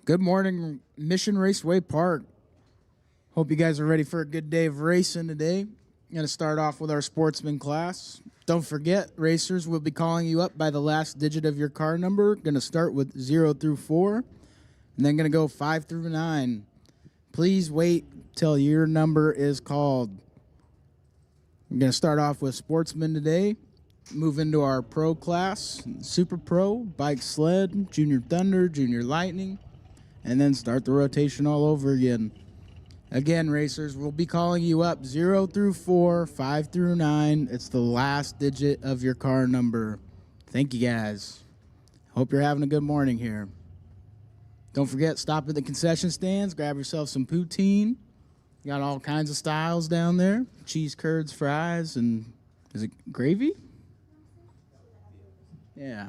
Good morning, Mission Raceway Park. Hope you guys are ready for a good day of racing today. I'm going to start off with our Sportsman class. Don't forget, racers will be calling you up by the last digit of your car number. Going to start with 0 through 4, and then going to go 5 through 9. Please wait till your number is called. I'm going to start off with Sportsman today. Move into our Pro class, Super Pro, Bike Sled, Junior Thunder, Junior Lightning, and then start the rotation all over again. Again, racers, we'll be calling you up 0 through 4, 5 through 9. It's the last digit of your car number. Thank you, guys. Hope you're having a good morning here. Don't forget, stop at the concession stands, grab yourself some poutine. You got all kinds of styles down there. Cheese curds, fries, and is it gravy? Yeah.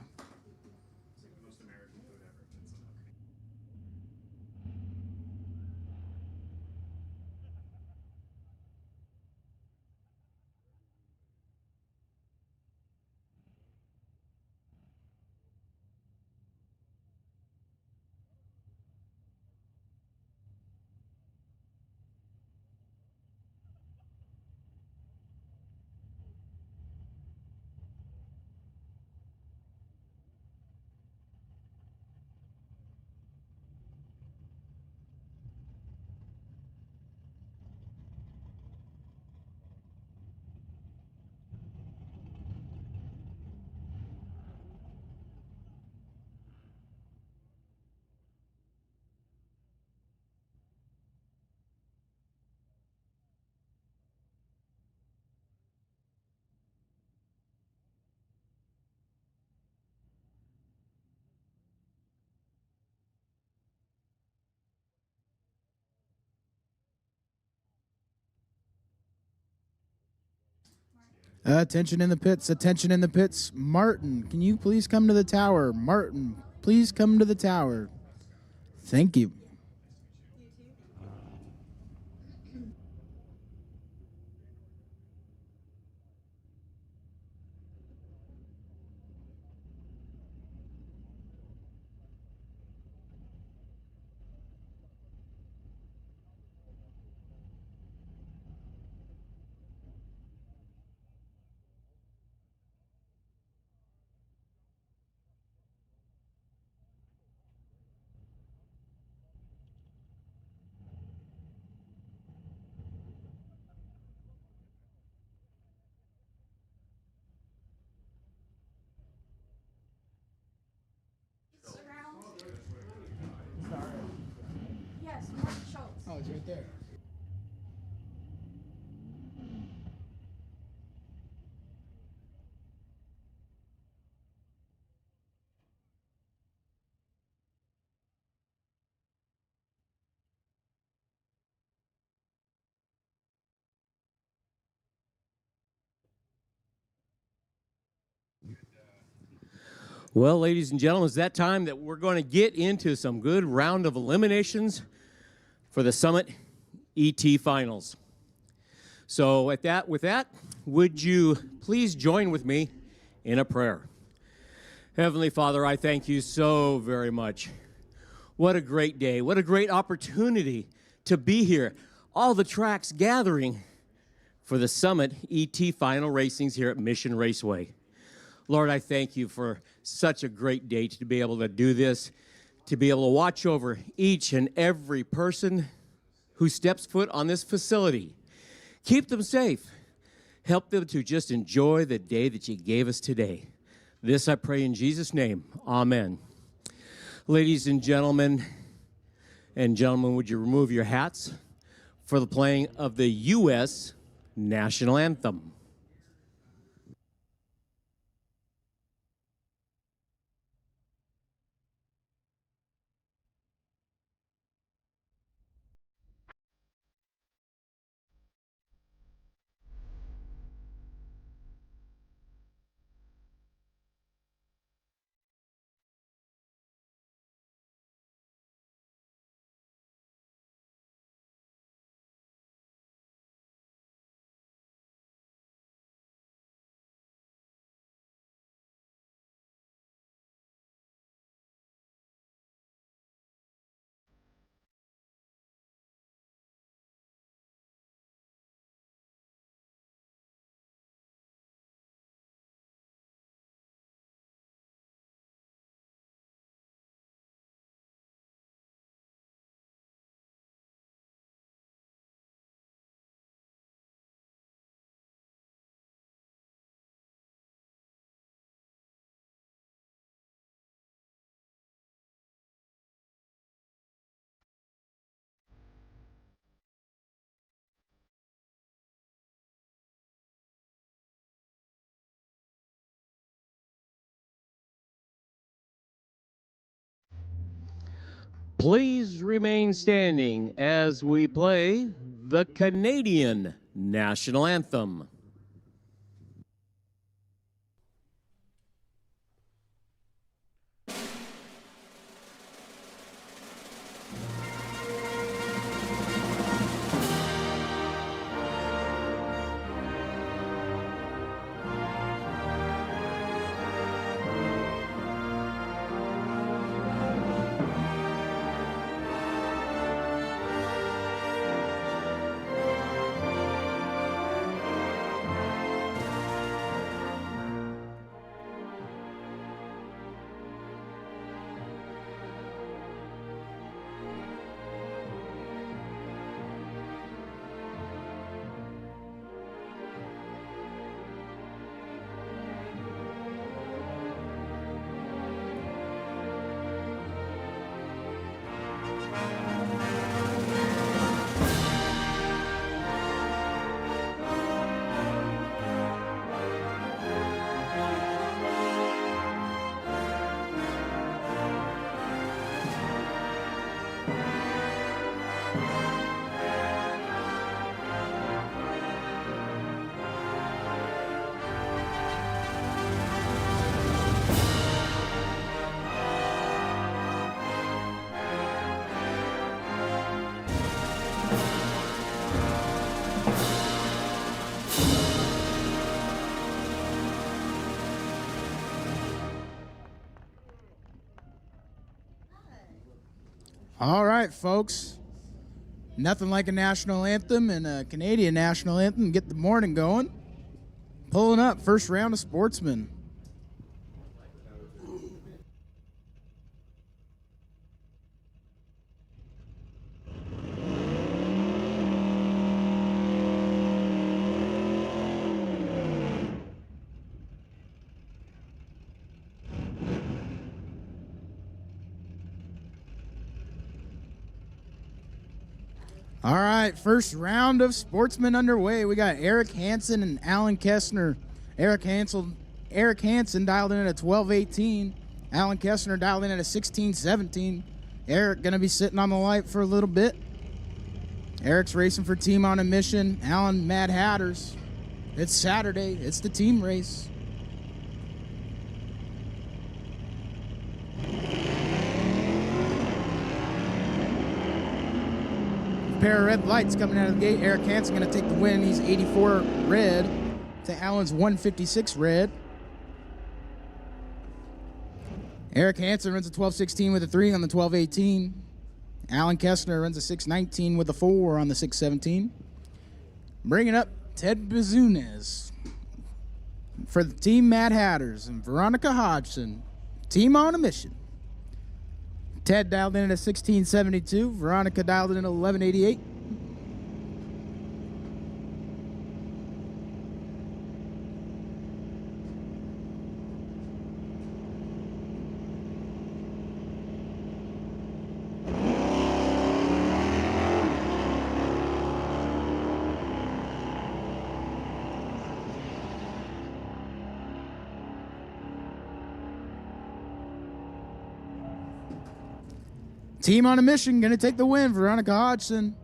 Attention in the pits, attention in the pits. Martin, can you please come to the tower? Martin, please come to the tower. Thank you. Yes, Mark Schultz. Oh, it's right there. Well, ladies and gentlemen, it's that time that we're going to get into some good round of eliminations for the Summit ET Finals. So with that, would you please join with me in a prayer? Heavenly Father, I thank you so very much. What a great day. What a great opportunity to be here. All the tracks gathering for the Summit ET Final Racings here at Mission Raceway. Lord, I thank you for such a great day to be able to do this, to be able to watch over each and every person who steps foot on this facility. Keep them safe. Help them to just enjoy the day that you gave us today. This I pray in Jesus' name. Amen. Ladies and gentlemen, would you remove your hats for the playing of the U.S. National Anthem? Please remain standing as we play the Canadian National Anthem. All right, folks. Nothing like a national anthem and a Canadian national anthem. Get the morning going. Pulling up, first round of Sportsman. All right, first round of Sportsman underway. We got Eric Hansen and Alan Kessner. Eric Hansen dialed in at a 12:18. Alan Kessner dialed in at a 16:17. Eric gonna be sitting on the light for a little bit. Eric's racing for Team on a Mission. Alan, Mad Hatters. It's Saturday. It's the team race. Pair of red lights coming out of the gate. Eric Hansen going to take the win. He's 84 red to Alan's 156 red. Eric Hansen runs a 12:16 with a 3 on the 12:18. Alan Kessner runs a 6:19 with a 4 on the 6:17. Bringing up Ted Bazunas for the Team Mad Hatters and Veronica Hodgson, Team on a Mission. Ted dialed in at a 16:72. Veronica dialed in at 11:88. Team on a Mission going to take the win. Veronica Hodgson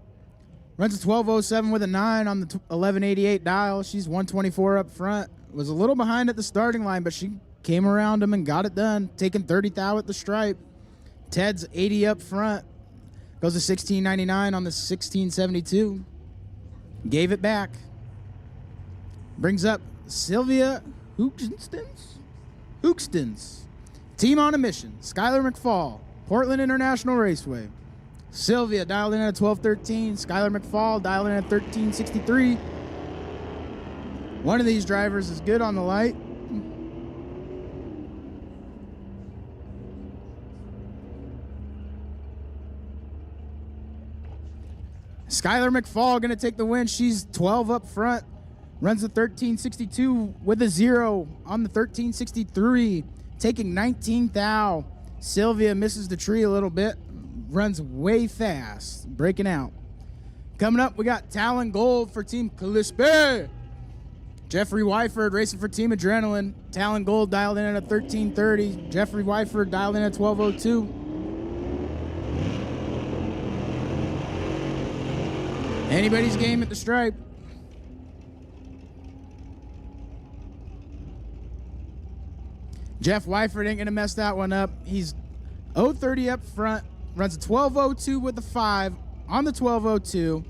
runs a 12:07 with a 9 on the 11:88 dial. She's 124 up front. Was a little behind at the starting line, but she came around him and got it done, taking 30 thou at the stripe. Ted's 80 up front. Goes to 16.99 on the 16.72. Gave it back. Brings up Sylvia Hookstins. Team on a Mission. Skylar McFall. Portland International Raceway. Sylvia dialed in at 12:13. Skylar McFall dialed in at 13:63. One of these drivers is good on the light. Skylar McFall going to take the win. She's 12 up front. Runs a 13:62 with a 0 on the 13:63. Taking 19 thou. Sylvia misses the tree a little bit. Runs way fast. Breaking out. Coming up, we got Talon Gold for Team Calispe. Jeffrey Wyford racing for Team Adrenaline. Talon Gold dialed in at a 13:30. Jeffrey Wyford dialed in at 12:02. Anybody's game at the stripe. Jeff Wyford ain't going to mess that one up. He's 0.30 up front, runs a 12.02 with the 5 on the 12.02,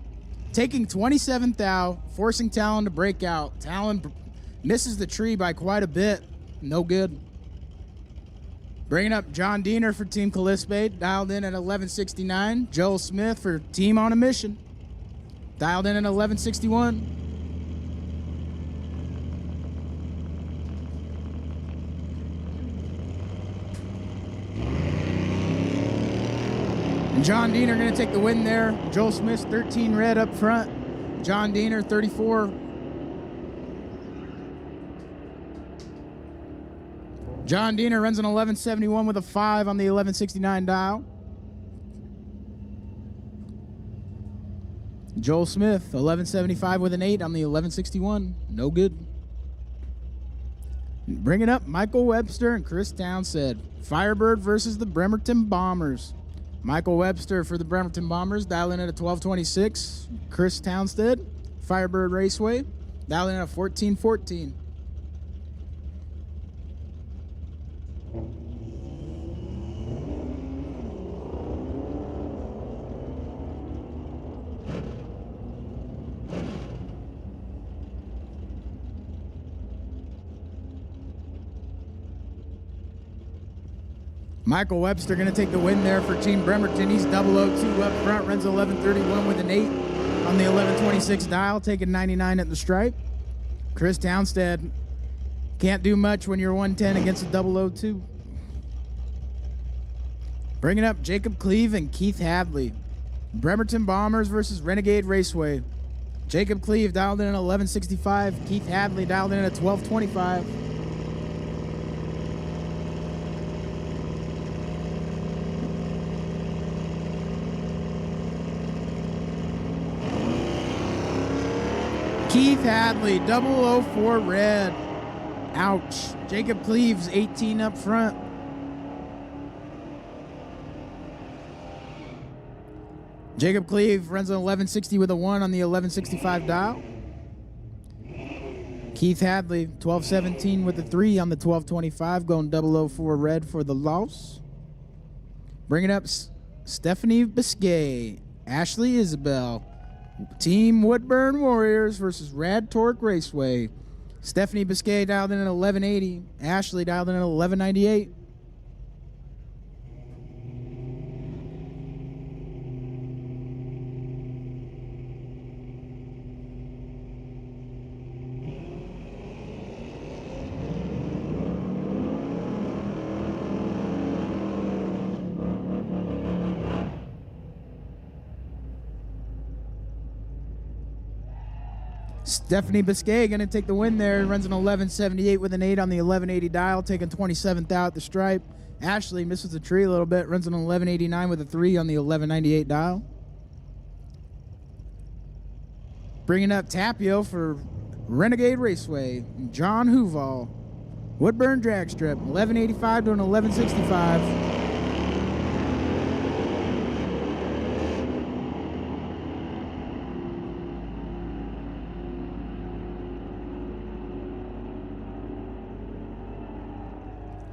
taking 27th thou, forcing Talon to break out. Talon misses the tree by quite a bit. No good. Bringing up John Diener for Team Calispe, dialed in at 11.69. Joel Smith for Team on a Mission, dialed in at 11.61. And John Diener going to take the win there. Joel Smith, 13 red up front. John Diener, 34. John Diener runs an 11.71 with a 5 on the 11.69 dial. Joel Smith, 11.75 with an 8 on the 11.61. No good. Bringing up Michael Webster and Chris Townsend. Firebird versus the Bremerton Bombers. Michael Webster for the Bremerton Bombers, dialing in at 12.26. Chris Townsend, Firebird Raceway, dialing in at 14.14. Michael Webster going to take the win there for Team Bremerton. He's 002 up front, runs 11.31 with an 8 on the 11.26 dial, taking 99 at the stripe. Chris Townsend can't do much when you're 110 against a 002. Bringing up Jacob Cleve and Keith Hadley. Bremerton Bombers versus Renegade Raceway. Jacob Cleve dialed in at 11.65. Keith Hadley dialed in at 12.25. Keith Hadley, 004 red. Ouch. Jacob Cleves, 18 up front. Jacob Cleve runs an 11.60 with a 1 on the 11.65 dial. Keith Hadley, 12.17 with a 3 on the 12.25, going 004 red for the loss. Bringing up Stephanie Biscay, Ashley Isabel. Team Woodburn Warriors versus Rad Torque Raceway. Stephanie Biscay dialed in at 11.80. Ashley dialed in at 11.98. Stephanie Biscay going to take the win there. Runs an 11.78 with an 8 on the 11.80 dial, taking 27th out at the stripe. Ashley misses the tree a little bit. Runs an 11.89 with a 3 on the 11.98 dial. Bringing up Tapio for Renegade Raceway. John Hooval. Woodburn Drag Strip, 11.85 to an 11.65.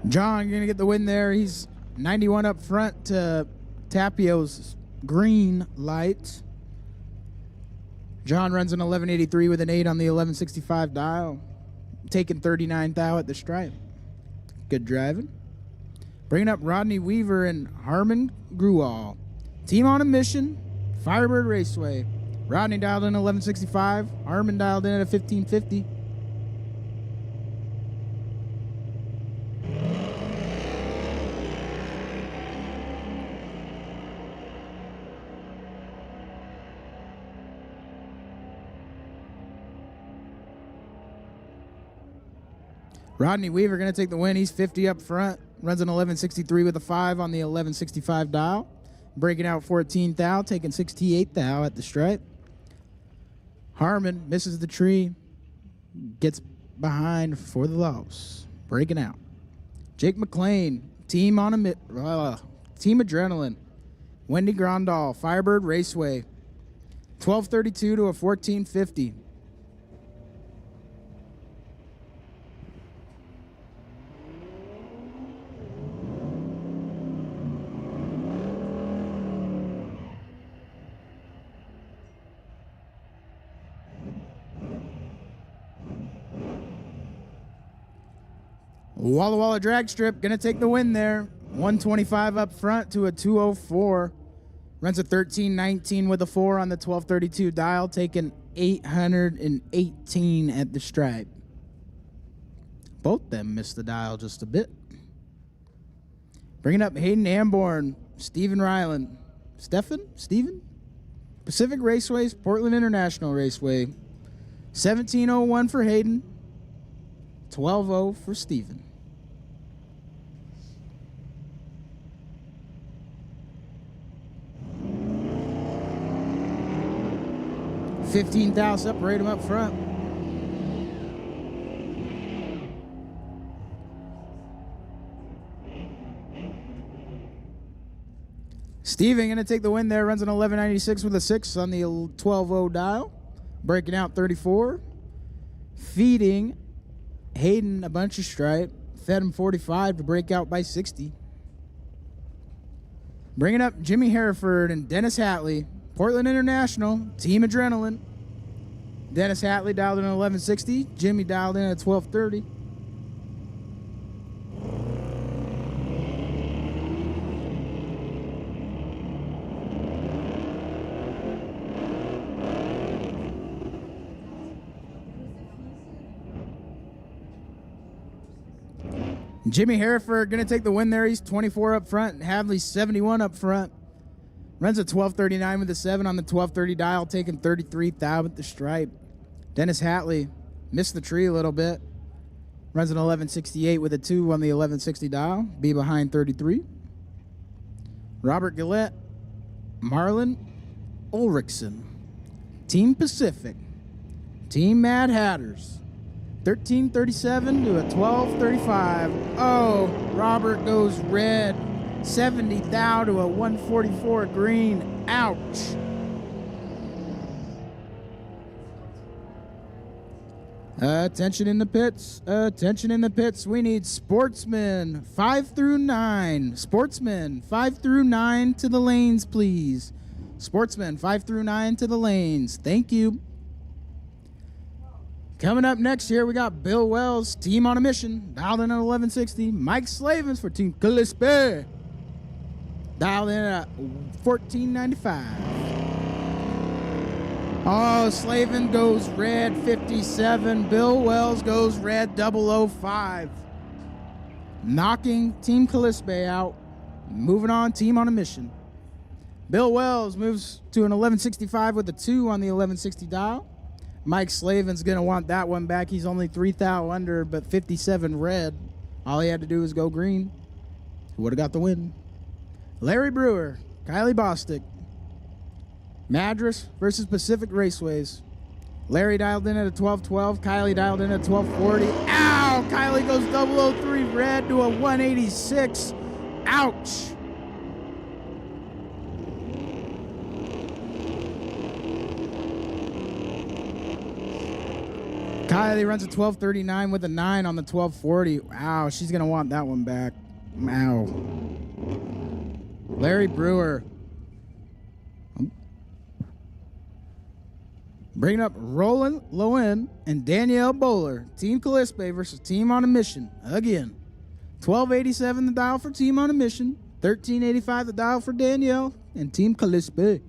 John going to get the win there. He's 91 up front to Tapio's green light. John runs an 11.83 with an 8 on the 11.65 dial, taking 39th out at the stripe. Good driving. Bringing up Rodney Weaver and Harmon Gruall. Team on a Mission, Firebird Raceway. Rodney dialed in 11.65. Harmon dialed in at 15.50. Rodney Weaver going to take the win. He's 50 up front. Runs an 11.63 with a 5 on the 11.65 dial. Breaking out 14th thou, taking 68th thou at the stripe. Harmon misses the tree. Gets behind for the loss. Breaking out. Jake McLean, Team Adrenaline. Wendy Grandal, Firebird Raceway. 12:32 to a 14:50. Walla Walla drag strip, gonna take the win there. 125 up front to a 204. Runs a 13:19 with a 4 on the 12:32 dial, taking 818 at the stripe. Both them missed the dial just a bit. Bringing up Hayden Amborn, Stephen Ryland. Stephen? Pacific Raceways, Portland International Raceway. 17:01 for Hayden. 12:0 for Stephen. 15 thou, separate them up front. Steven going to take the win there. Runs an 11.96 with a 6 on the 12.0 dial. Breaking out 34. Feeding Hayden a bunch of stripe. Fed him 45 to break out by 60. Bringing up Jimmy Hereford and Dennis Hatley. Portland International, Team Adrenaline. Dennis Hatley dialed in at 11.60. Jimmy dialed in at 12.30. Jimmy Hereford going to take the win there. He's 24 up front. Hadley's 71 up front. Runs a 12.39 with a 7 on the 12.30 dial, taking 33 thou at the stripe. Dennis Hatley missed the tree a little bit. Runs an 11.68 with a 2 on the 11.60 dial. Be behind 33. Robert Gillette, Marlon Ulrichsen. Team Pacific. Team Mad Hatters. 13.37 to a 12.35. Oh, Robert goes red. 70 thou to a 144 green. Ouch. Attention in the pits. Attention in the pits. We need Sportsman 5 through 9. Sportsman 5 through 9 to the lanes, please. Sportsman 5 through 9 to the lanes. Thank you. Coming up next here, we got Bill Wells, Team on a Mission, dialed in at 11.60. Mike Slavens for Team Gillespie, dialed in at 14.95. Oh, Slavin goes red 57. Bill Wells goes red 005. Knocking Team Gillespie out. Moving on, Team on a Mission. Bill Wells moves to an 11.65 with a 2 on the 11.60 dial. Mike Slavin's going to want that one back. He's only 3 thou under, but 57 red. All he had to do was go green. Who would have got the win? Larry Brewer, Kylie Bostick. Madras versus Pacific Raceways. Larry dialed in at a 12.12. Kylie dialed in at 12.40. Ow! Kylie goes 003 red to a 186. Ouch! Kylie runs a 12.39 with a 9 on the 12.40. Wow, she's going to want that one back. Ow. Larry Brewer. Bringing up Roland Lowen and Danielle Bowler. Team Gillespie versus Team on a Mission. Again. 12.87 the dial for Team on a Mission. 13.85 the dial for Danielle and Team Gillespie.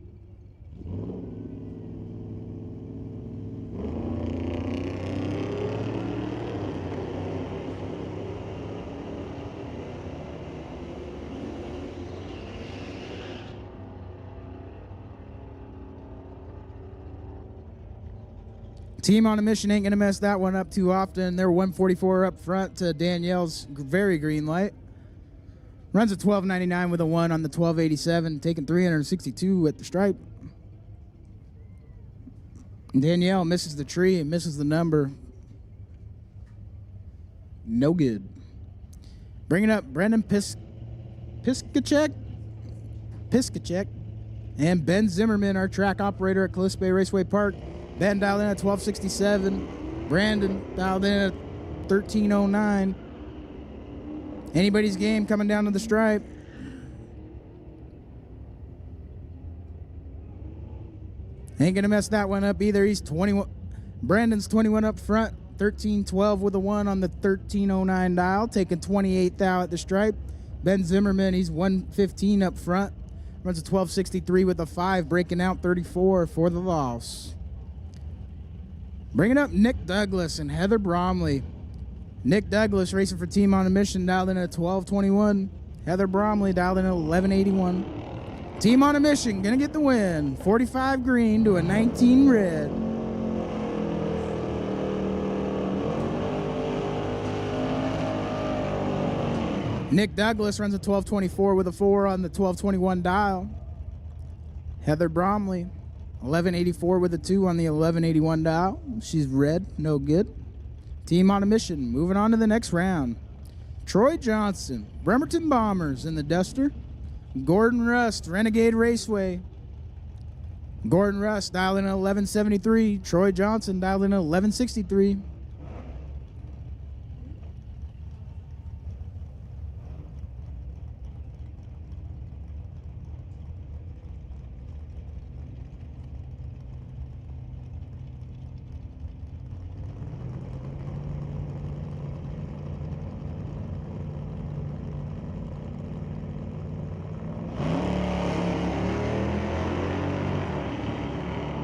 Team on a Mission ain't going to mess that one up too often. They're 144 up front to Danielle's very green light. Runs a 12.99 with a 1 on the 12.87, taking 362 at the stripe. Danielle misses the tree and misses the number. No good. Bringing up Brendan Piskacek And Ben Zimmerman, our track operator at Callista Bay Raceway Park. Ben dialed in at 1267. Brandon dialed in at 1309. Anybody's game coming down to the stripe. Ain't gonna mess that one up either. He's 21. Brandon's 21 up front. 1312 with a 1 on the 1309 dial. Taking 28th thou at the stripe. Ben Zimmerman, he's 115 up front. Runs a 1263 with a 5. Breaking out 34 for the loss. Bringing up Nick Douglas and Heather Bromley. Nick Douglas racing for Team on a Mission, dialed in at 1221. Heather Bromley dialed in at 1181. Team on a Mission gonna get the win. 45 green to a 19 red. Nick Douglas runs a 1224 with a 4 on the 1221 dial. Heather Bromley, 1184 with a 2 on the 1181 dial. She's red, no good. Team on a Mission, moving on to the next round. Troy Johnson, Bremerton Bombers in the Duster. Gordon Rust, Renegade Raceway. Gordon Rust dialed in at 1173. Troy Johnson dialed in at 1163.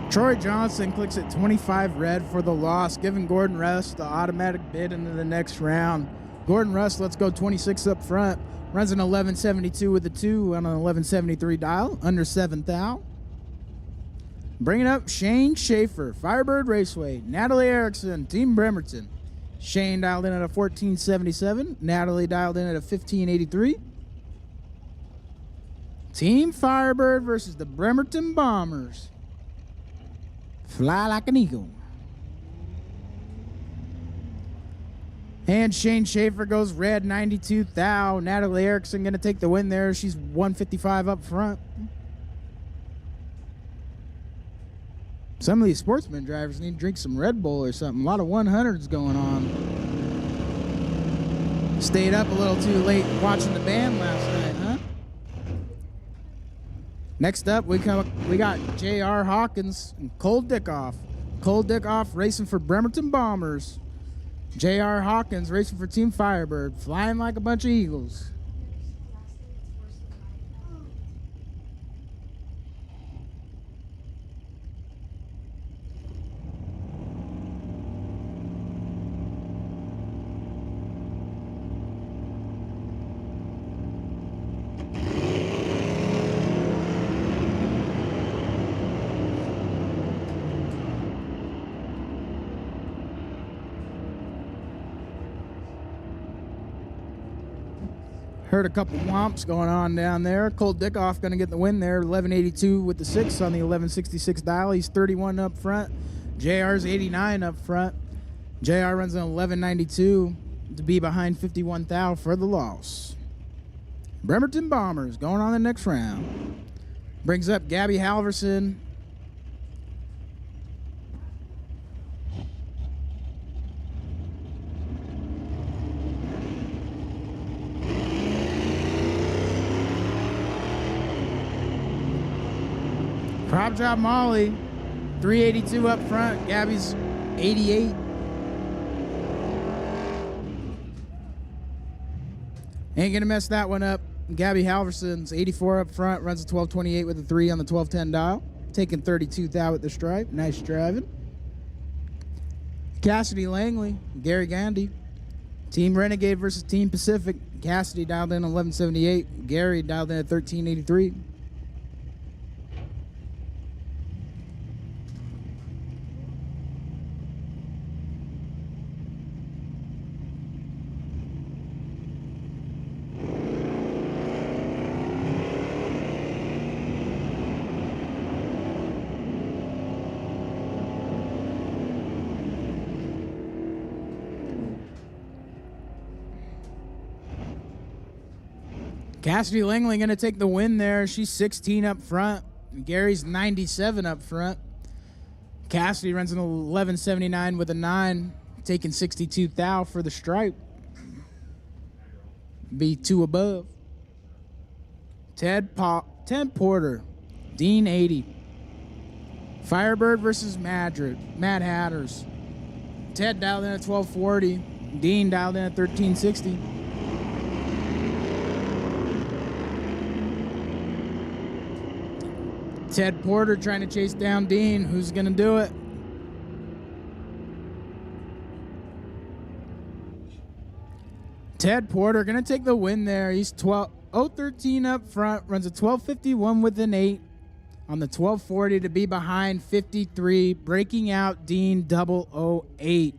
Troy Johnson clicks at 25 red for the loss, giving Gordon Rust the automatic bid into the next round. Gordon Rust, let's go 26 up front. Runs an 1172 with a 2 on an 1173 dial, under 7th thou. Bringing up Shane Schaefer, Firebird Raceway. Natalie Erickson, Team Bremerton. Shane dialed in at a 1477. Natalie dialed in at a 1583. Team Firebird versus the Bremerton Bombers. Fly like an eagle. And Shane Schaefer goes red, 92 thou. Natalie Erickson going to take the win there. She's 155 up front. Some of these Sportsman drivers need to drink some Red Bull or something. A lot of 100s going on. Stayed up a little too late watching the band last night, huh? Next up, we got J.R. Hawkins and Cole Dickoff. Cole Dickoff racing for Bremerton Bombers. J.R. Hawkins racing for Team Firebird, flying like a bunch of eagles. Heard a couple whomps going on down there. Cole Dickoff going to get the win there. 1182 with the 6 on the 1166 dial. He's 31 up front. JR's 89 up front. JR runs an 1192 to be behind 51 thou for the loss. Bremerton Bombers going on the next round. Brings up Gabby Halverson. Prop Job Molly, 382 up front. Gabby's 88. Ain't gonna mess that one up. Gabby Halverson's 84 up front, runs a 1228 with a 3 on the 1210 dial. Taking 32 thou at the stripe. Nice driving. Cassidy Langley, Gary Gandy. Team Renegade versus Team Pacific. Cassidy dialed in 1178. Gary dialed in at 1383. Cassidy Langley going to take the win there. She's 16 up front. Gary's 97 up front. Cassidy runs an 11.79 with a 9, taking 62 thou for the stripe. Be 2 above. Ted Porter, Dean 80. Firebird versus Mad Hatters. Ted dialed in at 1240. Dean dialed in at 1360. Ted Porter trying to chase down Dean. Who's going to do it? Ted Porter going to take the win there. He's 013 up front. Runs a 1251 with an 8 on the 1240 to be behind 53. Breaking out Dean 008.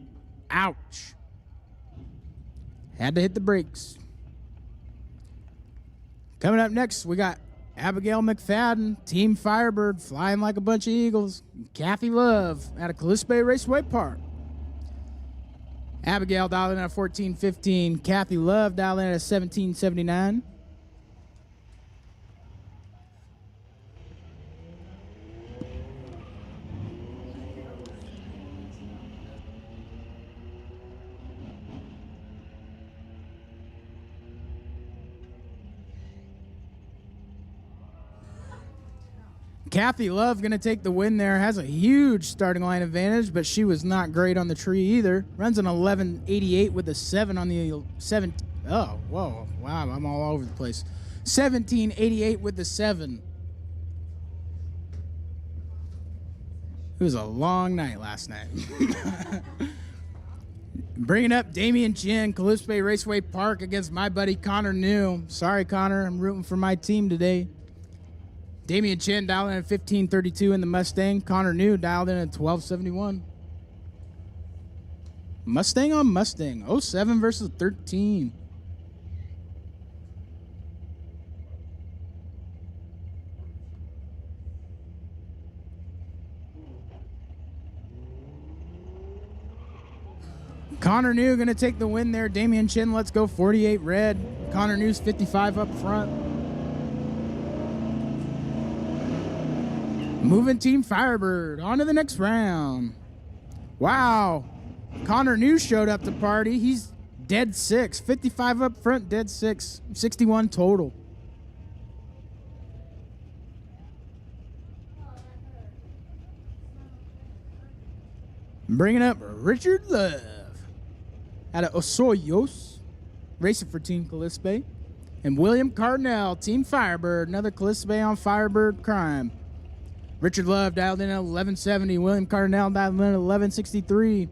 Ouch. Had to hit the brakes. Coming up next, we got Abigail McFadden, Team Firebird, flying like a bunch of eagles. Kathy Love out of Callispe Raceway Park. Abigail dialed in at 14.15. Kathy Love dialed in at 17.79. Kathy Love going to take the win there. Has a huge starting line advantage, but she was not great on the tree either. Runs an 11.88 with a 7 on the 7. Oh, whoa. Wow, I'm all over the place. 17.88 with the 7. It was a long night last night. Bringing up Damian Chin, Callispe Raceway Park against my buddy Connor New. Sorry, Connor. I'm rooting for my team today. Damian Chin dialed in at 15.32 in the Mustang. Connor New dialed in at 12.71. Mustang on Mustang. 07 versus 13. Connor New going to take the win there. Damian Chin, let's go 48 red. Connor New's 55 up front. Moving Team Firebird on to the next round. Wow. Connor New showed up to party. He's dead 6. 55 up front, dead 6. 61 total. Bringing up Richard Love out of Osoyos, racing for Team Callispe. And William Cardinell, Team Firebird, another Callispe on Firebird crime. Richard Love dialed in at 1170. William Cardinell dialed in at 1163.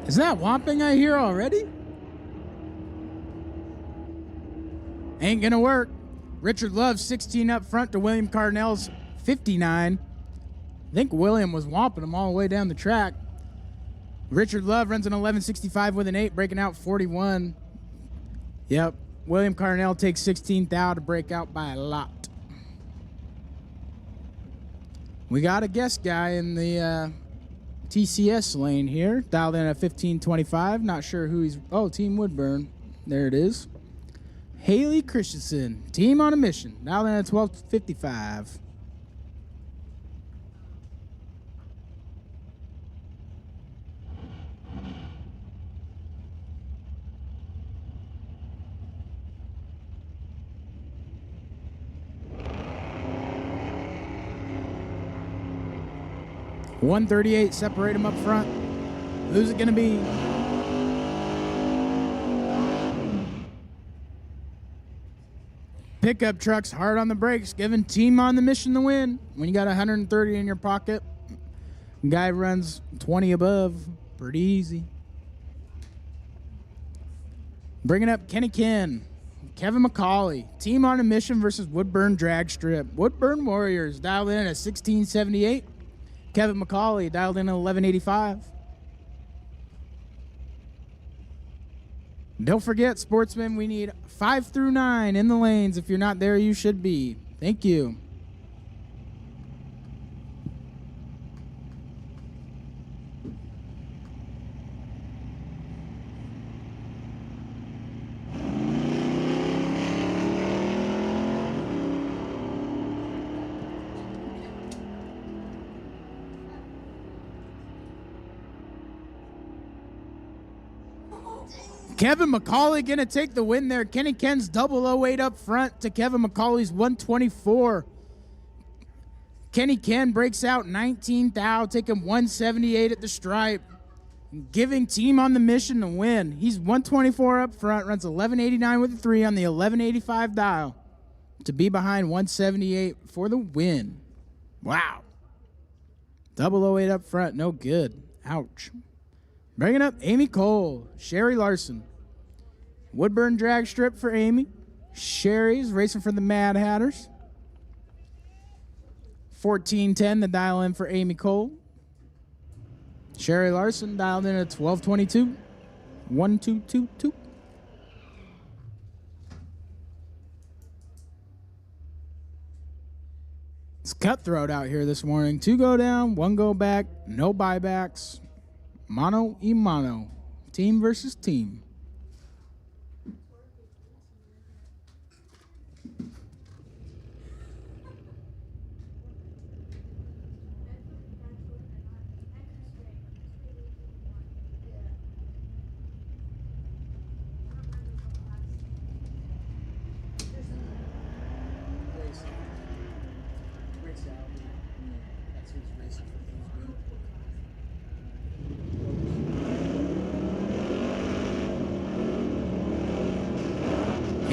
Is that whomping I hear already? Ain't gonna work. Richard Love 16 up front to William Cardinell's 59. I think William was whomping him all the way down the track. Richard Love runs an 11.65 with an 8, breaking out 41. Yep, William Cardinell takes 16 thou to break out by a lot. We got a guest guy in the TCS lane here, dialed in at 15.25. Not sure who he's. Oh, Team Woodburn. There it is. Haley Christensen, Team on a Mission, dialed in at 12.55. .138, separate them up front. Who's it going to be? Pickup trucks hard on the brakes, giving Team on the Mission the win. When you got 130 in your pocket, guy runs 20 above. Pretty easy. Bringing up Kenny Ken, Kevin McCauley, team on a mission versus Woodburn drag strip. Woodburn Warriors dialed in at 1678. Kevin McCauley dialed in at 1185. Don't forget, Sportsman, we need 5 through 9 in the lanes. If you're not there, you should be. Thank you. Kevin McCauley going to take the win there. Kenny Ken's 008 up front to Kevin McCauley's 124. Kenny Ken breaks out 19 thou, taking 178 at the stripe, giving team on the mission the win. He's 124 up front, runs 1189 with a 3 on the 1185 dial to be behind 178 for the win. Wow. 008 up front, no good. Ouch. Bringing up Amy Cole, Sherry Larson. Woodburn drag strip for Amy. Sherry's racing for the Mad Hatters. 1410 the dial in for Amy Cole. Sherry Larson dialed in at 1222. 1222. It's cutthroat out here this morning. 2 go down, 1 go back, no buybacks. Mano y mano. Team versus team.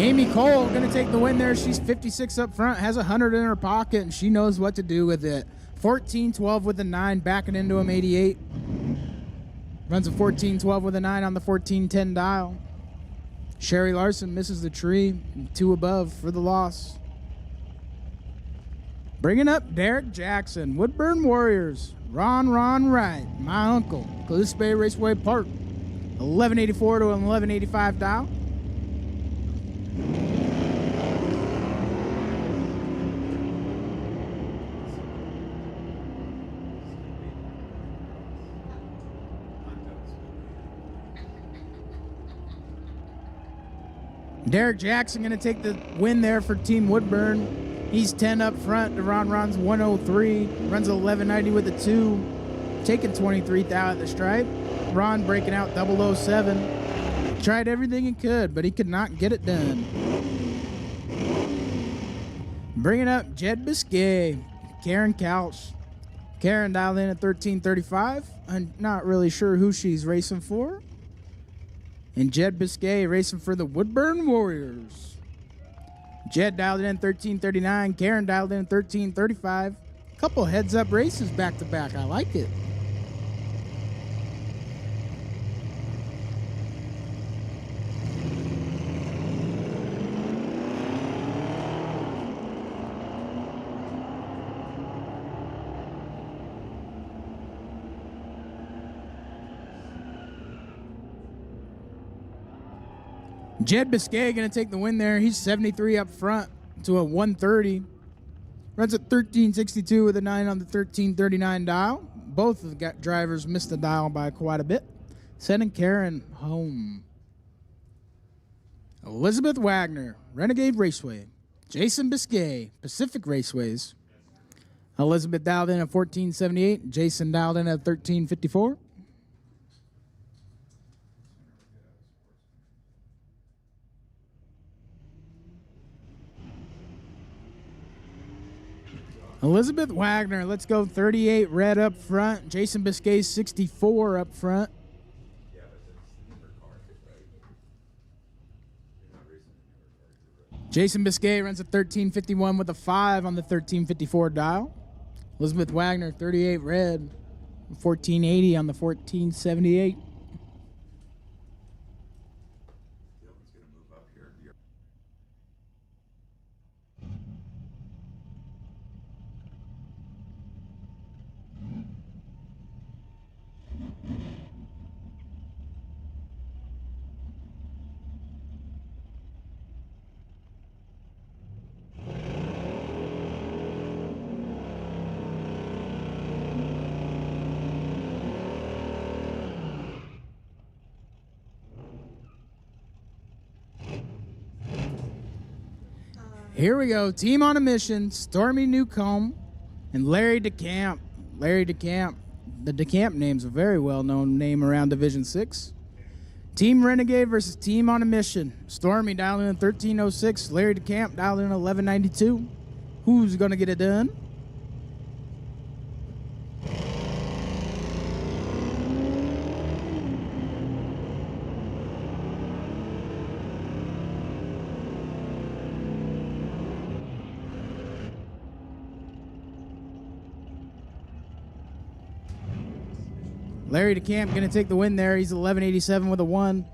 Amy Cole going to take the win there. She's 56 up front, has 100 in her pocket, and she knows what to do with it. 14-12 with a 9, backing into him 88. Runs a 14-12 with a 9 on the 14-10 dial. Sherry Larson misses the tree, 2 above for the loss. Bringing up Derek Jackson, Woodburn Warriors. Ron Wright, my uncle, Gillespie Raceway Park. 1184 to an 1185 dial. Derek Jackson going to take the win there for Team Woodburn. He's 10 up front. Ron's 103. Runs 1190 with a 2. Taking 23 thou at the stripe. Ron breaking out 007. Tried everything he could, but he could not get it done. Bringing up Jed Biscay. Karen Couch. Karen dialed in at 1335. I'm not really sure who she's racing for. And Jed Biscay racing for the Woodburn Warriors. Jed dialed in 1339. Karen dialed in 1335. Couple heads up races back to back. I like it. Jed Biscay going to take the win there. He's 73 up front to a 130. Runs at 1362 with a 9 on the 1339 dial. Both of the drivers missed the dial by quite a bit. Sending Karen home. Elizabeth Wagner, Renegade Raceway. Jason Biscay, Pacific Raceways. Elizabeth dialed in at 1478. Jason dialed in at 1354. Elizabeth Wagner, let's go 38 red up front. Jason Biscay 64 up front. Jason Biscay runs a 1351 with a 5 on the 1354 dial. Elizabeth Wagner 38 red, 1480 on the 1478. Here we go. Team on a mission. Stormy Newcomb and Larry DeCamp. Larry DeCamp. The DeCamp name's a very well-known name around Division 6. Team Renegade versus Team on a Mission. Stormy dialed in 1306. Larry DeCamp dialed in 1192. Who's going to get it done? Larry DeCamp going to take the win there. He's 1187 with a 1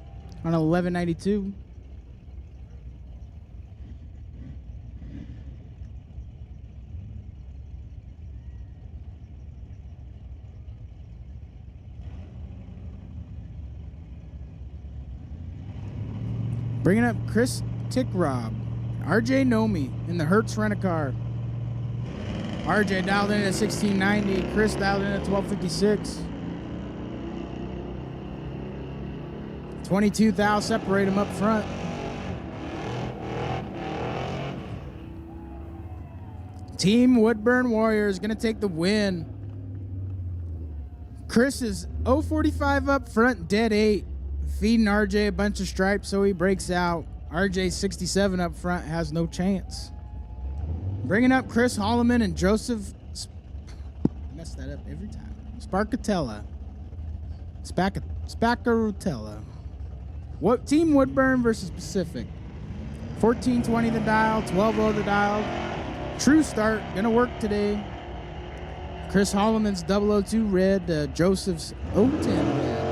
on 1192. Bringing up Chris Tickrob, RJ Nomi in the Hertz Rent-A-Car. RJ dialed in at 1690. Chris dialed in at 1256. 22 thou separate them up front. Team Woodburn Warriors going to take the win. Chris is 045 up front, dead 8. Feeding RJ a bunch of stripes so he breaks out. RJ 67 up front has no chance. Bringing up Chris Holloman and Joseph. Mess that up every time. Sparkatella. Spaccarutella. What Team Woodburn versus Pacific? 1420 the dial, 12-0 the dial. True start, gonna work today. Chris Holloman's 002 red, Joseph's 010 red.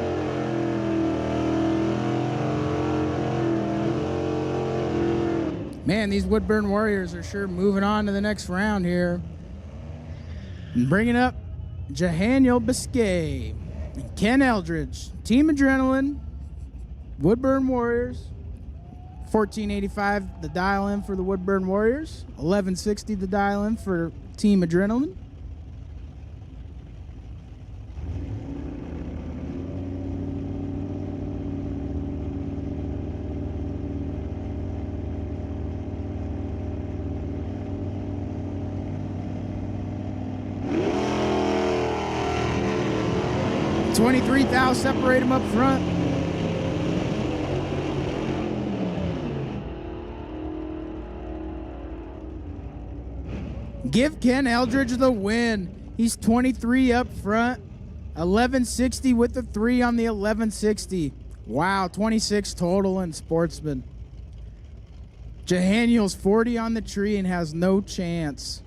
Man, these Woodburn Warriors are sure moving on to the next round here. And bringing up Jahaniel Biscay and Ken Eldridge. Team Adrenaline. Woodburn Warriors, 1485 the dial in for the Woodburn Warriors, 1160 the dial in for Team Adrenaline. $23,000 separate them up front. Give Ken Eldridge the win. He's 23 up front. 1160 with the 3 on the 1160. Wow, 26 total in Sportsman. Jahaniel's 40 on the tree and has no chance.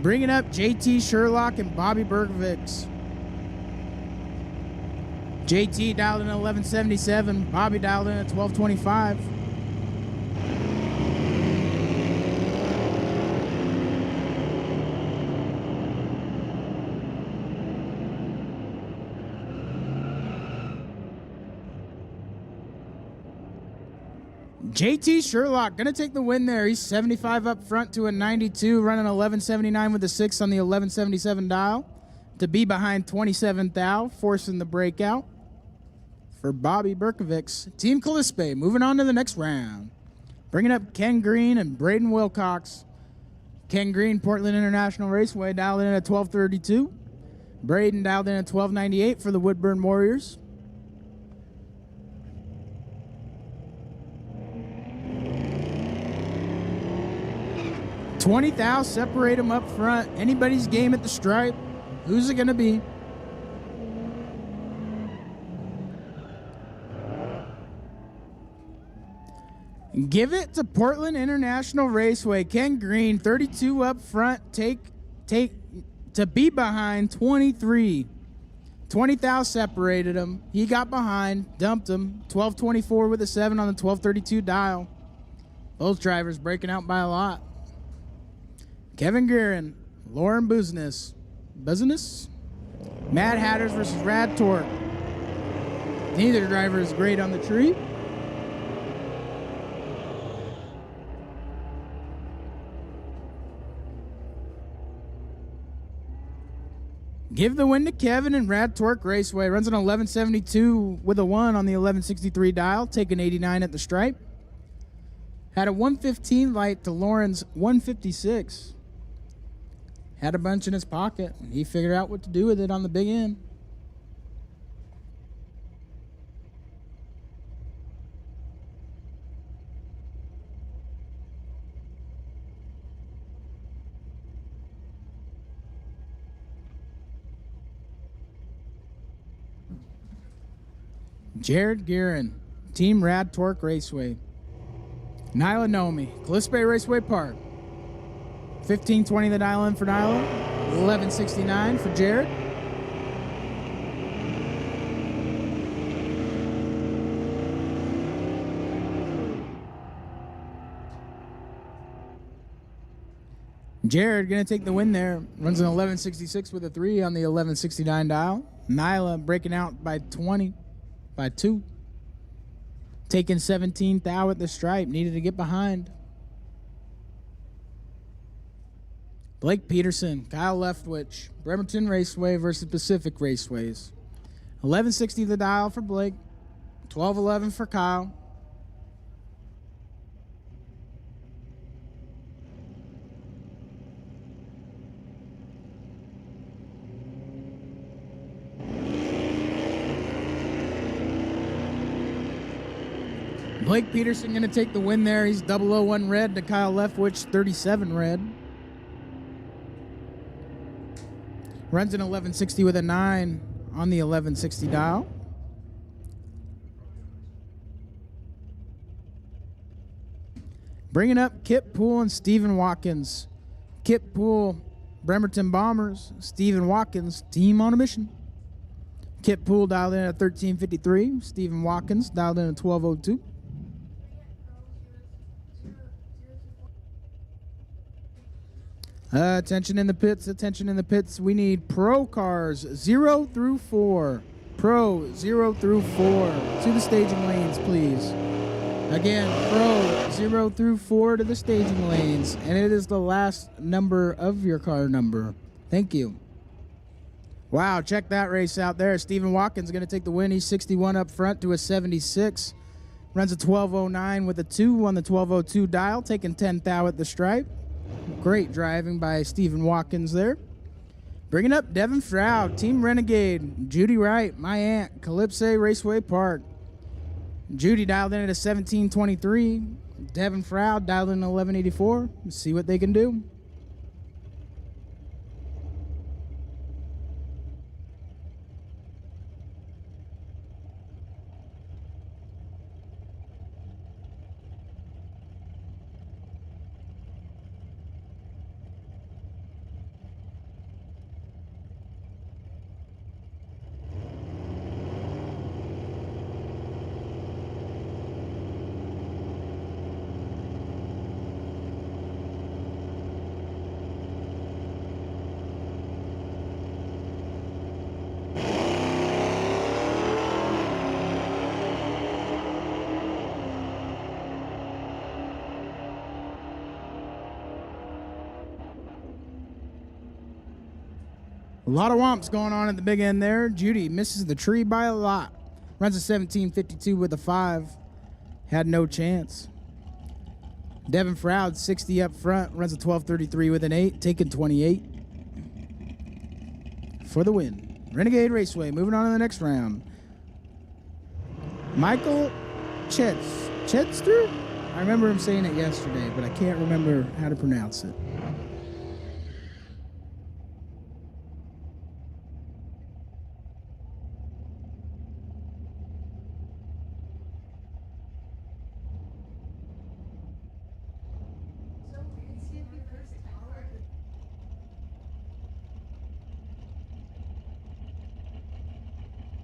Bringing up JT Sherlock and Bobby Bergovix. JT dialed in at 1177. Bobby dialed in at 1225. JT Sherlock going to take the win there. He's 75 up front to a 92, running 1179 with a 6 on the 1177 dial to be behind 27 thou, forcing the breakout for Bobby Berkovix. Team Calispe moving on to the next round. Bringing up Ken Green and Braden Wilcox. Ken Green, Portland International Raceway, dialed in at 1232. Braden dialed in at 1298 for the Woodburn Warriors. $20,000 separate them up front. Anybody's game at the stripe. Who's it going to be? Give it to Portland International Raceway. Ken Green, 32 up front. Take to be behind 23. 20,000 separated him. He got behind, dumped him. 1224 with a 7 on the 1232 dial. Both drivers breaking out by a lot. Kevin Guerin, Lauren Business, Mad Hatters versus Rad Torque. Neither driver is great on the tree. Give the win to Kevin and Rad Torque Raceway. Runs an 1172 with a 1 on the 1163 dial, taking 89 at the stripe. Had a 115 light to Lauren's 156. Had a bunch in his pocket. And he figured out what to do with it on the big end. Jared Guerin, Team Rad Torque Raceway. Nyla Nomi, Callispe Raceway Park. 1520 the dial in for Nyla. 1169 for Jared. Jared gonna take the win there. Runs an 1166 with a 3 on the 1169 dial. Nyla breaking out by 20. By 2. Taking 17th out at the stripe. Needed to get behind. Blake Peterson, Kyle Leftwich, Bremerton Raceway versus Pacific Raceways. 1160 the dial for Blake. 1211 for Kyle. Blake Peterson going to take the win there. He's 001 red to Kyle Leftwich, 37 red. Runs an 1160 with a 9 on the 1160 dial. Bringing up Kip Poole and Stephen Watkins. Kip Poole, Bremerton Bombers. Stephen Watkins, Team on a Mission. Kip Poole dialed in at 1353. Stephen Watkins dialed in at 1202. Attention in the pits, attention in the pits. We need pro cars 0 through 4. Pro 0 through 4. To the staging lanes, please. Again, pro 0 through 4 to the staging lanes. And it is the last number of your car number. Thank you. Wow, check that race out there. Stephen Watkins going to take the win. He's 61 up front to a 76. Runs a 1209 with a 2 on the 1202 dial, taking 10th out at the stripe. Great driving by Stephen Watkins there. Bringing up Devin Froud, Team Renegade. Judy Wright, my aunt, Callispe Raceway Park. Judy dialed in at a 1723. Devin Froud dialed in at 1184. Let's see what they can do. A lot of whomps going on at the big end there. Judy misses the tree by a lot. Runs a 1752 with a 5. Had no chance. Devin Froud, 60 up front. Runs a 1233 with an 8. Taking 28 for the win. Renegade Raceway moving on to the next round. Michael Chetster? I remember him saying it yesterday, but I can't remember how to pronounce it.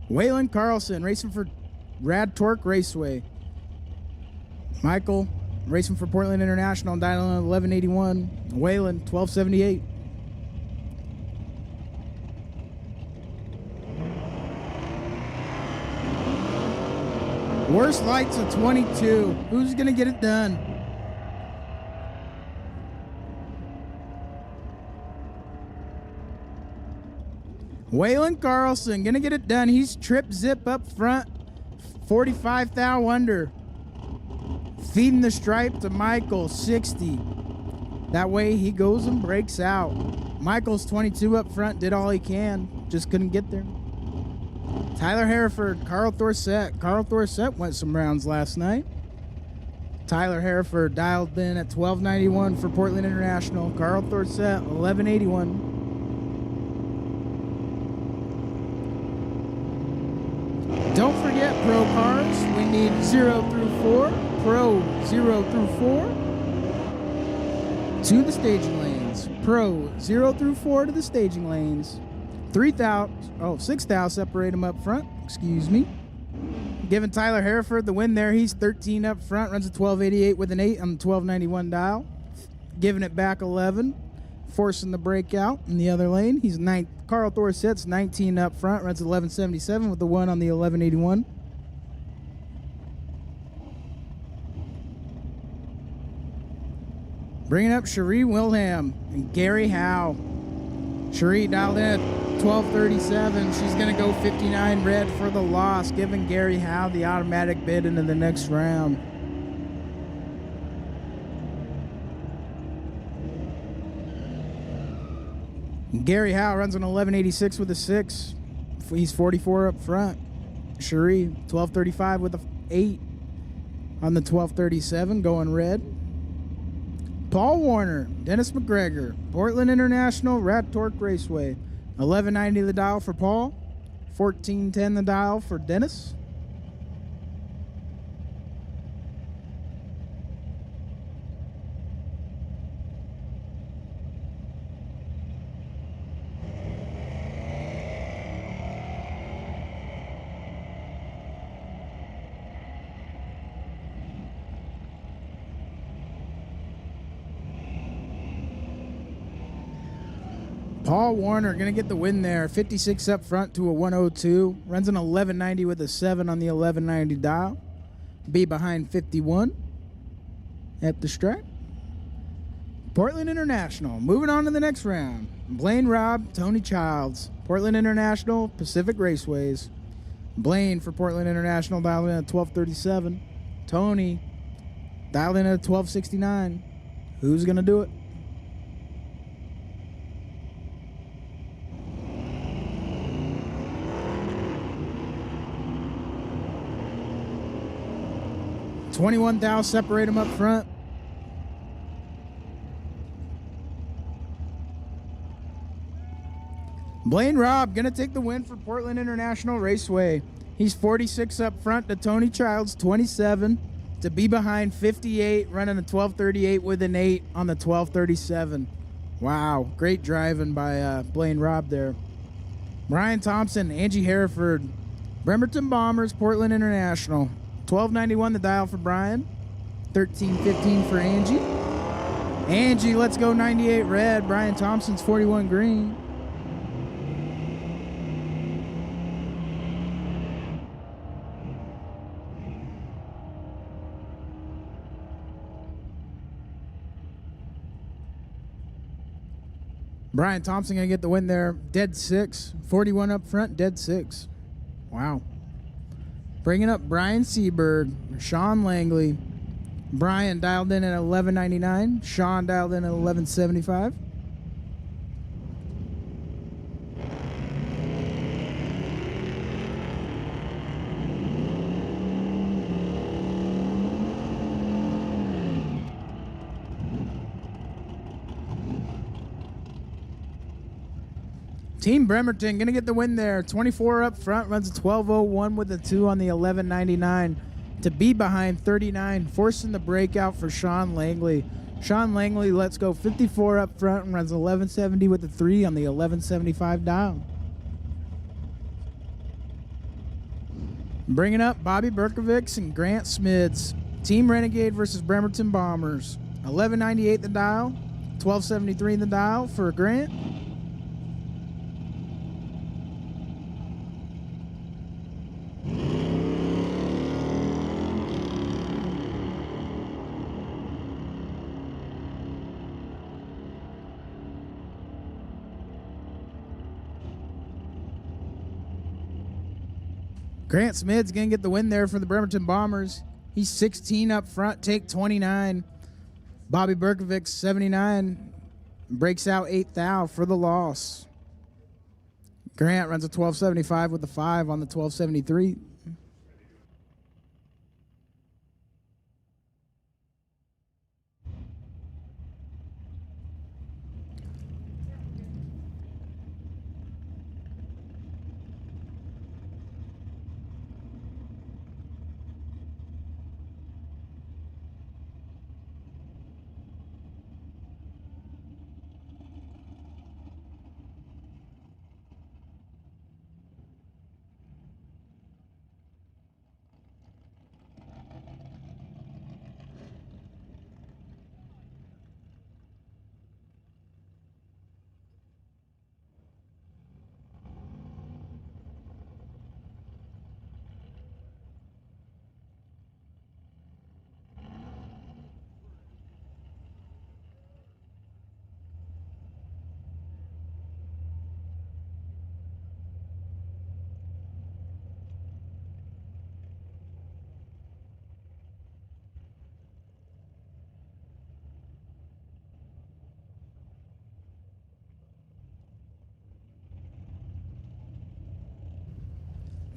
Waylon Carlson racing for Rad Torque Raceway. Michael racing for Portland International, dialing on 1181. Waylon 1278. Worst lights of 22. Who's gonna get it done? Waylon Carlson gonna get it done. He's trip zip up front, 45 thou under. Feeding the stripe to Michael, 60. That way he goes and breaks out. Michael's 22 up front, did all he can, just couldn't get there. Tyler Hereford, Carl Thorsett. Carl Thorsett went some rounds last night. Tyler Hereford dialed in at 1291 for Portland International. Carl Thorsett, 1181. Don't forget pro cars. We need 0 through 4. Pro 0 through 4 to the staging lanes. Pro 0 through 4 to the staging lanes. 6,000 separate them up front. Excuse me. Giving Tyler Hereford the win there. He's 13 up front. Runs a 1288 with an 8 on the 1291 dial. Giving it back 11. Forcing the breakout in the other lane. He's 9. Carl Thorsett's 19 up front. Runs 1177 with the 1 on the 1181. Bringing up Cherie Wilhelm and Gary Howe. Cherie dialed in at 1237. She's going to go 59 red for the loss, giving Gary Howe the automatic bid into the next round. Gary Howe runs an 1186 with a 6. He's 44 up front. Cherie, 1235 with a 8 on the 1237, going red. Paul Warner, Dennis McGregor, Portland International, Rat Torque Raceway. 1190 the dial for Paul, 1410 the dial for Dennis. Paul Warner going to get the win there. 56 up front to a 102. Runs an 1190 with a 7 on the 1190 dial. Be behind 51 at the stripe. Portland International. Moving on to the next round. Blaine Robb, Tony Childs. Portland International, Pacific Raceways. Blaine for Portland International dialed in at 1237. Tony dialed in at 1269. Who's going to do it? $21,000 separate them up front. Blaine Robb gonna take the win for Portland International Raceway. He's 46 up front to Tony Childs 27 to be behind 58, running a 1238 with an 8 on the 1237. Wow, great driving by Blaine Robb there. Brian Thompson, Angie Hereford, Bremerton Bombers, Portland International. 1291 the dial for Brian, 1315 for Angie. Angie, let's go 98 red. Brian Thompson's 41 green. Brian Thompson gonna get the win there. Dead 6, 41 up front, dead 6. Wow. Bringing up Brian Seberg, Sean Langley. Brian dialed in at 1199. Sean dialed in at 1175. Team Bremerton going to get the win there. 24 up front, runs a 1201 with a 2 on the 1199 to be behind 39, forcing the breakout for Sean Langley. Sean Langley lets go 54 up front and runs 1170 with a 3 on the 1175 dial. Bringing up Bobby Berkovics and Grant Smids. Team Renegade versus Bremerton Bombers. 1198 the dial, 1273 in the dial for Grant. Grant Smid's going to get the win there for the Bremerton Bombers. He's 16 up front, take 29. Bobby Berkovic, 79, breaks out 8th thou for the loss. Grant runs a 12.75 with the 5 on the 12.73.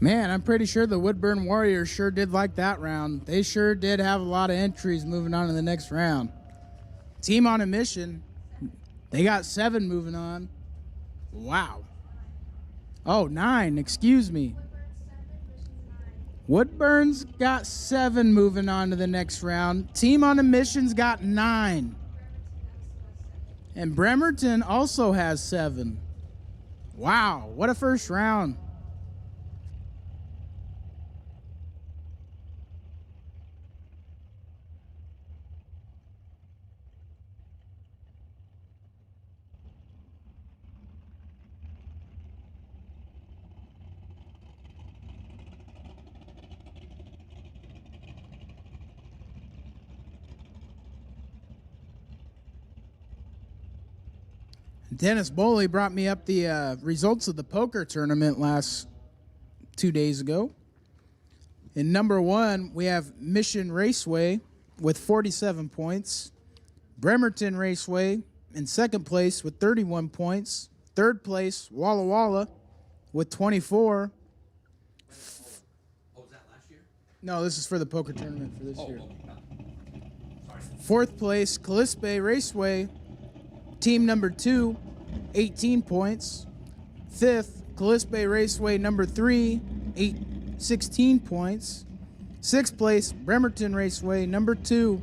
Man, I'm pretty sure the Woodburn Warriors sure did like that round. They sure did have a lot of entries moving on to the next round. Team on a Mission, they got 7 moving on. Wow. Oh, 9, excuse me. Woodburn's got 7 moving on to the next round. Team on a Mission's got 9. And Bremerton also has 7. Wow, what a first round. Dennis Boley brought me up the results of the poker tournament last 2 days ago. In number 1, we have Mission Raceway with 47 points. Bremerton Raceway in second place with 31 points. Third place, Walla Walla with 24. Oh, was that last year? No, this is for the poker tournament for this year. Okay. Sorry. Fourth place, Calispe Raceway, team number 2, 18 points. Fifth, Calispe Raceway number 3, 16 points. Sixth place, Bremerton Raceway number 2,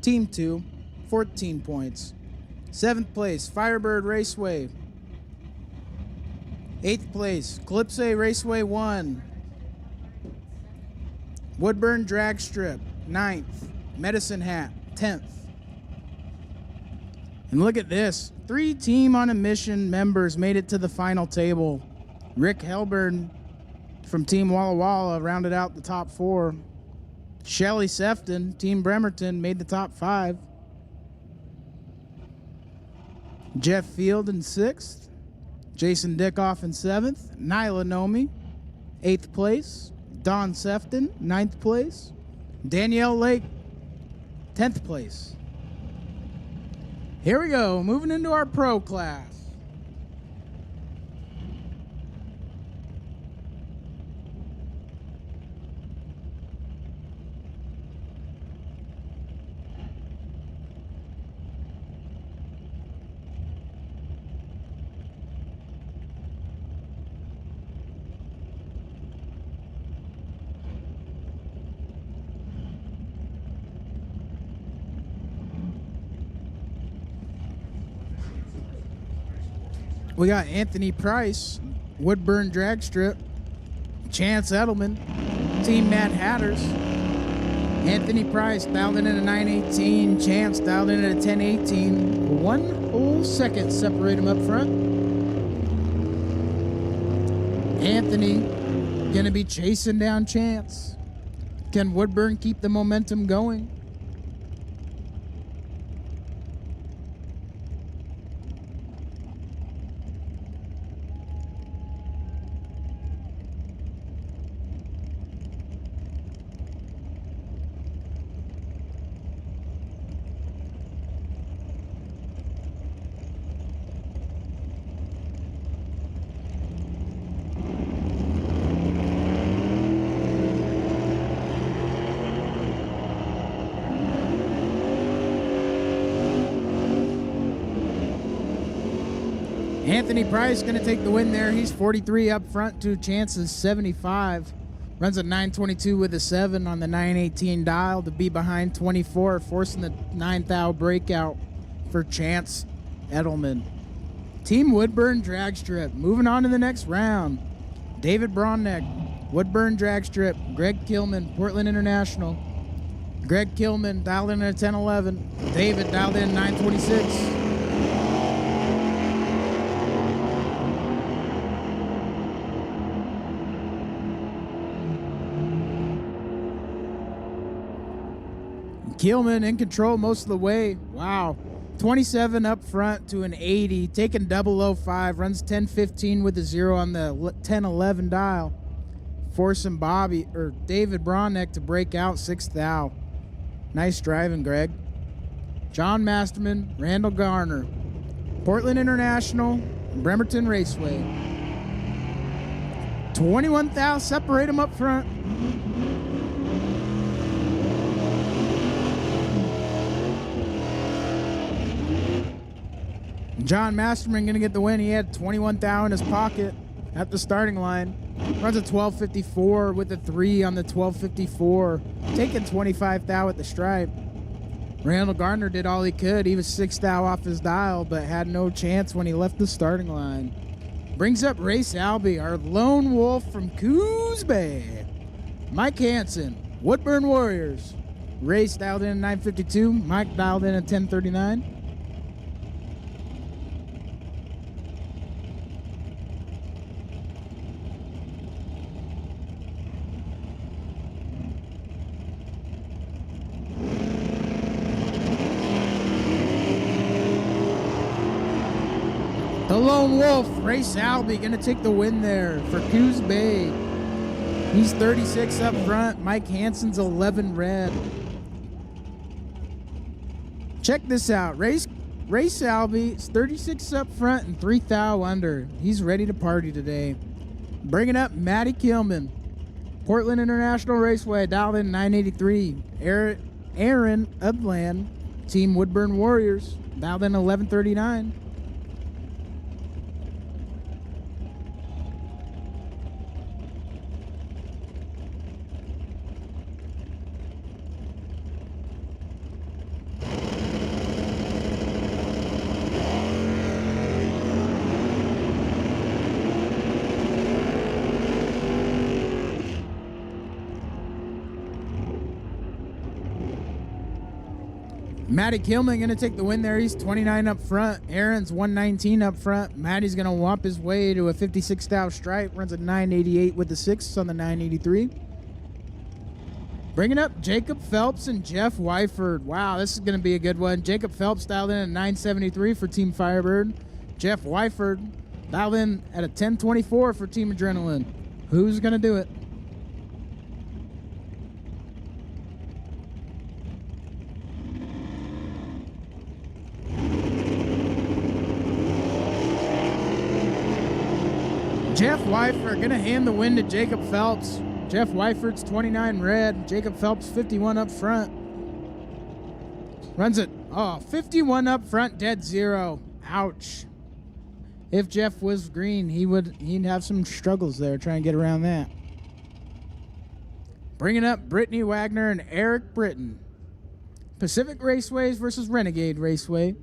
team 2, 14 points. Seventh place, Firebird Raceway. Eighth place, Calypse Raceway 1. Woodburn Drag Strip, 9th. Medicine Hat, 10th. And look at this. 3 Team on a Mission members made it to the final table. Rick Helburn from Team Walla Walla rounded out the top 4. Shelly Sefton, Team Bremerton, made the top 5. Jeff Field in 6th. Jason Dickoff in 7th. Nyla Nomi, 8th place. Don Sefton, 9th place. Danielle Lake, 10th place. Here we go, moving into our pro class. We got Anthony Price, Woodburn Drag Strip, Chance Edelman, Team Mad Hatters. Anthony Price dialed in at a 918, Chance dialed in at a 1018. 1 whole second separate them up front. Anthony gonna be chasing down Chance. Can Woodburn keep the momentum going? Anthony Price going to take the win there. He's 43 up front to Chance's 75. Runs a 9:22 with a 7 on the 9:18 dial to be behind 24, forcing the 9th thou breakout for Chance Edelman. Team Woodburn drag strip. Moving on to the next round. David Bronneck, Woodburn drag strip. Greg Kilman, Portland International. Greg Kilman dialed in at 10:11. David dialed in 9:26. Keelman in control most of the way. Wow. 27 up front to an 80. Taking 005. Runs 10:15 with a 0 on the 10:11 dial. Forcing David Bronneck to break out 6th thou. Nice driving, Greg. John Masterman, Randall Garner. Portland International, Bremerton Raceway. 21 thou separate them up front. John Masterman gonna get the win. He had 21 thou in his pocket at the starting line. Runs a 12:54 with a 3 on the 12:54. Taking 25 thou at the stripe. Randall Gardner did all he could. He was 6 thou off his dial, but had no chance when he left the starting line. Brings up Race Albee, our lone wolf from Coos Bay. Mike Hansen, Woodburn Warriors. Race dialed in at 9:52. Mike dialed in at 10:39. The lone wolf, Race Albee, gonna take the win there for Coos Bay. He's 36 up front. Mike Hansen's 11 red. Check this out. Race Albee is 36 up front and 3 thou under. He's ready to party today. Bringing up Matty Kilman, Portland International Raceway, dialed in 983. Aaron Upland, Team Woodburn Warriors, dialed in 1139. Matty Kilman going to take the win there. He's 29 up front. Aaron's 119 up front. Matty's going to whomp his way to a 56 thou stripe. Runs a 988 with the 6 on the 983. Bringing up Jacob Phelps and Jeff Wyford. Wow, this is going to be a good one. Jacob Phelps dialed in at 973 for Team Firebird. Jeff Wyford dialed in at a 1024 for Team Adrenaline. Who's going to do it? Jeff Wyford gonna hand the win to Jacob Phelps. Jeff Wyford's 29 red. Jacob Phelps 51 up front. Runs it. 51 up front, dead 0. Ouch. If Jeff was green, he'd have some struggles there trying to get around that. Bringing up Brittany Wagner and Eric Britton. Pacific Raceways versus Renegade Raceway.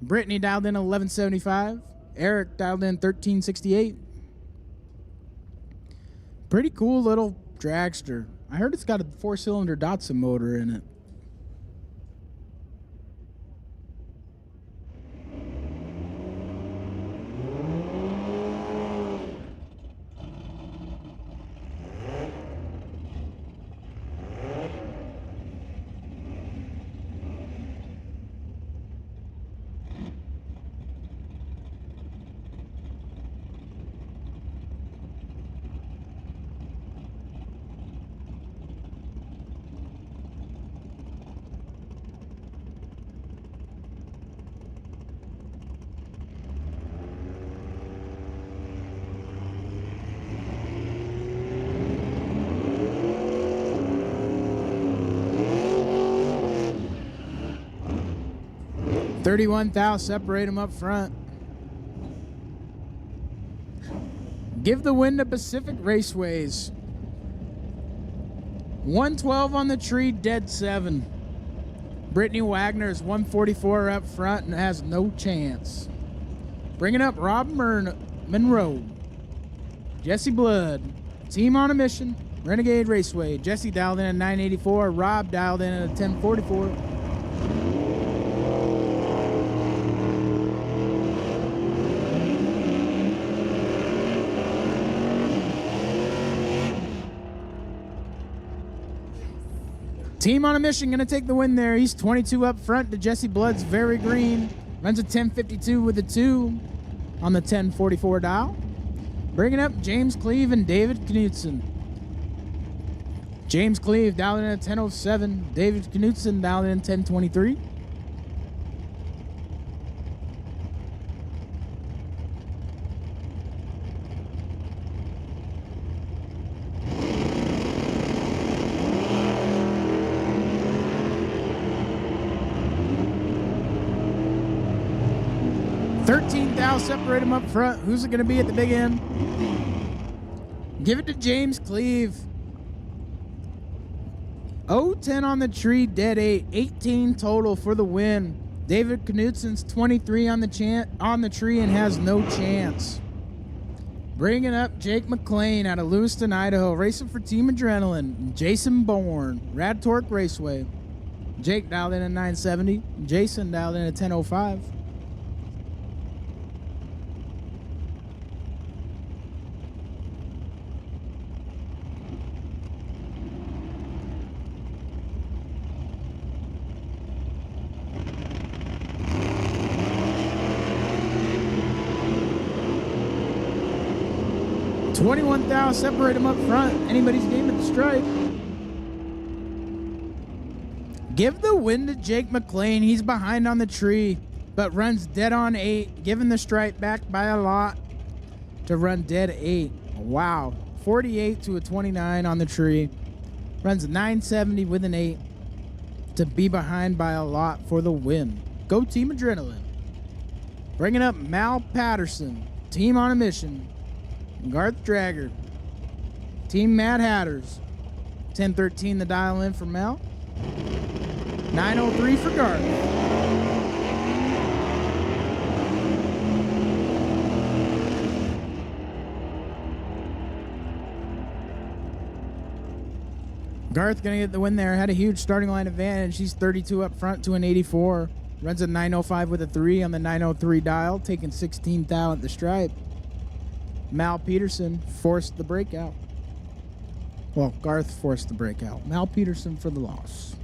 Brittany dialed in 1175. Eric dialed in 1368. Pretty cool little dragster. I heard it's got a 4-cylinder Datsun motor in it. $31,000 separate them up front. Give the win to Pacific Raceways. 112 on the tree, dead 7. Brittany Wagner is 144 up front and has no chance. Bringing up Rob Monroe. Jesse Blood. Team on a mission. Renegade Raceway. Jesse dialed in at 984. Rob dialed in at 1044. Team on a mission gonna take the win there. He's 22 up front to Jesse Blood's very green. Runs a 1052 with a 2 on the 1044 dial. Bringing up James Cleve and David Knutson. James Cleve dialed in at 1007. David Knutson dialed in at 1023. Separate him up front. Who's it going to be at the big end? Give it to James Cleve. 0-10 on the tree, dead 8. 18 total for the win. David Knutson's 23 on the tree and has no chance. Bringing up Jake McLean out of Lewiston, Idaho, racing for Team Adrenaline. Jason Bourne, Rad Torque Raceway. Jake dialed in at 970. Jason dialed in at 1005. $21,000, separate them up front. Anybody's game at the stripe. Give the win to Jake McLean. He's behind on the tree, but runs dead on 8, giving the stripe back by a lot to run dead 8. Wow. 48 to a 29 on the tree. Runs 970 with an 8 to be behind by a lot for the win. Go Team Adrenaline. Bringing up Mal Patterson. Team on a mission. Garth Dragger. Team Mad Hatters. 1013 the dial in for Mel. 903 for Garth. Garth gonna get the win there. Had a huge starting line advantage. He's 32 up front to an 84. Runs a 905 with a 3 on the 903 dial, taking 16 thou at the stripe. Mal Peterson forced the breakout. Well, Garth forced the breakout. Mal Peterson for the loss.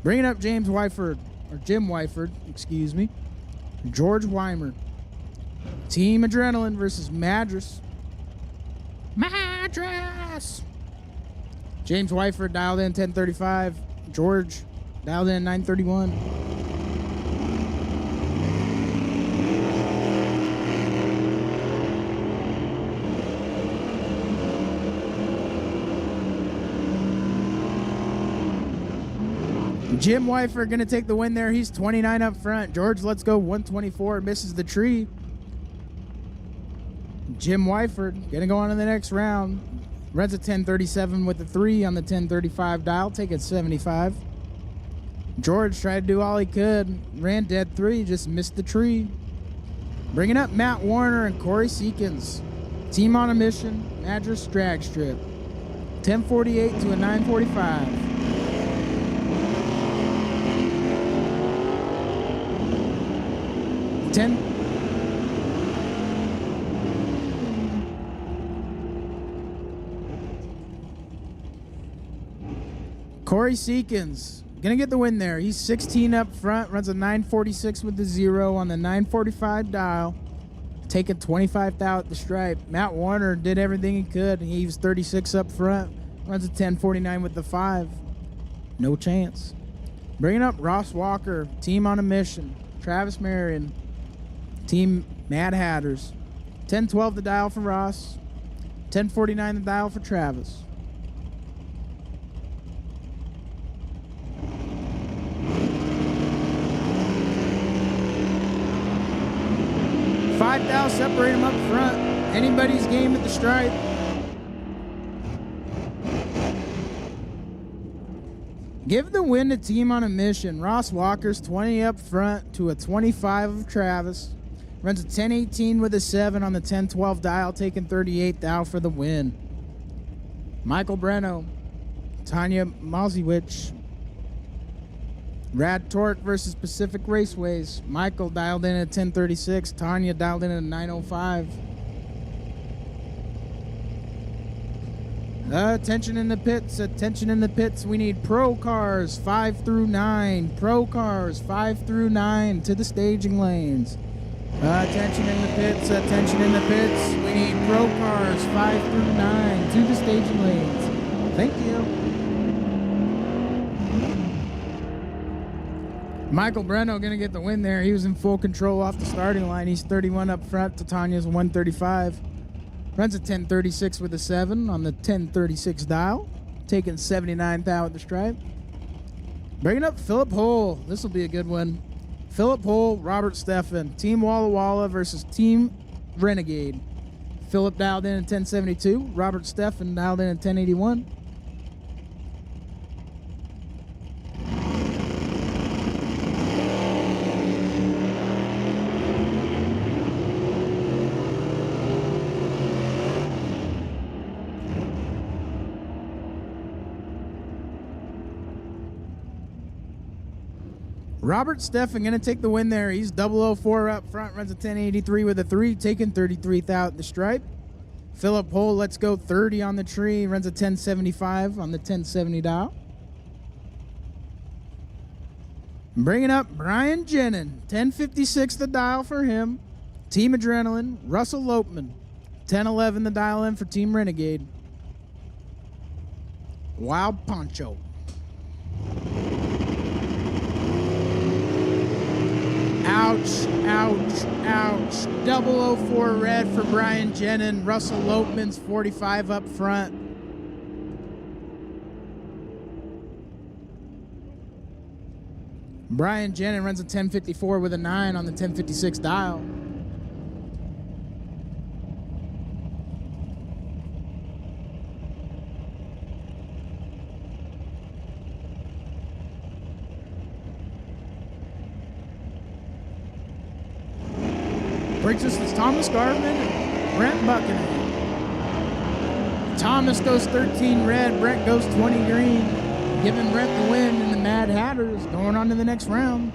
Bringing up Jim Wyford, excuse me. George Weimer. Team Adrenaline versus Madras. Madras! James Wyford dialed in 1035. George dialed in 931. Jim Wyford going to take the win there. He's 29 up front. George, let's go 124. Misses the tree. Jim Wyford going to go on to the next round. Runs a 1037 with a 3 on the 1035 dial. Taking 75. George tried to do all he could. Ran dead 3. Just missed the tree. Bringing up Matt Warner and Corey Seekins. Team on a mission. Madras drag strip. 1048 to a 945. Corey Seekins gonna get the win there. He's 16 up front, runs a 946 with the 0 on the 945 dial, taking 25 thou at the stripe. Matt Warner did everything he could. He was 36 up front, runs a 1049 with the 5. No chance. Bringing up Ross Walker, team on a mission. Travis Marion, Team Mad Hatters. 1012 the dial for Ross. 1049 the dial for Travis. $5,000 separate them up front. Anybody's game at the stripe. Give the win to Team on a Mission. Ross Walker's 20 up front to a 25 of Travis. Runs a 10-18 with a 7 on the 10-12 dial, taking 38th out for the win. Michael Breno, Tanya Malziewicz. Rad Torque versus Pacific Raceways. Michael dialed in at 10:36. Tanya dialed in at 9:05. Attention in the pits. Attention in the pits. We need pro cars 5 through 9. Pro cars 5 through 9 to the staging lanes. Attention in the pits. Attention in the pits. We need pro cars 5 through 9 to the staging lanes. Thank you. Michael Breno going to get the win there. He was in full control off the starting line. He's 31 up front to Tanya's 135. Runs a 10:36 with a 7 on the 10:36 dial. Taking 79th out at the stripe. Bringing up Philip Hull. This will be a good one. Philip Hull, Robert Steffen. Team Walla Walla versus Team Renegade. Philip dialed in at 10:72. Robert Steffen dialed in at 10:81. Robert Steffen going to take the win there. He's 004 up front, runs a 1083 with a 3, taking 33th out the stripe. Philip Hull, let's go 30 on the tree, runs a 1075 on the 1070 dial. Bringing up Brian Jenin, 1056 the dial for him. Team Adrenaline, Russell Lopeman, 1011 the dial in for Team Renegade. Wild Poncho. Ouch, ouch, ouch. 004 red for Brian Jenin. Russell Lopeman's 45 up front. Brian Jenin runs a 1054 with a 9 on the 1056 dial. Brings us to Thomas Garvin and Brent Buckingham. Thomas goes 13 red, Brent goes 20 green, giving Brent the win, and the Mad Hatters going on to the next round.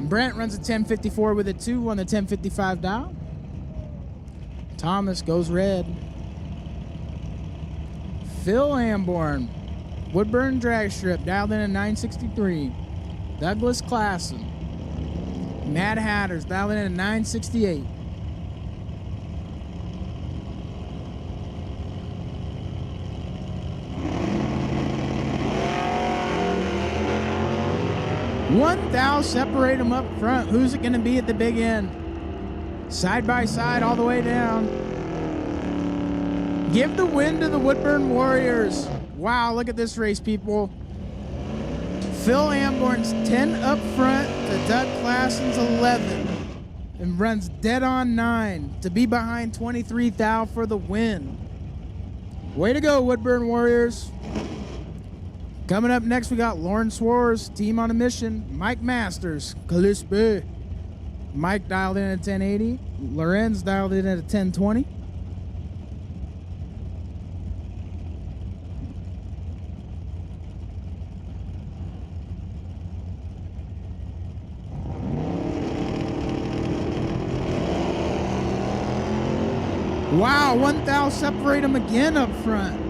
Brent runs a 1054 with a 2 on the 1055 dial. Thomas goes red. Phil Amborn, Woodburn Drag Strip, dialed in at 963. Douglas Klassen, Mad Hatters, dialed in at 968. One thou separate them up front. Who's it going to be at the big end? Side by side all the way down. Give the win to the Woodburn Warriors. Wow, look at this race, people. Phil Amborn's 10 up front to Doug Klassen's 11. And runs dead on 9 to be behind 23 thou for the win. Way to go, Woodburn Warriors. Coming up next, we got Lauren Swartz, Team on a Mission. Mike Masters, Calispe. Mike dialed in at 1080. Lorenz dialed in at 1020. Wow, 1 thou separate them again up front.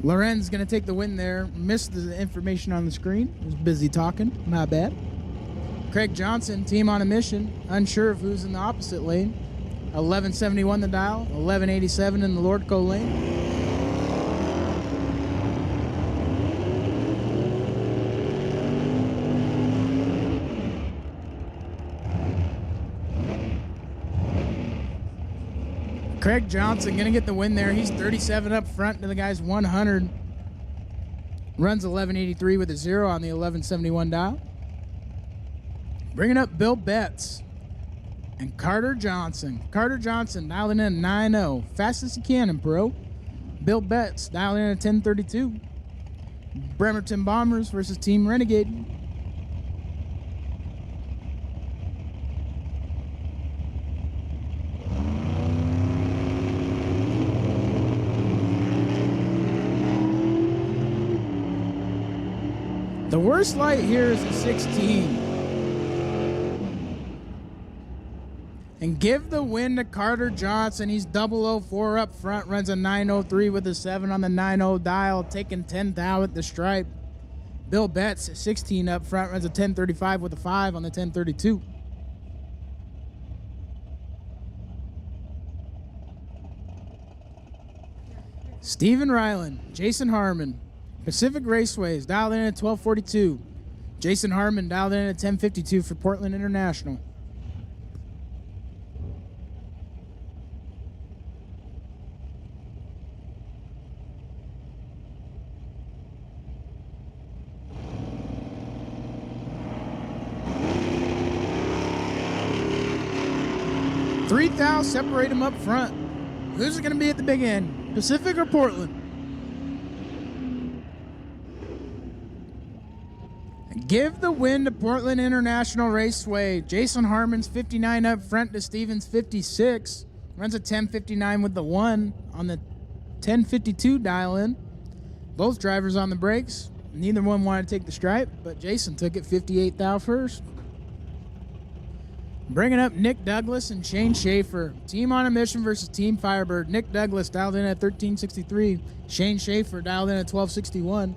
Lorenz going to take the win there. Missed the information on the screen. Was busy talking. My bad. Craig Johnson, Team on a Mission. Unsure of who's in the opposite lane. 1171 the dial, 1187 in the Lordco lane. Craig Johnson gonna get the win there. He's 37 up front to the guy's 100. Runs 1183 with a 0 on the 1171 dial. Bringing up Bill Betts and Carter Johnson. Carter Johnson dialing in 9-0. Fastest he can in pro. Bill Betts dialing in a 1032. Bremerton Bombers versus Team Renegade. The worst light here is a 16. And give the win to Carter Johnson. He's 004 up front, runs a 903 with a 7 on the 90 dial, taking 10th out at the stripe. Bill Betts, 16 up front, runs a 1035 with a 5 on the 1032. Steven Ryland, Jason Harmon. Pacific Raceways dialed in at 1242. Jason Harmon dialed in at 1052 for Portland International. Three thou separate them up front. Who's it going to be at the big end? Pacific or Portland? Give the win to Portland International Raceway. Jason Harmon's 59 up front to Stevens 56. Runs a 1059 with the 1 on the 1052 dial in. Both drivers on the brakes. Neither one wanted to take the stripe, but Jason took it 58 thou first. Bringing up Nick Douglas and Shane Schaefer. Team on a mission versus Team Firebird. Nick Douglas dialed in at 1363. Shane Schaefer dialed in at 1261.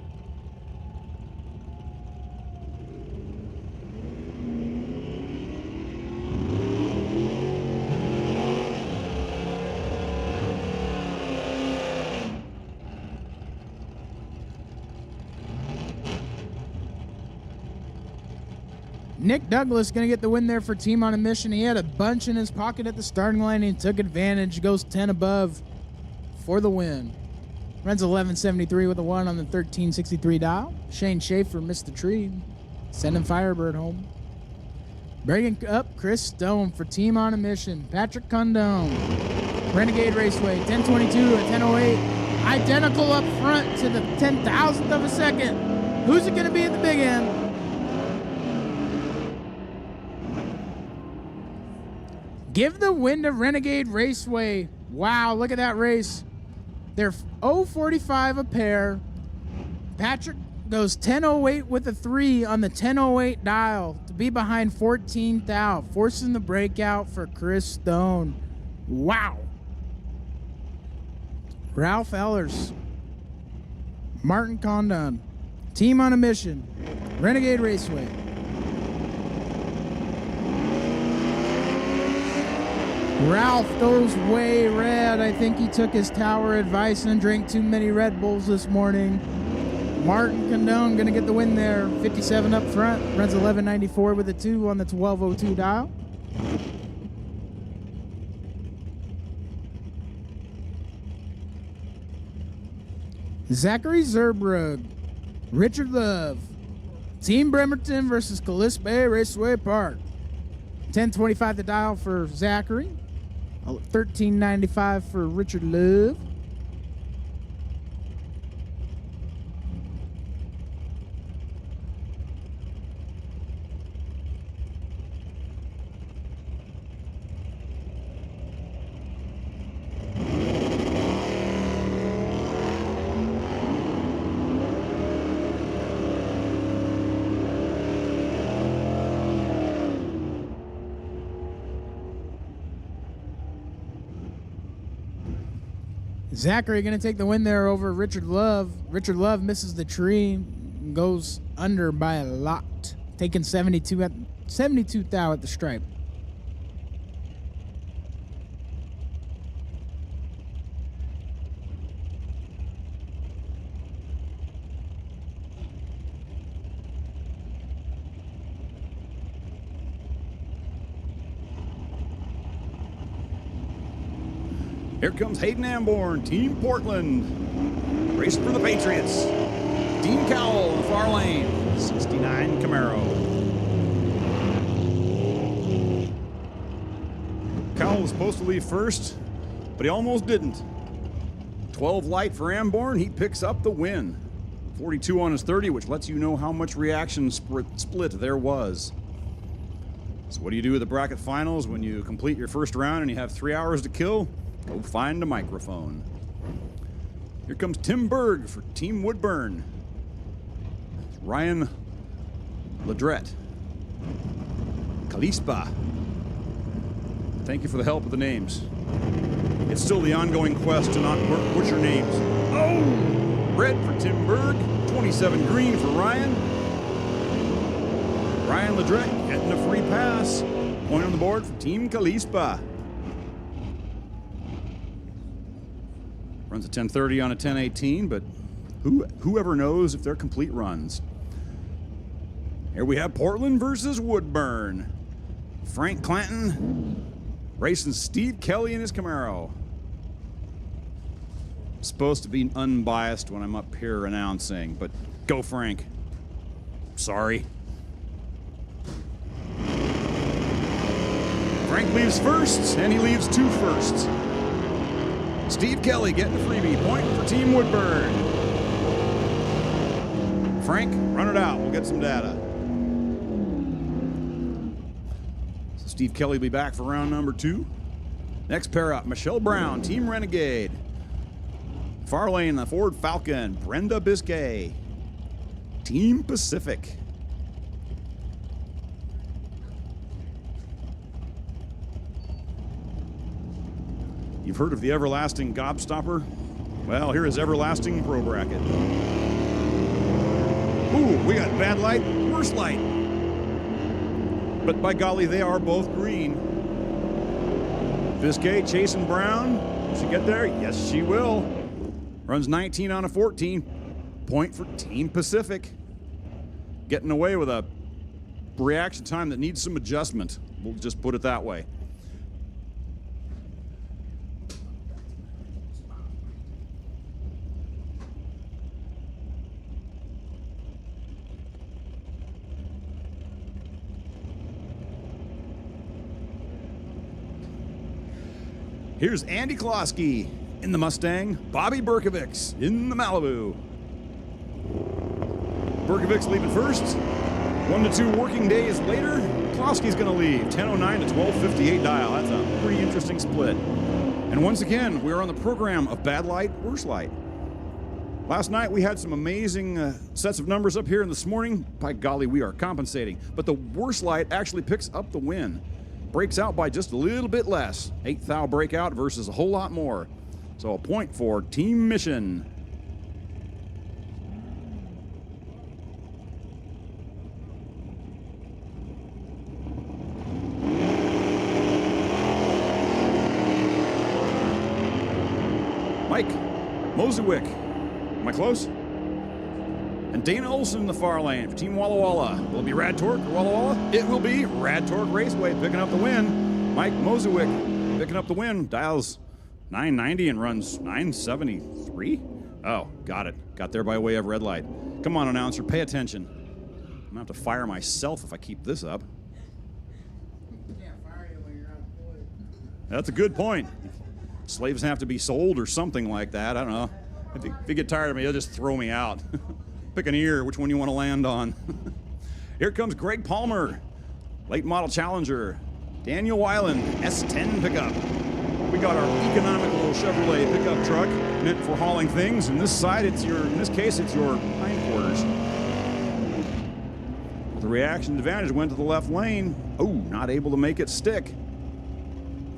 Nick Douglas going to get the win there for Team on a Mission. He had a bunch in his pocket at the starting line and he took advantage. Goes 10 above for the win. Runs 1173 with a 1 on the 1363 dial. Shane Schaefer missed the tree, sending Firebird home. Bringing up Chris Stone for Team on a Mission. Patrick Condone. Renegade Raceway, 1022 to 1008. Identical up front to the 10,000th of a second. Who's it going to be at the big end? Give the win to Renegade Raceway. Wow, look at that race. They're 045 a pair. Patrick goes 1008 with a 3 on the 1008 dial to be behind 14th out, forcing the breakout for Chris Stone. Wow. Ralph Ellers. Martin Condon. Team on a Mission. Renegade Raceway. Ralph goes way red. I think he took his tower advice and drank too many Red Bulls this morning. Martin Condone going to get the win there. 57 up front. Runs 1194 with a 2 on the 1202 dial. Zachary Zerbrug. Richard Love. Team Bremerton versus Callis Bay Raceway Park. 1025 the dial for Zachary. 1395 for Richard Love. Zachary going to take the win there over Richard Love. Richard Love misses the tree and goes under by a lot, taking 72 thou at the stripe. Here comes Hayden Amborn, Team Portland. Racing for the Patriots. Dean Cowell in the far lane, 69 Camaro. Cowell was supposed to leave first, but he almost didn't. 12 light for Amborn, he picks up the win. 42 on his 30, which lets you know how much reaction split there was. So what do you do with the bracket finals when you complete your first round and you have 3 hours to kill? Go find a microphone. Here comes Tim Berg for Team Woodburn. Ryan Ledrette. Kalispa. Thank you for the help with the names. It's still the ongoing quest to not butcher names. Oh! Red for Tim Berg. 27 green for Ryan. Ryan Ledrette getting a free pass. Point on the board for Team Kalispa. Runs a 10:30 on a 10:18, but whoever knows if they're complete runs. Here we have Portland versus Woodburn. Frank Clanton racing Steve Kelly in his Camaro. Supposed to be unbiased when I'm up here announcing, but go Frank. Sorry. Frank leaves first, and he leaves 2 firsts. Steve Kelly getting a freebie point for Team Woodburn. Frank, run it out. We'll get some data. So Steve Kelly will be back for round number 2. Next pair up, Michelle Brown, Team Renegade. Far lane, the Ford Falcon, Brenda Biscay, Team Pacific. You've heard of the everlasting gobstopper? Well, here is everlasting pro bracket. Ooh, we got bad light, worse light. But by golly, they are both green. Biscay chasing Brown. Will she get there? Yes, she will. Runs 19 on a 14. Point for Team Pacific. Getting away with a reaction time that needs some adjustment. We'll just put it that way. Here's Andy Klosky in the Mustang, Bobby Berkovics in the Malibu. Berkovics leaving first. 1 to 2 working days later, Klosky's gonna leave. 10:09 to 12:58 dial. That's a pretty interesting split. And once again, we're on the program of bad light, worse light. Last night we had some amazing sets of numbers up here, and this morning, by golly, we are compensating. But the worse light actually picks up the win. Breaks out by just a little bit less. 8th thou breakout versus a whole lot more. So a point for Team Mission. Mike Mosewick. Am I close? And Dana Olson in the far lane for Team Walla Walla. Will it be Rad Torque or Walla Walla? It will be Rad Torque Raceway picking up the win. Mike Mosewick picking up the win. Dials 990 and runs 973. Oh, got it. Got there by way of red light. Come on, announcer, pay attention. I'm gonna have to fire myself if I keep this up. That's a good point. Slaves have to be sold or something like that. I don't know. If you get tired of me, you'll just throw me out. Pick an ear, which one you want to land on. Here comes Greg Palmer, late model challenger. Daniel Weiland, S10 pickup. We got our economical Chevrolet pickup truck meant for hauling things. And this side, in this case, it's your hindquarters. The reaction advantage went to the left lane. Oh, not able to make it stick.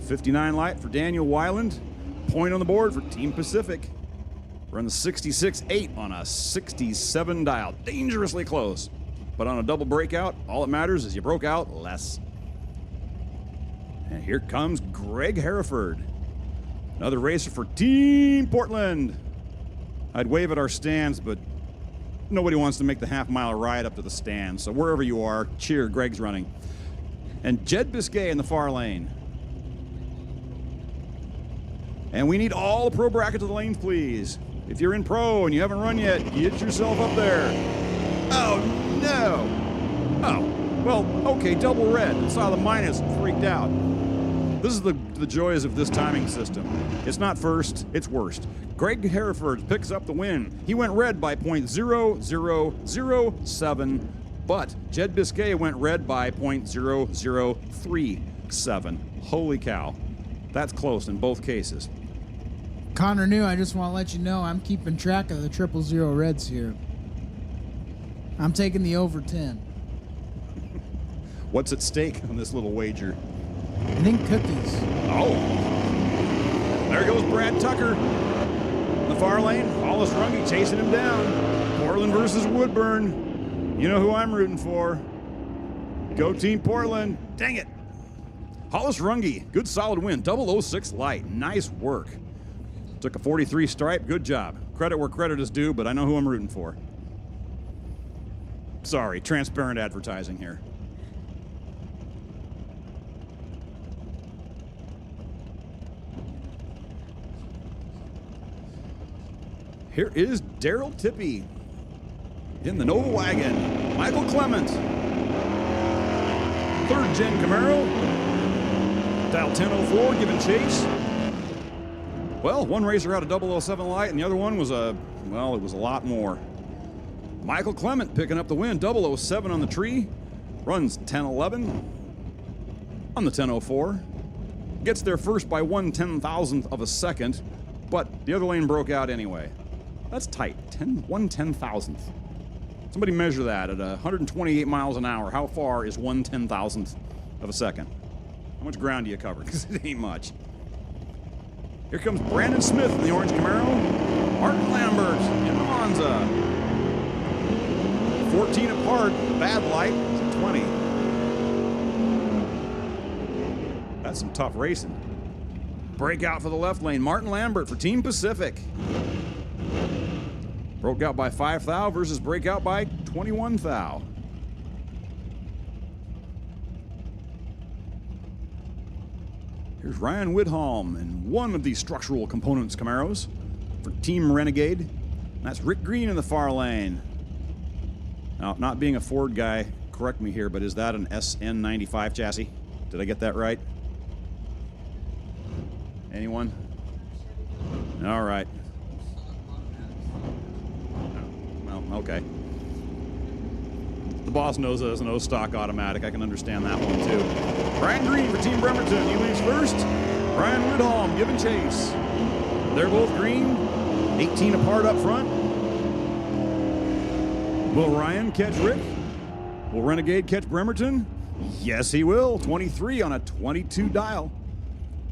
59 light for Daniel Weiland. Point on the board for Team Pacific. Run the 66.8 on a 67 dial. Dangerously close. But on a double breakout, all that matters is you broke out less. And here comes Greg Hereford. Another racer for Team Portland. I'd wave at our stands, but nobody wants to make the half-mile ride up to the stands. So wherever you are, cheer, Greg's running. And Jed Biscay in the far lane. And we need all the pro bracket to the lanes, please. If you're in pro and you haven't run yet, get yourself up there. Oh, no. Oh, well, okay, double red. I saw the minus and freaked out. This is the joys of this timing system. It's not first, it's worst. Greg Hereford picks up the win. He went red by .0007, but Jed Biscay went red by .0037. Holy cow. That's close in both cases. Connor New, I just want to let you know I'm keeping track of the 000 reds here. I'm taking the over 10. What's at stake on this little wager? I think cookies. Oh, there goes Brad Tucker. In the far lane, Hollis Runge chasing him down. Portland versus Woodburn. You know who I'm rooting for. Go Team Portland. Dang it. Hollis Runge, good solid win. 006 light. Nice work. Took a 43 stripe. Good job. Credit where credit is due, but I know who I'm rooting for. Sorry, transparent advertising here. Here is Daryl Tippy in the Nova wagon. Michael Clement, 3rd gen Camaro. Dial 1004 giving chase. Well, one racer had a 007 light and the other one was it was a lot more. Michael Clement picking up the win, 007 on the tree. Runs 1011 on the 1004. Gets there first by 1/10,000th of a second, but the other lane broke out anyway. That's tight, 1/10,000th. Somebody measure that at 128 miles an hour. How far is 1/10,000th of a second? How much ground do you cover? Because it ain't much. Here comes Brandon Smith in the orange Camaro. Martin Lambert in the Monza. 14 apart, bad light, 20. That's some tough racing. Breakout for the left lane. Martin Lambert for Team Pacific. Broke out by 5 thou versus breakout by 21 thou. Here's Ryan Widholm in one of these structural components Camaros for Team Renegade. That's Rick Green in the far lane. Now, not being a Ford guy, correct me here, but is that an SN95 chassis? Did I get that right? Anyone? All right. Well, okay. The boss knows there's no stock automatic. I can understand that one too. Brian Green for Team Bremerton. He leads first. Brian Widholm giving chase. They're both green. 18 apart up front. Will Ryan catch Rick? Will Renegade catch Bremerton? Yes, he will. 23 on a 22 dial.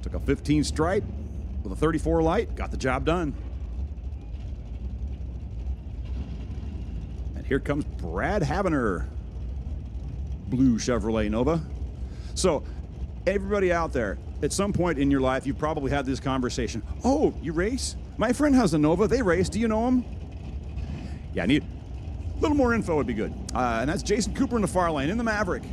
Took a 15 stripe with a 34 light. Got the job done. And here comes Brad Havener. Blue Chevrolet Nova. So, everybody out there, at some point in your life, you've probably had this conversation. Oh, you race? My friend has a Nova. They race. Do you know him? Yeah, I need a little more info would be good. And that's Jason Cooper in the far lane in the Maverick.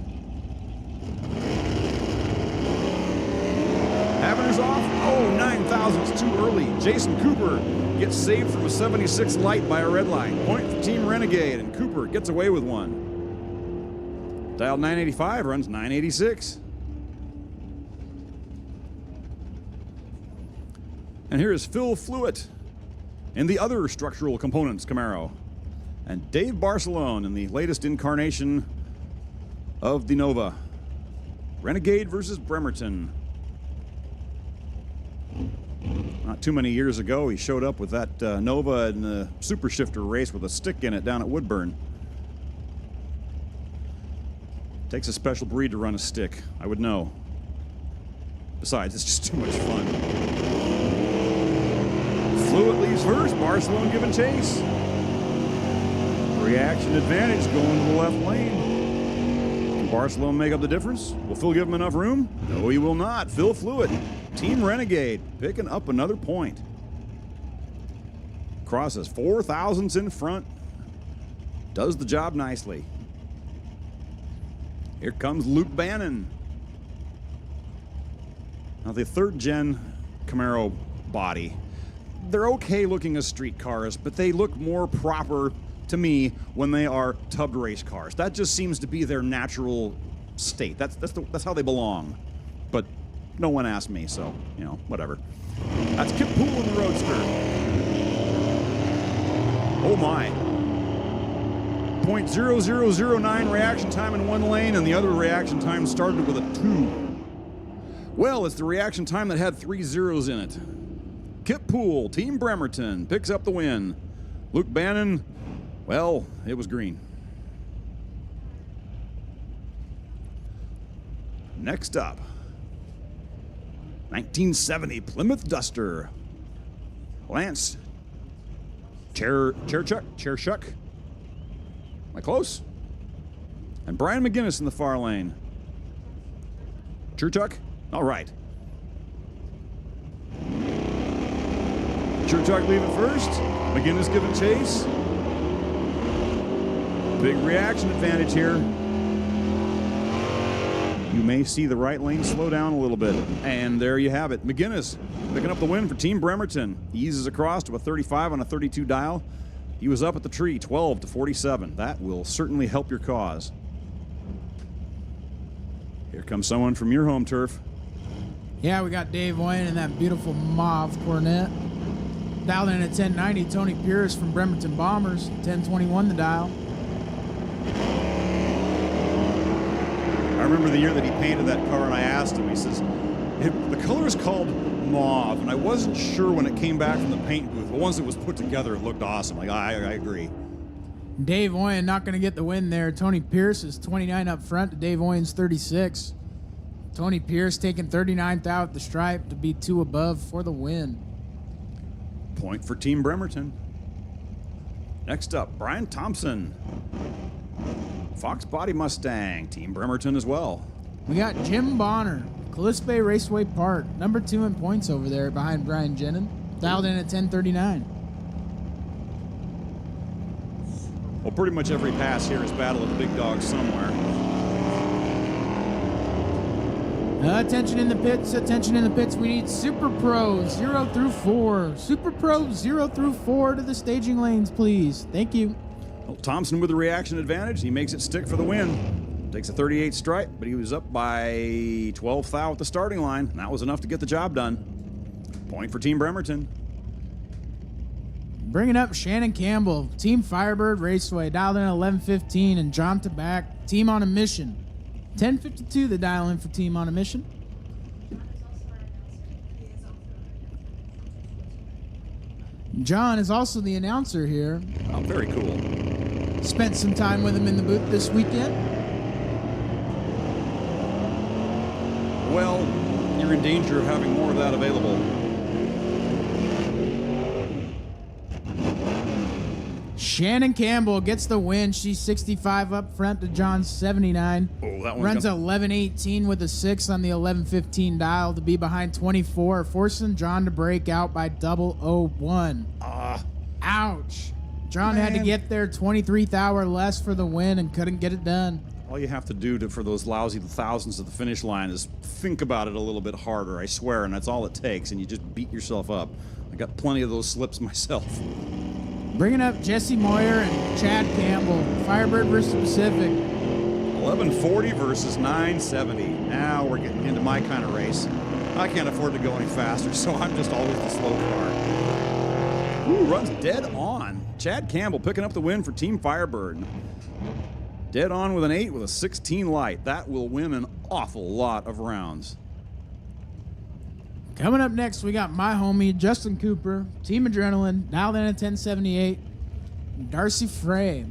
Havener's off. Oh, 9,000's too early. Jason Cooper gets saved from a 76 light by a red line. Point for Team Renegade, and Cooper gets away with one. Dial 985 runs 986. And here is Phil Fluitt in the other structural components Camaro. And Dave Barcelone in the latest incarnation of the Nova. Renegade versus Bremerton. Not too many years ago, he showed up with that Nova in the Super Shifter race with a stick in it down at Woodburn. Takes a special breed to run a stick, I would know. Besides, it's just too much fun. Fluitt leaves first, Barcelone giving chase. Reaction advantage going to the left lane. Can Barcelone make up the difference? Will Phil give him enough room? No, he will not. Phil Fluitt, Team Renegade, picking up another point. Crosses 4,000s in front. Does the job nicely. Here comes Luke Bannon. Now the 3rd gen Camaro body. They're okay looking as street cars, but they look more proper to me when they are tubbed race cars. That just seems to be their natural state. That's how they belong. But no one asked me, so, you know, whatever. That's Kip Poole in the Roadster. Oh my. 0.0009 reaction time in one lane, and the other reaction time started with a 2. Well, it's the reaction time that had 3 zeros in it. Kip Poole, Team Bremerton, picks up the win. Luke Bannon, well, it was green. Next up, 1970 Plymouth Duster. Lance Cherchuk. Am I close? And Brian McGinnis in the far lane. Cherchuk? All right. Cherchuk leaving first. McGinnis giving chase. Big reaction advantage here. You may see the right lane slow down a little bit. And there you have it. McGinnis picking up the win for Team Bremerton. He eases across to a 35 on a 32 dial. He was up at the tree, 12 to 47. That will certainly help your cause. Here comes someone from your home turf. Yeah, we got Dave Wayne in that beautiful mauve Cornet. Dialed in at 1090, Tony Pierce from Bremerton Bombers, 1021 the dial. I remember the year that he painted that car, and I asked him, he says, the color is called mauve, and I wasn't sure when it came back from the paint booth, but once it was put together, it looked awesome. Like, I agree. Dave Oyen not going to get the win there. Tony Pierce is 29 up front to Dave Oyen's 36. Tony Pierce taking 39th out at the stripe to be 2 above for the win. Point for Team Bremerton. Next up, Brian Thompson. Fox Body Mustang, Team Bremerton as well. We got Jim Bonner, Callispe Raceway Park, number 2 in points over there behind Brian Jenin. Dialed in at 1039. Well, pretty much every pass here is battle of the big dogs somewhere. Attention in the pits, attention in the pits. We need Super Pros 0 through 4. Super Pros 0 through 4 to the staging lanes, please. Thank you. Well, Thompson with the reaction advantage. He makes it stick for the win. Takes a 38 stripe, but he was up by 12 thou at the starting line, and that was enough to get the job done. Point for Team Bremerton. Bringing up Shannon Campbell, Team Firebird Raceway, dialed in at 11:15, and John Tabak, Team on a Mission. 10:52 the dial in for Team on a Mission. John is also the announcer here. Oh, very cool. Spent some time with him in the booth this weekend. Well, you're in danger of having more of that available. Shannon Campbell gets the win. She's 65 up front to John's 79. Oh, that one runs 11:18 with a 6 on the 11:15 dial to be behind 24, forcing John to break out by 001. Ouch. John had to get there 23th hour less for the win and couldn't get it done. All you have to do for those lousy thousands at the finish line is think about it a little bit harder, I swear, and that's all it takes, and you just beat yourself up. I got plenty of those slips myself. Bringing up Jesse Moyer and Chad Campbell, Firebird versus Pacific. 1140 versus 970. Now we're getting into my kind of race. I can't afford to go any faster, so I'm just always the slow car. Ooh, runs dead on. Chad Campbell picking up the win for Team Firebird. Dead on with an 8 with a 16 light. That will win an awful lot of rounds. Coming up next, we got my homie, Justin Cooper, Team Adrenaline, dialed in at 1078. Darcy Frey,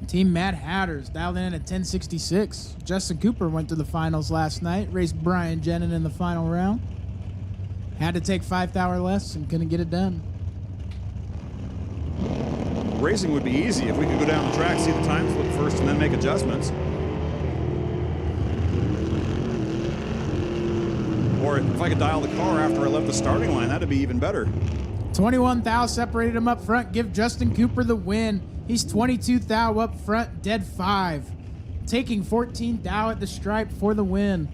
Team Mad Hatters, dialed in at 1066. Justin Cooper went to the finals last night, raced Brian Jenin in the final round. Had to take 5th hour less and couldn't get it done. Racing would be easy if we could go down the track, see the time slip first, and then make adjustments. Or if I could dial the car after I left the starting line, that'd be even better. 21 thou separated him up front, give Justin Cooper the win. He's 22 thou up front, dead 5. Taking 14 thou at the stripe for the win.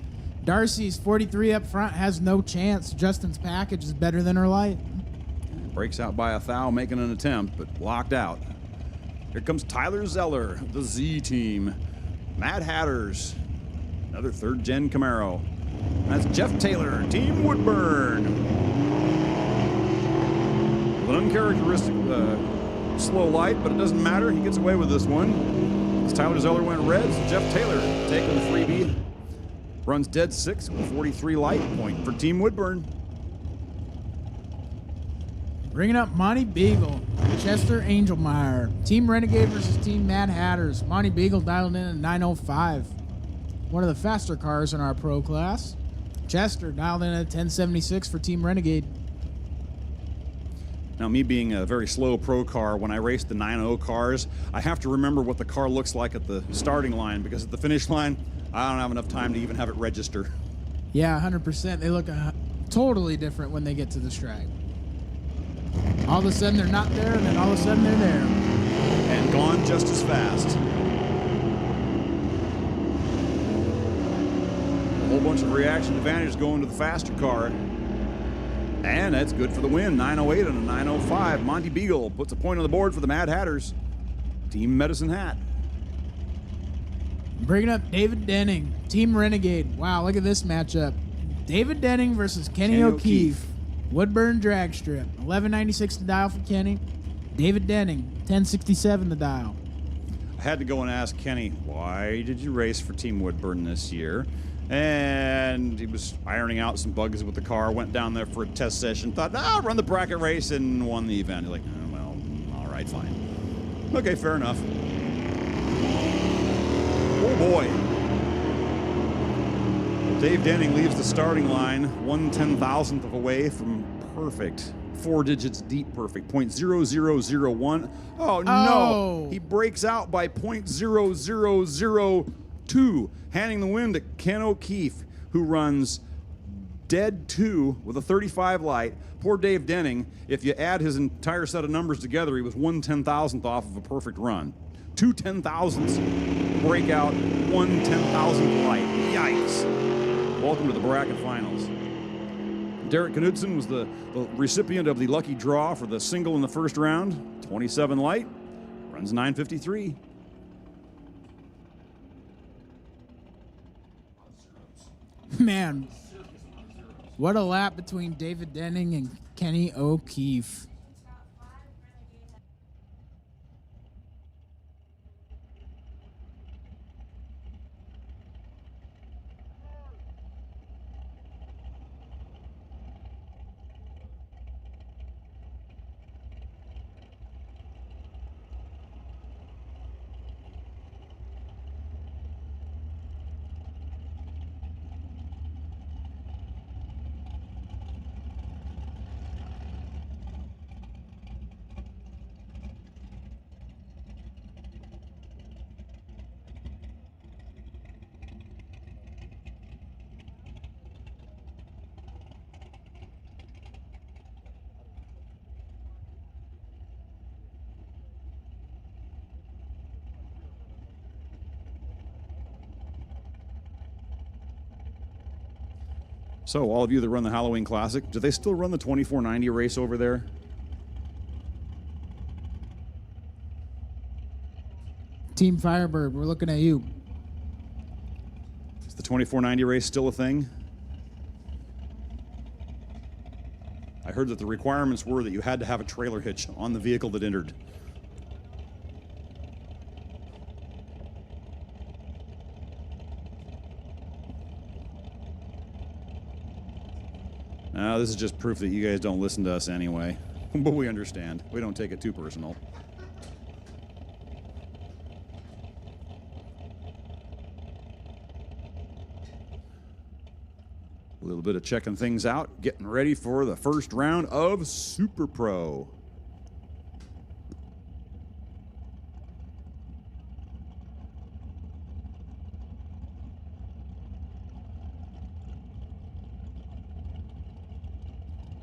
Darcy's 43 up front, has no chance. Justin's package is better than her light. Breaks out by a thou, making an attempt, but blocked out. Here comes Tyler Zeller, the Z team. Mad Hatters, another third-gen Camaro. That's Jeff Taylor, Team Woodburn. With an uncharacteristic slow light, but it doesn't matter. He gets away with this one. As Tyler Zeller went reds, Jeff Taylor taking the freebie. Runs dead 6 with a 43 light, point for Team Woodburn. Bringing up Monty Beagle, Chester Angelmeyer. Team Renegade versus Team Mad Hatters. Monty Beagle dialed in at 905. One of the faster cars in our pro class. Chester dialed in at 1076 for Team Renegade. Now, me being a very slow pro car, when I race the 9.0 cars, I have to remember what the car looks like at the starting line, because at the finish line, I don't have enough time to even have it register. Yeah, 100%. They look totally different when they get to the stripe. All of a sudden they're not there, and then all of a sudden they're there. And gone just as fast. A whole bunch of reaction advantage going to the faster car. And that's good for the win. 908 and a 905. Monty Beagle puts a point on the board for the Mad Hatters. Team Medicine Hat. Bringing up David Denning, Team Renegade. Wow, look at this matchup. David Denning versus Kenny O'Keefe. Woodburn drag strip. 1196 to dial for Kenny. David Denning, 1067 to dial. I had to go and ask Kenny, why did you race for Team Woodburn this year? And he was ironing out some bugs with the car, went down there for a test session, thought, run the bracket race, and won the event. He's like, oh, well, all right, fine. Okay, fair enough. Oh, boy. Dave Denning leaves the starting line 1/10,000th of a way from perfect. 4 digits deep perfect. .0001. Oh, no. He breaks out by .0002, handing the win to Ken O'Keefe, who runs dead 2 with a 35 light. Poor Dave Denning, if you add his entire set of numbers together, he was 1/10,000th off of a perfect run. 2 10,000ths breakout, 1/10,000th light. Yikes. Welcome to the bracket finals. Derek Knudsen was the recipient of the lucky draw for the single in the first round. 27 light, runs 953. Man, what a lap between David Denning and Kenny O'Keefe. So, all of you that run the Halloween Classic, do they still run the 2490 race over there? Team Firebird, we're looking at you. Is the 2490 race still a thing? I heard that the requirements were that you had to have a trailer hitch on the vehicle that entered. Now, this is just proof that you guys don't listen to us anyway. But we understand. We don't take it too personal. A little bit of checking things out, getting ready for the first round of Super Pro.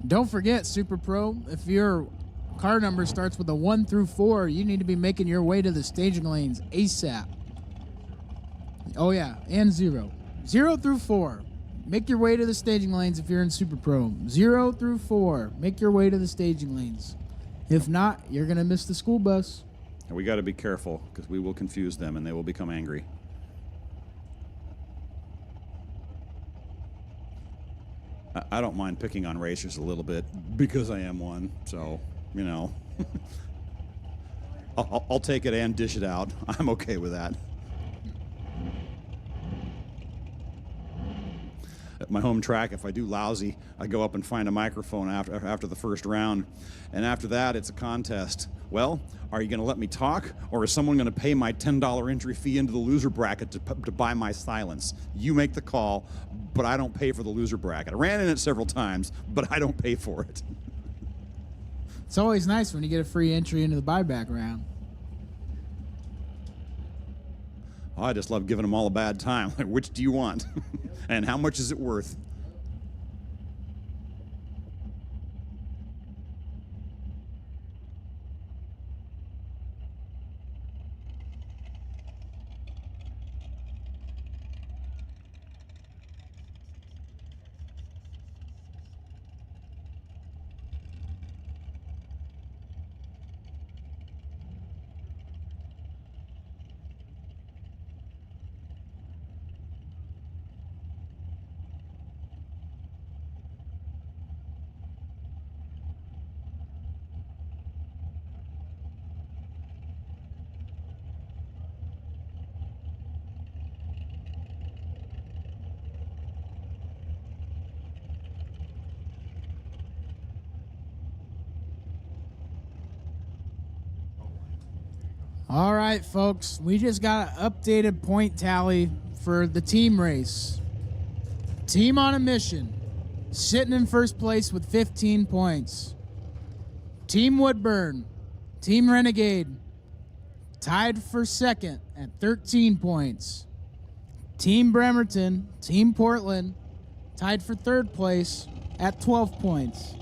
Don't forget, Super Pro, if your car number starts with a 1 through 4, you need to be making your way to the staging lanes ASAP. Oh, yeah, and 0. 0 through 4. make your way to the staging lanes if you're in Super Pro. 0 through 4, make your way to the staging lanes. If not, you're going to miss the school bus. And we got to be careful because we will confuse them and they will become angry. I don't mind picking on racers a little bit because I am one. So, you know, I'll take it and dish it out. I'm okay with that. At my home track, if I do lousy, I go up and find a microphone after the first round. And after that, it's a contest. Well, are you going to let me talk, or is someone going to pay my $10 entry fee into the loser bracket to buy my silence? You make the call, but I don't pay for the loser bracket. I ran in it several times, but I don't pay for it. It's always nice when you get a free entry into the buyback round. Oh, I just love giving them all a bad time. Like, which do you want? And how much is it worth? All right, folks, we just got an updated point tally for the team race. Team on a Mission, sitting in first place with 15 points. Team Woodburn, Team Renegade, tied for second at 13 points. Team Bremerton, Team Portland, tied for third place at 12 points.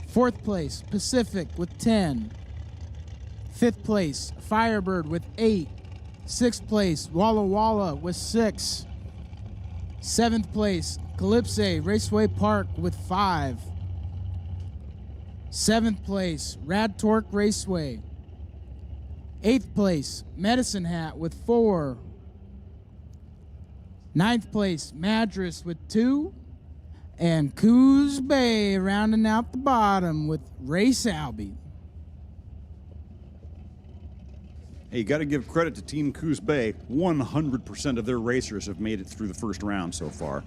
Fourth place, Pacific with 10. Fifth place, Firebird with 8. Sixth place, Walla Walla with 6. Seventh place, Calypso Raceway Park with 5. Seventh place, Rad Torque Raceway. Eighth place, Medicine Hat with 4. Ninth place, Madras with 2. And Coos Bay rounding out the bottom with Race Albie. Hey, you got to give credit to Team Coos Bay. 100% of their racers have made it through the first round so far.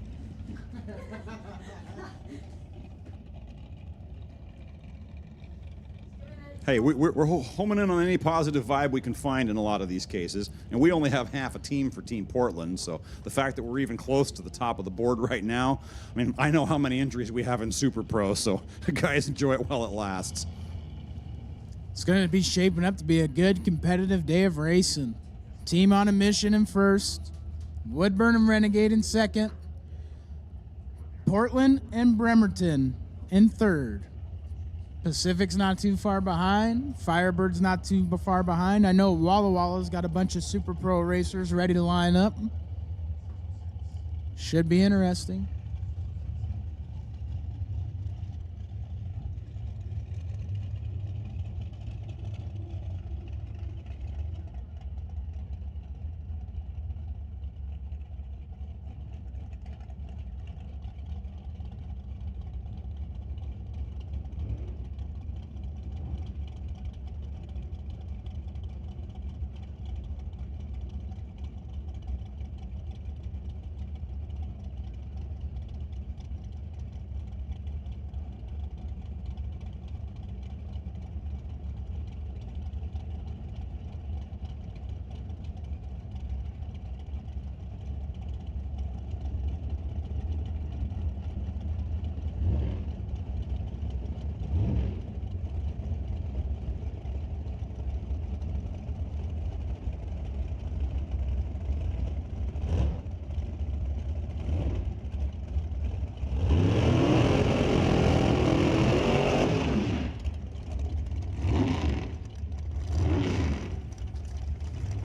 Hey, we're homing in on any positive vibe we can find in a lot of these cases, and we only have half a team for Team Portland, so the fact that we're even close to the top of the board right now, I mean, I know how many injuries we have in Super Pro, so guys, enjoy it while it lasts. It's going to be shaping up to be a good competitive day of racing. Team on a Mission in first. Woodburn and Renegade in second. Portland and Bremerton in third. Pacific's not too far behind. Firebird's not too far behind. I know Walla Walla's got a bunch of Super Pro racers ready to line up. Should be interesting.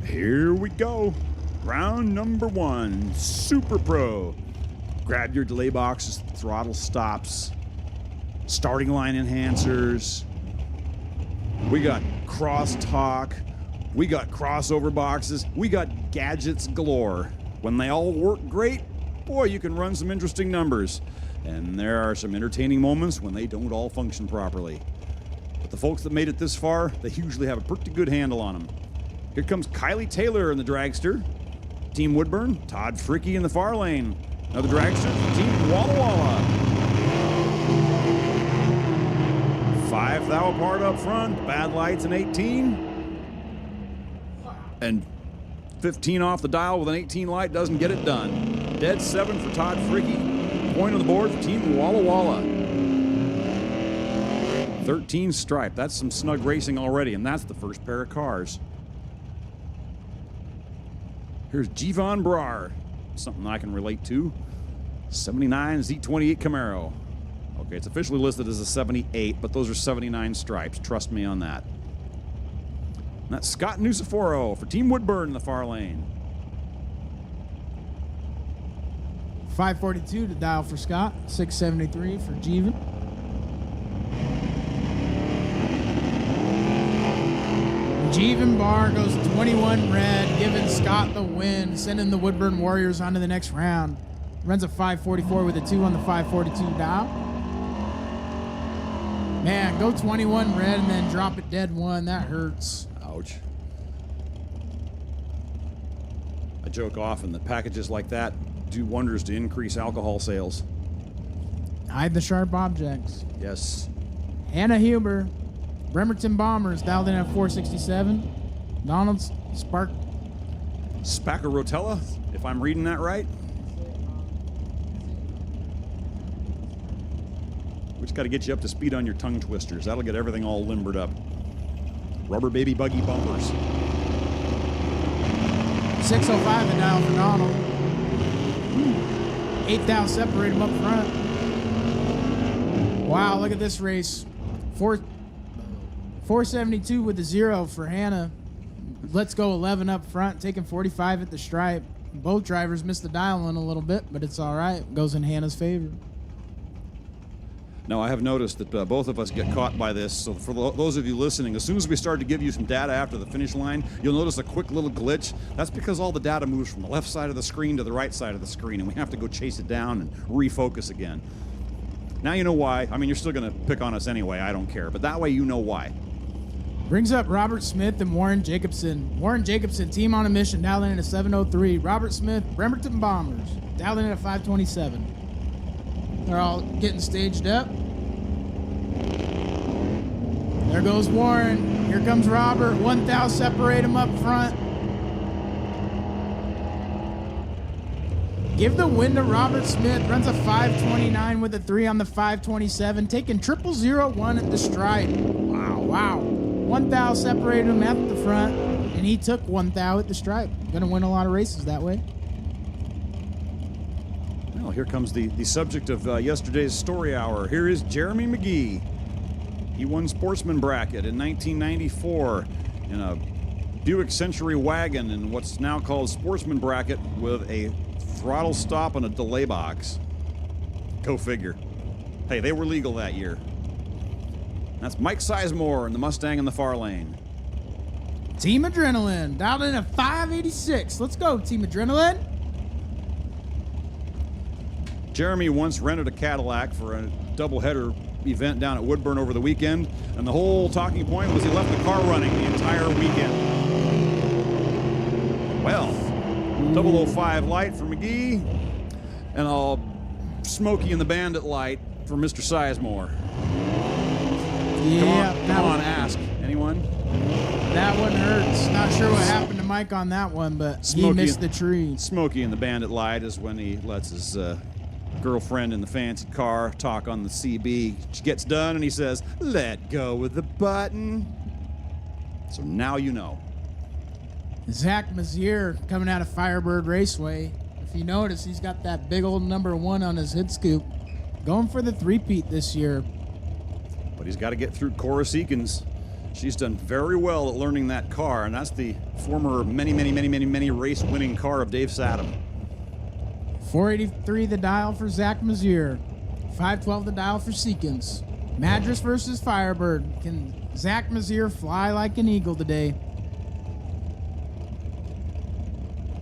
Here we go. Round number 1, Super Pro. grab your delay boxes, throttle stops, starting line enhancers. We got crosstalk. We got crossover boxes. We got gadgets galore. When they all work great, boy, you can run some interesting numbers. And there are some entertaining moments when they don't all function properly. But the folks that made it this far, they usually have a pretty good handle on them. Here comes Kylie Taylor in the dragster. Team Woodburn, Todd Fricky in the far lane. Another dragster, Team Walla Walla. 5 thou apart up front, bad lights in 18. And 15 off the dial with an 18 light doesn't get it done. Dead 7 for Todd Fricky. Point on the board for Team Walla Walla. 13 stripe. That's some snug racing already, and that's the first pair of cars. Here's Jevon Brar. Something I can relate to. 79 Z28 Camaro. Okay, it's officially listed as a 78, but those are 79 stripes. Trust me on that. And that's Scott Nusiforo for Team Woodburn in the far lane. 542 to dial for Scott. 673 for Jeevan. Jeevan Barr goes 21 red, giving Scott the win, sending the Woodburn Warriors on to the next round. Runs a 544 with a 2 on the 542 dial. Man, go 21 red and then drop it dead 1. That hurts. Ouch. I joke often that packages like that do wonders to increase alcohol sales. Hide the sharp objects. Yes. Hannah Huber, Bremerton Bombers, dialed in at 467. Donald's Spark. Spacarotella, if I'm reading that right. We just got to get you up to speed on your tongue twisters. That'll get everything all limbered up. Rubber baby buggy bumpers. 605 the dial for Donald. 8 thou separate him up front. Wow, look at this race. 472 with the 0 for Hannah. Let's go 11 up front, taking 45 at the stripe. Both drivers missed the dial in a little bit, but it's all right. Goes in Hannah's favor. Now, I have noticed that both of us get caught by this, so for those of you listening, as soon as we start to give you some data after the finish line, you'll notice a quick little glitch. That's because all the data moves from the left side of the screen to the right side of the screen, and we have to go chase it down and refocus again. Now you know why. I mean, you're still going to pick on us anyway. I don't care, but that way you know why. Brings up Robert Smith and Warren Jacobson. Warren Jacobson, team on a mission, dialed in at a 703. Robert Smith, Bremerton Bombers, dialed in at 527. They're all getting staged up. There goes Warren. Here comes Robert. 1 thou separate him up front. Give the win to Robert Smith. Runs a 529 with a 3 on the 527. Taking 0001 at the stripe. Wow. 1 thou separated him at the front. And he took 1 thou at the stripe. Gonna win a lot of races that way. Well, here comes the subject of yesterday's story hour. Here is Jeremy McGee. He won Sportsman bracket in 1994 in a Buick Century wagon in what's now called Sportsman bracket with a throttle stop and a delay box. Go figure. Hey, they were legal that year. That's Mike Sizemore in the Mustang in the far lane. Team Adrenaline, dialed in at 586. Let's go, Team Adrenaline. Jeremy once rented a Cadillac for a doubleheader event down at Woodburn over the weekend, and the whole talking point was he left the car running the entire weekend. Well, 005 light for McGee, and a Smokey and the Bandit light for Mr. Sizemore. Yeah, Come on, ask. Anyone? That one hurts. Not sure what happened to Mike on that one, but he missed the tree. Smokey and the Bandit light is when he lets his girlfriend in the fancy car talk on the CB. She gets done and he says, "Let go with the button." So now you know. Zach Mazier coming out of Firebird Raceway. If you notice, he's got that big old number 1 on his hood scoop. Going for the three-peat this year. But he's got to get through Cora Seekins. She's done very well at learning that car, and that's the former many race-winning car of Dave Saddam. 483 the dial for Zach Mazier. 512 the dial for Seekins. Madras versus Firebird. Can Zach Mazier fly like an eagle today?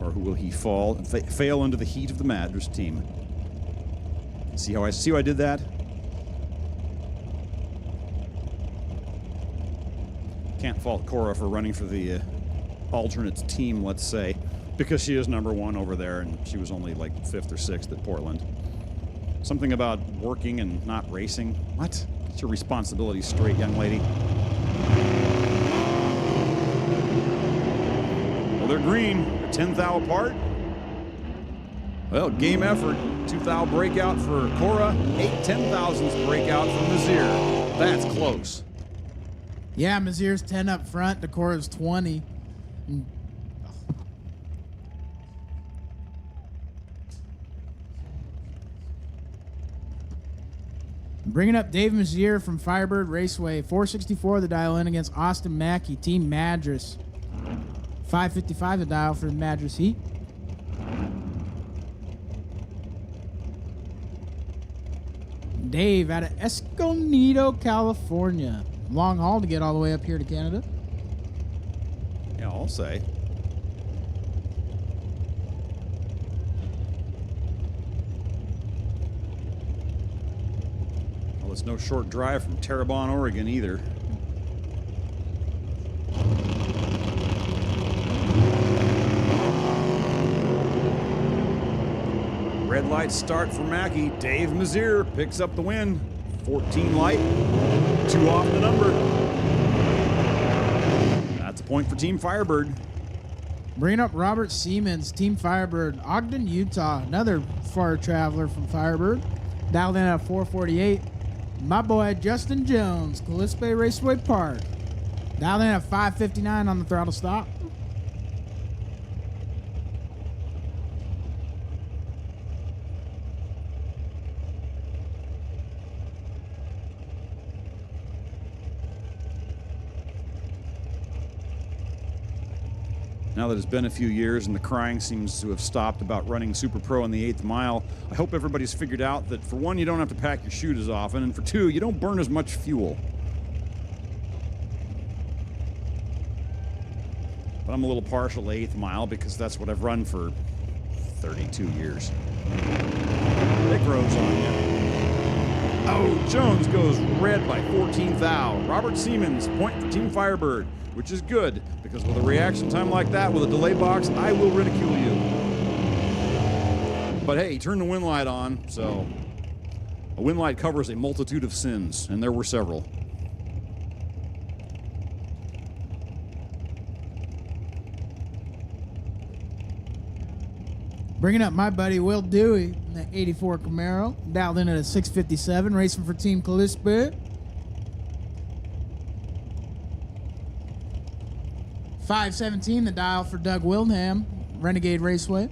Or will he fall and fail under the heat of the Madras team? See how I did that? Can't fault Cora for running for the alternate team, let's say, because she is number one over there, and she was only like 5th or 6th at Portland. Something about working and not racing. What? Get your responsibilities straight, young lady. Well, they're green. They're 10th thou apart. Well, game effort. 2 thou breakout for Cora. 8 10,000ths breakout for Mazier. That's close. Yeah, Mazier's 10 up front. Decora's 20. Bringing up Dave Mazier from Firebird Raceway. 464 the dial in against Austin Mackey, Team Madras. 555 the dial for Madras Heat. Dave out of Escondido, California. Long haul to get all the way up here to Canada. Yeah, I'll say. Well, it's no short drive from Terrebonne, Oregon either. Red light start for Mackey. Dave Mazier picks up the win. 14 light, 2 off the number. That's a point for Team Firebird. Bringing up Robert Siemens, Team Firebird, Ogden, Utah. Another far traveler from Firebird. Dialed in at 448. My boy Justin Jones, Callispe Raceway Park. Dialed in at 559 on the throttle stop. Now that it's been a few years and the crying seems to have stopped about running Super Pro in the 8th mile, I hope everybody's figured out that for one, you don't have to pack your chute as often, and for two, you don't burn as much fuel. But I'm a little partial to 8th mile because that's what I've run for 32 years. It grows on you. Oh, Jones goes red by 14 thou. Robert Siemens, point for Team Firebird, which is good, because with a reaction time like that, with a delay box, I will ridicule you. But hey, turn the wind light on, so a wind light covers a multitude of sins, and there were several. Bringing up my buddy Will Dewey in the 84 Camaro. Dialed in at a 657, racing for Team Callispe. 517 the dial for Doug Wildham, Renegade Raceway.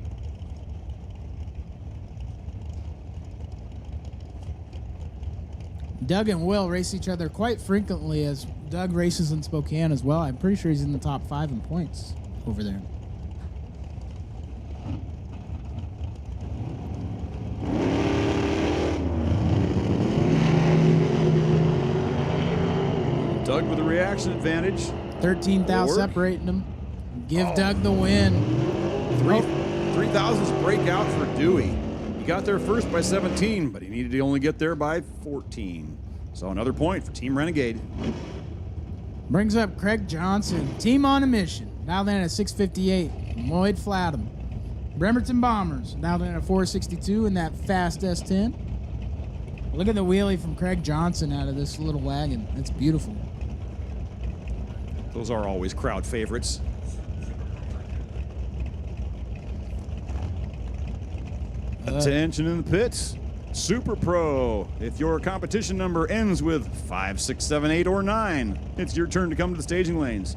Doug and Will race each other quite frequently, as Doug races in Spokane as well. I'm pretty sure he's in the top 5 in points over there. Doug with a reaction advantage. 13 thou separating them. Give Doug the win. 3,000's breakout for Dewey. He got there first by 17, but he needed to only get there by 14. So another point for Team Renegade. Brings up Craig Johnson, Team on a Mission. Dialed in at 658. Lloyd Flatham. Bremerton Bombers. Dialed in at 462 in that fast S10. Look at the wheelie from Craig Johnson out of this little wagon. It's beautiful. Those are always crowd favorites. Attention in the pits. Super Pro. If your competition number ends with 5, 6, 7, 8, or 9, it's your turn to come to the staging lanes.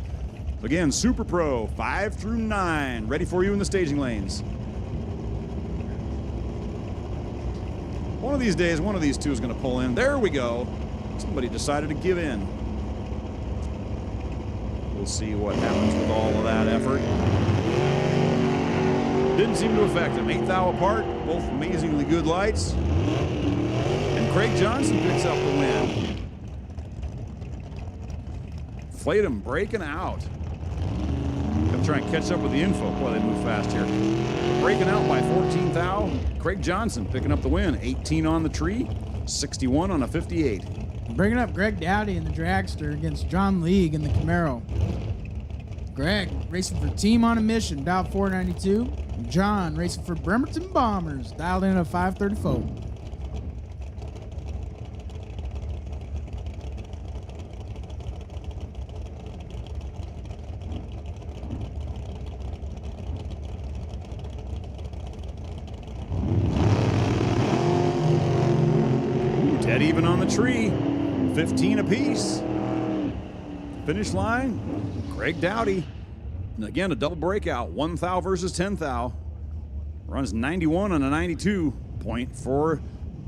Again, Super Pro, 5 through 9, ready for you in the staging lanes. One of these days, one of these two is going to pull in. There we go. Somebody decided to give in. We'll see what happens with all of that effort. Didn't seem to affect him. 8th thou apart, both amazingly good lights. And Craig Johnson picks up the win. Flatum breaking out. Gotta try and catch up with the info. Boy, they move fast here. Breaking out by 14th thou. Craig Johnson picking up the win. 18 on the tree, 61 on a 58. Bringing up Greg Dowdy in the dragster against John League in the Camaro. Greg racing for Team on a Mission, dialed 492. John racing for Bremerton Bombers, dialed in at 534. Dead even on the tree, 15 apiece. Finish line, Greg Dowdy. And again, a double breakout, 1 thou versus 10 thou. Runs 91 on a 92. Point for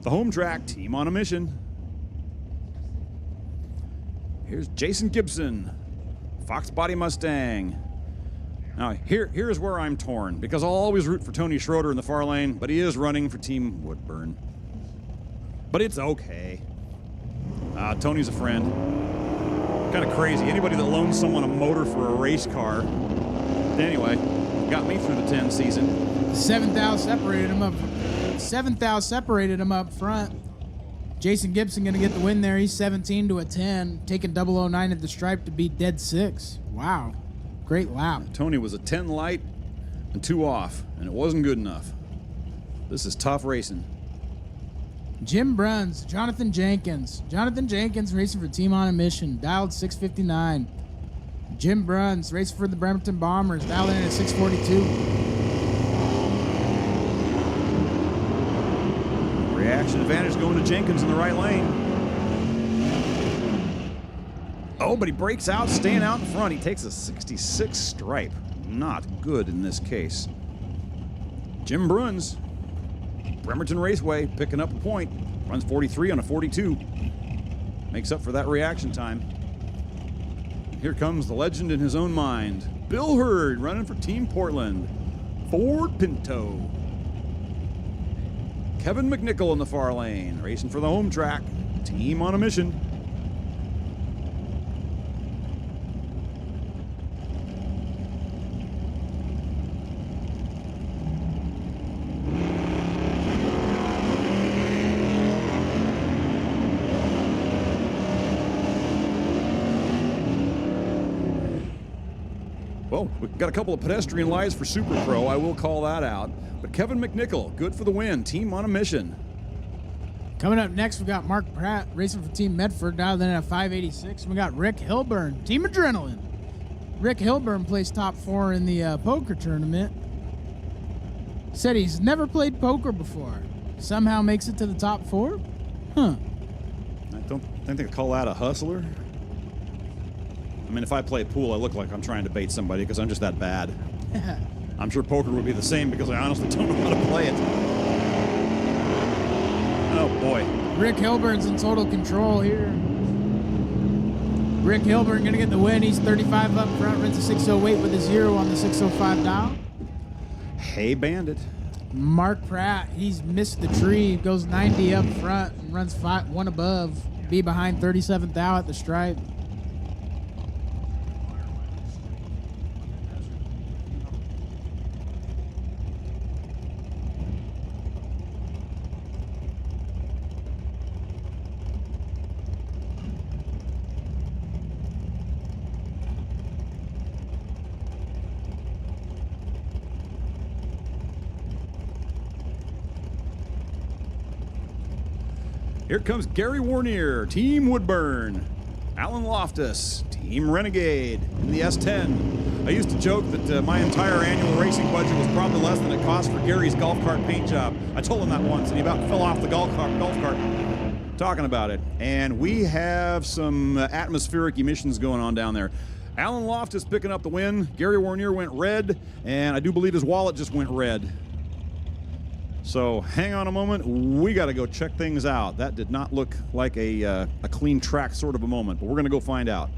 the home track, Team on a Mission. Here's Jason Gibson, Fox Body Mustang. Now, here's where I'm torn, because I'll always root for Tony Schroeder in the far lane, but he is running for Team Woodburn. But it's okay. Tony's a friend. Kind of crazy. Anybody that loans someone a motor for a race car. Anyway, got me through the 10 season. 7th thou separated him up. 7th thou separated him up front. Jason Gibson going to get the win there. He's 17 to a 10, taking 009 at the stripe to beat dead 6. Wow. Great lap. Tony was a 10 light and 2 off, and it wasn't good enough. This is tough racing. Jim Bruns, Jonathan Jenkins. Jonathan Jenkins racing for Team on a Mission, dialed 659. Jim Bruns racing for the Bremerton Bombers, dialed in at 642. Reaction advantage going to Jenkins in the right lane. Oh, but he breaks out, staying out in front. He takes a 66 stripe. Not good in this case. Jim Bruns, Bremerton Raceway, picking up a point. Runs 43 on a 42. Makes up for that reaction time. Here comes the legend in his own mind. Bill Hurd running for Team Portland. Ford Pinto. Kevin McNichol in the far lane, racing for the home track. Team on a Mission. Well, we've got a couple of pedestrian lights for Super Pro. I will call that out. But Kevin McNichol, good for the win. Team on a Mission. Coming up next, we got Mark Pratt racing for Team Medford, dialed in at 586. We got Rick Hilburn, Team Adrenaline. Rick Hilburn placed top 4 in the poker tournament. Said he's never played poker before. Somehow makes it to the top 4? Huh. I don't think they call that a hustler. I mean, if I play pool, I look like I'm trying to bait somebody because I'm just that bad. I'm sure poker would be the same because I honestly don't know how to play it. Oh, boy. Rick Hilburn's in total control here. Rick Hilburn going to get the win. He's 35 up front, runs a 608 with a 0 on the 605 dial. Hey, Bandit. Mark Pratt, he's missed the tree, goes 90 up front and runs 1 above. Be behind 37th thou at the stripe. Here comes Gary Warnier, Team Woodburn. Alan Loftus, Team Renegade in the S10. I used to joke that my entire annual racing budget was probably less than it cost for Gary's golf cart paint job. I told him that once, and he about fell off the golf cart talking about it. And we have some atmospheric emissions going on down there. Alan Loftus picking up the win. Gary Warnier went red, and I do believe his wallet just went red. So hang on a moment. We got to go check things out. That did not look like a clean track sort of a moment, but we're going to go find out.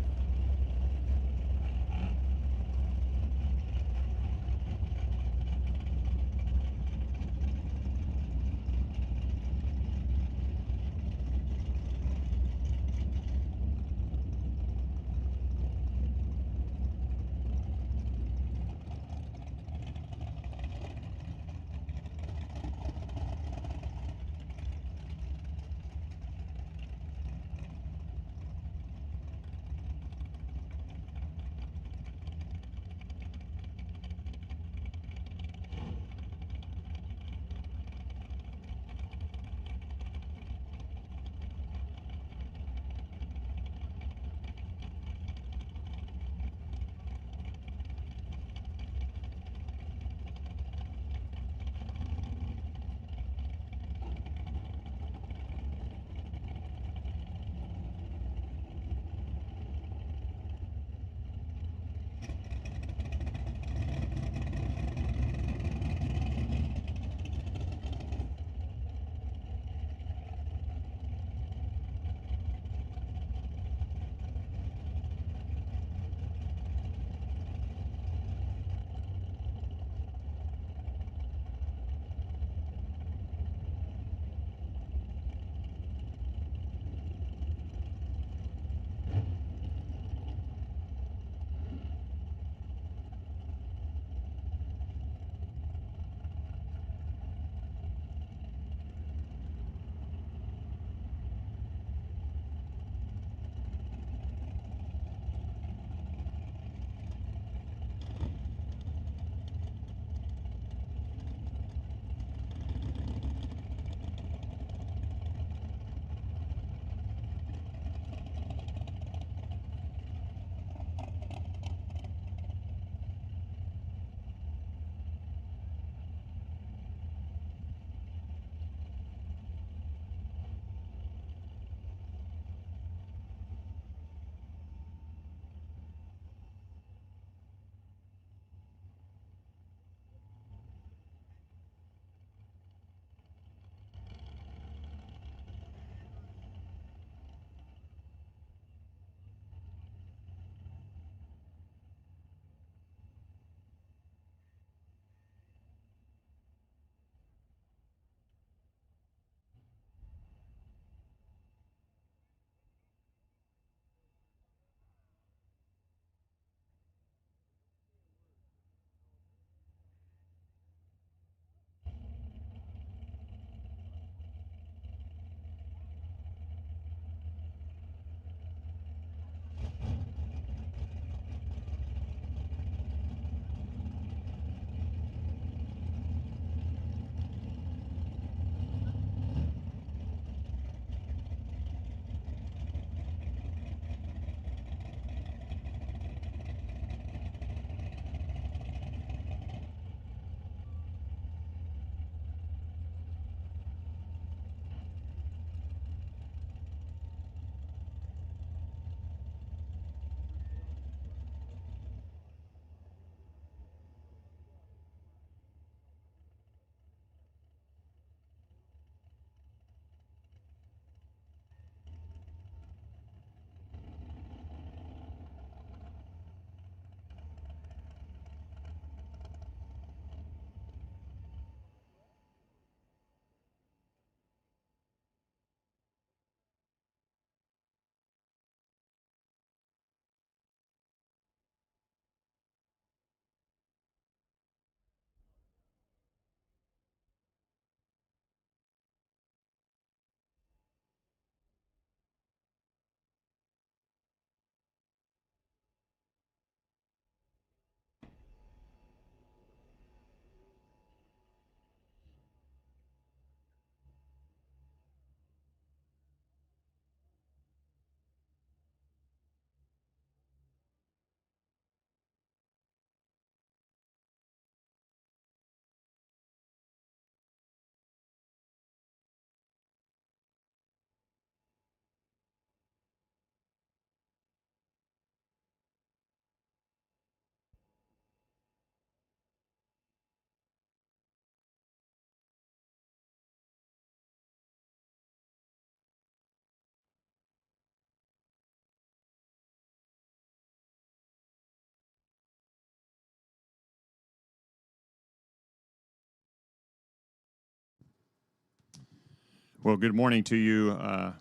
Well, good morning to you,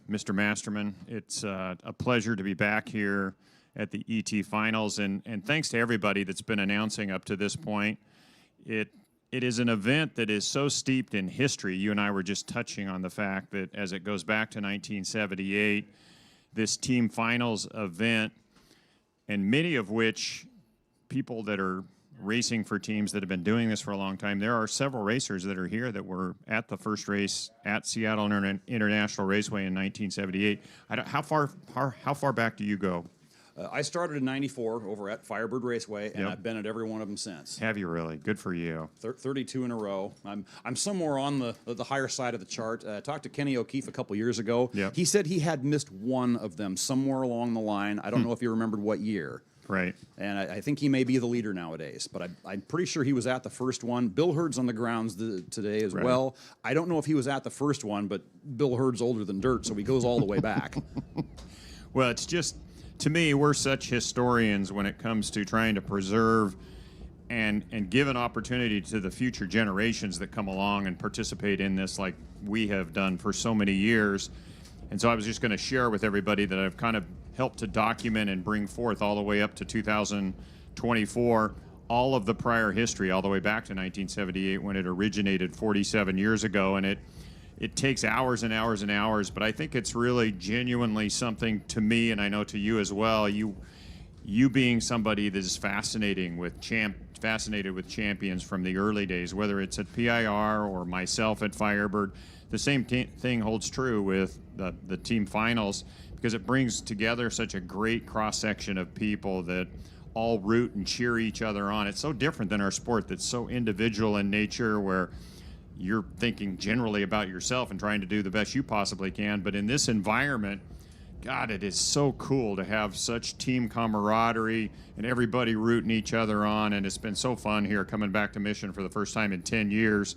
Mr. Masterman. It's a pleasure to be back here at the ET Finals, and thanks to everybody that's been announcing up to this point. It is an event that is so steeped in history. You and I were just touching on the fact that as it goes back to 1978, this team finals event, and many of which people that are racing for teams that have been doing this for a long time. There are several racers that are here that were at the first race at Seattle International Raceway in 1978. How far back do you go? I started in '94 over at Firebird Raceway, and I've been at every one of them since. Have you really? Good for you. 32 in a row. I'm somewhere on the higher side of the chart. I talked to Kenny O'Keefe a couple years ago. Yep. He said he had missed one of them somewhere along the line. I don't know if he remembered what year. Right. And I think he may be the leader nowadays, but I'm pretty sure he was at the first one. Bill Hurd's on the grounds today as well. I don't know if he was at the first one, but Bill Hurd's older than dirt, so he goes all the way back. Well, it's just, to me, we're such historians when it comes to trying to preserve and give an opportunity to the future generations that come along and participate in this like we have done for so many years. And so I was just going to share with everybody that I've kind of helped to document and bring forth all the way up to 2024, all of the prior history, all the way back to 1978 when it originated 47 years ago. And it takes hours and hours and hours, but I think it's really genuinely something to me, and I know to you as well, you being somebody that is fascinated with champions from the early days, whether it's at PIR or myself at Firebird. The same thing holds true with the team finals, because it brings together such a great cross-section of people that all root and cheer each other on. It's so different than our sport that's so individual in nature, where you're thinking generally about yourself and trying to do the best you possibly can. But in this environment, God, it is so cool to have such team camaraderie and everybody rooting each other on. And it's been so fun here coming back to Mission for the first time in 10 years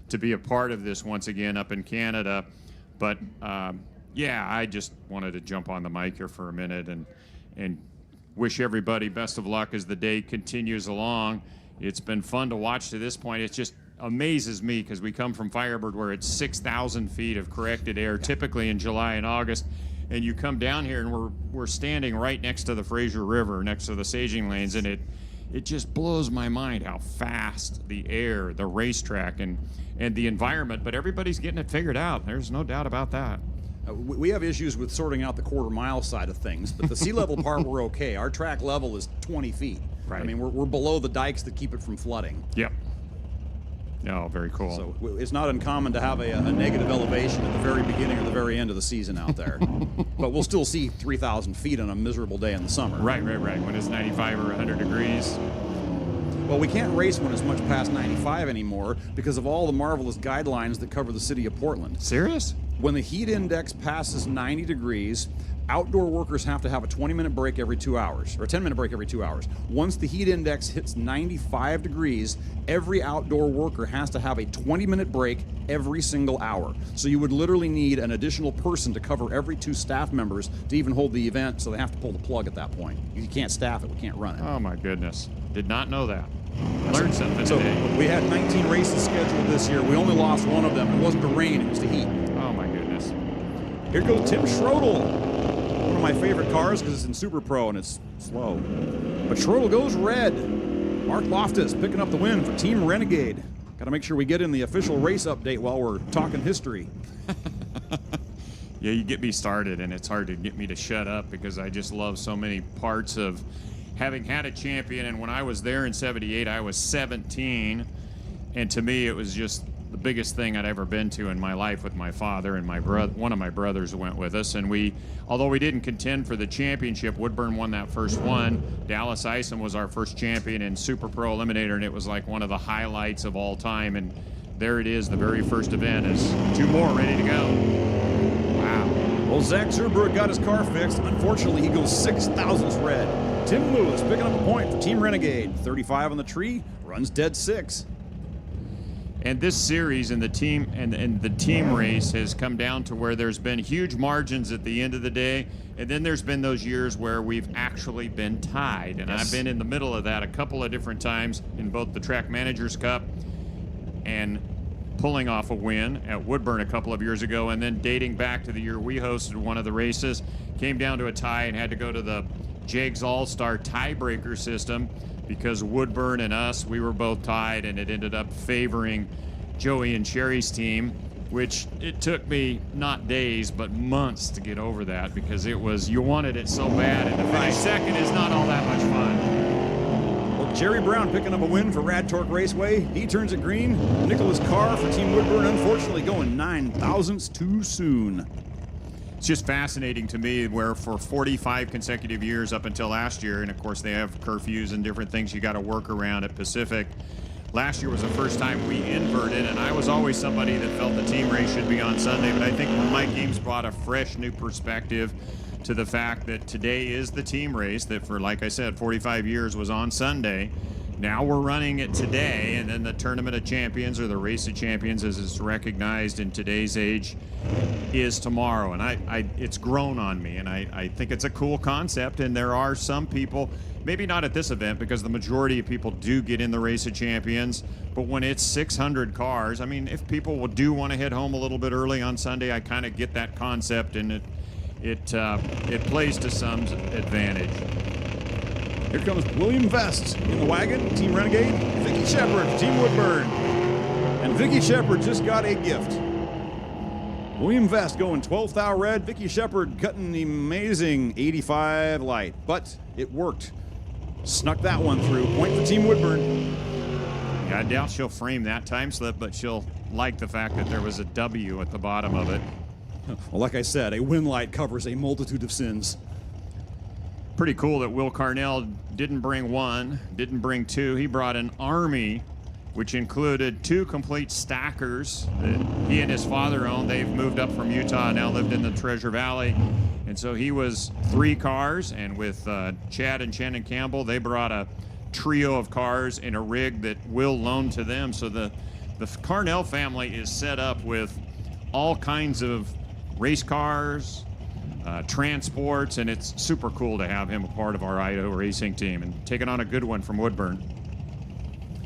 to be a part of this once again up in Canada. But yeah, I just wanted to jump on the mic here for a minute and wish everybody best of luck as the day continues along. It's been fun to watch to this point. It just amazes me because we come from Firebird where it's 6,000 feet of corrected air, typically in July and August, and you come down here and we're standing right next to the Fraser River, next to the staging lanes, and it just blows my mind how fast the air, the racetrack, and the environment, but everybody's getting it figured out. There's no doubt about that. We have issues with sorting out the quarter-mile side of things, but the sea level part, we're okay. Our track level is 20 feet. Right. I mean, we're below the dikes that keep it from flooding. Yep. No, very cool. So it's not uncommon to have a negative elevation at the very beginning or the very end of the season out there. But we'll still see 3,000 feet on a miserable day in the summer. Right. When it's 95 or 100 degrees. Well, we can't race when it's much past 95 anymore because of all the marvelous guidelines that cover the city of Portland. Serious? When the heat index passes 90 degrees, outdoor workers have to have a 20-minute break every 2 hours, or a 10-minute break every 2 hours. Once the heat index hits 95 degrees, every outdoor worker has to have a 20-minute break every single hour. So you would literally need an additional person to cover every 2 staff members to even hold the event, so they have to pull the plug at that point. You can't staff it, we can't run it. Oh my goodness. Did not know that. Learned something today. We had 19 races scheduled this year. We only lost one of them. It wasn't the rain, it was the heat. Oh my goodness. Here goes Tim Schrodel. One of my favorite cars because it's in Super Pro and it's slow. But Schrodel goes red. Mark Loftus picking up the win for Team Renegade. Got to make sure we get in the official race update while we're talking history. Yeah, you get me started, and it's hard to get me to shut up because I just love so many parts of having had a champion. And when I was there in '78, I was 17, and to me, it was just the biggest thing I'd ever been to in my life with my father and my brother. One of my brothers went with us, and although we didn't contend for the championship, Woodburn won that first one. Dallas Isom was our first champion in Super Pro Eliminator, and it was like one of the highlights of all time. And there it is, the very first event is 2 more ready to go. Wow. Well, Zach Zerberg got his car fixed. Unfortunately, he goes 6,000ths red. Tim Lewis picking up a point for Team Renegade. 35 on the tree, runs dead 6. And this series and the team race has come down to where there's been huge margins at the end of the day, and then there's been those years where we've actually been tied. And yes. I've been in the middle of that a couple of different times in both the Track Managers Cup and pulling off a win at Woodburn a couple of years ago, and then dating back to the year we hosted one of the races, came down to a tie and had to go to the Jags All-Star tiebreaker system because Woodburn and us, we were both tied, and it ended up favoring Joey and Sherry's team, which it took me not days but months to get over that because it was, you wanted it so bad, and to finish second is not all that much fun. Well, Jerry Brown picking up a win for Rad Torque Raceway. He turns it green. Nicholas Carr for Team Woodburn, unfortunately going 9 thousandths too soon. It's just fascinating to me where for 45 consecutive years up until last year, and of course they have curfews and different things you got to work around at Pacific. Last year was the first time we inverted, and I was always somebody that felt the team race should be on Sunday, but I think Mike Games brought a fresh new perspective to the fact that today is the team race that for, like I said, 45 years was on Sunday. Now we're running it today, and then the Tournament of Champions, or the Race of Champions as it's recognized in today's age, is tomorrow. And it's grown on me, and I think it's a cool concept, and there are some people, maybe not at this event because the majority of people do get in the Race of Champions, but when it's 600 cars, I mean, if people do want to head home a little bit early on Sunday, I kind of get that concept, and it plays to some's advantage. Here comes William Vest in the wagon, Team Renegade. Vicky Shepard, Team Woodburn. And Vicky Shepard just got a gift. William Vest going 12th thou red. Vicky Shepard cutting the amazing 85 light. But it worked. Snuck that one through. Point for Team Woodburn. Yeah, I doubt she'll frame that time slip, but she'll like the fact that there was a W at the bottom of it. Well, like I said, a win light covers a multitude of sins. Pretty cool that Will Carnell didn't bring one, didn't bring two. He brought an army, which included 2 complete stackers that he and his father owned. They've moved up from Utah and now lived in the Treasure Valley. And so he was 3 cars, and with Chad and Shannon Campbell, they brought a trio of cars in a rig that Will loaned to them. So the Carnell family is set up with all kinds of race cars, transports, and it's super cool to have him a part of our Idaho racing team and taking on a good one from Woodburn.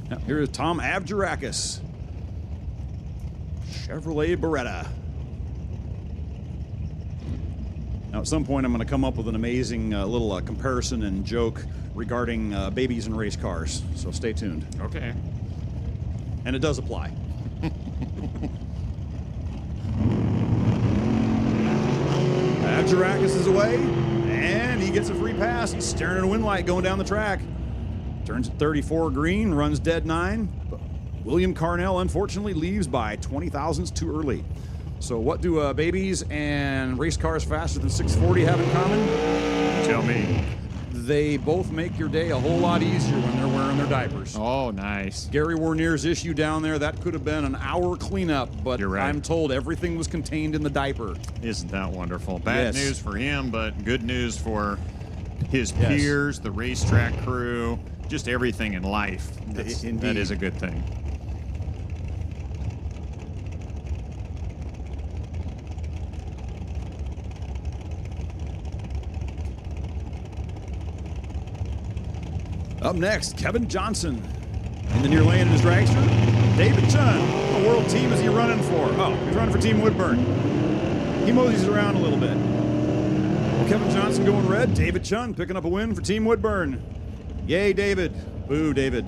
Now, here is Tom Avgerakis, Chevrolet Beretta. Now, at some point, I'm going to come up with an amazing little comparison and joke regarding babies and race cars, so stay tuned. Okay. And it does apply. Avgerakis is away, and he gets a free pass. He's staring at a win light going down the track. Turns at 34 green, runs dead 9. But William Carnell, unfortunately, leaves by 20 thousandths too early. So what do babies and race cars faster than 640 have in common? Tell me. They both make your day a whole lot easier when they're wearing their diapers. Oh, nice. Gary Warnier's issue down there, that could have been an hour cleanup, but You're right. I'm told everything was contained in the diaper. Isn't that wonderful? Bad Yes. news for him, but good news for his Yes. peers, the racetrack crew, just everything in life. That Indeed. is a good thing. Up next, Kevin Johnson. In the near lane in his dragster, David Chun. What world team is he running for? Oh, he's running for Team Woodburn. He moseys around a little bit. Well, Kevin Johnson going red. David Chun picking up a win for Team Woodburn. Yay, David. Boo, David.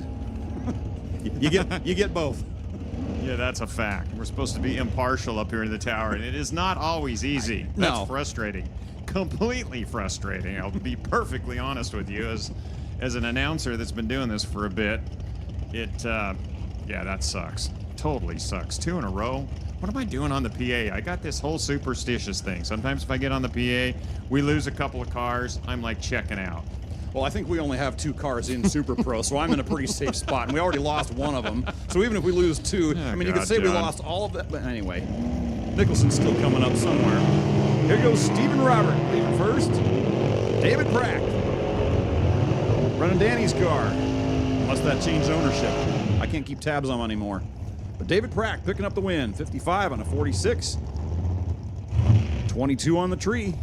you get both. Yeah, that's a fact. We're supposed to be impartial up here in the tower, and it is not always easy. That's No. frustrating. Completely frustrating. I'll be perfectly honest with you as an announcer that's been doing this for a bit. Yeah, that sucks. Totally sucks. 2 in a row. What am I doing on the PA? I got this whole superstitious thing. Sometimes if I get on the PA, we lose a couple of cars, I'm like checking out. Well, I think we only have 2 cars in Super Pro, so I'm in a pretty safe spot, and we already lost one of them. So even if we lose 2, I mean, you could God, say we John. lost all of that, but anyway. Nicholson's still coming up somewhere. Here goes Stephen Robert, leaving first. David Prack, running Danny's car, unless that changed ownership. I can't keep tabs on him anymore. But David Prack picking up the win, 55 on a 46, 22 on the tree.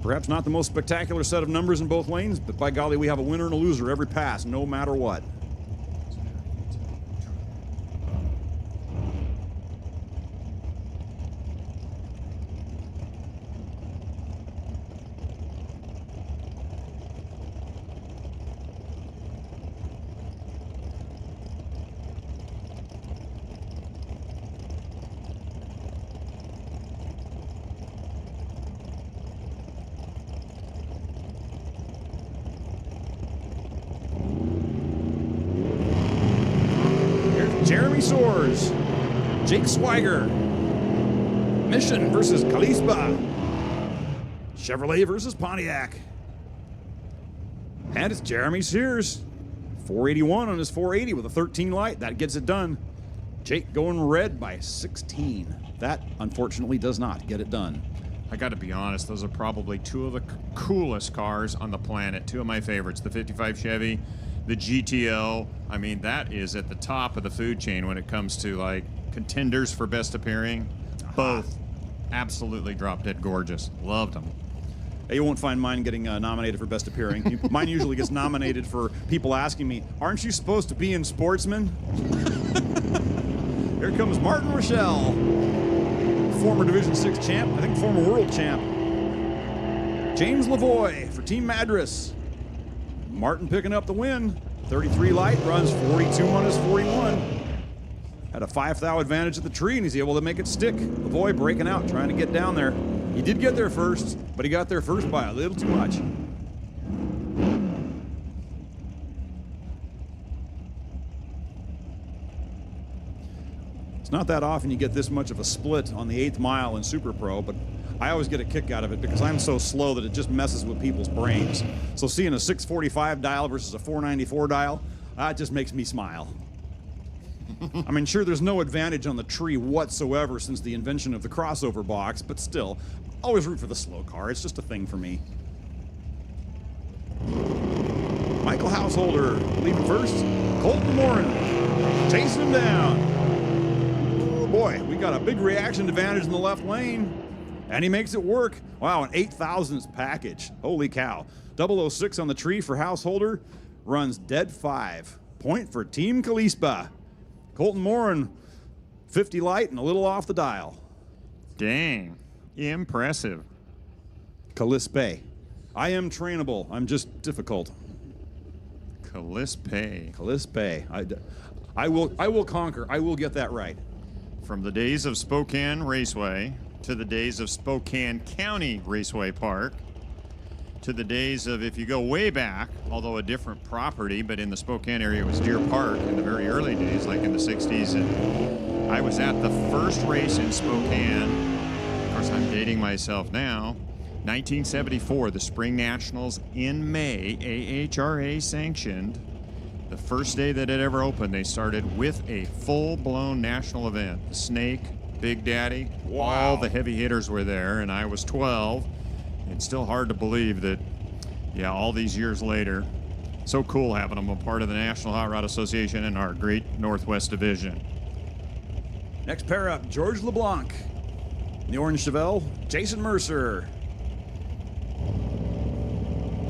Perhaps not the most spectacular set of numbers in both lanes, but by golly, we have a winner and a loser every pass, no matter what. Soars. Jake Swiger. Mission versus Kalisba. Chevrolet versus Pontiac. And it's Jeremy Sears. 481 on his 480 with a 13 light. That gets it done. Jake going red by 16. That, unfortunately, does not get it done. I got to be honest, those are probably two of the coolest cars on the planet. Two of my favorites, the 55 Chevy, the GTO. I mean, that is at the top of the food chain when it comes to, like, contenders for best appearing. Both absolutely drop dead gorgeous. Loved them. You won't find mine getting nominated for Best Appearing. Mine usually gets nominated for people asking me, aren't you supposed to be in Sportsman? Here comes Martin Rochelle, former Division 6 champ, I think former world champ. James Lavoie for Team Madras. Martin picking up the win. 33 light, runs 42 on his 41. Had a 5 thou advantage at the tree, and he's able to make it stick. Lavoie breaking out, trying to get down there. He did get there first, but he got there first by a little too much. It's not that often you get this much of a split on the 8th mile in Super Pro, but I always get a kick out of it because I'm so slow that it just messes with people's brains. So seeing a 645 dial versus a 494 dial, that just makes me smile. I mean, sure, there's no advantage on the tree whatsoever since the invention of the crossover box, but still, always root for the slow car. It's just a thing for me. Michael Householder leaving first. Colton Morin chasing him down. Oh boy, we got a big reaction advantage in the left lane. And he makes it work. Wow, an 8,000th package. Holy cow. 006 on the tree for Householder. Runs dead 5. Point for Team Kalisba. Colton Morin, 50 light and a little off the dial. Dang. Impressive. Kalispe. I am trainable. I'm just difficult. Kalispe. Kalispe. I will conquer. I will get that right. From the days of Spokane Raceway to the days of Spokane County Raceway Park to the days of, if you go way back, although a different property, but in the Spokane area, it was Deer Park in the very early days, like in the 60s. And I was at the first race in Spokane. Of course, I'm dating myself now. 1974, the Spring Nationals in May, AHRA sanctioned. The first day that it ever opened, they started with a full-blown national event. The Snake, Big Daddy, all the heavy hitters were there, and I was 12. It's still hard to believe that, yeah, all these years later, so cool having them a part of the National Hot Rod Association and our great Northwest Division. Next pair up, George LeBlanc. In the orange Chevelle, Jason Mercer.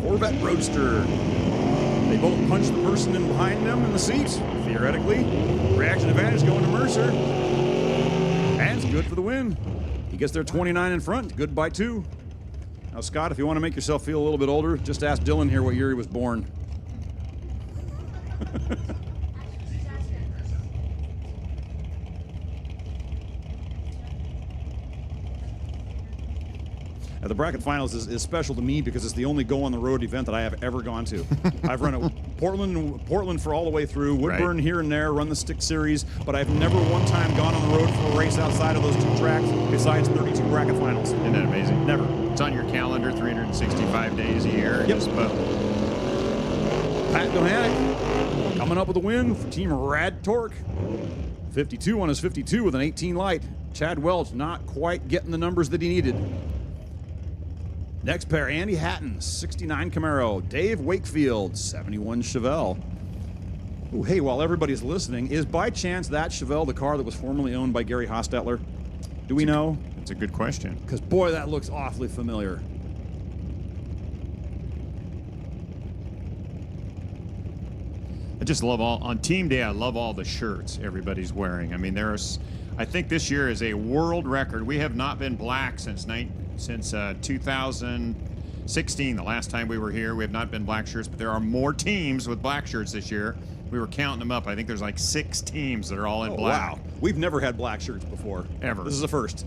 Corvette Roadster. They both punch the person in behind them in the seat, theoretically. Reaction advantage going to Mercer. And it's good for the win. He gets there 29 in front, good by 2. Now, Scott, if you want to make yourself feel a little bit older, just ask Dylan here what year he was born. The bracket finals is special to me because it's the only go-on-the-road event that I have ever gone to. I've run at Portland for all the way through, Woodburn here and there, run the stick series, but I've never one time gone on the road for a race outside of those 2 tracks besides 32 bracket finals. Isn't that amazing? Never. It's on your calendar 365 days a year. Yep. Just about. Pat Dohanick coming up with a win for Team Rad Torque. 52 on his 52 with an 18 light. Chad Welch not quite getting the numbers that he needed. Next pair, Andy Hatton, 69 Camaro. Dave Wakefield, 71 Chevelle. Ooh, hey, while everybody's listening, is by chance that Chevelle the car that was formerly owned by Gary Hostetler? Do we know? It's a good question. Because, boy, that looks awfully familiar. I just love on team day. I love all the shirts everybody's wearing. I mean, I think this year is a world record. We have not been black since 2016, the last time we were here. We have not been black shirts, but there are more teams with black shirts this year. We were counting them up. I think there's like 6 teams that are all in black. Wow, we've never had black shirts before. Ever. This is the first.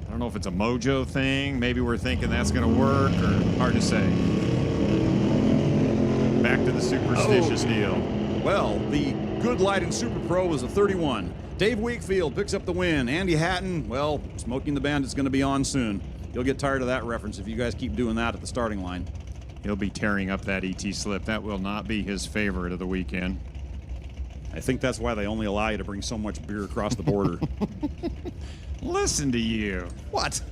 I don't know if it's a mojo thing. Maybe we're thinking that's going to work, or hard to say. Back to the superstitious deal. Well, the good light in Super Pro was a 31. Dave Wakefield picks up the win. Andy Hatton, well, Smoking the Bandit's going to be on soon. You'll get tired of that reference if you guys keep doing that at the starting line. He'll be tearing up that ET slip. That will not be his favorite of the weekend. I think that's why they only allow you to bring so much beer across the border. Listen to you. What?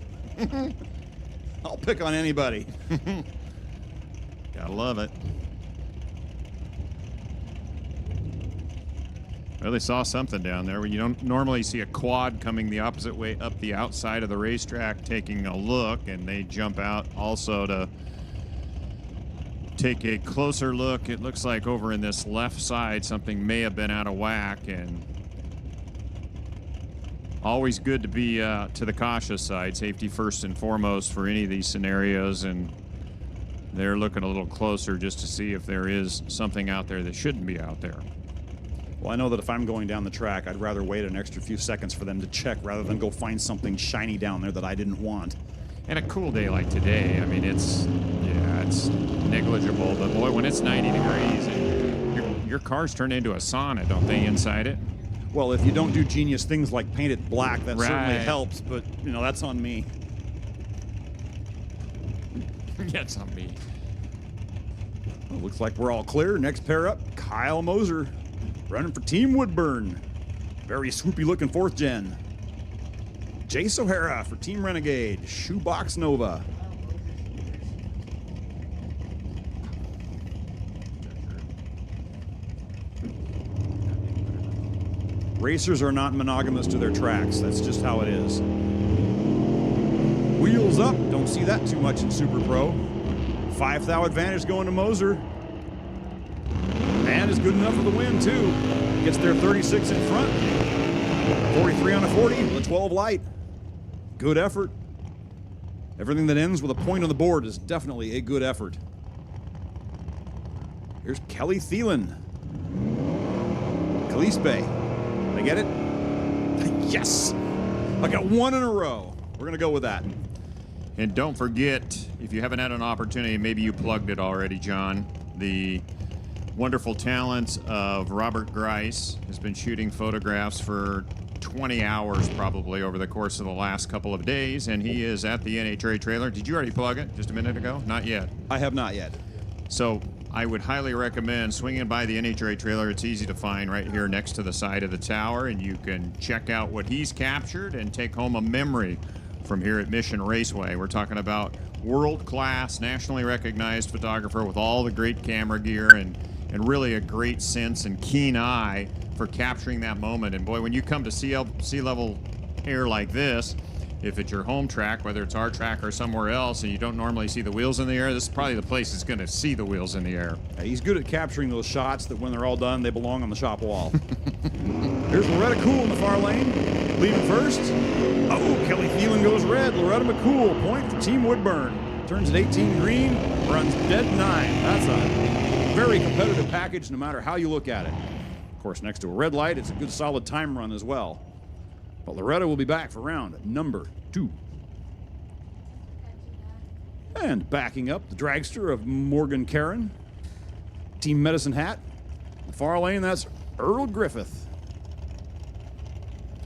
I'll pick on anybody. Gotta love it. Well, they saw something down there. You don't normally see a quad coming the opposite way up the outside of the racetrack taking a look, and they jump out also to take a closer look. It looks like over in this left side something may have been out of whack, and always good to be to the cautious side. Safety first and foremost for any of these scenarios, and they're looking a little closer just to see if there is something out there that shouldn't be out there. Well, I know that if I'm going down the track, I'd rather wait an extra few seconds for them to check rather than go find something shiny down there that I didn't want. And a cool day like today, I mean, it's negligible, but boy, when it's 90 degrees, and your cars turn into a sauna, don't they, inside it? Well, if you don't do genius things like paint it black, that certainly Right. helps, but, you know, that's on me. Yeah, it's on me. Well, looks like we're all clear. Next pair up, Kyle Moser, running for Team Woodburn. Very swoopy looking 4th gen. Jace O'Hara for Team Renegade, Shoebox Nova. Racers are not monogamous to their tracks. That's just how it is. Wheels up. Don't see that too much in Super Pro. 5,000 advantage going to Moser. And is good enough for the win, too. Gets there 36 in front. 43 on a 40 with a 12 light. Good effort. Everything that ends with a point on the board is definitely a good effort. Here's Kelly Thielen. Calispe. Did I get it? Yes! I got one in a row. We're going to go with that. And don't forget, if you haven't had an opportunity, maybe you plugged it already, John, the wonderful talents of Robert Grice has been shooting photographs for 20 hours probably over the course of the last couple of days, and he is at the NHRA trailer. Did you already plug it just a minute ago? Not yet. I have not yet. So I would highly recommend swinging by the NHRA trailer. It's easy to find right here next to the side of the tower, and you can check out what he's captured and take home a memory from here at Mission Raceway. We're talking about world-class, nationally recognized photographer with all the great camera gear and really a great sense and keen eye for capturing that moment. And boy, when you come to sea level air like this, if it's your home track, whether it's our track or somewhere else, and you don't normally see the wheels in the air, this is probably the place that's going to see the wheels in the air. He's good at capturing those shots that when they're all done, they belong on the shop wall. Here's Loretta Cool in the far lane, leaving first. Oh, Kelly Thielen goes red. Loretta McCool, point for Team Woodburn. Turns at 18 green, runs dead 9. That's a very competitive package no matter how you look at it. Of course, next to a red light, it's a good solid time run as well. But Loretta will be back for round number 2. And backing up, the dragster of Morgan Karen. Team Medicine Hat. The far lane, that's Earl Griffith.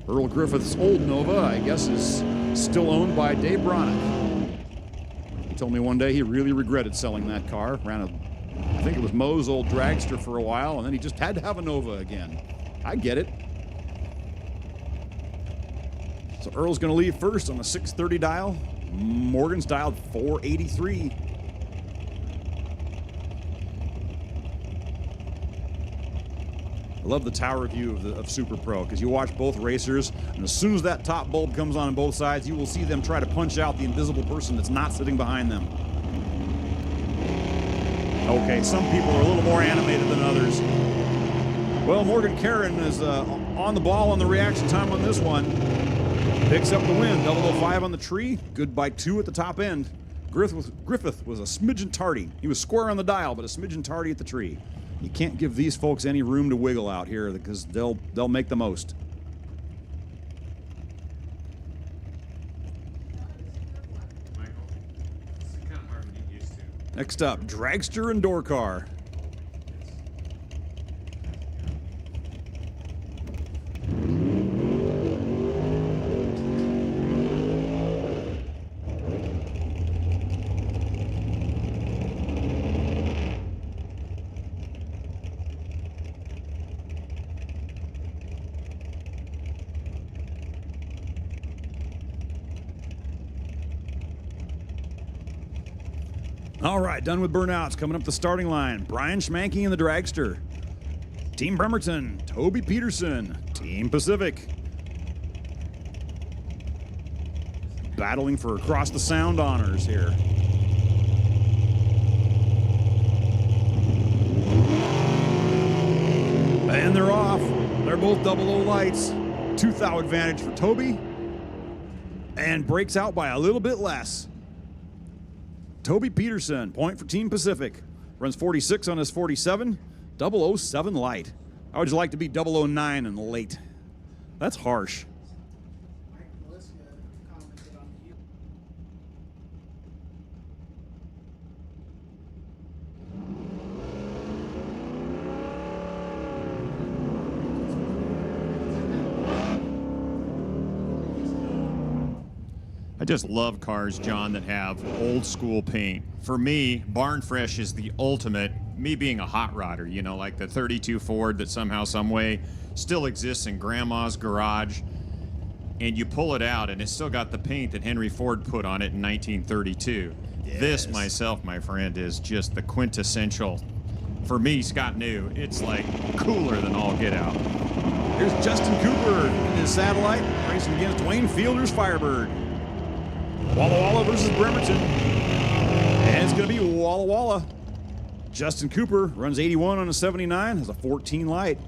Earl Griffith's old Nova, I guess, is still owned by Dave Bronick. He told me one day he really regretted selling that car. Ran I think it was Moe's old dragster for a while, and then he just had to have a Nova again. I get it. So Earl's going to leave first on the 630 dial. Morgan's dialed 483. I love the tower view of Super Pro because you watch both racers, and as soon as that top bulb comes on both sides, you will see them try to punch out the invisible person that's not sitting behind them. Okay, some people are a little more animated than others. Well, Morgan Karen is on the ball on the reaction time on this one. Picks up the win, 005 on the tree, good by 2 at the top end. Griffith was a smidgen tardy. He was square on the dial, but a smidgen tardy at the tree. You can't give these folks any room to wiggle out here because they'll make the most. Next up, dragster and door car. All right, done with burnouts. Coming up the starting line, Brian Schmanke in the dragster. Team Bremerton, Toby Peterson. Team Pacific. Battling for across the sound honors here. And they're off. They're both 00 lights. 2 thou advantage for Toby. And breaks out by a little bit less. Toby Peterson, point for Team Pacific. Runs 46 on his 47, 007 light. How would you like to be 009 in the late? That's harsh. I just love cars, John, that have old school paint. For me, Barn Fresh is the ultimate, me being a hot rodder, you know, like the 32 Ford that somehow, some way still exists in grandma's garage. And you pull it out and it's still got the paint that Henry Ford put on it in 1932. Yes. This, myself, my friend, is just the quintessential. For me, Scott knew, it's like cooler than all get out. Here's Justin Cooper in his satellite, racing against Dwayne Fielder's Firebird. Walla Walla versus Bremerton. And it's going to be Walla Walla. Justin Cooper runs 81 on a 79, has a 14 light.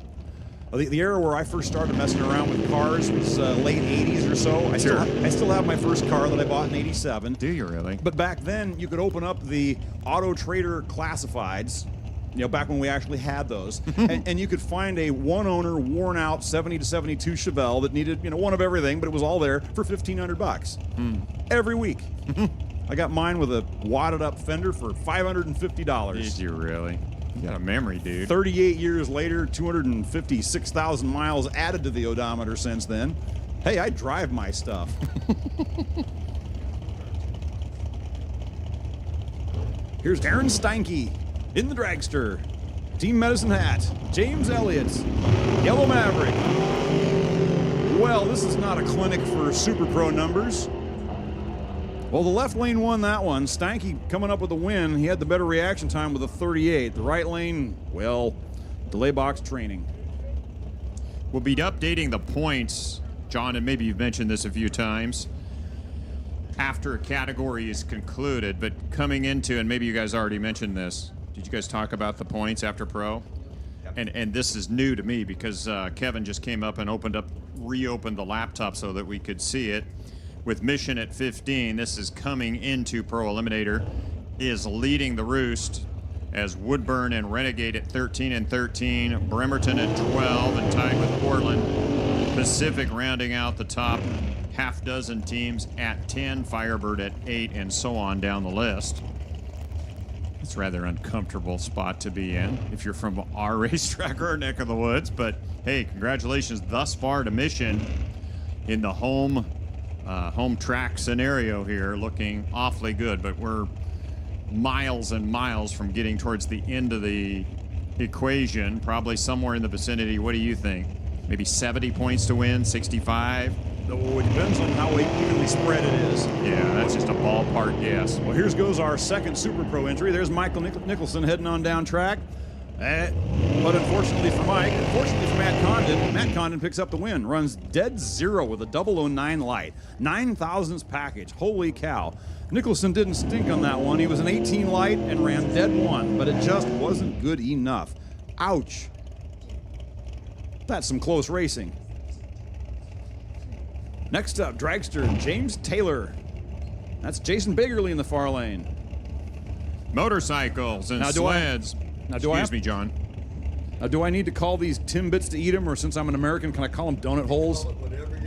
The era where I first started messing around with cars was late 80s or so. I still have my first car that I bought in 87. Do you really? But back then, you could open up the Auto Trader Classifieds, you know, back when we actually had those, and you could find a one-owner, worn-out 70 to 72 Chevelle that needed, you know, one of everything, but it was all there for $1,500 every week. I got mine with a wadded-up fender for $550. Did you really? You got a memory, dude. 38 years later, 256,000 miles added to the odometer since then. Hey, I drive my stuff. Here's Aaron Steinke in the dragster. Team Medicine Hat, James Elliott, Yellow Maverick. Well, this is not a clinic for Super Pro numbers. Well, the left lane won that one. Steinke coming up with a win. He had the better reaction time with a 38. The right lane, well, delay box training. We'll be updating the points, John, and maybe you've mentioned this a few times, after a category is concluded, but coming into, and maybe you guys already mentioned this, did you guys talk about the points after pro? Yep. And this is new to me because Kevin just came up and reopened the laptop so that we could see it. With Mission at 15, this is coming into Pro Eliminator, is leading the roost as Woodburn and Renegade at 13 and 13, Bremerton at 12 and tied with Portland, Pacific rounding out the top half dozen teams at 10, Firebird at 8, and so on down the list. It's a rather uncomfortable spot to be in if you're from our racetrack or our neck of the woods, but hey, congratulations thus far to Mission in the home track scenario here, looking awfully good, but we're miles and miles from getting towards the end of the equation, probably somewhere in the vicinity. What do you think? Maybe 70 points to win, 65? Oh, it depends on how evenly spread it is. Yeah, that's just a ballpark guess. Well, here goes our second Super Pro entry. There's Michael Nicholson heading on down track. But unfortunately for Mike, unfortunately for Matt Condon picks up the win. Runs dead zero with a 009 light. 9 thousandths package. Holy cow. Nicholson didn't stink on that one. He was an 18 light and ran dead one, but it just wasn't good enough. Ouch. That's some close racing. Next up, dragster James Taylor. That's Jason Bagerly in the far lane. Motorcycles and sleds. Excuse me, John. Now, do I need to call these Timbits to eat them, or since I'm an American, can I call them donut holes?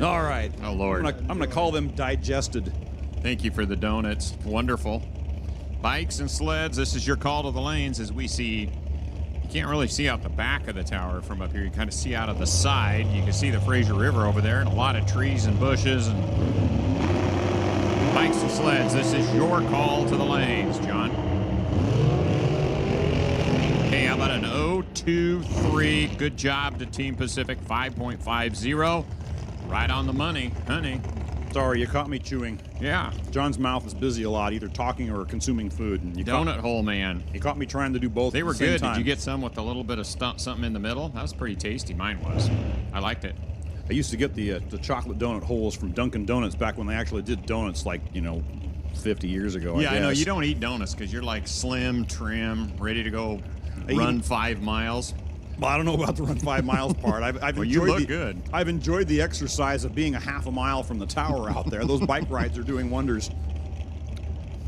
All right. Oh, Lord. I'm going to call them digested. Thank you for the donuts. Wonderful. Bikes and sleds, this is your call to the lanes as we see. You can't really see out the back of the tower from up here. You kind of see out of the side. You can see the Fraser River over there and a lot of trees and bushes. And bikes and sleds, this is your call to the lanes, John. Hey, how about an 0-2-3? Good job to Team Pacific, 5.50. Right on the money, honey. Sorry, you caught me chewing. Yeah. John's mouth is busy a lot, either talking or consuming food. And Donut hole man. You caught me trying to do both. They at were the same good. time. Did you get some with a little bit of something in the middle? That was pretty tasty. Mine was. I liked it. I used to get the chocolate donut holes from Dunkin' Donuts back when they actually did donuts, like 50 years ago. Yeah, I know. guess. You don't eat donuts because you're like slim, trim, ready to go run 5 miles. Well, I don't know about the run 5 miles part. I've Well, enjoyed you look good. I've enjoyed the exercise of being a half a mile from the tower out there. Those bike rides are doing wonders.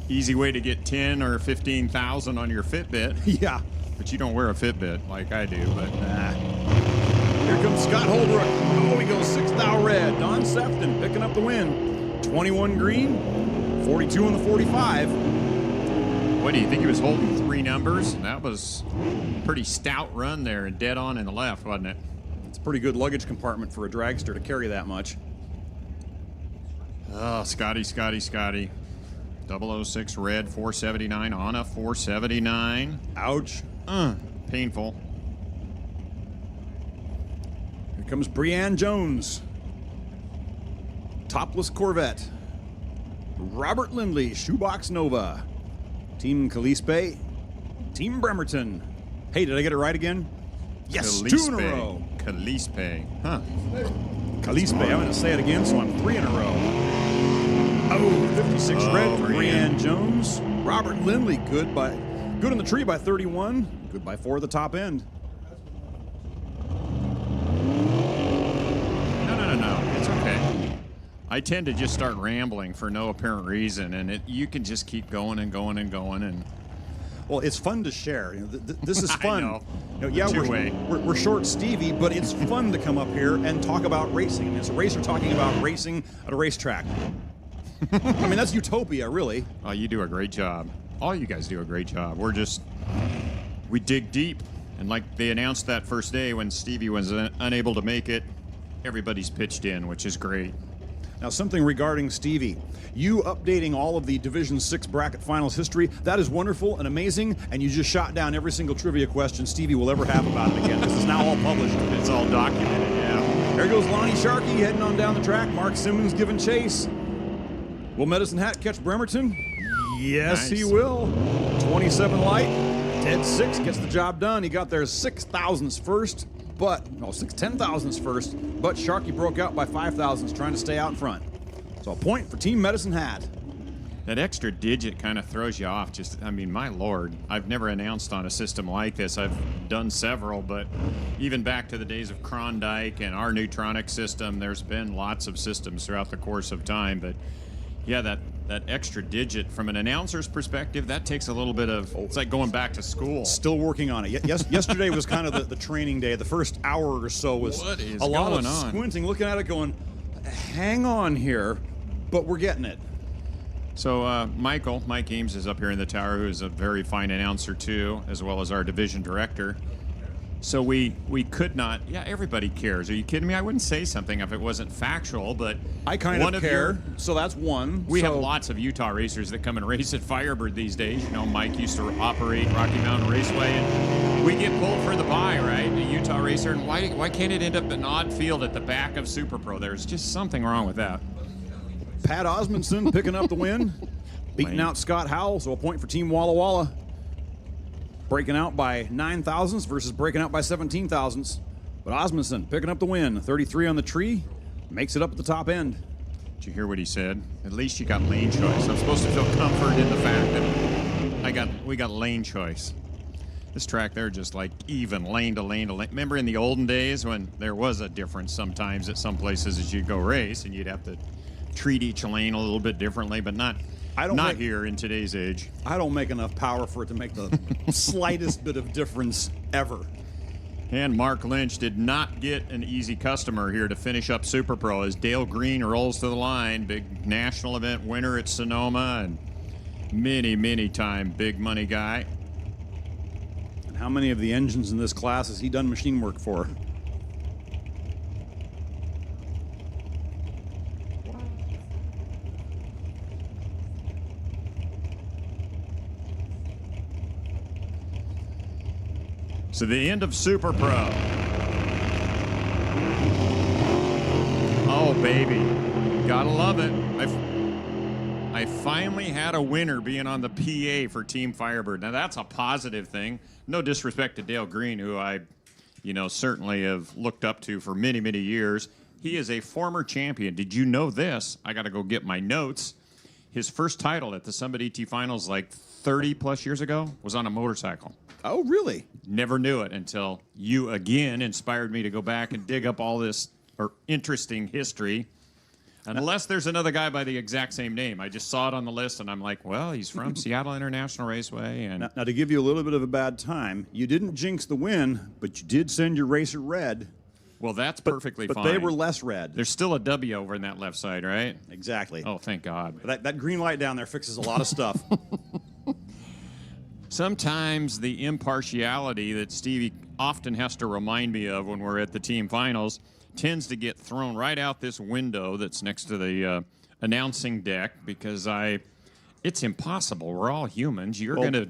Easy way to get 10 or 15,000 on your Fitbit. Yeah. But you don't wear a Fitbit like I do. But Here comes Scott Holbrook. Oh, he goes 6th thou red. Don Sefton picking up the win. 21 green, 42 on the 45. what do you think he was holding 3 numbers? That was a pretty stout run there and dead on in the left, wasn't it? It's a pretty good luggage compartment for a dragster to carry that much. Oh, Scotty. 006 red, 479 on a 479. Ouch. Painful. Here comes Breanne Jones. Topless Corvette. Robert Lindley, Shoebox Nova. Team Calispe. Team Bremerton. Hey, did I get it right again? Yes, 2 in a row. Calispe. Huh. Calispe, I'm going to say it again, so I'm 3 in a row. Oh, 56 red for Breanne Jones. Robert Lindley, good in the tree by 31. Good by 4 at the top end. No. It's okay. I tend to just start rambling for no apparent reason, and you can just keep going and going and going. And well, it's fun to share. This is fun. I know. Yeah, Two-way. we're short Stevie, but it's fun to come up here and talk about racing. And it's a racer talking about racing at a racetrack. I mean, that's utopia, really. Oh, you do a great job. All you guys do a great job. We dig deep. And like they announced that first day when Stevie was unable to make it, everybody's pitched in, which is great. Now, something regarding Stevie. You updating all of the Division 6 bracket finals history, that is wonderful and amazing, and you just shot down every single trivia question Stevie will ever have about it again. This is now all published. It's all documented, yeah. There goes Lonnie Sharkey heading on down the track. Mark Simmons giving chase. Will Medicine Hat catch Bremerton? Yes, Nice. he will. 27 light. Ted 6 gets the job done. He got there 6 thousandths first, 6 10,000ths first, but Sharkey broke out by 5 thousandths trying to stay out in front. So a point for Team Medicine Hat. That extra digit kind of throws you off. My Lord, I've never announced on a system like this. I've done several, but even back to the days of Klondike and our Neutronic system, there's been lots of systems throughout the course of time. But yeah, that extra digit from an announcer's perspective, that takes a little bit of, it's like going back to school. Still working on it. Yesterday was kind of the training day. The first hour or so was What is a lot of going on? squinting, looking at it going, hang on here, but we're getting it. So Mike Ames is up here in the tower, who is a very fine announcer too, as well as our division director. So we could not, everybody cares. Are you kidding me? I wouldn't say something if it wasn't factual, but I kind of care, so that's one. We have lots of Utah racers that come and race at Firebird these days. You know, Mike used to operate Rocky Mountain Raceway, and we get pulled for the buy, right? A Utah racer, and why can't it end up an odd field at the back of Super Pro? There's just something wrong with that. Pat Osmondson picking up the win, beating out Scott Howell, so a point for Team Walla Walla. Breaking out by 9 thousandths versus breaking out by 17 thousandths. But Osmondson picking up the win. 33 on the tree, makes it up at the top end. Did you hear what he said? At least you got lane choice. I'm supposed to feel comfort in the fact that we got lane choice. This track, they're just like even lane to lane to lane. Remember in the olden days when there was a difference sometimes at some places as you'd go race and you'd have to treat each lane a little bit differently, but not here in today's age. I don't make enough power for it to make the slightest bit of difference ever. And Mark Lynch did not get an easy customer here to finish up Super Pro as Dale Green rolls to the line. Big national event winner at Sonoma and many time big money guy. And how many of the engines in this class has he done machine work for? So the end of Super Pro. Oh, baby. Gotta love it. I finally had a winner being on the PA for Team Firebird. Now that's a positive thing. No disrespect to Dale Green, who I, certainly have looked up to for many, many years. He is a former champion. Did you know this? I got to go get my notes. His first title at the Summit ET Finals like 30 plus years ago was on a motorcycle. Oh, really? Never knew it until you again inspired me to go back and dig up all this interesting history. Unless there's another guy by the exact same name. I just saw it on the list, and I'm like, well, he's from Seattle International Raceway. And Now, to give you a little bit of a bad time, you didn't jinx the win, but you did send your racer red. Well, that's perfectly fine. But they were less red. There's still a W over in that left side, right? Exactly. Oh, thank God. That green light down there fixes a lot of stuff. Sometimes the impartiality that Stevie often has to remind me of when we're at the team finals tends to get thrown right out this window that's next to the announcing deck because it's impossible. We're all humans. You're going to...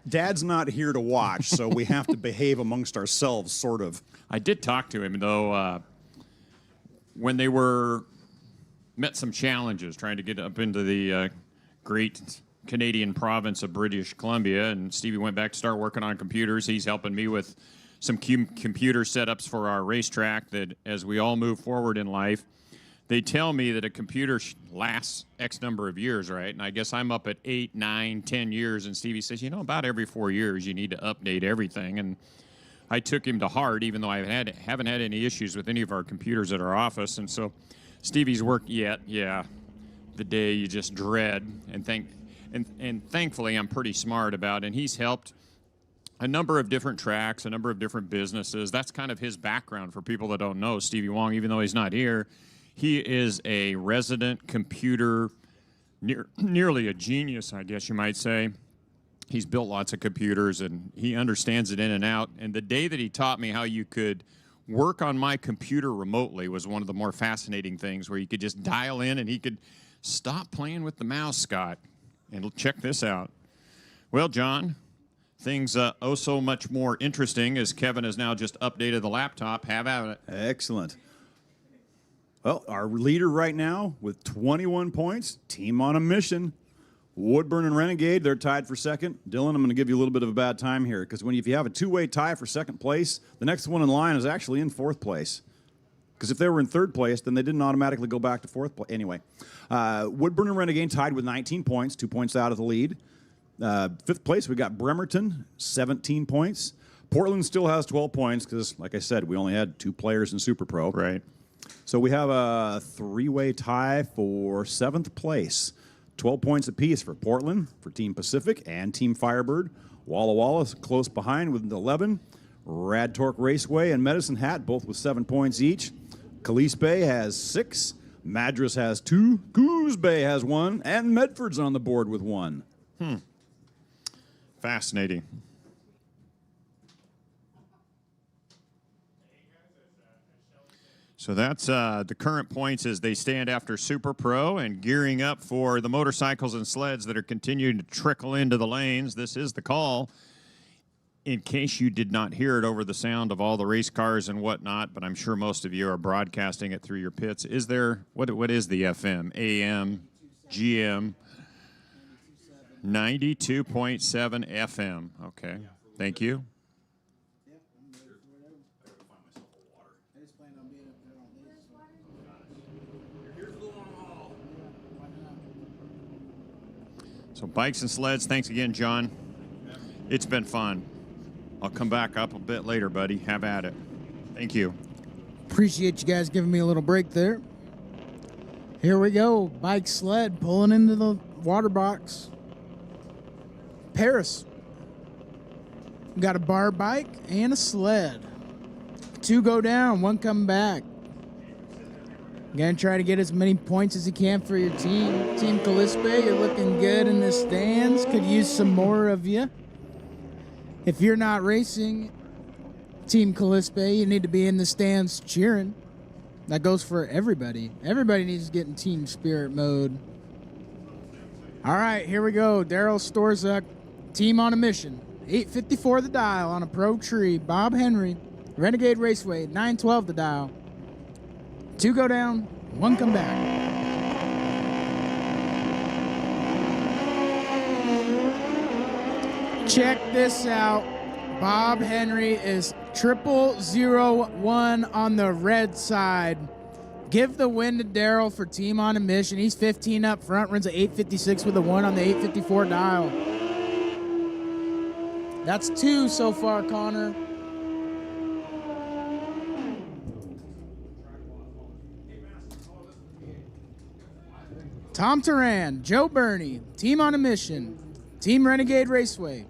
Dad's not here to watch, so we have to behave amongst ourselves, sort of. I did talk to him, though, when they met some challenges trying to get up into the great Canadian province of British Columbia, and Stevie went back to start working on computers. He's helping me with some computer setups for our racetrack that as we all move forward in life, they tell me that a computer lasts X number of years, right? And I guess I'm up at 8, 9, 10 years, and Stevie says, about every 4 years you need to update everything. And I took him to heart, even though I haven't had any issues with any of our computers at our office. And so Stevie's work the day you just dread, and thankfully I'm pretty smart about it. And he's helped a number of different tracks, a number of different businesses. That's kind of his background for people that don't know. Stevie Wong, even though he's not here, he is a resident computer, nearly a genius, I guess you might say. He's built lots of computers, and he understands it in and out. And the day that he taught me how you could work on my computer remotely was one of the more fascinating things, where you could just dial in and he could stop playing with the mouse, Scott, and check this out. Well, John, things so much more interesting as Kevin has now just updated the laptop. Have at it. Excellent. Well, our leader right now with 21 points, team on a mission. Woodburn and Renegade, they're tied for second. Dylan, I'm going to give you a little bit of a bad time here because if you have a two-way tie for second place, the next one in line is actually in fourth place. Because if they were in third place, then they didn't automatically go back to fourth place. Anyway, Woodburn and Renegade tied with 19 points, 2 points out of the lead. Fifth place, we got Bremerton, 17 points. Portland still has 12 points because, like I said, we only had 2 players in Super Pro. Right. So we have a 3-way tie for 7th place. 12 points apiece for Portland, for Team Pacific, and Team Firebird. Walla Walla is close behind with 11. Rad Torque Raceway and Medicine Hat, both with 7 points each. Calise Bay has 6. Madras has 2. Coos Bay has 1. And Medford's on the board with 1. Fascinating. So that's the current points as they stand after Super Pro and gearing up for the motorcycles and sleds that are continuing to trickle into the lanes. This is the call. In case you did not hear it over the sound of all the race cars and whatnot, but I'm sure most of you are broadcasting it through your pits. Is there, what is the FM? AM, GM? 92.7 FM. Okay. Thank you. So bikes and sleds, thanks again, John. It's been fun. I'll come back up a bit later, buddy. Have at it. Thank you. Appreciate you guys giving me a little break there. Here we go. Bike sled pulling into the water box. Paris. We got a bar bike and a sled. 2 go down, 1 come back. Gonna try to get as many points as you can for your team. Team Calispe, you're looking good in the stands. Could use some more of you. If you're not racing, Team Calispe, you need to be in the stands cheering. That goes for everybody. Everybody needs to get in team spirit mode. All right, here we go. Daryl Storzak, team on a mission. 854 the dial on a Pro Tree. Bob Henry, Renegade Raceway, 912 the dial. 2 go down, 1 come back. Check this out. Bob Henry is 0001 on the red side. Give the win to Daryl for Team on a Mission. He's 15 up front, runs an 856 with a 1 on the 854 dial. That's 2 so far, Connor. Tom Turan, Joe Burney, Team on a Mission, Team Renegade Raceway.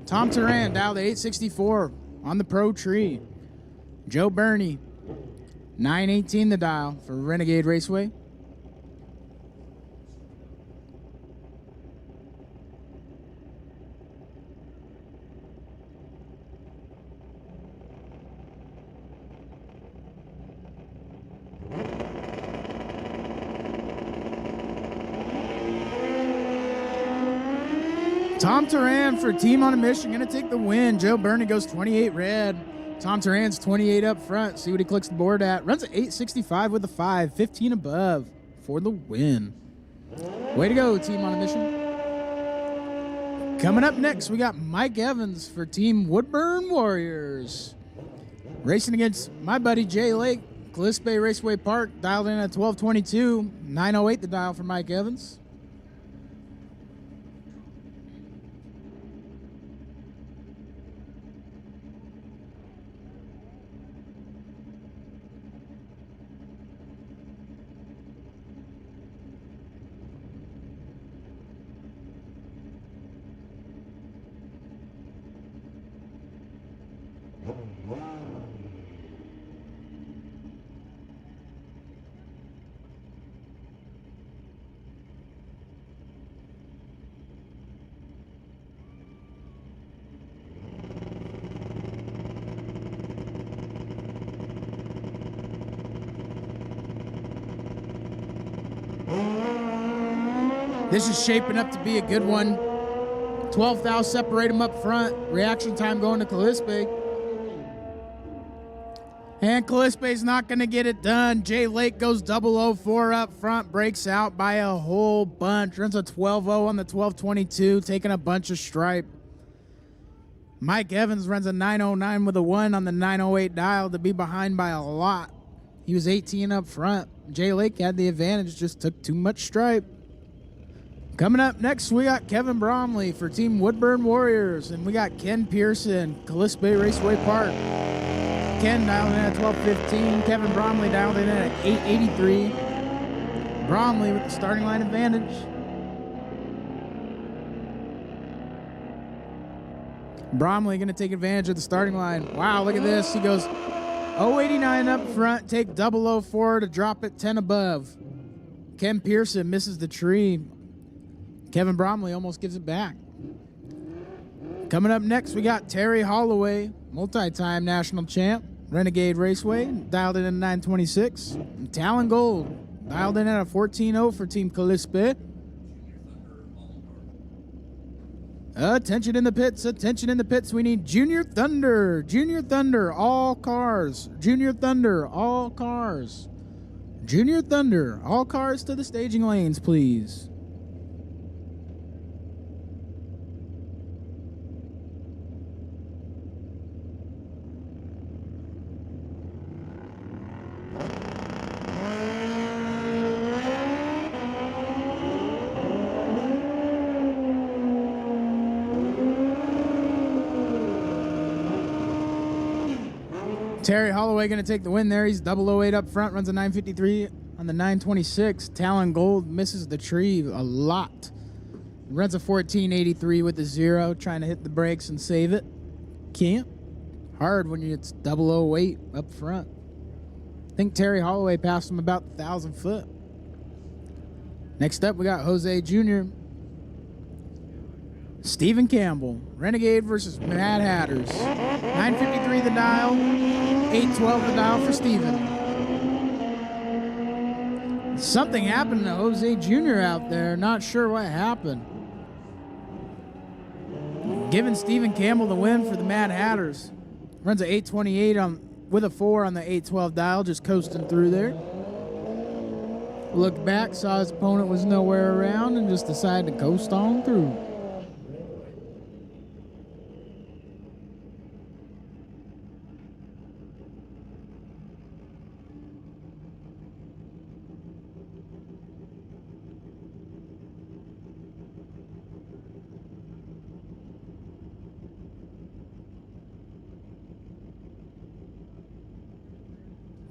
Tom Turan dialed to 864 on the Pro Tree. Joe Burney, 918 the dial for Renegade Raceway. Tom Turan for Team on a Mission, gonna take the win. Joe Burney goes 28 red. Tom Turan's 28 up front. See what he clicks the board at. Runs an 865 with a 5, 15 above for the win. Way to go, Team on a Mission. Coming up next, we got Mike Evans for Team Woodburn Warriors. Racing against my buddy Jay Lake, Calispe Raceway Park, dialed in at 1222. 908 the dial for Mike Evans. This is shaping up to be a good one. 12th thou separate them up front. Reaction time going to Calispe. And Calispe's not going to get it done. Jay Lake goes 004 up front, breaks out by a whole bunch. Runs a 12-0 on the 1222, taking a bunch of stripe. Mike Evans runs a 909 with a 1 on the 908 dial to be behind by a lot. He was 18 up front. Jay Lake had the advantage, just took too much stripe. Coming up next, we got Kevin Bromley for Team Woodburn Warriors, and we got Ken Pearson, Calispe Raceway Park. Ken dialed in at 1215. Kevin Bromley dialed in at 883. Bromley with the starting line advantage. Bromley going to take advantage of the starting line. Wow, look at this. He goes 089 up front, take 004 to drop it 10 above. Ken Pearson misses the tree. Kevin Bromley almost gives it back. Coming up next, we got Terry Holloway, multi-time national champ, Renegade Raceway, dialed in at 926. And Talon Gold, dialed in at a 14-0 for Team Calispe. Attention in the pits, attention in the pits. We need Junior Thunder, Junior Thunder, all cars. Junior Thunder, all cars. Junior Thunder, all cars to the staging lanes, please. Terry Holloway going to take the win there. He's 008 up front, runs a 953 on the 926. Talon Gold misses the tree a lot. Runs a 1483 with a 0, trying to hit the brakes and save it. Can't. Hard when it's 008 up front. I think Terry Holloway passed him about 1,000 foot. Next up, we got Jose Jr. Stephen Campbell, Renegade versus Mad Hatters. 953 the dial, 812 the dial for Stephen. Something happened to Jose Jr. out there. Not sure what happened. Giving Stephen Campbell the win for the Mad Hatters. Runs an 828 with a 4 on the 812 dial, just coasting through there. Looked back, saw his opponent was nowhere around, and just decided to coast on through.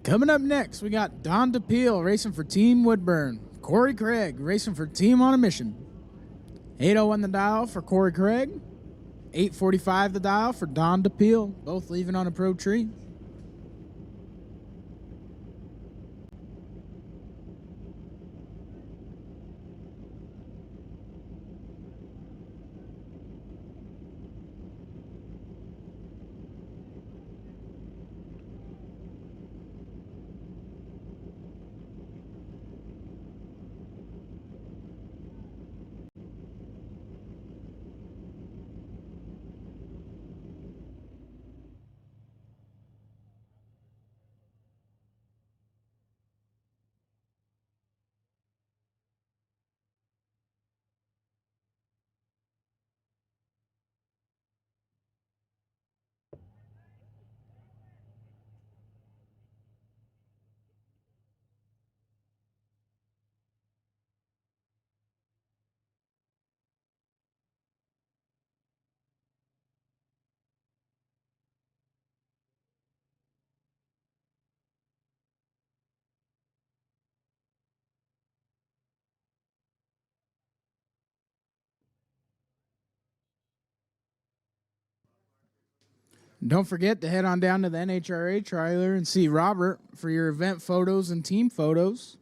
Coming up next, we got Don DePeel racing for Team Woodburn. Corey Craig racing for Team on a Mission. 801 the dial for Corey Craig. 845 the dial for Don DePeel. Both leaving on a pro tree. Don't forget to head on down to the NHRA trailer and see Robert for your event photos and team photos.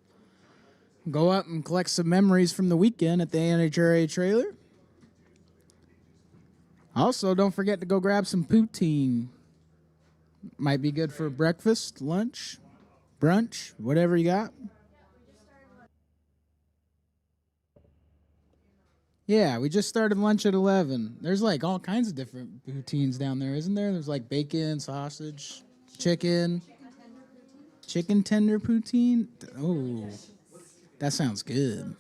Go up and collect some memories from the weekend at the NHRA trailer. Also, don't forget to go grab some poutine. Might be good for breakfast, lunch, brunch, whatever you got. Yeah, we just started lunch at 11. There's like all kinds of different poutines down there, isn't there? There's like bacon, sausage, chicken tender poutine. Oh, that sounds good.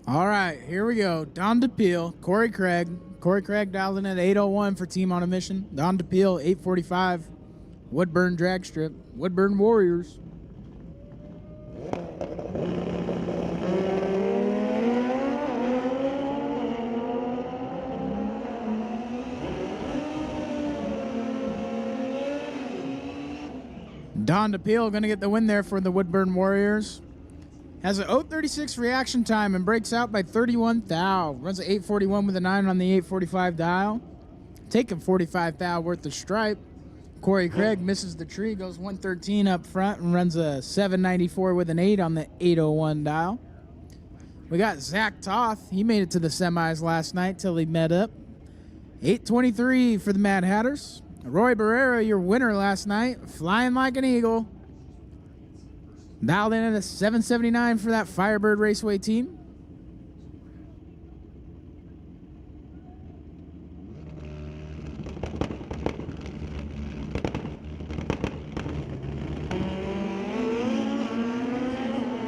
All right, here we go. Don DePeel, Corey Craig. Corey Craig dialed in at 801 for Team on a Mission. Don DePeel, 845. Woodburn drag strip. Woodburn Warriors. Don DePeel going to get the win there for the Woodburn Warriors. Has an 0.36 reaction time and breaks out by 31 thou. Runs an 841 with a 9 on the 845 dial. Taking 45 thou worth of stripe. Corey Craig misses the tree, goes 113 up front and runs a 794 with an 8 on the 801 dial. We got Zach Toth. He made it to the semis last night till he met up. 823 for the Mad Hatters. Roy Barrera, your winner last night, flying like an eagle. Dialed in at a 779 for that Firebird Raceway team.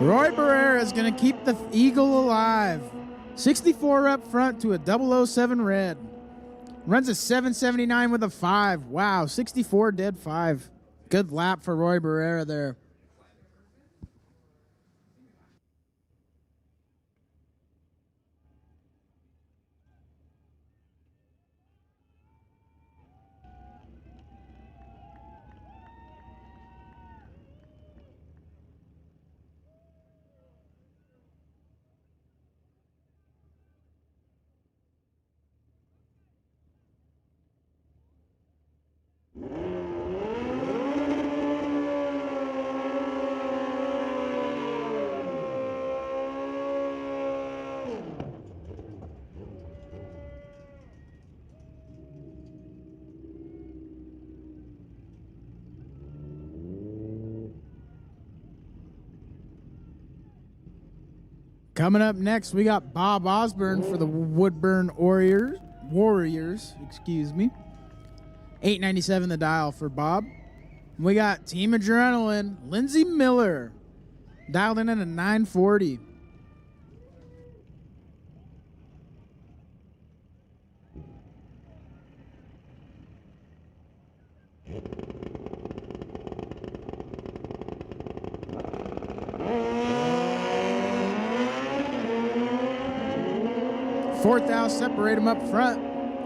Roy Barrera is going to keep the Eagle alive. 64 up front to a 007 red. Runs a 779 with a 5. Wow, 64 dead 5. Good lap for Roy Barrera there. Coming up next, we got Bob Osborne for the Woodburn Warriors. Excuse me. $8.97 the dial for Bob. We got Team Adrenaline, Lindsey Miller, dialed in at a 940. Fourth out, separate them up front.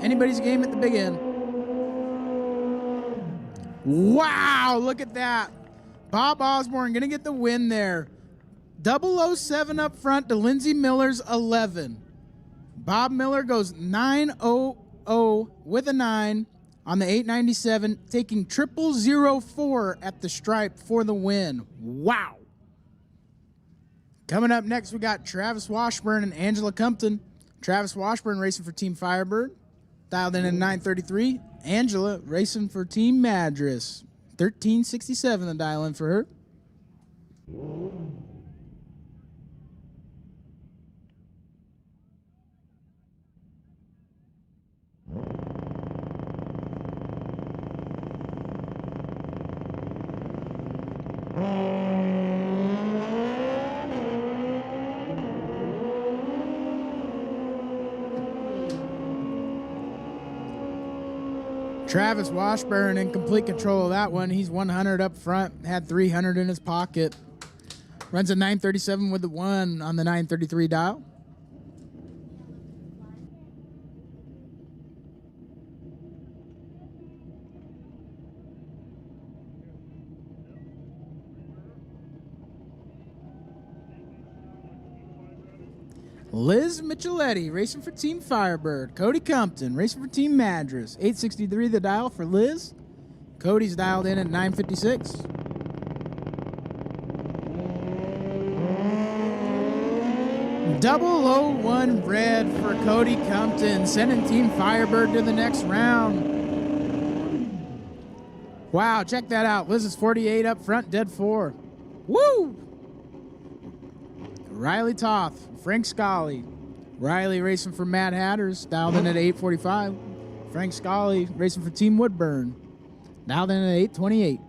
Anybody's game at the big end. Wow, look at that. Bob Osborne going to get the win there. 007 up front to Lindsey Miller's 11. Bob Miller goes 900 with a 9 on the 897, taking 0004 at the stripe for the win. Wow. Coming up next, we got Travis Washburn and Angela Compton. Travis Washburn racing for Team Firebird, dialed in at 933. Angela racing for Team Madras, 1367 the dial in for her. Travis Washburn in complete control of that one. He's 100 up front, had 300 in his pocket. Runs a 937 with the 1 on the 933 dial. Liz Micheletti racing for Team Firebird. Cody Compton racing for Team Madras. 863 the dial for Liz. Cody's dialed in at 956. Double 01 red for Cody Compton, sending Team Firebird to the next round. Wow, check that out. Liz is 48 up front, dead 4. Woo! Riley Toth, Frank Scully. Riley racing for Mad Hatters, dialed in at 845. Frank Scully racing for Team Woodburn, dialed in at 828.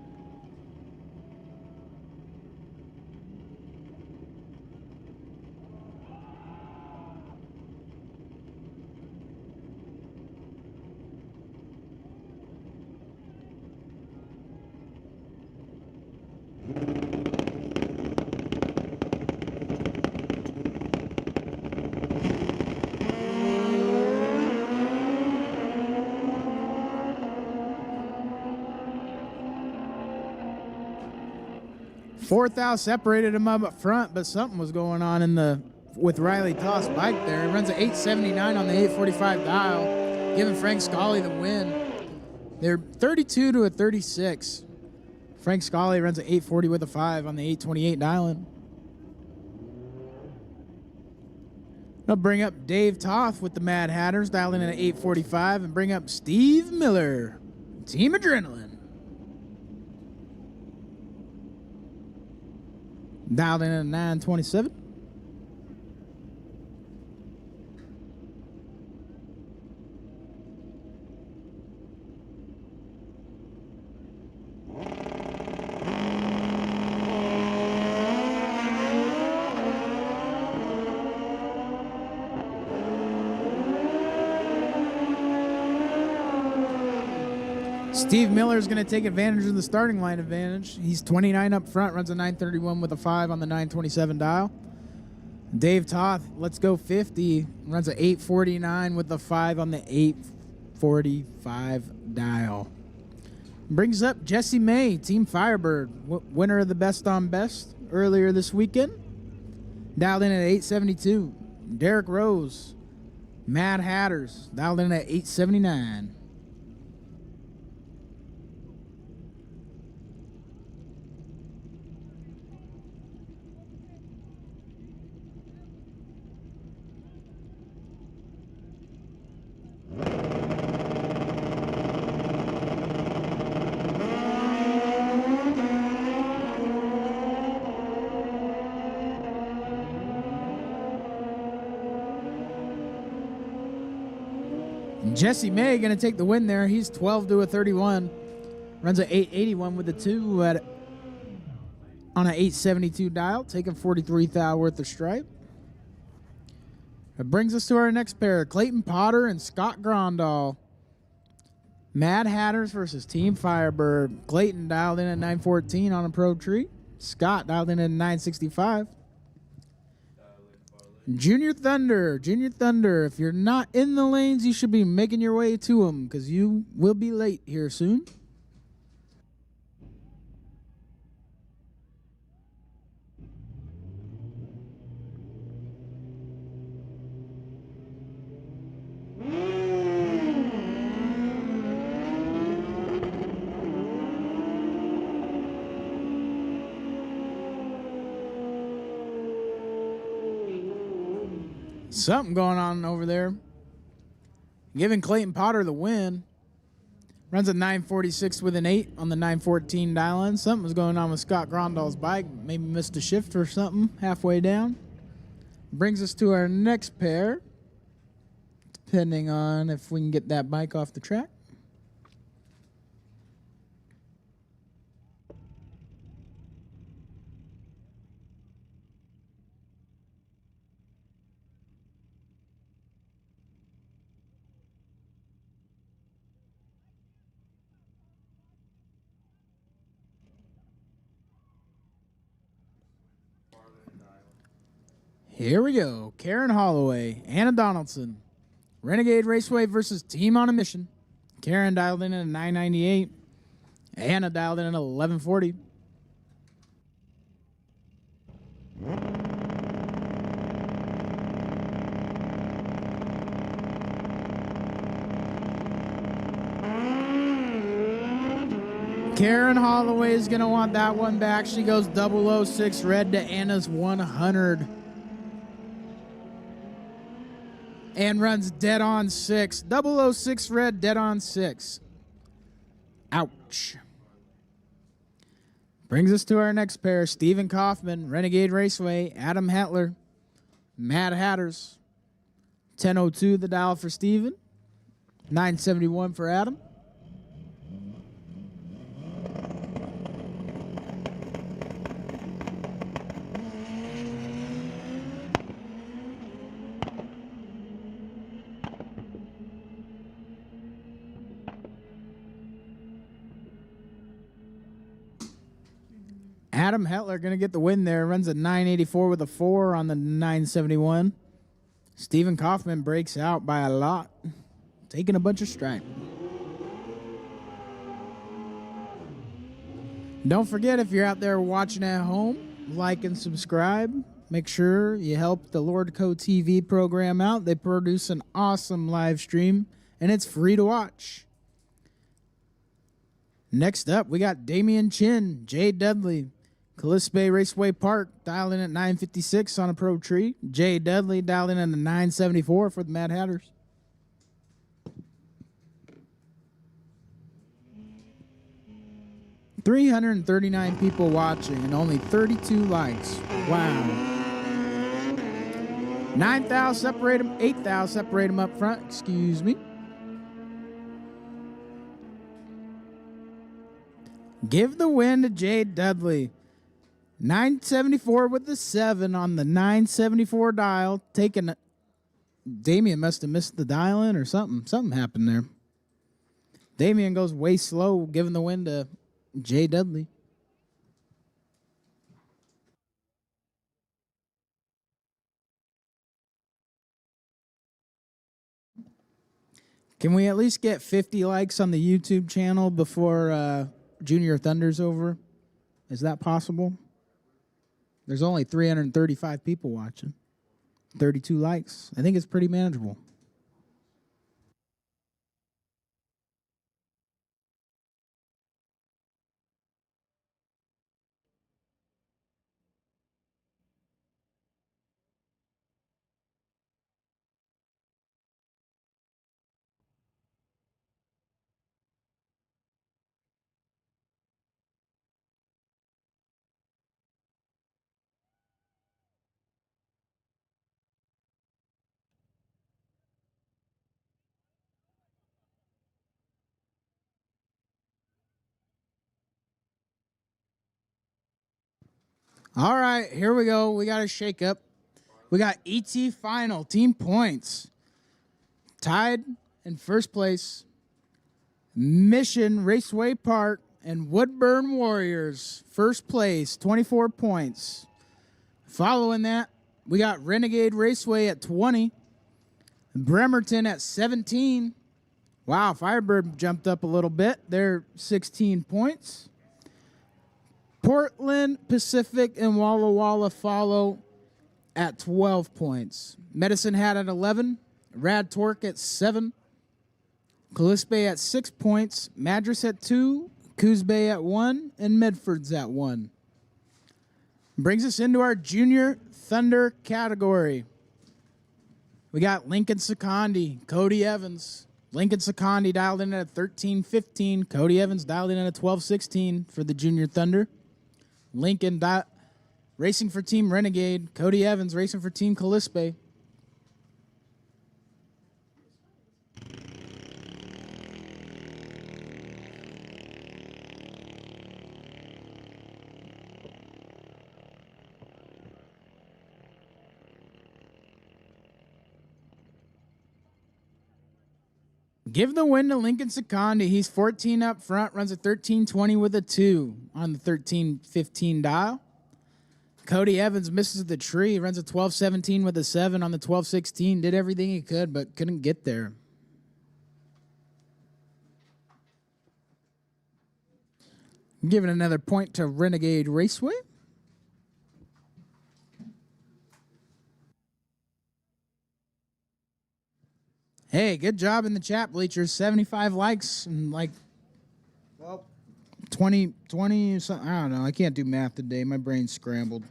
Fourth out separated him up front, but something was going on with Riley Toth's bike there. He runs an 879 on the 845 dial, giving Frank Scully the win. They're 32 to a 36. Frank Scully runs an 840 with a 5 on the 828 dial. They'll bring up Dave Toth with the Mad Hatters, dialing in at 845, and bring up Steve Miller, Team Adrenaline, dialed in at 927. Steve Miller is going to take advantage of the starting line advantage. He's 29 up front, runs a 931 with a 5 on the 927 dial. Dave Toth, let's go 50, runs a 849 with the 5 on the 845 dial. Brings up Jesse May, Team Firebird, winner of the Best on Best earlier this weekend. Dialed in at 872. Derek Rose, Mad Hatters, dialed in at 879. And Jesse May going to take the win there. He's 12 to a 31. Runs a 881 with the 2 on an 872 dial, taking 43 thou worth of stripe. It brings us to our next pair, Clayton Potter and Scott Grondal. Mad Hatters versus Team Firebird. Clayton dialed in at 914 on a pro tree. Scott dialed in at 965. Junior Thunder, if you're not in the lanes, you should be making your way to them because you will be late here soon. Something going on over there. Giving Clayton Potter the win. Runs a 946 with an 8 on the 914 dial-in. Something was going on with Scott Grondal's bike. Maybe missed a shift or something halfway down. Brings us to our next pair. Depending on if we can get that bike off the track. Here we go. Karen Holloway, Anna Donaldson. Renegade Raceway versus Team on a Mission. Karen dialed in at 998. Anna dialed in at 1140. Karen Holloway is going to want that one back. She goes 006 red to Anna's 100. And runs dead on 6. 006 red, dead on 6. Ouch. Brings us to our next pair. Stephen Kaufman, Renegade Raceway. Adam Hetler, Mad Hatters. 1002 the dial for Stephen. 971 for Adam. Adam Hetler going to get the win there. Runs a 984 with a 4 on the 971. Stephen Kaufman breaks out by a lot. Taking a bunch of stripe. Don't forget, if you're out there watching at home, like and subscribe. Make sure you help the Lordco TV program out. They produce an awesome live stream, and it's free to watch. Next up, we got Damian Chin, Jay Dudley. Callispe Raceway Park dialed in at 956 on a pro tree. Jay Dudley dialed in at the 974 for the Mad Hatters. $339 people watching and only 32 likes. Wow. 9 thou separate them, 8 thou separate them up front. Excuse me. Give the win to Jay Dudley. 974 with the 7 on the 974 dial. Taking Damien must have missed the dial in or something. Something happened there. Damien goes way slow, giving the win to Jay Dudley. Can we at least get 50 likes on the YouTube channel before Junior Thunder's over? Is that possible? There's only 335 people watching. 32 likes. I think it's pretty manageable. All right, here we go. We got a shake up. We got ET final team points. Tied in first place, Mission Raceway Park and Woodburn Warriors. First place, 24 points. Following that, we got Renegade Raceway at 20. Bremerton at 17. Wow, Firebird jumped up a little bit. They're 16 points. Portland, Pacific, and Walla Walla follow at 12 points. Medicine Hat at 11. Rad Torque at 7. Callispe at 6 points. Madras at 2. Coos Bay at 1. And Medford's at 1. Brings us into our Junior Thunder category. We got Lincoln Secondi, Cody Evans. Lincoln Secondi dialed in at a 13-15. Cody Evans dialed in at a 12-16 for the Junior Thunder. Lincoln racing for Team Renegade. Cody Evans racing for Team Callispe. Give the win to Lincoln Secondi. He's 14 up front, runs a 13-20 with a 2 on the 13-15 dial. Cody Evans misses the tree, runs a 12-17 with a 7 on the 12-16. Did everything he could, but couldn't get there. Giving another point to Renegade Raceway. Hey, good job in the chat, Bleachers. 75 likes and 20 something. I don't know. I can't do math today. My brain's scrambled.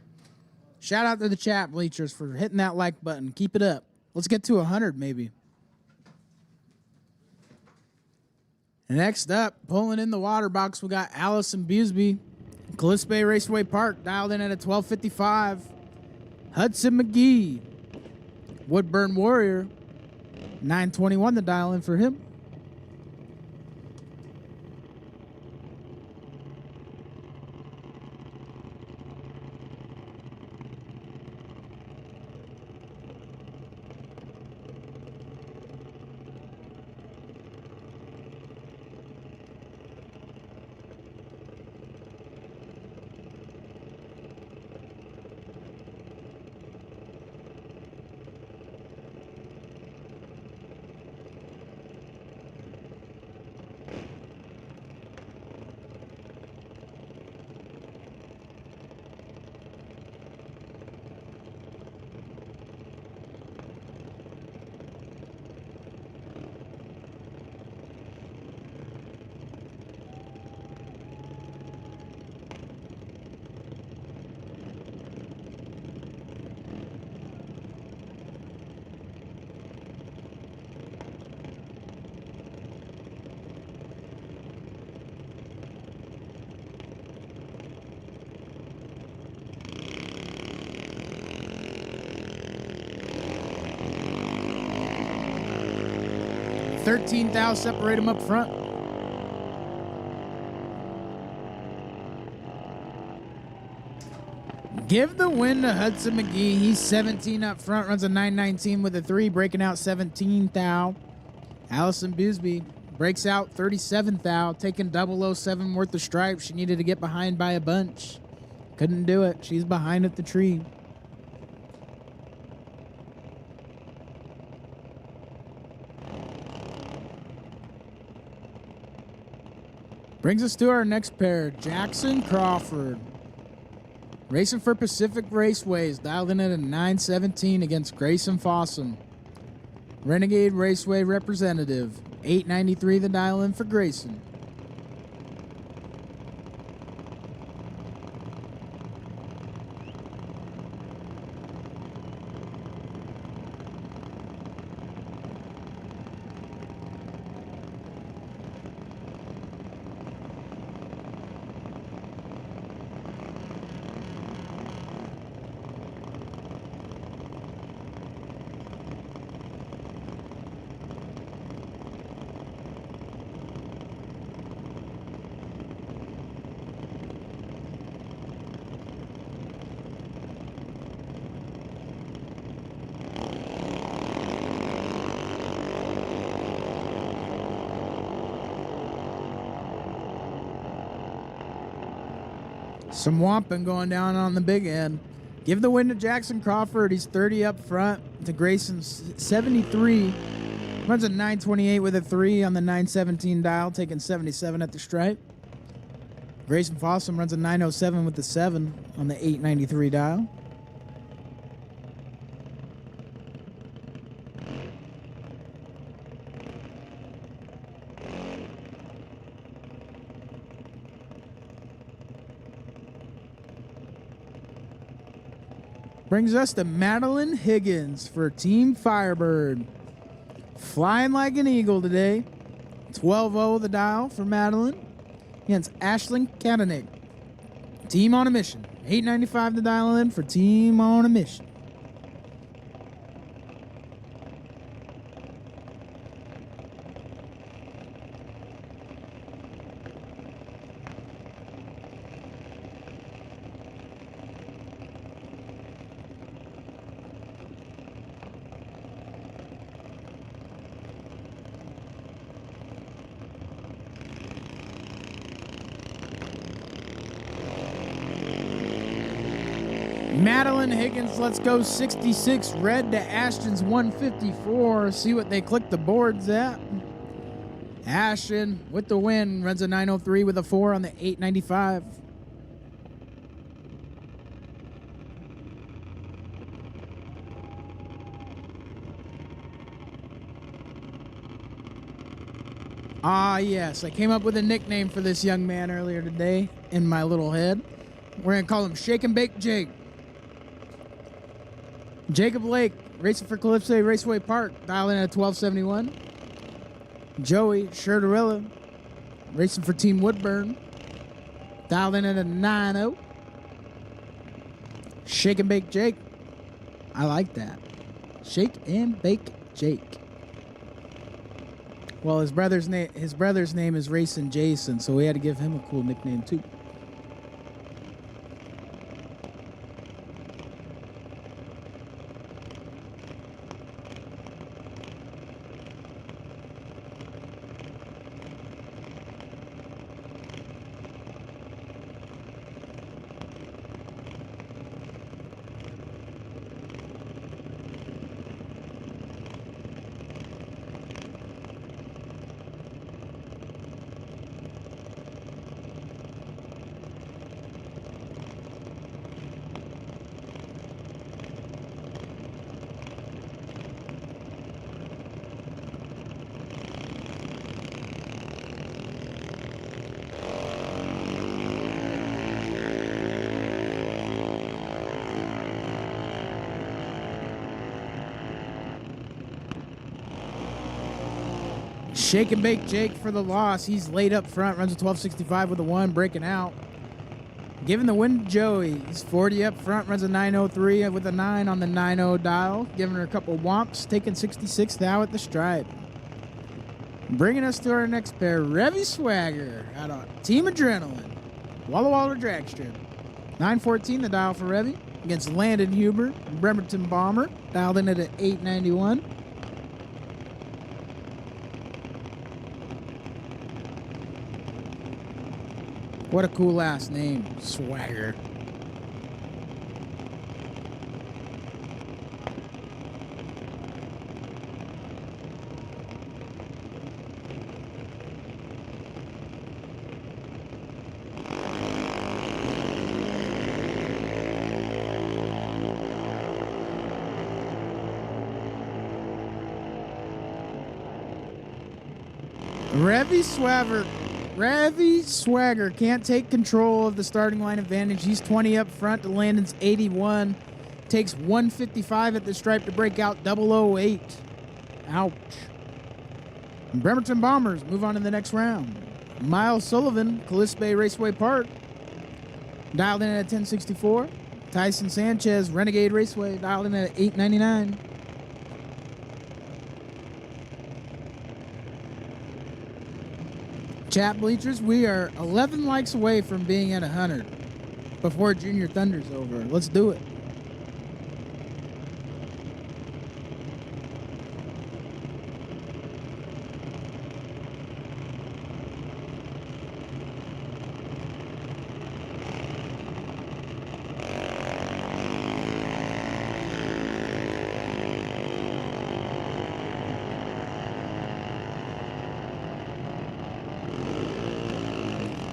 Shout out to the chat, Bleachers, for hitting that like button. Keep it up. Let's get to 100 maybe. Next up, pulling in the water box, we got Allison Busby. Callispe Raceway Park dialed in at a 12:55. Hudson McGee. Woodburn Warrior. 9:21 to dial in for him. $13,000 separate them up front. Give the win to Hudson McGee. He's 17 up front, runs a 9:19 with a 3, breaking out 17,000. Allison Busby breaks out 37,000, taking 007 worth of stripes. She needed to get behind by a bunch. Couldn't do it. She's behind at the tree. Brings us to our next pair, Jackson Crawford. Racing for Pacific Raceways, dialed in at a 9:17 against Grayson Fossum. Renegade Raceway representative, 893 the dial in for Grayson. Some whomping going down on the big end. Give the win to Jackson Crawford. He's 30 up front to Grayson's 73. Runs a 928 with a 3 on the 917 dial, taking 77 at the stripe. Grayson Fossum runs a 907 with the 7 on the 893 dial. Brings us to Madeline Higgins for Team Firebird. Flying like an eagle today. 12-0 the dial for Madeline against Ashlyn Katanick. Team on a mission. 895 the dial in for Team on a mission. Madeline Higgins, let's go 66 red to Ashton's 154. See what they click the boards at. Ashton with the win, runs a 903 with a 4 on the 895. Ah, yes, I came up with a nickname for this young man earlier today in my little head. We're going to call him Shake and Bake Jake. Jacob Lake, racing for Calypso Raceway Park, dialing in at 1271. Joey Sherdarilla, racing for Team Woodburn, dialed in at a 90. Shake and Bake Jake. I like that. Shake and Bake Jake. Well, his brother's name is Racing Jason, so we had to give him a cool nickname too. Shake and Bake Jake for the loss. He's laid up front, runs a 1265 with a 1, breaking out. Giving the win to Joey. He's 40 up front, runs a 903 with a 9 on the 90 dial. Giving her a couple womps, taking 66 now at the stripe. Bringing us to our next pair, Revy Swagger out of Team Adrenaline. Walla Walla Dragstrip. 914 the dial for Revy against Landon Huber, Bremerton Bomber, dialed in at an 891. What a cool last name, Swagger. Revy Swagger can't take control of the starting line advantage. He's 20 up front to Landon's 81. Takes 155 at the stripe to break out 008. Ouch. Bremerton Bombers move on to the next round. Miles Sullivan, Calypso Raceway Park, dialed in at 1064. Tyson Sanchez, Renegade Raceway, dialed in at 899. Chat bleachers, we are 11 likes away from being at 100 before Junior Thunder's over. Let's do it.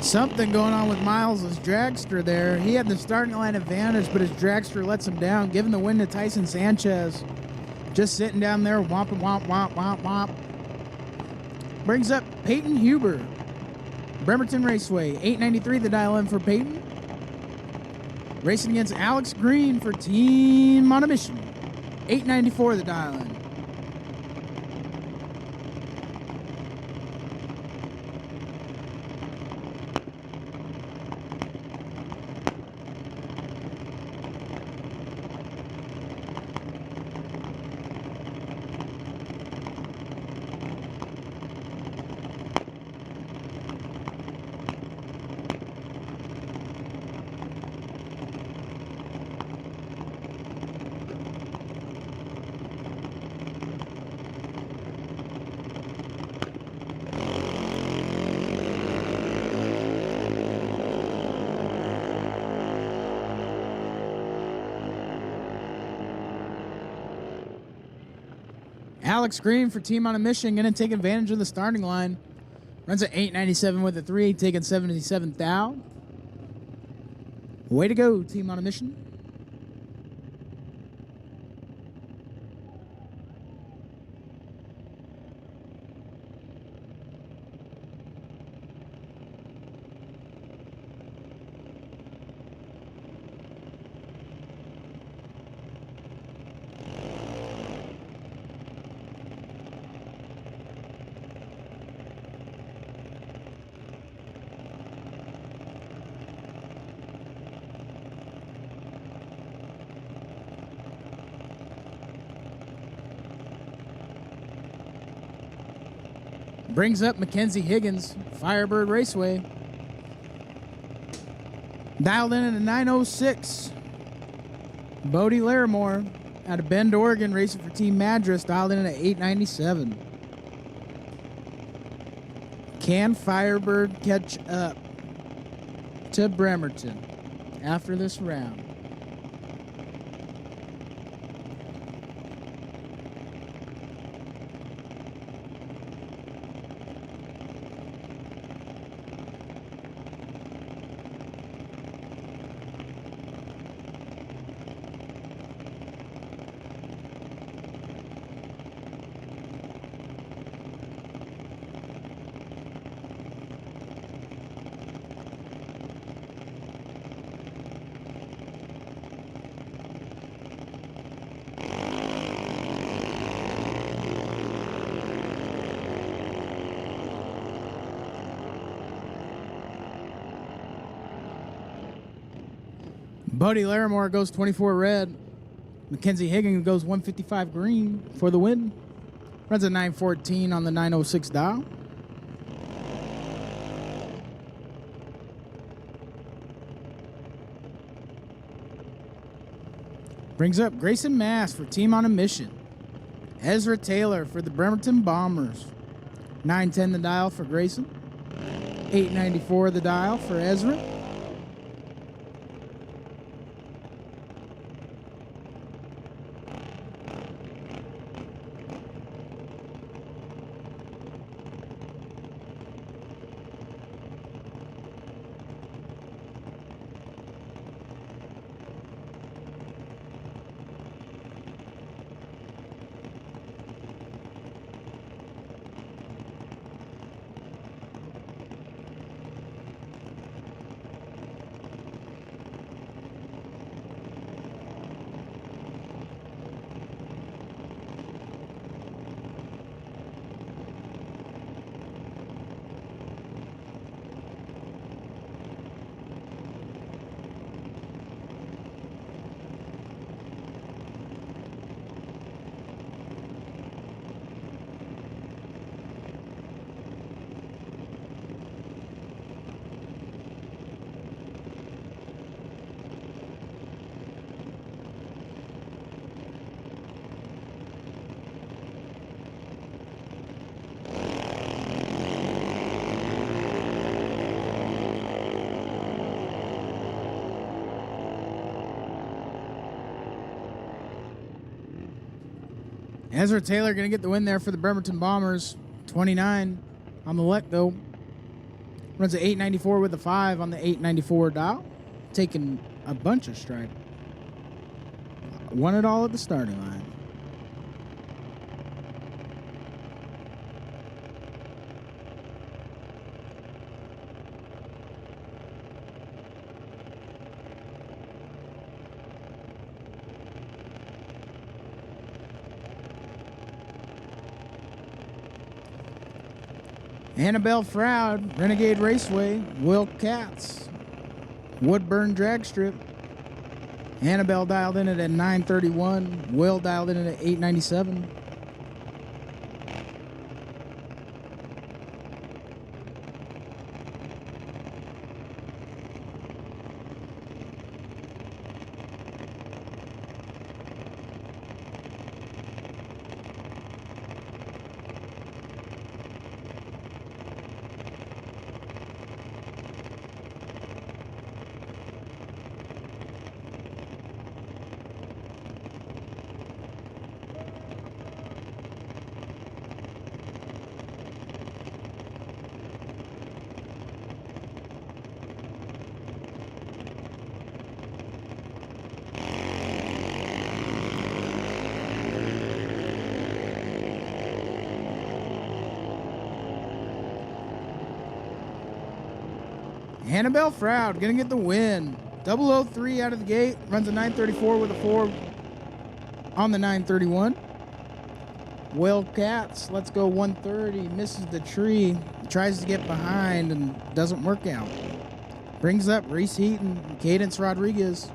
Something going on with Miles' dragster there. He had the starting line advantage, but his dragster lets him down, giving the win to Tyson Sanchez. Just sitting down there, whomping, womp, womp, womp, womp. Brings up Peyton Huber. Bremerton Raceway, $8.93 the dial in for Peyton. Racing against Alex Green for Team on a Mission, $8.94 the dial in. Alex Green for Team on a Mission, going to take advantage of the starting line. Runs at 8.97 with a 3, taking 77 thou. Way to go, Team on a Mission. Brings up Mackenzie Higgins, Firebird Raceway. Dialed in at a 906. Bodie Larimore out of Bend, Oregon, racing for Team Madras, dialed in at 897. Can Firebird catch up to Bremerton after this round? Bodie Larimore goes 24 red. Mackenzie Higgins goes 155 green for the win. Runs a 914 on the 906 dial. Brings up Grayson Mass for Team on a Mission. Ezra Taylor for the Bremerton Bombers. 910 the dial for Grayson. 894 the dial for Ezra. Ezra Taylor going to get the win there for the Bremerton Bombers. 29 on the luck, though. Runs an 894 with a 5 on the 894 dial. Taking a bunch of stripe. Won it all at the starting line. Annabelle Froud, Renegade Raceway, Will Katz, Woodburn Drag Strip. Annabelle dialed in at 931, Will dialed in at 897. Annabelle Froud gonna get the win. 003 out of the gate. Runs a 934 with a 4 on the 931. Will Katz, let's go 130. Misses the tree. Tries to get behind and doesn't work out. Brings up Reese Heaton, Cadence Rodriguez.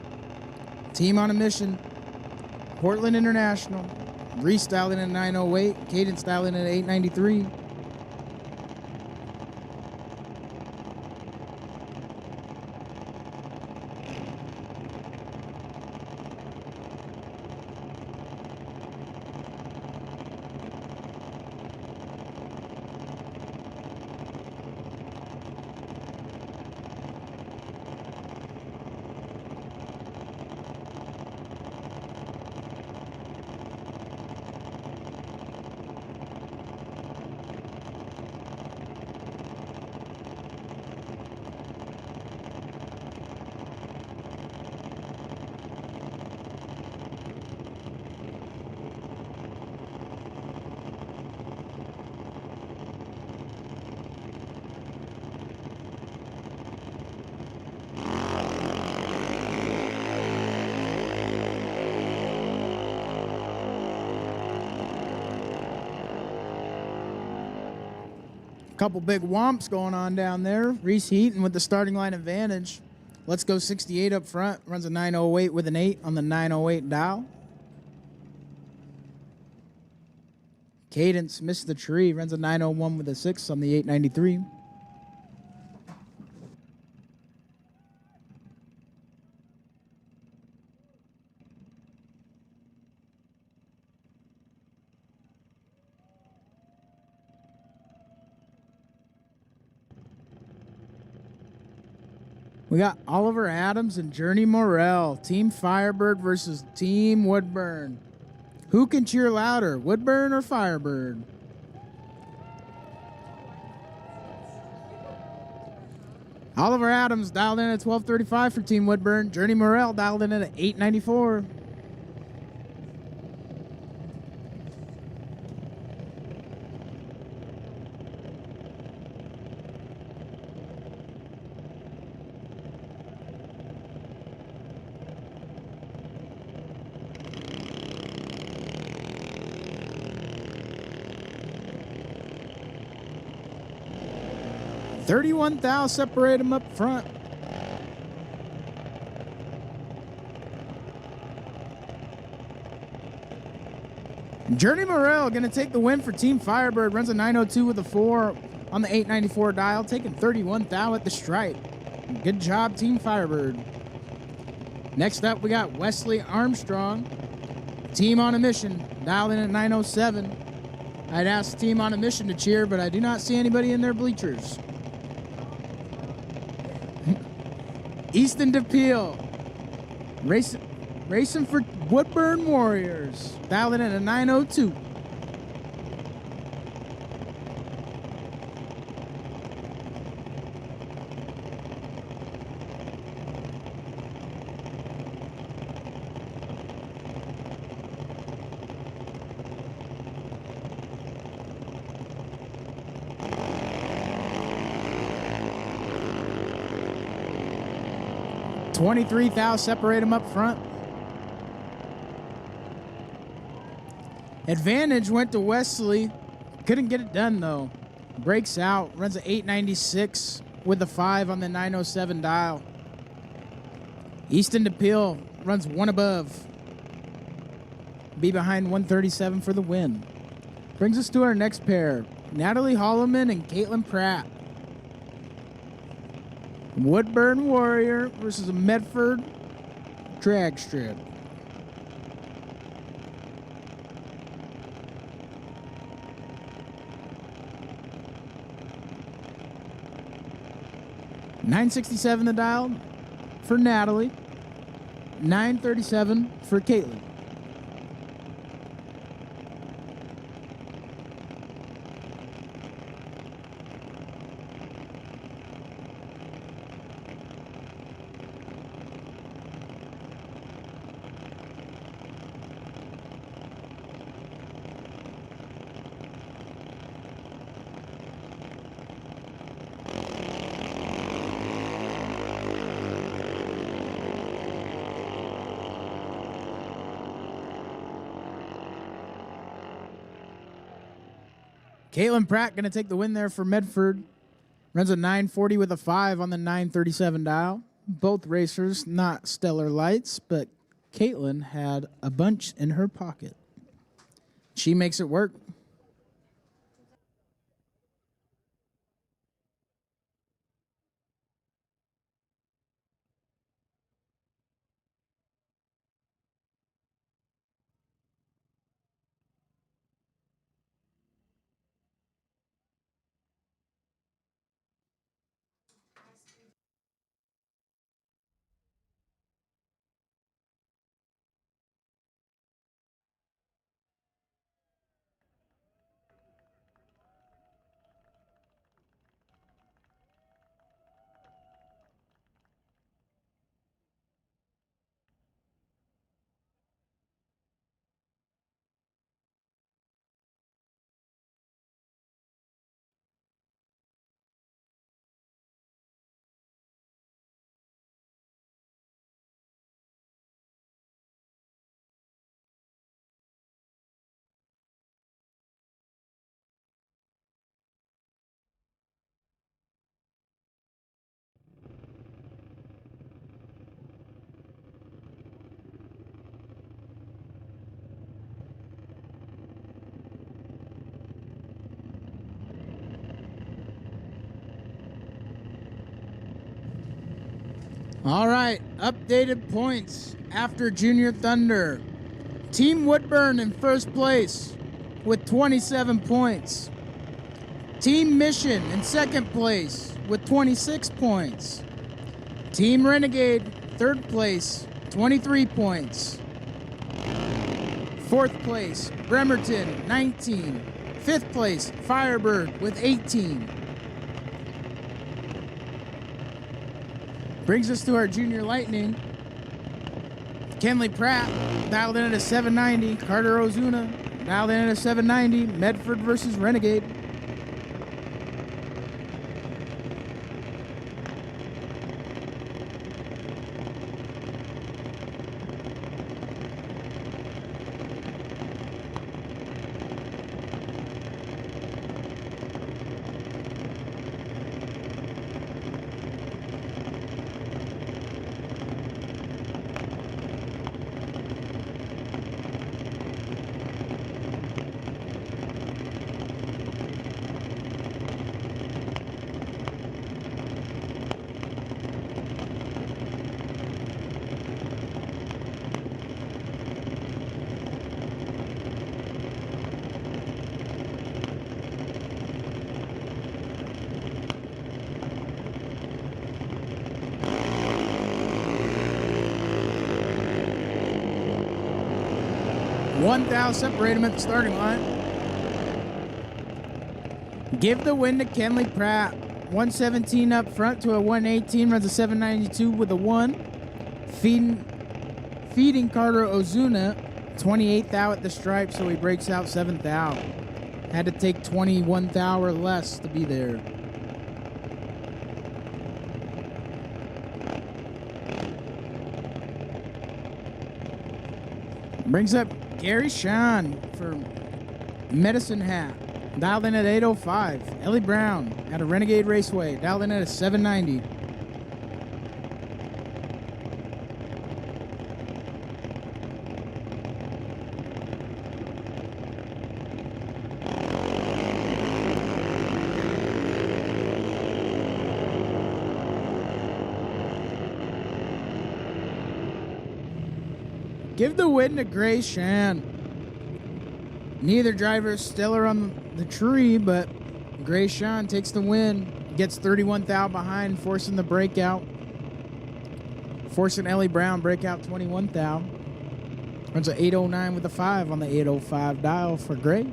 Team on a mission. Portland International. Reese dialed in at 908. Cadence dialed in at 893. Couple big whomps going on down there. Reese Heaton with the starting line advantage. Let's go 68 up front. Runs a 908 with an 8 on the 908 dial. Cadence missed the tree. Runs a 901 with a 6 on the 893. We got Oliver Adams and Journey Morrell. Team Firebird versus Team Woodburn. Who can cheer louder, Woodburn or Firebird? Oliver Adams dialed in at 1235 for Team Woodburn. Journey Morrell dialed in at 894. $31,000 separate them up front. Journey Morrell going to take the win for Team Firebird. Runs a 902 with a 4 on the 894 dial, taking $31,000 at the stripe. Good job, Team Firebird. Next up, we got Wesley Armstrong. Team on a mission, dialed in at 907. I'd ask Team on a mission to cheer, but I do not see anybody in their bleachers. Easton DePeel, racing for Woodburn Warriors, dialed in at a 902. 23 thou separate them up front. Advantage went to Wesley. Couldn't get it done, though. Breaks out. Runs an 896 with a 5 on the 907 dial. Easton DePeel runs one above. Be behind 137 for the win. Brings us to our next pair. Natalie Holloman and Caitlin Pratt. Woodburn Warrior versus a Medford drag strip. $967 the dial for Natalie. $937 for Caitlin. Caitlin Pratt going to take the win there for Medford. Runs a 940 with a 5 on the 937 dial. Both racers not stellar lights, but Caitlin had a bunch in her pocket. She makes it work. All right, updated points after Junior Thunder. Team Woodburn in first place with 27 points. Team Mission in second place with 26 points. Team Renegade, third place, 23 points. Fourth place, Bremerton, 19. Fifth place, Firebird with 18. Brings us to our Junior Lightning. Kenley Pratt dialed in at a 790. Carter Ozuna dialed in at a 790. Medford versus Renegade. One thou separate him at the starting line. Give the win to Kenley Pratt. 117 up front to a 118, runs a 792 with a 1. Feeding Carter Ozuna, 28th thou at the stripe, so he breaks out 7th thou. Had to take 21 thou or less to be there. Brings up Gary Sean for Medicine Hat. Dialed in at 8:05. Ellie Brown at a Renegade Raceway. Dialed in at a 790. Give the win to Gray Shan. Neither driver is stellar on the tree, but Gray Shan takes the win. Gets 31 thou behind, forcing the breakout. Forcing Ellie Brown breakout 21 thou. Runs an 809 with a 5 on the 805 dial for Gray.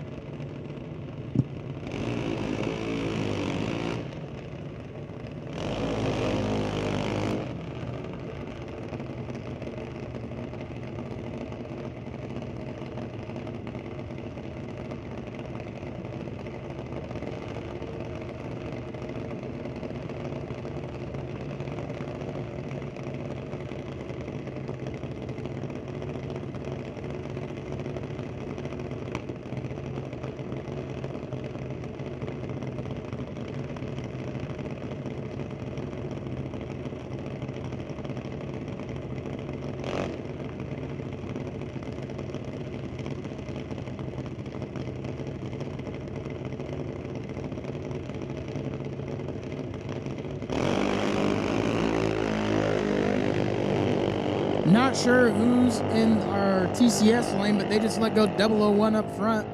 Not sure who's in our TCS lane, but they just let go 001 up front.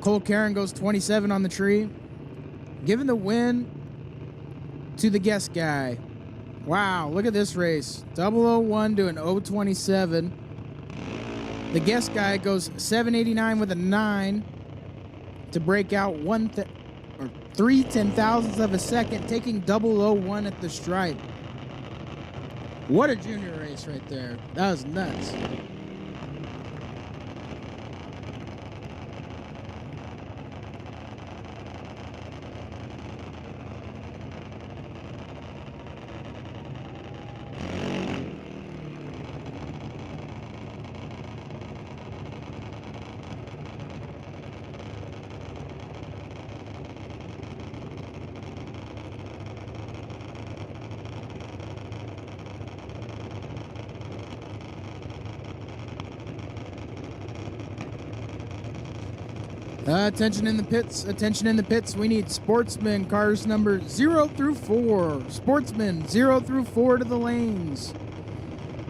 Cole Karen goes 27 on the tree. Giving the win to the guest guy. Wow, look at this race. 001 doing 027. The guest guy goes 789 with a 9 to break out 3 ten-thousandths of a second, taking 001 at the stripe. What a junior race right there. That was nuts. Attention in the pits, attention in the pits. We need Sportsman, cars number 0 through 4. Sportsman, 0 through 4 to the lanes.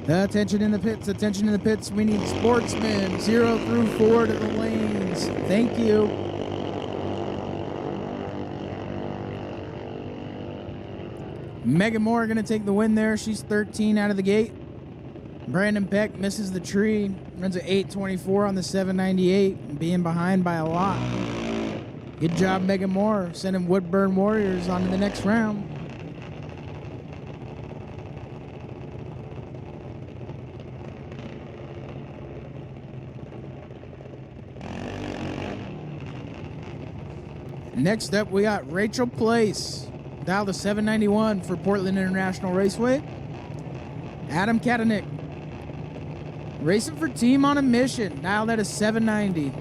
Attention in the pits, attention in the pits. We need Sportsman, 0 through 4 to the lanes. Thank you. Megan Moore going to take the win there. She's 13 out of the gate. Brandon Peck misses the tree. Runs an 824 on the 798, being behind by a lot. Good job, Megan Moore, sending Woodburn Warriors on to the next round. Next up, we got Rachel Place, dial to 791 for Portland International Raceway. Adam Katanick, racing for Team on a Mission, dialed at a 790.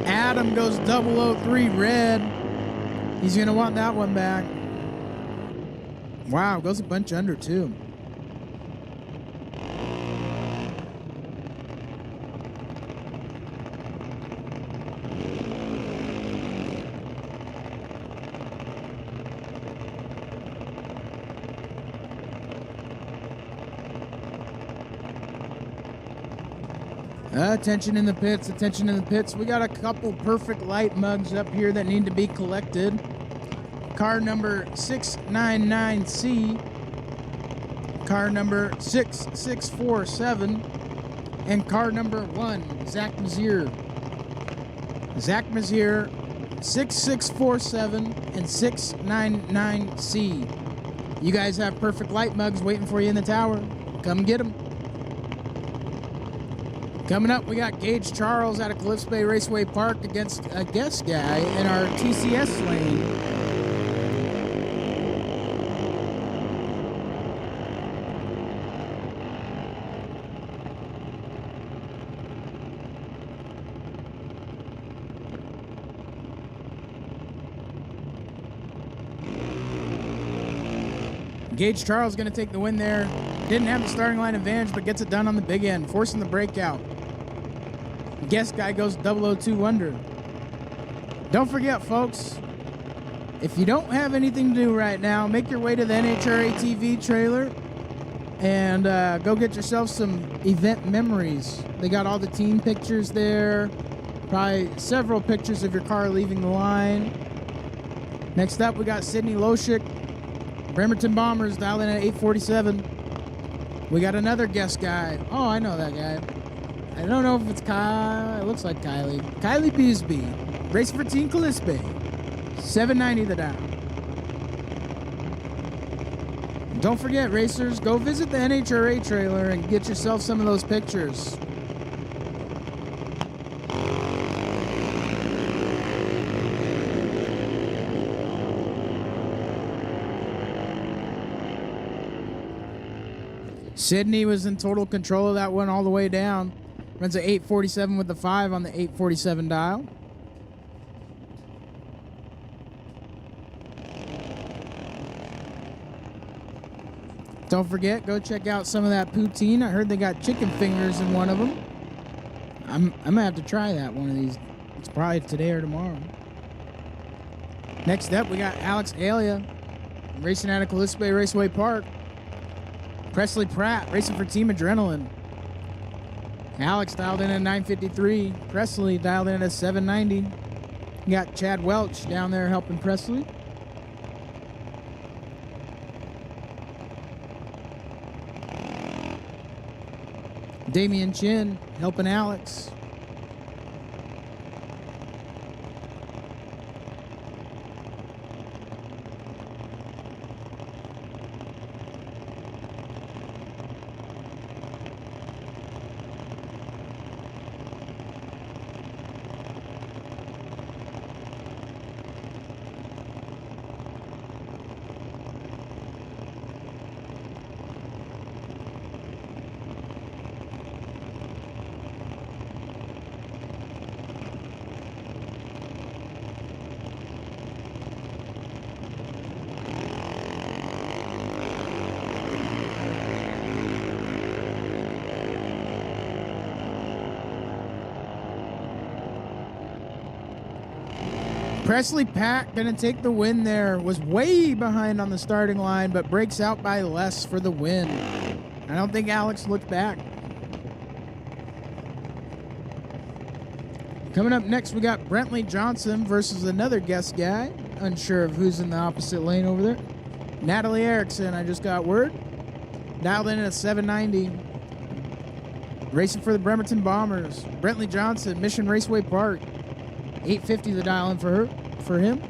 Adam goes 003 red. He's going to want that one back. Wow, goes a bunch under too. Attention in the pits, attention in the pits. We got a couple perfect light mugs up here that need to be collected. Car number 699C, car number 6647, and car number 1, Zach Mazier. Zach Mazier, 6647 and 699C. You guys have perfect light mugs waiting for you in the tower. Come get them. Coming up, we got Gage Charles out of Cliffs Bay Raceway Park against a guest guy in our TCS lane. Gage Charles going to take the win there. Didn't have the starting line advantage, but gets it done on the big end, forcing the breakout. Guest guy goes 002 under. Don't forget, folks, if you don't have anything to do right now, make your way to the NHRA TV trailer and go get yourself some event memories. They got all the team pictures there, probably several pictures of your car leaving the line. Next up, we got Sydney Loshik, Bremerton Bombers, dialed in at 847. We got another guest guy. Oh, I know that guy. I don't know if it's Kyle. It looks like Kylie. Kylie Beesby. Race for Team Callispe. 790 the down. Don't forget, racers, go visit the NHRA trailer and get yourself some of those pictures. Sydney was in total control of that one all the way down. Runs at 847 with the 5 on the 847 dial. Don't forget, go check out some of that poutine. I heard they got chicken fingers in one of them. I'm gonna have to try that one of these. It's probably today or tomorrow. Next up, we got Alex Alia racing out of Callispe Raceway Park. Presley Pratt racing for Team Adrenaline. Alex dialed in at 953. Presley dialed in at 790. You got Chad Welch down there helping Presley. Damian Chin helping Alex. Presley Pack gonna take the win there. Was way behind on the starting line, but breaks out by less for the win. I don't think Alex looked back. Coming up next, we got Brentley Johnson versus another guest guy. Unsure of who's in the opposite lane over there. Natalie Erickson, I just got word. Dialed in at 790. Racing for the Bremerton Bombers. Brentley Johnson, Mission Raceway Park. 850 the dial in for him.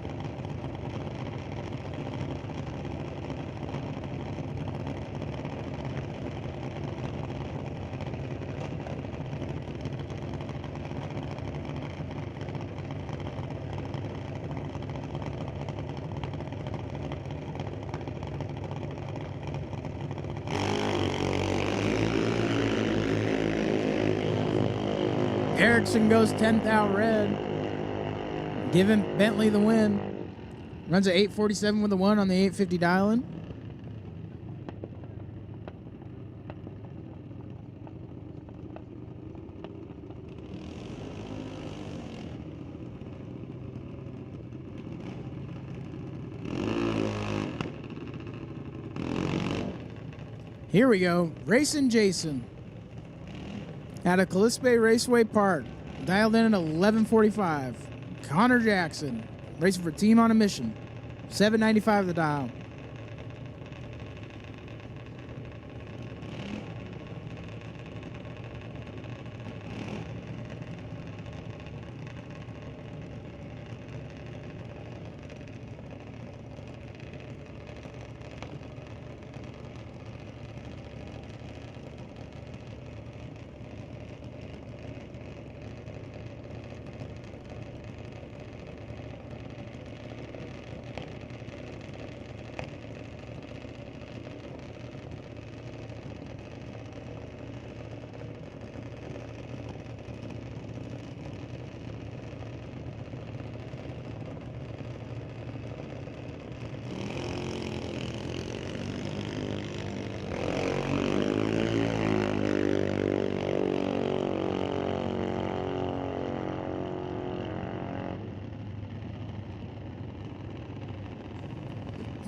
Erickson goes 10th out red, giving Bentley the win. Runs at 847 with a 1 on the 850 dial-in. Here we go. Racing Jason. Out of Calispe Raceway Park, dialed in at 11:45. Connor Jackson, racing for Team on a Mission. 795 the dial.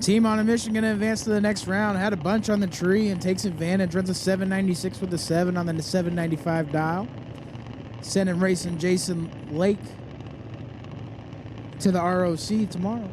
Team on a Mission going to advance to the next round. Had a bunch on the tree and takes advantage. Runs a 796 with the 7 on the 795 dial. Sending racing Jason Lake to the ROC tomorrow.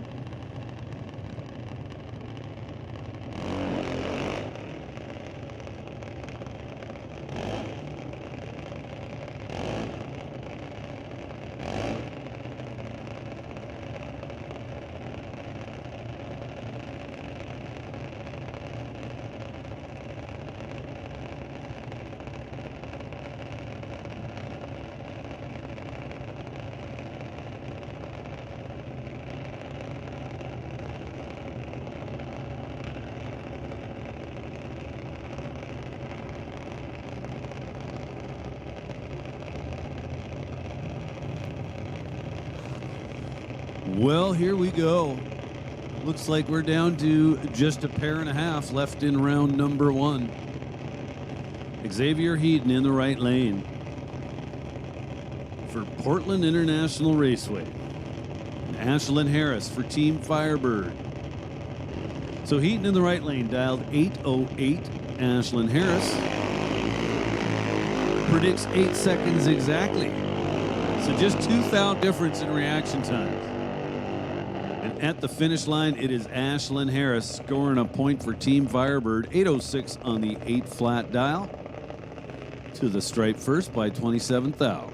Well, here we go. Looks like we're down to just a pair and a half left in round number 1. Xavier Heaton in the right lane for Portland International Raceway. And Ashlyn Harris for Team Firebird. So Heaton in the right lane, dialed 808. Ashlyn Harris predicts 8 seconds exactly. So just 2 thou difference in reaction times. And at the finish line, it is Ashlyn Harris scoring a point for Team Firebird. 806 on the 8 flat dial. To the stripe first by 27 thou.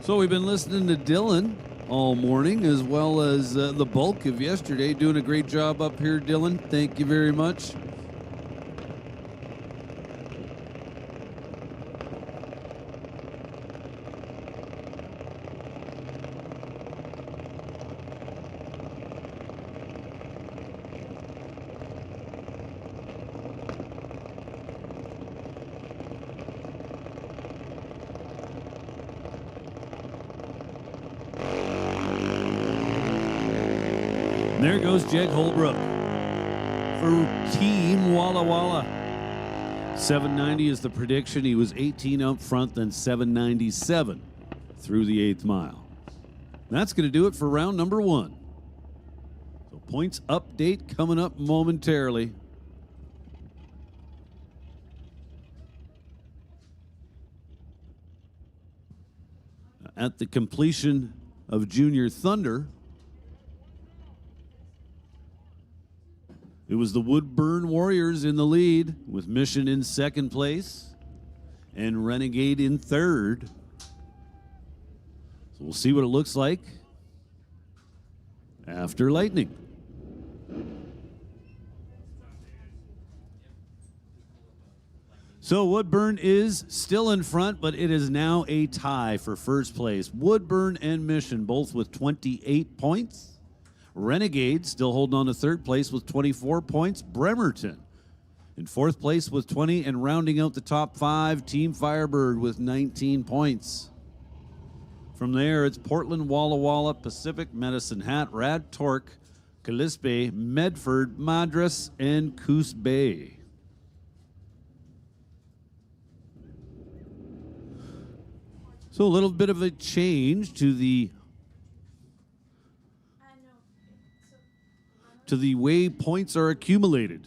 So we've been listening to Dylan all morning, as well as the bulk of yesterday. Doing a great job up here, Dylan. Thank you very much. There goes Jed Holbrook for Team Walla Walla. 790 is the prediction. He was 18 up front, then 797 through the 8th mile. That's going to do it for round number 1. So points update coming up momentarily. At the completion of Junior Thunder, it was the Woodburn Warriors in the lead, with Mission in 2nd place and Renegade in 3rd. So we'll see what it looks like after Lightning. So Woodburn is still in front, but it is now a tie for 1st place. Woodburn and Mission both with 28 points. Renegade still holding on to 3rd place with 24 points. Bremerton in 4th place with 20, and rounding out the top 5, Team Firebird with 19 points. From there, it's Portland, Walla Walla, Pacific, Medicine Hat, Rad Torque, Calispe, Medford, Madras, and Coos Bay. So a little bit of a change to the way points are accumulated.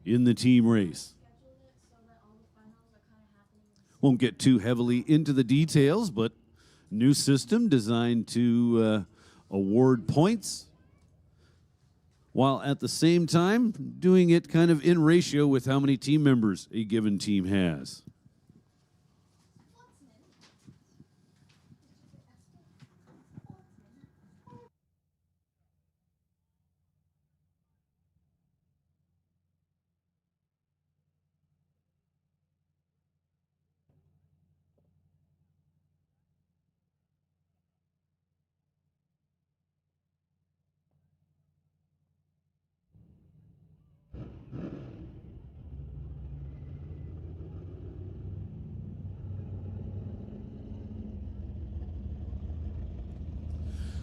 in the team race. Won't get too heavily into the details, but new system designed to award points, while at the same time doing it kind of in ratio with how many team members a given team has.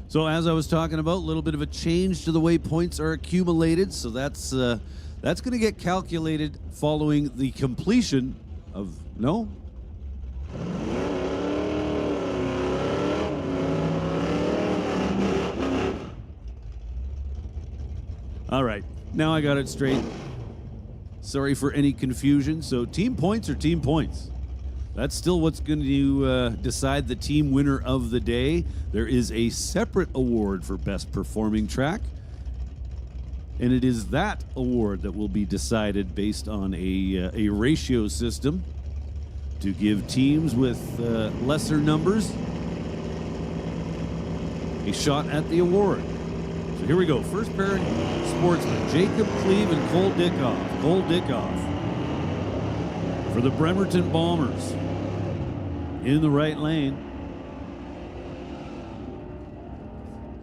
So as I was talking about, a little bit of a change to the way points are accumulated. So that's going to get calculated following the completion of, no? All right, now I got it straight. Sorry for any confusion. So team points are team points. That's still what's going to decide the team winner of the day. There is a separate award for best performing track, and it is that award that will be decided based on a ratio system to give teams with lesser numbers a shot at the award. So here we go. First pairing, Sportsman, Jacob Cleve and Cole Dickoff. Cole Dickoff for the Bremerton Bombers in the right lane.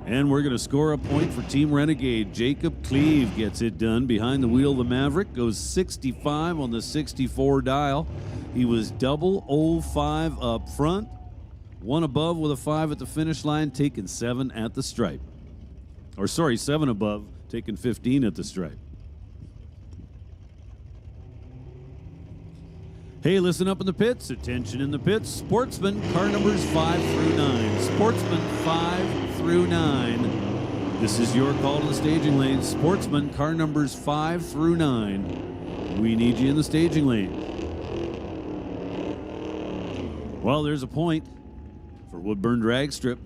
And we're going to score a point for Team Renegade. Jacob Cleve gets it done. Behind the wheel, the Maverick goes 65 on the 64 dial. He was double 05 up front, one above with a 5 at the finish line, taking 7 at the stripe. Or sorry, 7 above, taking 15 at the stripe. Hey, listen up in the pits. Attention in the pits. Sportsman, car numbers 5 through 9. Sportsman 5 through 9. This is your call to the staging lane. Sportsman, car numbers 5 through 9. We need you in the staging lane. Well, there's a point for Woodburn Drag Strip.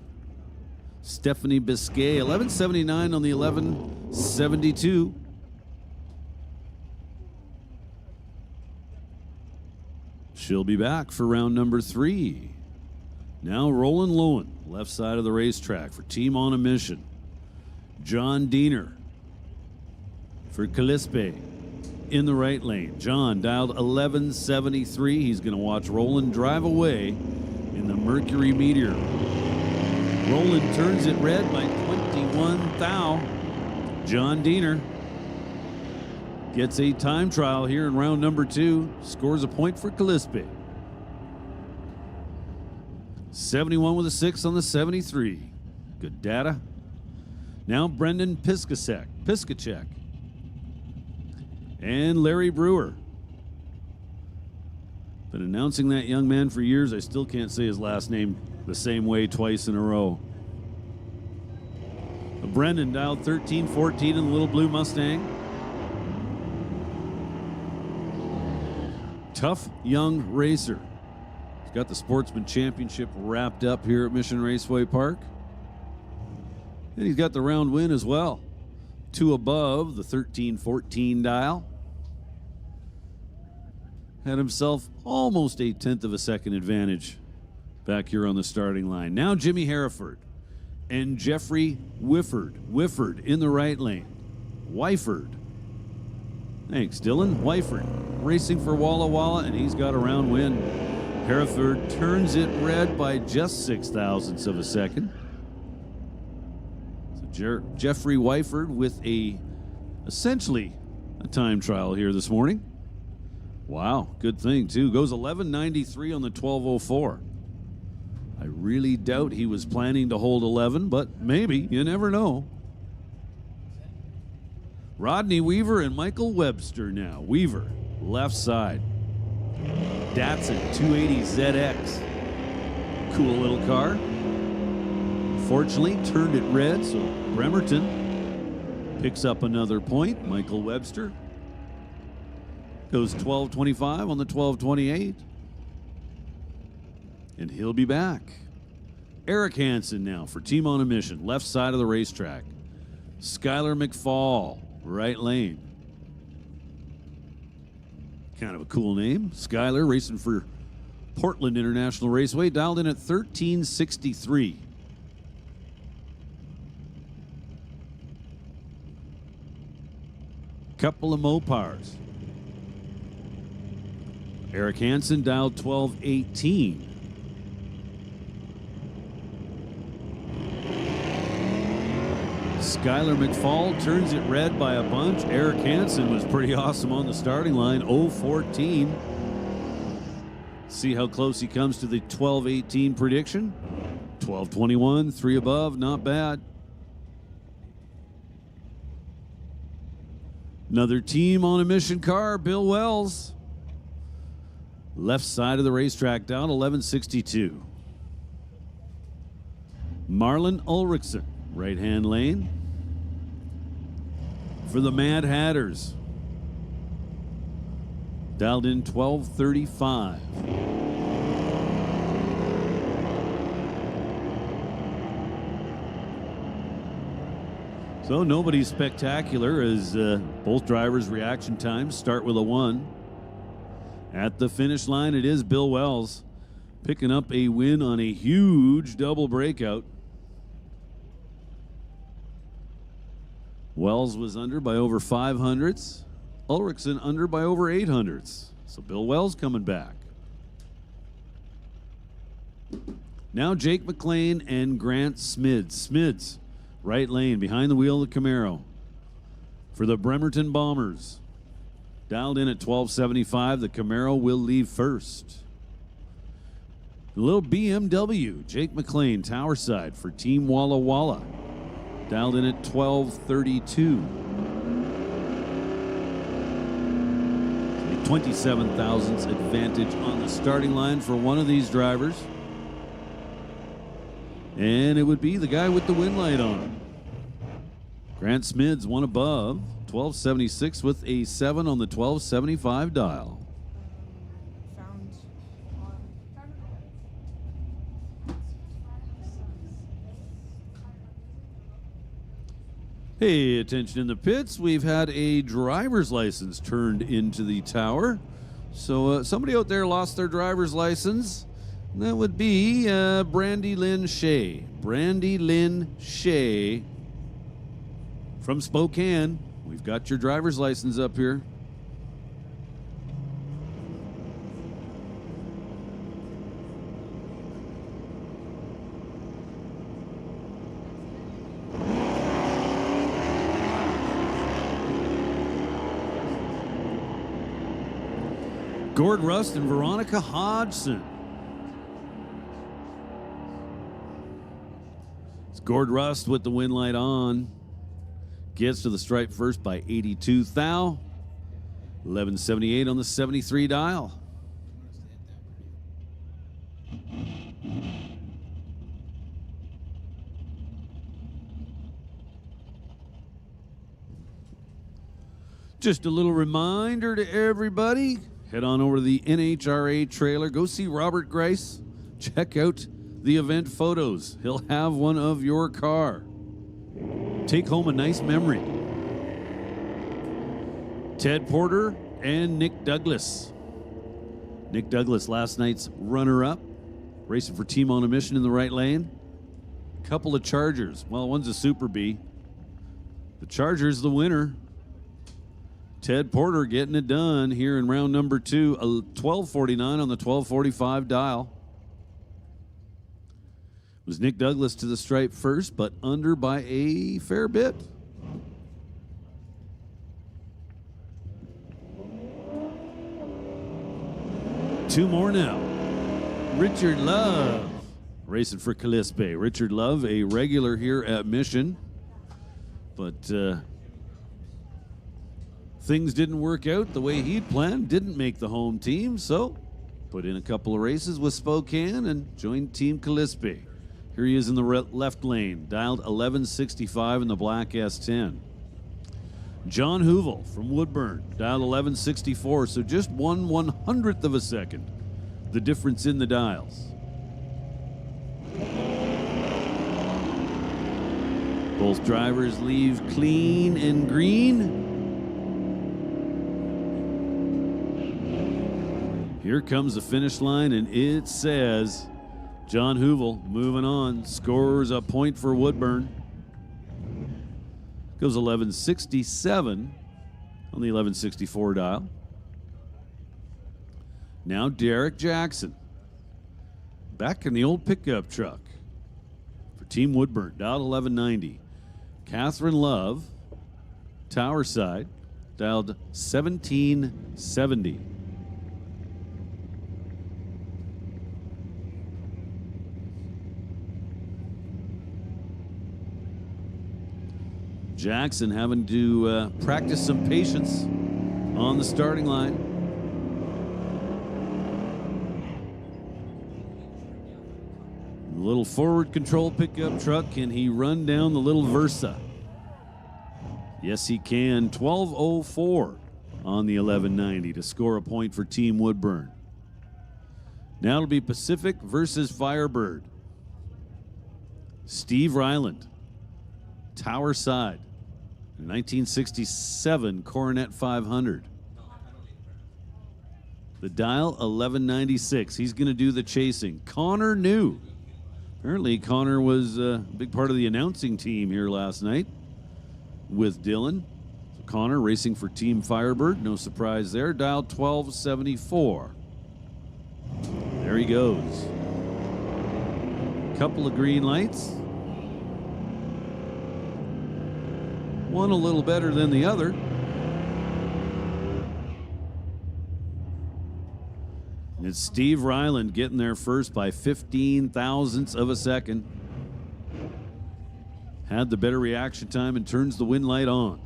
Stephanie Biscay, 1179 on the 1172. She'll be back for round number 3. Now Roland Lowen, left side of the racetrack for Team on a Mission. John Diener for Calispe in the right lane. John dialed 1173. He's going to watch Roland drive away in the Mercury Meteor. Roland turns it red by 21 thou. John Diener gets a time trial here in round number 2. Scores a point for Calispe. 71 with a 6 on the 73. Good data. Now Brendan Piskacek. And Larry Brewer. Been announcing that young man for years. I still can't say his last name the same way twice in a row. Brendan dialed 1314 in the little blue Mustang. Tough young racer. He's got the Sportsman Championship wrapped up here at Mission Raceway Park. And he's got the round win as well. 2 above the 1314 dial. Had himself almost a 1/10 of a second advantage back here on the starting line. Now Jimmy Hereford and Jeffrey Whifford. Whifford in the right lane. Wyford. Thanks, Dylan. Wyford racing for Walla Walla, and he's got a round win. Hereford turns it red by just 0.06 of a second. So Jeffrey Wyford with essentially a time trial here this morning. Wow, good thing too. Goes 1193 on the 1204. I really doubt he was planning to hold 11, but maybe, you never know. Rodney Weaver and Michael Webster now. Weaver, left side. Datsun 280 ZX. Cool little car. Fortunately, turned it red, so Bremerton picks up another point. Michael Webster Goes 12:25 on the 12:28. And he'll be back. Eric Hansen now for Team on a Mission, left side of the racetrack. Skylar McFall, right lane. Kind of a cool name. Skylar racing for Portland International Raceway, dialed in at 1363. Couple of Mopars. Eric Hansen dialed 1218. Skylar McFall turns it red by a bunch. Eric Hansen was pretty awesome on the starting line, 014. See how close he comes to the 1218 prediction. 1221, 3 above, not bad. Another Team on a Mission car, Bill Wells. Left side of the racetrack, down 1162. Marlon Ulrichsen, right-hand lane. For the Mad Hatters. Dialed in 1235. So nobody's spectacular as both drivers' reaction times start with a 1. At the finish line, it is Bill Wells picking up a win on a huge double breakout. Wells was under by over 500ths. Ulrichsen under by over 800ths. So Bill Wells coming back. Now Jake McLean and Grant Smids. Smids, right lane, behind the wheel of the Camaro. For the Bremerton Bombers. Dialed in at 1275, the Camaro will leave first. A little BMW, Jake McLean, tower side for Team Walla Walla. Dialed in at 1232. 27 thousandths advantage on the starting line for one of these drivers. And it would be the guy with the win light on. Grant Smids, one above, 1276 with a 7 on the 1275 dial. Found Hey, attention in the pits. We've had a driver's license turned into the tower. So somebody out there lost their driver's license. That would be Brandy Lynn Shea. Brandy Lynn Shea from Spokane. We've got your driver's license up here. Gord Rust and Veronica Hodgson. It's Gord Rust with the win light on. Gets to the stripe first by 82 thou. 1178 on the 73 dial. Just a little reminder to everybody. Head on over to the NHRA trailer. Go see Robert Grice. Check out the event photos. He'll have one of your car. Take home a nice memory. Ted Porter and Nick Douglas. Nick Douglas, last night's runner-up. Racing for Team on a Mission in the right lane. Couple of Chargers. Well, one's a Super B. The Charger's the winner. Ted Porter getting it done here in round number 2, 1249 on the 1245 dial. It was Nick Douglas to the stripe first, but under by a fair bit. Two more now. Richard Love racing for Calispe. Richard Love, a regular here at Mission, but things didn't work out the way he'd planned, didn't make the home team, so put in a couple of races with Spokane and joined Team Calispe. Here he is in the left lane, dialed 1165 in the black S10. John Hoovel from Woodburn, dialed 1164, so just 1/100th of a second. The difference in the dials. Both drivers leave clean and green. Here comes the finish line, and it says John Hoovel moving on, scores a point for Woodburn. Goes 1167 on the 1164 dial. Now Derek Jackson, back in the old pickup truck for Team Woodburn, dialed 1190. Catherine Love, Tower Side, dialed 1770. Jackson having to practice some patience on the starting line. The little forward control pickup truck, can he run down the little Versa? Yes, he can. 12:04 on the 1190 to score a point for Team Woodburn. Now it'll be Pacific versus Firebird. Steve Ryland, Tower Side, 1967 Coronet 500. The dial 1196. He's going to do the chasing. Connor New. Apparently Connor was a big part of the announcing team here last night with Dylan. So Connor racing for Team Firebird. No surprise there. Dial 1274. There he goes. Couple of green lights. One a little better than the other. And it's Steve Ryland getting there first by 15 thousandths of a second. Had the better reaction time and turns the wind light on.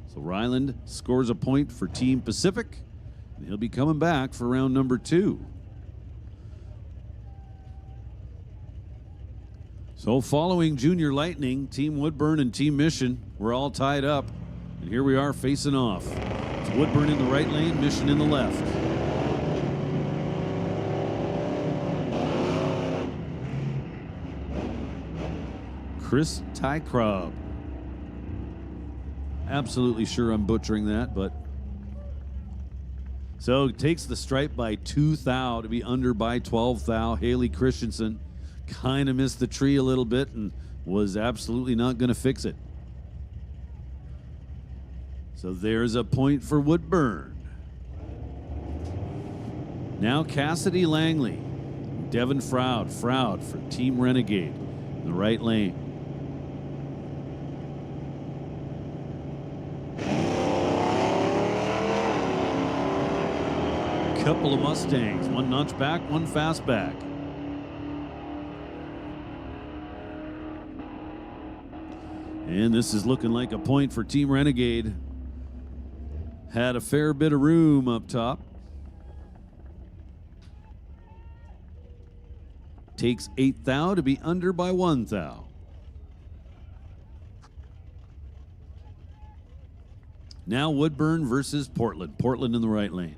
So Ryland scores a point for Team Pacific, and he'll be coming back for round number 2. So following Junior Lightning, Team Woodburn and Team Mission were all tied up. And here we are facing off. It's Woodburn in the right lane, Mission in the left. Chris Tycrob. Absolutely sure I'm butchering that, but. So takes the stripe by 2 thou to be under by 12 thou. Haley Christensen kind of missed the tree a little bit and was absolutely not going to fix it. So there's a point for Woodburn. Now Cassidy Langley, Devin Froud for Team Renegade in the right lane. Couple of Mustangs, one notch back, one fast back. And this is looking like a point for Team Renegade. Had a fair bit of room up top. Takes 8 thou to be under by 1 thou. Now Woodburn versus Portland. Portland in the right lane.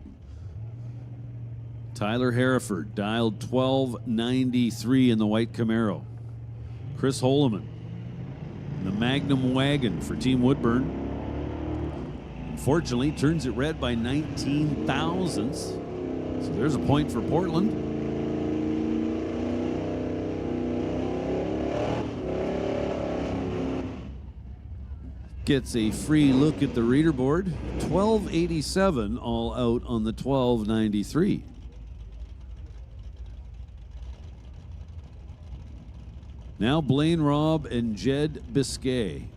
Tyler Hereford dialed 1293 in the white Camaro. Chris Holloman, the Magnum wagon for Team Woodburn. Unfortunately, turns it red by 19 thousandths. So there's a point for Portland. Gets a free look at the reader board. 1287 all out on the 1293. Now Blaine Robb and Jed Biscay.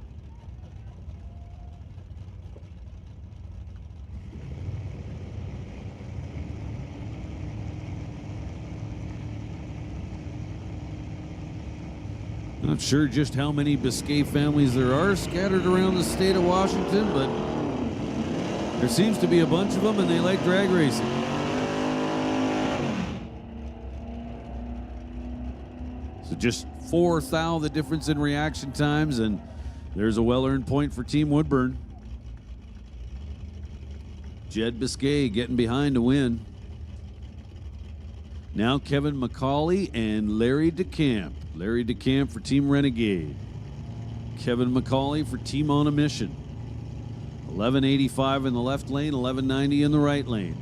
Not sure just how many Biscay families there are scattered around the state of Washington, but there seems to be a bunch of them, and they like drag racing. So just 4 thou the difference in reaction times, and there's a well-earned point for Team Woodburn. Jed Biscay getting behind to win. Now Kevin McCauley and Larry DeCamp. Larry DeCamp for Team Renegade. Kevin McCauley for Team On a Mission. 1185 in the left lane, 1190 in the right lane.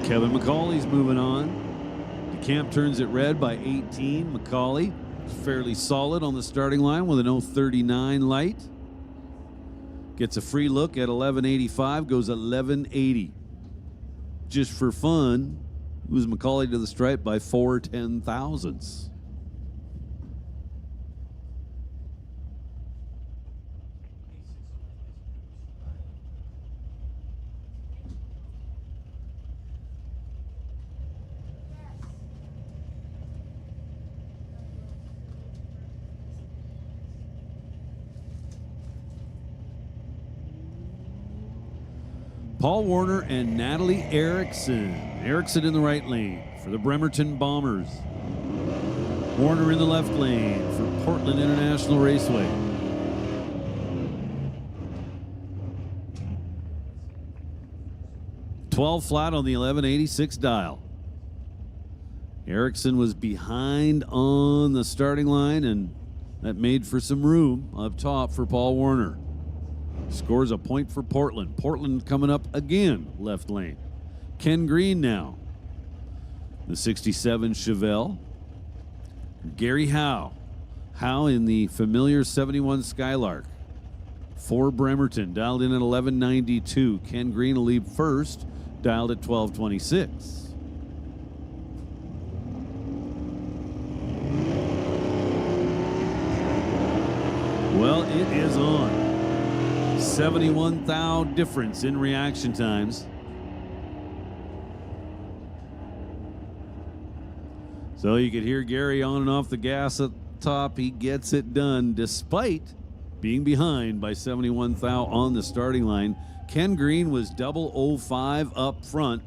Kevin McCauley's moving on. DeCamp turns it red by 18. McCauley fairly solid on the starting line with an 039 light. Gets a free look at 1185, goes 1180. Just for fun, moves McCauley to the stripe by 4/10,000ths. Paul Warner and Natalie Erickson. Erickson in the right lane for the Bremerton Bombers. Warner in the left lane for Portland International Raceway. $12 flat on the 1186 dial. Erickson was behind on the starting line, and that made for some room up top for Paul Warner. Scores a point for Portland. Portland coming up again, left lane. Ken Green now. The 67 Chevelle. Gary Howe. Howe in the familiar 71 Skylark. For Bremerton, dialed in at 1192. Ken Green will lead first, dialed at 1226. Well, it is on. 71 thou difference in reaction times. So you could hear Gary on and off the gas at the top. He gets it done despite being behind by 71 thou on the starting line. Ken Green was 005 up front,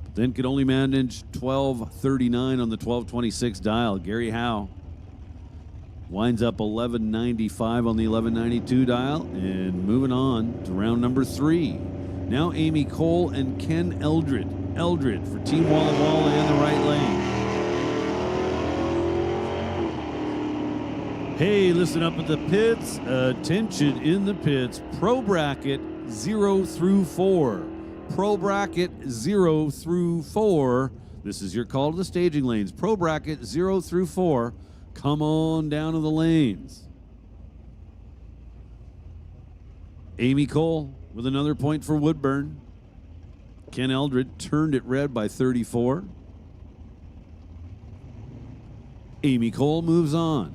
but then could only manage 1239 on the 1226 dial. Gary Howe winds up 1195 on the 1192 dial, and moving on to round number 3. Now Amy Cole and Ken Eldred. Eldred for Team Walla Walla in the right lane. Hey, listen up at the pits. Attention in the pits. Pro bracket 0 through 4. Pro bracket 0 through 4. This is your call to the staging lanes. Pro bracket 0 through 4. Come on down to the lanes. Amy Cole with another point for Woodburn. Ken Eldred turned it red by 34. Amy Cole moves on.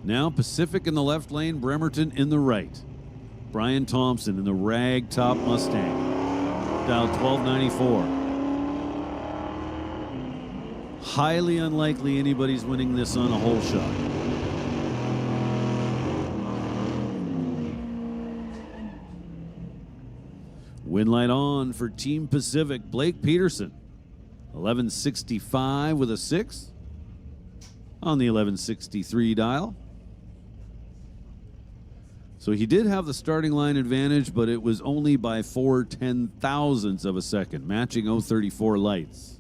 Now Pacific in the left lane, Bremerton in the right. Brian Thompson in the rag top Mustang. Dial 1294. Highly unlikely anybody's winning this on a hole shot. Win light on for Team Pacific, Blake Peterson. 1165 with a 6 on the 1163 dial. So he did have the starting line advantage, but it was only by 4/10,000ths of a second, matching 034 lights.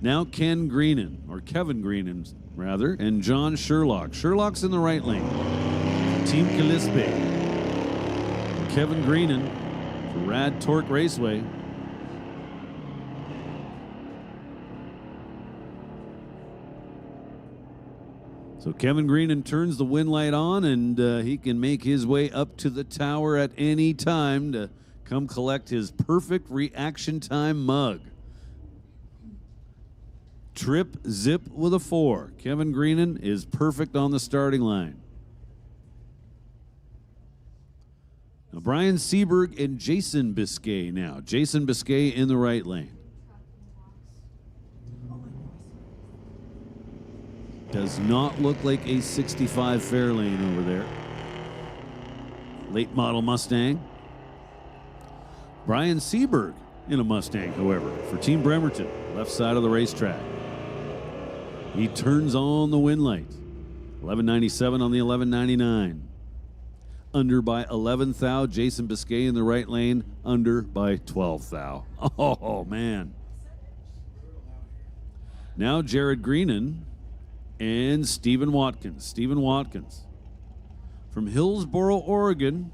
Now Ken Greenan, or Kevin Greenan, rather, and John Sherlock. Sherlock's in the right lane. Team Calispe. Kevin Greenan for Rad Torque Raceway. So Kevin Greenan turns the win light on, and he can make his way up to the tower at any time to come collect his perfect reaction time mug. Trip zip with a 4. Kevin Greenan is perfect on the starting line. Now Brian Seberg and Jason Biscay now. Jason Biscay in the right lane. Does not look like a 65 Fairlane over there. Late model Mustang. Brian Seberg in a Mustang, however, for Team Bremerton, left side of the racetrack. He turns on the win light. 1197 on the 1199. under by 11 thou. Jason Biscay in the right lane, under by 12 thou. Oh, man. Now Jared Greenan and Stephen Watkins. Stephen Watkins from Hillsboro, Oregon,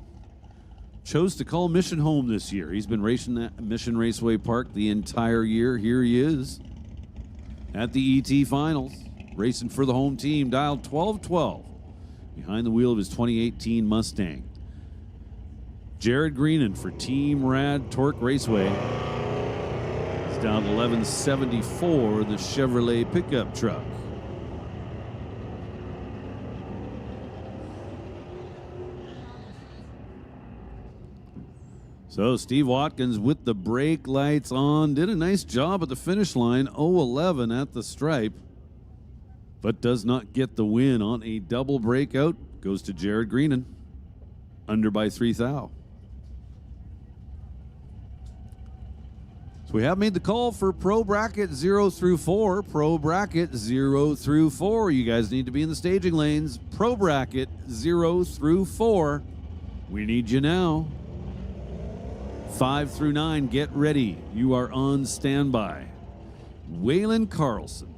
chose to call Mission home this year. He's been racing at Mission Raceway Park the entire year. Here he is at the ET Finals, racing for the home team, dialed 1212, behind the wheel of his 2018 Mustang. Jared Greenan for Team Rad Torque Raceway. He's down 1174 in the Chevrolet pickup truck. So Steve Watkins with the brake lights on, did a nice job at the finish line, 0-11 at the stripe, but does not get the win on a double breakout. Goes to Jared Greenan, under by 3 thou. So we have made the call for Pro Bracket 0 through 4. Pro Bracket 0 through 4. You guys need to be in the staging lanes. Pro Bracket 0 through 4. We need you now. 5 through 9, get ready. You are on standby. Waylon Carlson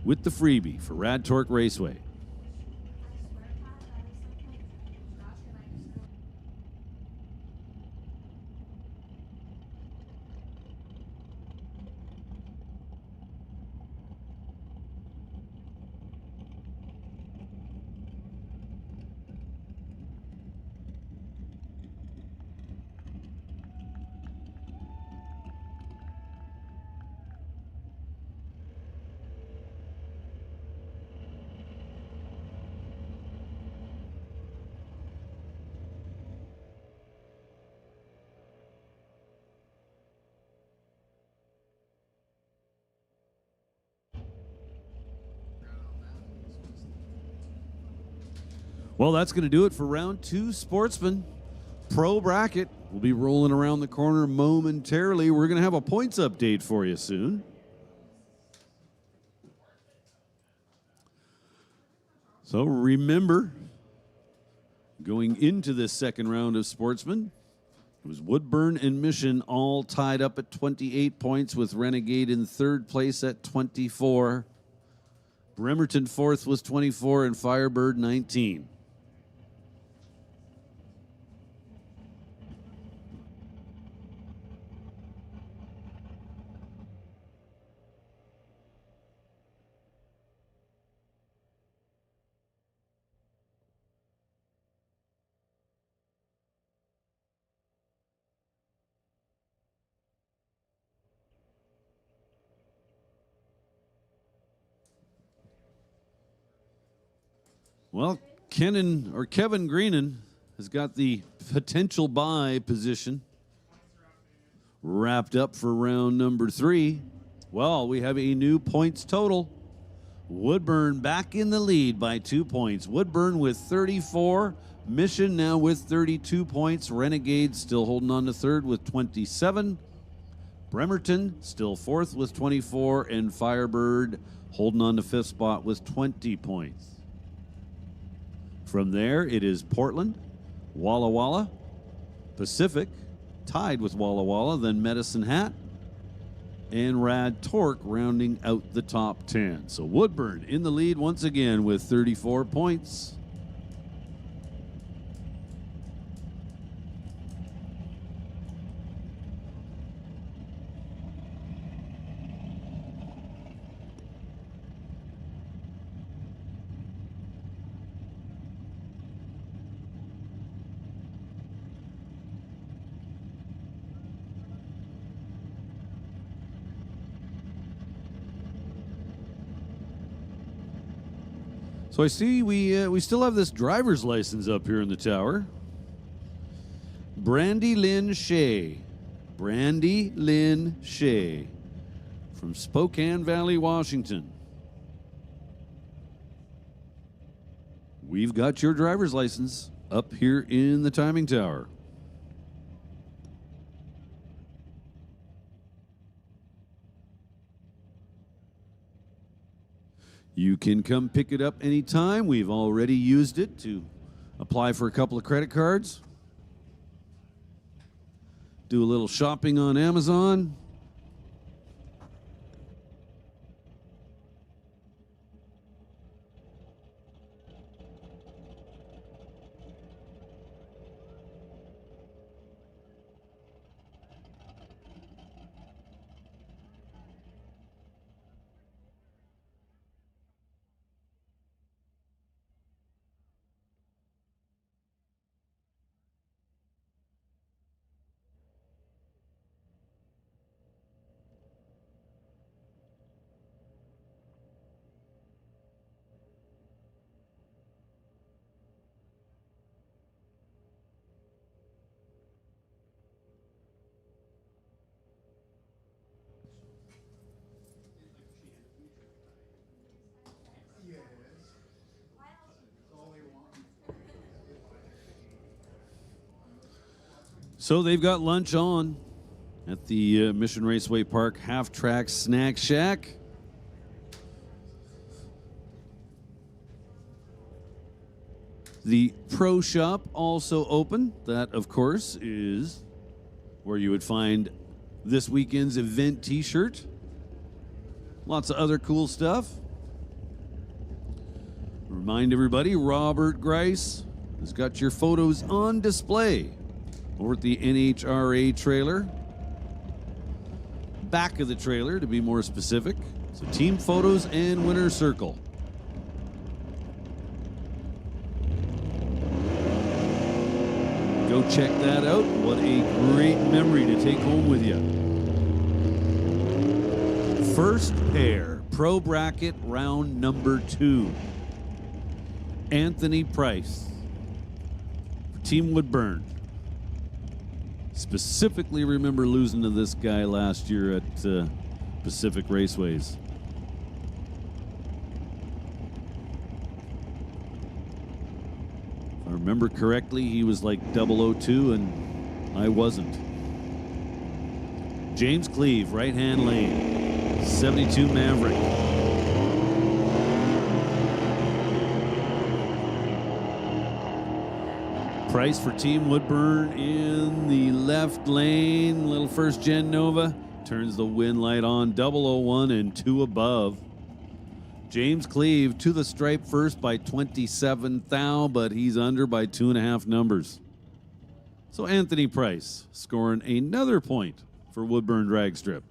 with the freebie for Rad Torque Raceway. Well, that's going to do it for round 2, Sportsman. Pro Bracket will be rolling around the corner momentarily. We're going to have a points update for you soon. So remember, going into this second round of Sportsman, it was Woodburn and Mission all tied up at 28 points, with Renegade in third place at 24. Bremerton fourth was 24, and Firebird 19. Well, Kevin Greenan has got the potential bye position wrapped up for round number 3. Well, we have a new points total. Woodburn back in the lead by 2 points. Woodburn with 34. Mission now with 32 points. Renegade still holding on to third with 27. Bremerton still fourth with 24. And Firebird holding on to fifth spot with 20 points. From there, it is Portland, Walla Walla, Pacific, tied with Walla Walla, then Medicine Hat, and Rad Torque rounding out the top 10. So Woodburn in the lead once again with 34 points. So I see we still have this driver's license up here in the tower. Brandy Lynn Shea. Brandy Lynn Shea from Spokane Valley, Washington. We've got your driver's license up here in the timing tower. You can come pick it up anytime. We've already used it to apply for a couple of credit cards, do a little shopping on Amazon. So they've got lunch on at the Mission Raceway Park Half-Track Snack Shack. The Pro Shop also open. That, of course, is where you would find this weekend's event t-shirt. Lots of other cool stuff. Remind everybody, Robert Grice has got your photos on display over at the NHRA trailer. Back of the trailer, to be more specific. So team photos and winner's circle. Go check that out. What a great memory to take home with you. First pair, Pro Bracket round number 2. Anthony Price for Team Woodburn. Specifically remember losing to this guy last year at Pacific Raceways. If I remember correctly, he was like 002 and I wasn't. James Cleve, right-hand lane, 72 Maverick. Price for Team Woodburn in the left lane. Little first-gen Nova. Turns the wind light on. 001 and 2 above. James Cleve to the stripe first by 27 thou, but he's under by 2.5 numbers. So Anthony Price scoring another point for Woodburn Drag Strip.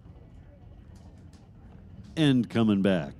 And coming back.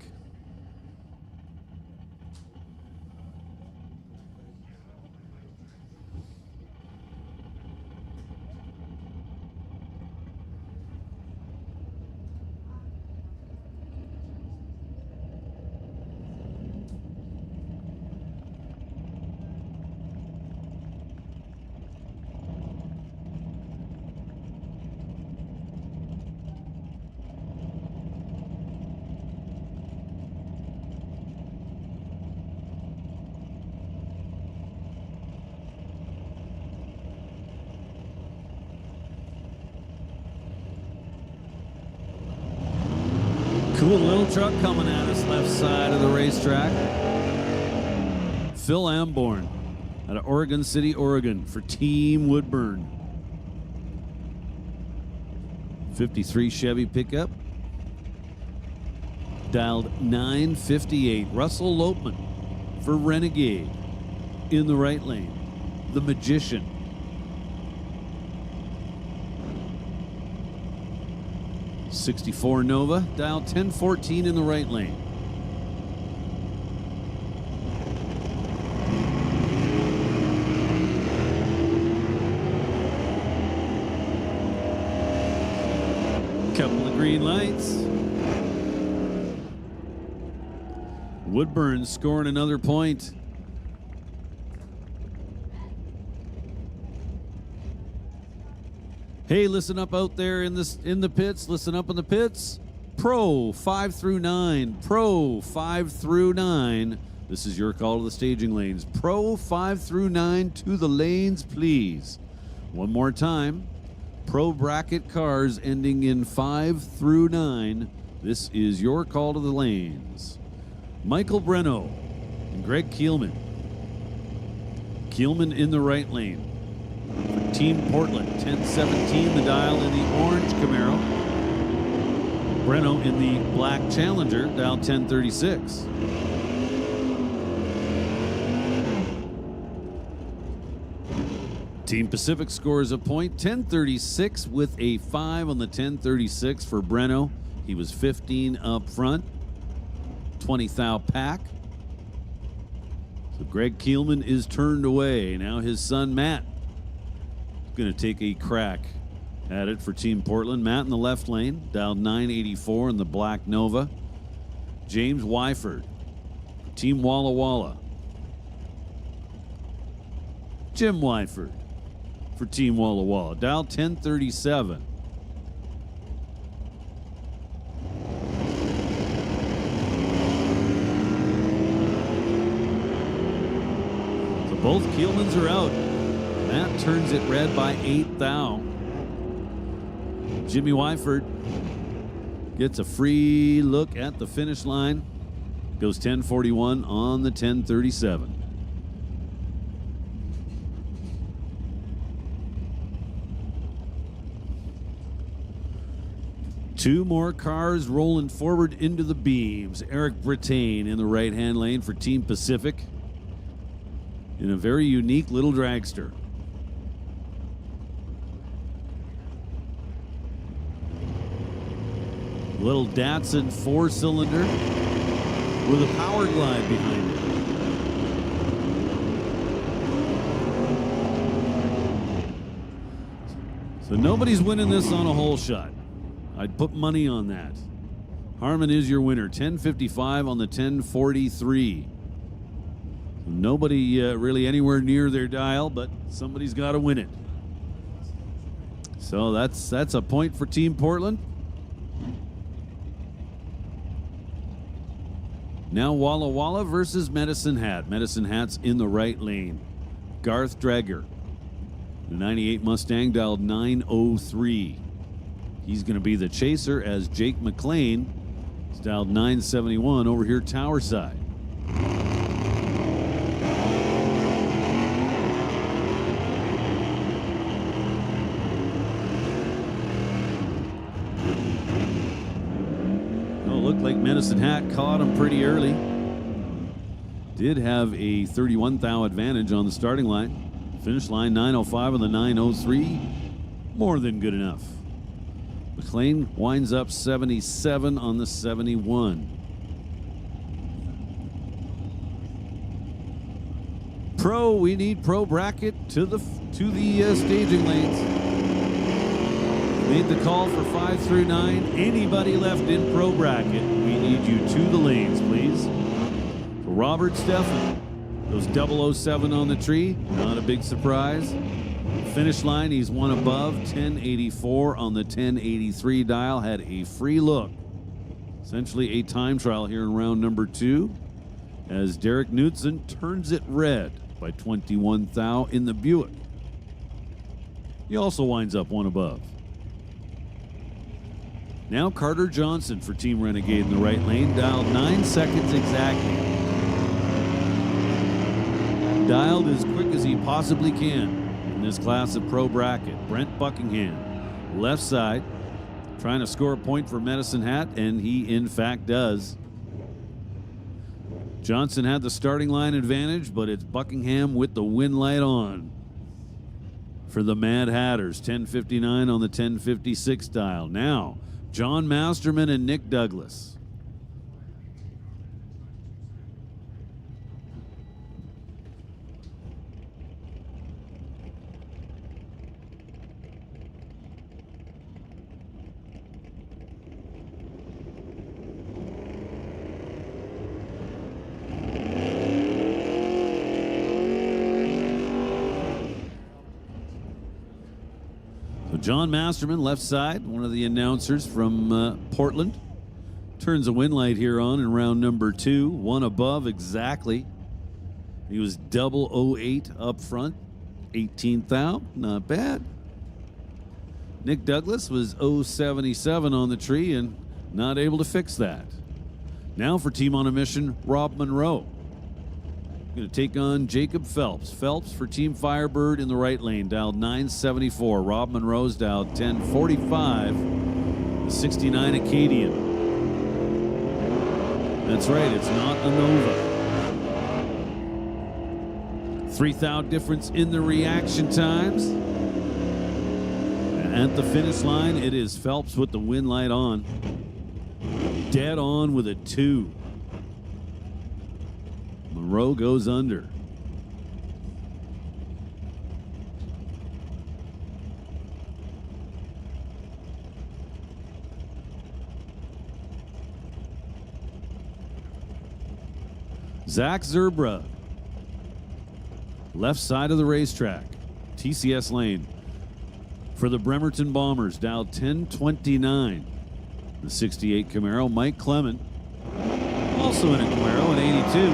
Cool little truck coming at us left side of the racetrack. Phil Amborn out of Oregon City, Oregon for Team Woodburn. 53 Chevy pickup. Dialed 958. Russell Lopeman for Renegade in the right lane. The Magician. '64 Nova, dial 1014 in the right lane. Couple of green lights. Woodburn scoring another point. Hey, listen up out there in the pits. Listen up in the pits. Pro 5 through 9. Pro 5 through 9. This is your call to the staging lanes. Pro 5 through 9 to the lanes, please. One more time. Pro bracket cars ending in 5 through 9. This is your call to the lanes. Michael Breno and Greg Kielman. Keelman in the right lane. For Team Portland, 1017, the dial in the orange Camaro. Breno in the black Challenger, dial 1036. Team Pacific scores a point, 1036 with a 5 on the 1036 for Breno. He was 15 up front, 20 thou pack. So Greg Keelman is turned away. Now his son Matt is going to take a crack at it for Team Portland. Matt in the left lane, dialed 984 in the black Nova. James Wyford for Team Walla Walla. Jim Wyford for Team Walla Walla, dial 1037. So both Keelmans are out. Matt turns it red by 8 thou. Jimmy Wyford gets a free look at the finish line. Goes 1041 on the 1037. Two more cars rolling forward into the beams. Eric Brittain in the right-hand lane for Team Pacific in a very unique little dragster. Little Datsun 4-cylinder with a power glide behind it. So nobody's winning this on a hole shot. I'd put money on that. Harmon is your winner, 1055 on the 1043. Nobody really anywhere near their dial, but somebody's got to win it. So that's a point for Team Portland. Now Walla Walla versus Medicine Hat. Medicine Hat's in the right lane. Garth Drager, the 98 Mustang, dialed 903. He's going to be the chaser as Jake McLean is dialed 971 over here tower side. Looked like Medicine Hat caught him pretty early. Did have a 31 thou advantage on the starting line. Finish line 905 on the 903. More than good enough. McLean winds up 77 on the 71. We need pro bracket to the staging lanes. Made the call for 5 through 9. Anybody left in pro bracket, we need you to the lanes, please. For Robert Steffen, those 007 on the tree, not a big surprise. Finish line, he's one above, 1084 on the 1083 dial, had a free look. Essentially a time trial here in round number 2 as Derek Knudsen turns it red by 21 thou in the Buick. He also winds up one above. Now Carter Johnson for Team Renegade in the right lane, dialed 9 seconds exactly. Dialed as quick as he possibly can in this class of pro bracket. Brent Buckingham, left side, trying to score a point for Medicine Hat, and he in fact does. Johnson had the starting line advantage, but it's Buckingham with the win light on for the Mad Hatters. 1059 on the 1056 dial. Now John Masterman and Nick Douglas. John Masterman, left side, one of the announcers from Portland, turns a win light here on in round number 2. One above exactly. He was 008 up front, 18th out, not bad. Nick Douglas was 077 on the tree and not able to fix that. Now for Team on a Mission, Rob Monroe. Going going to take on Jacob Phelps. Phelps for Team Firebird in the right lane, dialed 974. Rob Monroe's dialed 1045. The 69 Acadian. That's right, it's not a Nova. 3,000 difference in the reaction times. At the finish line, it is Phelps with the win light on. Dead on with a 2. Monroe goes under. Zach Zerbra, left side of the racetrack, TCS lane for the Bremerton Bombers, dialed 1029. The 68 Camaro, Mike Clement, also in a Camaro, an 82.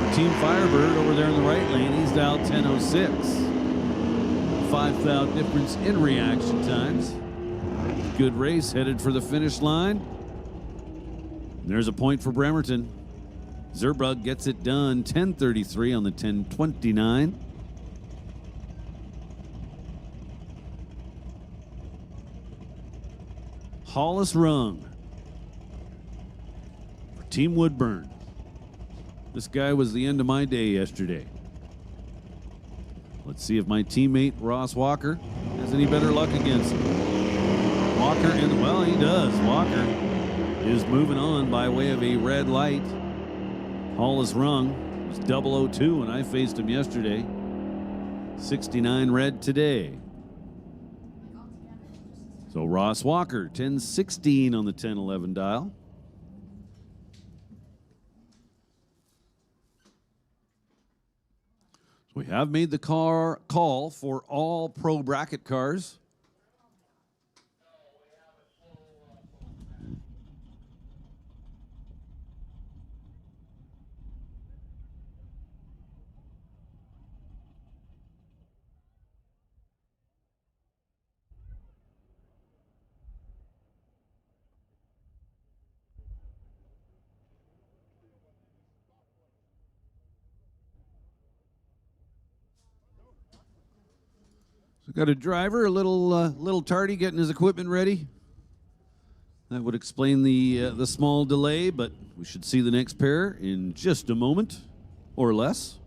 For Team Firebird over there in the right lane, he's dialed 1006. 5,000 difference in reaction times. Good race, headed for the finish line. There's a point for Bremerton. Zerbra gets it done, 10:33 on the 10:29. Hollis Rung for Team Woodburn. This guy was the end of my day yesterday. Let's see if my teammate Ross Walker has any better luck against him. Walker, well, he does. Walker is moving on by way of a red light. Hollis Rung was 002 when I faced him yesterday. 69 red today. So Ross Walker, 1016 on the 1011 dial. So we have made the call for all pro bracket cars. Got a driver, a little tardy, getting his equipment ready. That would explain the small delay, but we should see the next pair in just a moment or less.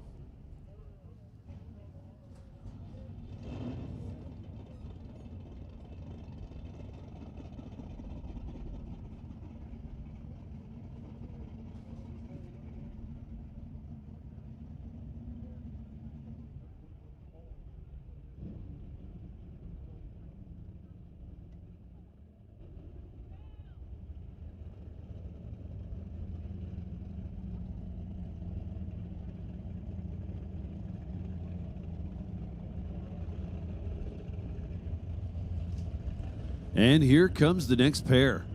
And here comes the next pair.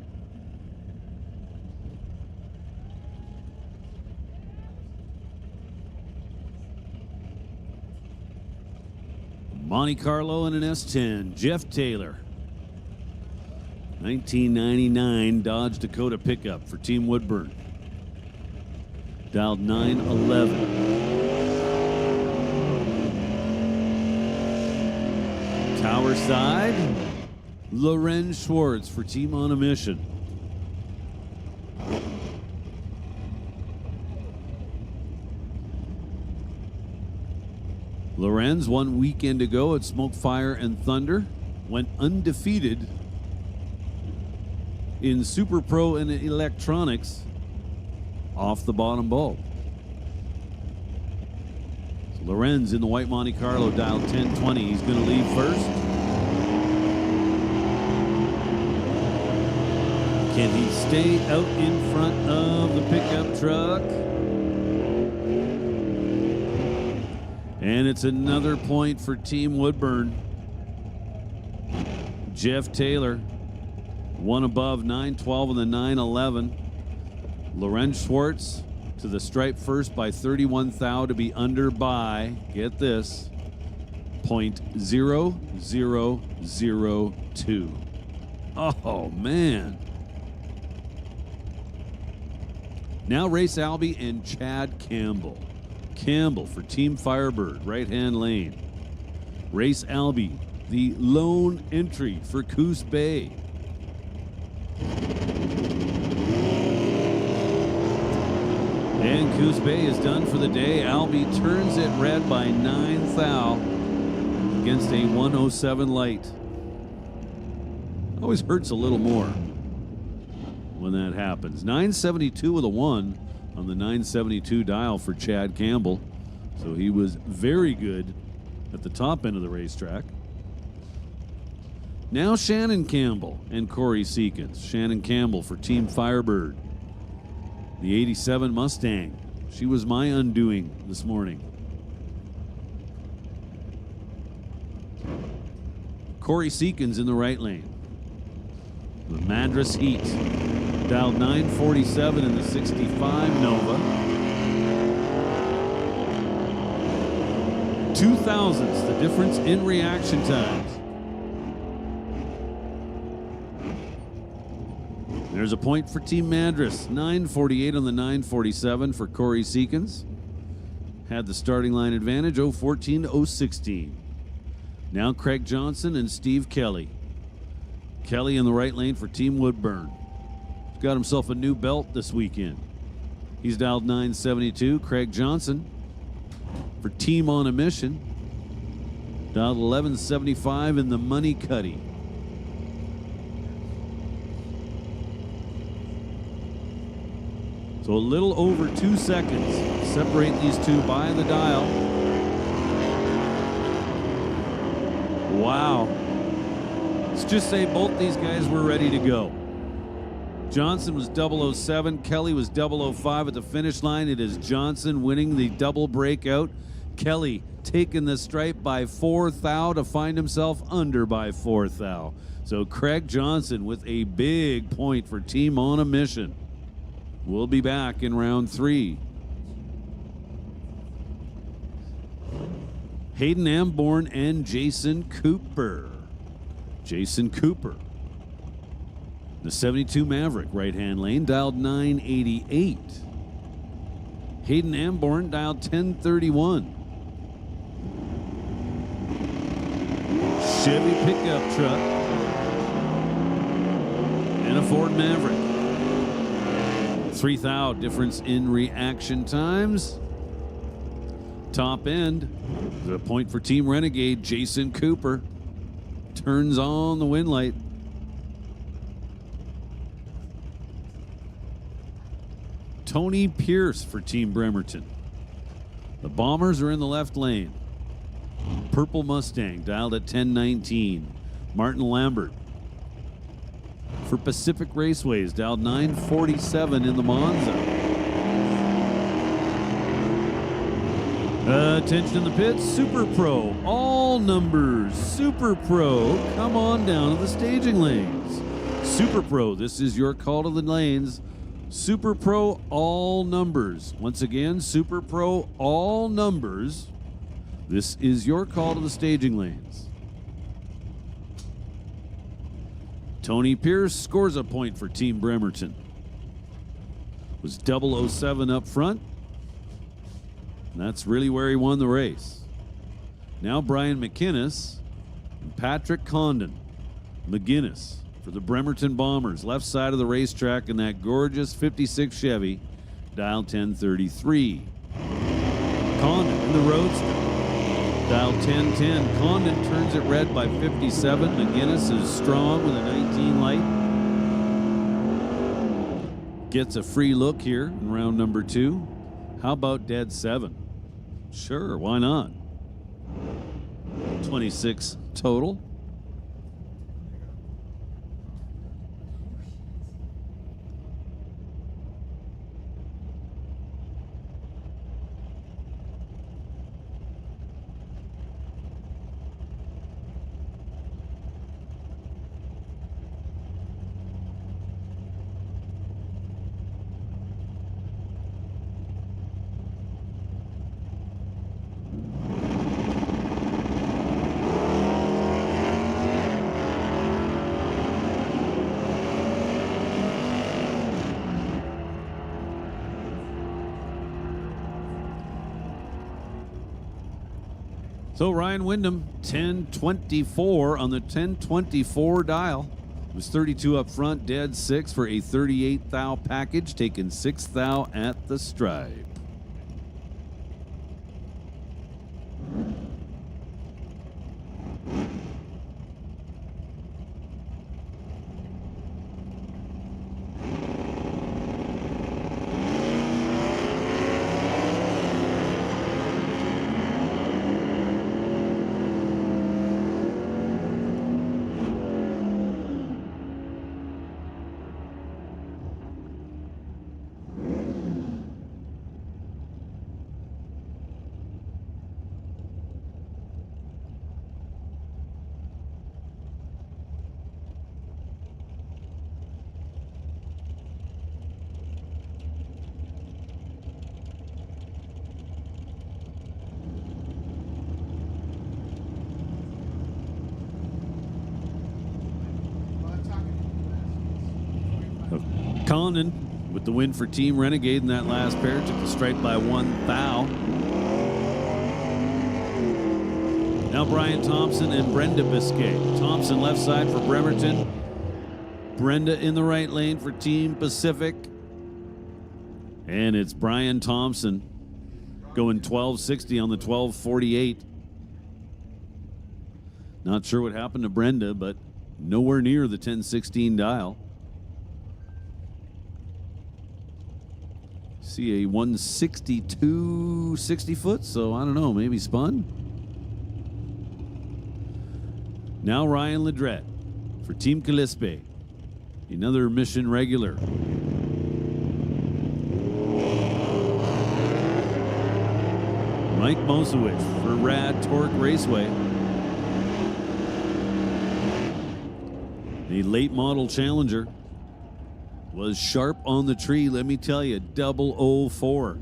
Monte Carlo and an S10, Jeff Taylor. 1999 Dodge Dakota pickup for Team Woodburn. Dialed 911. Tower side. Lorenz Schwartz for Team On a Mission. Lorenz, 1 weekend ago at Smoke, Fire, and Thunder, went undefeated in Super Pro and electronics off the bottom bulb. So Lorenz in the white Monte Carlo, dialed 1020. He's going to leave first. Can he stay out in front of the pickup truck? And it's another point for Team Woodburn. Jeff Taylor, one above, 912 on the 911. Lorenz Schwartz to the stripe first by 31 thou to be under by, get this, 0.0002. Oh, man. Now Race Albie and Chad Campbell. Campbell for Team Firebird, right-hand lane. Race Albie, the lone entry for Coos Bay. And Coos Bay is done for the day. Albie turns it red by 9 thou against a 107 light. Always hurts a little more when that happens. 972 with a 1 on the 972 dial for Chad Campbell. So he was very good at the top end of the racetrack. Now Shannon Campbell and Corey Seekins. Shannon Campbell for Team Firebird. The 87 Mustang. She was my undoing this morning. Corey Seekins in the right lane. The Madras Heat. Dialed 947 in the 65 Nova. 0.02 the difference in reaction times. There's a point for Team Madras. 948 on the 947 for Corey Seekins. Had the starting line advantage, 014 to 016. Now Craig Johnson and Steve Kelly. Kelly in the right lane for Team Woodburn. He's got himself a new belt this weekend. He's dialed 972. Craig Johnson for Team On a Mission. Dialed 1175 in the Money Cuddy. So a little over 2 seconds separate these two by the dial. Wow. Let's just say both these guys were ready to go. Johnson was 007, Kelly was 005 at the finish line. It is Johnson winning the double breakout. Kelly taking the stripe by 4 thou to find himself under by 4 thou. So Craig Johnson with a big point for Team On a Mission. We'll be back in round 3. Hayden Amborn and Jason Cooper. Jason Cooper. The 72 Maverick, right-hand lane, dialed 988. Hayden Amborn dialed 1031. Chevy pickup truck and a Ford Maverick. 3 thou difference in reaction times. Top end, the point for Team Renegade. Jason Cooper turns on the wind light. Tony Pierce for Team Bremerton. The Bombers are in the left lane. Purple Mustang dialed at 1019. Martin Lambert for Pacific Raceways, dialed 947 in the Monza. Attention in the pits, Super Pro, all numbers, Super Pro, come on down to the staging lanes. Super Pro, this is your call to the lanes. Super Pro, all numbers. Once again, Super Pro, all numbers. This is your call to the staging lanes. Tony Pierce scores a point for Team Bremerton. Was 007 up front. And that's really where he won the race. Now Brian McInnes and Patrick Condon. McGinnis for the Bremerton Bombers, left side of the racetrack in that gorgeous 56 Chevy, dial 1033. Condon in the Roadster, dial 1010. Condon turns it red by 57. McGinnis is strong with a 19 light. Gets a free look here in round number 2. How about dead 7? Sure, why not? 26 total. So Ryan Wyndham, 1024 on the 1024 dial. It was 32 up front, dead 6 for a 38 thou package, taking 6 thou at the stripe. Condon with the win for Team Renegade in that last pair. Took the stripe by 1 thou. Now Brian Thompson and Brenda Biscay. Thompson left side for Bremerton. Brenda in the right lane for Team Pacific. And it's Brian Thompson going 1260 on the 1248. Not sure what happened to Brenda, but nowhere near the 1016 dial. See a 162 60 foot, so I don't know, maybe spun. Now Ryan Ledrette for Team Calispe, another mission regular. Mike Mosewicz for Rad Torque Raceway. The late model Challenger was sharp on the tree, let me tell you, 004.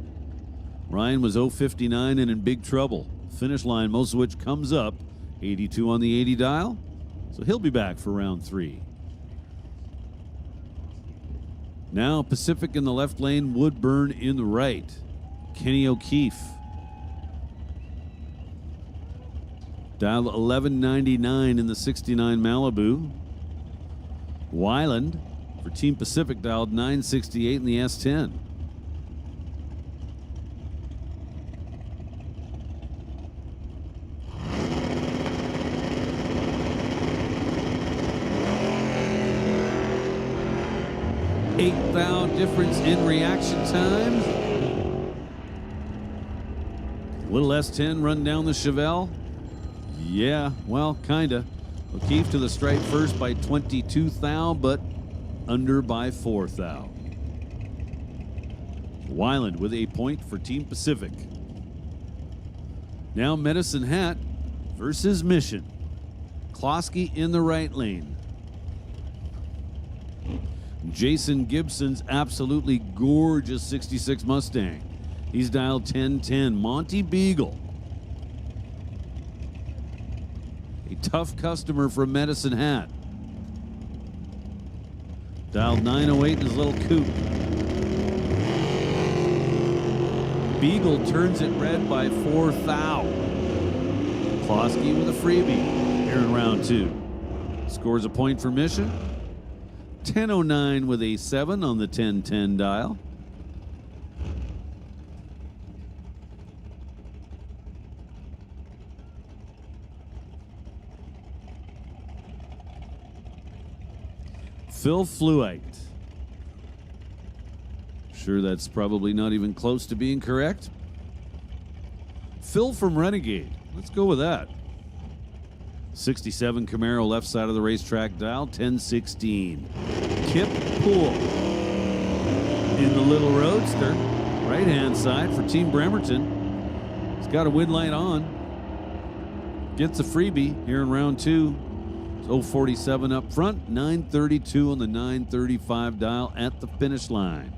Ryan was 059 and in big trouble. Finish line, Mosewicz comes up, 82 on the 80 dial, so he'll be back for round 3. Now Pacific in the left lane, Woodburn in the right. Kenny O'Keefe. Dial 1199 in the 69 Malibu. Weiland for Team Pacific dialed 968 in the S10. $8 thou difference in reaction times. Little S10 run down the Chevelle. Yeah, well, kinda. O'Keefe to the stripe first by 22 thou, but under by 4 thou. Weiland with a point for Team Pacific. Now Medicine Hat versus Mission. Klosky in the right lane. Jason Gibson's absolutely gorgeous 66 Mustang. He's dialed 1010. Monty Beagle. A tough customer from Medicine Hat. Dialed 908 in his little coupe. Beagle turns it red by 4 thou. Klosky with a freebie here in round 2. Scores a point for Mission. 1009 with a 7 on the 1010 dial. Phil Fluite. Sure, that's probably not even close to being correct. Phil from Renegade. Let's go with that. 67 Camaro left side of the racetrack dial, 1016. Kip Poole in the little Roadster, right hand side for Team Bremerton. He's got a win light on. Gets a freebie here in round 2. 047 up front, 932 on the 935 dial at the finish line.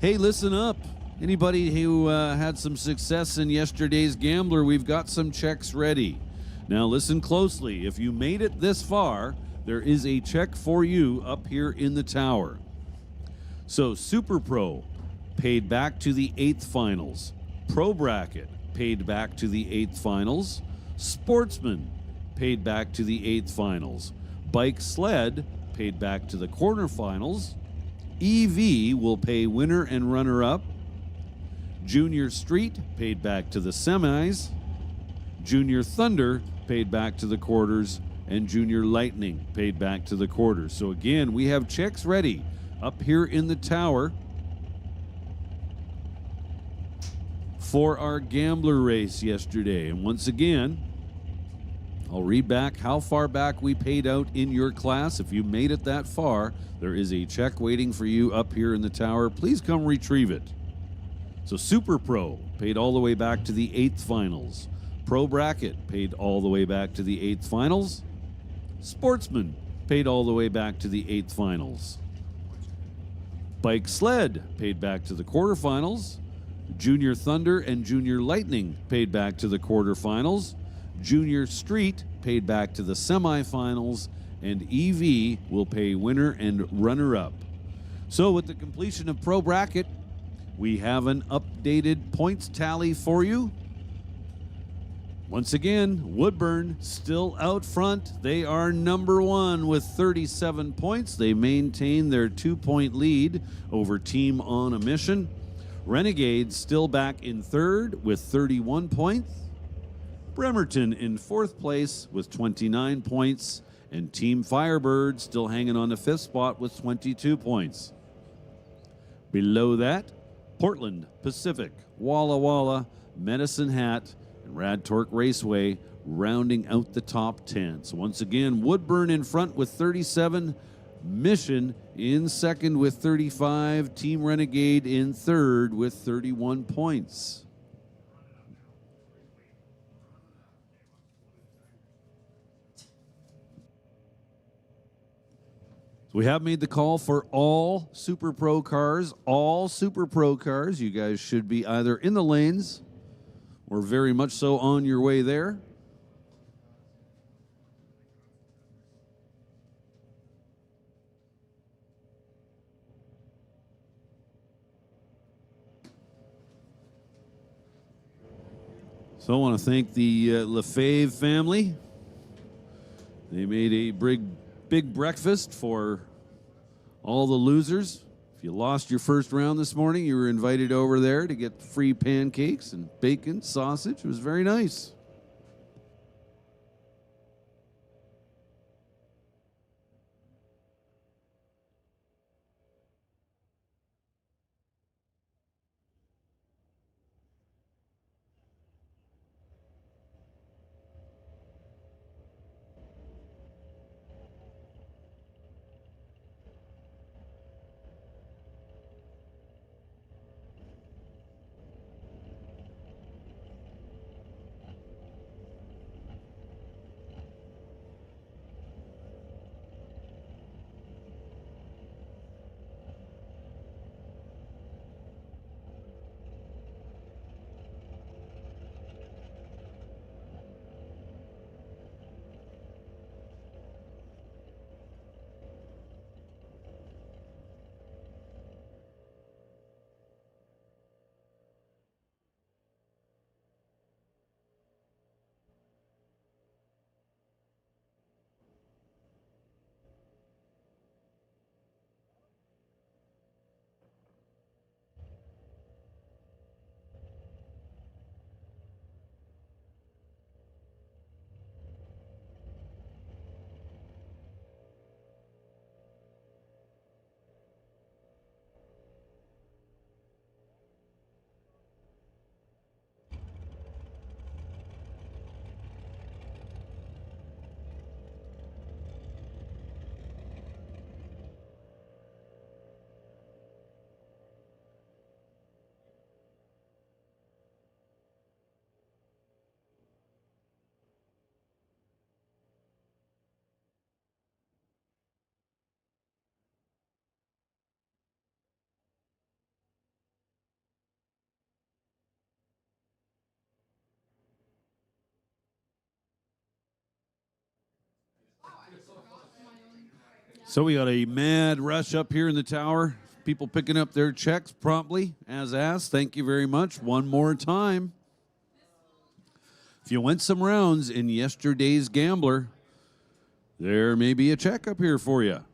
Hey, listen up. Anybody who had some success in yesterday's Gambler, we've got some checks ready. Now listen closely. If you made it this far, there is a check for you up here in the tower. So Super Pro paid back to the 8th finals. Pro Bracket paid back to the 8th finals. Sportsman paid back to the 8th finals. Bike Sled paid back to the quarterfinals. EV will pay winner and runner-up. Junior Street paid back to the semis. Junior Thunder paid back to the quarters. And Junior Lightning paid back to the quarters. So again, we have checks ready up here in the tower for our gambler race yesterday. And once again, I'll read back how far back we paid out in your class. If you made it that far, there is a check waiting for you up here in the tower. Please come retrieve it. So Super Pro paid all the way back to the 8th finals. Pro Bracket paid all the way back to the 8th finals. Sportsman paid all the way back to the 8th finals. Bike Sled paid back to the quarterfinals. Junior Thunder and Junior Lightning paid back to the quarterfinals. Junior Street paid back to the semifinals. And EV will pay winner and runner-up. So with the completion of Pro Bracket, we have an updated points tally for you. Once again, Woodburn still out front. They are number 1 with 37 points. They maintain their 2-point lead over Team on a Mission. Renegades still back in 3rd with 31 points. Bremerton in 4th place with 29 points. And Team Firebird still hanging on the 5th spot with 22 points. Below that, Portland, Pacific, Walla Walla, Medicine Hat, and Rad Torque Raceway rounding out the top 10. So once again, Woodburn in front with 37, Mission in 2nd with 35, Team Renegade in 3rd with 31 points. So we have made the call for all Super Pro cars, all Super Pro cars. You guys should be either in the lanes or very much so on your way there. So I want to thank the Lefebvre family. They made a big breakfast for all the losers. If you lost your first round this morning, you were invited over there to get free pancakes and bacon, sausage. It was very nice. So we got a mad rush up here in the tower. People picking up their checks promptly, as asked. Thank you very much. One more time. If you went some rounds in yesterday's Gambler, there may be a check up here for you.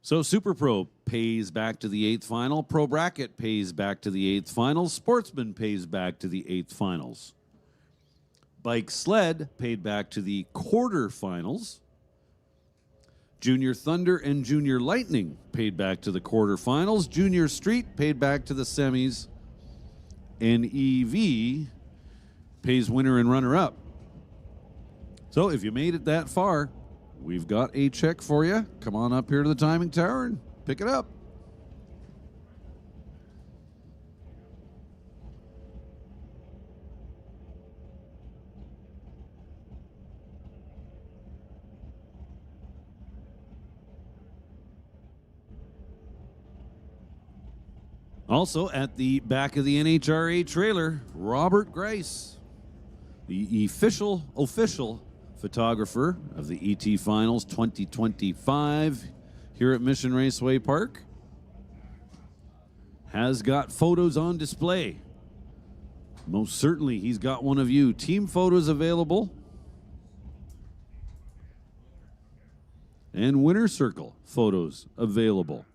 So Super Pro pays back to the 8th final. Pro Bracket pays back to the 8th finals. Sportsman pays back to the 8th finals. Bike Sled paid back to the quarterfinals. Junior Thunder and Junior Lightning paid back to the quarterfinals. Junior Street paid back to the semis. And EV pays winner and runner-up. So if you made it that far, we've got a check for you. Come on up here to the timing tower and pick it up. Also at the back of the NHRA trailer, Robert Grice, the official photographer of the ET Finals 2025 here at Mission Raceway Park, has got photos on display. Most certainly he's got one of you. Team photos available. And winner circle photos available.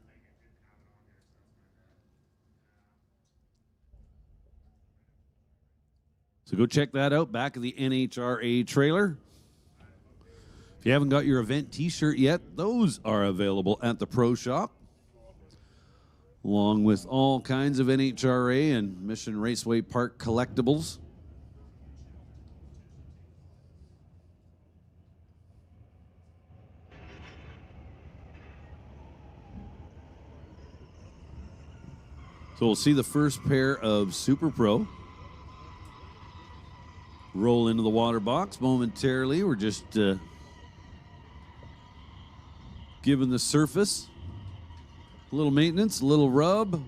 So go check that out, back of the NHRA trailer. If you haven't got your event t-shirt yet, those are available at the Pro Shop, along with all kinds of NHRA and Mission Raceway Park collectibles. So we'll see the first pair of Super Pro roll into the water box momentarily. We're just giving the surface a little maintenance, a little rub.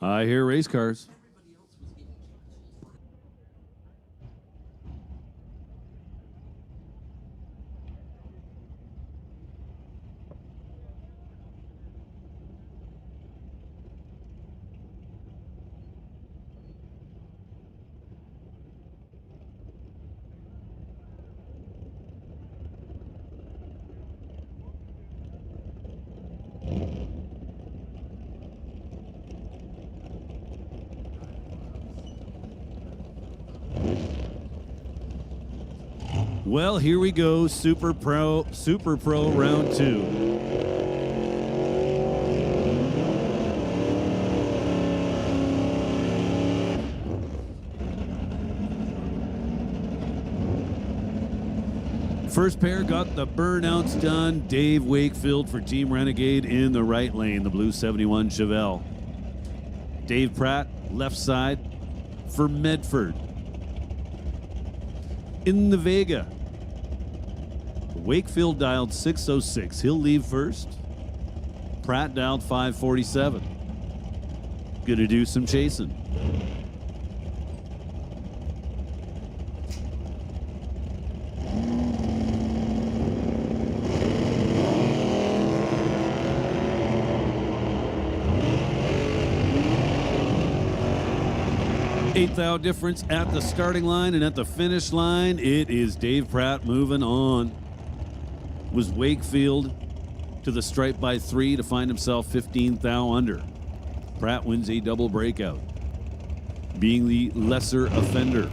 I hear race cars. Well, here we go. Super Pro round 2. First pair got the burnouts done. Dave Wakefield for Team Renegade in the right lane, the blue 71 Chevelle. Dave Pratt, left side for Medford. In the Vega, Wakefield dialed 606. He'll leave first. Pratt dialed 547. Gonna do some chasing. Eighth thou difference at the starting line, and at the finish line, it is Dave Pratt moving on. Was Wakefield to the stripe by 3 to find himself 15th thou under. Pratt wins a double breakout, being the lesser offender.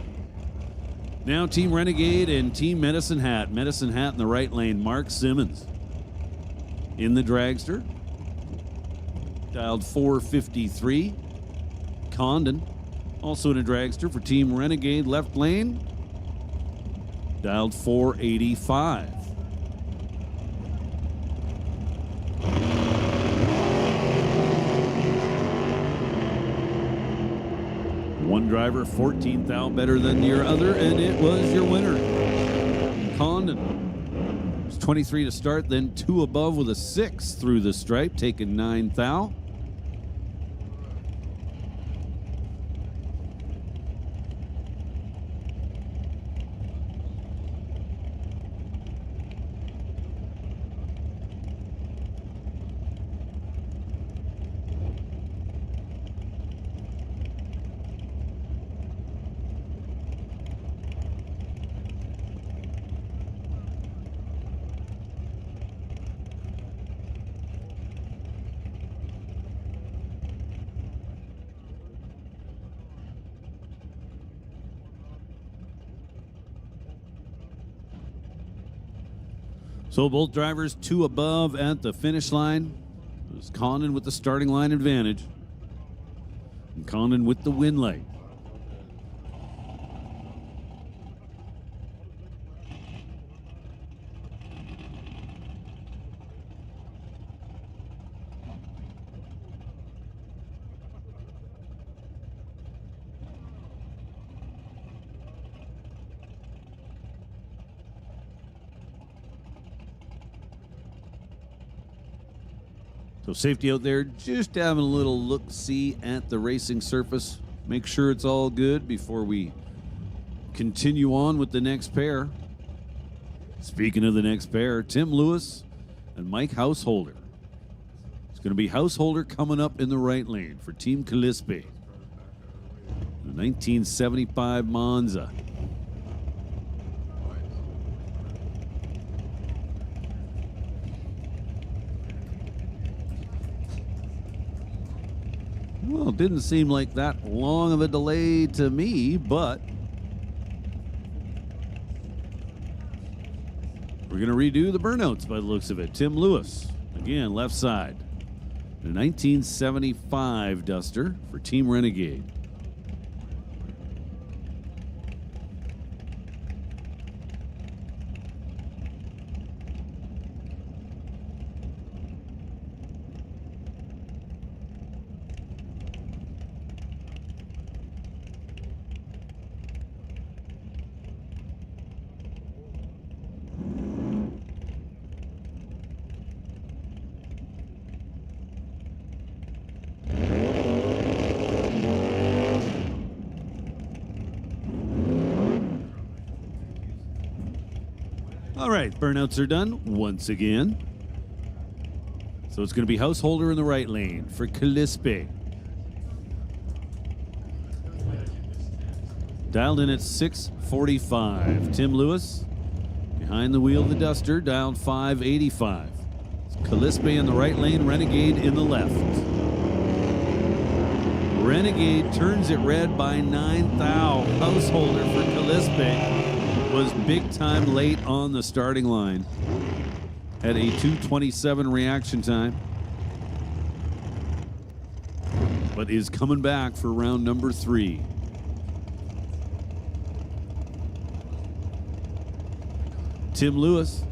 Now Team Renegade and Team Medicine Hat. Medicine Hat in the right lane, Mark Simmons. In the dragster, dialed 453. Condon, also in a dragster for Team Renegade, left lane, dialed 485. One driver, 14th thou better than your other, and it was your winner. Condon was 23 to start, then 2 above with a 6 through the stripe, taking 9th thou. So both drivers 2 above at the finish line. It was Condon with the starting line advantage, and Condon with the win light. So safety out there, just having a little look-see at the racing surface. Make sure it's all good before we continue on with the next pair. Speaking of the next pair, Tim Lewis and Mike Householder. It's going to be Householder coming up in the right lane for Team Calispe. The 1975 Monza. Well, it didn't seem like that long of a delay to me, but we're going to redo the burnouts by the looks of it. Tim Lewis, again, left side. The 1975 Duster for Team Renegade. All right, burnouts are done once again. So it's going to be Householder in the right lane for Calispe. Dialed in at 645. Tim Lewis behind the wheel of the Duster, dialed 585. Calispe in the right lane, Renegade in the left. Renegade turns it red by 9 thou. Householder for Calispe was big time late on the starting line. Had a 2:27 reaction time, but is coming back for round number 3. Tim Lewis,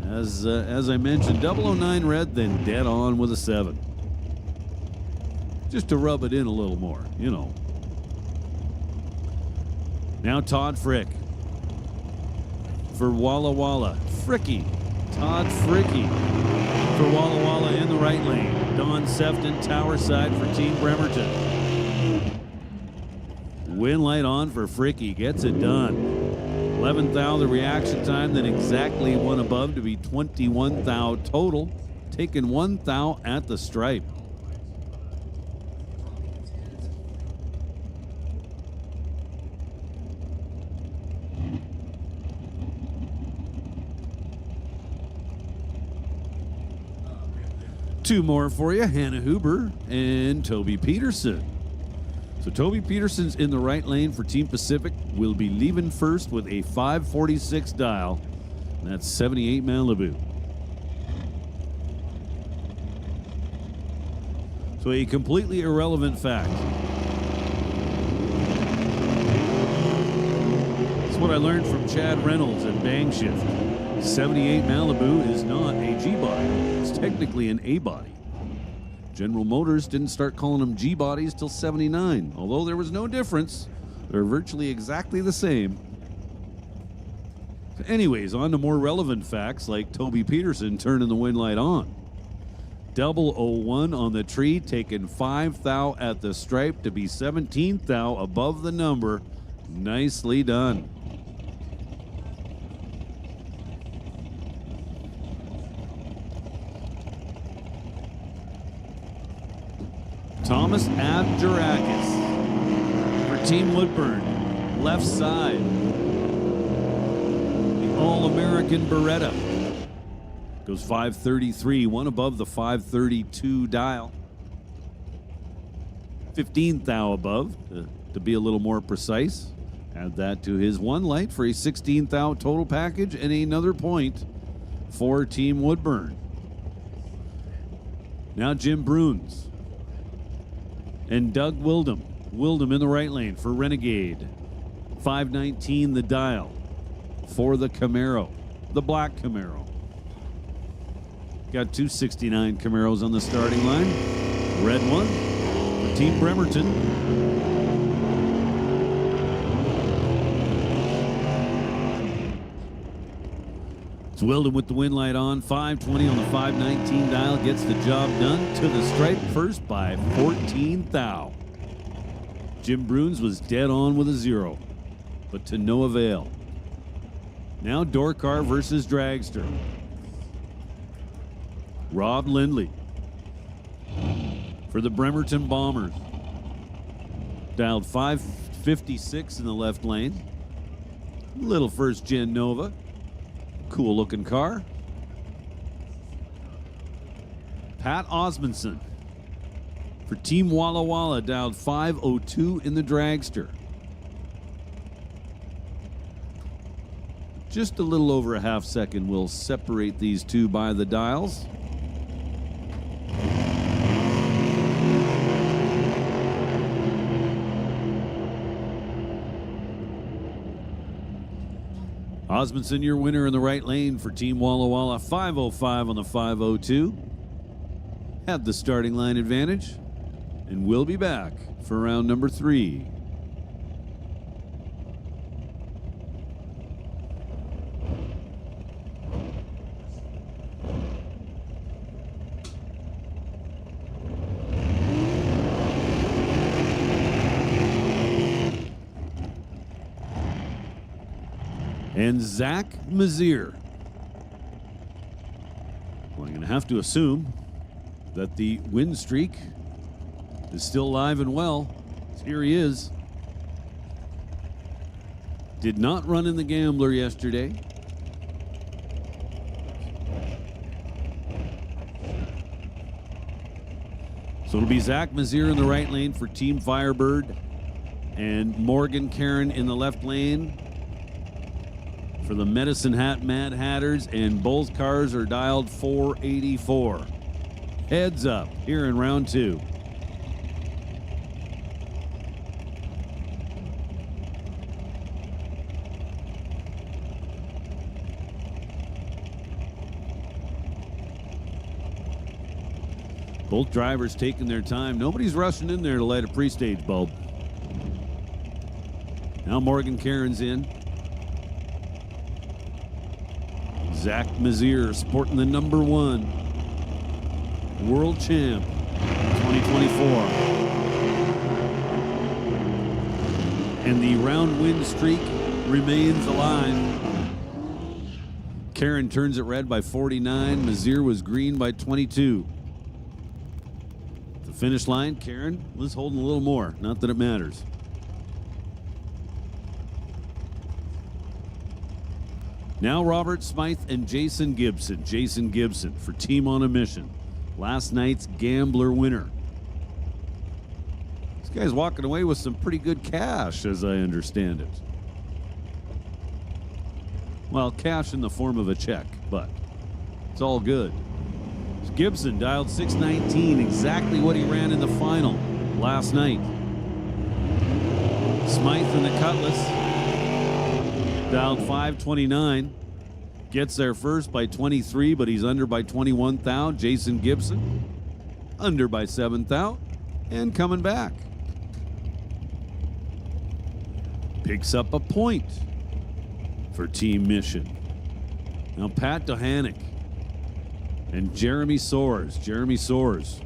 as I mentioned, 009 red, then dead on with a 7. Just to rub it in a little more, you know. Now Todd Frick for Walla Walla. Fricky. Todd Fricky for Walla Walla in the right lane. Don Sefton, tower side for Team Bremerton. Win light on for Fricky. Gets it done. 11 thou the reaction time, then exactly one above to be 21 thou total. Taking 1 thou at the stripe. Two more for you, Hannah Huber and Toby Peterson. So Toby Peterson's in the right lane for Team Pacific. Will be leaving first with a 546 dial. And that's 78 Malibu. So a completely irrelevant fact. That's what I learned from Chad Reynolds at Bang Shift. 78 Malibu is not a G-body. It's technically an A-body. General Motors didn't start calling them G-bodies till 79. Although there was no difference, they're virtually exactly the same. So anyways, on to more relevant facts like Toby Peterson turning the win light on. 001 on the tree, taking 5 thou at the stripe to be 17 thou above the number. Nicely done. Thomas Abdurakis for Team Woodburn, left side. The All-American Beretta goes 533, one above the 532 dial. 15 thou above, to be a little more precise. Add that to his one light for a 16 thou total package and another point for Team Woodburn. Now Jim Bruns and Doug Wildham. Wildham in the right lane for Renegade. 519 the dial for the Camaro, the black Camaro. Got 269 Camaros on the starting line. Red one for Team Bremerton. It's Wildham with the win light on. 520 on the 519 dial. Gets the job done to the stripe first by 14 thou. Jim Bruns was dead on with a 0, but to no avail. Now Dorcar versus Dragster. Rob Lindley for the Bremerton Bombers. Dialed 556 in the left lane. Little first gen Nova. Cool looking car. Pat Osmondson for Team Walla Walla, dialed 502 in the Dragster. Just a little over a half second will separate these two by the dials. Osmondson, your winner in the right lane for Team Walla Walla, 505 on the 502. Had the starting line advantage, and we'll be back for round number 3. And Zach Mazier have to assume that the win streak is still alive and well. Here he is. Did not run in the Gambler yesterday. So it'll be Zach Mazier in the right lane for Team Firebird and Morgan Karen in the left lane for the Medicine Hat Mad Hatters, and both cars are dialed 484. Heads up here in round 2. Both drivers taking their time. Nobody's rushing in there to light a pre-stage bulb. Now Morgan Karen's in. Zach Mazier sporting the number 1 world champ 2024. And the round win streak remains alive. Karen turns it red by 49. Mazier was green by 22. The finish line, Karen was holding a little more. Not that it matters. Now Robert Smythe and Jason Gibson. Jason Gibson for Team on a Mission. Last night's Gambler winner. This guy's walking away with some pretty good cash, as I understand it. Well, cash in the form of a check, but it's all good. Gibson dialed 619, exactly what he ran in the final last night. Smythe and the Cutlass dialed 529. Gets there first by 23, but he's under by 21 thou. Jason Gibson under by 7 thou and coming back. Picks up a point for Team Mission. Now Pat Dohanick and Jeremy Soares. Jeremy Soares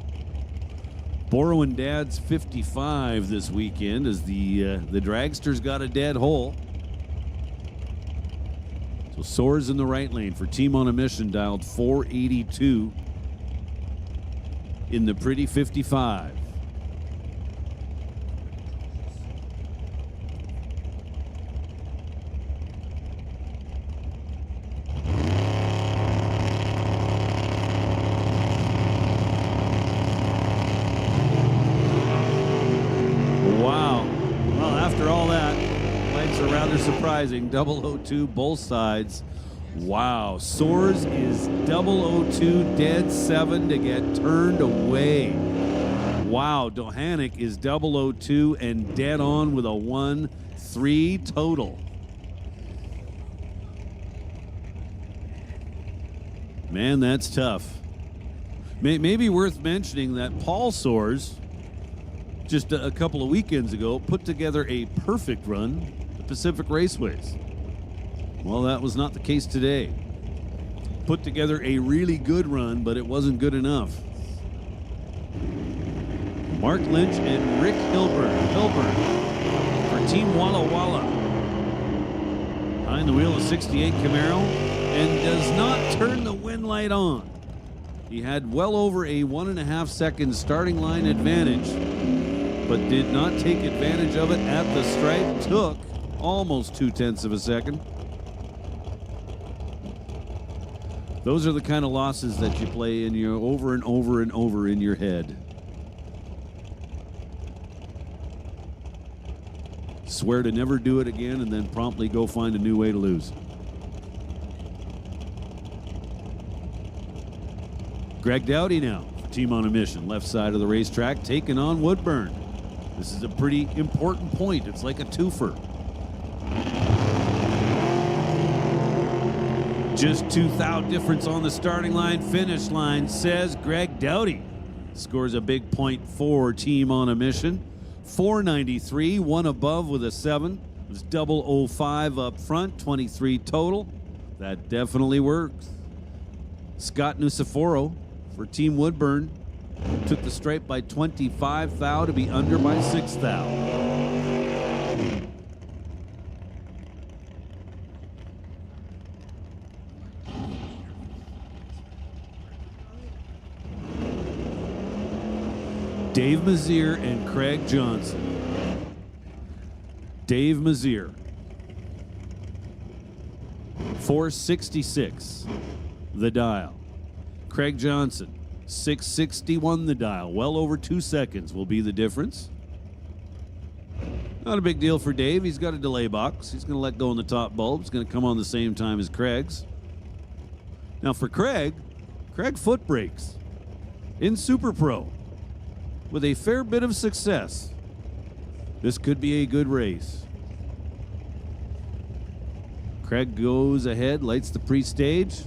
borrowing Dad's 55 this weekend as the dragster's got a dead hole. So Soares in the right lane for Team on a Mission, dialed 482 in the pretty 55. Wow. Well, after all that, legs are rather surprising. 002 both sides. Wow. Soares is 002 dead 7 to get turned away. Wow. Dohanick is 002 and dead on with a 1-3 total. Man, that's tough. Maybe worth mentioning that Paul Soares, just a couple of weekends ago, put together a perfect run at Pacific Raceways. Well, that was not the case today. Put together a really good run, but it wasn't good enough. Mark Lynch and Rick Hilburn for Team Walla Walla. Behind the wheel of 68 Camaro, and does not turn the wind light on. He had well over a 1.5 second starting line advantage, but did not take advantage of it at the stripe. Took almost 0.2 of a second. Those are the kind of losses that you play in your over and over and over in your head. Swear to never do it again and then promptly go find a new way to lose. Greg Dowdy now for Team on a Mission, left side of the racetrack, taking on Woodburn. This is a pretty important point. It's like a twofer. Just 2 thou difference on the starting line, finish line, says Greg Dowdy. Scores a big point for Team on a Mission. 493, one above with a 7. It was 005 up front, 23 total. That definitely works. Scott Nusiforo for Team Woodburn took the stripe by 25 thou to be under by 6 thou. Dave Mazier and Craig Johnson. Dave Mazier. 466 the dial. Craig Johnson, 661 the dial. Well over 2 seconds will be the difference. Not a big deal for Dave. He's got a delay box. He's going to let go on the top bulb. It's going to come on the same time as Craig's. Now for Craig foot brakes in Super Pro with a fair bit of success. This could be a good race. Craig goes ahead, lights the pre-stage.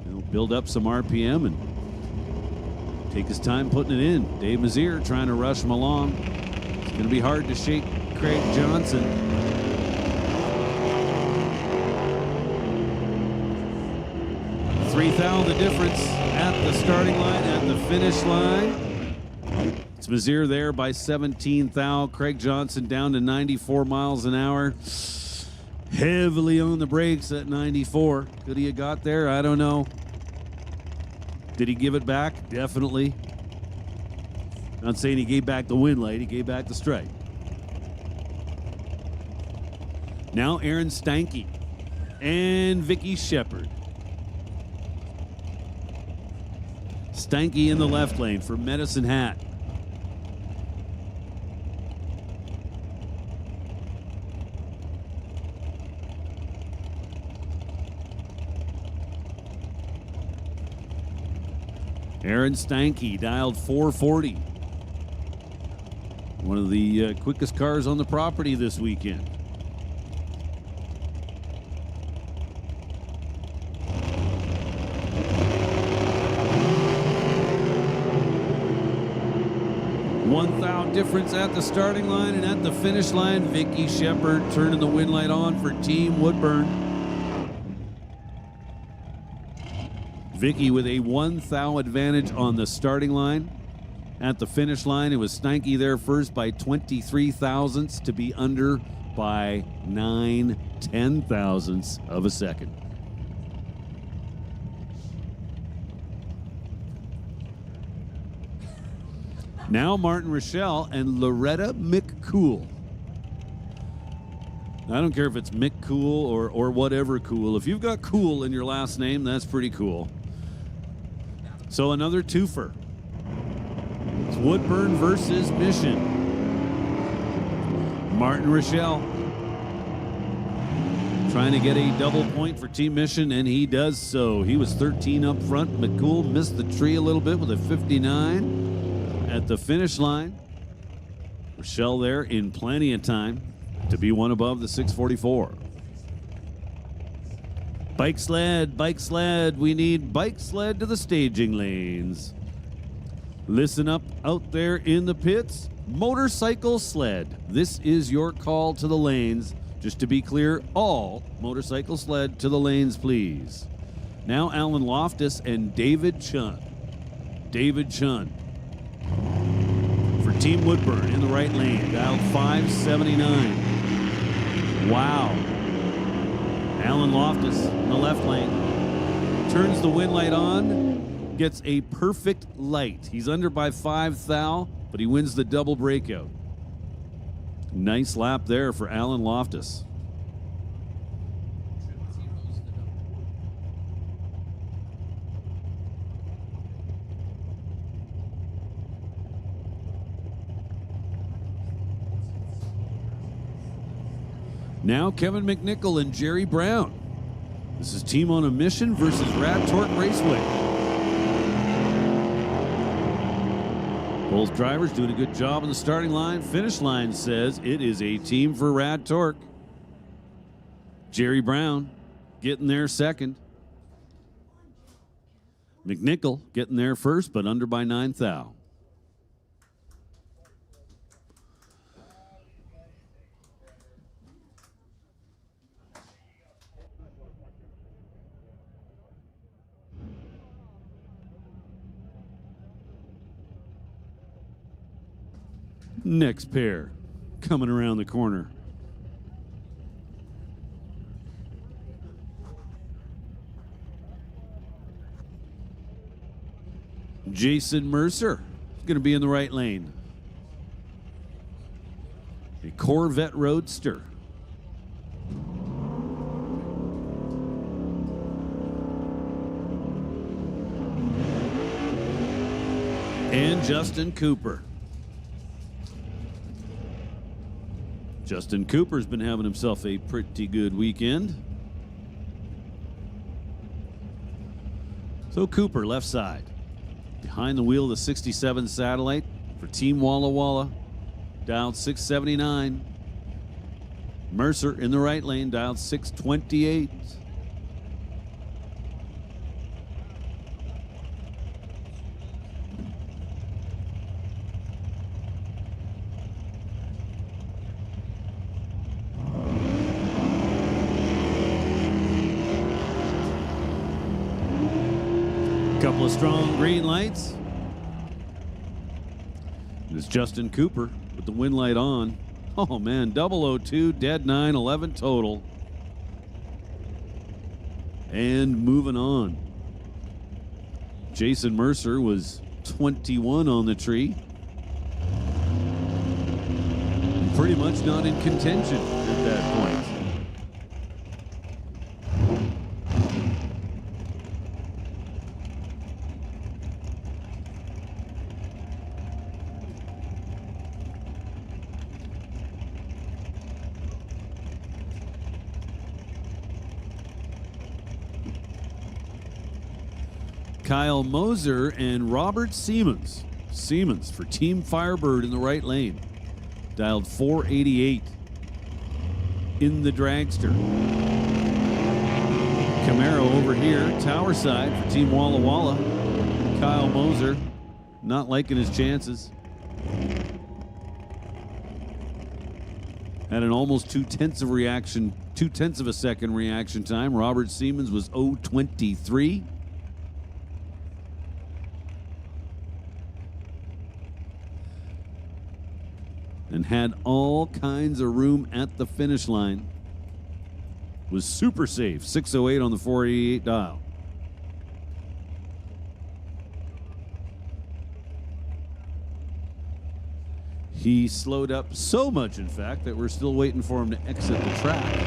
He'll build up some RPM and take his time putting it in. Dave Mazier trying to rush him along. It's going to be hard to shake Craig Johnson. $3,000 the difference at the starting line, at the finish line. It's Mazier there by 17,000. Craig Johnson down to 94 miles an hour. Heavily on the brakes at 94. Could he have got there? I don't know. Did he give it back? Definitely. Not saying he gave back the win light. He gave back the stripe. Now Aaron Stanky and Vicky Shepard. Stanky in the left lane for Medicine Hat. Aaron Stanky dialed 440. One of the quickest cars on the property this weekend. $1,000 difference at the starting line and at the finish line. Vicky Shepard turning the win light on for Team Woodburn. Vicky with a $1,000 advantage on the starting line. At the finish line, it was Stanky there first by 23 thousandths to be under by 9 thousandths of a second. Now Martin Rochelle and Loretta McCool. I don't care if it's McCool or whatever cool. If you've got cool in your last name, that's pretty cool. So another twofer. It's Woodburn versus Mission. Martin Rochelle trying to get a double point for Team Mission, and he does so. He was 13 up front. McCool missed the tree a little bit with a 59 at the finish line. Rochelle there in plenty of time to be one above the 644. Bike sled. We need bike sled to the staging lanes. Listen up out there in the pits. Motorcycle sled. This is your call to the lanes. Just to be clear, all motorcycle sled to the lanes, please. Now Alan Loftus and David Chun. David Chun for Team Woodburn in the right lane. Dialed 579. Wow. Alan Loftus in the left lane. Turns the win light on. Gets a perfect light. He's under by 5 thou, but he wins the double breakout. Nice lap there for Alan Loftus. Now Kevin McNichol and Jerry Brown. This is Team on a Mission versus Rad Torque Raceway. Both drivers doing a good job on the starting line. Finish line says it is a team for Rad Torque. Jerry Brown getting there second. McNichol getting there first, but under by 9 thou. Next pair coming around the corner. Jason Mercer is going to be in the right lane. Corvette Roadster. And Justin Cooper. Justin Cooper's been having himself a pretty good weekend. So Cooper, left side. Behind the wheel of the 67 Satellite for Team Walla Walla. Dialed 679. Mercer in the right lane, dialed 628. Couple of strong green lights. It's Justin Cooper with the wind light on. Oh man, 002, dead 9, 11 total. And moving on. Jason Mercer was 21 on the tree. Pretty much not in contention at that point. Kyle Moser and Robert Siemens. Siemens for Team Firebird in the right lane. Dialed 488 in the dragster. Camaro over here, tower side for Team Walla Walla. Kyle Moser not liking his chances. Had an almost 2/10 of a second reaction time. Robert Siemens was 0.23. And had all kinds of room at the finish line. Was super safe, 608 on the 488 dial. He slowed up so much, in fact, that we're still waiting for him to exit the track.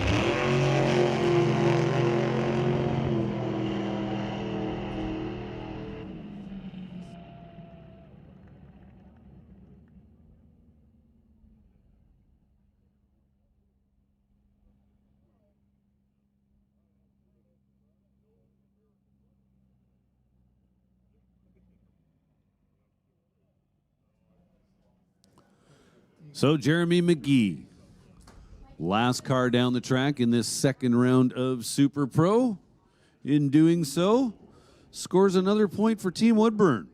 So Jeremy McGee, last car down the track in this second round of Super Pro. In doing so, scores another point for Team Woodburn.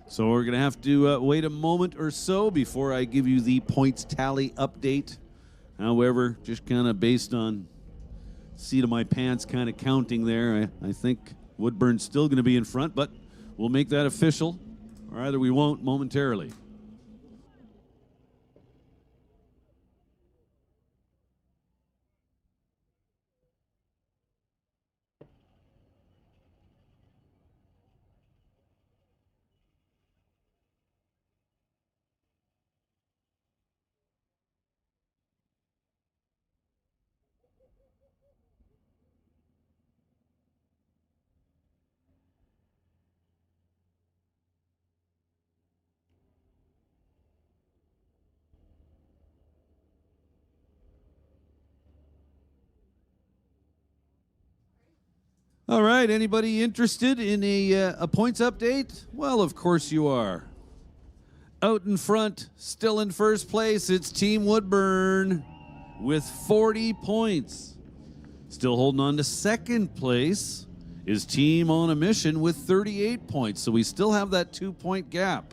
So we're going to have to wait a moment or so before I give you the points tally update. However, just kind of based on seat of my pants kind of counting there, I think Woodburn's still going to be in front, but we'll make that official, or either we won't momentarily. All right, anybody interested in a points update? Well, of course you are. Out in front, still in first place, it's Team Woodburn with 40 points. Still holding on to second place is Team On a Mission with 38 points, so we still have that 2-point gap.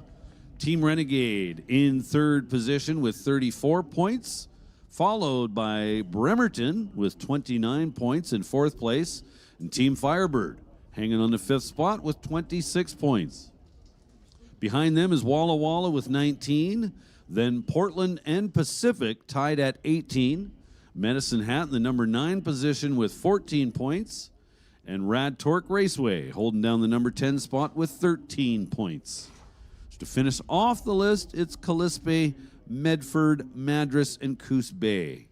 Team Renegade in third position with 34 points, followed by Bremerton with 29 points in fourth place. And Team Firebird hanging on the fifth spot with 26 points. Behind them is Walla Walla with 19. Then Portland and Pacific tied at 18. Medicine Hat in the number 9 position with 14 points. And Rad Torque Raceway holding down the number 10 spot with 13 points. To finish off the list, it's Calispe Medford, Madras, and Coos Bay.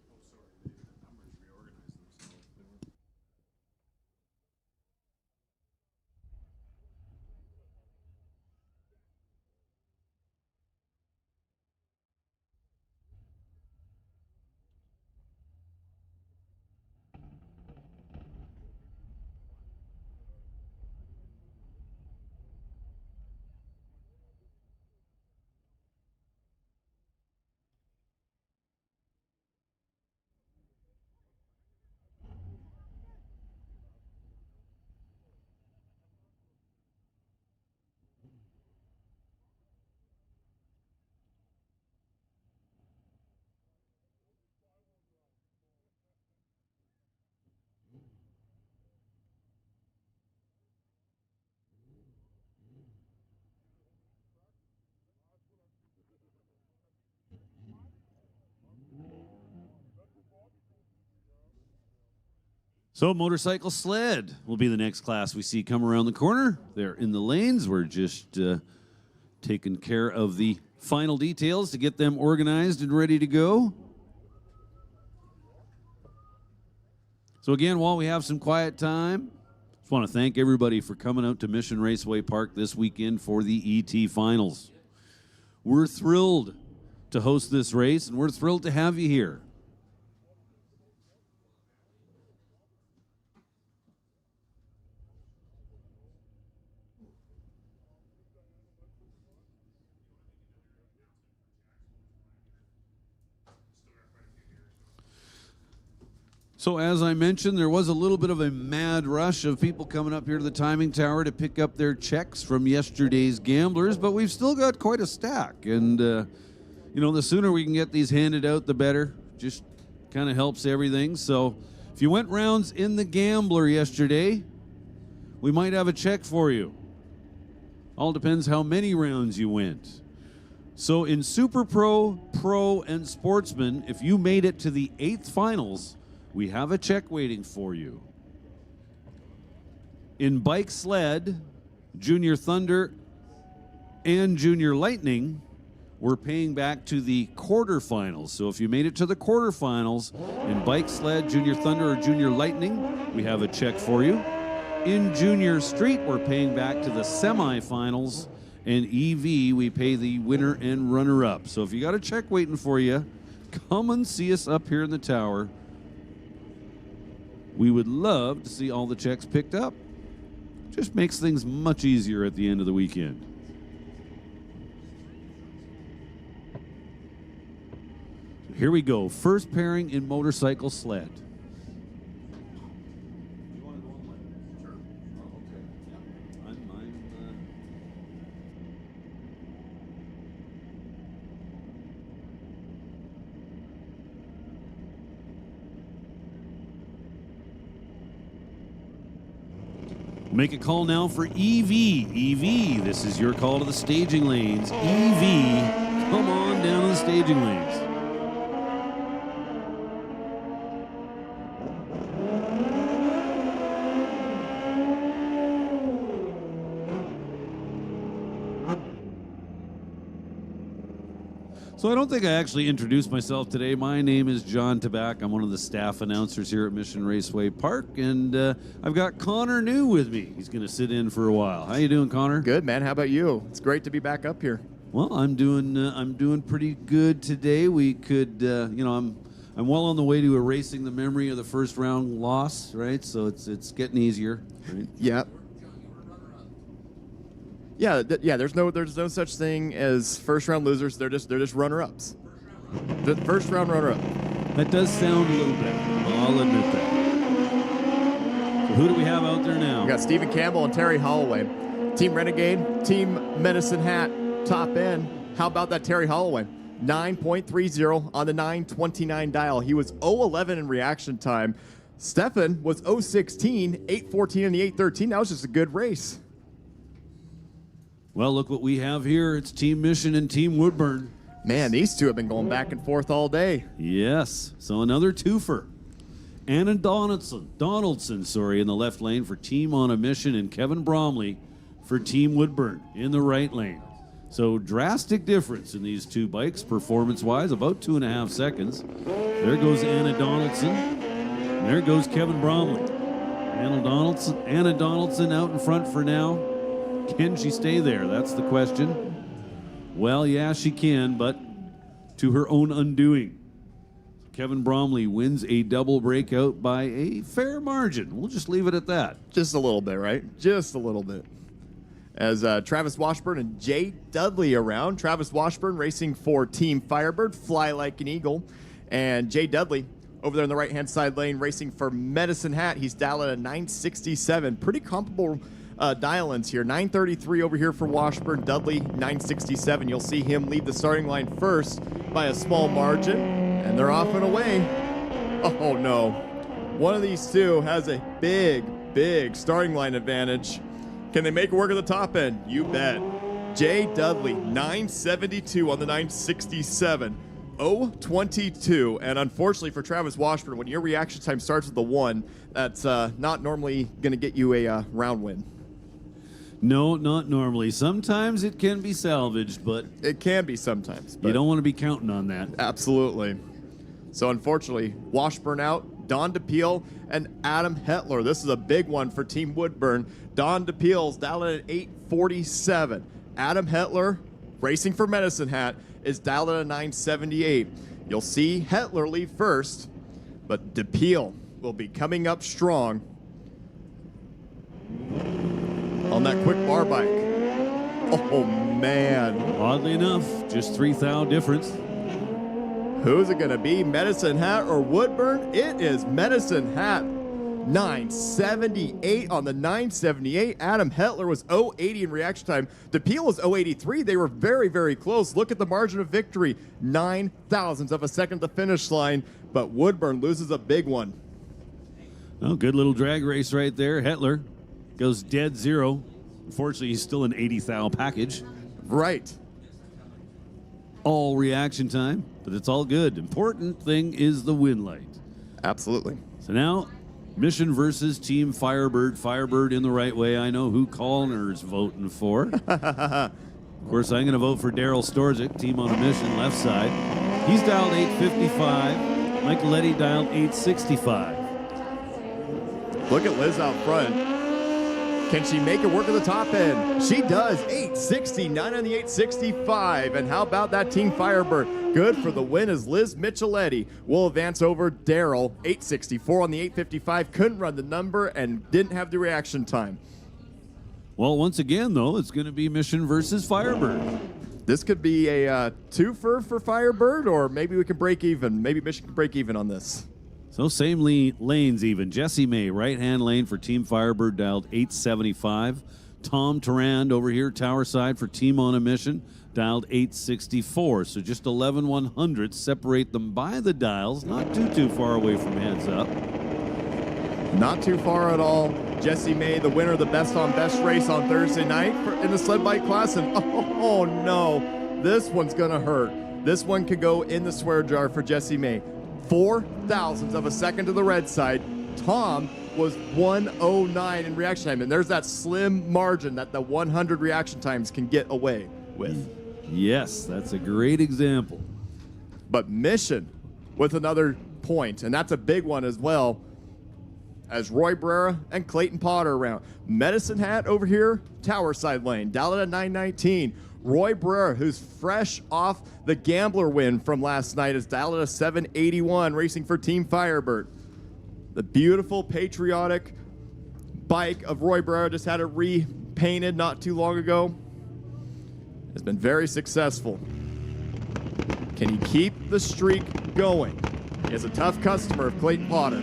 So motorcycle sled will be the next class we see come around the corner. They're in the lanes. We're just taking care of the final details to get them organized and ready to go. So again, while we have some quiet time, just want to thank everybody for coming out to Mission Raceway Park this weekend for the ET Finals. We're thrilled to host this race, and we're thrilled to have you here. So as I mentioned, there was a little bit of a mad rush of people coming up here to the timing tower to pick up their checks from yesterday's gamblers, but we've still got quite a stack. And, you know, the sooner we can get these handed out, the better. Just kind of helps everything. So if you went rounds in the gambler yesterday, we might have a check for you. All depends how many rounds you went. So in Super Pro, Pro, and Sportsman, if you made it to the 8th finals, we have a check waiting for you. In Bike Sled, Junior Thunder, and Junior Lightning, we're paying back to the quarterfinals. So if you made it to the quarterfinals in Bike Sled, Junior Thunder, or Junior Lightning, we have a check for you. In Junior Street, we're paying back to the semifinals. And EV, we pay the winner and runner-up. So if you got a check waiting for you, come and see us up here in the tower. We would love to see all the checks picked up. Just makes things much easier at the end of the weekend. So here we go. First pairing in motorcycle sled. Make a call now for EV. EV, this is your call to the staging lanes. EV, come on down to the staging lanes. So I don't think I actually introduced myself today. My name is John Tabak. I'm one of the staff announcers here at Mission Raceway Park, and I've got Connor New with me. He's going to sit in for a while. How you doing, Connor? Good, man. How about you? It's great to be back up here. Well, I'm doing pretty good today. We could, you know, I'm well on the way to erasing the memory of the first round loss, right? So it's getting easier. Right? Yeah. Yeah, there's no such thing as first round losers. They're just runner-ups. The first round runner-up. That does sound a little better. I'll admit that. So who do we have out there now? We got Stephen Campbell and Terry Holloway. Team Renegade, Team Medicine Hat, top end. How about that Terry Holloway? 9.30 on the 929 dial. He was 0.11 in reaction time. Stefan was 0.16, 8.14 in the 8.13. That was just a good race. Well, look what we have here. It's Team Mission and Team Woodburn. Man, these two have been going back and forth all day. Yes. So another twofer. Anna Donaldson, in the left lane for Team On a Mission, and Kevin Bromley for Team Woodburn in the right lane. So drastic difference in these two bikes, performance-wise, about 2.5 seconds. There goes Anna Donaldson. And there goes Kevin Bromley. Anna Donaldson out in front for now. Can she stay there? That's the question. Well, yeah, she can, but to her own undoing. Kevin Bromley wins a double breakout by a fair margin. We'll just leave it at that. Just a little bit, right? Just a little bit. As Travis Washburn and Jay Dudley around. Travis Washburn racing for Team Firebird, Fly Like an Eagle. And Jay Dudley over there in the right-hand side lane racing for Medicine Hat. He's dialed at a 967. Pretty comparable dial-ins here. 933 over here for Washburn. Dudley, 967. You'll see him lead the starting line first by a small margin. And they're off and away. Oh, no. One of these two has a big, big starting line advantage. Can they make it work at the top end? You bet. Jay Dudley, 972 on the 967. 022. And unfortunately for Travis Washburn, when your reaction time starts with the 1, that's not normally going to get you a round win. No, not normally. Sometimes it can be salvaged, but It can be sometimes. But you don't want to be counting on that. absolutely. So unfortunately, Washburn out, Don DePeel and Adam Hetler. This is a big one for Team Woodburn. Don DePeel's dialed at 847. Adam Hetler, racing for Medicine Hat, is dialed at a 978. You'll see Hetler lead first, but DePeel will be coming up strong on that quick bar bike. Oh, man. Oddly enough, just 3 thou difference. Who's it going to be, Medicine Hat or Woodburn? It is Medicine Hat. 978 on the 978. Adam Hetler was 080 in reaction time. DePeel was 083. They were very, very close. Look at the margin of victory. 9 thousandths of a second to the finish line, but Woodburn loses a big one. Oh, good little drag race right there. Hetler goes dead zero. Unfortunately, he's still an 80 thou package. Right. All reaction time, but it's all good. Important thing is the win light. Absolutely. So now, Mission versus Team Firebird. Firebird in the right way. I know who Callner's voting for. Of course, I'm going to vote for Daryl Storzik, Team on a Mission, left side. He's dialed 855. Michaeletti dialed 865. Look at Liz out front. Can she make it work at the top end? She does. 869 on the 865. And how about that Team Firebird? Good for the win as Liz Micheletti will advance over Daryl. 864 on the 855. Couldn't run the number and didn't have the reaction time. Well, once again, though, it's going to be Mission versus Firebird. This could be a twofer for Firebird, or maybe we can break even. Maybe Mission can break even on this. So same lanes even. Jesse May, right-hand lane for Team Firebird, dialed 875. Tom Tarand over here, tower side for Team on a Mission, dialed 864. So just 11/100 separate them by the dials. Not too far away from heads up. Not too far at all. Jesse May, the winner of the Best on Best race on Thursday night in the sled bike class. And oh no, this one's going to hurt. This one could go in the swear jar for Jesse May. 4 thousandths of a second to the red side. Tom was 109 in reaction time. And there's that slim margin that the 100 reaction times can get away with. Yes, that's a great example. But Mission with another point, and that's a big one as well, as Roy Brera and Clayton Potter around. Medicine Hat over here, tower side lane, down at 919. Roy Brera, who's fresh off the Gambler win from last night, is dialed at a 781, racing for Team Firebird. The beautiful, patriotic bike of Roy Brera, just had it repainted not too long ago. Has been very successful. Can he keep the streak going? He has a tough customer of Clayton Potter.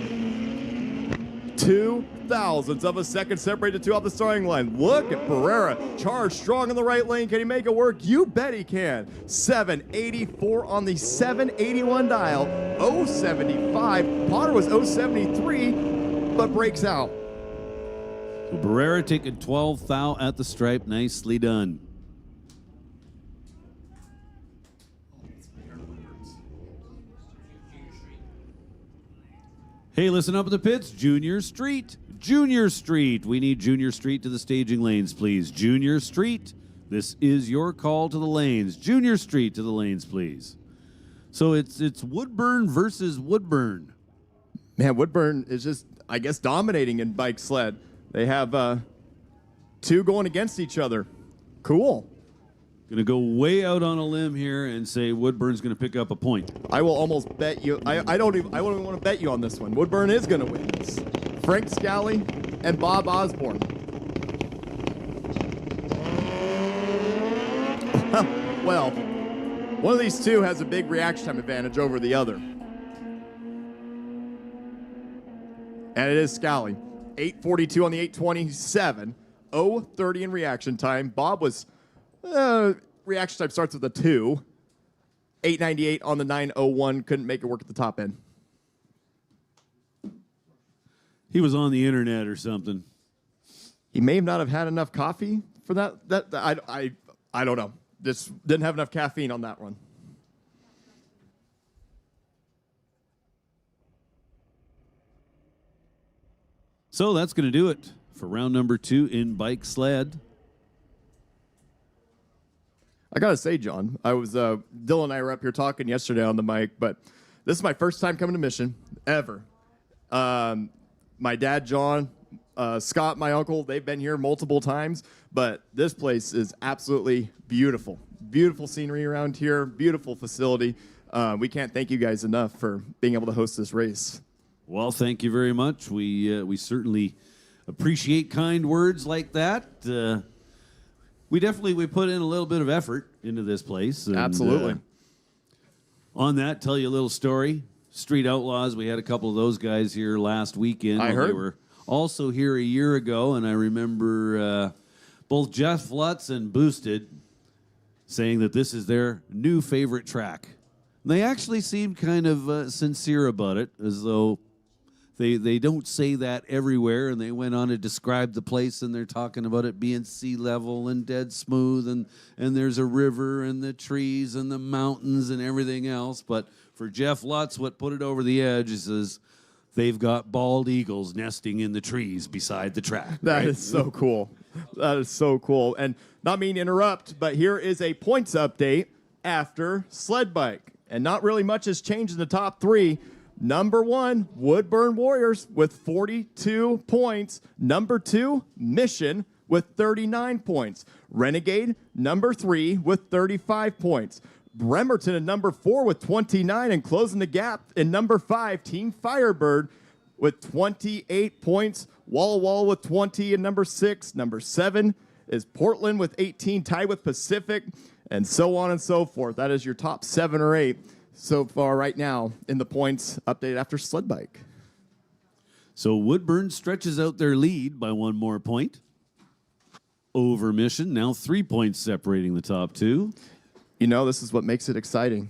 2 thousandths of a second separated two off the starting line. Look at Pereira, charged strong in the right lane. Can he make it work? You bet he can. 784 on the 781 dial. 075. Potter was 073, but breaks out. So Barrera taking 12 thou at the stripe. Nicely done. Hey, listen up in the pits. Junior Street. Junior Street. We need Junior Street to the staging lanes, please. Junior Street. This is your call to the lanes. Junior Street to the lanes, please. So it's Woodburn versus Woodburn. Man, Woodburn is just, I guess, dominating in bike sled. They have two going against each other. Cool. Going to go way out on a limb here and say Woodburn's going to pick up a point. I will almost bet you. I don't even want to bet you on this one. Woodburn is going to win this. Frank Scally and Bob Osborne. Well, one of these two has a big reaction time advantage over the other. And it is Scally. 8:42 on the 8:27. 0:30 in reaction time. Bob was, reaction time starts with a 2. 8:98 on the 9:01. Couldn't make it work at the top end. He was on the internet or something. He may not have had enough coffee for that. I don't know. Just didn't have enough caffeine on that one. So that's going to do it for round number 2 in bike sled. I gotta say, John, I was Dylan and I were up here talking yesterday on the mic, but this is my first time coming to Mission ever. My dad, John, Scott, my uncle, they've been here multiple times, but this place is absolutely beautiful. Beautiful scenery around here, beautiful facility. We can't thank you guys enough for being able to host this race. Well, thank you very much. We certainly appreciate kind words like that. We put in a little bit of effort into this place. And, Absolutely. On that, tell you a little story. Street Outlaws, we had a couple of those guys here last weekend. I heard. They were also here a year ago, and I remember both Jeff Lutz and Boosted saying that this is their new favorite track. And they actually seemed kind of sincere about it, as though they don't say that everywhere, and they went on to describe the place, and they're talking about it being sea level and dead smooth, and there's a river and the trees and the mountains and everything else. But for Jeff Lutz, what put it over the edge is they've got bald eagles nesting in the trees beside the track. That is so cool. That is so cool. And not mean to interrupt, but here is a points update after sled bike. And not really much has changed in the top 3. Number 1, Woodburn Warriors with 42 points. Number 2, Mission with 39 points. Renegade, number 3 with 35 points. Bremerton at number 4 with 29, and closing the gap in number 5, Team Firebird with 28 points. Walla Walla with 20 in number 6. Number 7 is Portland with 18, tied with Pacific, and so on and so forth. That is your top 7 or 8 so far right now in the points updated after sled bike. So Woodburn stretches out their lead by 1 more point over Mission. Now 3 points separating the top 2. You know, this is what makes it exciting.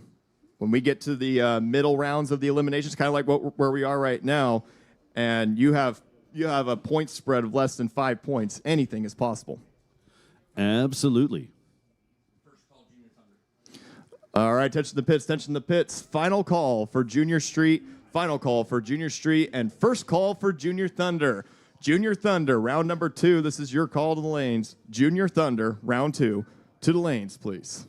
When we get to the middle rounds of the eliminations, kind of like where we are right now, and you have a point spread of less than 5 points, anything is possible. Absolutely. All right, attention to the pits. Final call for Junior Street. Final call for Junior Street, and first call for Junior Thunder. Junior Thunder, round number 2. This is your call to the lanes. Junior Thunder, round 2. To the lanes, please.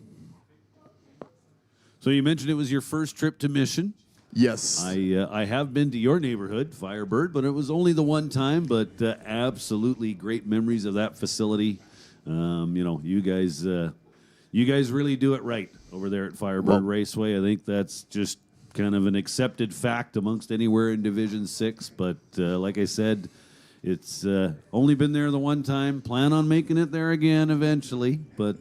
So you mentioned it was your first trip to Mission. Yes. I have been to your neighborhood, Firebird, but it was only the one time, but absolutely great memories of that facility. You guys really do it right over there at Firebird Raceway. I think that's just kind of an accepted fact amongst anywhere in Division 6. But like I said, it's only been there the one time. Plan on making it there again eventually. But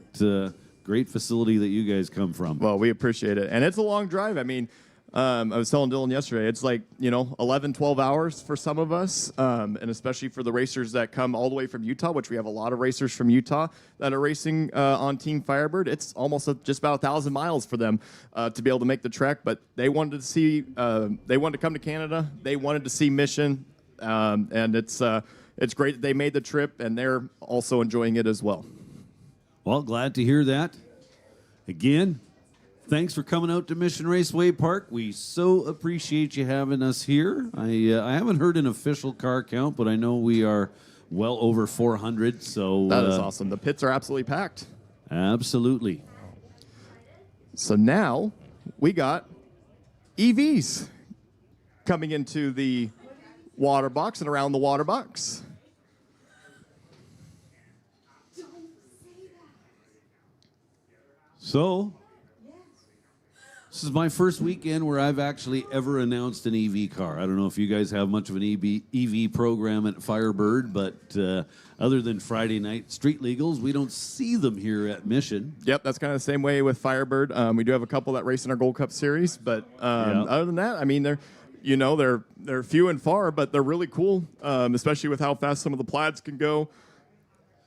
great facility that you guys come from. Well, we appreciate it. And it's a long drive. I mean, I was telling Dylan yesterday, it's like, 11, 12 hours for some of us, and especially for the racers that come all the way from Utah, which we have a lot of racers from Utah that are racing on Team Firebird. It's almost just about 1,000 miles for them to be able to make the trek, but they wanted to come to Canada. They wanted to see Mission, and it's great that they made the trip, and they're also enjoying it as well. Well, glad to hear that. Again, thanks for coming out to Mission Raceway Park. We so appreciate you having us here. I haven't heard an official car count, but I know we are well over 400. So that is awesome. The pits are absolutely packed. Absolutely. So now we got EVs coming into the water box and around the water box. So, this is my first weekend where I've actually ever announced an EV car. I don't know if you guys have much of an EV program at Firebird, but other than Friday night street legals, we don't see them here at Mission. Yep, that's kind of the same way with Firebird. We do have a couple that race in our Gold Cup series, but other than that, I mean, they're few and far, but they're really cool, especially with how fast some of the plaids can go.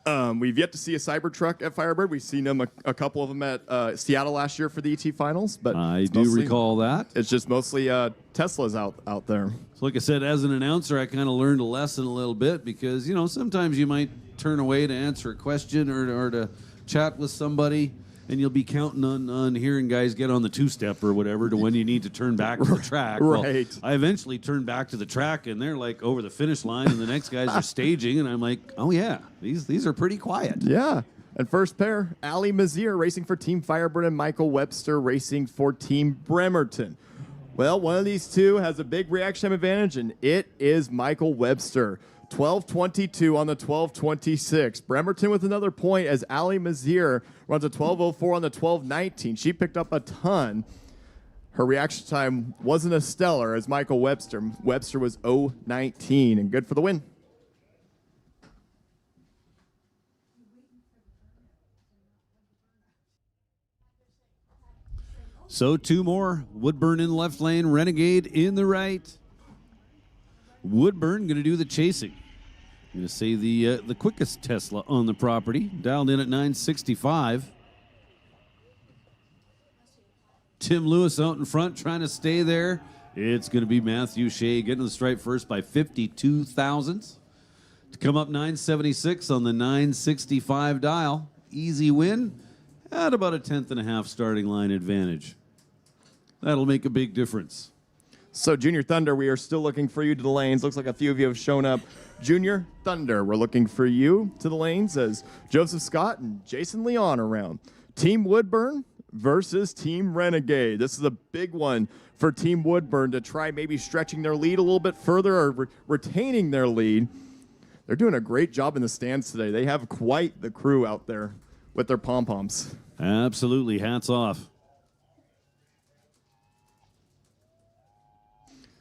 We've yet to see a Cybertruck at Firebird. We've seen them a couple of them at Seattle last year for the ET Finals, but I do recall that. It's just mostly Teslas out there. So like I said, as an announcer, I kind of learned a lesson a little bit because, sometimes you might turn away to answer a question or to chat with somebody, and you'll be counting on hearing guys get on the two-step or whatever to when you need to turn back to the track. Right. Well, I eventually turned back to the track, and they're like over the finish line, and the next guys are staging, and I'm like, oh yeah, these are pretty quiet. Yeah. And first pair, Ali Mazier racing for Team Firebird and Michael Webster racing for Team Bremerton. Well, one of these two has a big reaction time advantage, and it is Michael Webster. 12:22 on the 12:26. Bremerton with another point as Ali Mazier runs a 12:04 on the 12:19. She picked up a ton. Her reaction time wasn't as stellar as Michael Webster. Webster was 0:19 and good for the win. So two more. Woodburn in the left lane, Renegade in the right. Woodburn going to do the chasing. I'm going to say the quickest Tesla on the property, dialed in at 965. Tim Lewis out in front trying to stay there. It's going to be Matthew Shea getting to the stripe first by 52 thousandths. To come up 976 on the 965 dial. Easy win at about a 10.5 starting line advantage. That'll make a big difference. So, Junior Thunder, we are still looking for you to the lanes. Looks like a few of you have shown up. Junior Thunder, we're looking for you to the lanes as Joseph Scott and Jason Leon around. Team Woodburn versus Team Renegade. This is a big one for Team Woodburn to try maybe stretching their lead a little bit further or retaining their lead. They're doing a great job in the stands today. They have quite the crew out there with their pom-poms. Absolutely. Hats off.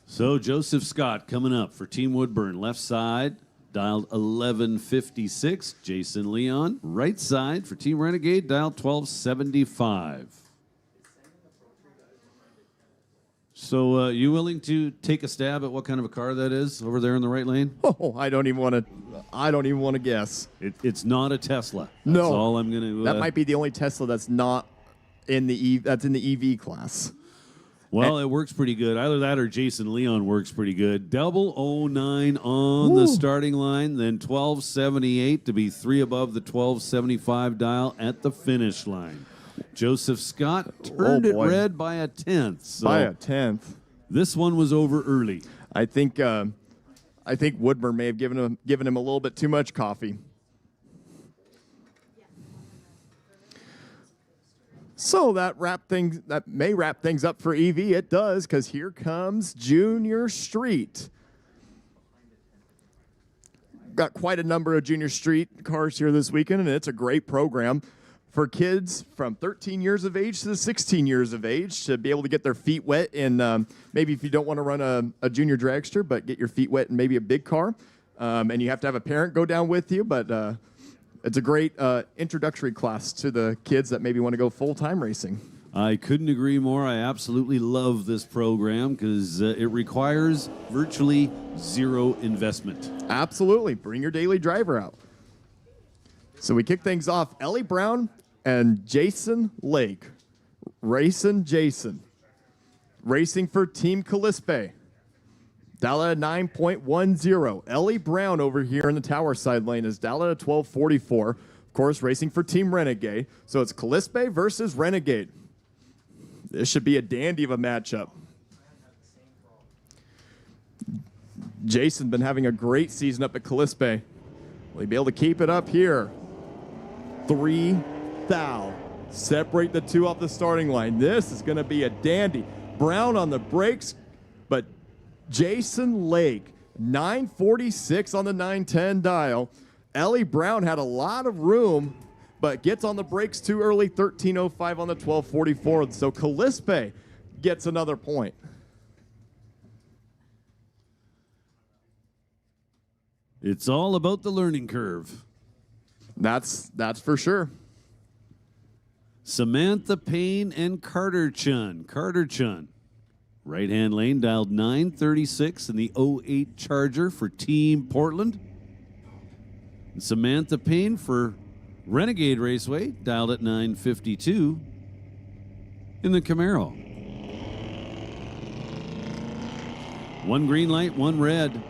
So Joseph Scott coming up for Team Woodburn. Left side, dialed 1156. Jason Leon. Right side for Team Renegade, dialed 1275. So you willing to take a stab at what kind of a car that is over there in the right lane? Oh, I don't even want to guess. It's not a Tesla. No. That's all I'm going to... that might be the only Tesla that's not in the EV class. Well, it works pretty good. Either that or Jason Leon works pretty good. 009 on the starting line, then 1278 to be 3 above the 1275 dial at the finish line. Joseph Scott turned it red by a 10th. So by a 10th. This one was over early. I think Woodburn may have given him a little bit too much coffee. So that may wrap things up for EV. It does, because here comes Junior Street. Got quite a number of Junior Street cars here this weekend, and it's a great program for kids from 13 years of age to 16 years of age to be able to get their feet wet in maybe if you don't want to run a junior dragster, but get your feet wet in maybe a big car. And you have to have a parent go down with you, but it's a great introductory class to the kids that maybe want to go full-time racing. I couldn't agree more. I absolutely love this program because it requires virtually zero investment. Absolutely. Bring your daily driver out. So we kick things off. Ellie Brown and Jason Lake. Racing Jason. Racing for Team Calispe. Dialed at 9.10. Ellie Brown over here in the tower side lane is dialed at 1244. Of course, racing for Team Renegade. So it's Calispe versus Renegade. This should be a dandy of a matchup. Jason been having a great season up at Calispe. Will he be able to keep it up here? 3 Thal separate the two off the starting line. This is going to be a dandy. Brown on the brakes, but Jason Lake, 946 on the 910 dial. Ellie Brown had a lot of room, but gets on the brakes too early, 1305 on the 1244. So Calispe gets another point. It's all about the learning curve. That's for sure. Samantha Payne and Carter Chun. Carter Chun, right-hand lane, dialed 936 in the 08 Charger for Team Portland. And Samantha Payne for Renegade Raceway, dialed at 952 in the Camaro. One green light, one red.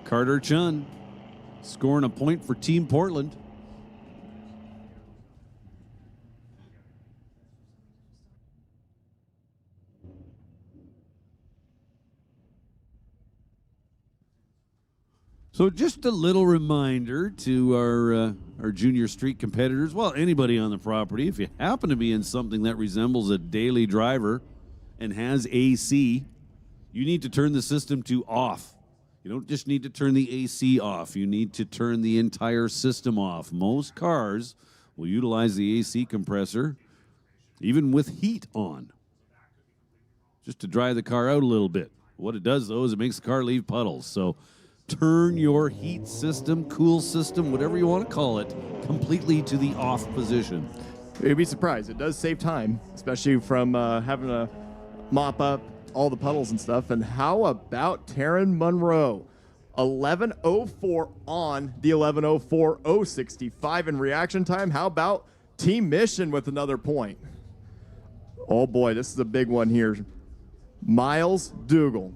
Carter Chun scoring a point for Team Portland. So just a little reminder to our junior street competitors, well, anybody on the property, if you happen to be in something that resembles a daily driver and has AC, you need to turn the system to off. You don't just need to turn the AC off. You need to turn the entire system off. Most cars will utilize the AC compressor, even with heat on, just to dry the car out a little bit. What it does, though, is it makes the car leave puddles. So turn your heat system, cool system, whatever you want to call it, completely to the off position. You'd be surprised. It does save time, especially from having to mop up all the puddles and stuff. And how about Taryn Monroe? 11:04 on the 11:04 065 in reaction time. How about Team Mission with another point? Oh boy, this is a big one here. Miles Dougal,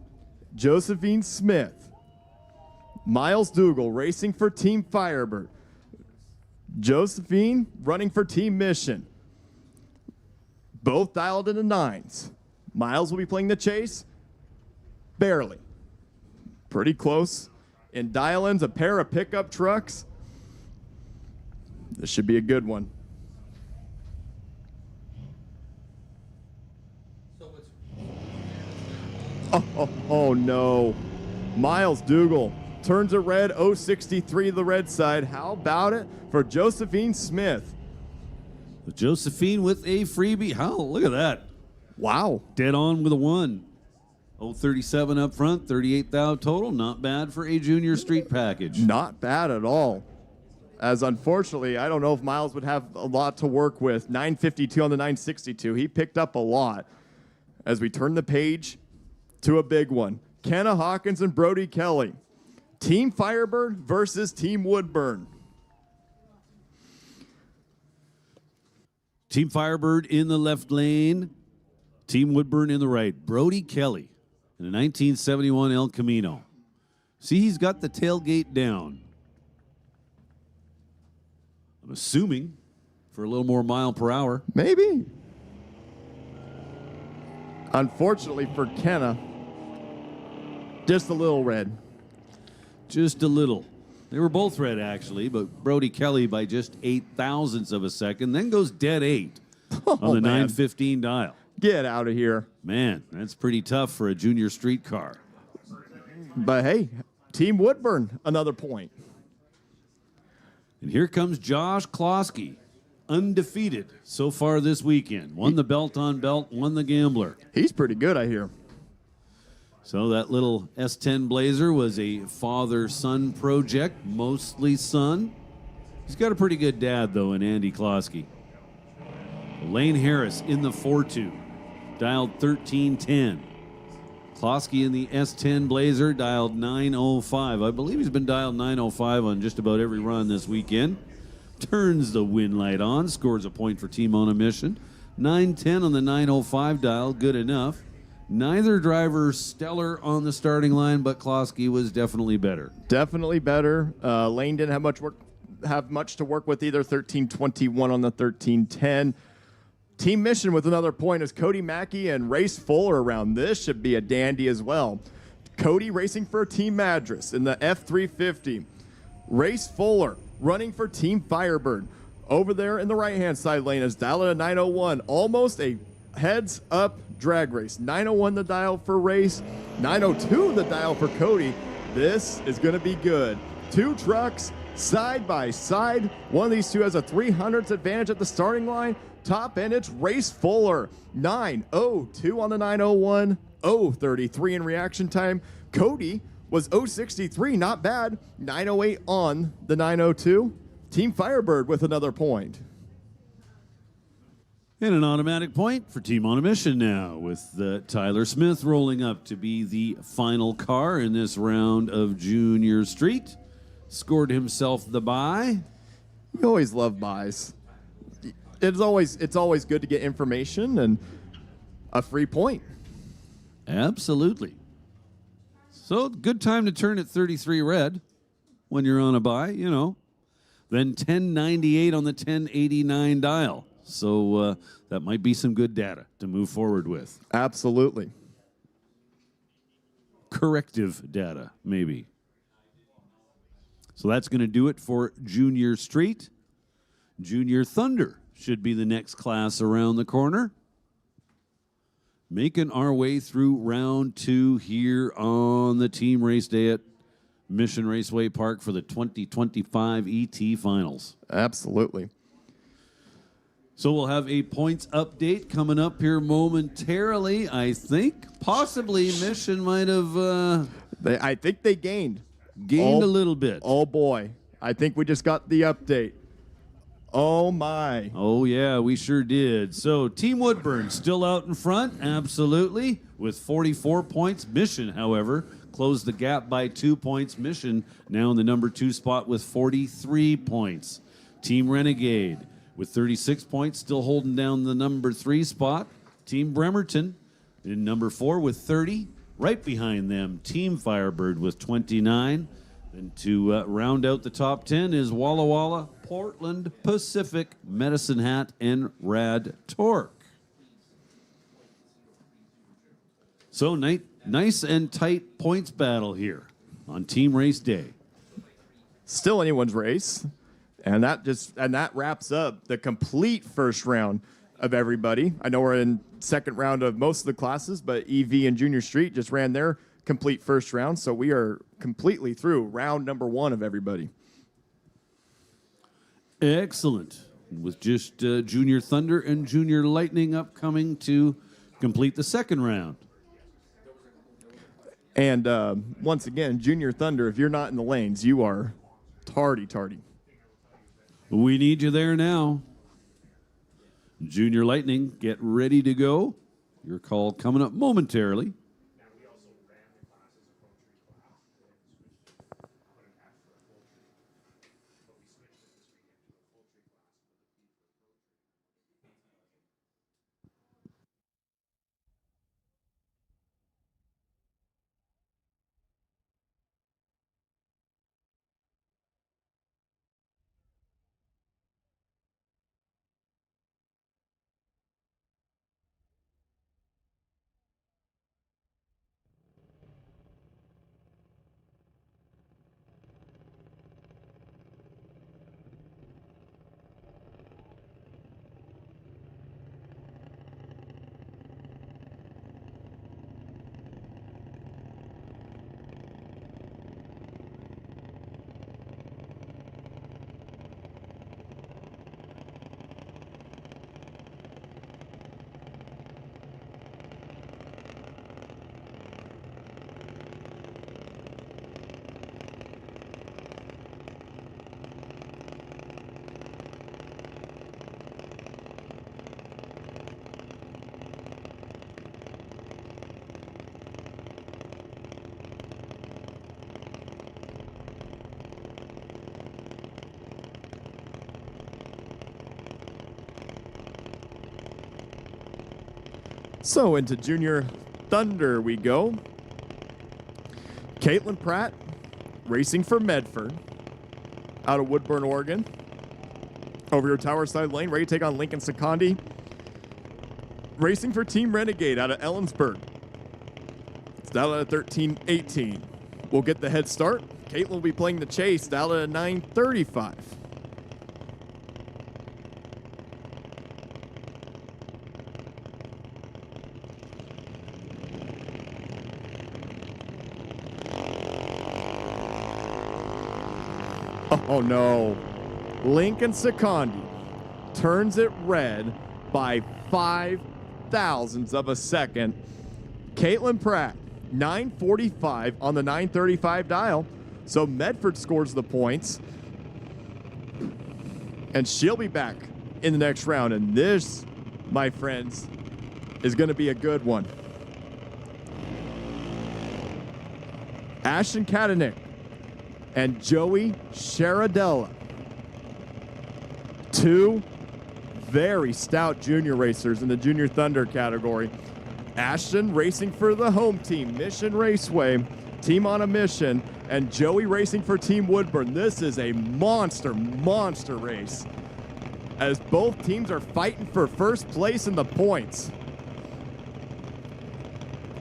Josephine Smith. Miles Dougal racing for Team Firebird. Josephine running for Team Mission. Both dialed into nines. Miles will be playing the chase. Barely. Pretty close. In dial-ins, a pair of pickup trucks. This should be a good one. Oh no. Miles Dougal turns a red 063 the red side. How about it for Josephine Smith? Josephine with a freebie. Look at that. Wow. Dead on with a 1. 037 up front, 38,000 total. Not bad for a junior street package. Not bad at all. As unfortunately, I don't know if Miles would have a lot to work with. 952 on the 962. He picked up a lot. As we turn the page to a big one. Kenna Hawkins and Brody Kelly. Team Firebird versus Team Woodburn. Team Firebird in the left lane. Team Woodburn in the right. Brody Kelly in a 1971 El Camino. See, he's got the tailgate down. I'm assuming for a little more mile per hour. Maybe. Unfortunately for Kenna, just a little red. Just a little. They were both red, actually, but Brody Kelly by just 0.008 of a second, then goes dead 8 on the 915 dial. Get out of here. Man, that's pretty tough for a junior street car. But hey, Team Woodburn, another point. And here comes Josh Klosky, undefeated so far this weekend. Won the belt on belt, won the Gambler. He's pretty good, I hear. So that little S10 Blazer was a father-son project, mostly son. He's got a pretty good dad, though, in Andy Klosky. Lane Harris in the 4-2, dialed 1310. Klosky in the S10 Blazer, dialed 905. I believe he's been dialed 905 on just about every run this weekend. Turns the win light on, scores a point for Team on a Mission. 910 on the 905 dial, good enough. Neither driver stellar on the starting line, but Klosky was definitely better. Definitely better. Lane didn't have much to work with either. 1321 on the 1310. Team Mission with another point is Cody Mackey and Race Fuller around. This should be a dandy as well. Cody racing for Team Madras in the F350. Race Fuller running for Team Firebird. Over there in the right-hand side lane is dialed at a 901. Almost a heads-up drag race. 901 the dial for Race. 902 the dial for Cody. This is going to be good. Two trucks side by side. One of these two has a 300th advantage at the starting line. Top end, it's Race Fuller. 9:02 on the 901. 0:33 in reaction time. Cody was 0:63, not bad. 9:08 on the 902. Team Firebird with another point. And an automatic point for Team on a Mission now, with Tyler Smith rolling up to be the final car in this round of Junior Street. Scored himself the bye. We always love buys. It's always good to get information and a free point. Absolutely. So, good time to turn at 33 red when you're on a bye, you know. Then 1098 on the 1089 dial. So that might be some good data to move forward with. Absolutely. Corrective data, maybe. So that's going to do it for Junior Street. Junior Thunder should be the next class around the corner. Making our way through round 2 here on the team race day at Mission Raceway Park for the 2025 ET Finals. Absolutely. So we'll have a points update coming up here momentarily, I think. Possibly Mission might have I think they gained. gained a little bit. Oh, boy. I think we just got the update. Oh, my. Oh, yeah, we sure did. So Team Woodburn still out in front, absolutely, with 44 points. Mission, however, closed the gap by 2 points. Mission now in the number 2 spot with 43 points. Team Renegade with 36 points, still holding down the number 3 spot. Team Bremerton in number 4 with 30. Right behind them, Team Firebird with 29. And to round out the top 10 is Walla Walla, Portland Pacific, Medicine Hat, and Rad Torque. So nice and tight points battle here on Team Race Day. Still anyone's race. And that wraps up the complete first round of everybody. I know we're in second round of most of the classes, but EV and Junior Street just ran their complete first round, so we are completely through round number 1 of everybody. Excellent. With just Junior Thunder and Junior Lightning upcoming to complete the second round. And once again, Junior Thunder, if you're not in the lanes, you are tardy. We need you there now. Junior Lightning, get ready to go. Your call coming up momentarily. So into Junior Thunder we go. Caitlin Pratt, racing for Medford, out of Woodburn, Oregon. Over your tower side lane, ready to take on Lincoln Secondi. Racing for Team Renegade out of Ellensburg. It's down at 13:18. We'll get the head start. Caitlin will be playing the chase down at 9:35. Oh no. Lincoln Secondi turns it red by 5 thousandths of a second. Caitlin Pratt, 9:45 on the 9:35 dial. So Medford scores the points. And she'll be back in the next round. And this, my friends, is going to be a good one. Ashton Katenick and Joey Sharadella. Two very stout junior racers in the Junior Thunder category. Ashton racing for the home team, Mission Raceway, team on a mission, and Joey racing for Team Woodburn. This is a monster race, as both teams are fighting for first place in the points.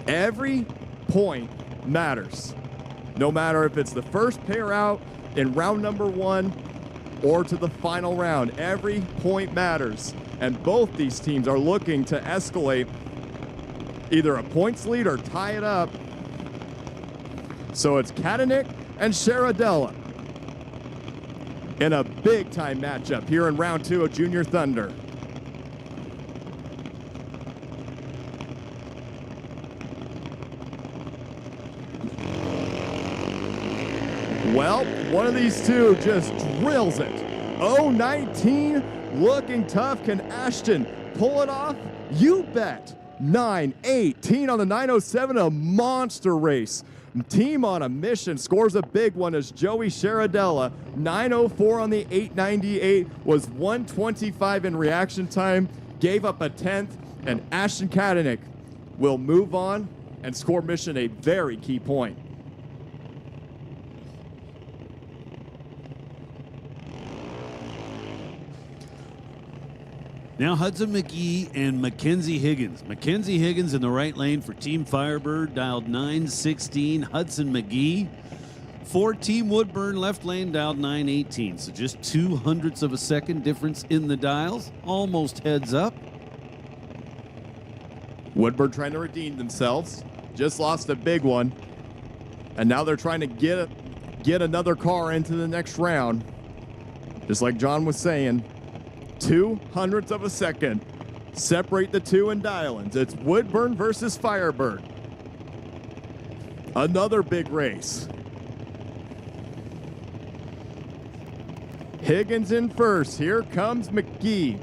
Every point matters, no matter if it's the first pair out in round number 1 or to the final round. Every point matters, and both these teams are looking to escalate either a points lead or tie it up. So it's Katenick and Sharadella in a big-time matchup here in round 2 of Junior Thunder. Well, one of these two just drills it. 0-19, looking tough. Can Ashton pull it off? You bet. 9-18 on the 907, a monster race. Team on a mission scores a big one as Joey Sharadella, 9:04 on the 898, was 1:25 in reaction time, gave up a 10th, and Ashton Katenick will move on and score mission a very key point. Now Hudson McGee and Mackenzie Higgins. Mackenzie Higgins in the right lane for Team Firebird, dialed 916. Hudson McGee for Team Woodburn, left lane, dialed 918. So just 0.02 of a second difference in the dials. Almost heads up. Woodburn trying to redeem themselves. Just lost a big one. And now they're trying to get another car into the next round. Just like John was saying, 0.02 of a second separate the two in dial-ins. It's Woodburn versus Firebird. Another big race. Higgins in first. Here comes McGee.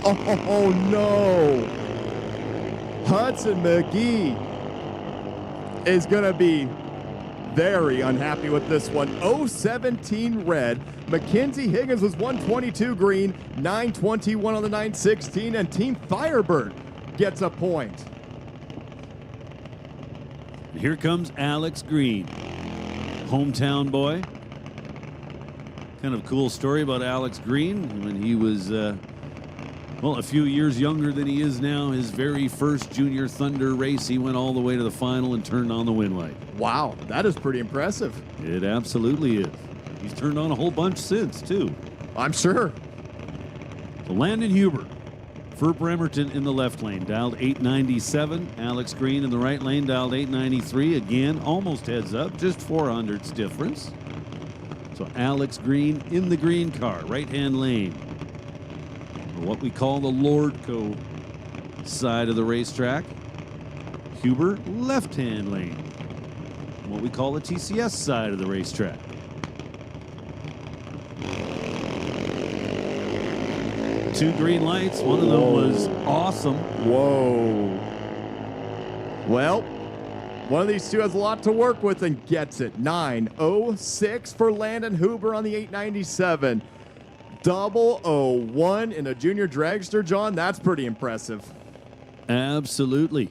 Oh no. Hudson McGee is going to be very unhappy with this one. 0-17 red. Mackenzie Higgins was 122 green, 921 on the 916, and Team Firebird gets a point. Here comes Alex Green, hometown boy. Kind of cool story about Alex Green when he was, well, a few years younger than he is now. His very first Junior Thunder race, he went all the way to the final and turned on the win light. Wow, that is pretty impressive. It absolutely is. He's turned on a whole bunch since, too. I'm sure. So Landon Huber for Bremerton in the left lane, dialed 897. Alex Green in the right lane, dialed 893. Again, almost heads up, just 0.04 difference. So Alex Green in the green car, right-hand lane. Or what we call the Lordco side of the racetrack. Huber, left-hand lane. What we call the TCS side of the racetrack. Two green lights. One of them was awesome. Whoa. Well, one of these two has a lot to work with and gets it. 9:06 for Landon Huber on the 897. 001 in a junior dragster, John. That's pretty impressive. Absolutely.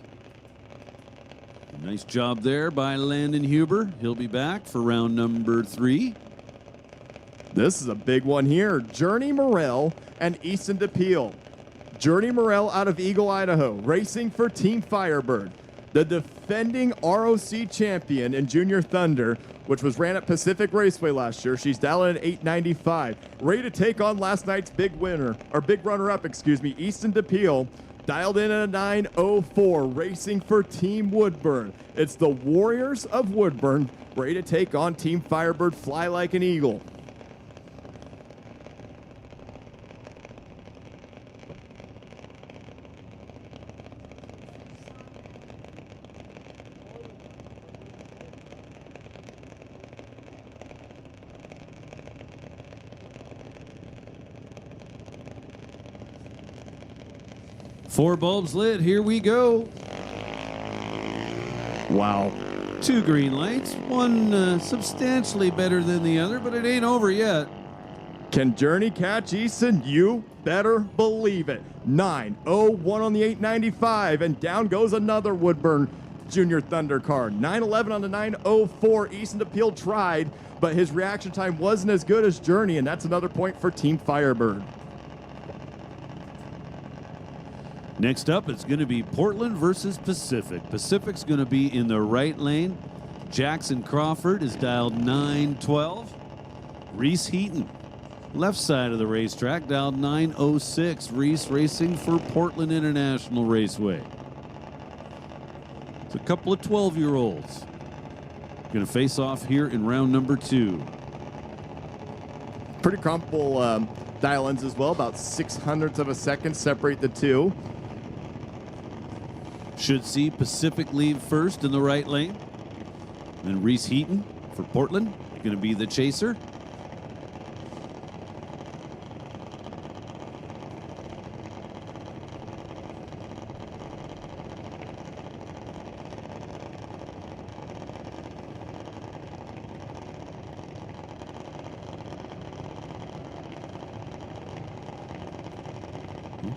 Nice job there by Landon Huber. He'll be back for round number 3. This is a big one here. Journey Morrell and Easton DePeel. Journey Morrell out of Eagle, Idaho, racing for Team Firebird, the defending ROC champion in Junior Thunder, which was ran at Pacific Raceway last year. She's dialing at 895. Ready to take on last night's big winner, or big runner-up, excuse me, Easton DePeel. dialed in at a 9:04, racing for Team Woodburn. It's the Warriors of Woodburn, ready to take on Team Firebird Fly Like an Eagle. Four bulbs lit. Here we go. Wow. Two green lights. One substantially better than the other, but it ain't over yet. Can Journey catch Easton? You better believe it. 9:01 on the 895, and down goes another Woodburn Junior Thunder car. 9:11 on the 9:04. Easton Appeal tried, but his reaction time wasn't as good as Journey, and that's another point for Team Firebird. Next up, it's going to be Portland versus Pacific. Pacific's going to be in the right lane. Jackson Crawford is dialed 912. Reese Heaton, left side of the racetrack, dialed 906. Reese racing for Portland International Raceway. It's a couple of 12-year-olds. Going to face off here in round number 2. Pretty comparable dial-ins as well. About 600ths of a second separate the two. Should see Pacific leave first in the right lane. Then Reese Heaton for Portland, going to be the chaser.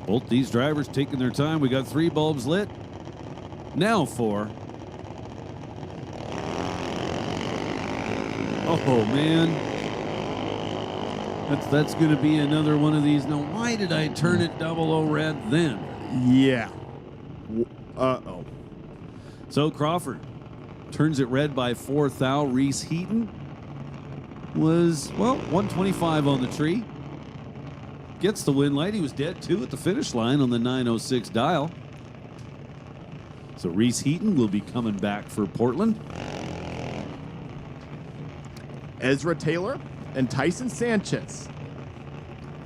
Both these drivers taking their time. We got 3 bulbs lit. Now 4. Oh man, that's going to be another one of these. Now, why did I turn it 00 red then? Yeah. Uh-oh. So Crawford turns it red by 4 thou. Reese Heaton was, well, 125 on the tree. Gets the win light. He was dead too at the finish line on the 906 dial. So Reese Heaton will be coming back for Portland. Ezra Taylor and Tyson Sanchez.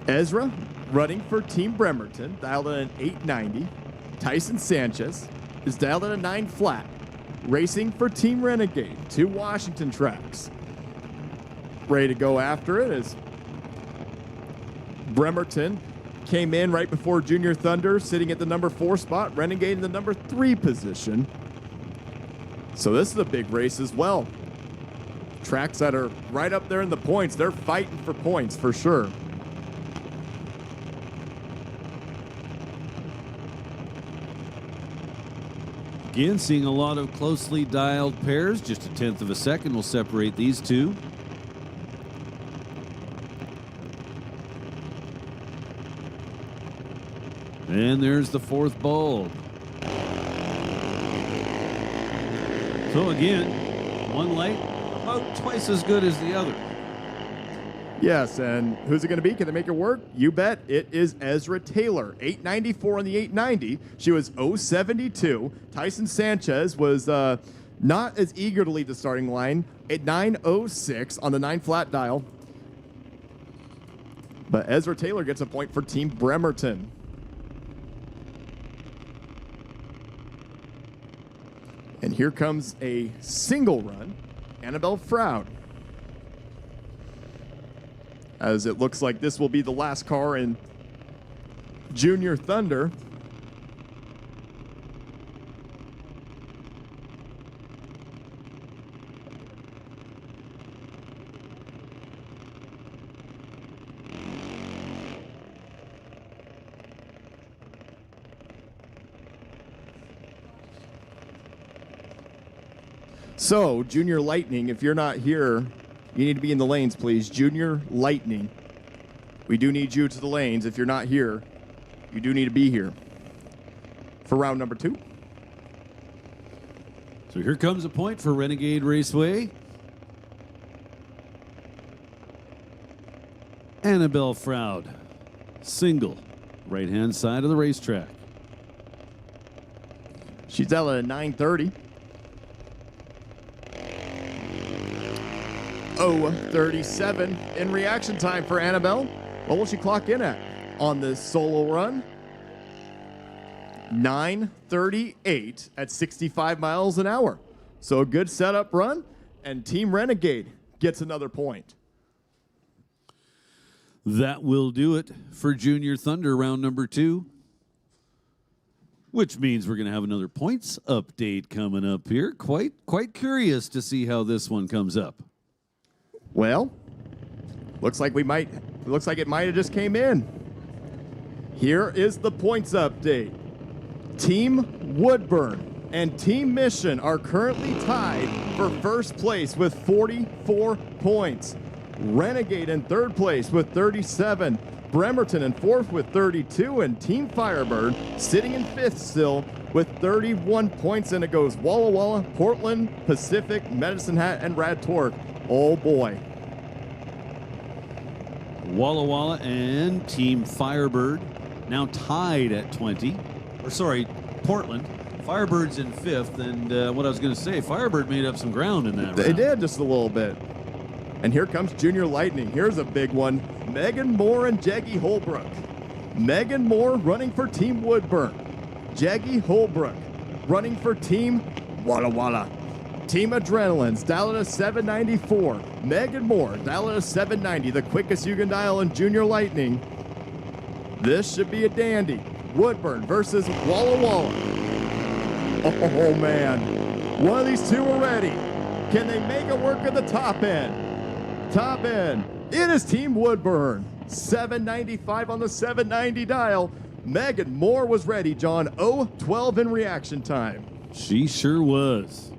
Ezra running for Team Bremerton, dialed at an 890. Tyson Sanchez is dialed at a 9 flat, racing for Team Renegade, 2 Washington tracks. Ready to go after it as Bremerton came in right before Junior Thunder, sitting at the number 4 spot, Renegade in the number 3 position. So this is a big race as well. Tracks that are right up there in the points. They're fighting for points for sure. Again, seeing a lot of closely dialed pairs. Just a 1/10 of a second will separate these two. And there's the 4th bulb. So again, one light about twice as good as the other. Yes, and who's it going to be? Can they make it work? You bet. It is Ezra Taylor. 894 on the 890. She was 072. Tyson Sanchez was not as eager to lead the starting line at 906 on the 9 flat dial. But Ezra Taylor gets a point for Team Bremerton. And here comes a single run, Annabelle Froud. As it looks like this will be the last car in Junior Thunder. So, Junior Lightning, if you're not here, you need to be in the lanes, please. Junior Lightning. We do need you to the lanes. If you're not here, you do need to be here for round number 2. So here comes a point for Renegade Raceway. Annabelle Froud, single, right-hand side of the racetrack. She's out at a 9:30. 0:37 in reaction time for Annabelle. What will she clock in at on this solo run? 9:38 at 65 miles an hour. So a good setup run, and Team Renegade gets another point. That will do it for Junior Thunder round number 2. Which means we're going to have another points update coming up here. Quite curious to see how this one comes up. Well, looks like it might have just came in. Here is the points update. Team Woodburn and Team Mission are currently tied for first place with 44 points. Renegade in third place with 37. Bremerton in fourth with 32, and Team Firebird sitting in fifth still with 31 points, and it goes Walla Walla, Portland, Pacific, Medicine Hat, and Rad Torque. Oh boy. Walla Walla and Team Firebird now tied at 20. Or sorry, Portland. Firebird's in fifth, and what I was going to say, Firebird made up some ground in that round. They did just a little bit. And here comes Junior Lightning. Here's a big one. Megan Moore and Jaggy Holbrook. Megan Moore running for Team Woodburn. Jaggy Holbrook running for Team Walla Walla. Team Adrenaline's dialed at a 794. Megan Moore dialed at a 790, the quickest you can dial in Junior Lightning. This should be a dandy. Woodburn versus Walla Walla. Oh man, one of these two are ready. Can they make it work at the top end? Top end, it is Team Woodburn. 795 on the 790 dial. Megan Moore was ready, John. 0:12 in reaction time. She sure was.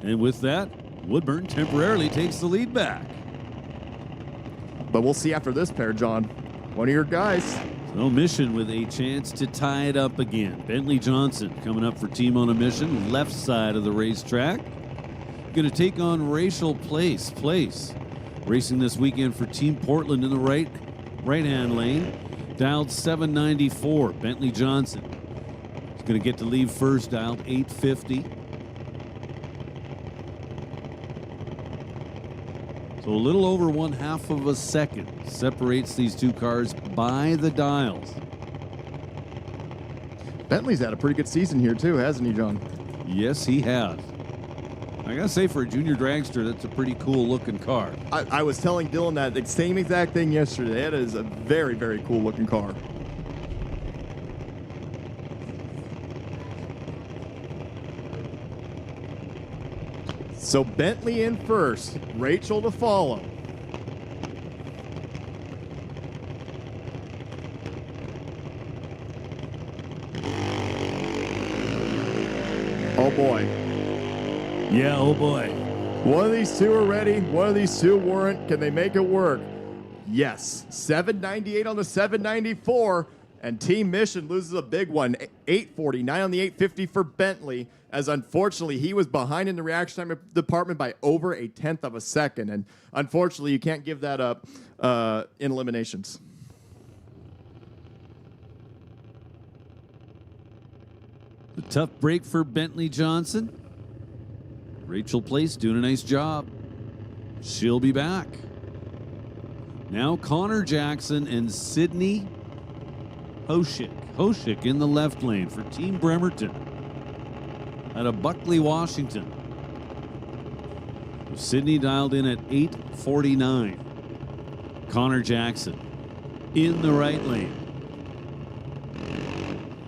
And with that, Woodburn temporarily takes the lead back. But we'll see after this pair, John. One of your guys. So Mission with a chance to tie it up again. Bentley Johnson coming up for Team on a Mission, left side of the racetrack. Going to take on Rachel Place. Racing this weekend for Team Portland in the right-hand lane. Dialed 794, Bentley Johnson. He's going to get to leave first, dialed 850. So a little over 1/2 of a second separates these two cars by the dials. Bentley's had a pretty good season here too, hasn't he, John? Yes, he has. I gotta say, for a junior dragster, that's a pretty cool looking car. I was telling Dylan that same exact thing yesterday. That is a very, very cool looking car. So Bentley in first, Rachel to follow. Oh boy. Yeah, oh boy. One of these two are ready, one of these two weren't. Can they make it work? Yes. 798 on the 794, and Team Mission loses a big one. 849 on the 850 for Bentley, as unfortunately he was behind in the reaction time department by over 1/10 of a second, and unfortunately you can't give that up in eliminations. A tough break for Bentley Johnson. Rachel Place doing a nice job. She'll be back. Now Connor Jackson and Sydney Hoshick. Hoshick in the left lane for Team Bremerton out of Buckley, Washington. Sydney dialed in at 849. Connor Jackson in the right lane.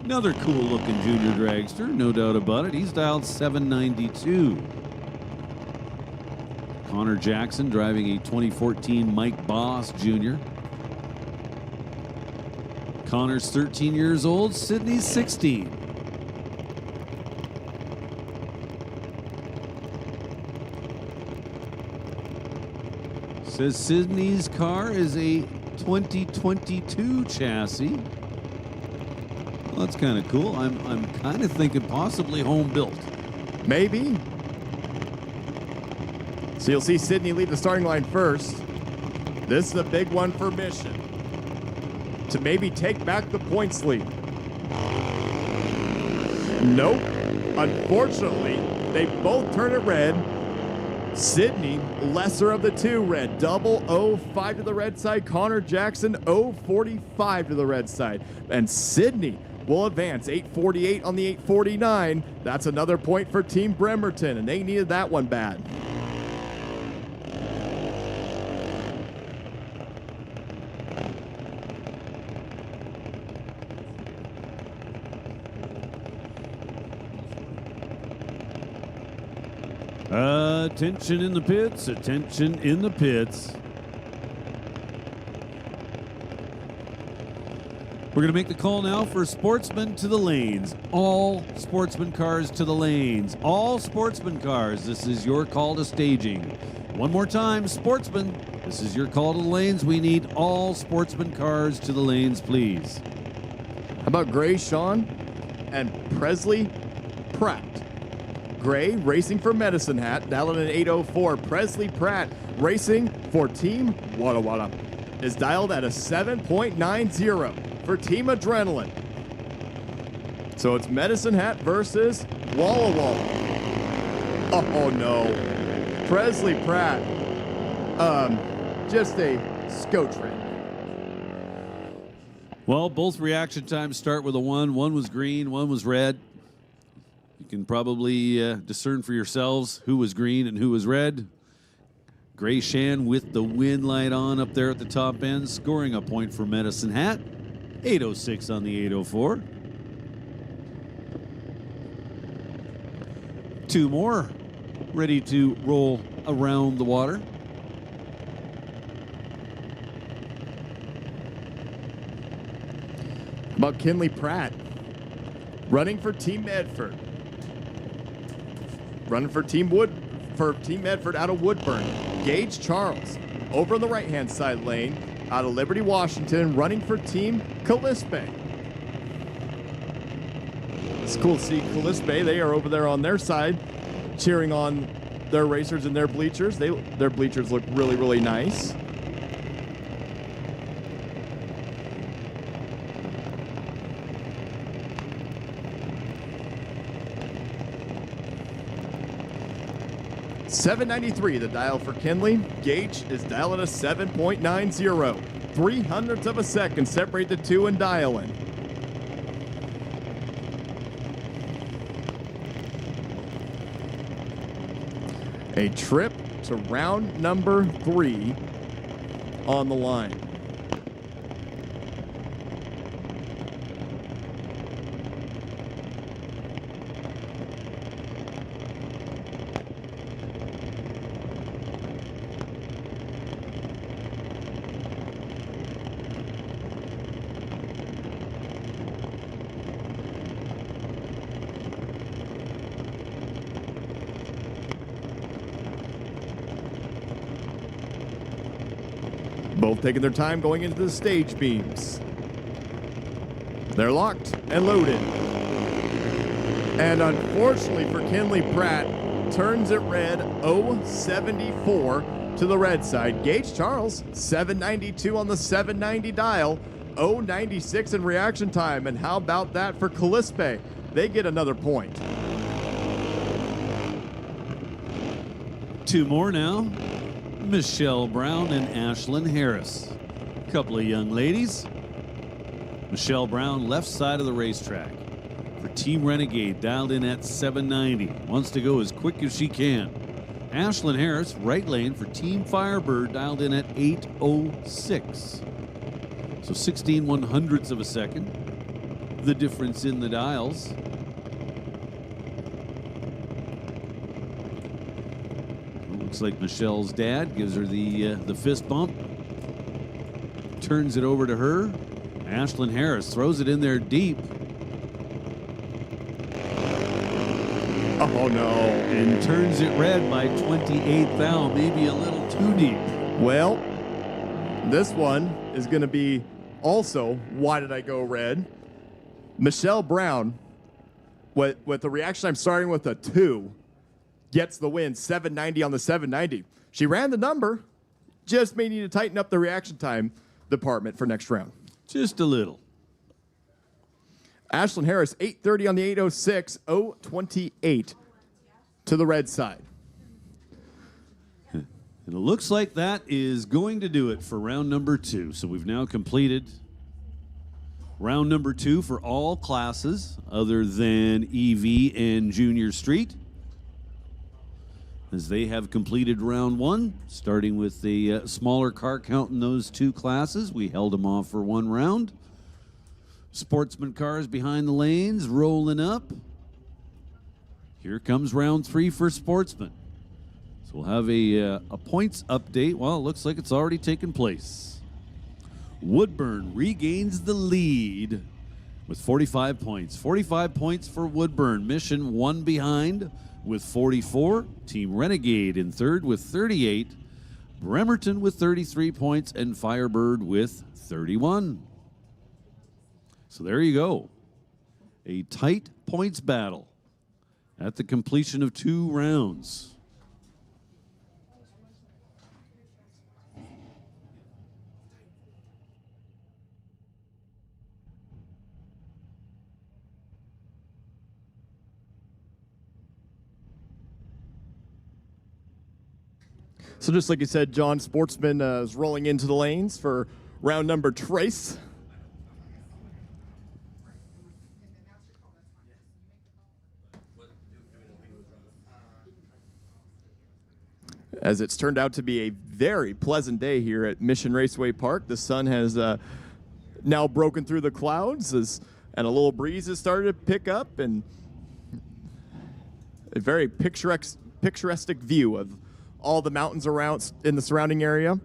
Another cool looking junior dragster, no doubt about it. He's dialed 792. Connor Jackson driving a 2014 Mike Boss Jr. Connor's 13 years old, Sydney's 16. Says Sydney's car is a 2022 chassis. Well, that's kind of cool. I'm kind of thinking possibly home built. Maybe. So you'll see Sydney lead the starting line first. This is a big one for Mission to maybe take back the points lead. Nope. Unfortunately, they both turn it red. Sydney, lesser of the two, red. Double 0-5 to the red side. Connor Jackson, 0-45 to the red side. And Sydney will advance 8:48 on the 8:49. That's another point for Team Bremerton, and they needed that one bad. Attention in the pits, attention in the pits. We're going to make the call now for Sportsman to the lanes. All Sportsman cars to the lanes. All Sportsman cars, this is your call to staging. One more time, Sportsman, this is your call to the lanes. We need all Sportsman cars to the lanes, please. How about Gray Sean and Presley Pratt? Gray racing for Medicine Hat, dialed in at 8:04. Presley Pratt racing for Team Walla Walla is dialed at a 7.90 for Team Adrenaline. So it's Medicine Hat versus Walla Walla. Oh no. Presley Pratt, just a scotch red. Well, both reaction times start with a 1. One was green, one was red. You can probably discern for yourselves who was green and who was red. Gray Shan with the win light on up there at the top end, scoring a point for Medicine Hat. 8:06 on the 8:04. Two more ready to roll around the water. How about Kinley Pratt running for Team Medford. Running for Team Medford out of Woodburn. Gage Charles over on the right-hand side lane out of Liberty, Washington, running for Team Calispe. It's cool to see Calispe. They are over there on their side, cheering on their racers in their bleachers. Their bleachers look really, really nice. $7.93 the dial for Kinley. Gage is dialing a 7.90. 0.03 of a second separate the two and dialing. A trip to round number 3 on the line. Both taking their time going into the stage beams. They're locked and loaded. And unfortunately for Kinley Pratt, turns it red 074 to the red side. Gage Charles, 792 on the 790 dial, 096 in reaction time. And how about that for Calispe? They get another point. Two more now. Michelle Brown and Ashlyn Harris. A couple of young ladies. Michelle Brown, left side of the racetrack. For Team Renegade, dialed in at 790. Wants to go as quick as she can. Ashlyn Harris, right lane for Team Firebird, dialed in at 8:06. So 16/100ths of a second. The difference in the dials. Looks like Michelle's dad gives her the fist bump. Turns it over to her. Ashlyn Harris throws it in there deep. Oh no. And turns it red by 28 thou, maybe a little too deep. Well, this one is going to be also, why did I go red? Michelle Brown, with the reaction time starting with a 2, gets the win, 790 on the 790. She ran the number, just may need to tighten up the reaction time department for next round. Just a little. Ashlyn Harris, 8:30 on the 806, 0:28 to the red side. And it looks like that is going to do it for round number 2. So we've now completed round number 2 for all classes other than EV and Junior Street, as they have completed round 1, starting with the smaller car count in those 2 classes. We held them off for 1 round. Sportsman cars behind the lanes rolling up. Here comes round 3 for Sportsman. So we'll have a points update. Well, it looks like it's already taken place. Woodburn regains the lead with 45 points. 45 points for Woodburn. Mission 1 behind with 44. Team Renegade in 3rd with 38. Bremerton with 33 points and Firebird with 31. So there you go. A tight points battle at the completion of 2 rounds. So just like you said, John, Sportsman is rolling into the lanes for round number trace. As it's turned out to be a very pleasant day here at Mission Raceway Park. The sun has now broken through the clouds and a little breeze has started to pick up, and a very picturesque view of all the mountains around in the surrounding area.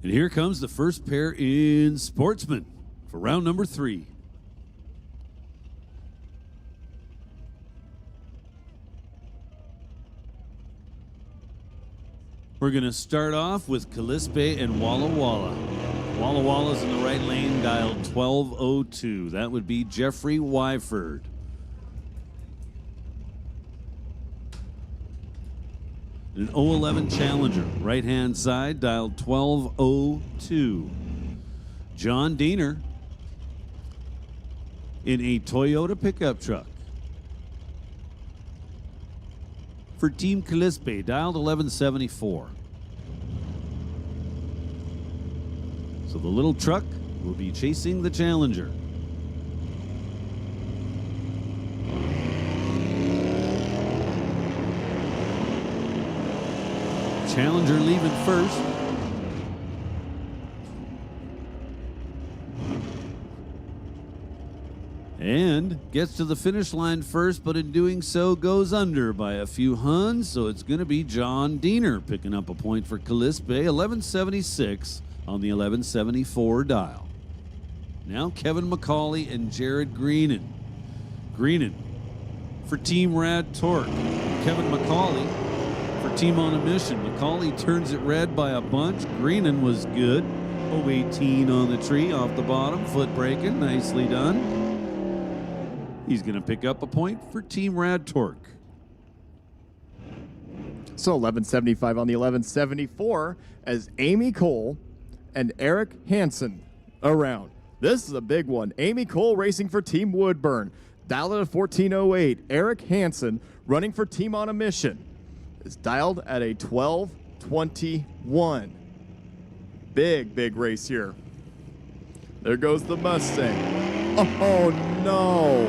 And here comes the first pair in Sportsman for round number 3. We're going to start off with Calispe and Walla Walla. Walla Walla's in the right lane, dialed 1202. That would be Jeffrey Wyford. An 011 Challenger, right-hand side, dialed 1202. John Diener in a Toyota pickup truck. For Team Calispe, dialed 1174. So the little truck will be chasing the Challenger. Challenger leaving first. And gets to the finish line first, but in doing so goes under by a few Huns. So it's going to be John Diener picking up a point for Calispe, 1176 on the 1174 dial. Now Kevin McCauley and Jared Greenan. Greenan for Team Rad Torque. Kevin McCauley for Team On a Mission. McCauley turns it red by a bunch. Greenan was good. 018 on the tree off the bottom. Foot braking. Nicely done. He's going to pick up a point for Team Rad Torque. So 1175 on the 1174 as Amy Cole and Eric Hansen around. This is a big one. Amy Cole racing for Team Woodburn. Dialed at a 1408. Eric Hansen running for Team On a Mission is dialed at a 1221. Big race here. There goes the Mustang. Oh no.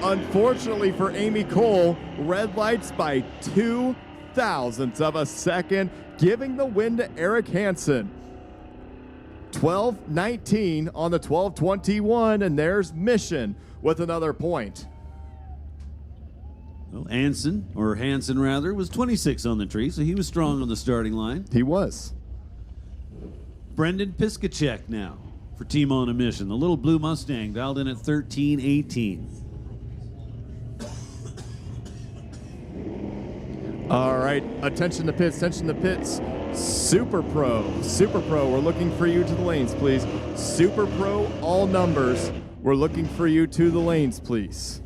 Unfortunately for Amy Cole, red lights by 2 thousandths of a second, giving the win to Eric Hansen. 12-19 on the 12-21, and there's Mission with another point. Well, Hansen rather, was 26 on the tree, so he was strong on the starting line. He was. Brendan Piskacek now for Team on a Mission. The little blue Mustang dialed in at 13-18. All right, attention to pits, Super Pro, we're looking for you to the lanes, please. Super Pro, all numbers, we're looking for you to the lanes, please.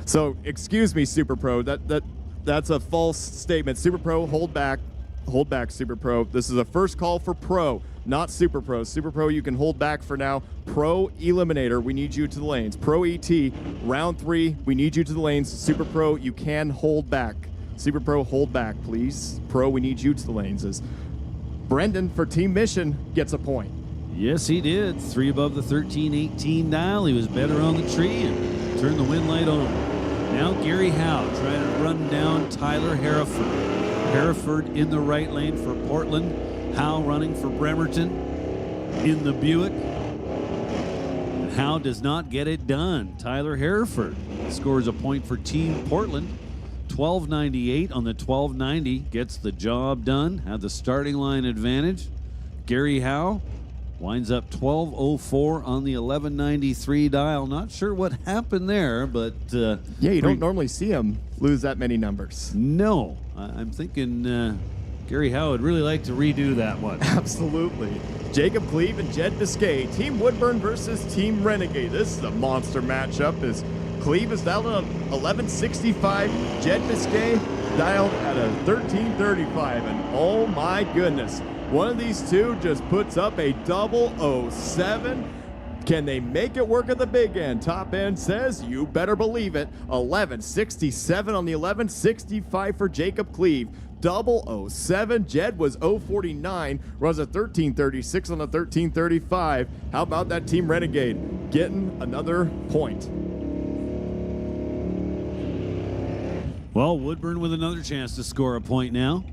So, excuse me, Super Pro, that's a false statement. Super Pro, hold back, Super Pro. This is a first call for Pro, not Super Pro. Super Pro, you can hold back for now. Pro Eliminator, we need you to the lanes. Pro ET, round 3, we need you to the lanes. Super Pro, you can hold back. Super Pro, hold back, please. Pro, we need you to the lanes. As Brendan for Team Mission gets a point. Yes, he did. 3 above the 13-18 dial. He was better on the tree and turned the wind light on. Now Gary Howe trying to run down Tyler Hereford. Hereford in the right lane for Portland. Howe running for Bremerton in the Buick. And Howe does not get it done. Tyler Hereford scores a point for Team Portland. 12.98 on the 12.90 gets the job done. Had the starting line advantage. Gary Howe winds up 12.04 on the 11.93 dial. Not sure what happened there, but yeah, you don't normally see him lose that many numbers. No, I'm thinking Gary Howe would really like to redo that one. Absolutely. Jacob Cleve and Jed Biscay, Team Woodburn versus Team Renegade. This is a monster matchup as Cleve is dialed at 1165, Jed Biscay dialed at a 1335, and oh my goodness, one of these two just puts up a 007. Can they make it work at the big end? Top end says you better believe it. 1167 on the 1165 for Jacob Cleve. 007. Jed was 049, runs a 1336 on the 1335. How about that Team Renegade getting another point? Well, Woodburn with another chance to score a point now.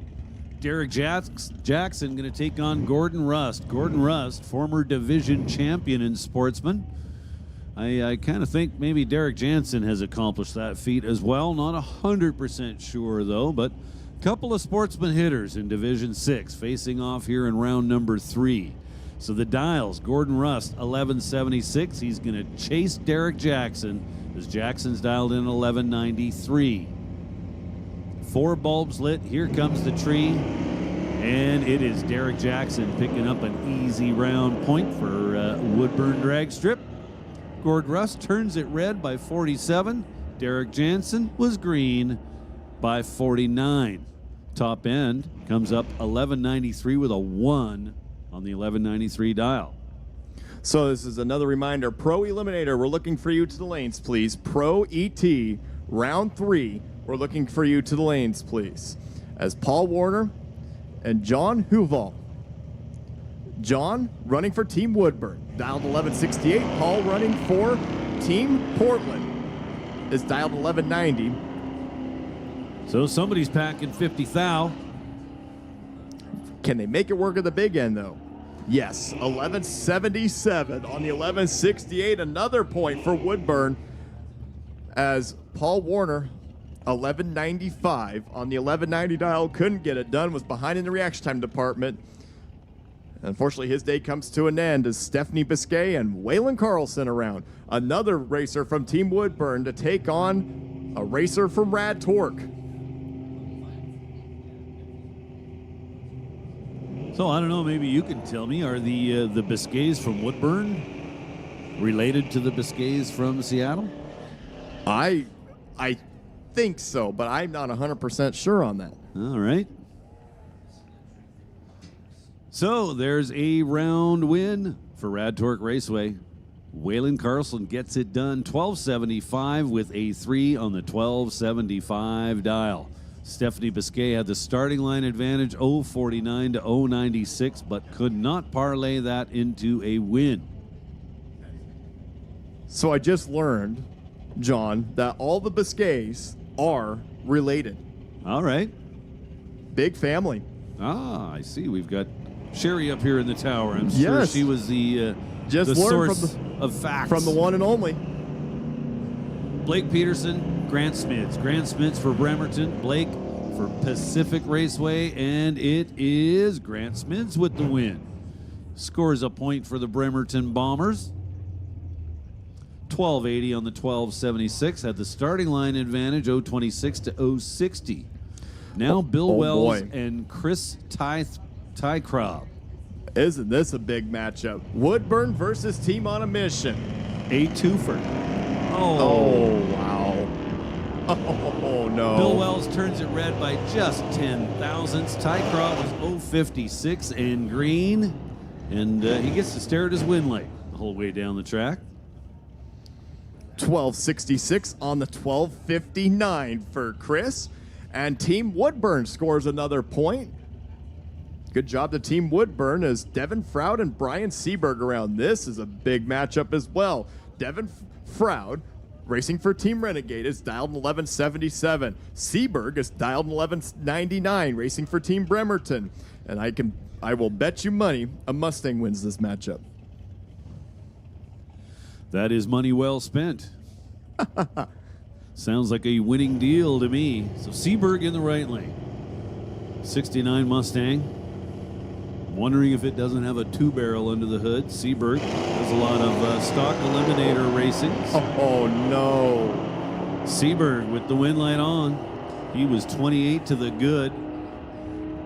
Derek Jackson going to take on Gordon Rust. Gordon Rust, former division champion in Sportsman. I kind of think maybe Derek Jansen has accomplished that feat as well. Not 100% sure, though, but a couple of Sportsman hitters in Division 6 facing off here in round number 3. So the dials, Gordon Rust, 1176. He's going to chase Derek Jackson as Jackson's dialed in 1193. 4 bulbs lit. Here comes the tree. And it is Derek Jackson picking up an easy round point for Woodburn drag strip. Gord Rust turns it red by 47. Derek Jansen was green by 49. Top end comes up 1193 with a 1 on the 1193 dial. So this is another reminder. Pro Eliminator, we're looking for you to the lanes, please. Pro ET, round 3. We're looking for you to the lanes, please. As Paul Warner and John Huval. John running for Team Woodburn, dialed 1168. Paul running for Team Portland is dialed 1190. So somebody's packing 50 thou. Can they make it work at the big end, though? Yes, 1177 on the 1168. Another point for Woodburn as Paul Warner, 1195 on the 1190 dial, couldn't get it done, was behind in the reaction time department. Unfortunately, his day comes to an end as Stephanie Biscay and Waylon Carlson around. Another racer from Team Woodburn to take on a racer from Rad Torque. So I don't know, maybe you can tell me, are the Biscays from Woodburn related to the Biscays from Seattle? I think so, but I'm not 100% sure on that. All right. So there's a round win for Rad Torque Raceway. Waylon Carlson gets it done, 1275 with a 3 on the 1275 dial. Stephanie Biscay had the starting line advantage, 049 to 096, but could not parlay that into a win. So I just learned, John, that all the Biscays are related. All right. Big family. Ah, I see. We've got Sherry up here in the tower. I'm sure Yes. she was the Just the learned source of facts. From the one and only. Blake Peterson, Grant Smids. Grant Smids for Bremerton. Blake for Pacific Raceway, and it is Grant Smids with the win. Scores a point for the Bremerton Bombers. 1280 on the 1276. Had the starting line advantage, 026 to 060. Now Bill Wells boy. and Chris Tycrob. Isn't this a big matchup? Woodburn versus Team on a Mission. A twofer. Oh, wow. Oh, no. Bill Wells turns it red by just 10 thousandths. Tycrob was 056 in green. And he gets to stare at his win light the whole way down the track. 1266 on the 1259 for Chris. And Team Woodburn scores another point. Good job to Team Woodburn as Devin Froud and Brian Seberg around. This is a big matchup as well. Devin Froud, racing for Team Renegade, is dialed in 1177. Seberg is dialed in 1199, racing for Team Bremerton. And I will bet you money a Mustang wins this matchup. That is money well spent. Sounds like a winning deal to me. So Seberg in the right lane. 69 Mustang. Wondering if it doesn't have a 2-barrel under the hood. Seberg does a lot of stock eliminator racing. Oh, no. Seberg with the win light on. He was 28 to the good.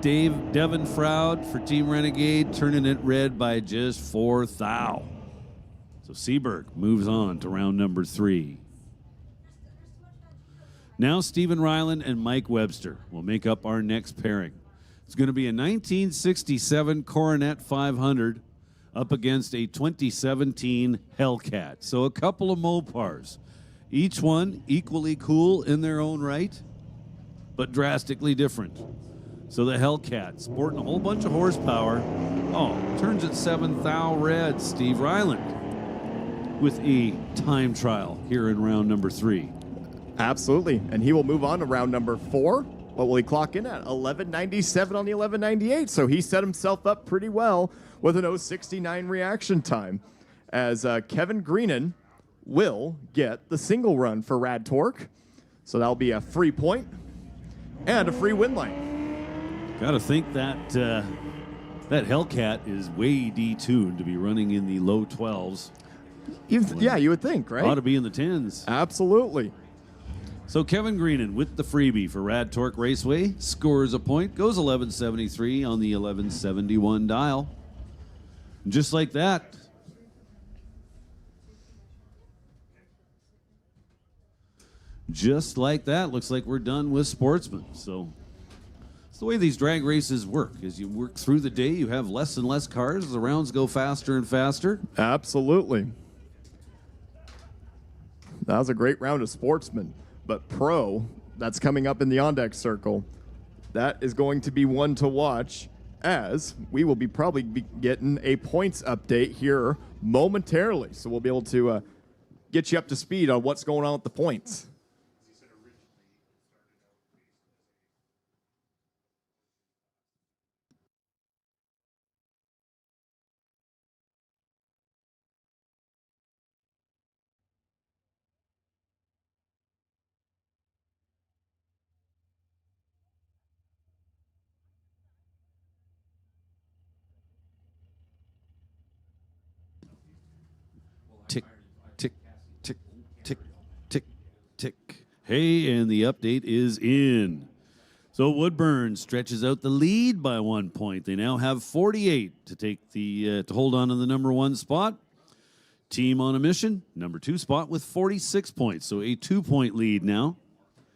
Devin Froud for Team Renegade turning it red by just 4 thou. So Seberg moves on to round number 3. Now Stephen Ryland and Mike Webster will make up our next pairing. It's going to be a 1967 Coronet 500 up against a 2017 Hellcat. So a couple of Mopars. Each one equally cool in their own right, but drastically different. So the Hellcat, sporting a whole bunch of horsepower. Oh, turns at 7 thou red. Steve Ryland with a time trial here in round number 3. Absolutely. And he will move on to round number 4. What will he clock in at? 1197 on the 1198. So he set himself up pretty well with an 069 reaction time. As Kevin Greenan will get the single run for Rad Torque. So that'll be a free point and a free win line. Got to think that that Hellcat is way detuned to be running in the low 12s. Yeah, you would think, right? Ought to be in the 10s. Absolutely. So Kevin Greenan with the freebie for Rad Torque Raceway scores a point, goes 1173 on the 1171 dial. And just like that, looks like we're done with Sportsman. So it's the way these drag races work. As you work through the day, you have less and less cars. The rounds go faster and faster. Absolutely. That was a great round of Sportsman. But Pro, that's coming up in the on-deck circle, that is going to be one to watch, as we will probably be getting a points update here momentarily. So we'll be able to get you up to speed on what's going on with the points. Tick, tick, tick, tick, tick, tick. Hey, and the update is in. So Woodburn stretches out the lead by 1 point. They now have 48 to take to hold on to the number 1 spot. Team on a Mission, number 2 spot with 46 points. So a 2-point lead now.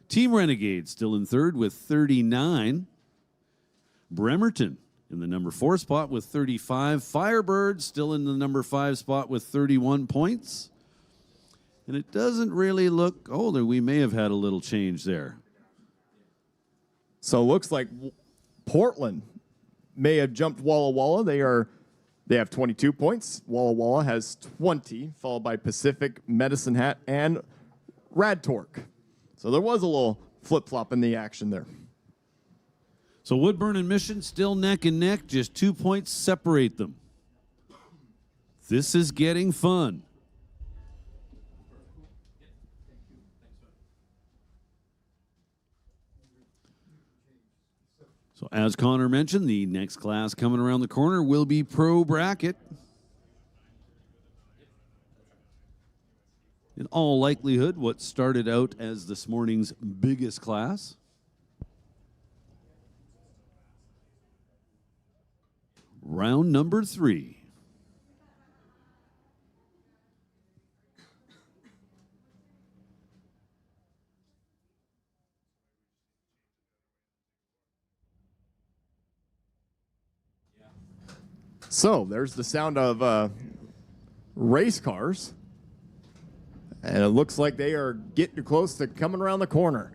Team Renegade still in third with 39. Bremerton in the number 4 spot with 35. Firebird still in the number 5 spot with 31 points. And it doesn't really look, we may have had a little change there. So it looks like Portland may have jumped Walla Walla. They have 22 points. Walla Walla has 20, followed by Pacific, Medicine Hat, and Rad Torque. So there was a little flip-flop in the action there. So Woodburn and Mission still neck and neck, just 2 points separate them. This is getting fun. So as Connor mentioned, the next class coming around the corner will be Pro Bracket. In all likelihood, what started out as this morning's biggest class. Round number 3. So there's the sound of race cars. And it looks like they are getting close to coming around the corner.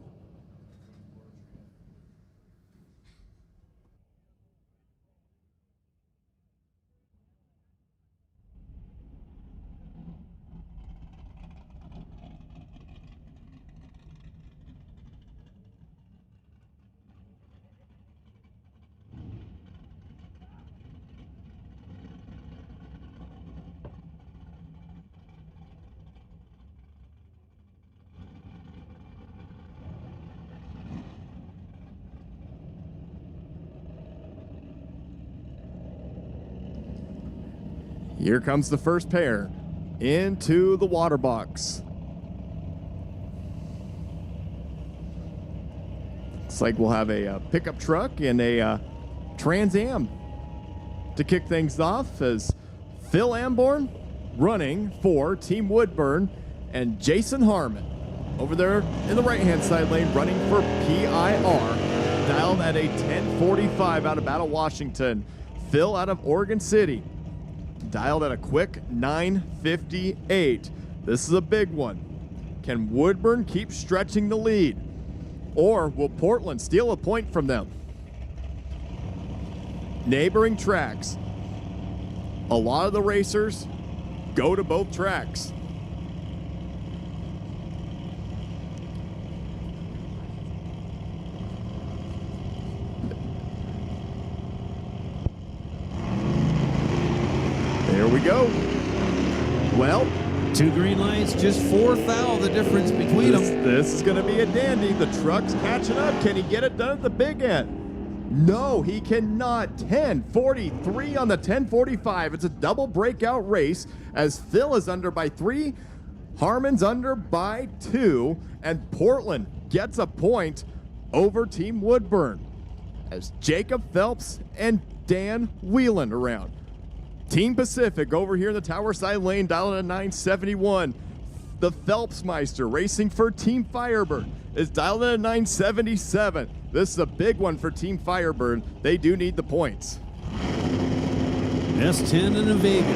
Here comes the first pair into the water box. Looks like we'll have a pickup truck and a Trans Am to kick things off as Phil Amborn running for Team Woodburn and Jason Harmon over there in the right-hand side lane running for PIR, dialed at a 10:45 out of Battle, Washington. Phil out of Oregon City, dialed at a quick 9:58. This is a big one. Can Woodburn keep stretching the lead? Or will Portland steal a point from them? Neighboring tracks. A lot of the racers go to both tracks. There we go. Well, 2 green lights, just 4 thou, the difference between them. this is going to be a dandy. The truck's catching up. Can he get it done at the big end? No, he cannot. 10:43 on the 10:45. It's a double breakout race as Phil is under by 3, Harmon's under by 2, and Portland gets a point over Team Woodburn as Jacob Phelps and Dan Whelan around. Team Pacific over here in the Tower Side lane, dialing at 971. The Phelpsmeister racing for Team Firebird is dialed in at 977. This is a big one for Team Firebird. They do need the points. S10 and a Vega.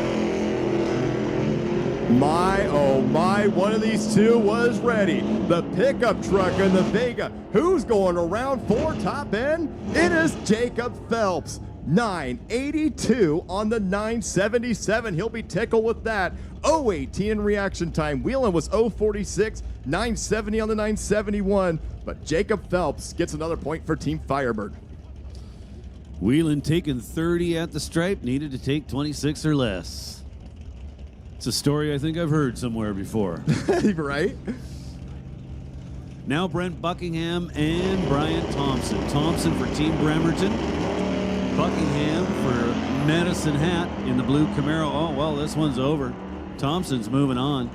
My, oh my, one of these two was ready. The pickup truck and the Vega. Who's going around for top end? It is Jacob Phelps. 982 on the 977. He'll be tickled with that. 018 in reaction time. Whelan was 046, 970 on the 971. But Jacob Phelps gets another point for Team Firebird. Whelan taking 30 at the stripe, needed to take 26 or less. It's a story I think I've heard somewhere before. Right? Now Brent Buckingham and Brian Thompson. Thompson for Team Bremerton. Buckingham for Medicine Hat in the blue Camaro. Oh, well, this one's over. Thompson's moving on.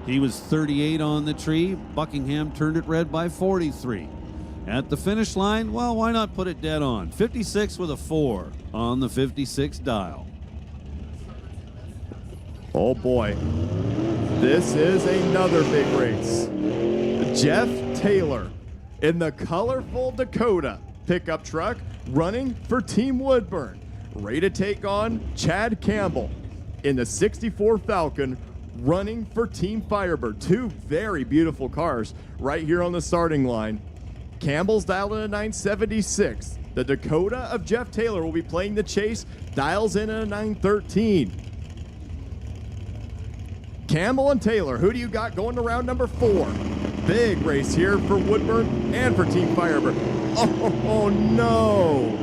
He was 38 on the tree. Buckingham turned it red by 43. At the finish line, well, why not put it dead on? 56 with a 4 on the 56 dial. Oh boy, this is another big race. Jeff Taylor in the colorful Dakota pickup truck running for Team Woodburn. Ready to take on Chad Campbell in the 64 Falcon running for Team Firebird. 2 very beautiful cars right here on the starting line. Campbell's dialed in at 976. The Dakota of Jeff Taylor will be playing the chase, dials in at a 913. Campbell and Taylor, who do you got going to round number 4? big race here for Woodburn and for Team Firebird. Oh no!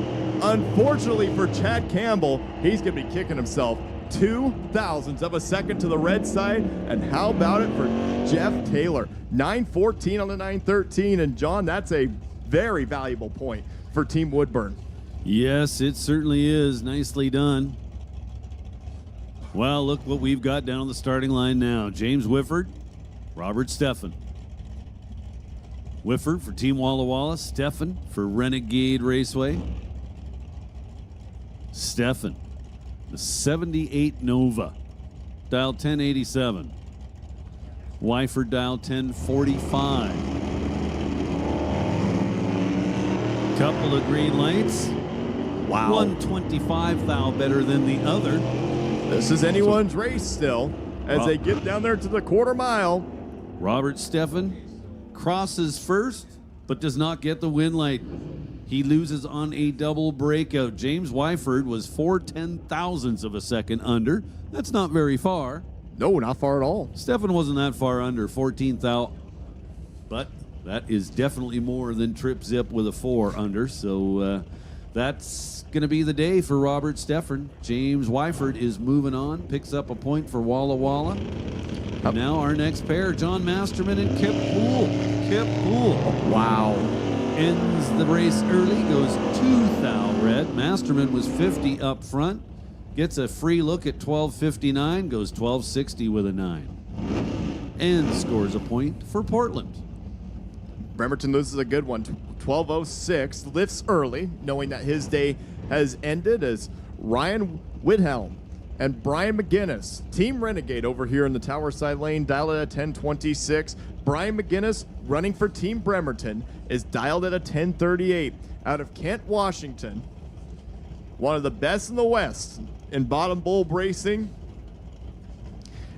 Unfortunately for Chad Campbell, he's going to be kicking himself 0.02 of a second to the red side. And how about it for Jeff Taylor? 9:14 on the 9:13. And John, that's a very valuable point for Team Woodburn. Yes, it certainly is. Nicely done. Well, look what we've got down on the starting line now. James Whifford, Robert Steffen. Whifford for Team Walla Walla, Steffen for Renegade Raceway. Steffen, the 78 Nova, dial 1087. Wyford, dial 1045. Couple of green lights. Wow. 125 thou better than the other. This is anyone's race still as they get down there to the quarter mile. Robert Steffen crosses first, but does not get the win light. He loses on a double breakout. James Wyford was 4/10,000ths of a second under. That's not very far. No, not far at all. Steffen wasn't that far under, 14 thou, but that is definitely more than Trip Zip with a 4 under. So that's going to be the day for Robert Steffen. James Wyford is moving on, picks up a point for Walla Walla. And now our next pair, John Masterman and Kip Poole. Kip Poole. Wow. Ends the race early, goes 2 thou red. Masterman was 50 up front, gets a free look at 12:59, goes 12:60 with a 9. And scores a point for Portland. Bremerton loses a good one, 12:06, lifts early, knowing that his day has ended as Ryan Whithelm and Brian McGinnis, Team Renegade over here in the Tower Side Lane, dialed at a 10:26. Brian McGinnis, running for Team Bremerton, is dialed at a 10:38 out of Kent, Washington. One of the best in the West in bottom bulb racing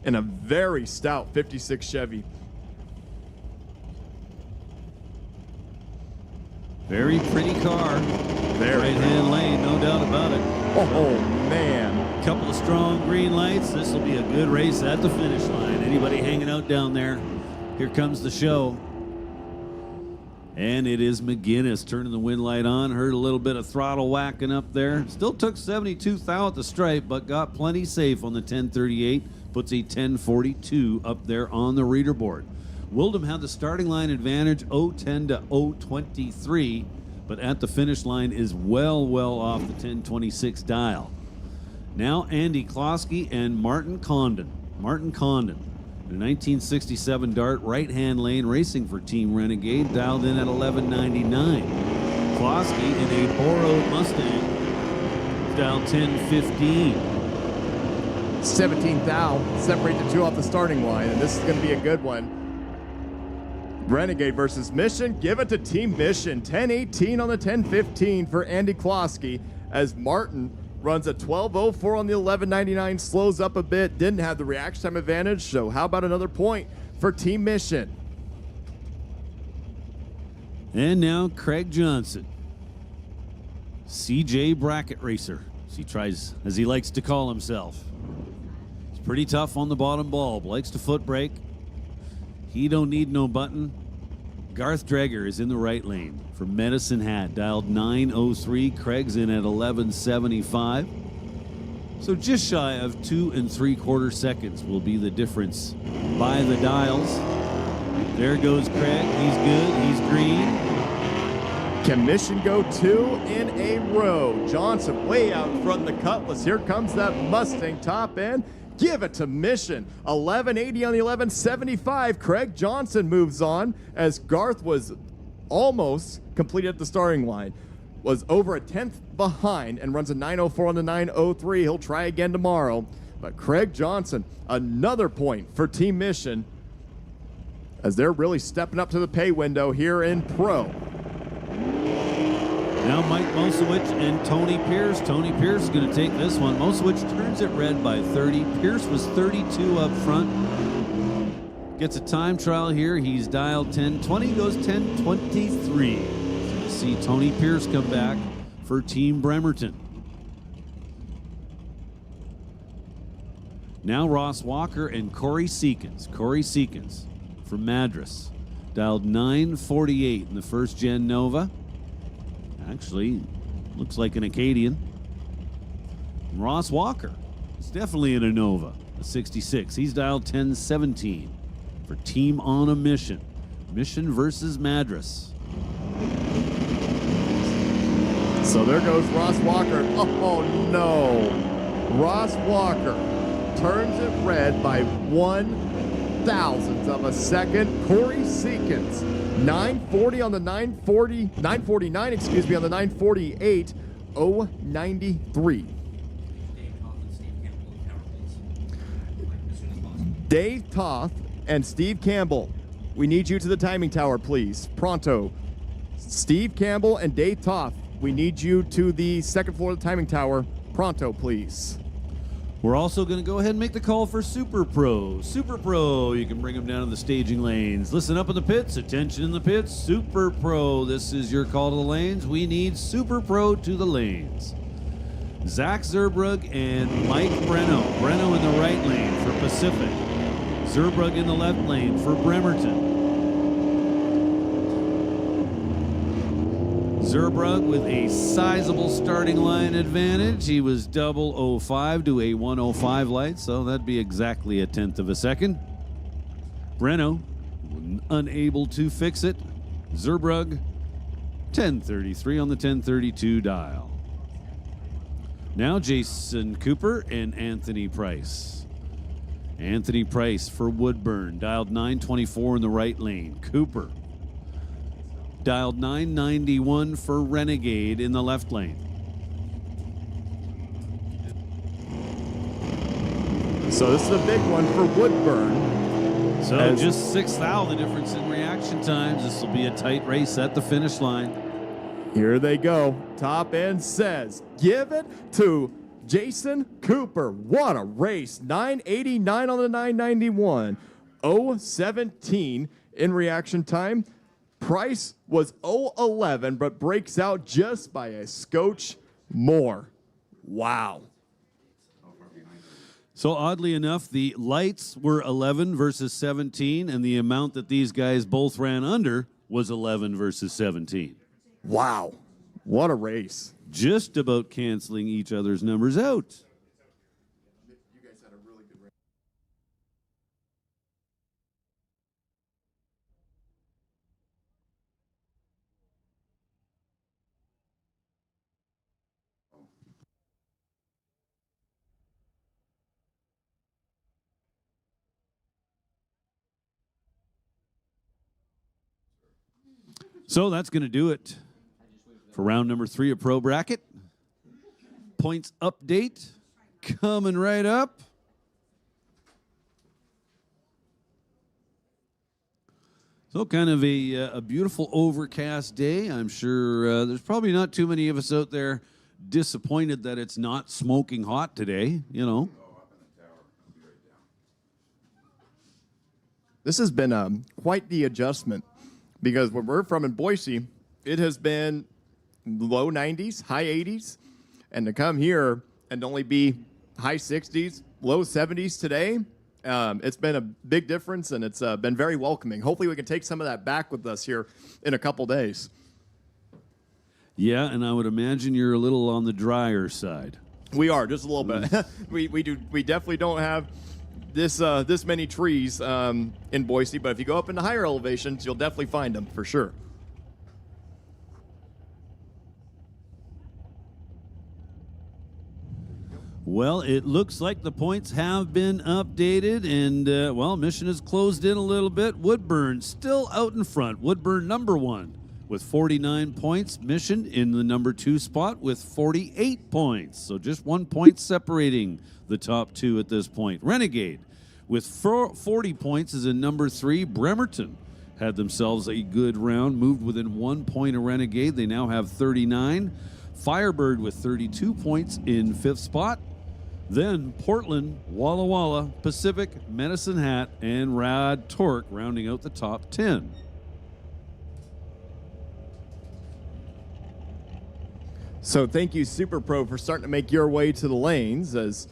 in a very stout 56 Chevy. Very pretty car. Very Right-hand lane, no doubt about it. Oh, man. Couple of strong green lights. This will be a good race at the finish line. Anybody hanging out down there? Here comes the show. And it is McGinnis turning the wind light on. Heard a little bit of throttle whacking up there. Still took 72 thou at the stripe, but got plenty safe on the 1038. Puts a 1042 up there on the reader board. Wildham had the starting line advantage 010 to 023, but at the finish line is well off the 1026 dial. Now Andy Klosky and Martin Condon. Martin Condon, the 1967 Dart right-hand lane racing for Team Renegade, dialed in at 1199. Klosky in a borrowed Mustang, dialed 1015. 17 thou, separate the two off the starting line, and this is going to be a good one. Renegade versus Mission. Give it to Team Mission. 10:18 on the 10:15 for Andy Klosky as Martin runs a 12:04 on the 11:99, slows up a bit, didn't have the reaction time advantage, so how about another point for Team Mission? And now Craig Johnson, CJ Bracket Racer, as he tries, as he likes to call himself. He's pretty tough on the bottom bulb, likes to foot brake. He don't need no button. Garth Dreger is in the right lane for Medicine Hat, dialed 903. Craig's in at 1175. So just shy of 2 3/4 seconds will be the difference by the dials. There goes Craig. He's good. He's green. Can Mission go 2 in a row? Johnson way out in front of the Cutlass. Here comes that Mustang top end. Give it to Mission. 1180 on the 1175. Craig Johnson moves on as Garth was almost completed at the starting line. Was over a 10th behind and runs a 904 on the 903. He'll try again tomorrow. But Craig Johnson, another point for Team Mission as they're really stepping up to the pay window here in Pro. Now Mike Mosewicz and Tony Pierce. Tony Pierce is going to take this one. Mosewicz turns it red by 30. Pierce was 32 up front. Gets a time trial here. He's dialed 1020, goes 1023. So you see Tony Pierce come back for Team Bremerton. Now Ross Walker and Corey Seekins. Corey Seekins from Madras. Dialed 948 in the first gen Nova. Actually, looks like an Acadian. And Ross Walker is definitely in a Nova, a 66. He's dialed 1017 for Team on a Mission. Mission versus Madras. So there goes Ross Walker. Oh no. Ross Walker turns it red by 1/1000th of a second. Corey Seekins, 940 on the 949, excuse me, on the 948, 093. Dave Toth and Steve Campbell, we need you to the timing tower, please. Pronto. Steve Campbell and Dave Toth, we need you to the second floor of the timing tower. Pronto, please. We're also going to go ahead and make the call for Super Pro. Super Pro, you can bring them down to the staging lanes. Listen up in the pits, attention in the pits. Super Pro, this is your call to the lanes. We need Super Pro to the lanes. Zach Zerbrug and Mike Breno. Breno in the right lane for Pacific. Zerbrug in the left lane for Bremerton. Zerbrug with a sizable starting line advantage. He was 005 to a 105 light, so that'd be exactly a 1/10 of a second. Breno, unable to fix it. Zerbrug, 1033 on the 1032 dial. Now Jason Cooper and Anthony Price. Anthony Price for Woodburn, dialed 924 in the right lane. Cooper, dialed 991 for Renegade in the left lane. So this is a big one for Woodburn. So just 6,000 difference in reaction times. This will be a tight race at the finish line. Here they go. Top end says, give it to Jason Cooper. What a race. 989 on the 991. 017 in reaction time. Price was 011, but breaks out just by a scotch more. Wow. So oddly enough, the lights were 11 versus 17, and the amount that these guys both ran under was 11 versus 17. Wow. What a race. Just about canceling each other's numbers out. You guys had a really good race. So that's going to do it for round number 3 of Pro Bracket. Points update coming right up. So kind of a beautiful overcast day. I'm sure there's probably not too many of us out there disappointed that it's not smoking hot today, you know. This has been quite the adjustment because where we're from in Boise, it has been low 90s, high 80s, and to come here and only be high 60s, low 70s today, it's been a big difference, and it's been very welcoming. Hopefully we can take some of that back with us here in a couple days. Yeah, and I would imagine you're a little on the drier side. We are, just a little bit. We definitely don't have this many trees in Boise, but if you go up into higher elevations, you'll definitely find them for sure. Well, it looks like the points have been updated, and, well, Mission has closed in a little bit. Woodburn still out in front. Woodburn number 1 with 49 points. Mission in the number 2 spot with 48 points. So just 1 point separating the top 2 at this point. Renegade with 40 points is in number 3. Bremerton had themselves a good round, moved within 1 point of Renegade. They now have 39. Firebird with 32 points in 5th spot. Then Portland, Walla Walla, Pacific, Medicine Hat, and Rad Torque rounding out the top 10. So thank you, Super Pro, for starting to make your way to the lanes, as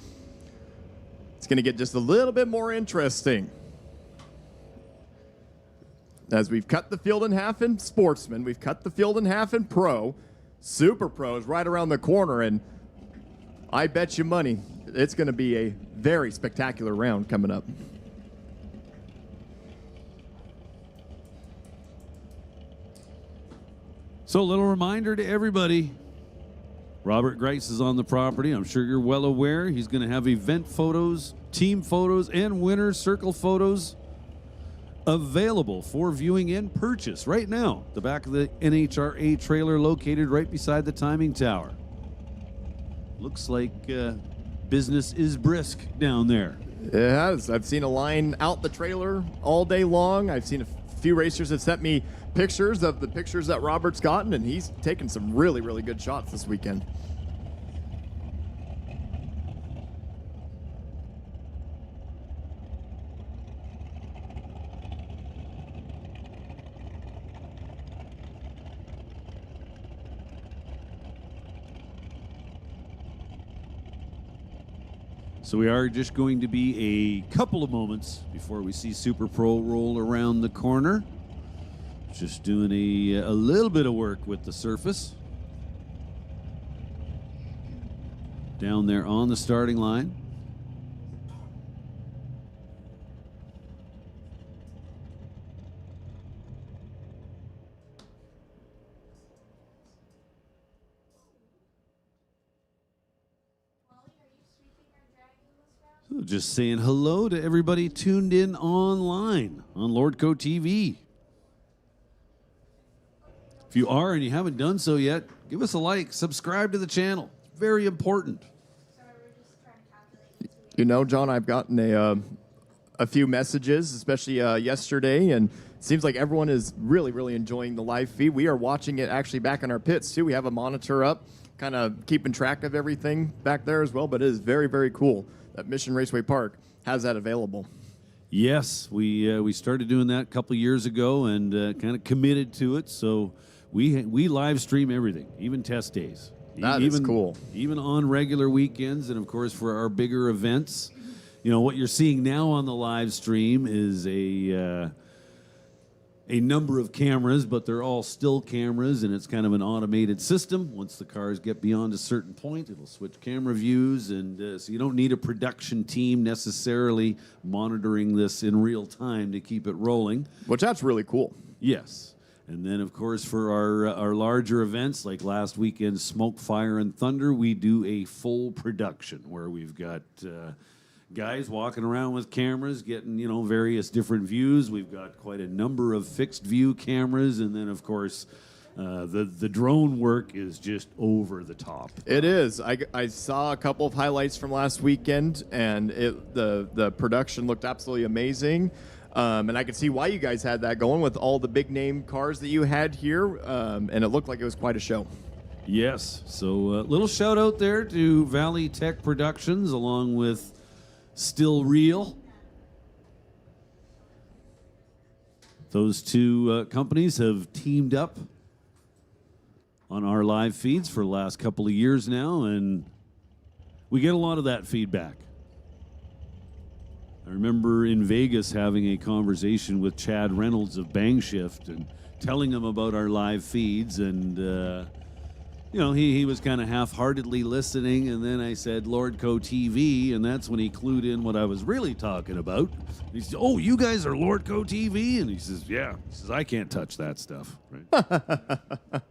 it's going to get just a little bit more interesting. as we've cut the field in half in Sportsman, we've cut the field in half in Pro. Super Pro is right around the corner, and I bet you money it's going to be a very spectacular round coming up. So a little reminder to everybody, Robert Grice is on the property. I'm sure you're well aware. He's going to have event photos, team photos, and winner circle photos available for viewing and purchase right now. The back of the NHRA trailer located right beside the timing tower. Looks like business is brisk down there. It has. I've seen a line out the trailer all day long. I've seen a few racers have sent me pictures of the pictures that Robert's gotten, and he's taken some really, really good shots this weekend. So we are just going to be a couple of moments before we see Super Pro roll around the corner. Just doing a little bit of work with the surface. Down there on the starting line. So just saying hello to everybody tuned in online on Lordco TV. If you are and you haven't done so yet, give us a like, subscribe to the channel. Very important. You know, John, I've gotten a few messages, especially yesterday, and it seems like everyone is really, really enjoying the live feed. We are watching it actually back in our pits, too. We have a monitor up, kind of keeping track of everything back there as well, but it is very, very cool that Mission Raceway Park has that available. Yes, we started doing that a couple years ago and kind of committed to it, so we live stream everything, even test days. That is cool. Even on regular weekends, and of course for our bigger events. You know, what you're seeing now on the live stream is a number of cameras, but they're all still cameras, and it's kind of an automated system. Once the cars get beyond a certain point, it'll switch camera views, and so you don't need a production team necessarily monitoring this in real time to keep it rolling. Which that's really cool. Yes. And then, of course, for our larger events, like last weekend's Smoke, Fire, and Thunder, we do a full production where we've got guys walking around with cameras, getting, you know, various different views. We've got quite a number of fixed view cameras, and then, of course, the drone work is just over the top. It is. I saw a couple of highlights from last weekend, and the production looked absolutely amazing. And I could see why you guys had that going with all the big name cars that you had here, and it looked like it was quite a show. Yes. So a little shout out there to Valley Tech Productions along with Still Real. Those two companies have teamed up on our live feeds for the last couple of years now, and we get a lot of that feedback. I remember in Vegas having a conversation with Chad Reynolds of Bang Shift and telling him about our live feeds, and you know, he was kind of half-heartedly listening, and then I said Lordco TV, and that's when he clued in what I was really talking about. He said, "Oh, you guys are Lordco TV?" And he says, "Yeah." He says, "I can't touch that stuff." Right?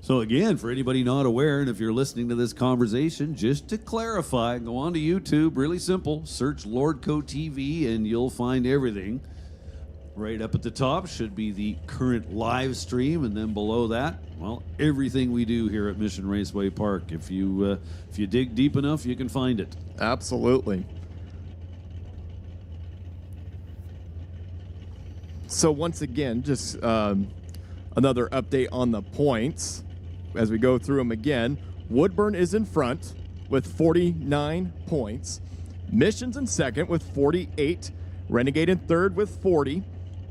So again, for anybody not aware, and if you're listening to this conversation, just to clarify, go on to YouTube, really simple, search Lordco TV, and you'll find everything. Right up at the top should be the current live stream, and then below that, well, everything we do here at Mission Raceway Park. If you dig deep enough, you can find it. Absolutely. So once again, just another update on the points. As we go through them again, Woodburn is in front with 49 points. Mission's in second with 48. Renegade in third with 40.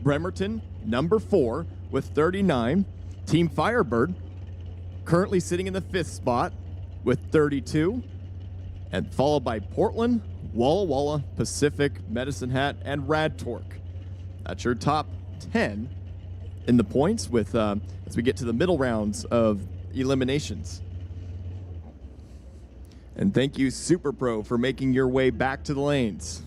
Bremerton, number 4, with 39. Team Firebird currently sitting in the 5th spot with 32, and followed by Portland, Walla Walla, Pacific, Medicine Hat, and Rad Torque. That's your top 10 in the points with as we get to the middle rounds of eliminations. And thank you, Super Pro, for making your way back to the lanes.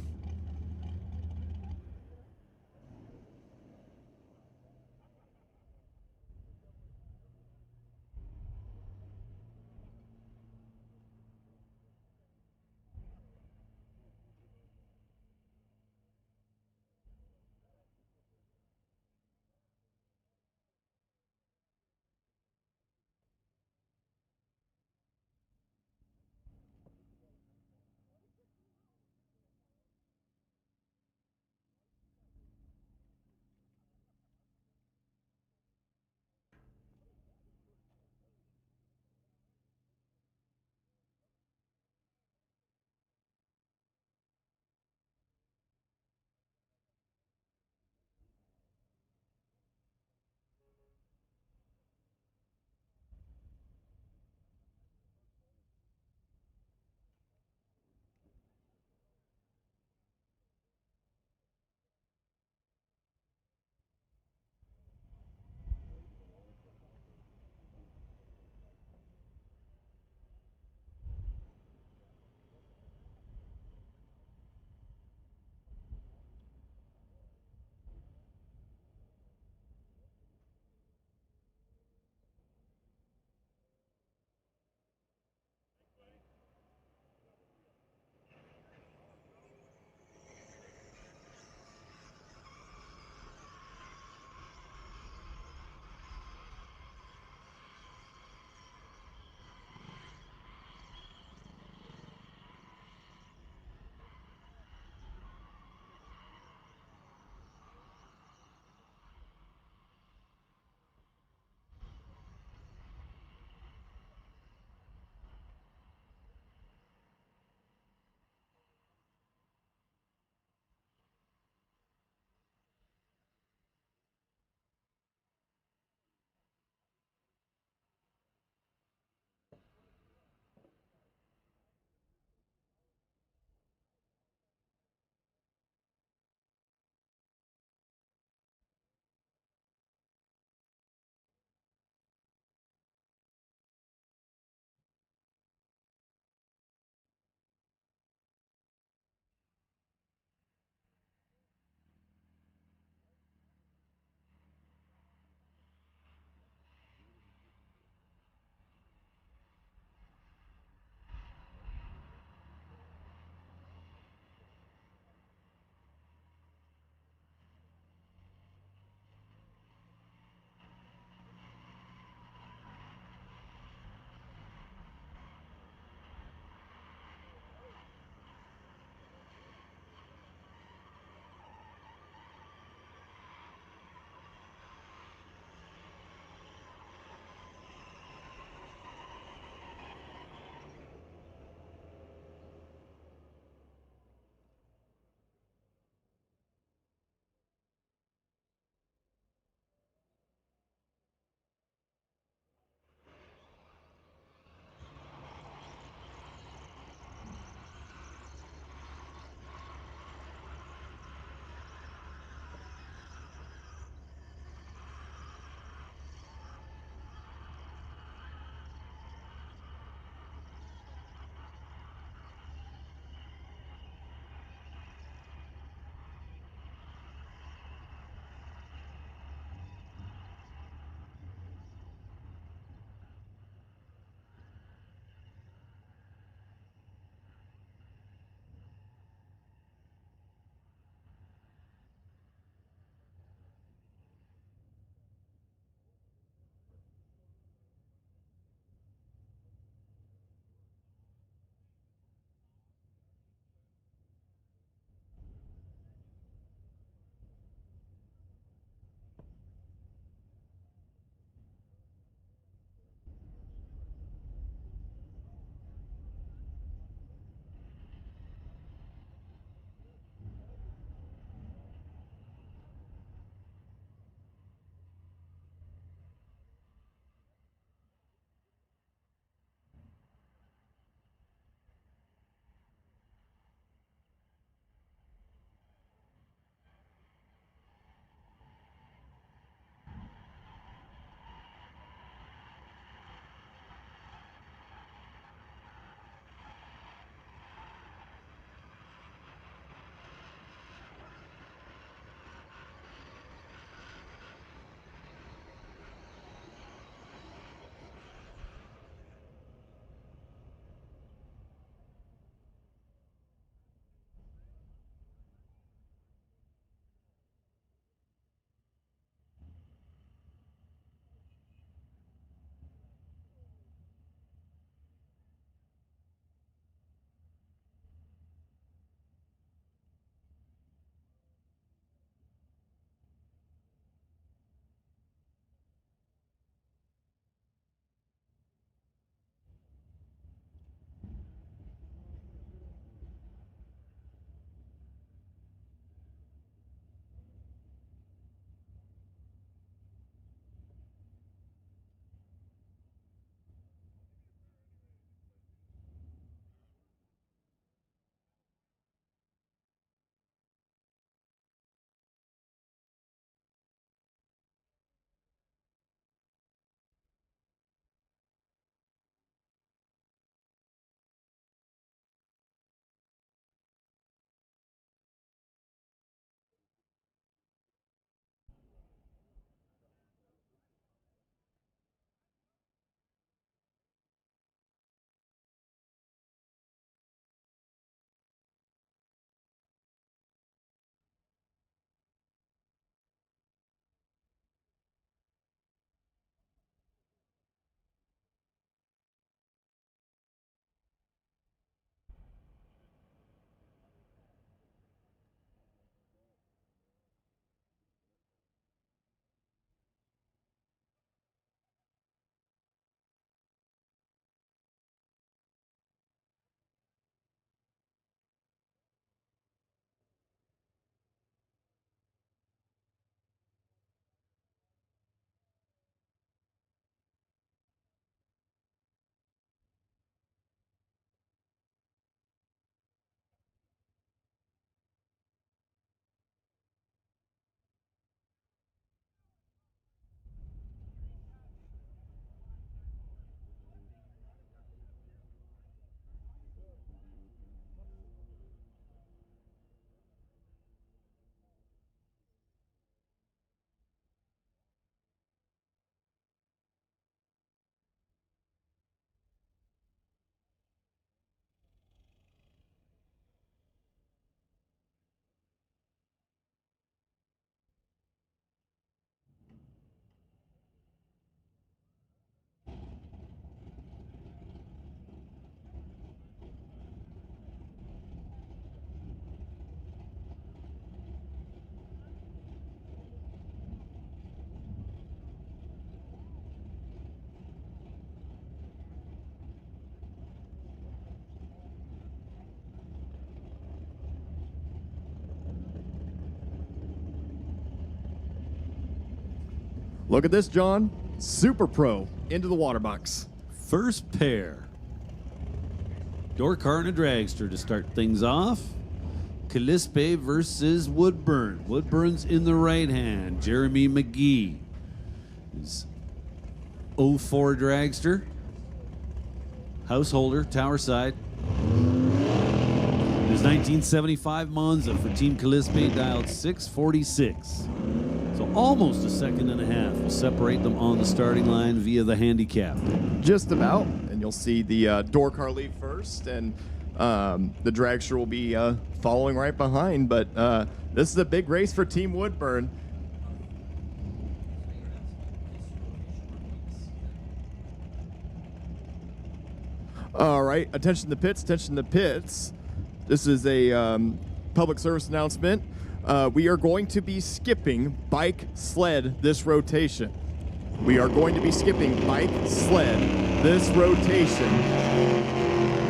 Look at this, John. Super Pro into the water box. First pair. Door car and a dragster to start things off. Calispe versus Woodburn. Woodburn's in the right hand. Jeremy McGee is 04 dragster. Householder, tower side. It is 1975 Monza for Team Calispe, dialed 646. So almost a second and a half will separate them on the starting line via the handicap. Just about. And you'll see the door car leave first, and the dragster will be following right behind. But this is a big race for Team Woodburn. All right, attention to the pits, attention to the pits. This is a public service announcement. We are going to be skipping bike sled this rotation. We are going to be skipping bike sled this rotation.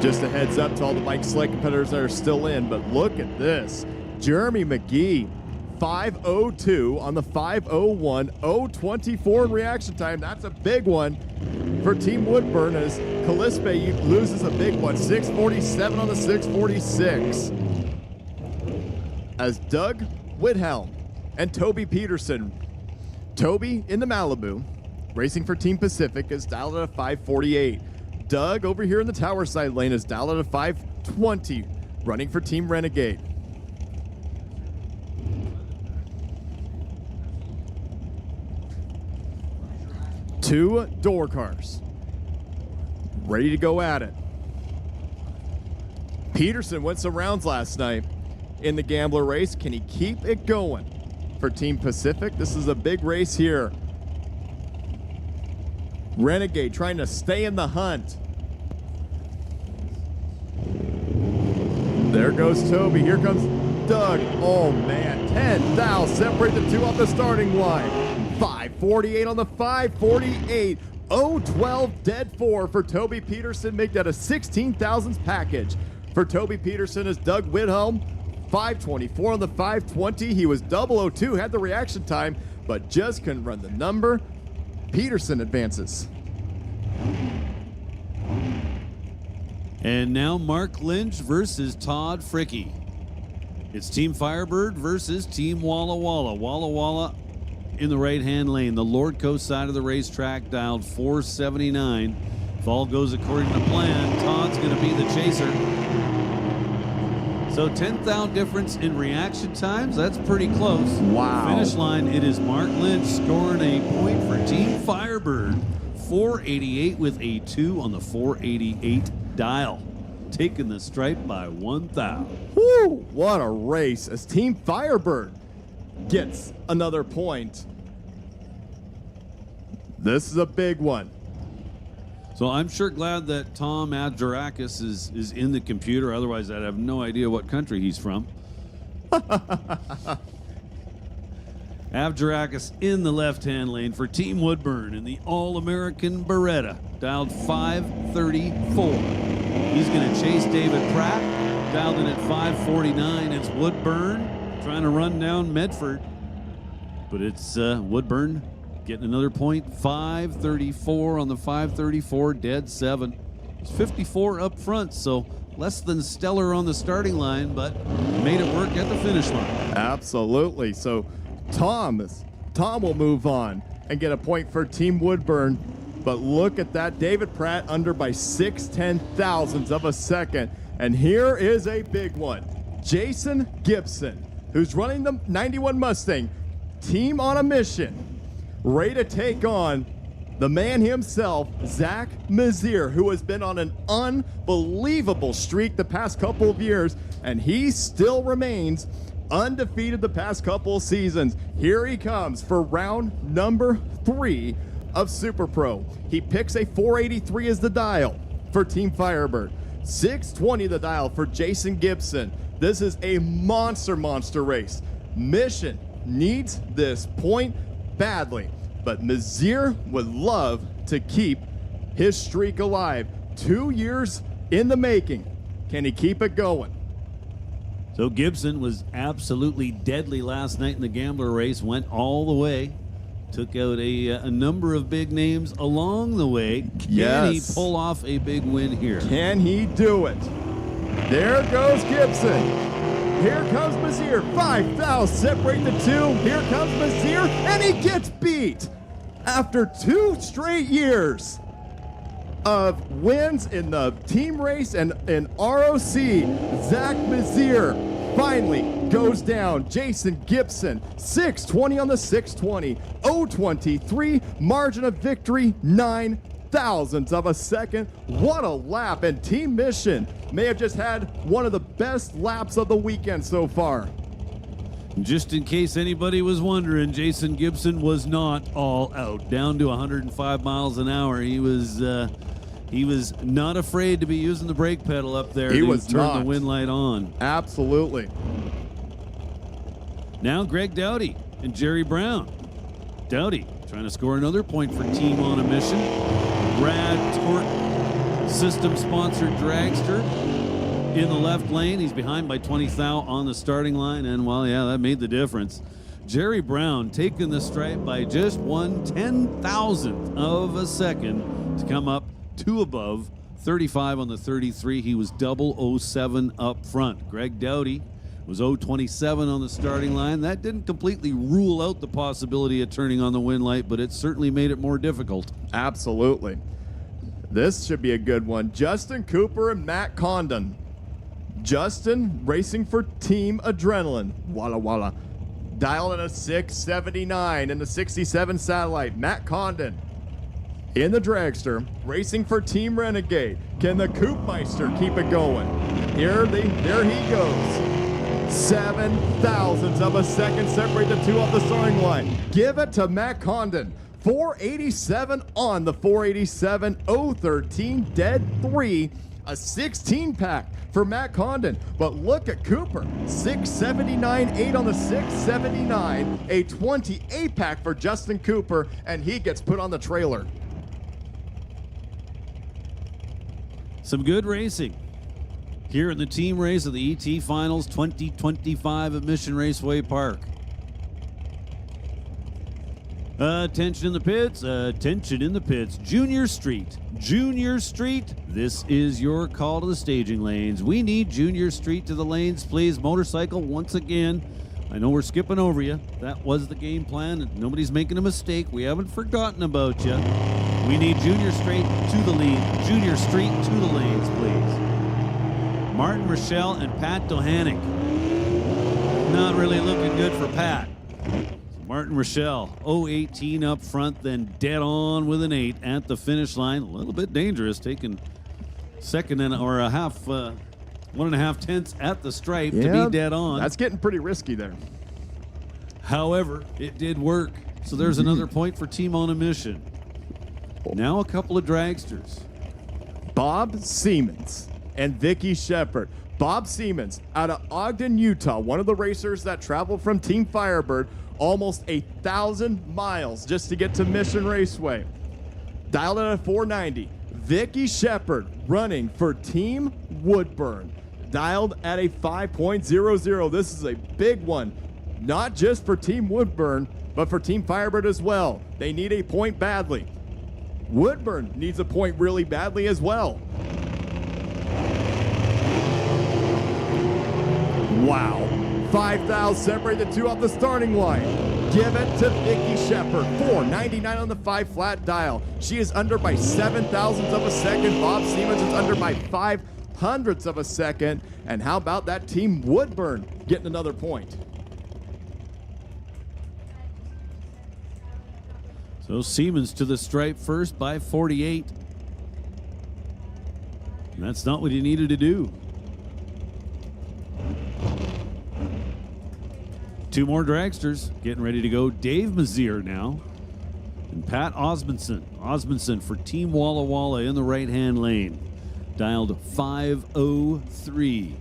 Just a heads up to all the bike sled competitors that are still in, but look at this. Jeremy McGee, 5:02 on the 5:01, 0:24 in reaction time. That's a big one for Team Woodburn as Calispe loses a big one, 6:47 on the 6:46. As Doug Whithelm and Toby Peterson. Toby in the Malibu, racing for Team Pacific, is dialed at a 5:48. Doug over here in the tower side lane is dialed at a 5:20, running for Team Renegade. Two door cars, ready to go at it. Peterson went some rounds last night in the Gambler race. Can he keep it going for Team Pacific? This is a big race here. Renegade trying to stay in the hunt. There goes Toby. Here comes Doug. Oh man, 10 thou separate the two off the starting line. 5:48 on the 5:48. 0:12 dead four for Toby Peterson. Make that a 16 thousandths package for Toby Peterson as Doug Whithelm. 5:24 on the 5:20. He was 0:02, had the reaction time, but just couldn't run the number. Peterson advances. And now Mark Lynch versus Todd Fricky. It's Team Firebird versus Team Walla Walla. Walla Walla in the right-hand lane, the Lordco side of the racetrack, dialed 479. If all goes according to plan, Todd's going to be the chaser. So 10,000 difference in reaction times. That's pretty close. Wow. Finish line, it is Mark Lynch scoring a point for Team Firebird. 488 with a 2 on the 488 dial. Taking the stripe by 1,000. Woo! What a race as Team Firebird gets another point. This is a big one. So I'm sure glad that Tom Adjarakis is in the computer. Otherwise, I'd have no idea what country he's from. Avjarakis in the left-hand lane for Team Woodburn in the All-American Beretta, dialed 534. He's going to chase David Pratt, dialed in at 549. It's Woodburn trying to run down Medford, but it's Woodburn getting another point. 534 on the 534, dead 7. It's 54 up front, so less than stellar on the starting line, but made it work at the finish line. Absolutely. So Tom will move on and get a point for Team Woodburn. But look at that, David Pratt under by 6/10,000ths of a second. And here is a big one. Jason Gibson, who's running the 91 Mustang, team on a mission, ready to take on the man himself, Zach Mazier, who has been on an unbelievable streak the past couple of years, and he still remains undefeated the past couple of seasons. Here he comes for round number 3 of Super Pro. He picks a 483 as the dial for Team Firebird. 620 the dial for Jason Gibson. This is a monster race. Mission needs this point badly, but Mazier would love to keep his streak alive. 2 years in the making. Can he keep it going? So Gibson was absolutely deadly last night in the Gambler race, went all the way Took out a number of big names along the way. Can Yes. he pull off a big win here? Can he do it? There goes Gibson. Here comes Mazier. 5 thou separate the two. Here comes Mazier, and he gets beat after 2 straight years of wins in the team race and in ROC. Zach Mazier finally goes down. Jason Gibson, 620 on the 620. 023, margin of victory, 9 thousandths of a second. What a lap, and Team Mission may have just had one of the best laps of the weekend so far. Just in case anybody was wondering, Jason Gibson was not all out. Down to 105 miles an hour. He was not afraid to be using the brake pedal up there. He to was turn not. the wind light on. Absolutely. Now Greg Dowdy and Jerry Brown. Dowdy trying to score another point for Team on a Mission. Brad Torque, system-sponsored dragster in the left lane. He's behind by 20 thou on the starting line, and well, yeah, that made the difference. Jerry Brown taking the stripe by just 1/10,000th of a second to come up 2 above, 35 on the 33. He was 007 up front. Greg Dowdy was 027 on the starting line. That didn't completely rule out the possibility of turning on the wind light, but it certainly made it more difficult. Absolutely. This should be a good one. Justin Cooper and Matt Condon. Justin racing for Team Adrenaline. Walla Walla. Dialed in a 679 in the 67 Satellite. Matt Condon in the dragster racing for Team Renegade. Can the Coopmeister keep it going? There he goes. 7 thousandths of a second separate the two off the starting line. Give it to Matt Condon. 487 on the 487, 013, dead 3, a 16 pack for Matt Condon. But look at Cooper, 679.8 on the 679, a 28 pack for Justin Cooper, and he gets put on the trailer. Some good racing here in the team race of the ET Finals 2025 at Mission Raceway Park. Attention in the pits, attention in the pits. Junior Street, this is your call to the staging lanes. We need Junior Street to the lanes, please. Motorcycle, once again, I know we're skipping over you. That was the game plan, and nobody's making a mistake. We haven't forgotten about you. We need Junior Street to the lead. Junior Street to the lanes, please. Martin Rochelle and Pat Dohanick. Not really looking good for Pat. Martin Rochelle, 018 up front, then dead on with an 8 at the finish line. A little bit dangerous, taking second and or a half, 1.5 tenths at the stripe to be dead on. That's getting pretty risky there. However, it did work. So there's another point for Team on a Mission. Now a couple of dragsters. Bob Siemens and Vicky Shepard. Bob Siemens out of Ogden, Utah, one of the racers that traveled from Team Firebird almost 1,000 miles just to get to Mission Raceway. Dialed in at 490. Vicky Shepard running for Team Woodburn. Dialed at a 5.00. This is a big one, not just for Team Woodburn, but for Team Firebird as well. They need a point badly. Woodburn needs a point really badly as well. Wow. 5 thou separate the two off the starting line. Give it to Vicky Shepard. 499 on the 5 flat dial. She is under by 7 thousandths of a second. Bob Siemens is under by 500ths of a second. And how about that Team Woodburn getting another point? So Siemens to the stripe first by 48. And that's not what he needed to do. 2 more dragsters getting ready to go. Dave Mazier now. And Pat Osmondson. Osmondson for Team Walla Walla in the right-hand lane. Dialed 503.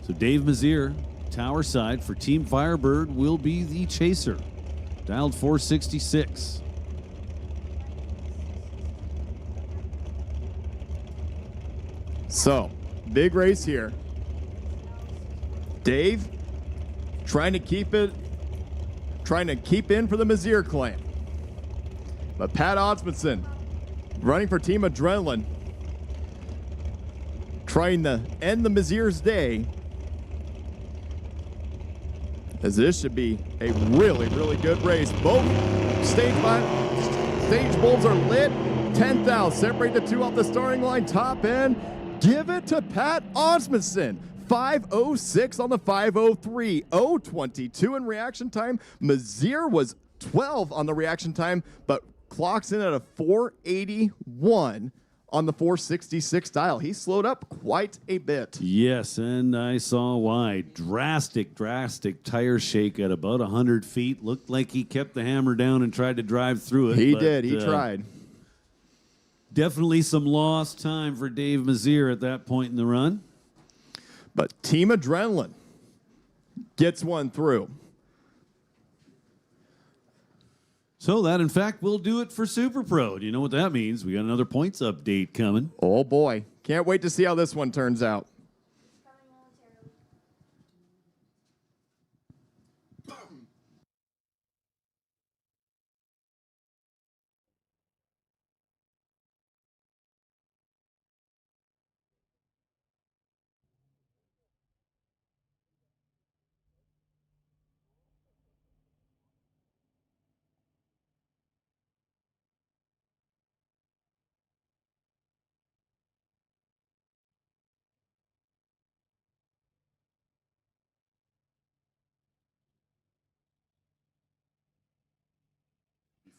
So Dave Mazier, tower side for Team Firebird, will be the chaser. Dialed 466. So, big race here. Dave trying to keep trying to keep in for the Mazier claim. But Pat Osmondson, running for Team Adrenaline, trying to end the Mazier's day, as this should be a really, really good race. Both stage bulbs are lit. 10,000. Separate the two off the starting line. Top end. Give it to Pat Osmondson. 5:06 on the 5:03. 0:22 in reaction time. Mazier was 12 on the reaction time, but clocks in at a 4:81 on the 466 dial. He slowed up quite a bit. Yes, and I saw why. Drastic tire shake at about 100 feet. Looked like he kept the hammer down and tried to drive through it. He did. He tried. Definitely some lost time for Dave Mazier at that point in the run. But Team Adrenaline gets one through. So that, in fact, will do it for Super Pro. Do you know what that means? We got another points update coming. Oh, boy. Can't wait to see how this one turns out.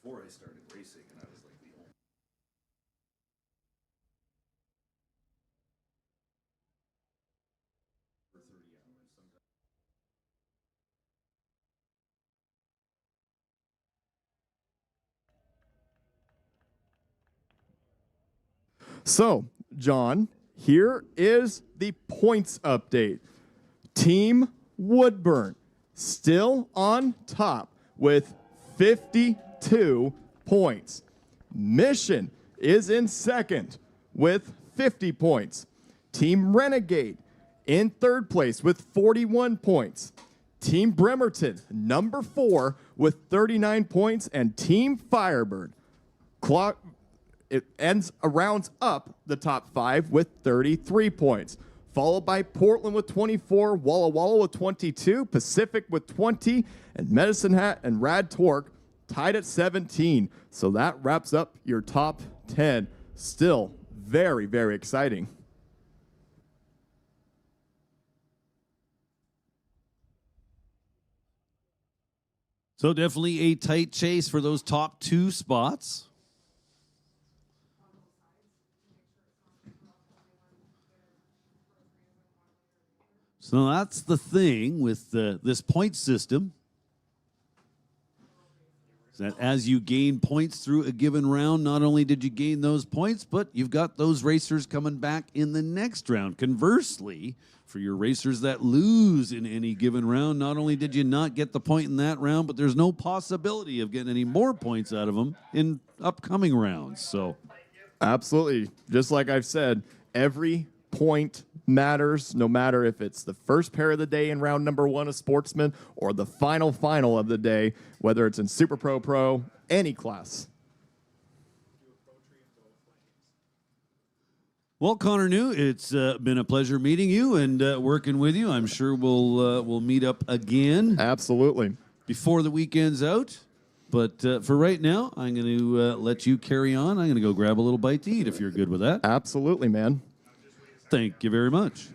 Before I started racing, and I was like the only. For 30 hours sometimes. So, John, here is the points update. Team Woodburn still on top with 52 points. Mission is in second with 50 points. Team Renegade in third place with 41 points. Team Bremerton, number 4 with 39 points. And Team Firebird, rounds up the top 5 with 33 points. Followed by Portland with 24, Walla Walla with 22, Pacific with 20, and Medicine Hat and Rad Torque tied at 17. So that wraps up your top 10. Still very, very exciting. So definitely a tight chase for those top 2 spots. So that's the thing with this point system. Is that as you gain points through a given round, not only did you gain those points, but you've got those racers coming back in the next round. Conversely, for your racers that lose in any given round, not only did you not get the point in that round, but there's no possibility of getting any more points out of them in upcoming rounds. So, absolutely. Just like I've said, every point matters, no matter if it's the first pair of the day in round number 1 of Sportsman or the final of the day, whether it's in Super Pro, any class. well, Connor New, it's been a pleasure meeting you and working with you. I'm sure we'll meet up again. Absolutely. Before the weekend's out. But for right now, I'm going to let you carry on. I'm going to go grab a little bite to eat if you're good with that. Absolutely, man. Thank you very much.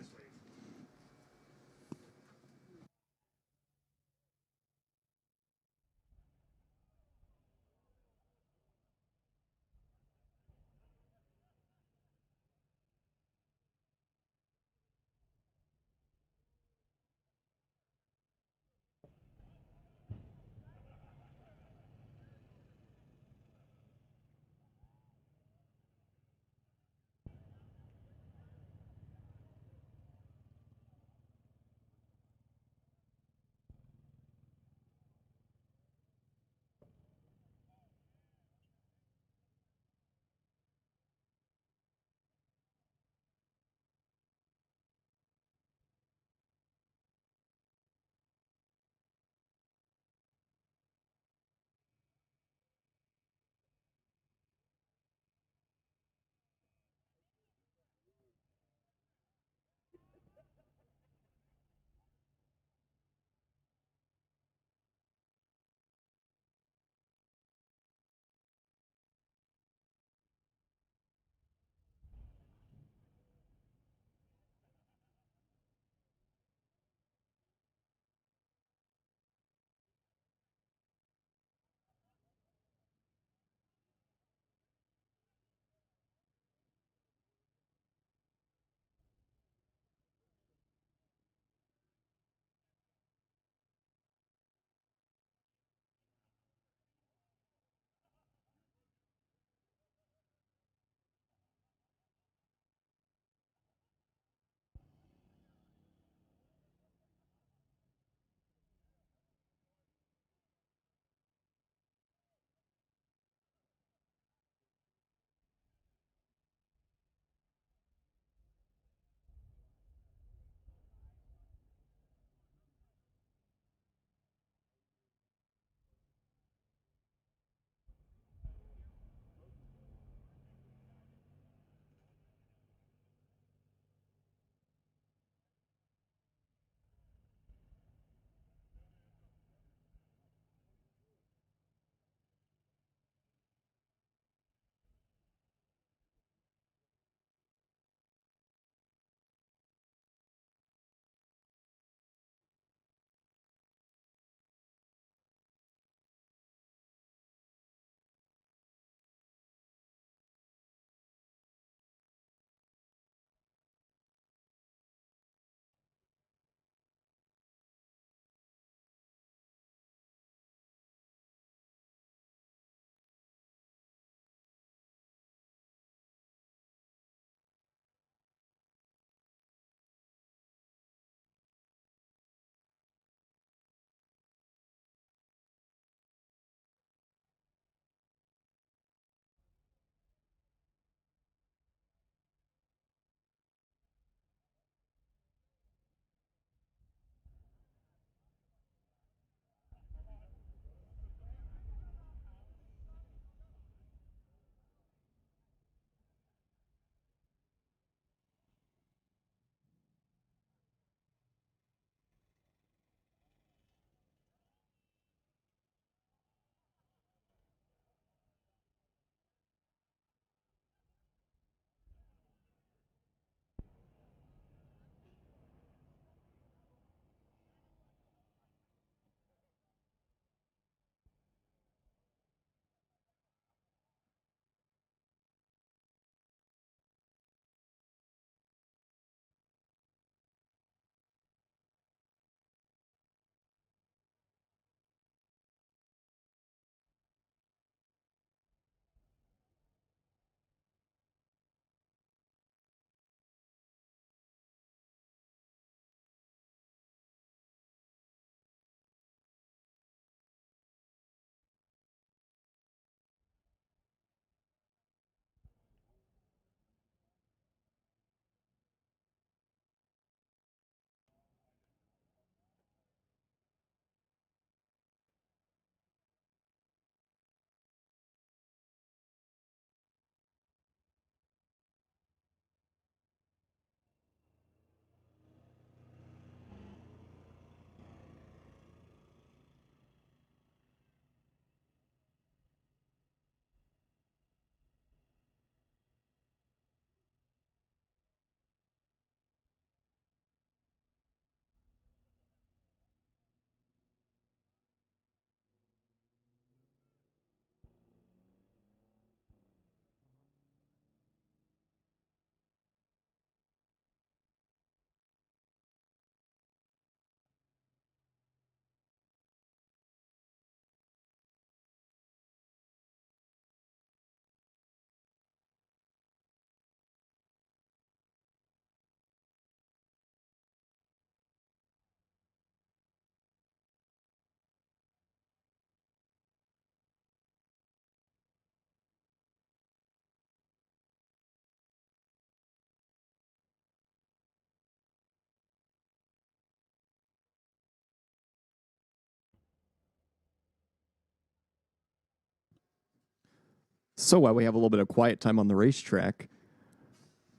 So while we have a little bit of quiet time on the racetrack,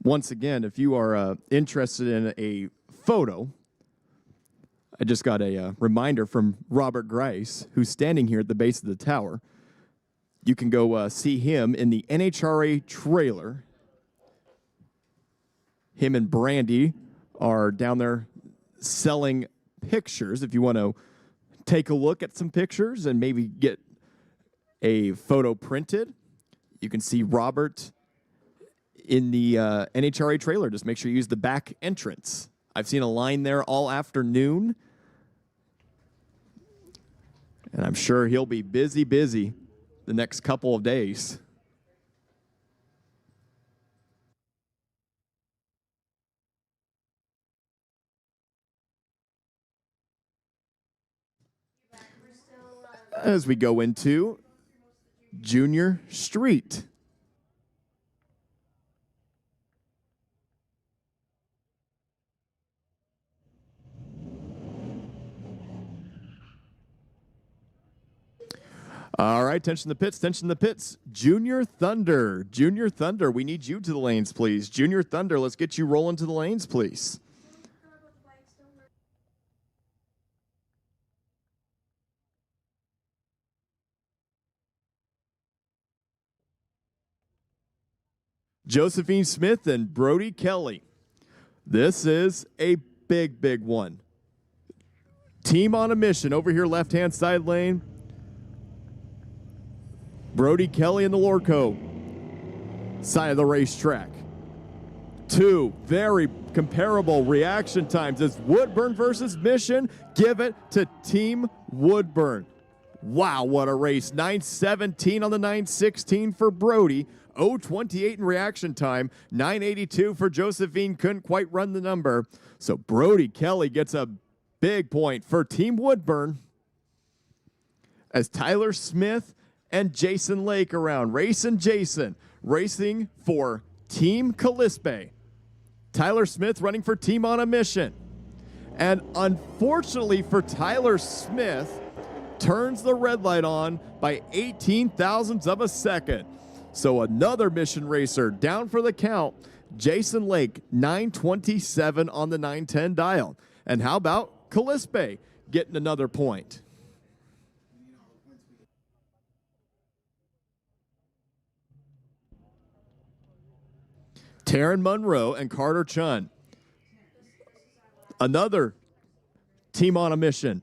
once again, if you are interested in a photo, I just got a reminder from Robert Grice, who's standing here at the base of the tower. You can go see him in the NHRA trailer. Him and Brandy are down there selling pictures. If you want to take a look at some pictures and maybe get a photo printed, you can see Robert in the NHRA trailer. Just make sure you use the back entrance. I've seen a line there all afternoon, and I'm sure he'll be busy the next couple of days. As we go into Junior Street. All right, tension the pits, tension the pits. Junior Thunder, we need you to the lanes, please. Junior Thunder, let's get you rolling to the lanes, please. Josephine Smith and Brody Kelly. This is a big one. Team on a mission over here, left-hand side lane. Brody Kelly and the Lorco side of the racetrack. Two very comparable reaction times. It's Woodburn versus Mission. Give it to Team Woodburn. Wow, what a race. 9:17 on the 9:16 for Brody. 0:28 in reaction time. 9:82 for Josephine. Couldn't quite run the number. So Brody Kelly gets a big point for Team Woodburn as Tyler Smith and Jason Lake around. Racing Jason, racing for Team Calispe. Tyler Smith running for Team on a Mission. And unfortunately for Tyler Smith, turns the red light on by 18 thousandths of a second. So another Mission racer down for the count. Jason Lake, 927 on the 910 dial. And how about Calispe getting another point? Taryn Monroe and Carter Chun. Another team on a mission.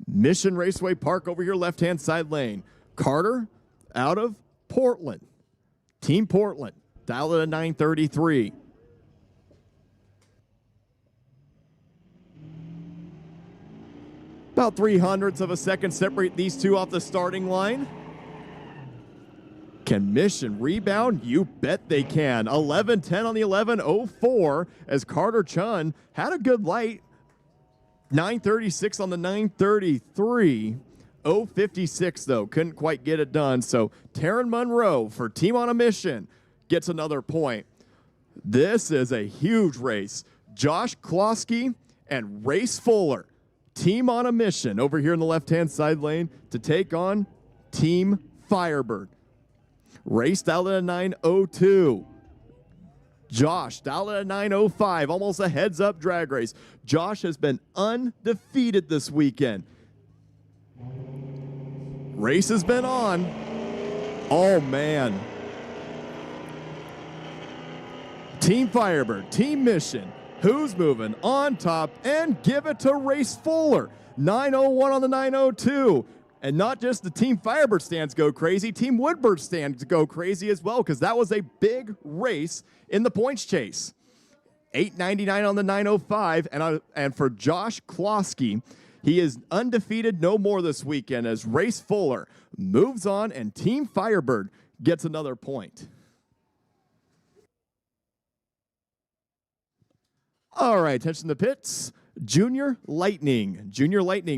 Mission Raceway Park over here, left-hand side lane. Carter out of Portland. Team Portland, dialed at a 933. About 300ths of a second separate these two off the starting line. Can Mission rebound? You bet they can. 11:10 on the 11:04 as Carter Chun had a good light. 9:36 on the 9:33. 0:56 though, couldn't quite get it done. So Taryn Monroe for Team on a Mission gets another point. This is a huge race. Josh Klosky and Race Fuller, Team on a Mission over here in the left-hand side lane to take on Team Firebird. Race dialed at a 9:02. Josh dialed at a 9:05, almost a heads-up drag race. Josh has been undefeated this weekend. Race has been on. Oh, man. Team Firebird, Team Mission. Who's moving on top? And give it to Race Fuller. 9:01 on the 9:02. And not just the Team Firebird stands go crazy, Team Woodburn stands go crazy as well, because that was a big race in the points chase. 8:99 on the 9:05, and for Josh Klosky, he is undefeated no more this weekend as Race Fuller moves on and Team Firebird gets another point. All right, attention to the pits. Junior Lightning,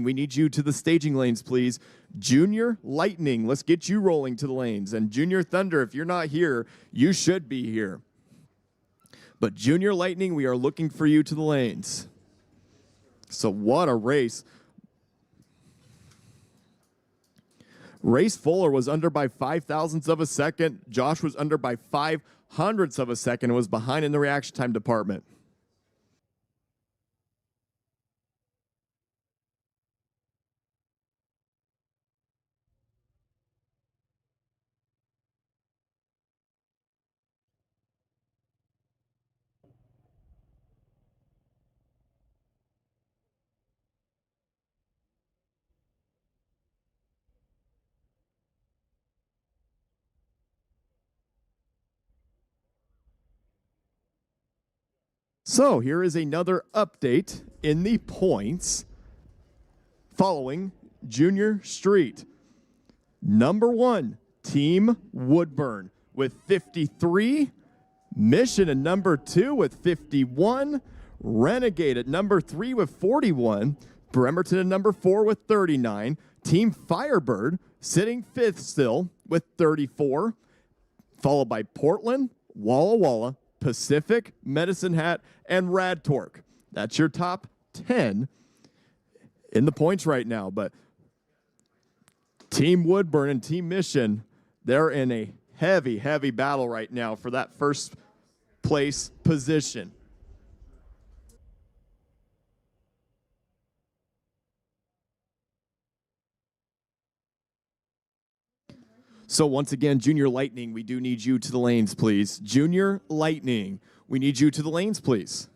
we need you to the staging lanes, please. Junior Lightning, let's get you rolling to the lanes. And Junior Thunder, if you're not here, you should be here. But Junior Lightning, we are looking for you to the lanes. So what a race. Race Fuller was under by 5 thousandths of a second. Josh was under by 500ths of a second and was behind in the reaction time department. So here is another update in the points following Junior Street. Number 1, Team Woodburn with 53. Mission at number 2 with 51. Renegade at number 3 with 41. Bremerton at number 4 with 39. Team Firebird sitting 5th still with 34. Followed by Portland, Walla Walla, Pacific, Medicine Hat, and Rad Torque. That's your top 10 in the points right now. But Team Woodburn and Team Mission, they're in a heavy, heavy battle right now for that first place position. So once again, Junior Lightning, we do need you to the lanes, please. Junior Lightning, we need you to the lanes, please.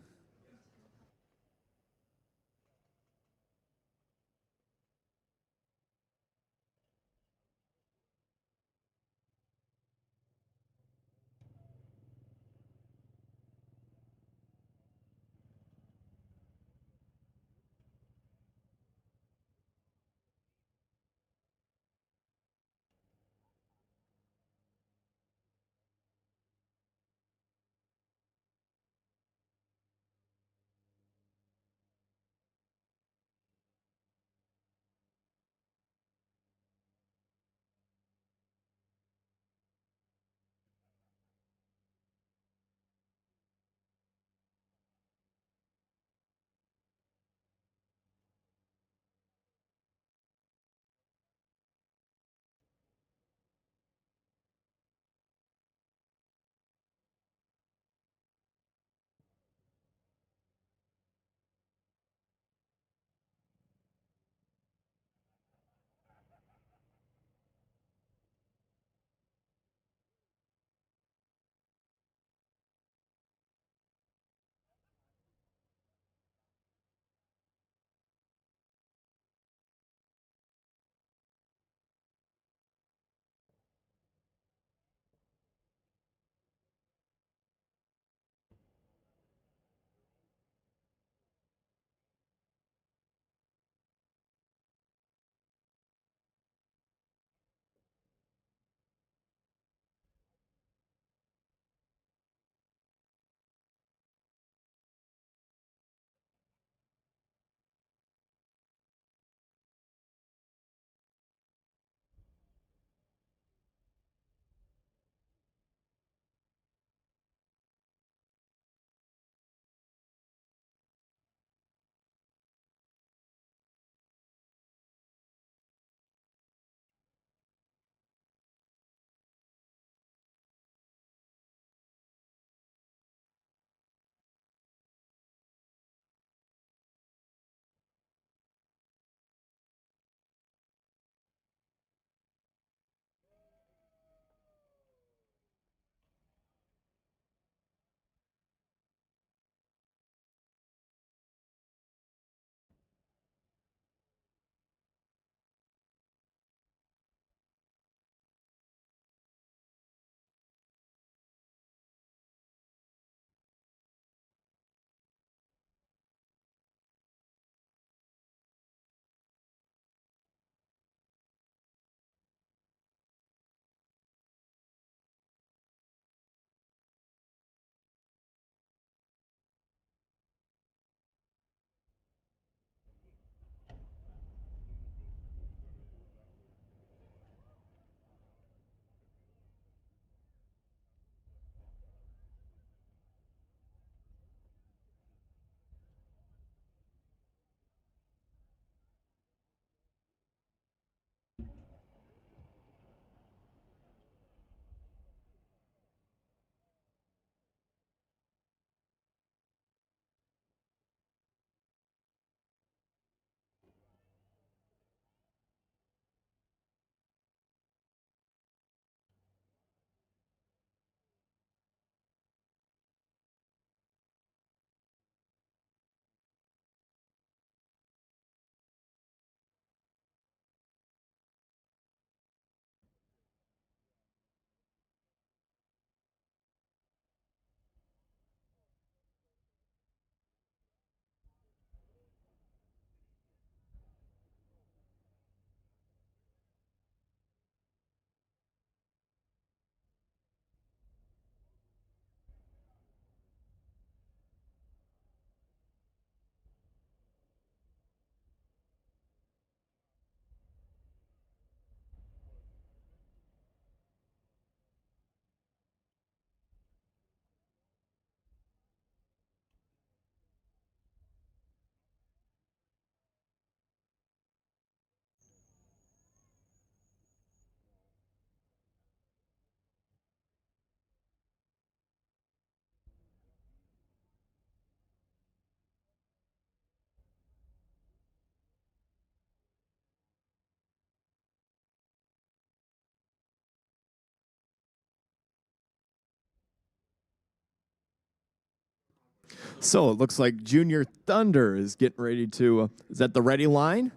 So it looks like Junior Thunder is getting ready to, is that the ready line?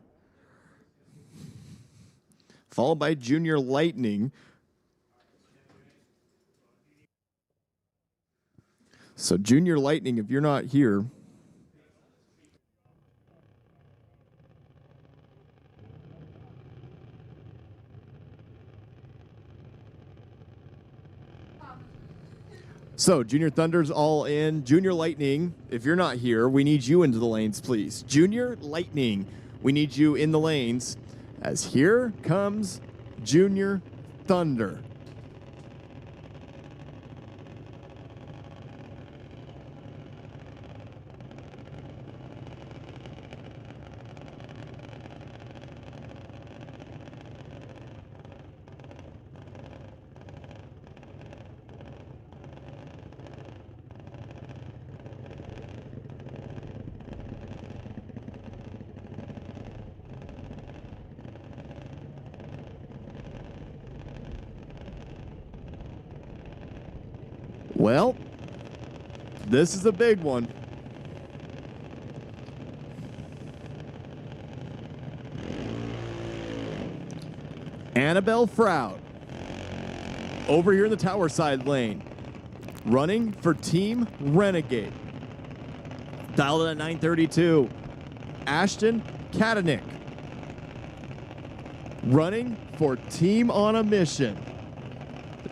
Followed by Junior Lightning. So Junior Lightning, if you're not here, so Junior Thunder's all in. Junior Lightning, if you're not here, we need you into the lanes, please. Junior Lightning, we need you in the lanes, as here comes Junior Thunder. Well, this is a big one. Annabelle Froud over here in the tower side lane, running for Team Renegade. Dialed in at 932. Ashton Katanick running for Team on a Mission.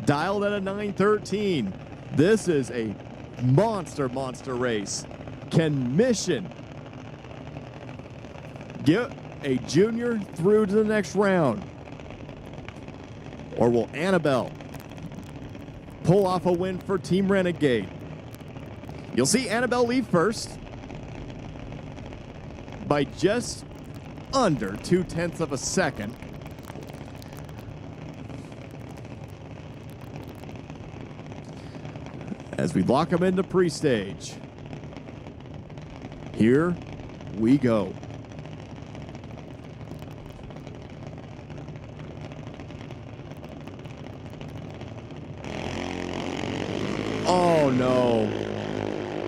Dialed at a 913. This is a monster race. Can Mission get a junior through to the next round? Or will Annabelle pull off a win for Team Renegade? You'll see Annabelle leave first by just under 0.2 of a second. As we lock them into pre-stage. Here we go. Oh no.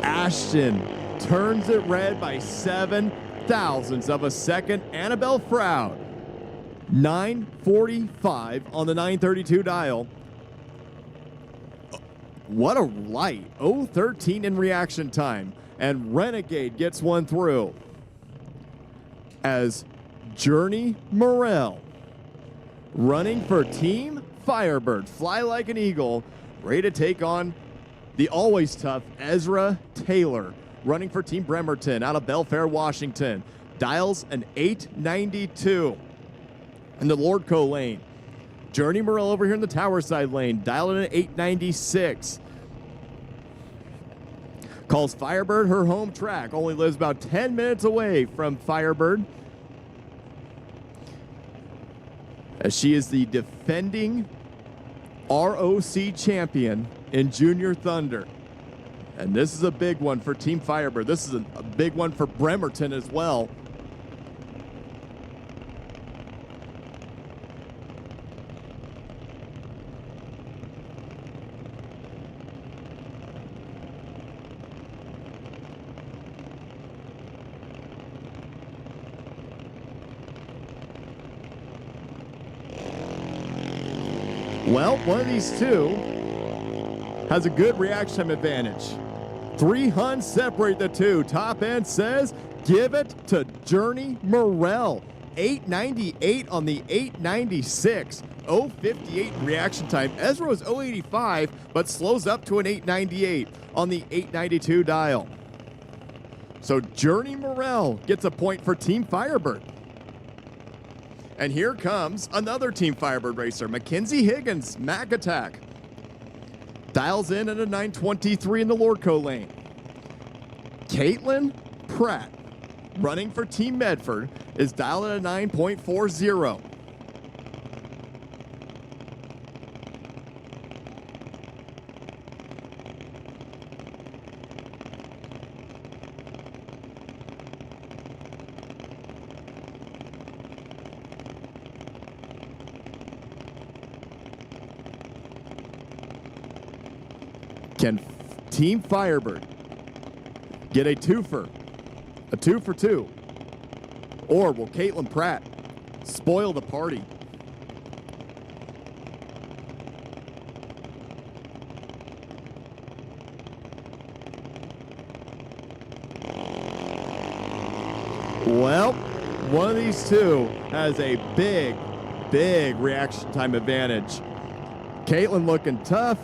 Ashton turns it red by 0.07 of a second. Annabelle Froud, 9:45 on the 932 dial. What a light. 0.13 in reaction time. And Renegade gets one through. As Journey Morrell, running for Team Firebird, fly like an eagle, ready to take on the always tough Ezra Taylor, running for Team Bremerton out of Belfair, Washington. Dials an 892 in the Lordco lane. Journey Morrell over here in the tower side lane, dialed in at 896. Calls Firebird her home track, only lives about 10 minutes away from Firebird, as she is the defending ROC champion in Junior Thunder. And this is a big one for Team Firebird. This is a big one for Bremerton as well. Well, one of these two has a good reaction time advantage. 3 Huns separate the two. Top end says, give it to Journey Morrell. 898 on the 896. 058 reaction time. Ezra was 085, but slows up to an 898 on the 892 dial. So Journey Morrell gets a point for Team Firebird. And here comes another Team Firebird racer, Mackenzie Higgins, Mac Attack. Dials in at a 923 in the Lordco lane. Caitlin Pratt, running for Team Medford, is dialed at a 9.40. Can Team Firebird get a twofer, a 2 for 2? Or will Caitlin Pratt spoil the party? Well, one of these two has a big, big reaction time advantage. Caitlin looking tough,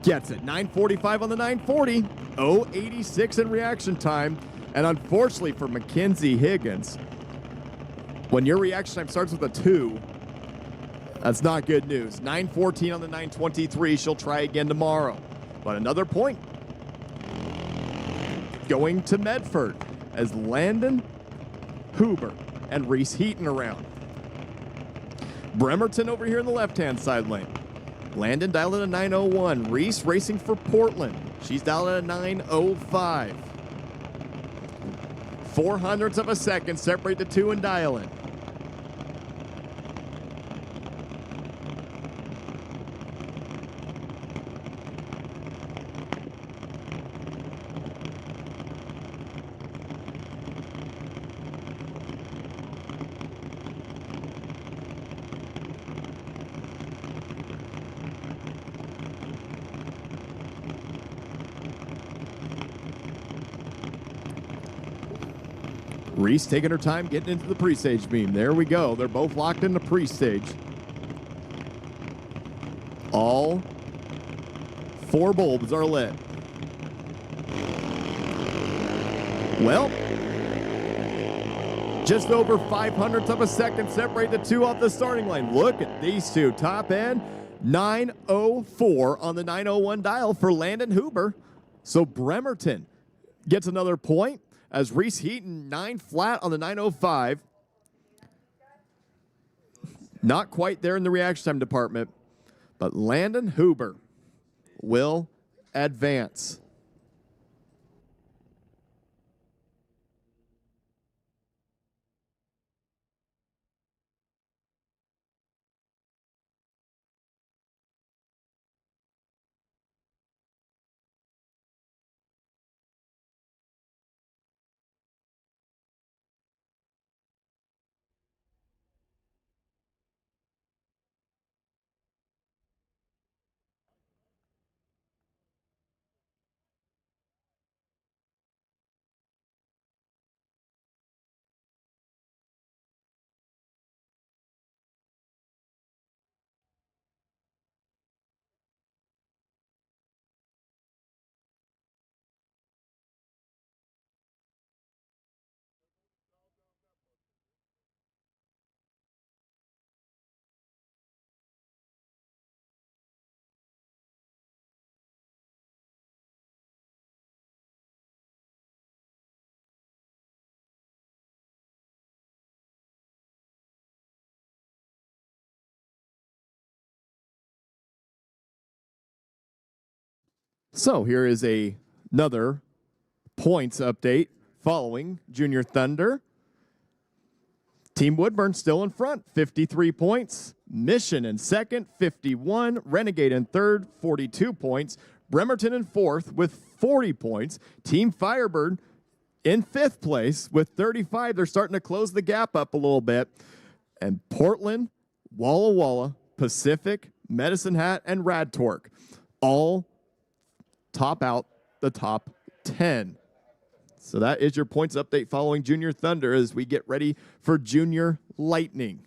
gets it. 9:45 on the 940, 0:86 in reaction time. And unfortunately for Mackenzie Higgins, when your reaction time starts with a 2, that's not good news. 9:14 on the 923, she'll try again tomorrow. But another point going to Medford as Landon Huber and Reese Heaton around. Bremerton over here in the left-hand side lane. Landon dialed at a 9:01. Reese racing for Portland. She's dialed at a 9:05. 0.04 of a second separate the two and dial in. Reese taking her time getting into the pre-stage beam. There we go. They're both locked in the pre-stage. All 4 bulbs are lit. Well, just over 0.05 of a second separate the two off the starting line. Look at these two. Top end, 9:04 on the 9:01 dial for Landon Huber. So Bremerton gets another point as Reese Heaton 9 flat on the 9:05. Not quite there in the reaction time department, but Landon Huber will advance. So here is another points update following Junior Thunder. Team Woodburn still in front, 53 points. Mission in second, 51. Renegade in third, 42 points. Bremerton in fourth with 40 points. Team Firebird in fifth place with 35. They're starting to close the gap up a little bit. And Portland, Walla Walla, Pacific, Medicine Hat, and Rad Torque all top out the top 10. So that is your points update following Junior Thunder as we get ready for Junior Lightning.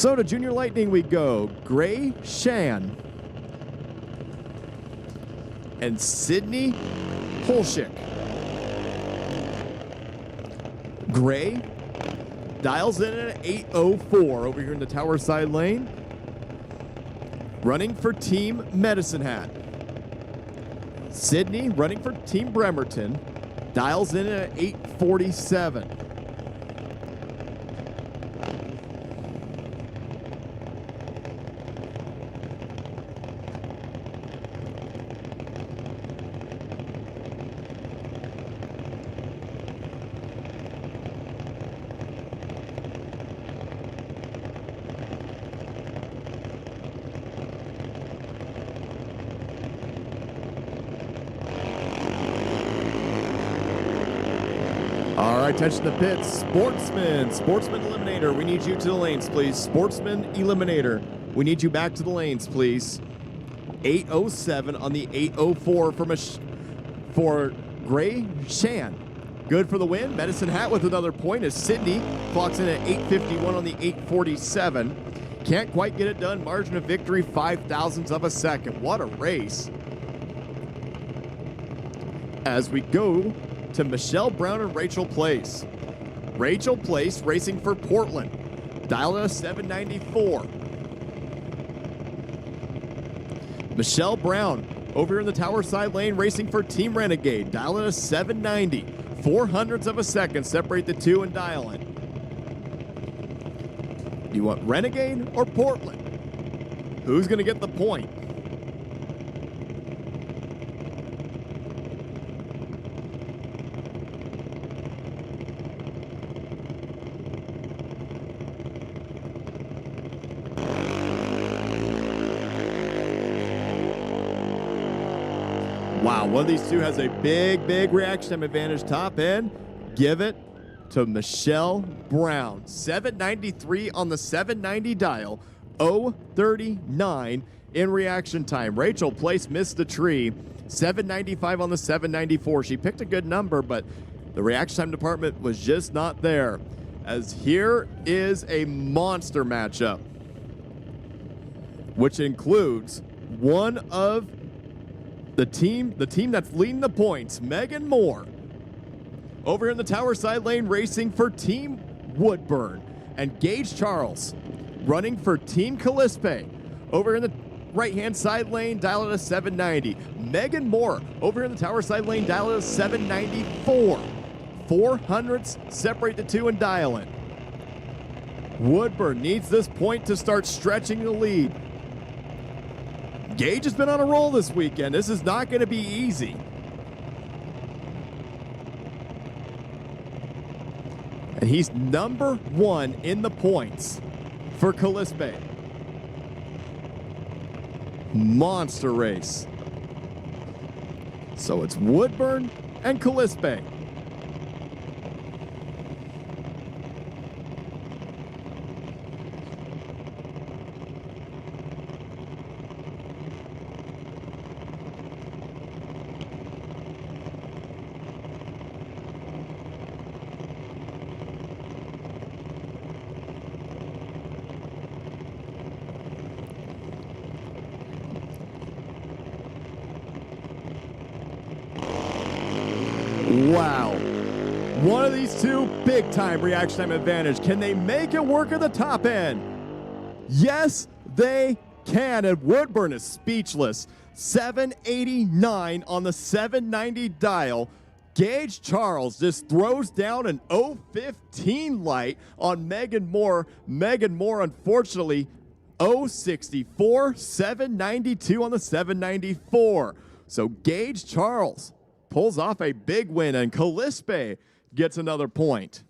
So to Junior Lightning we go. Gray Shan and Sydney Holschick. Gray dials in at 8:04 over here in the tower side lane. Running for Team Medicine Hat. Sydney running for Team Bremerton. Dials in at 8:47. All right, attention to the pits. Sportsman Eliminator, we need you to the lanes, please. Sportsman Eliminator, we need you back to the lanes, please. 8:07 on the 8:04 for Gray Shan. Good for the win. Medicine Hat with another point as Sydney clocks in at 8:51 on the 8:47. Can't quite get it done. Margin of victory, 0.005 of a second. What a race. As we go to Michelle Brown and Rachel Place. Rachel Place racing for Portland. Dial at a 794. Michelle Brown over here in the tower side lane racing for Team Renegade. Dial at a 790. 0.04 of a second separate the two and dial in. Do you want Renegade or Portland? Who's going to get the point? Wow, one of these two has a big reaction time advantage top end. Give it to Michelle Brown. 793 on the 790 dial. 039 in reaction time. Rachel Place missed the tree. 795 on the 794. She picked a good number, but the reaction time department was just not there. As here is a monster matchup, which includes one of the team that's leading the points, Megan Moore, over here in the tower side lane racing for Team Woodburn, and Gage Charles running for Team Calispe over in the right-hand side lane, dial at a 790. Megan Moore over here in the tower side lane, dial at a 794. 400s separate the two and dial in. Woodburn needs this point to start stretching the lead. Gage has been on a roll this weekend. This is not going to be easy. And he's number one in the points for Calispe. Monster race. So it's Woodburn and Calispe. Wow. One of these two, big time reaction time advantage. Can they make it work at the top end? Yes, they can. And Woodburn is speechless. 789 on the 790 dial. Gage Charles just throws down an 015 light on Megan Moore. Megan Moore, unfortunately, 064, 792 on the 794. So Gage Charles pulls off a big win, and Calispe gets another point.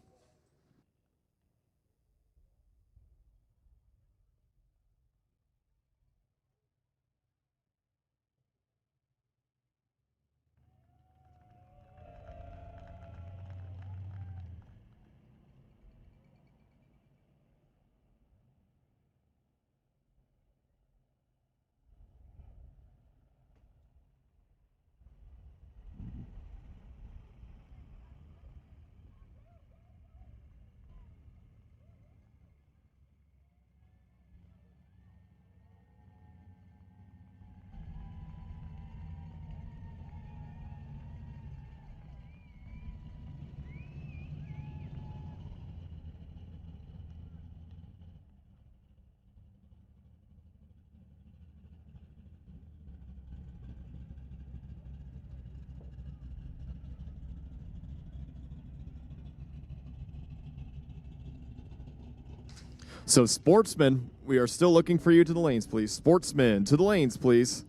So, Sportsman, we are still looking for you to the lanes, please. Sportsman, to the lanes, please.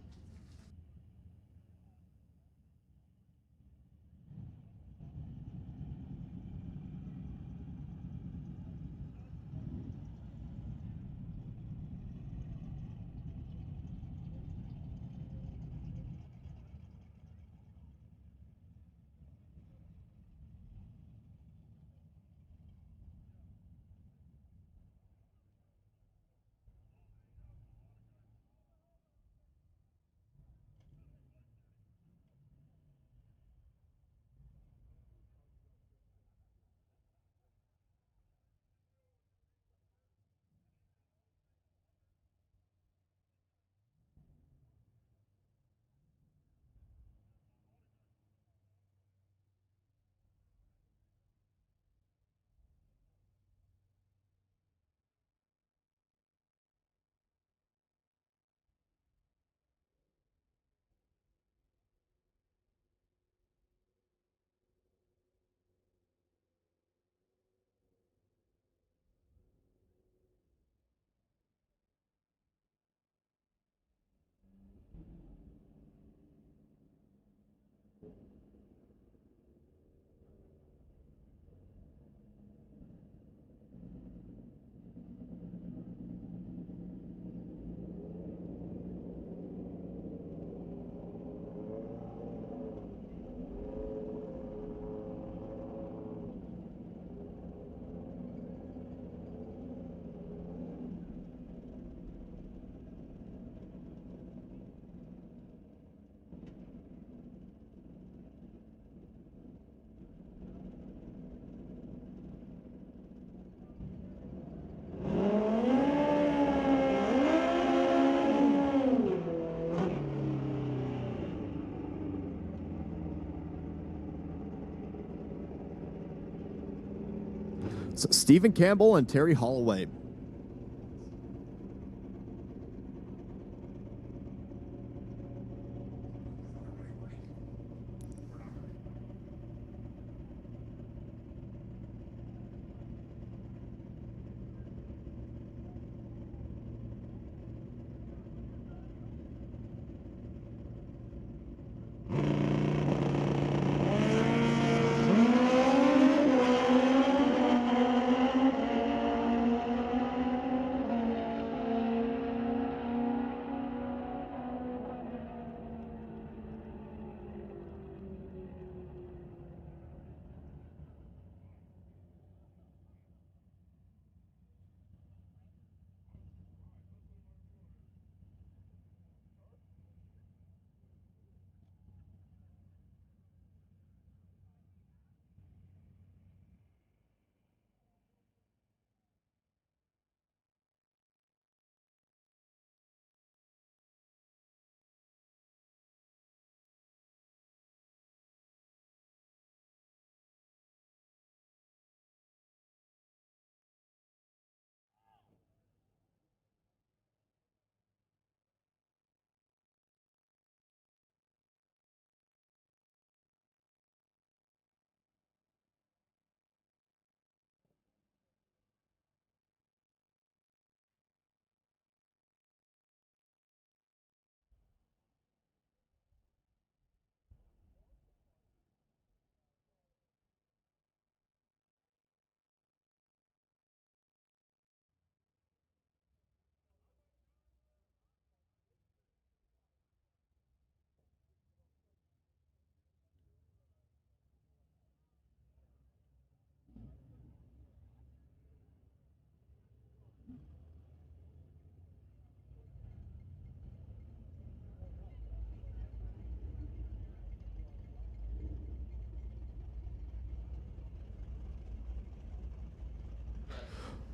So Stephen Campbell and Terry Holloway.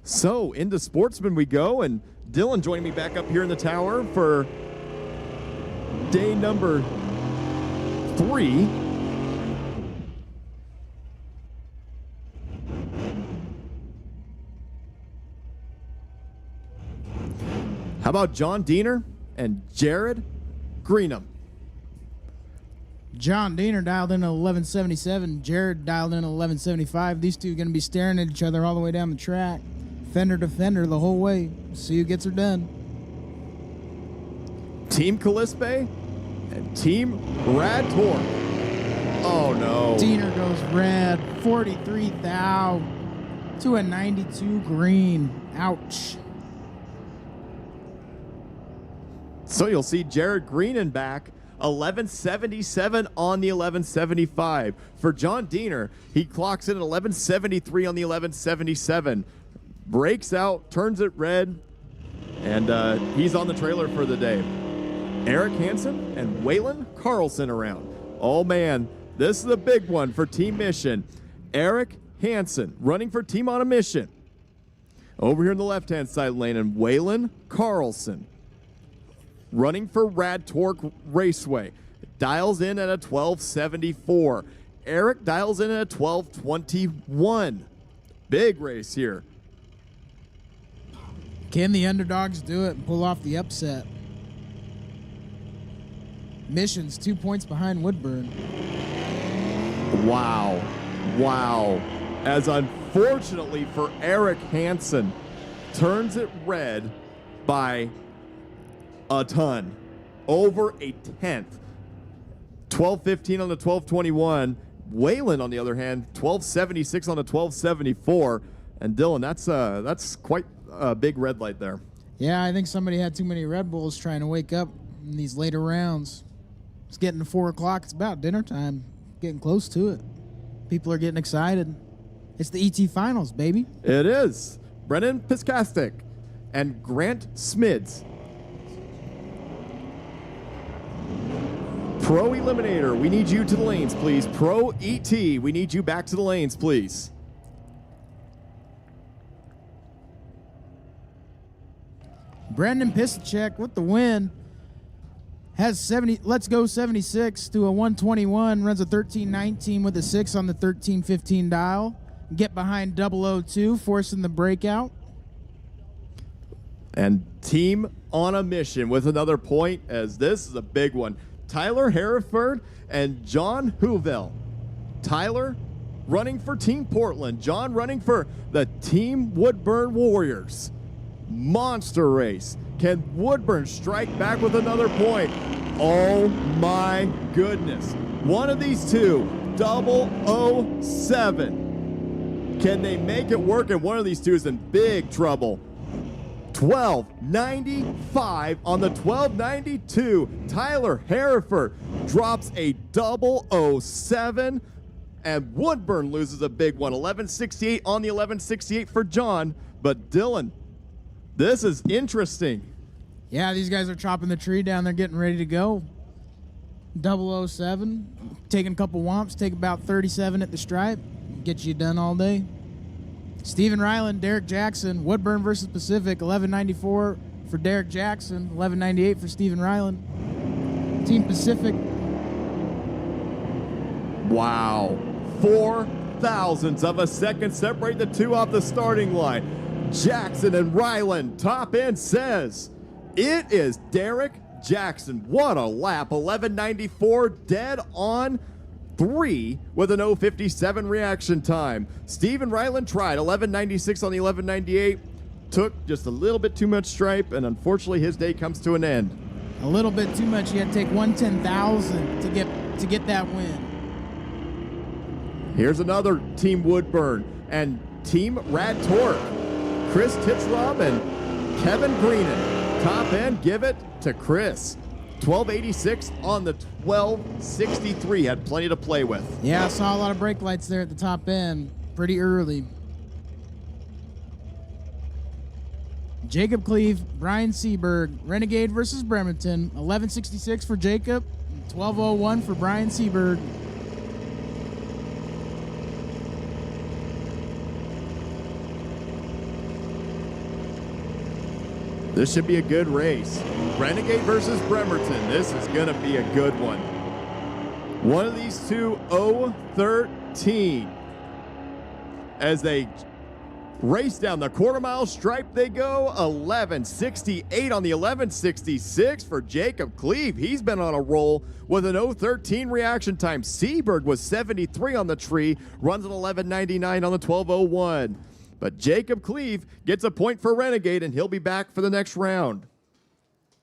So into Sportsman we go, and Dylan joining me back up here in the tower for day number 3. How about John Diener and Jared Greenham? John Diener dialed in at 1177. Jared dialed in at 1175. These two are going to be staring at each other all the way down the track. fender to fender the whole way. See who gets her done. Team Calispe and Team Rad Torque. Oh no. Diener goes red, 43 thou to a 92 green. Ouch. So you'll see Jared Greenan back, 1177 on the 1175. For John Diener, he clocks in at 1173 on the 1177. Breaks out, turns it red, and he's on the trailer for the day. Eric Hansen and Waylon Carlson around. Oh man, this is the big one for Team Mission. Eric Hansen running for Team on a Mission. Over here in the left-hand side lane, and Waylon Carlson running for Rad Torque Raceway. Dials in at a 1274. Eric dials in at a 1221. Big race here. Can the underdogs do it and pull off the upset? Mission's 2 points behind Woodburn. Wow. Wow. As unfortunately for Eric Hansen, turns it red by a ton. Over a tenth. 1215 on the 1221. Waylon, on the other hand, 1276 on the 1274. And Dylan, that's quite a big red light there. Yeah, I think somebody had too many Red Bulls trying to wake up in these later rounds. It's getting to 4 o'clock. It's about dinner time. Getting close to it. People are getting excited. It's the ET Finals, baby. It is. Brennan Piskastik and Grant Smids. Pro Eliminator, we need you to the lanes, please. Pro ET, we need you back to the lanes, please. Brendan Pisacek with the win. Has 70, let's go 76 to a 121. Runs a 1319 with a 6 on the 1315 dial. Get behind 002, forcing the breakout. And Team on a Mission with another point, as this is a big one. Tyler Hereford and John Hoovel. Tyler running for Team Portland. John running for the Team Woodburn Warriors. Monster race. Can Woodburn strike back with another point? Oh my goodness. One of these two, 007. Can they make it work? And one of these two is in big trouble. 1295 on the 1292. Tyler Hereford drops a 007. And Woodburn loses a big one. 1168 on the 1168 for John. But Dylan, this is interesting. Yeah, these guys are chopping the tree down. They're getting ready to go. 007, taking a couple whomps, take about 37 at the stripe. Get you done all day. Stephen Ryland, Derek Jackson, Woodburn versus Pacific, 1194 for Derek Jackson, 1198 for Stephen Ryland. Team Pacific. Wow. 4 thousandths of a second separate the two off the starting line. Jackson and Ryland. Top end says it is Derek Jackson. What a lap. 1194 dead on 3 with an 057 reaction time. Stephen Ryland tried 1196 on the 1198. Took just a little bit too much stripe, and unfortunately his day comes to an end. A little bit too much. You had to take 1/10,000 to get that win. Here's another Team Woodburn and Team Rad Torque. Chris Titchrob and Kevin Greenan. Top end, give it to Chris. 1286 on the 1263. Had plenty to play with. Yeah, I saw a lot of brake lights there at the top end pretty early. Jacob Cleve, Brian Seberg, Renegade versus Bremerton. 1166 for Jacob, 1201 for Brian Seberg. This should be a good race. Renegade versus Bremerton. This is going to be a good one. One of these two, 013. As they race down the quarter-mile stripe, they go 1168 on the 1166 for Jacob Cleve. He's been on a roll with an 013 reaction time. Seberg was 73 on the tree, runs an 1199 on the 1201. But Jacob Cleve gets a point for Renegade, and he'll be back for the next round.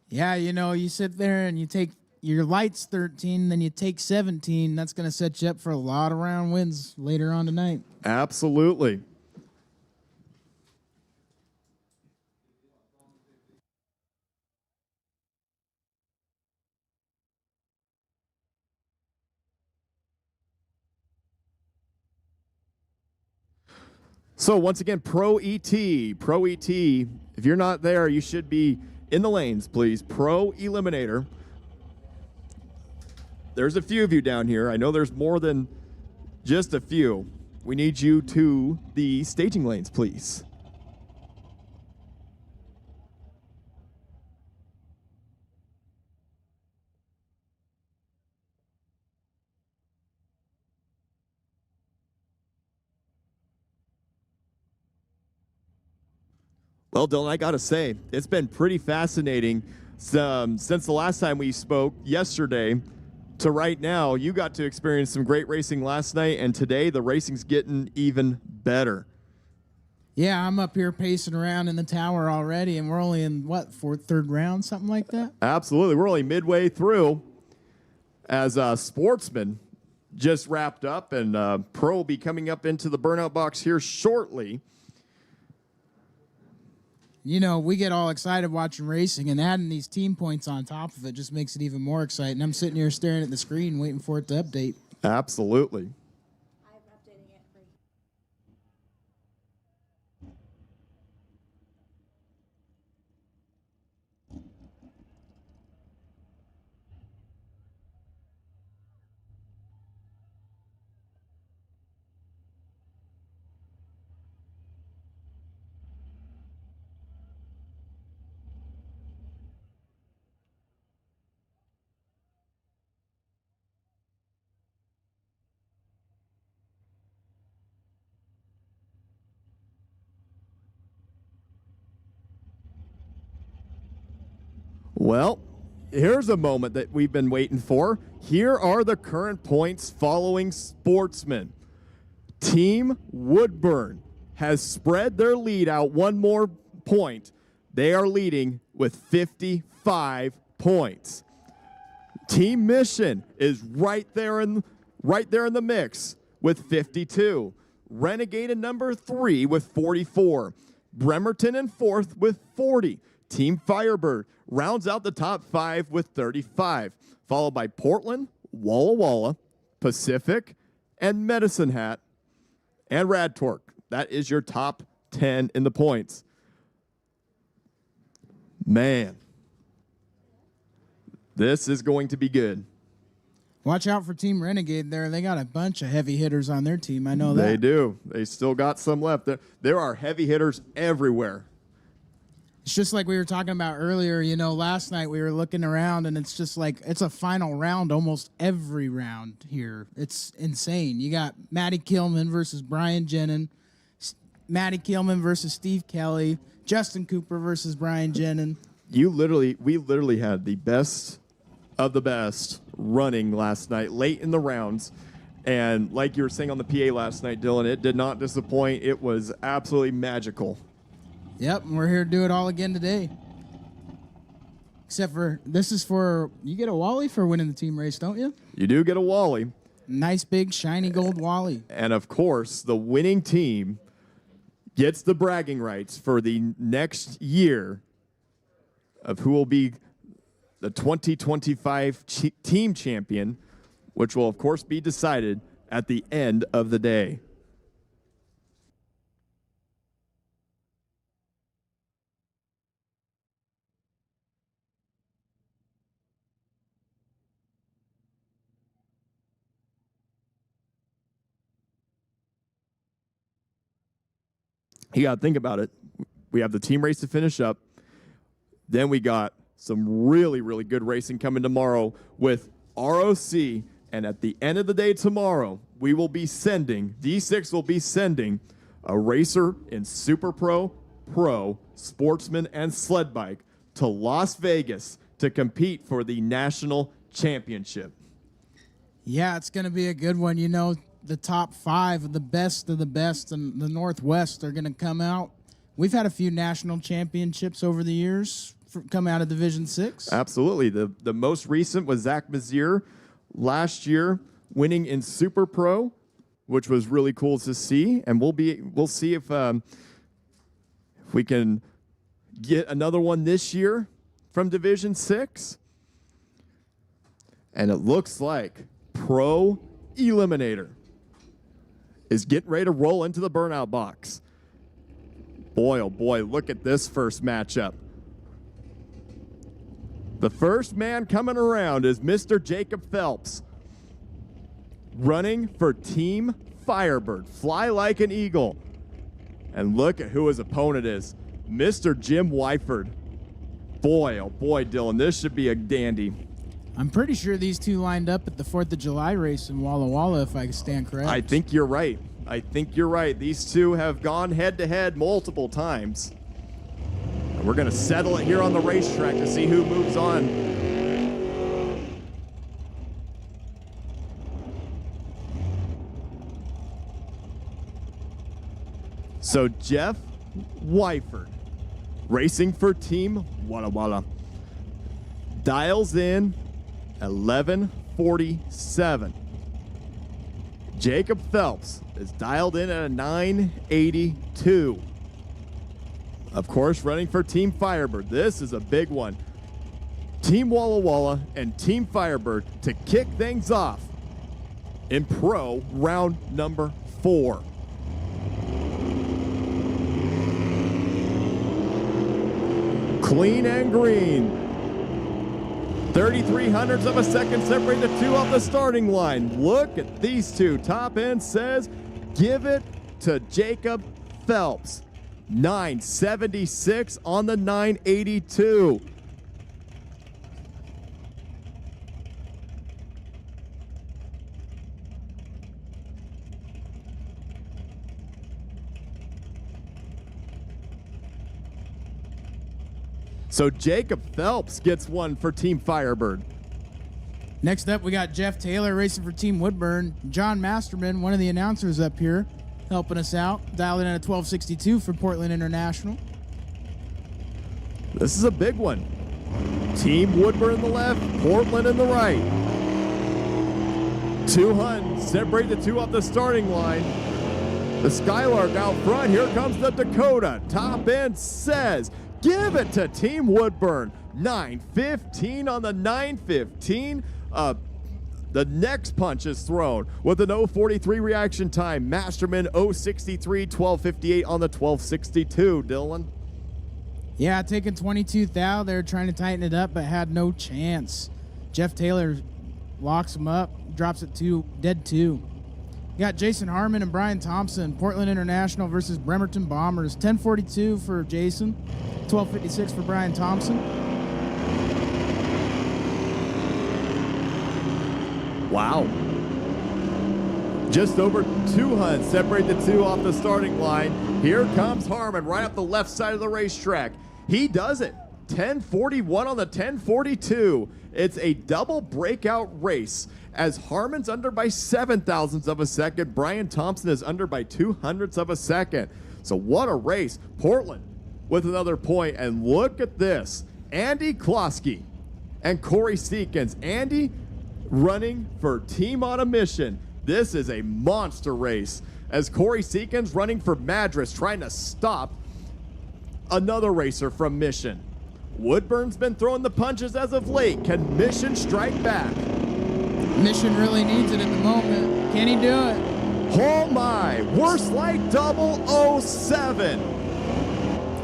Yeah, you know, you sit there and you take your lights 13, then you take 17. That's going to set you up for a lot of round wins later on tonight. Absolutely. So once again, Pro ET. If you're not there, you should be in the lanes, please. Pro Eliminator. There's a few of you down here. I know there's more than just a few. We need you to the staging lanes, please. Well, Dylan, I got to say, it's been pretty fascinating since the last time we spoke yesterday to right now. You got to experience some great racing last night, and today the racing's getting even better. Yeah, I'm up here pacing around in the tower already, and we're only in, third round, something like that? Absolutely. We're only midway through as Sportsman just wrapped up, and Pro will be coming up into the burnout box here shortly. You know, we get all excited watching racing, and adding these team points on top of it just makes it even more exciting. I'm sitting here staring at the screen waiting for it to update. Absolutely. I'm updating it for you. Well, here's a moment that we've been waiting for. Here are the current points following Sportsman. Team Woodburn has spread their lead out one more point. They are leading with 55 points. Team Mission is right there in the mix with 52. Renegade in number 3 with 44. Bremerton in 4th with 40. Team Firebird rounds out the top 5 with 35, followed by Portland, Walla Walla, Pacific, and Medicine Hat, and Rad Torque. That is your top 10 in the points. Man, this is going to be good. Watch out for Team Renegade there. They got a bunch of heavy hitters on their team. I know that. They do. They still got some left. There are heavy hitters everywhere. It's just like we were talking about earlier. You know, last night we were looking around, and it's just like it's a final round almost every round here. It's insane. You got Matty Kilman versus Brian Jenin, Matty Kilman versus Steve Kelly, Justin Cooper versus Brian Jenin. We literally had the best of the best running last night, late in the rounds. And like you were saying on the PA last night, Dylan, it did not disappoint. It was absolutely magical. Yep, and we're here to do it all again today. Except for, you get a Wally for winning the team race, don't you? You do get a Wally. Nice big shiny gold Wally. And of course, the winning team gets the bragging rights for the next year of who will be the 2025 team champion, which will of course be decided at the end of the day. You got to think about it. We have the team race to finish up. Then we got some really, really good racing coming tomorrow with ROC. And at the end of the day tomorrow, we will be sending, D6 will be sending a racer in Super Pro, Pro, Sportsman, and Sled Bike to Las Vegas to compete for the national championship. Yeah, it's going to be a good one. You know, the top 5 of the best in the Northwest are going to come out. We've had a few national championships over the years come out of Division 6. Absolutely. The most recent was Zach Mazier last year, winning in Super Pro, which was really cool to see. And we'll see if we can get another one this year from Division 6. And it looks like Pro Eliminator is getting ready to roll into the burnout box. Boy, oh boy, look at this first matchup. The first man coming around is Mr. Jacob Phelps, running for Team Firebird. Fly like an eagle. And look at who his opponent is, Mr. Jim Wyford. Boy, oh boy, Dylan, this should be a dandy. I'm pretty sure these two lined up at the 4th of July race in Walla Walla, if I stand correct. I think you're right. These two have gone head-to-head multiple times. And we're going to settle it here on the racetrack to see who moves on. So Jeff Wyford, racing for Team Walla Walla, dials in 11:47. Jacob Phelps is dialed in at a 9:82. Of course, running for Team Firebird. This is a big one. Team Walla Walla and Team Firebird to kick things off in Pro round number 4. Clean and green. 3300ths of a second separate the two off the starting line. Look at these two. Top end says, give it to Jacob Phelps. 976 on the 982. So Jacob Phelps gets one for Team Firebird. Next up, we got Jeff Taylor racing for Team Woodburn. John Masterman, one of the announcers up here, helping us out. Dialed in at a 12:62 for Portland International. This is a big one. Team Woodburn in the left, Portland in the right. 200 separate the two off the starting line. The Skylark out front. Here comes the Dakota. Top end says, give it to Team Woodburn. 9:15 on the 9:15. The next punch is thrown with an 0:43 reaction time. Masterman 0:63, 12:58 on the 12:62. Dylan. Yeah, taking 22 thou. They're trying to tighten it up, but had no chance. Jeff Taylor locks him up, drops it to dead 2. You got Jason Harmon and Brian Thompson, Portland International versus Bremerton Bombers. 10:42 for Jason, 12:56 for Brian Thompson. Wow. Just over 200 separate the two off the starting line. Here comes Harmon right up the left side of the racetrack. He does it. 10:41 on the 10:42. It's a double breakout race as Harmon's under by 0.07 of a second. Brian Thompson is under by 0.02 of a second. So what a race. Portland with another point. And look at this. Andy Klosky and Corey Seekins. Andy running for Team on a Mission. This is a monster race as Corey Seekins running for Madras, trying to stop another racer from Mission. Woodburn's been throwing the punches as of late. Can Mission strike back? Mission really needs it at the moment. Can he do it? Oh my, worst like 007.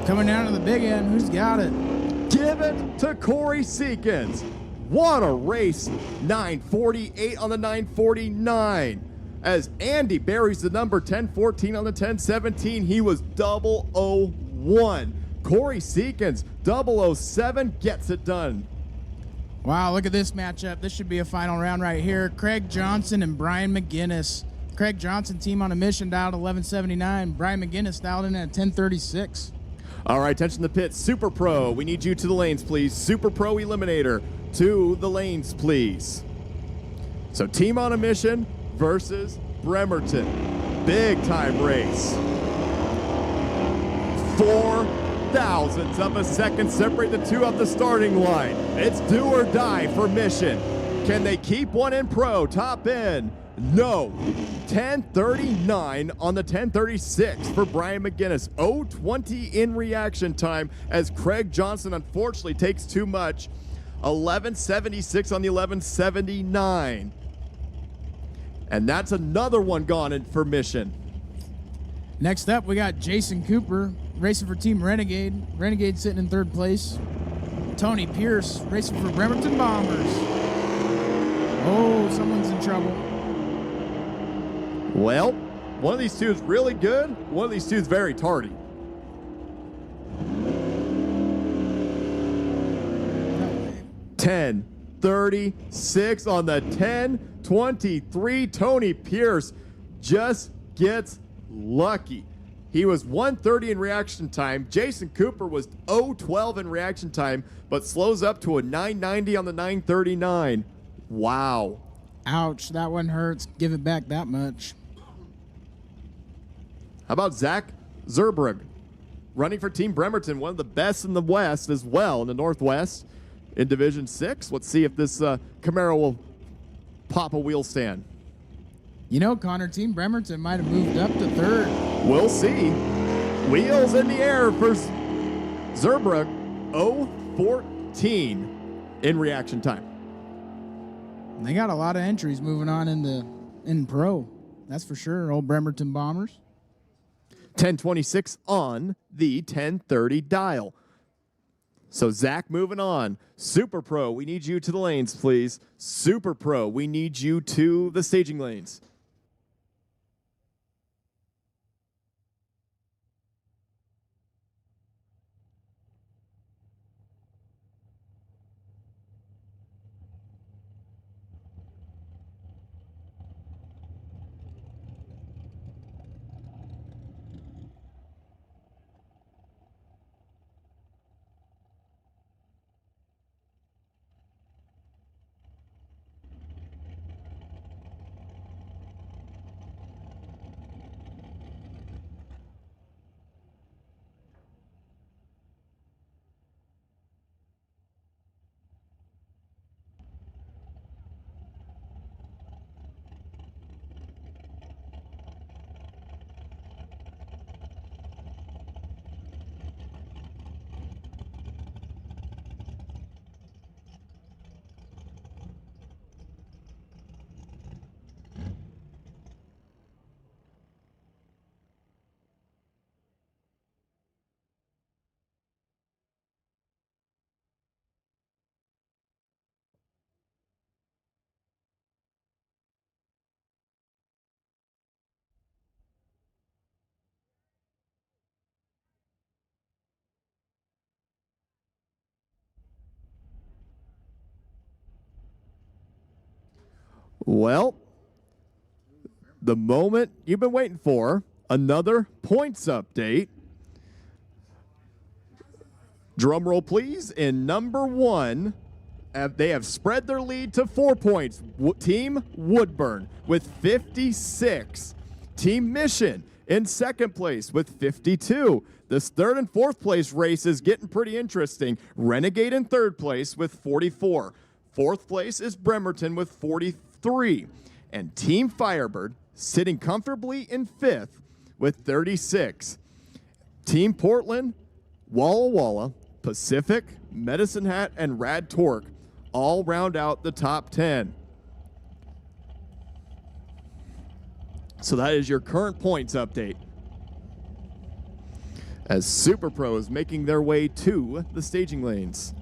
Coming down to the big end, who's got it? Give it to Corey Seekins. What a race. 9:48 on the 9:49. As Andy buries the number 10:14 on the 10:17, he was 001. Corey Seekins, 007, gets it done. Wow, look at this matchup. This should be a final round right here. Craig Johnson and Brian McGinnis. Craig Johnson, Team on a Mission, dialed 11:79. Brian McGinnis dialed in at 10:36. All right, attention to the pits. Super Pro, we need you to the lanes, please. Super Pro Eliminator, to the lanes, please. So Team on a Mission versus Bremerton. Big time race. 4 thousandths of a second separate the two off the starting line. It's do or die for Mission. Can they keep one in pro? Top end. No. 10:39 on the 10:36 for Brian McGinnis. 0:20 in reaction time as Craig Johnson unfortunately takes too much. 11:76 on the 11:79. And that's another one gone in for Mission. Next up, we got Jason Cooper racing for Team Renegade. Renegade sitting in third place. Tony Pierce racing for Bremerton Bombers. Oh, someone's in trouble. Well, one of these two is really good. One of these two is very tardy. No. 10:36 on the 10:23. Tony Pierce just gets lucky. He was 1:30 in reaction time. Jason Cooper was 0:12 in reaction time, but slows up to a 9:90 on the 9:39. Wow. Ouch, that one hurts. Give it back that much. How about Zach Zerbrug, running for Team Bremerton, one of the best in the West as well, in the Northwest, in Division 6. Let's see if this Camaro will pop a wheel stand. You know, Connor, Team Bremerton might have moved up to third. We'll see. Wheels in the air for Zerbrug, 0:14 in reaction time. They got a lot of entries moving on in pro. That's for sure. Old Bremerton Bombers. 10:26 on the 10:30 dial. So Zach moving on. Super Pro, we need you to the lanes, please. Super Pro, we need you to the staging lanes. Well, the moment you've been waiting for, another points update. Drum roll, please. In number one, they have spread their lead to 4 points. Team Woodburn with 56. Team Mission in second place with 52. This third and fourth place race is getting pretty interesting. Renegade in third place with 44. Fourth place is Bremerton with 43. And Team Firebird sitting comfortably in fifth with 36. Team Portland, Walla Walla, Pacific, Medicine Hat, and Rad Torque all round out the top 10. So that is your current points update, as Super Pros making their way to the staging lanes.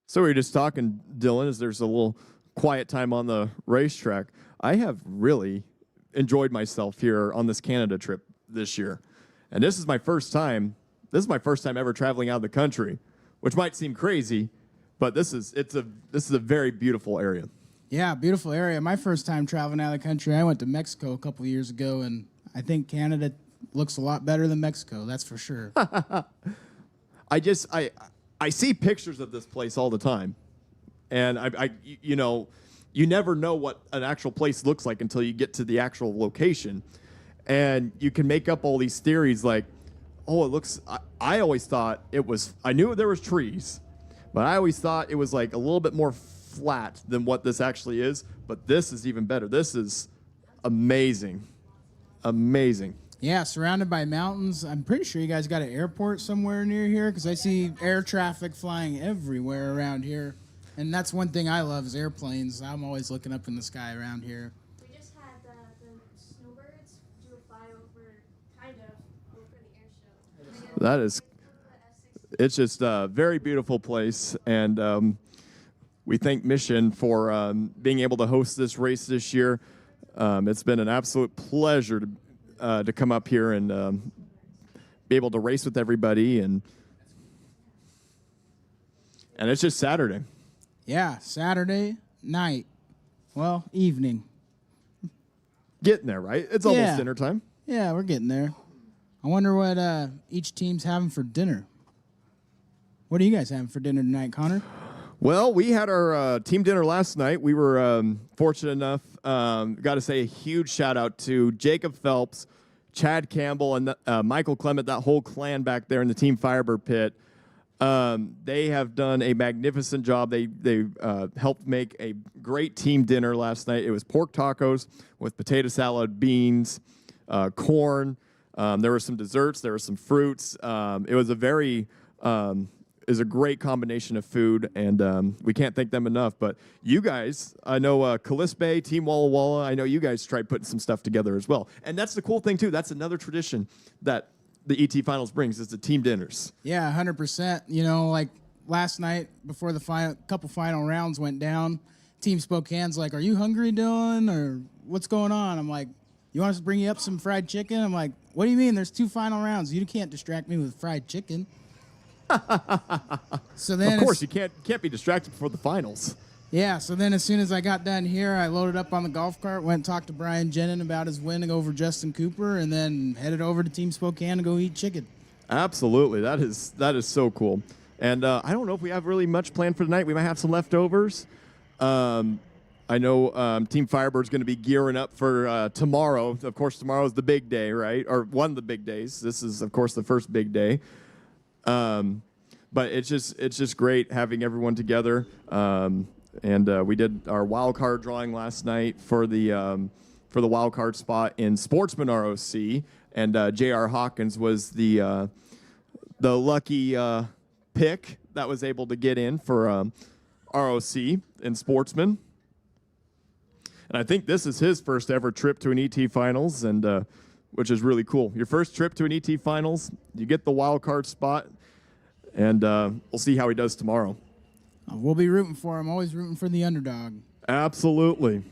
So we were just talking, Dylan, as there's a little quiet time on the racetrack. I have really enjoyed myself here on this Canada trip this year. And this is my first time. This is my first time ever traveling out of the country, which might seem crazy, but this is a very beautiful area. Yeah, beautiful area. My first time traveling out of the country, I went to Mexico a couple of years ago, and I think Canada looks a lot better than Mexico. That's for sure. I see pictures of this place all the time, and you never know what an actual place looks like until you get to the actual location, and you can make up all these theories like, oh, it looks. I always thought it was. I knew there was trees, but I always thought it was like a little bit more flat than what this actually is. But this is even better. This is amazing, amazing. Yeah, surrounded by mountains. I'm pretty sure you guys got an airport somewhere near here because I see air traffic flying everywhere around here. And that's one thing I love is airplanes. I'm always looking up in the sky around here. We just had the snowbirds do a flyover, kind of, over the air show. That is, it's just a very beautiful place, and we thank Mission for being able to host this race this year. It's been an absolute pleasure to come up here and be able to race with everybody, and it's just Saturday. Yeah, Saturday night. Well, evening. Getting there, right? It's almost dinner time. Yeah, we're getting there. I wonder what each team's having for dinner. What are you guys having for dinner tonight, Connor? Well, we had our team dinner last night. We were fortunate enough, got to say a huge shout out to Jacob Phelps, Chad Campbell, and Michael Clement, that whole clan back there in the Team Firebird pit. They have done a magnificent job. They helped make a great team dinner last night. It was pork tacos with potato salad, beans, corn. There were some desserts. There were some fruits. It was a great combination of food, and we can't thank them enough. But you guys, I know Calispe, Team Walla Walla, I know you guys tried putting some stuff together as well. And that's the cool thing, too. That's another tradition that the ET Finals brings is the team dinners. Yeah, 100%. You know, like last night before the couple final rounds went down, Team Spokane's like, are you hungry, Dylan, or what's going on? I'm like, you want us to bring you up some fried chicken? I'm like, what do you mean? There's 2 final rounds. You can't distract me with fried chicken. So then, of course, you can't be distracted before the finals. Yeah, so then as soon as I got done here, I loaded up on the golf cart, went and talked to Brian Jenin about his win over Justin Cooper, and then headed over to Team Spokane to go eat chicken. Absolutely. That is so cool. And I don't know if we have really much planned for tonight. We might have some leftovers. I know Team Firebird's going to be gearing up for tomorrow. Of course, tomorrow is the big day, right? Or one of the big days. This is, of course, the first big day. But it's just great having everyone together. And we did our wild card drawing last night for the wild card spot in Sportsman ROC, and J.R. Hawkins was the lucky pick that was able to get in for ROC in Sportsman. And I think this is his first ever trip to an ET Finals, and which is really cool. Your first trip to an ET Finals, you get the wild card spot, and we'll see how he does tomorrow. We'll be rooting for him. Always rooting for the underdog. Absolutely.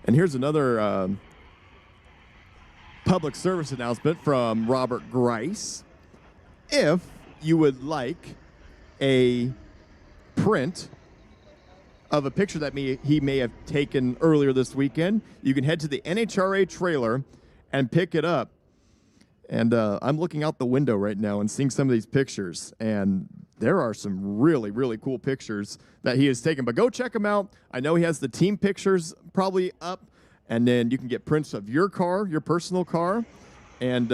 And here's another public service announcement from Robert Grice. If you would like a print of a picture that he may have taken earlier this weekend, you can head to the NHRA trailer and pick it up. And I'm looking out the window right now and seeing some of these pictures, and there are some really, really cool pictures that he has taken. But go check him out. I know he has the team pictures probably up, and then you can get prints of your car, your personal car, and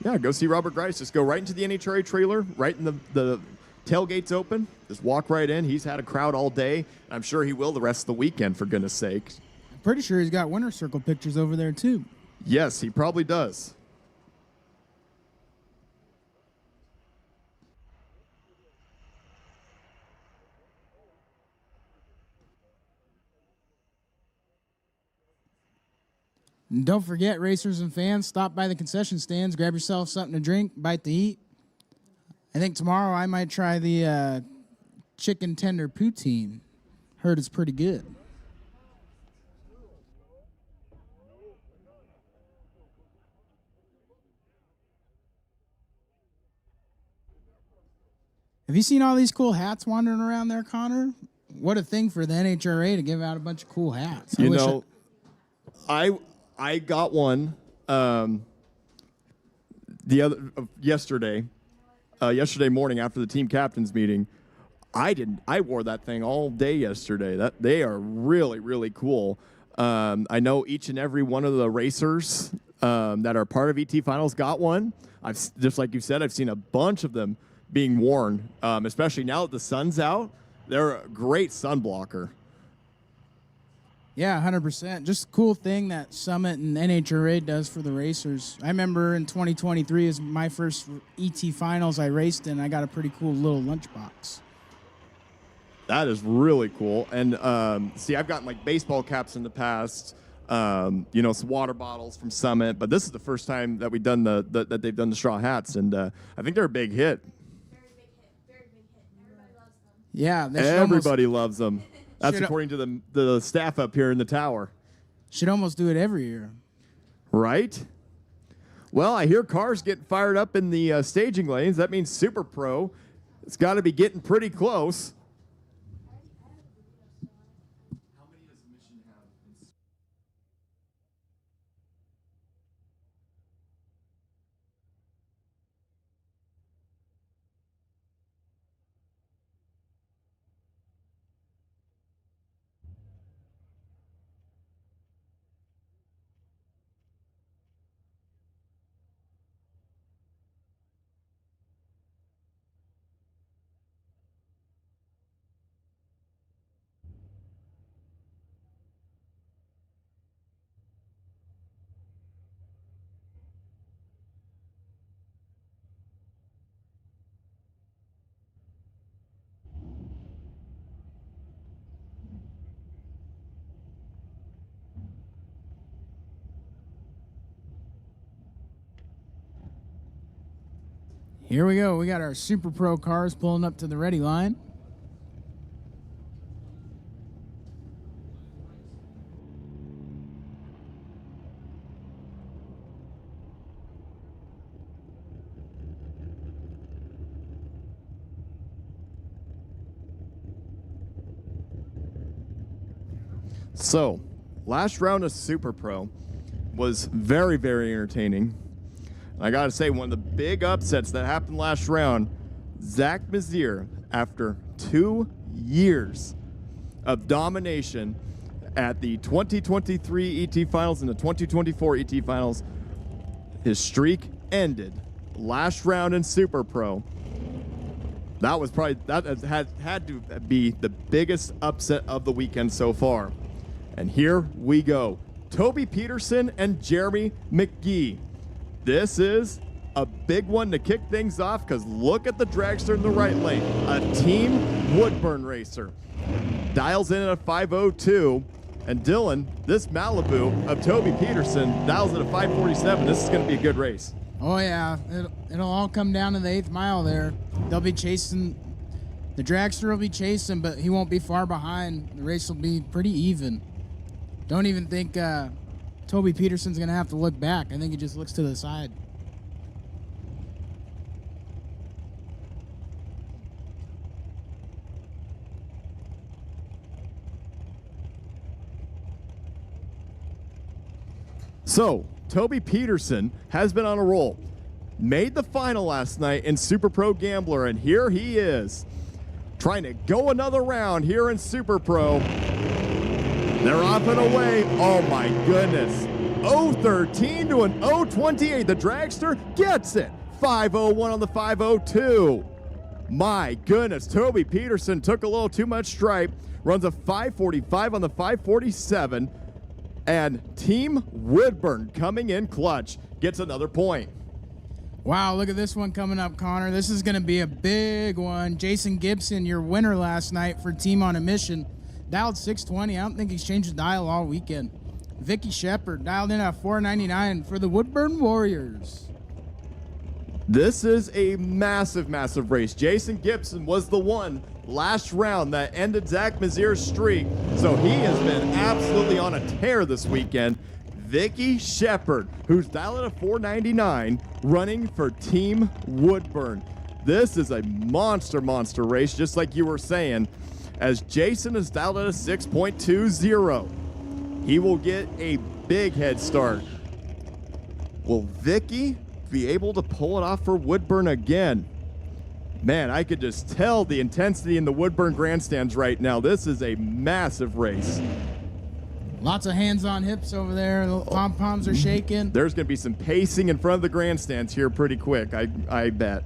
yeah, go see Robert Grice. Just go right into the NHRA trailer, right in the tailgate's open. Just walk right in. He's had a crowd all day. I'm sure he will the rest of the weekend, for goodness sake. I'm pretty sure he's got winner circle pictures over there, too. Yes, he probably does. And don't forget, racers and fans, stop by the concession stands, grab yourself something to drink, bite to eat. I think tomorrow I might try the chicken tender poutine. Heard it's pretty good. Have you seen all these cool hats wandering around there, Connor? What a thing for the NHRA to give out a bunch of cool hats. You know, I got one yesterday morning after the team captains meeting. I wore that thing all day yesterday. They are really, really cool. I know each and every one of the racers that are part of ET Finals got one. Just like you said, I've seen a bunch of them being worn, especially now that the sun's out. They're a great sun blocker. Yeah, 100%. Just a cool thing that Summit and NHRA does for the racers. I remember in 2023 is my first ET Finals I raced in. I got a pretty cool little lunchbox. That is really cool. And see, I've gotten like baseball caps in the past, some water bottles from Summit, but this is the first time that we've done that they've done the straw hats, and I think they're a big hit. Very big hit. Everybody loves them. Yeah, they should Everybody loves them. That's should- according to the staff up here in the tower. should almost do it every year. Right? Well, I hear cars getting fired up in the staging lanes. That means Super Pro. It's got to be getting pretty close. Here we go. We got our Super Pro cars pulling up to the ready line. So, last round of Super Pro was very, very entertaining. I got to say, one of the big upsets that happened last round, Zach Mazier, after 2 years of domination at the 2023 ET Finals and the 2024 ET Finals, his streak ended last round in Super Pro. That was probably, that had to be the biggest upset of the weekend so far. And here we go. Toby Peterson and Jeremy McGee. This is a big one to kick things off because look at the dragster in the right lane. A Team Woodburn racer. Dials in at a 5:02. And Dylan, this Malibu of Toby Peterson dials at a 5:47. This is going to be a good race. Oh, yeah. It'll all come down to the 8th mile there. They'll be chasing. The dragster will be chasing, but he won't be far behind. The race will be pretty even. Don't even think Toby Peterson's going to have to look back. I think he just looks to the side. So, Toby Peterson has been on a roll. Made the final last night in Super Pro Gambler, and here he is. Trying to go another round here in Super Pro. They're off and away. Oh my goodness. 0-13 to an 0-28. The dragster gets it. 5:01 on the 5:02. My goodness. Toby Peterson took a little too much stripe. Runs a 5:45 on the 5:47. And Team Woodburn coming in clutch. Gets another point. Wow, look at this one coming up, Connor. This is going to be a big one. Jason Gibson, your winner last night for Team on a Mission. Dialed 620. I don't think he's changed the dial all weekend. Vicky Shepard dialed in at 499 for the Woodburn Warriors. This is a massive, massive race. Jason Gibson was the one last round that ended Zach Mazier's streak, so he has been absolutely on a tear this weekend. Vicky Shepard, who's dialed at a 499, running for Team Woodburn. This is a monster race, just like you were saying, as Jason is dialed at a 6.20. He will get a big head start. Will Vicky be able to pull it off for Woodburn again? Man, I could just tell the intensity in the Woodburn grandstands right now. This is a massive race. Lots of hands on hips over there. The pom-poms are shaking. There's going to be some pacing in front of the grandstands here pretty quick, I bet.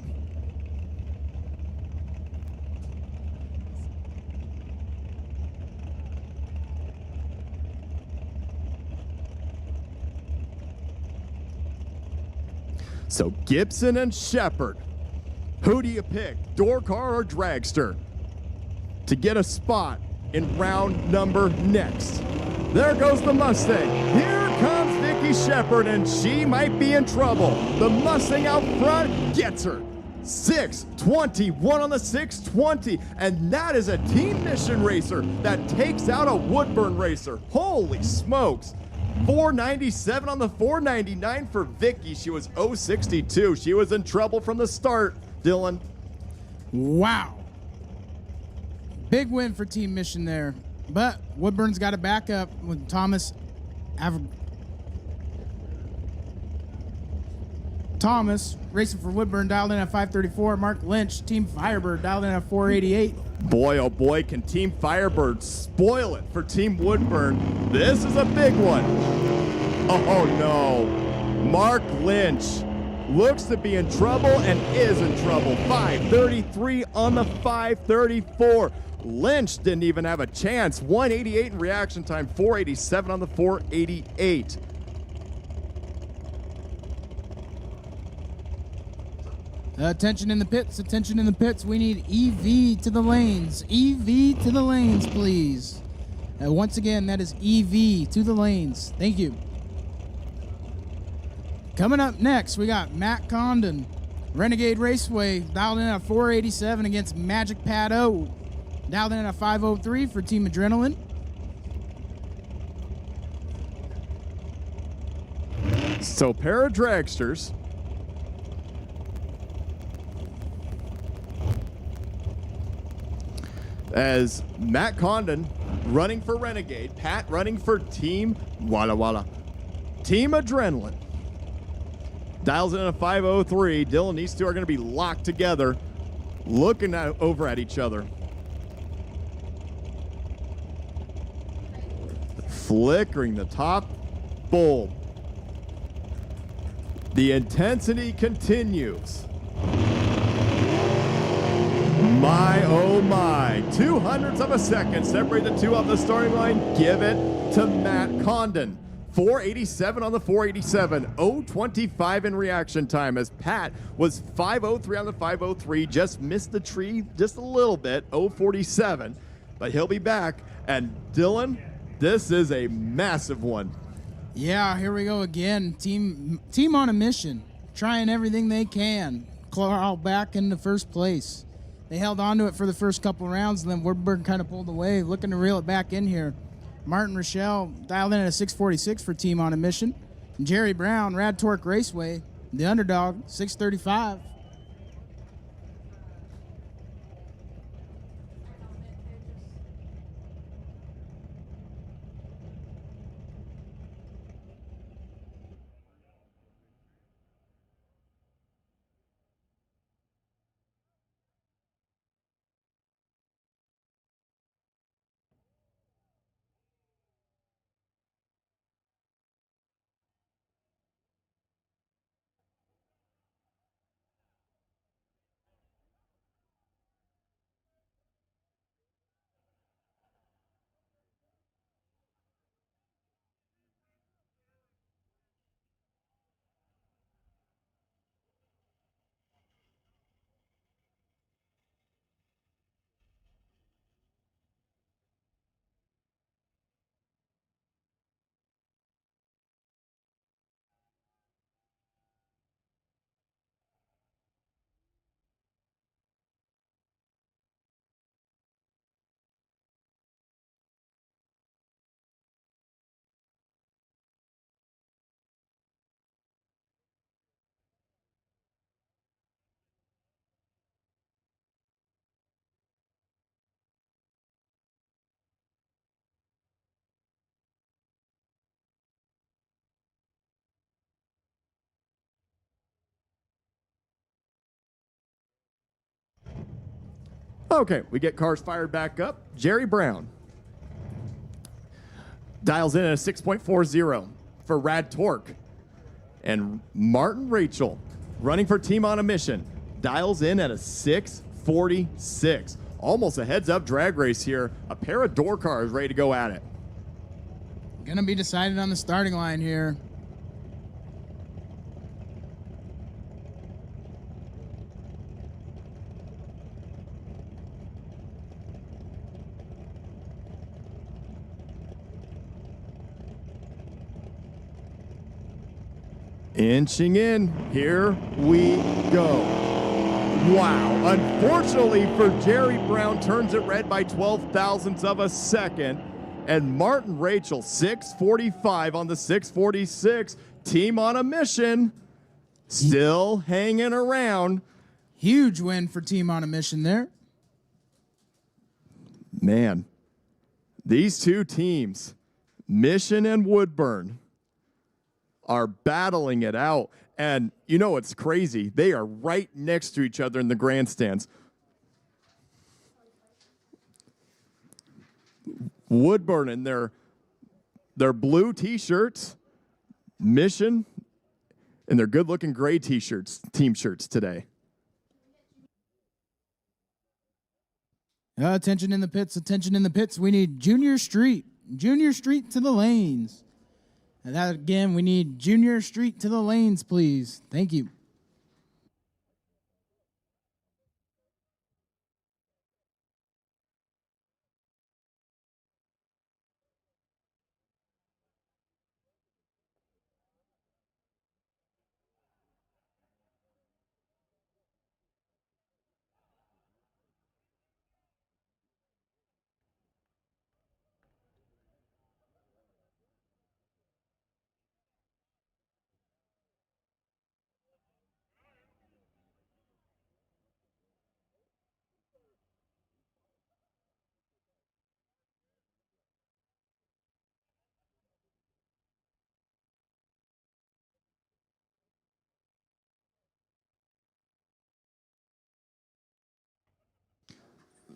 So Gibson and Shepard, who do you pick, door car or dragster, to get a spot in round number next? There goes the Mustang. Here comes Vicky Shepard, and she might be in trouble. The Mustang out front gets her. 621 on the 620, and that is a Team Mission racer that takes out a Woodburn racer. Holy smokes. 497 on the 499 for Vicky. She was 062. She was in trouble from the start, Dylan. Wow. Big win for Team Mission there. But Woodburn's got a backup with Thomas racing for Woodburn, dialed in at 534. Mark Lynch, Team Firebird, dialed in at 488. Boy, oh boy, can Team Firebird spoil it for Team Woodburn. This is a big one. Oh no. Mark Lynch looks to be in trouble and is in trouble. 533 on the 534. Lynch didn't even have a chance. 188 in reaction time, 487 on the 488. Attention in the pits, attention in the pits. We need EV to the lanes. EV to the lanes, please. Once again, that is EV to the lanes. Thank you. Coming up next, we got Matt Condon, Renegade Raceway, dialed in at 487 against Magic Pad O. Dialed in at 503 for Team Adrenaline. So pair of dragsters. As Matt Condon running for Renegade, Pat running for Team Walla Walla. Team Adrenaline. Dials in a 503. Dylan, these two are going to be locked together, looking over at each other. Flickering the top bulb. The intensity continues. My, oh my. 200ths of a second separate the two off the starting line. Give it to Matt Condon. 487 on the 487. 025 in reaction time as Pat was 503 on the 503. Just missed the tree just a little bit. 047. But he'll be back. And Dylan, this is a massive one. Yeah, here we go again. Team on a mission, trying everything they can. Claw back into first place. They held on to it for the first couple rounds, and then Woodburn kind of pulled away, looking to reel it back in here. Martin Rochelle dialed in at a 646 for Team on a Mission. And Jerry Brown, Rad Torque Raceway, the underdog, 635. Okay, we get cars fired back up. Jerry Brown dials in at a 6.40 for Rad Torque. And Martin Rachel, running for Team on a Mission, dials in at a 6.46. Almost a heads-up drag race here. A pair of door cars ready to go at it. Gonna be decided on the starting line here. Inching in, here we go. Wow, unfortunately for Jerry Brown, turns it red by 12 thousandths of a second. And Martin Rachel, 6:45 on the 6:46. Team on a Mission, still hanging around. Huge win for Team on a Mission there. Man, these two teams, Mission and Woodburn, are battling it out. And you know it's crazy. They are right next to each other in the grandstands. Woodburn in their blue T-shirts, Mission in their good-looking gray T-shirts, team shirts today. Attention in the pits, attention in the pits. We need Junior Street to the lanes. And that again, we need Junior Street to the lanes, please. Thank you.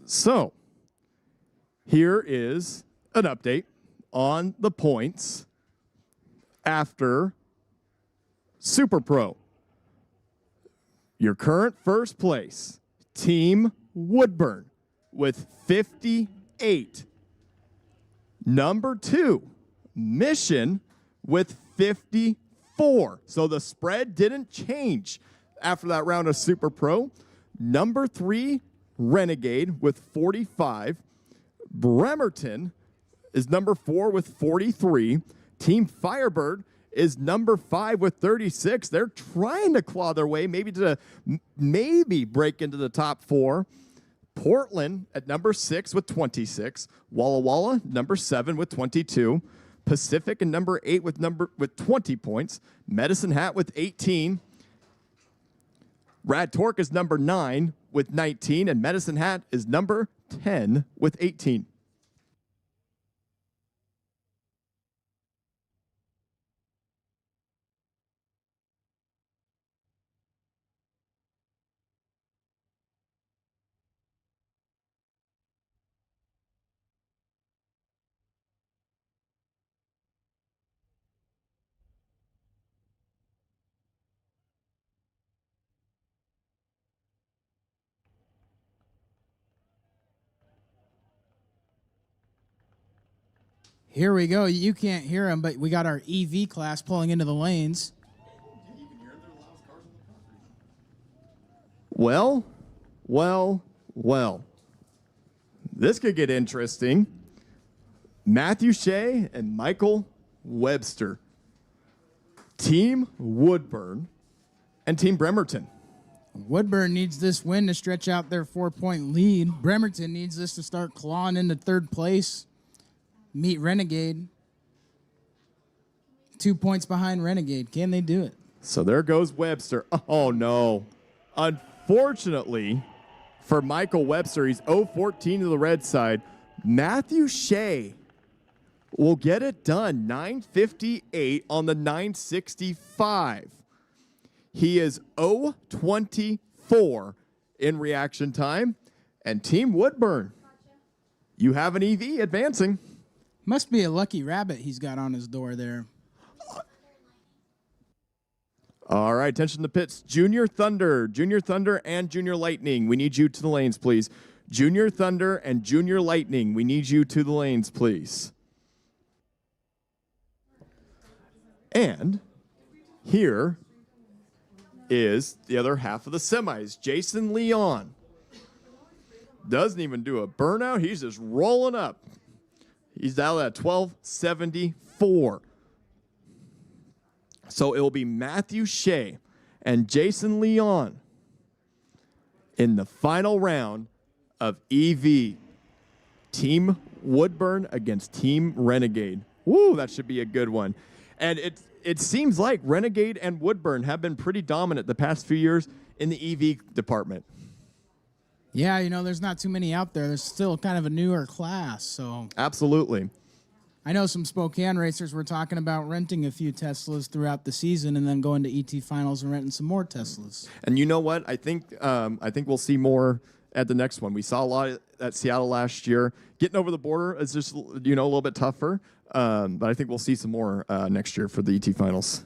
So, here is an update on the points after Super Pro. Your current first place, Team Woodburn, with 58. Number 2, Mission, with 54. So the spread didn't change after that round of Super Pro. Number 3, Renegade with 45. Bremerton is number 4 with 43. Team Firebird is number 5 with 36. They're trying to claw their way maybe break into the top 4. Portland at number 6 with 26. Walla Walla number 7 with 22. Pacific in number 8 with 20 points. Medicine Hat with 18. Rad Torque is number 9 with 19, and Medicine Hat is number 10 with 18. Here we go. You can't hear them, but we got our EV class pulling into the lanes. Well. This could get interesting. Matthew Shea and Michael Webster. Team Woodburn and Team Bremerton. Woodburn needs this win to stretch out their 4-point lead. Bremerton needs this to start clawing into third place. Meet Renegade. 2 points behind Renegade. Can they do it? So there goes Webster. Oh, no. Unfortunately for Michael Webster, he's 0-14 to the red side. Matthew Shea will get it done. 9:58 on the 9:65. He is 0-24 in reaction time. And Team Woodburn, you have an EV advancing. Must be a lucky rabbit he's got on his door there. All right, attention to the pits. Junior Thunder, and Junior Lightning. We need you to the lanes, please. Junior Thunder and Junior Lightning. We need you to the lanes, please. And here is the other half of the semis. Jason Leon doesn't even do a burnout. He's just rolling up. He's dialed at 1274. So it will be Matthew Shea and Jason Leon in the final round of EV. Team Woodburn against Team Renegade. Woo, that should be a good one. And it seems like Renegade and Woodburn have been pretty dominant the past few years in the EV department. Yeah, you know, there's not too many out there. There's still kind of a newer class, so. Absolutely. I know some Spokane racers were talking about renting a few Teslas throughout the season and then going to ET finals and renting some more Teslas. And you know what? I think we'll see more at the next one. We saw a lot at Seattle last year. Getting over the border is just, you know, a little bit tougher. But I think we'll see some more next year for the ET finals.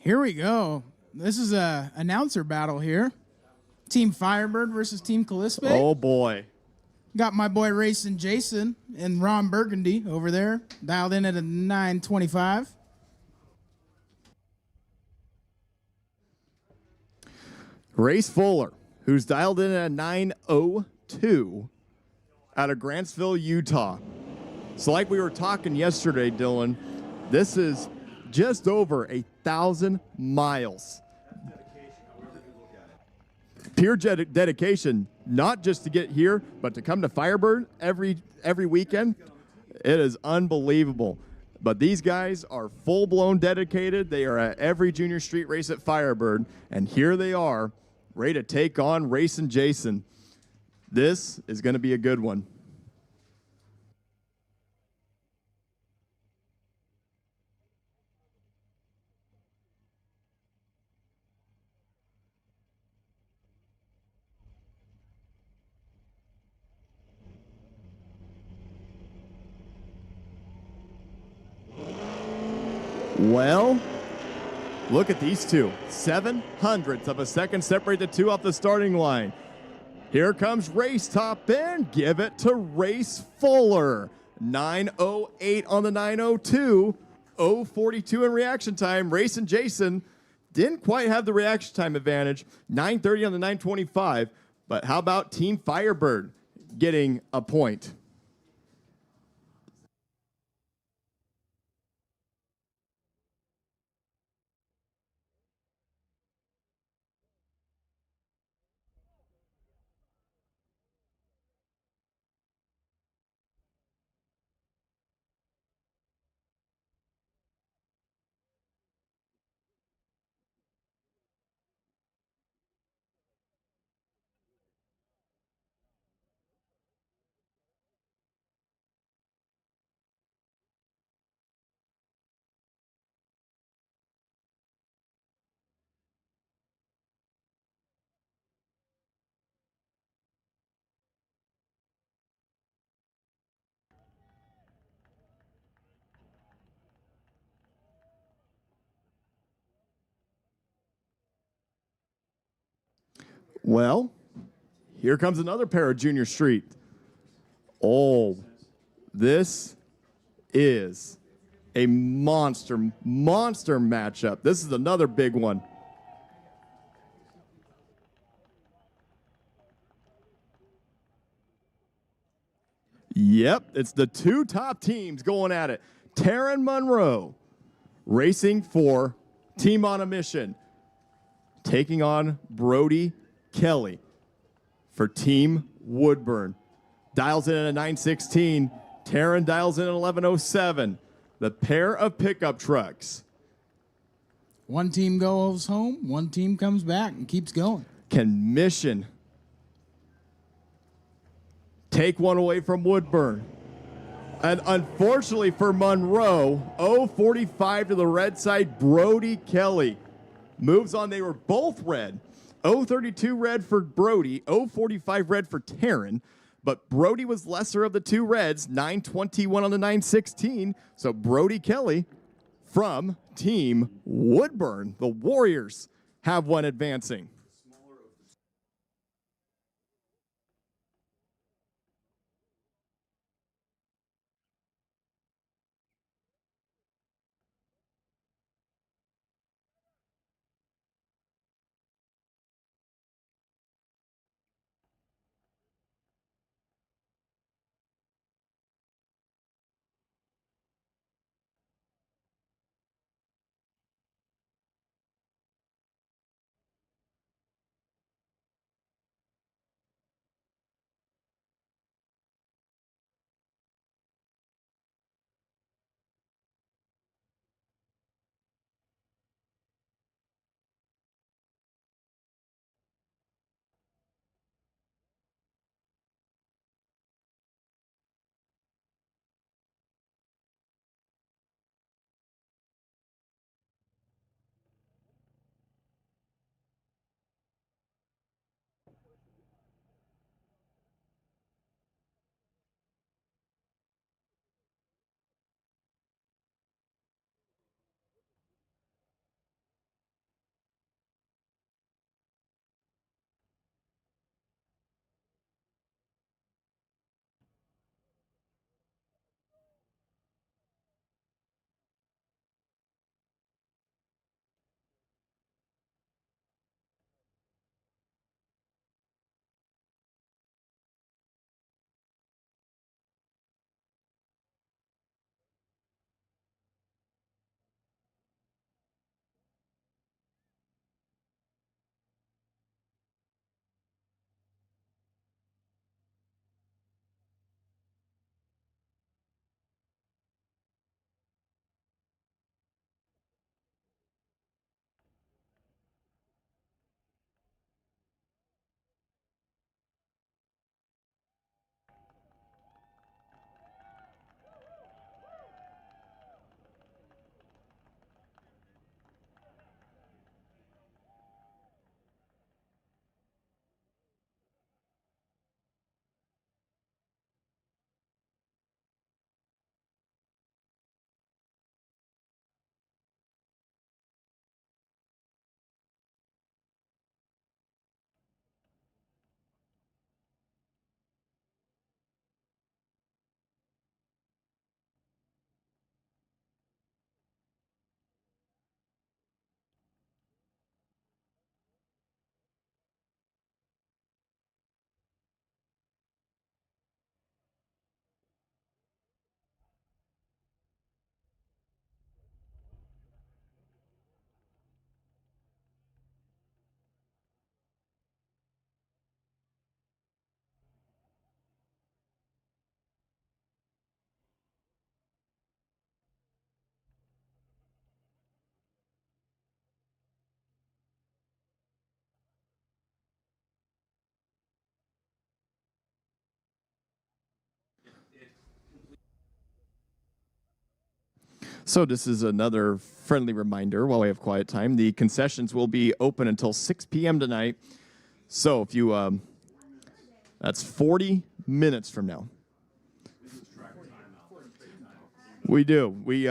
Here we go. This is a announcer battle here. Team Firebird versus Team Callispe. Oh, boy. Got my boy Racing Jason and Ron Burgundy over there, dialed in at a 925. Race Fuller, who's dialed in at 902 out of Grantsville, Utah. So like we were talking yesterday, Dylan, this is just over 1,000 miles. Pure dedication, not just to get here, but to come to Firebird every weekend. It is unbelievable. But these guys are full-blown dedicated. They are at every junior street race at Firebird, and here they are, ready to take on Racing Jason. This is going to be a good one. Well, look at these two. 0.07 of a second separate the two off the starting line. Here comes Race top end. Give it to Race Fuller. 9:08 on the 9:02. 0:42 in reaction time. Race and Jason didn't quite have the reaction time advantage. 9:30 on the 9:25. But how about Team Firebird getting a point? Well, here comes another pair of Junior Street. Oh, this is a monster matchup. This is another big one. Yep, it's the two top teams going at it. Taryn Monroe racing for Team on a Mission, taking on Brody Kelly for Team Woodburn. Dials in at a 916. Taryn dials in at 1107. The pair of pickup trucks. One team goes home, one team comes back and keeps going. Can Mission take one away from Woodburn? And unfortunately for Monroe, 045 to the red side, Brody Kelly moves on. They were both red. 032 red for Brody, 045 red for Taryn. But Brody was lesser of the two reds, 921 on the 916. So Brody Kelly from Team Woodburn, the Warriors, have one advancing. So this is another friendly reminder while we have quiet time. The concessions will be open until 6 p.m. tonight. So if you, that's 40 minutes from now. We do. We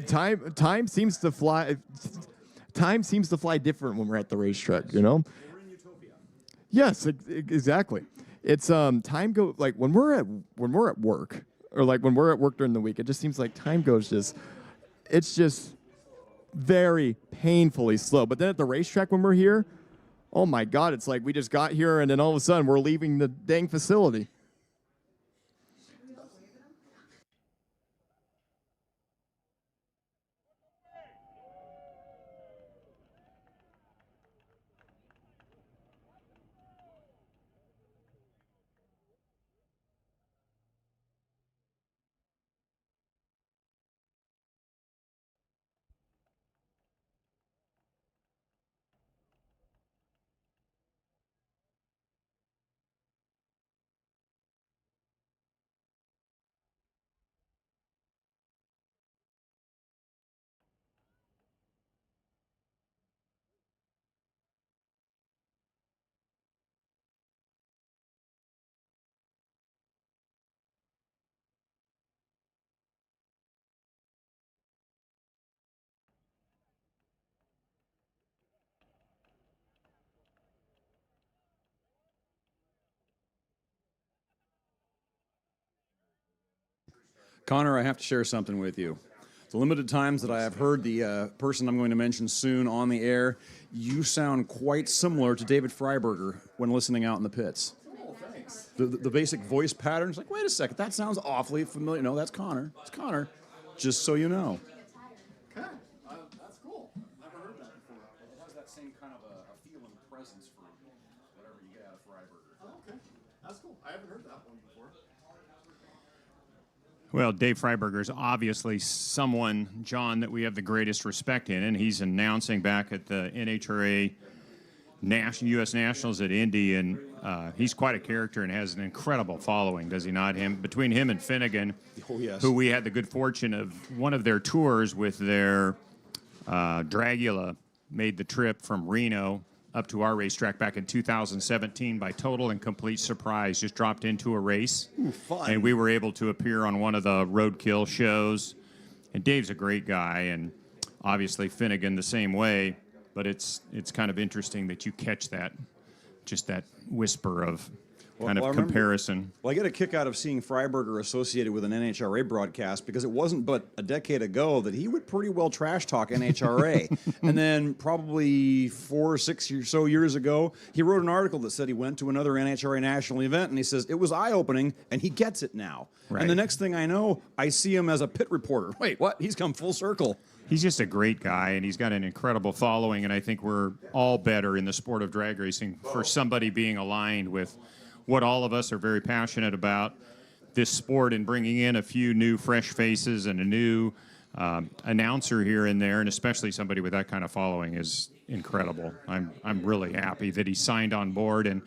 time seems to fly. Time seems to fly different when we're at the racetrack. You know. Yes, exactly. It's time go like when we're at work, or like when we're at work during the week, it just seems like time goes it's just very painfully slow. But then at the racetrack when we're here, oh my God, it's like we just got here and then all of a sudden we're leaving the dang facility. Connor, I have to share something with you. The limited times that I have heard the person I'm going to mention soon on the air, you sound quite similar to David Freiberger when listening out in the pits. Oh, thanks. The basic voice patterns, like, wait a second, that sounds awfully familiar. No, that's Connor. It's Connor. Just so you know. Okay, that's cool. Never heard that before. It has that same kind of a feel and presence for whatever you get out of Freiberger. Oh, okay. That's cool. I haven't heard that one before. Well, Dave Freiberger is obviously someone, John, that we have the greatest respect in, and he's announcing back at the NHRA U.S. Nationals at Indy, and he's quite a character and has an incredible following, does he not? Between him and Finnegan, Oh, yes. who we had the good fortune of one of their tours with their Dragula, made the trip from Reno up to our racetrack back in 2017 by total and complete surprise. Just dropped into a race. Ooh, fun. And we were able to appear on one of the roadkill shows. And Dave's a great guy, and obviously Finnegan the same way. But it's kind of interesting that you catch that, just that whisper of kind of comparison. Well, I get a kick out of seeing Freiberger associated with an NHRA broadcast because it wasn't but a decade ago that he would pretty well trash talk NHRA. And then probably 4 or 6 or so years ago, he wrote an article that said he went to another NHRA national event, and he says, it was eye-opening, and he gets it now. Right. And the next thing I know, I see him as a pit reporter. Wait, what? He's come full circle. He's just a great guy, and he's got an incredible following, and I think we're all better in the sport of drag racing for somebody being aligned with what all of us are very passionate about, this sport, and bringing in a few new fresh faces and a new announcer here and there, and especially somebody with that kind of following is incredible. I'm really happy that he signed on board. And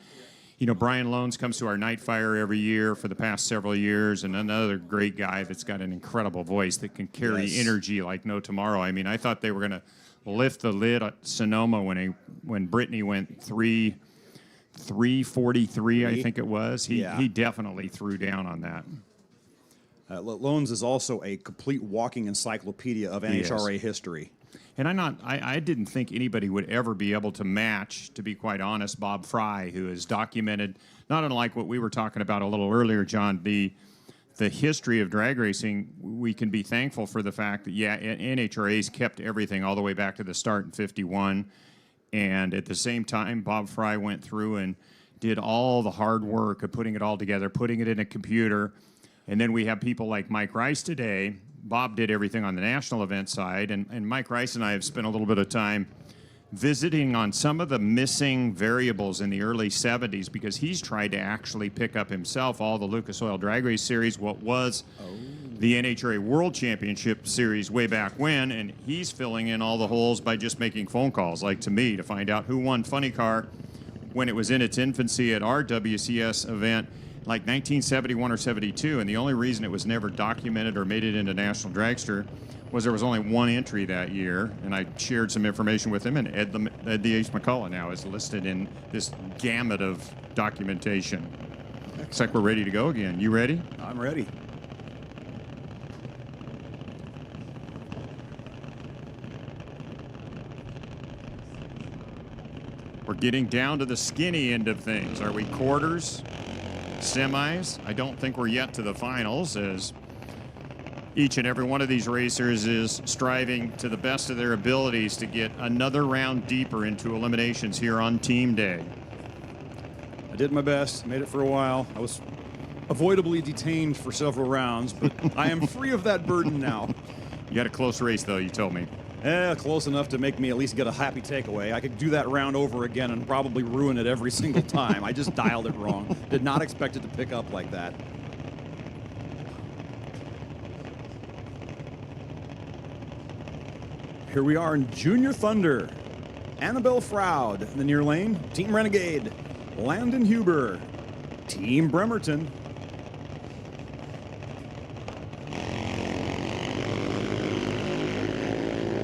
you know, Brian Loans comes to our Night Fire every year for the past several years, and another great guy that's got an incredible voice that can carry energy like no tomorrow. I mean, I thought they were going to lift the lid at Sonoma when Brittany went 3:43, I think it was. He definitely threw down on that. Loans is also a complete walking encyclopedia of NHRA history. And I didn't think anybody would ever be able to match, to be quite honest, Bob Fry, who has documented, not unlike what we were talking about a little earlier, John, the history of drag racing. We can be thankful for the fact that, NHRA's kept everything all the way back to the start in '51. And at the same time, Bob Fry went through and did all the hard work of putting it all together, putting it in a computer. And then we have people like Mike Rice today. Bob did everything on the national event side, and Mike Rice and I have spent a little bit of time visiting on some of the missing variables in the early 70s, because he's tried to actually pick up himself all the Lucas Oil Drag Race Series, what was the NHRA World Championship Series way back when, and he's filling in all the holes by just making phone calls, like to me, to find out who won Funny Car when it was in its infancy at our WCS event, like 1971 or 72, and the only reason it was never documented or made it into National Dragster was there was only one entry that year, and I shared some information with him, and Ed D.H. McCullough now is listed in this gamut of documentation. Looks like we're ready to go again. You ready? I'm ready. We're getting down to the skinny end of things. Are we quarters, semis? I don't think we're yet to the finals, as each and every one of these racers is striving to the best of their abilities to get another round deeper into eliminations here on team day. I did my best, made it for a while. I was avoidably detained for several rounds, but I am free of that burden now. You got a close race, though, you told me. Close enough to make me at least get a happy takeaway. I could do that round over again and probably ruin it every single time. I just dialed it wrong. Did not expect it to pick up like that. Here we are in Junior Thunder. Annabelle Froud in the near lane. Team Renegade. Landon Huber. Team Bremerton.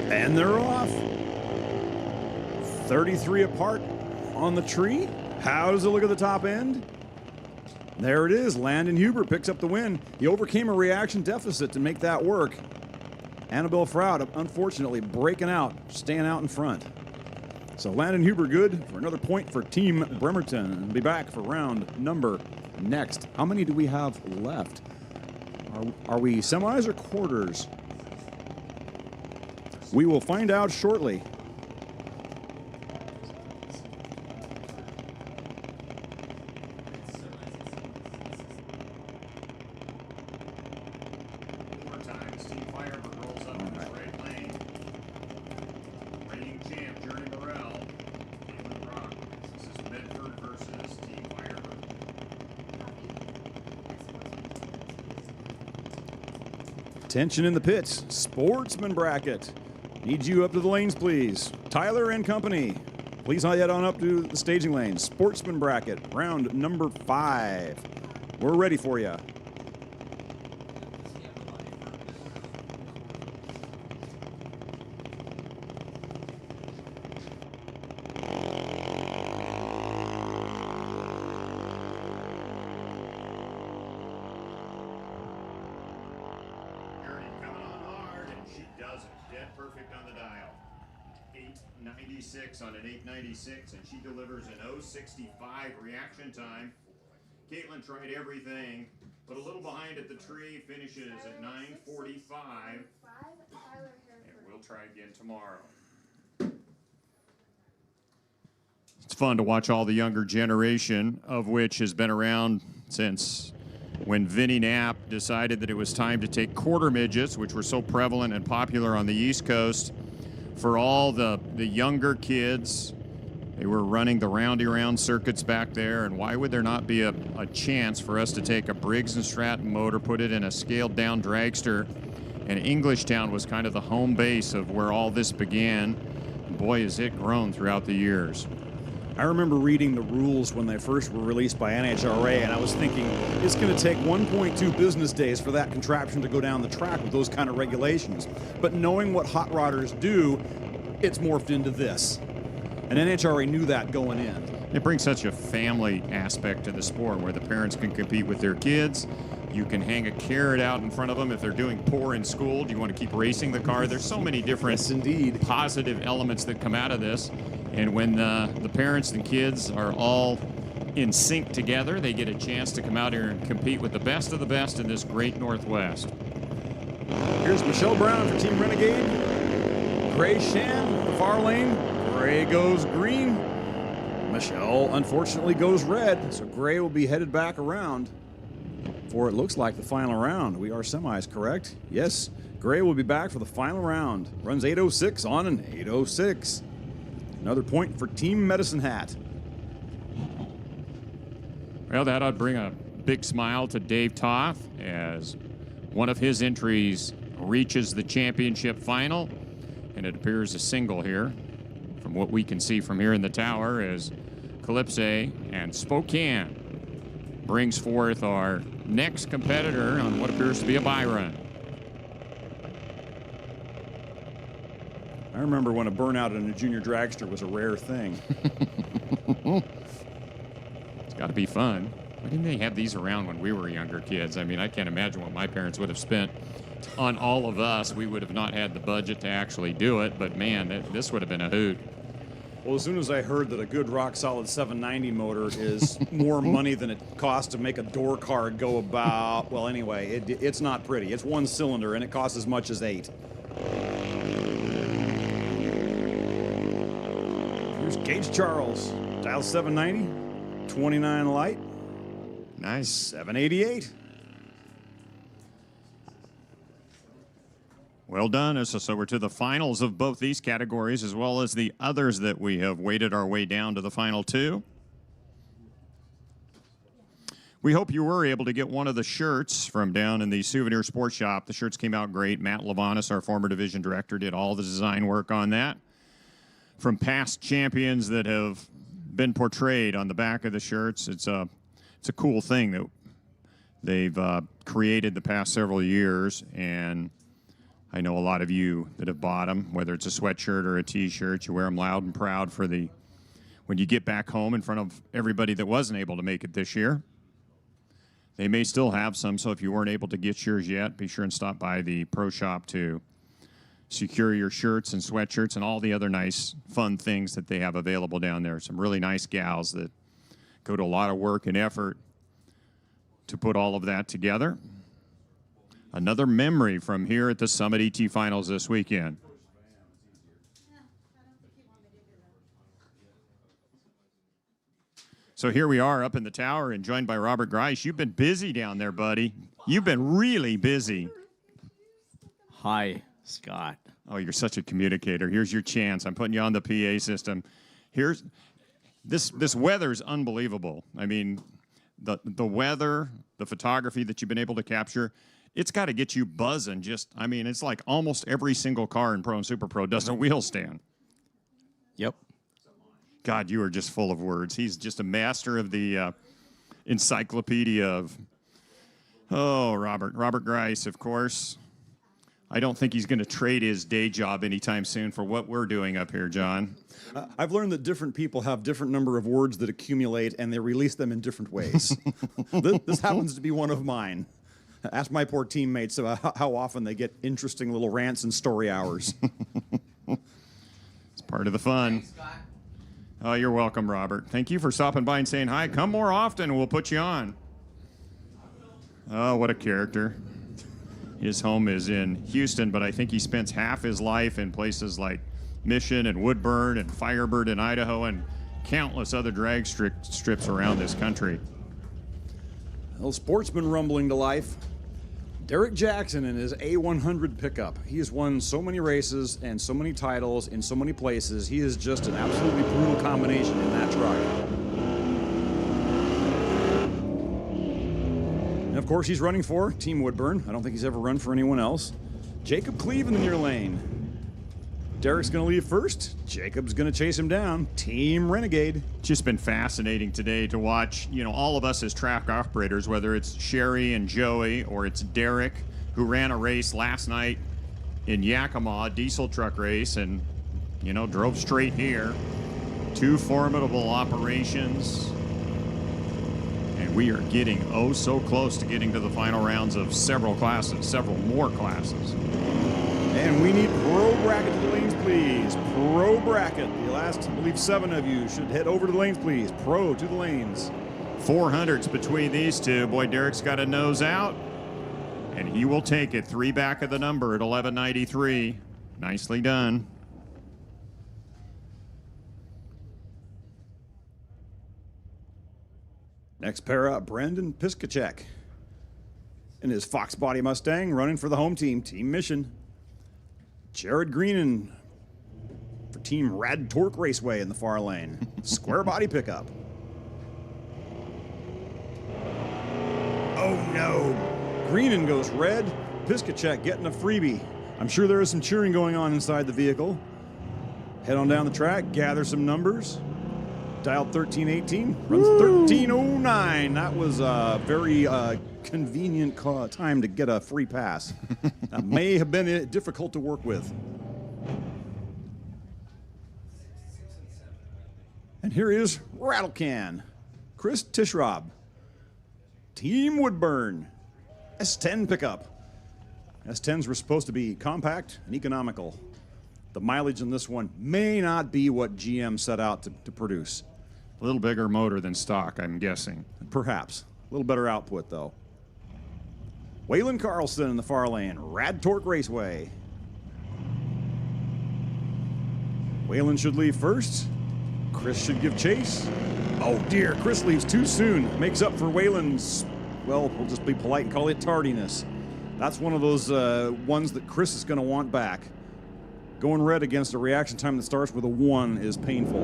And they're off. 33 apart on the tree. How does it look at the top end? There it is. Landon Huber picks up the win. He overcame a reaction deficit to make that work. Annabelle Froud, unfortunately, breaking out, staying out in front. So Landon Huber good for another point for Team Bremerton. And be back for round number next. How many do we have left? Are we semis or quarters? We will find out shortly. Tension in the pits. Sportsman bracket. Need you up to the lanes, please. Tyler and company. Please head on up to the staging lanes. Sportsman bracket, round number 5. We're ready for you. On an 896, and she delivers an 065 reaction time. Caitlin tried everything, but a little behind at the tree, finishes at 945. And we'll try again tomorrow. It's fun to watch all the younger generation, of which has been around since when Vinnie Knapp decided that it was time to take quarter midgets, which were so prevalent and popular on the East Coast. For all the younger kids, they were running the round circuits back there, and why would there not be a chance for us to take a Briggs & Stratton motor, put it in a scaled-down dragster, and Englishtown was kind of the home base of where all this began. Boy, has it grown throughout the years. I remember reading the rules when they first were released by NHRA, and I was thinking, it's going to take 1.2 business days for that contraption to go down the track with those kind of regulations. But knowing what hot rodders do, it's morphed into this. And NHRA knew that going in. It brings such a family aspect to the sport where the parents can compete with their kids. You can hang a carrot out in front of them if they're doing poor in school. Do you want to keep racing the car? There's so many different positive elements that come out of this. And when the parents and kids are all in sync together, they get a chance to come out here and compete with the best of the best in this great Northwest. Here's Michelle Brown for Team Renegade. Gray Shan, the far lane. Gray goes green. Michelle, unfortunately, goes red. So Gray will be headed back around for it looks like the final round. We are semis, correct? Yes. Gray will be back for the final round. Runs 806 on an 806. Another point for Team Medicine Hat. Well, that ought to bring a big smile to Dave Toth as one of his entries reaches the championship final. And it appears a single here. From what we can see from here in the tower as Calypse and Spokane brings forth our next competitor on what appears to be a bye run. I remember when a burnout in a junior dragster was a rare thing. It's got to be fun. Why didn't they have these around when we were younger kids? I mean, I can't imagine what my parents would have spent on all of us. We would have not had the budget to actually do it, but man, this would have been a hoot. Well, as soon as I heard that a good rock-solid 790 motor is more money than it costs to make a door card go about, well, anyway, it's not pretty. It's one cylinder, and it costs as much as 8. Here's Gage Charles. Dial 790, 29 light, Nice. 788. Well done. So we're to the finals of both these categories, as well as the others that we have weighted our way down to the final 2. We hope you were able to get one of the shirts from down in the Souvenir Sports Shop. The shirts came out great. Matt Lavanis, our former division director, did all the design work on that. From past champions that have been portrayed on the back of the shirts. It's a cool thing that they've created the past several years, and I know a lot of you that have bought them, whether it's a sweatshirt or a t-shirt. You wear them loud and proud for when you get back home in front of everybody that wasn't able to make it this year. They may still have some, so if you weren't able to get yours yet, be sure and stop by the Pro Shop to secure your shirts and sweatshirts and all the other nice, fun things that they have available down there. Some really nice gals that go to a lot of work and effort to put all of that together. Another memory from here at the Summit ET Finals this weekend. So here we are up in the tower and joined by Robert Grice. You've been busy down there, buddy. You've been really busy. Hi, Scott. Oh, you're such a communicator. Here's your chance. I'm putting you on the PA system. Here's this weather's unbelievable. I mean, the weather, the photography that you've been able to capture, it's got to get you buzzing. It's like almost every single car in Pro and Super Pro does a wheel stand. Yep. God, you are just full of words. He's just a master of the encyclopedia of, Robert Grice, of course. I don't think he's going to trade his day job anytime soon for what we're doing up here, John. I've learned that different people have different number of words that accumulate, and they release them in different ways. This happens to be one of mine. Ask my poor teammates about how often they get interesting little rants and story hours. It's part of the fun. Thanks, Scott. Oh, you're welcome, Robert. Thank you for stopping by and saying hi. Come more often, and we'll put you on. Oh, what a character. His home is in Houston, but I think he spends half his life in places like Mission and Woodburn and Firebird in Idaho and countless other drag strips around this country. Well, Sportsman rumbling to life. Derek Jackson in his A100 pickup. He has won so many races and so many titles in so many places. He is just an absolutely brutal combination in that truck. And of course, he's running for Team Woodburn. I don't think he's ever run for anyone else. Jacob Cleve in the near lane. Derek's going to leave first. Jacob's going to chase him down. Team Renegade. Just been fascinating today to watch, all of us as track operators, whether it's Sherry and Joey or it's Derek, who ran a race last night in Yakima, a diesel truck race, and, drove straight here. 2 formidable operations. And we are getting so close to getting to the final rounds of several more classes. And we need pro bracket to the lanes, please. Pro bracket. The last, I believe, 7 of you should head over to the lanes, please. Pro to the lanes. 400s between these two. Boy, Derek's got a nose out, and he will take it. 3 back of the number at 1193. Nicely done. Next pair up, Brandon Piskacek in his Fox Body Mustang running for the home team, Team Mission. Jared Greenan for Team Rad Torque Raceway in the far lane. Square body pickup. Oh no. Greenan goes red. Piskacek getting a freebie. I'm sure there is some cheering going on inside the vehicle. Head on down the track, gather some numbers. Dial 1318, runs 1309. That was a very convenient time to get a free pass. That may have been difficult to work with. And here is Rattlecan, Chris Tishrob, Team Woodburn, S10 pickup. S10s were supposed to be compact and economical. The mileage in this one may not be what GM set out to produce. A little bigger motor than stock, I'm guessing. Perhaps. A little better output, though. Waylon Carlson in the far lane. Rad Torque Raceway. Waylon should leave first. Chris should give chase. Oh dear, Chris leaves too soon. Makes up for Waylon's, well, we'll just be polite and call it tardiness. That's one of those ones that Chris is going to want back. Going red against a reaction time that starts with a 1 is painful.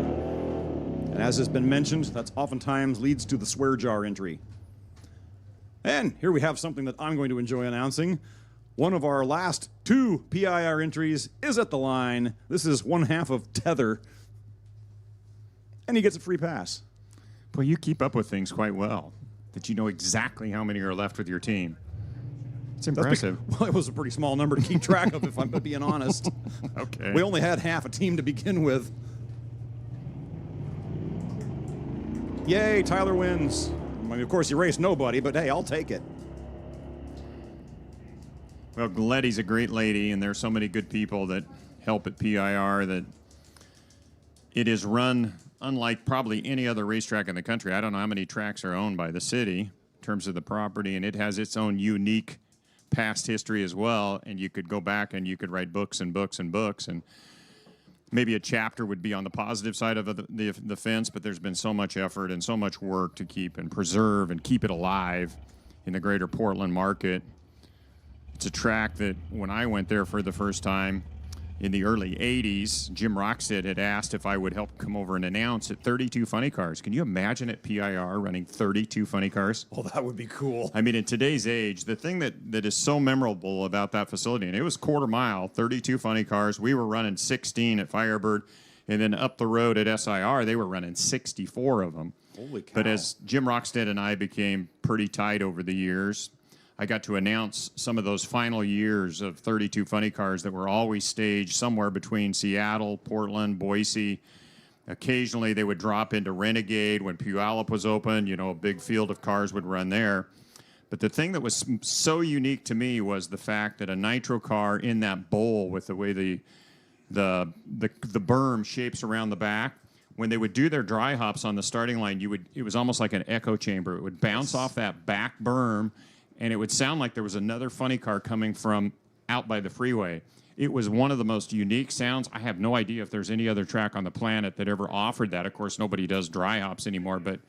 And as has been mentioned, that's oftentimes leads to the swear jar entry. And here we have something that I'm going to enjoy announcing. One of our last 2 PIR entries is at the line. This is 1/2 of Tether. And he gets a free pass. Boy, you keep up with things quite well, that you know exactly how many are left with your team. It's impressive. Well, it was a pretty small number to keep track of, if I'm being honest. Okay. We only had half a team to begin with. Yay, Tyler wins. I mean, of course, he raced nobody, but hey, I'll take it. Well, Letty's a great lady, and there's so many good people that help at PIR that it is run unlike probably any other racetrack in the country. I don't know how many tracks are owned by the city in terms of the property, and it has its own unique past history as well, and you could go back and you could write books and books and books, and maybe a chapter would be on the positive side of the fence, but there's been so much effort and so much work to keep and preserve and keep it alive in the greater Portland market. It's a track that when I went there for the first time in the early 80s, Jim Rockstead had asked if I would help come over and announce at 32 funny cars. Can you imagine at PIR running 32 funny cars? Well, that would be cool. I mean, in today's age, the thing that is so memorable about that facility, and it was quarter mile, 32 funny cars. We were running 16 at Firebird, and then up the road at SIR, they were running 64 of them. Holy cow. But as Jim Rockstead and I became pretty tight over the years, I got to announce some of those final years of 32 funny cars that were always staged somewhere between Seattle, Portland, Boise. Occasionally they would drop into Renegade when Puyallup was open. You know, a big field of cars would run there. But the thing that was so unique to me was the fact that a nitro car in that bowl with the way the berm shapes around the back, when they would do their dry hops on the starting line, it was almost like an echo chamber. It would bounce off that back berm, and it would sound like there was another funny car coming from out by the freeway. It was one of the most unique sounds. I have no idea if there's any other track on the planet that ever offered that. Of course, nobody does dry hops anymore, but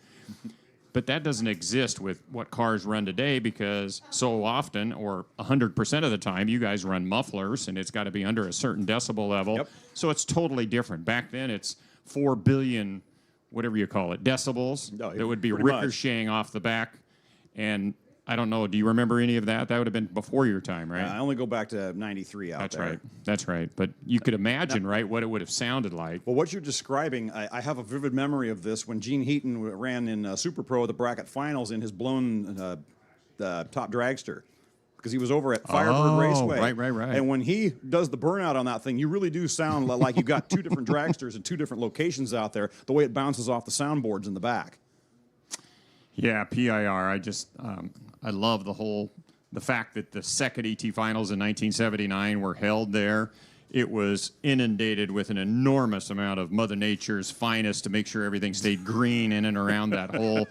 that doesn't exist with what cars run today, because so often, or 100% of the time, you guys run mufflers, and it's got to be under a certain decibel level. Yep. So it's totally different. Back then, it's 4 billion, whatever you call it, decibels that would be ricocheting off the back. And I don't know, do you remember any of that? That would have been before your time, right? I only go back to 93 out That's there. right. That's right. But you could imagine, right, what it would have sounded like. Well, what you're describing, I have a vivid memory of this when Gene Heaton ran in Super Pro at the bracket finals in his blown top dragster, because he was over at Firebird Raceway. Right. And when he does the burnout on that thing, you really do sound like you've got 2 different dragsters in 2 different locations out there, the way it bounces off the soundboards in the back. Yeah, PIR. I love the fact that the second ET finals in 1979 were held there. It was inundated with an enormous amount of Mother Nature's finest to make sure everything stayed green in and around that whole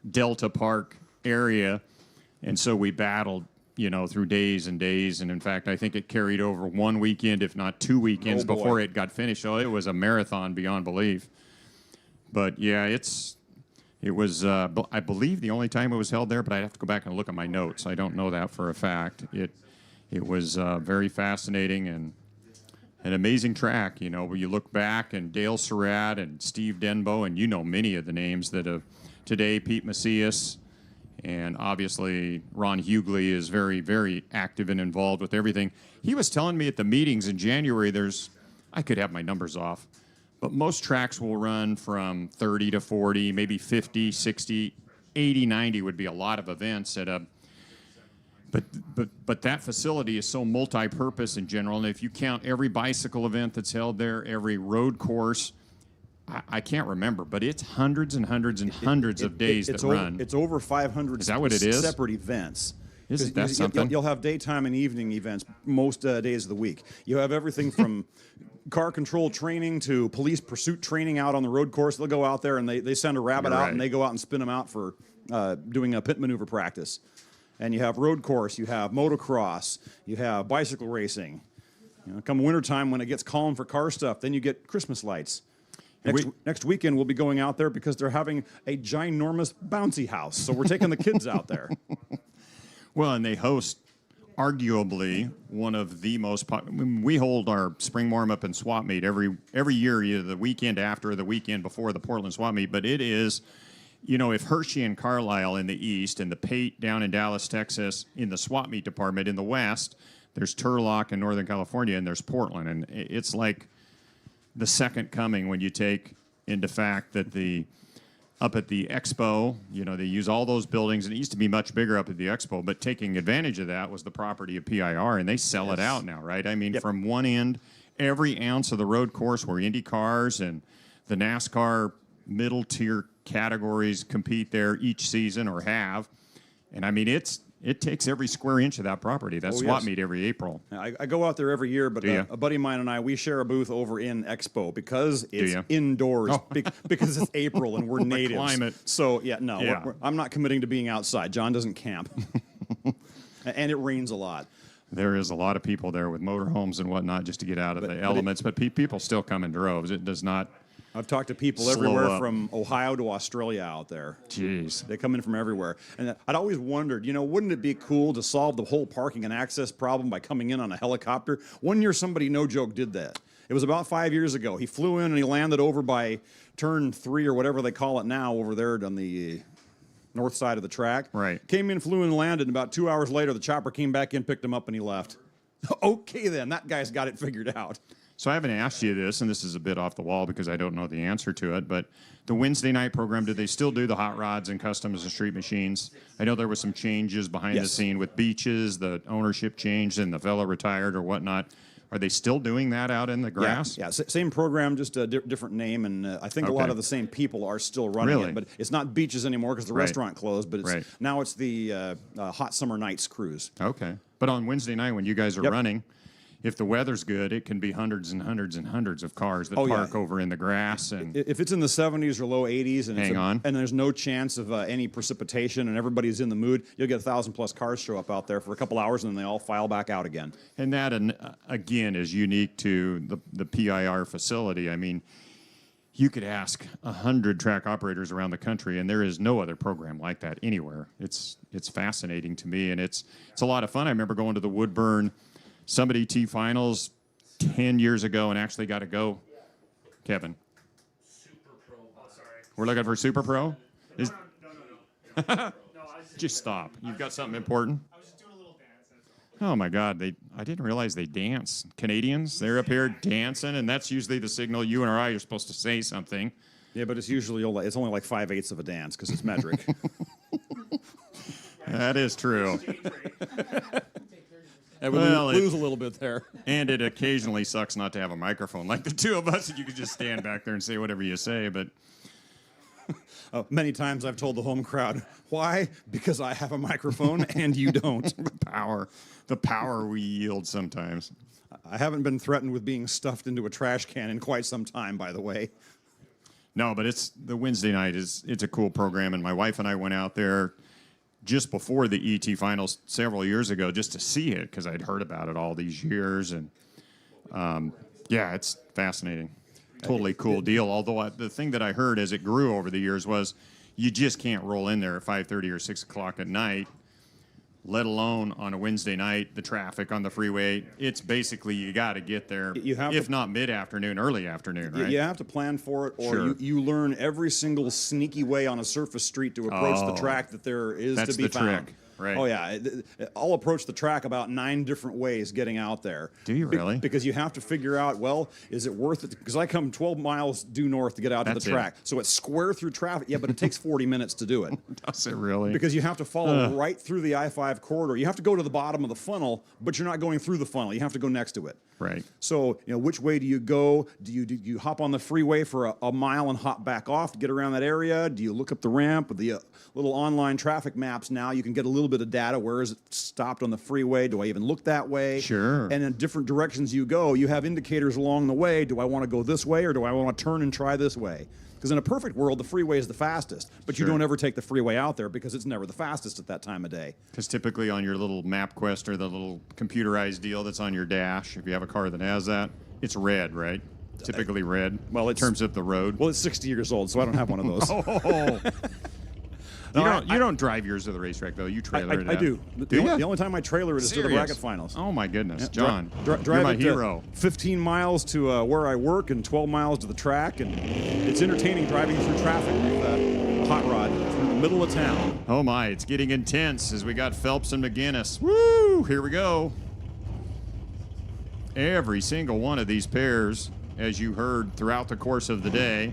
Delta Park area. And so we battled, through days and days. And in fact, I think it carried over 1 weekend, if not 2 weekends, before it got finished. So it was a marathon beyond belief. But yeah, it was, I believe, the only time it was held there, but I'd have to go back and look at my notes. I don't know that for a fact. It was very fascinating and an amazing track, where you look back, and Dale Surratt and Steve Denbo, and many of the names that have today, Pete Macias, and obviously Ron Hughley is very, very active and involved with everything. He was telling me at the meetings in January, I could have my numbers off, but most tracks will run from 30 to 40, maybe 50, 60, 80, 90 would be a lot of events at a. But that facility is so multi-purpose in general, and if you count every bicycle event that's held there, every road course, I can't remember, but it's hundreds and hundreds and hundreds of days that run. It's over 500 Is that what it is? separate events. Isn't that something? You'll have daytime and evening events most days of the week. You have everything from car control training to police pursuit training out on the road course. They'll go out there and they send a rabbit You're out right. and they go out and spin them out for doing a pit maneuver practice. And you have road course, you have motocross, you have bicycle racing. Come wintertime when it gets calm for car stuff, then you get Christmas lights. Next weekend, we'll be going out there because they're having a ginormous bouncy house. So we're taking the kids out there. Well, and they host arguably one of the most we hold our spring warm-up and swap meet every year, either the weekend after or the weekend before the Portland swap meet. But it is, if Hershey and Carlisle in the east and the Pate down in Dallas, Texas in the swap meet department in the west, there's Turlock in Northern California, and there's Portland. And it's like the second coming when you take into fact that up at the expo, they use all those buildings, and it used to be much bigger up at the expo, but taking advantage of that was the property of PIR, and they sell it out now, right? I mean, from one end, every ounce of the road course where Indy cars and the NASCAR middle tier categories compete there each season or have. And I mean, it takes every square inch of that property. That swap meet every April. I go out there every year, but a buddy of mine and I, we share a booth over in Expo because it's indoors, because it's April and we're natives. Climate. So, I'm not committing to being outside. John doesn't camp. And it rains a lot. There is a lot of people there with motorhomes and whatnot just to get out of the elements, but people still come in droves. It does not. I've talked to people Slow everywhere up. from Ohio to Australia out there. Jeez. They come in from everywhere. And I'd always wondered, wouldn't it be cool to solve the whole parking and access problem by coming in on a helicopter? One year somebody, no joke, did that. It was about 5 years ago. He flew in and he landed over by turn 3 or whatever they call it now over there on the north side of the track. Right. Came in, flew in, and landed, and about 2 hours later the chopper came back in, picked him up, and he left. Okay then, that guy's got it figured out. So I haven't asked you this, and this is a bit off the wall because I don't know the answer to it, but the Wednesday night program, do they still do the hot rods and customs and street machines? I know there were some changes behind the scene with beaches, the ownership changed, and the fellow retired or whatnot. Are they still doing that out in the grass? Yeah, same program, just a different name, and I think a lot of the same people are still running it. But it's not beaches anymore because the restaurant closed, but now it's the Hot Summer Nights cruise. Okay. But on Wednesday night when you guys are running, if the weather's good, it can be hundreds and hundreds and hundreds of cars that park over in the grass. And if it's in the 70s or low 80s and and there's no chance of any precipitation and everybody's in the mood, you'll get 1,000+ cars show up out there for a couple hours and then they all file back out again. And that, again, is unique to the PIR facility. I mean, you could ask 100 track operators around the country, and there is no other program like that anywhere. It's fascinating to me, and it's a lot of fun. I remember going to the Woodburn Summit ET Finals 10 years ago and actually got to go. Kevin. Super Pro. Oh, sorry. We're looking for Super Pro? No. Just stop. You've got something important? I was just doing a little dance. That's all. Oh, my God. I didn't realize they dance. Canadians, they're up here dancing, and that's usually the signal you and I are supposed to say something. Yeah, but it's usually only like 5/8 of a dance because it's metric. That is true. And we lose a little bit there. And it occasionally sucks not to have a microphone like the two of us, and you could just stand back there and say whatever you say. But many times I've told the home crowd, why? Because I have a microphone and you don't. the power we yield sometimes. I haven't been threatened with being stuffed into a trash can in quite some time, by the way. No, but it's the Wednesday night it's a cool program, and my wife and I went out there just before the ET finals several years ago just to see it because I'd heard about it all these years, and it's fascinating. Totally cool deal. Although the thing that I heard as it grew over the years was you just can't roll in there at 5:30 or 6 o'clock at night, let alone on a Wednesday night, the traffic on the freeway. It's basically you got to get there, if not mid-afternoon, early afternoon, right? You have to plan for it, or you learn every single sneaky way on a surface street to approach the track that there is to be found. That's the trick. Right. Oh, yeah. I'll approach the track about 9 different ways getting out there. Do you really? Because you have to figure out, well, is it worth it? Because I come 12 miles due north to get out to the track. So it's square through traffic. Yeah, but it takes 40 minutes to do it. Does it really? Because you have to follow right through the I-5 corridor. You have to go to the bottom of the funnel, but you're not going through the funnel. You have to go next to it. Right. So, which way do you go? Do you hop on the freeway for a mile and hop back off to get around that area? Do you look up the ramp with the little online traffic maps now? You can get a little little bit of data. Where is it stopped on the freeway? Do I even look that way? Sure. And in different directions you go, you have indicators along the way. Do I want to go this way or do I want to turn and try this way? Because in a perfect world, the freeway is the fastest, but you Sure. don't ever take the freeway out there because it's never the fastest at that time of day. Because typically on your little MapQuest or the little computerized deal that's on your dash, if you have a car that has that, it's red, right? Typically red. Well, in terms of the road. Well, it's 60 years old, so I don't have one of those. Oh. You don't drive yours to the racetrack though. You trailer it. I do. Do ya? The only time I trailer it is to the Serious? bracket finals. Oh my goodness, Yeah, John, drive you're my it, hero. 15 miles to where I work and 12 miles to the track, and it's entertaining driving through traffic with a hot rod through the middle of town. Oh my, it's getting intense as we got Phelps and McGinnis. Woo! Here we go. Every single one of these pairs, as you heard throughout the course of the day.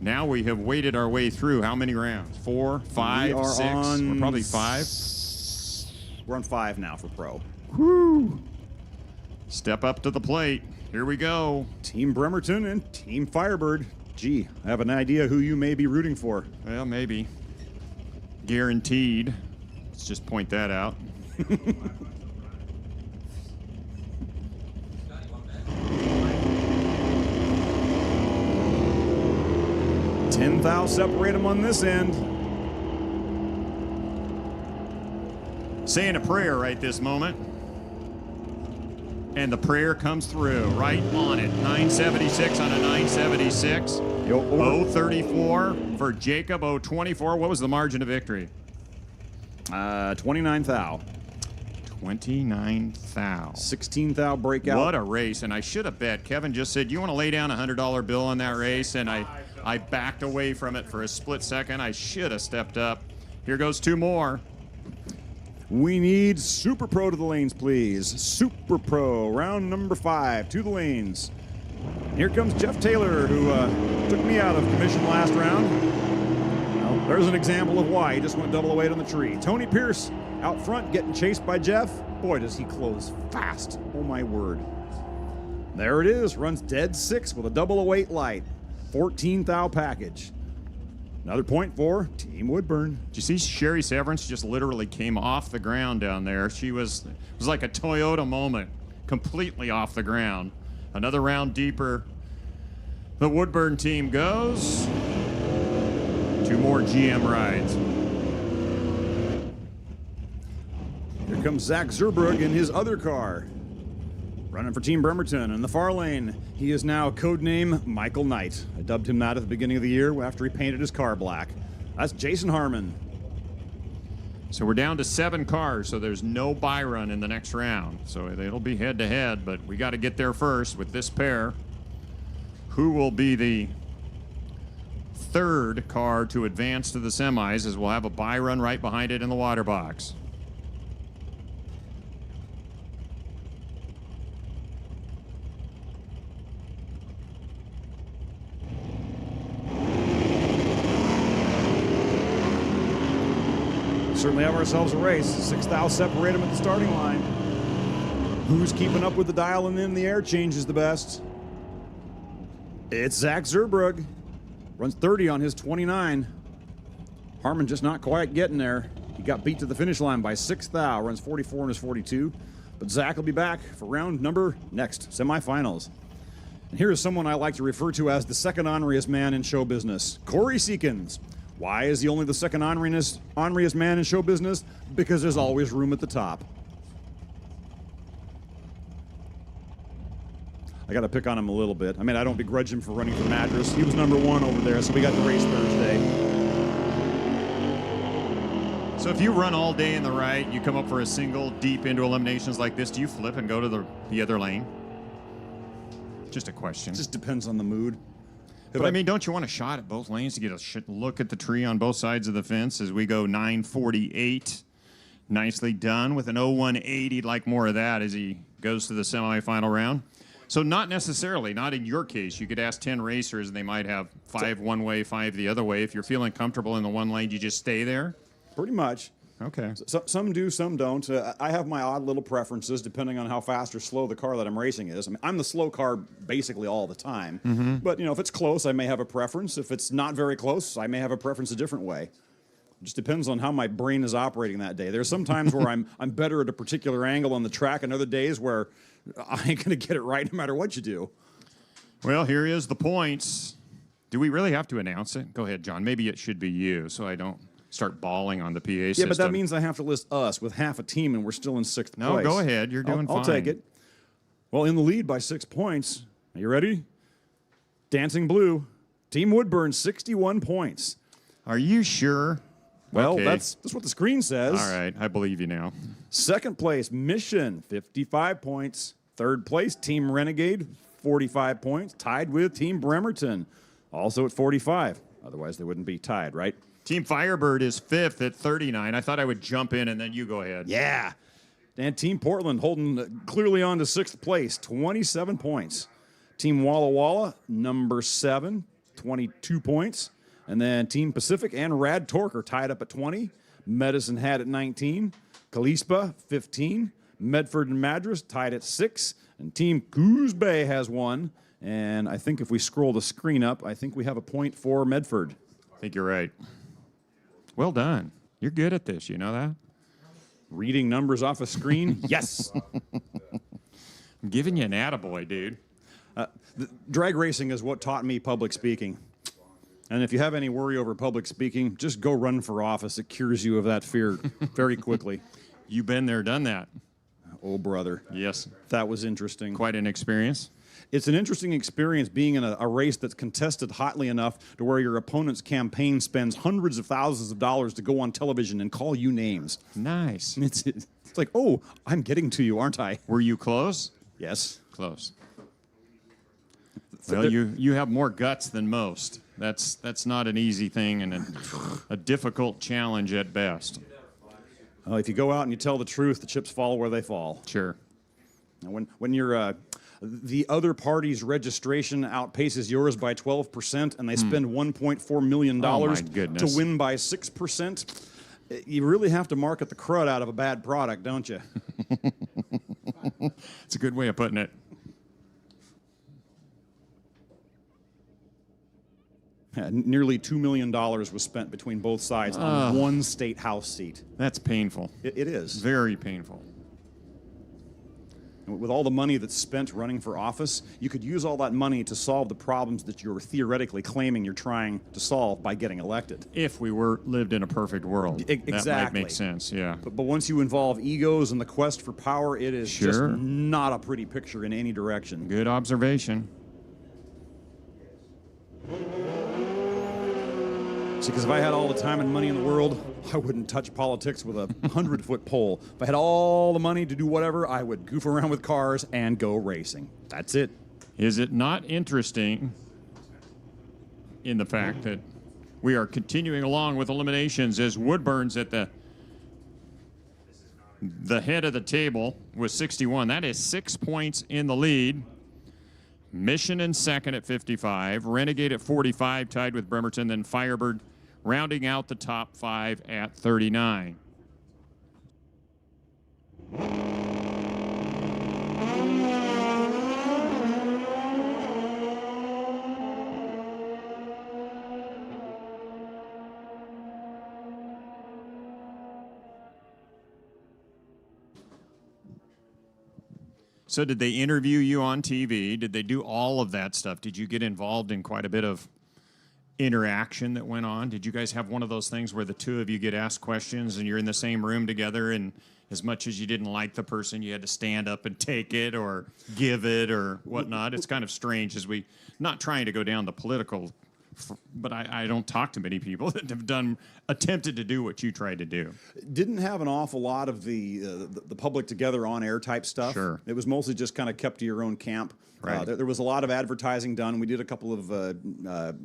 Now we have waded our way through how many rounds? 4, 5, We are 6? on We're probably 5. We're on 5 now for pro. Woo! Step up to the plate. Here we go. Team Bremerton and Team Firebird. Gee, I have an idea who you may be rooting for. Well, maybe. Guaranteed. Let's just point that out. 10 thou separate them on this end. Saying a prayer right this moment. And the prayer comes through right on it. 976 on a 976. 034 for Jacob. 024. What was the margin of victory? 29 thou. 29 thou. 16 thou breakout. What a race. And I should have bet. Kevin just said, you want to lay down a $100 bill on that race? And I backed away from it for a split second. I should have stepped up. Here goes 2 more. We need Super Pro to the lanes, please. Super Pro, round number 5, to the lanes. Here comes Jeff Taylor, who took me out of commission last round. Well, there's an example of why he just went double away on the tree. Tony Pierce out front getting chased by Jeff. Boy, does he close fast. Oh, my word. There it is. Runs dead 6 with a double await light. 14 thou package. Another point for Team Woodburn. Did you see Sherry Severance just literally came off the ground down there? It was like a Toyota moment, completely off the ground. Another round deeper. The Woodburn team goes. 2 more GM rides. Here comes Zach Zerbrugg in his other car. Running for Team Bremerton. In the far lane, he is now codename Michael Knight. I dubbed him that at the beginning of the year after he painted his car black. That's Jason Harmon. So we're down to 7 cars, so there's no bye run in the next round. So it'll be head-to-head, but we got to get there first with this pair. Who will be the 3rd car to advance to the semis, as we'll have a bye run right behind it in the water box. Certainly have ourselves a race. 6 thou separate them at the starting line. Who's keeping up with the dial and in the air changes the best? It's Zach Zerbrugg. Runs 30 on his 29. Harmon just not quite getting there. He got beat to the finish line by 6 thou. Runs 44 on his 42. But Zach will be back for round number next, semifinals. And here is someone I like to refer to as the second honoriest man in show business, Corey Seekins. Why is he only the second honoriest man in show business? Because there's always room at the top. I got to pick on him a little bit. I mean, I don't begrudge him for running for Madras. He was number 1 over there, so we got the race Thursday. So if you run all day in the right, you come up for a single deep into eliminations like this, do you flip and go to the other lane? Just a question. It just depends on the mood. But I mean, don't you want a shot at both lanes to get a look at the tree on both sides of the fence as we go 948? Nicely done with an 0180. He'd like more of that as he goes to the semifinal round. So not necessarily, not in your case. You could ask 10 racers and they might have 5 one way, 5 the other way. If you're feeling comfortable in the one lane, you just stay there? Pretty much. Okay. So, some do, some don't. I have my odd little preferences depending on how fast or slow the car that I'm racing is. I mean, I'm the slow car basically all the time. But, you know, if it's close, I may have a preference. If it's not very close, I may have a preference a different way. Just depends on how my brain is operating that day. There's some times where I'm better at a particular angle on the track, and other days where I ain't going to get it right no matter what you do. Well, here is the points. Do we really have to announce it? Go ahead, John. Maybe it should be you, so I don't start bawling on the PA system. Yeah, but that means I have to list us with half a team, and we're still in 6th place. No, go ahead. You're doing fine. I'll take it. Well, in the lead by 6 points. Are you ready? Dancing Blue. Team Woodburn, 61 points. Are you sure? Well, Okay. that's what the screen says. All right, I believe you now. 2nd place, Mission, 55 points. 3rd place, Team Renegade, 45 points. Tied with Team Bremerton, also at 45. Otherwise, they wouldn't be tied, right? Team Firebird is 5th at 39. I thought I would jump in and then you go ahead. Yeah. And Team Portland holding clearly on to 6th place, 27 points. Team Walla Walla, number 7, 22 points. And then Team Pacific and Rad Torque are tied up at 20. Medicine Hat at 19. Kalispa, 15. Medford and Madras tied at 6. And Team Coos Bay has 1. And I think if we scroll the screen up, I think we have a point for Medford. I think you're right. Well done. You're good at this, you know that? Reading numbers off a screen? Yes. I'm giving you an attaboy, dude. Drag racing is what taught me public speaking. And if you have any worry over public speaking, just go run for office. It cures you of that fear very quickly. You've been there, done that. Oh, brother. Yes. That was interesting. Quite an experience. It's an interesting experience being in a race that's contested hotly enough to where your opponent's campaign spends hundreds of thousands of dollars to go on television and call you names. Nice. It's like, oh, I'm getting to you, aren't I? Were you close? Yes. Close. Well, you have more guts than most. That's not an easy thing and a difficult challenge at best. Well, if you go out and you tell the truth, the chips fall where they fall. Sure. And when you're the other party's registration outpaces yours by 12%, and they spend $1.4 million Oh, my to goodness. win by 6%, you really have to market the crud out of a bad product, don't you? It's a good way of putting it. Nearly $2 million was spent between both sides on one state house seat. That's painful. It is. Very painful. With all the money that's spent running for office, you could use all that money to solve the problems that you're theoretically claiming you're trying to solve by getting elected. If we lived in a perfect world, that might Exactly. make sense. Yeah. But once you involve egos and the quest for power, it is just Sure. not a pretty picture in any direction. Good observation. See, because if I had all the time and money in the world, I wouldn't touch politics with a 100-foot pole. If I had all the money to do whatever, I would goof around with cars and go racing. That's it. Is it not interesting in the fact that we are continuing along with eliminations as Woodburn's at the head of the table with 61. That is 6 points in the lead. Mission in second at 55. Renegade at 45, tied with Bremerton. Then Firebird rounding out the top 5 at 39. So did they interview you on TV? Did they do all of that stuff? Did you get involved in quite a bit of interaction that went on? Did you guys have one of those things where the two of you get asked questions and you're in the same room together, and as much as you didn't like the person, you had to stand up and take it or give it or whatnot? It's kind of strange as we, not trying to go down the political, but I don't talk to many people that have attempted to do what you tried to do. Didn't have an awful lot of the public together on air type stuff. Sure. It was mostly just kind of kept to your own camp. Right. There was a lot of advertising done. We did a couple of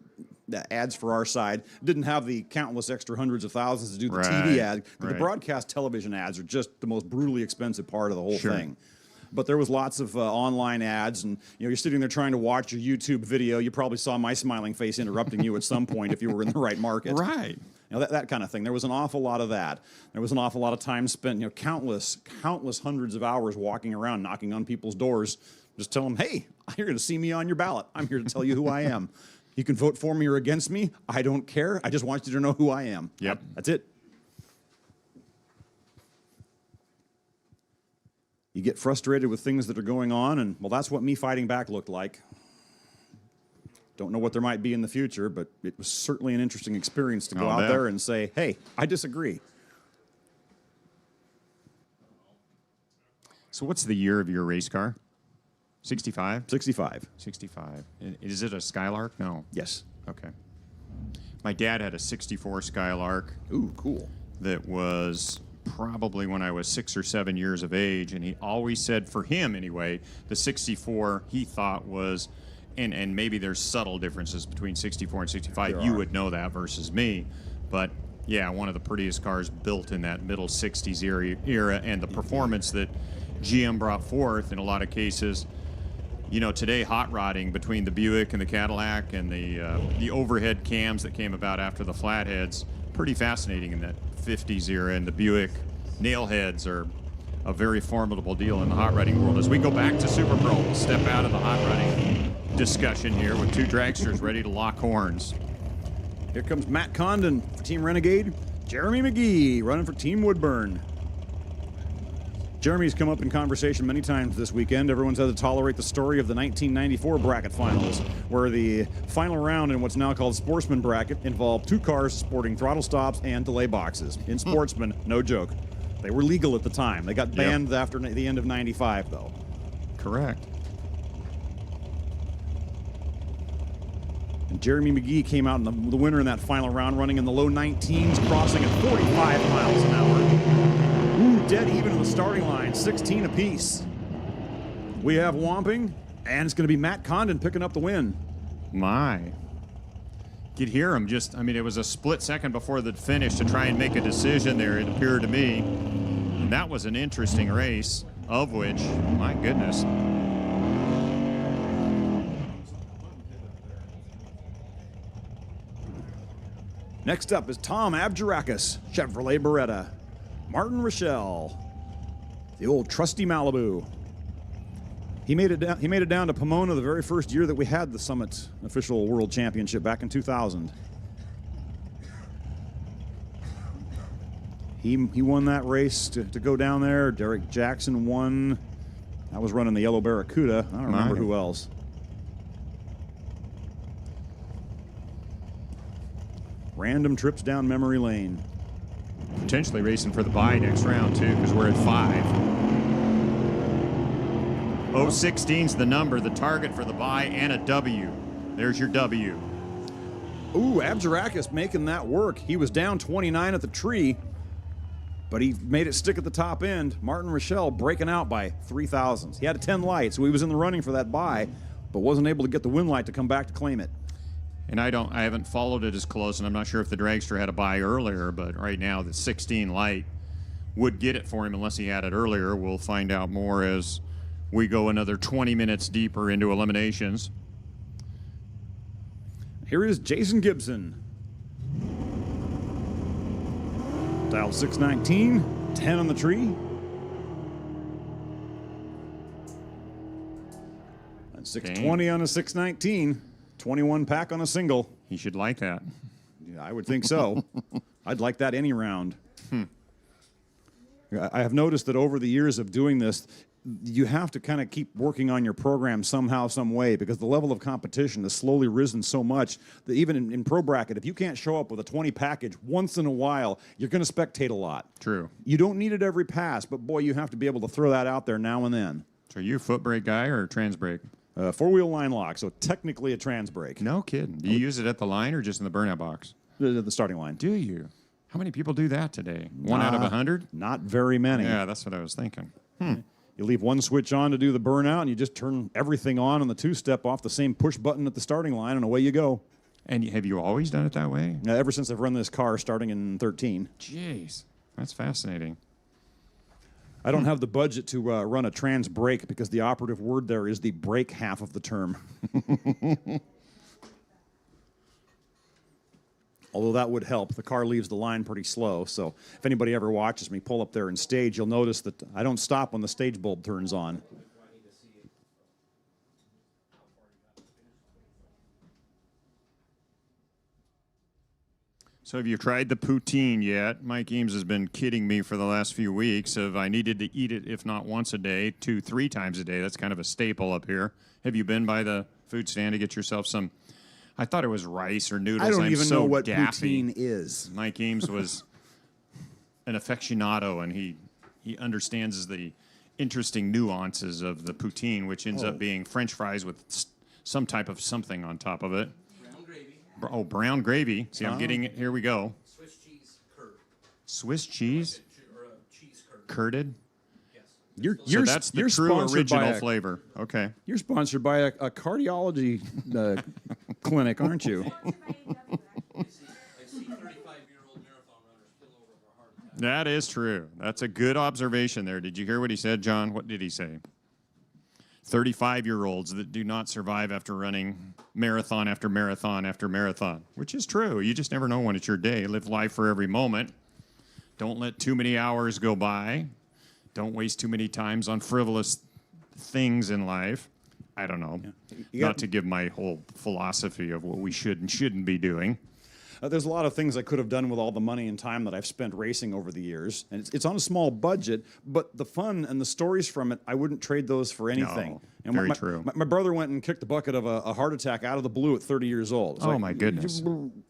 ads for our side. Didn't have the countless extra hundreds of thousands to do the TV ad. The right. broadcast television ads are just the most brutally expensive part of the whole Sure. thing. But there was lots of online ads, and you're sitting there trying to watch your YouTube video. You probably saw my smiling face interrupting you at some point if you were in the right market. Right. That kind of thing. There was an awful lot of that. There was an awful lot of time spent, countless hundreds of hours walking around, knocking on people's doors, just tell them, hey, you're going to see me on your ballot. I'm here to tell you who I am. You can vote for me or against me. I don't care. I just want you to know who I am. Yep. That's it. You get frustrated with things that are going on, and, well, that's what me fighting back looked like. Don't know what there might be in the future, but it was certainly an interesting experience to go out there and say, hey, I disagree. So what's the year of your race car? 65? 65. 65. Is it a Skylark? No. Yes. Okay. My dad had a 64 Skylark. Ooh, cool. That was probably when I was 6 or 7 years of age, and he always said, for him anyway, the 64 he thought was, and maybe there's subtle differences between 64 and 65. You would know that versus me, but yeah, one of the prettiest cars built in that middle 60s era, and the performance that GM brought forth in a lot of cases. You know, today hot rodding between the Buick and the Cadillac and the overhead cams that came about after the flatheads, pretty fascinating in that 50s era, and the Buick nailheads are a very formidable deal in the hot rodding world. As we go back to Super Pro, we'll step out of the hot rodding discussion here with two dragsters ready to lock horns. Here comes Matt Condon for Team Renegade. Jeremy McGee running for Team Woodburn. Jeremy's come up in conversation many times this weekend. Everyone's had to tolerate the story of the 1994 bracket finals, where the final round in what's now called Sportsman bracket involved two cars sporting throttle stops and delay boxes. In Sportsman, no joke. They were legal at the time. They got banned after the end of 95, though. Correct. And Jeremy McGee came out in the winner in that final round, running in the low 19s, crossing at 45 miles an hour. Ooh, dead even in the starting line, 16 apiece. We have Wamping, and it's going to be Matt Condon picking up the win. My. Could hear him just, I mean, it was a split second before the finish to try and make a decision there, it appeared to me. And that was an interesting race, of which, my goodness. Next up is Tom Abjarakis, Chevrolet Beretta. Martin Rochelle, the old trusty Malibu. He made it down to Pomona the very first year that we had the Summit official World Championship back in 2000. He won that race to go down there. Derek Jackson won. I was running the Yellow Barracuda. I don't remember who else. Random trips down memory lane. Potentially racing for the bye next round, too, because we're at 5. 016's the number, the target for the bye, and a W. There's your W. Ooh, Abjarakis making that work. He was down 29 at the tree, but he made it stick at the top end. Martin Rochelle breaking out by 3 thousandths. He had a 10 light, so he was in the running for that bye, but wasn't able to get the win light to come back to claim it. And I haven't followed it as close, and I'm not sure if the dragster had a bye earlier, but right now the 16 light would get it for him unless he had it earlier. We'll find out more as we go another 20 minutes deeper into eliminations. Here is Jason Gibson. Dial 619, 10 on the tree. And 620 on a 619. 21 pack on a single. He should like that. Yeah, I would think so. I'd like that any round. I have noticed that over the years of doing this, you have to kind of keep working on your program somehow, some way, because the level of competition has slowly risen so much that even in Pro Bracket, if you can't show up with a 20 package once in a while, you're going to spectate a lot. True. You don't need it every pass, but boy, you have to be able to throw that out there now and then. So are you a foot brake guy or a trans brake? Four-wheel line lock, so technically a trans brake. No kidding. Do you use it at the line or just in the burnout box? The starting line. Do you? How many people do that today? 1 out of 100? Not very many. Yeah, that's what I was thinking. You leave one switch on to do the burnout, and you just turn everything on the two-step off the same push button at the starting line, and away you go. And have you always done it that way? Ever since I've run this car, starting in 13. Jeez, that's fascinating. I don't have the budget to run a trans brake because the operative word there is the brake half of the term. Although that would help. The car leaves the line pretty slow, so if anybody ever watches me pull up there in stage, you'll notice that I don't stop when the stage bulb turns on. So have you tried the poutine yet? Mike Eames has been kidding me for the last few weeks of I needed to eat it, if not once a day, 2-3 times a day. That's kind of a staple up here. Have you been by the food stand to get yourself some? I thought it was rice or noodles. I don't I'm even so know what daffy. poutine is. Mike Eames was an aficionado, and he understands the interesting nuances of the poutine, which ends up being French fries with some type of something on top of it. Brown gravy. Oh, brown gravy. See, I'm getting it. Here we go. Swiss cheese curd. Swiss cheese? Or cheese curd. Curded? Yes. So that's the true original flavor. Okay. You're sponsored by a cardiology clinic, aren't you? Sponsored by AW, I see 35-year-old marathon runners kill over of a heart attack. That is true. That's a good observation there. Did you hear what he said, John? What did he say? 35-year-olds that do not survive after running marathon after marathon after marathon, which is true. You just never know when it's your day. Live life for every moment. Don't let too many hours go by. Don't waste too many times on frivolous things in life. I don't know. Not to give my whole philosophy of what we should and shouldn't be doing. There's a lot of things I could have done with all the money and time that I've spent racing over the years. And it's on a small budget, but the fun and the stories from it, I wouldn't trade those for anything. No, and very true. My brother went and kicked the bucket of a heart attack out of the blue at 30 years old. It's Oh, my goodness.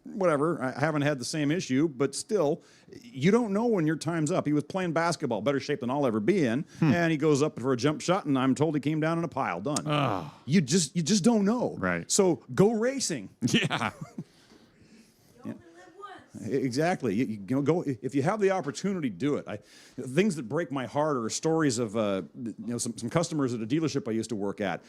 Whatever. I haven't had the same issue, but still, you don't know when your time's up. He was playing basketball, better shape than I'll ever be in, and he goes up for a jump shot, and I'm told he came down in a pile. Done. You just don't know. Right. So go racing. Yeah. You only live once. Exactly. You know, go if you have the opportunity, do it. Things that break my heart are stories of some customers at a dealership I used to work at.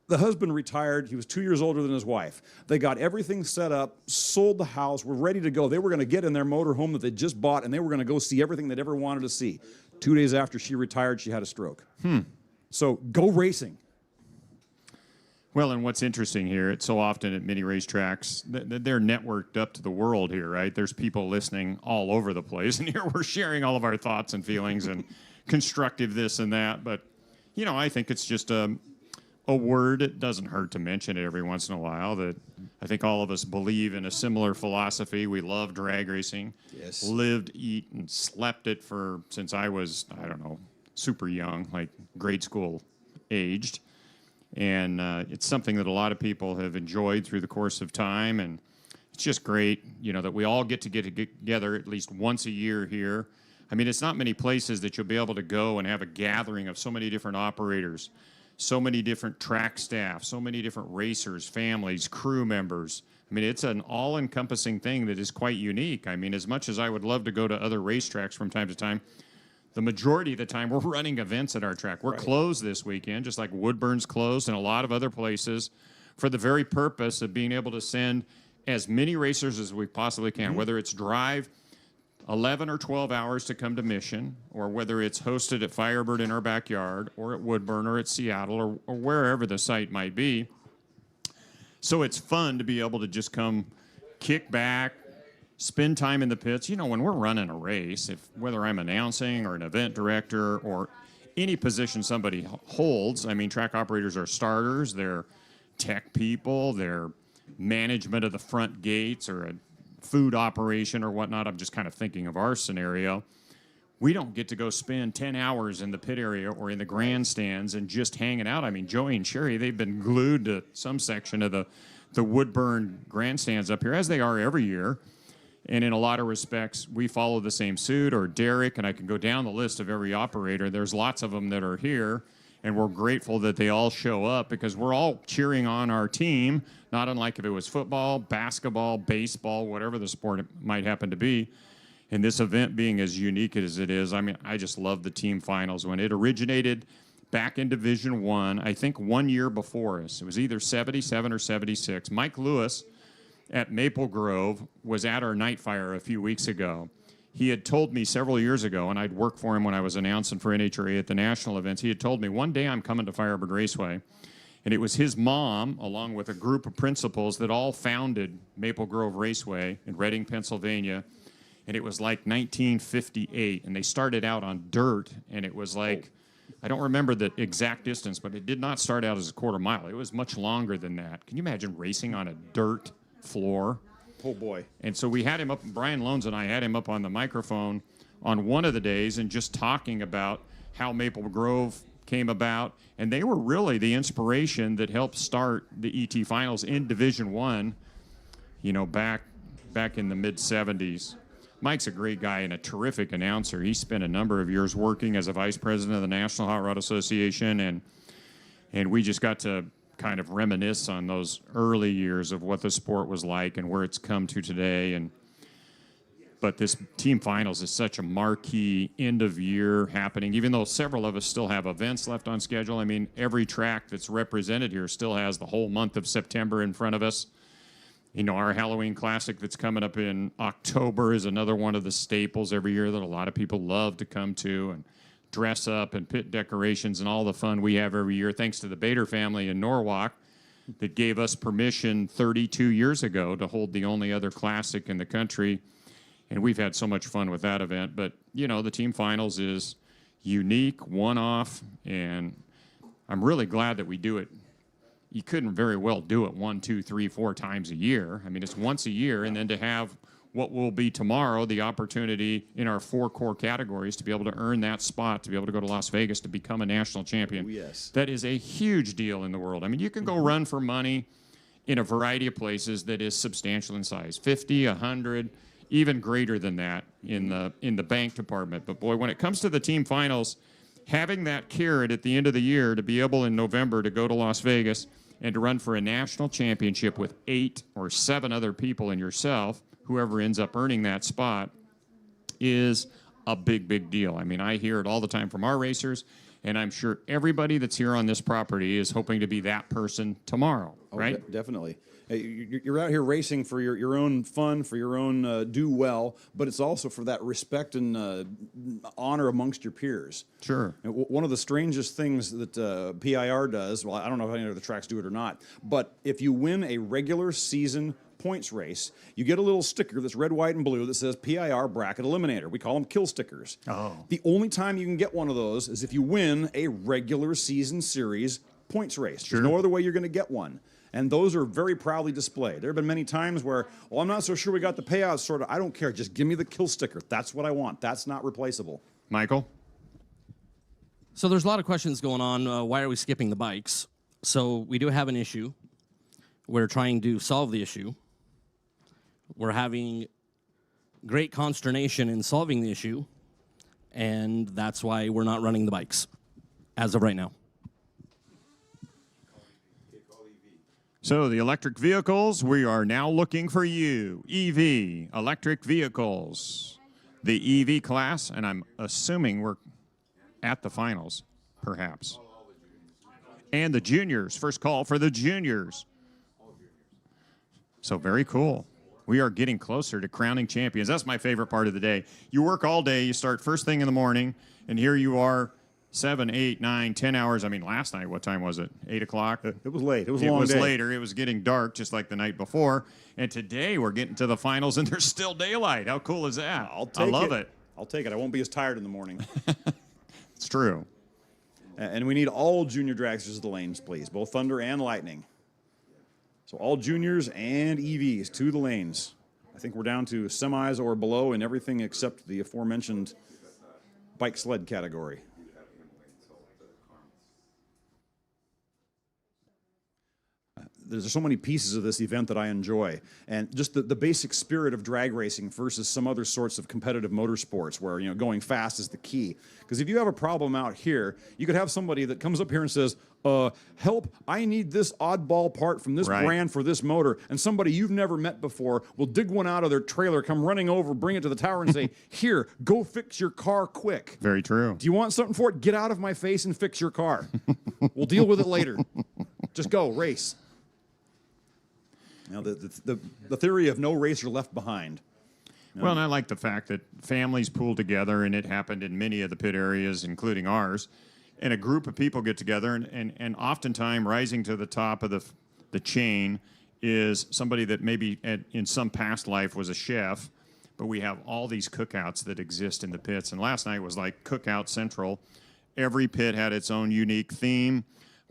The husband retired. He was 2 years older than his wife. They got everything set up, sold the house, were ready to go. They were going to get in their motor home that they just bought, and they were going to go see everything they'd ever wanted to see. 2 days after she retired, she had a stroke. So go racing. Well, and what's interesting here, it's so often at mini racetracks, they're networked up to the world here, right? There's people listening all over the place, and here we're sharing all of our thoughts and feelings and constructive this and that. But, you know, I think it's just a word. It doesn't hurt to mention it every once in a while, that I think all of us believe in a similar philosophy. We love drag racing. Yes. Lived, eat, and slept it since I was, I don't know, super young, like grade school aged. And it's something that a lot of people have enjoyed through the course of time. And it's just great, you know, that we all get together at least once a year here. I mean, it's not many places that you'll be able to go and have a gathering of so many different operators, so many different track staff, so many different racers, families, crew members. I mean, it's an all-encompassing thing that is quite unique. I mean, as much as I would love to go to other racetracks from time to time, the majority of the time, we're running events at our track. We're closed this weekend, just like Woodburn's closed and a lot of other places, for the very purpose of being able to send as many racers as we possibly can, whether it's drive 11 or 12 hours to come to Mission, or whether it's hosted at Firebird in our backyard, or at Woodburn, or at Seattle, or wherever the site might be. So it's fun to be able to just come kick back, spend time in the pits. You know, when we're running a race, whether I'm announcing or an event director or any position somebody holds, I mean, track operators are starters, they're tech people, they're management of the front gates or a food operation or whatnot. I'm just kind of thinking of our scenario. We don't get to go spend 10 hours in the pit area or in the grandstands and just hanging out. I mean, Joey and Sherry, they've been glued to some section of the Woodburn grandstands up here, as they are every year. And in a lot of respects, we follow the same suit, or Derek, and I can go down the list of every operator. There's lots of them that are here, and we're grateful that they all show up because we're all cheering on our team, not unlike if it was football, basketball, baseball, whatever the sport it might happen to be. And this event being as unique as it is, I mean, I just love the team finals. When it originated back in Division I, I think 1 year before us, it was either 77 or 76, Mike Lewis at Maple Grove was at our night fire a few weeks ago. He had told me several years ago, and I'd worked for him when I was announcing for NHRA at the national events, he had told me, one day I'm coming to Firebird Raceway. And it was his mom, along with a group of principals, that all founded Maple Grove Raceway in Reading, Pennsylvania. And it was like 1958. And they started out on dirt, and it was like, I don't remember the exact distance, but it did not start out as a quarter mile. It was much longer than that. Can you imagine racing on a dirt floor? Oh, boy. And so we had him up, Brian Loans and I had him up on the microphone on one of the days and just talking about how Maple Grove came about. And they were really the inspiration that helped start the ET Finals in Division I, back in the mid-'70s. Mike's a great guy and a terrific announcer. He spent a number of years working as a vice president of the National Hot Rod Association, and we just got to kind of reminisce on those early years of what the sport was like and where it's come to today. But this team finals is such a marquee end of year happening, even though several of us still have events left on schedule. I mean, every track that's represented here still has the whole month of September in front of us. Our Halloween Classic that's coming up in October is another one of the staples every year that a lot of people love to come to and dress up and pit decorations and all the fun we have every year, thanks to the Bader family in Norwalk that gave us permission 32 years ago to hold the only other classic in the country. And we've had so much fun with that event. But, the team finals is unique, one-off, and I'm really glad that we do it. You couldn't very well do it 1, 2, 3, 4 times a year. I mean, it's once a year, and then to have what will be tomorrow the opportunity in our 4 core categories to be able to earn that spot, to be able to go to Las Vegas to become a national champion. Oh, yes. That is a huge deal in the world. I mean, you can go run for money in a variety of places that is substantial in size, 50, 100, even greater than that in the bank department. But boy, when it comes to the team finals, having that carrot at the end of the year to be able in November to go to Las Vegas and to run for a national championship with 8 or 7 other people and yourself, whoever ends up earning that spot, is a big, big deal. I mean, I hear it all the time from our racers, and I'm sure everybody that's here on this property is hoping to be that person tomorrow, right? Definitely. You're out here racing for your own fun, for your own do well, but it's also for that respect and honor amongst your peers. Sure. And one of the strangest things that PIR does, well, I don't know if any of the tracks do it or not, but if you win a regular season points race, you get a little sticker that's red, white, and blue that says PIR Bracket Eliminator. We call them kill stickers. Oh. The only time you can get one of those is if you win a regular season series points race. Sure. There's no other way you're going to get one. And those are very proudly displayed. There have been many times where, well, I'm not so sure we got the payouts sorted. I don't care. Just give me the kill sticker. That's what I want. That's not replaceable. Michael? So there's a lot of questions going on. Why are we skipping the bikes? So we do have an issue. We're trying to solve the issue. We're having great consternation in solving the issue, and that's why we're not running the bikes as of right now. So the electric vehicles, we are now looking for you. EV, electric vehicles. The EV class, and I'm assuming we're at the finals, perhaps. And the juniors, first call for the juniors. So very cool. We are getting closer to crowning champions. That's my favorite part of the day. You work all day, you start first thing in the morning, and here you are 7, 8, 9, 10 hours. I mean, last night, what time was it? 8 o'clock? It was late. It was a long day. It was later. It was getting dark, just like the night before. And today, we're getting to the finals, and there's still daylight. How cool is that? I love it. I'll take it. I won't be as tired in the morning. It's true. And we need all junior dragsters of the lanes, please, both Thunder and Lightning. So all juniors and EVs to the lanes. I think we're down to semis or below in everything except the aforementioned bike sled category. There's so many pieces of this event that I enjoy. And just the basic spirit of drag racing versus some other sorts of competitive motorsports where, going fast is the key. Because if you have a problem out here, you could have somebody that comes up here and says, help, I need this oddball part from this brand for this motor. And somebody you've never met before will dig one out of their trailer, come running over, bring it to the tower and say, here, go fix your car quick. Very true. Do you want something for it? Get out of my face and fix your car. We'll deal with it later. Just go, race. Now, the theory of no racer left behind. Well, and I like the fact that families pool together, and it happened in many of the pit areas, including ours, and a group of people get together, and oftentimes rising to the top of the chain is somebody that maybe in some past life was a chef, but we have all these cookouts that exist in the pits, and last night was like Cookout Central. Every pit had its own unique theme.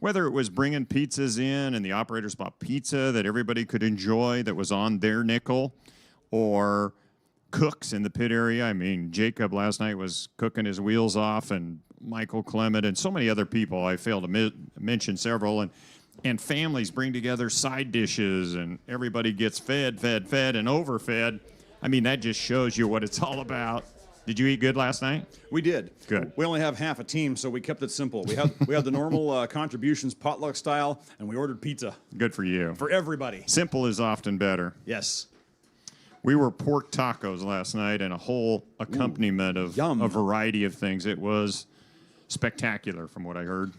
whether it was bringing pizzas in and the operators bought pizza that everybody could enjoy that was on their nickel, or cooks in the pit area. I mean, Jacob last night was cooking his wheels off, and Michael Clement and so many other people. I failed to mention several. And families bring together side dishes, and everybody gets fed, and overfed. I mean, that just shows you what it's all about. Did you eat good last night? We did. Good. We only have half a team, so we kept it simple. We had the normal contributions potluck style, and we ordered pizza. Good for you. For everybody. Simple is often better. Yes. We were pork tacos last night and a whole accompaniment of yum. a variety of things. It was spectacular from what I heard.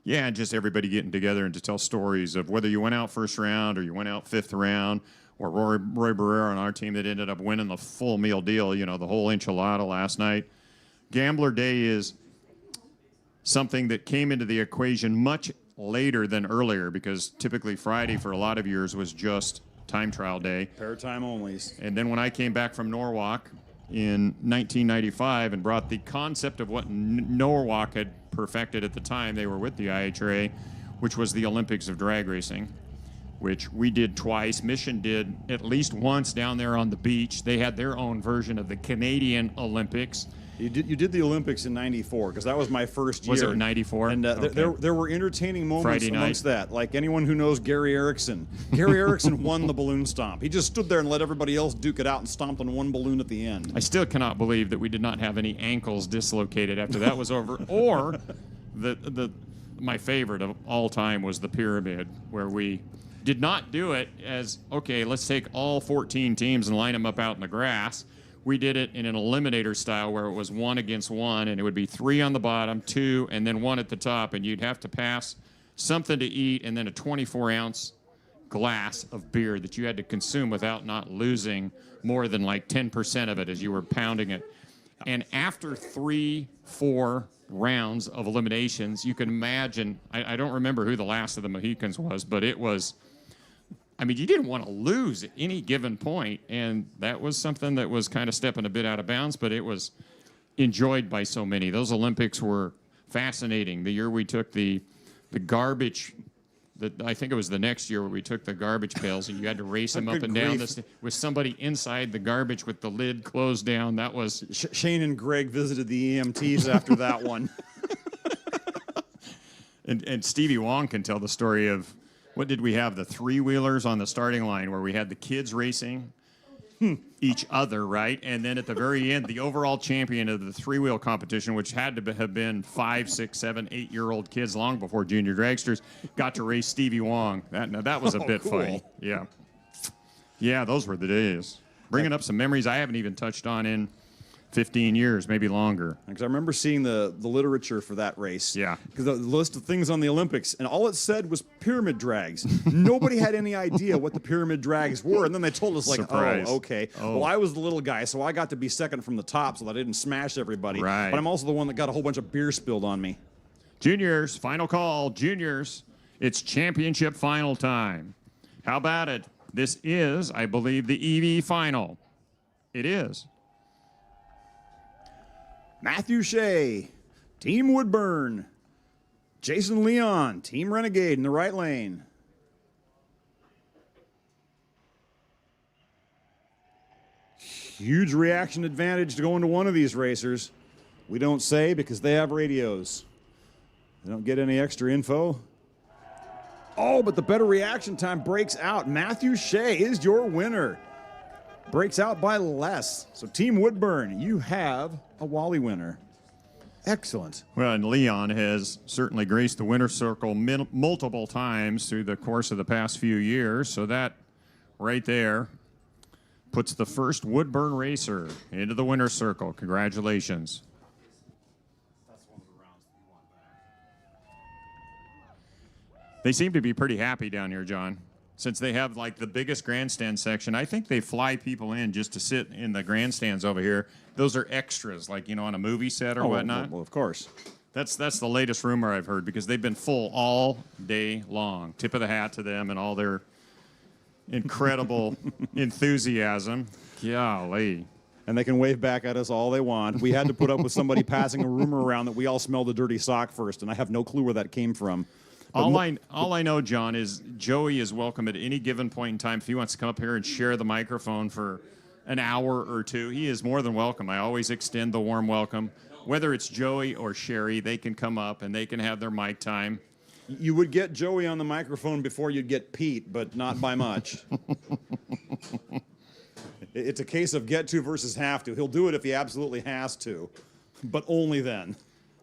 Just everybody getting together and to tell stories of whether you went out first round or you went out fifth round, or Roy Barrera on our team that ended up winning the full meal deal, you know, the whole enchilada last night. Gambler Day is something that came into the equation much later than earlier, because typically Friday for a lot of years was just time trial day. Paratime onlys. And then when I came back from Norwalk in 1995 and brought the concept of what Norwalk had perfected at the time, they were with the IHRA, which was the Olympics of drag racing, which we did twice. Mission did at least once down there on the beach. They had their own version of the Canadian Olympics. You did the Olympics in '94, because that was my first year. Was it '94? And Okay. there were entertaining moments Friday amongst night. that. Like anyone who knows Gary Erickson. Gary Erickson won the balloon stomp. He just stood there and let everybody else duke it out and stomped on one balloon at the end. I still cannot believe that we did not have any ankles dislocated after that was over. Or my favorite of all time was the pyramid, where we did not do it as, okay, let's take all 14 teams and line them up out in the grass. We did it in an eliminator style where it was 1 against 1, and it would be 3 on the bottom, 2, and then 1 at the top, and you'd have to pass something to eat and then a 24-ounce glass of beer that you had to consume without not losing more than like 10% of it as you were pounding it. And after 3-4 rounds of eliminations, you can imagine, I don't remember who the last of the Mohicans was, but it was, I mean, you didn't want to lose at any given point, and that was something that was kind of stepping a bit out of bounds, but it was enjoyed by so many. Those Olympics were fascinating. The year we took the garbage, I think it was the next year where we took the garbage pails, and you had to race them up Good and down grief. with somebody inside the garbage with the lid closed down. That was... Shane and Greg visited the EMTs after that one. And Stevie Wong can tell the story of, what did we have, the three-wheelers on the starting line where we had the kids racing each other, right? And then at the very end, the overall champion of the three-wheel competition, which had to have been 5, 6, 7, 8-year-old kids long before junior dragsters, got to race Stevie Wong. That was a bit cool. funny. Yeah. Yeah, those were the days. Bringing up some memories I haven't even touched on in 15 years, maybe longer. Because I remember seeing the literature for that race. Yeah. Because the list of things on the Olympics, and all it said was pyramid drags. Nobody had any idea what the pyramid drags were, and then they told us, like, Surprise. oh, okay. Oh. Well, I was the little guy, so I got to be second from the top so that I didn't smash everybody. Right. But I'm also the one that got a whole bunch of beer spilled on me. Juniors, final call. Juniors, it's championship final time. How about it? This is, I believe, the EV final. It is. Matthew Shea, Team Woodburn. Jason Leon, Team Renegade in the right lane. Huge reaction advantage to go into one of these racers. We don't say because they have radios. They don't get any extra info. Oh, but the better reaction time breaks out. Matthew Shea is your winner. Breaks out by less. So Team Woodburn, you have a Wally winner. Excellent. Well, and Leon has certainly graced the winner's circle multiple times through the course of the past few years. So that right there puts the first Woodburn racer into the winner's circle. Congratulations. They seem to be pretty happy down here, John. Since they have like the biggest grandstand section, I think they fly people in just to sit in the grandstands over here. Those are extras, like, you know, on a movie set or whatnot. Well, of course. That's the latest rumor I've heard, because they've been full all day long. Tip of the hat to them and all their incredible enthusiasm. Golly. and they can wave back at us all they want. We had to put up with somebody passing a rumor around that we all smelled a dirty sock first, and I have no clue where that came from. All I know, John, is Joey is welcome at any given point in time. If he wants to come up here and share the microphone for an hour or two, he is more than welcome. I always extend the warm welcome. Whether it's Joey or Sherry, they can come up and they can have their mic time. You would get Joey on the microphone before you'd get Pete, but not by much. It's a case of get to versus have to. He'll do it if he absolutely has to, but only then.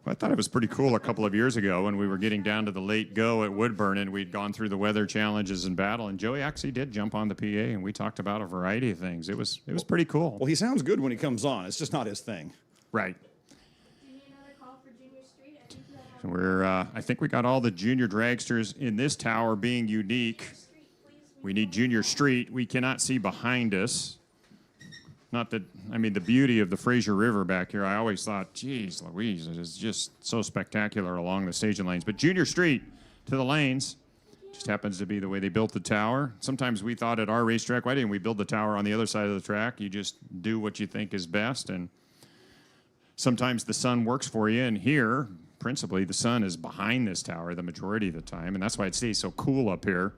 Well, I thought it was pretty cool a couple of years ago when we were getting down to the late go at Woodburn and we'd gone through the weather challenges and battle, and Joey actually did jump on the PA and we talked about a variety of things. It was pretty cool. Well, he sounds good when he comes on. It's just not his thing. Right. Do you need another call for Junior Street? I think you have I think we got all the junior dragsters in this tower being unique. Street, please. We need Junior Street. We cannot see behind us. Not that, I mean, the beauty of the Fraser River back here, I always thought, geez, Louise, it is just so spectacular along the staging lanes. But Junior Street to the lanes just happens to be the way they built the tower. Sometimes we thought at our racetrack, why didn't we build the tower on the other side of the track? You just do what you think is best. And sometimes the sun works for you. And here, principally, the sun is behind this tower the majority of the time. And that's why it stays so cool up here,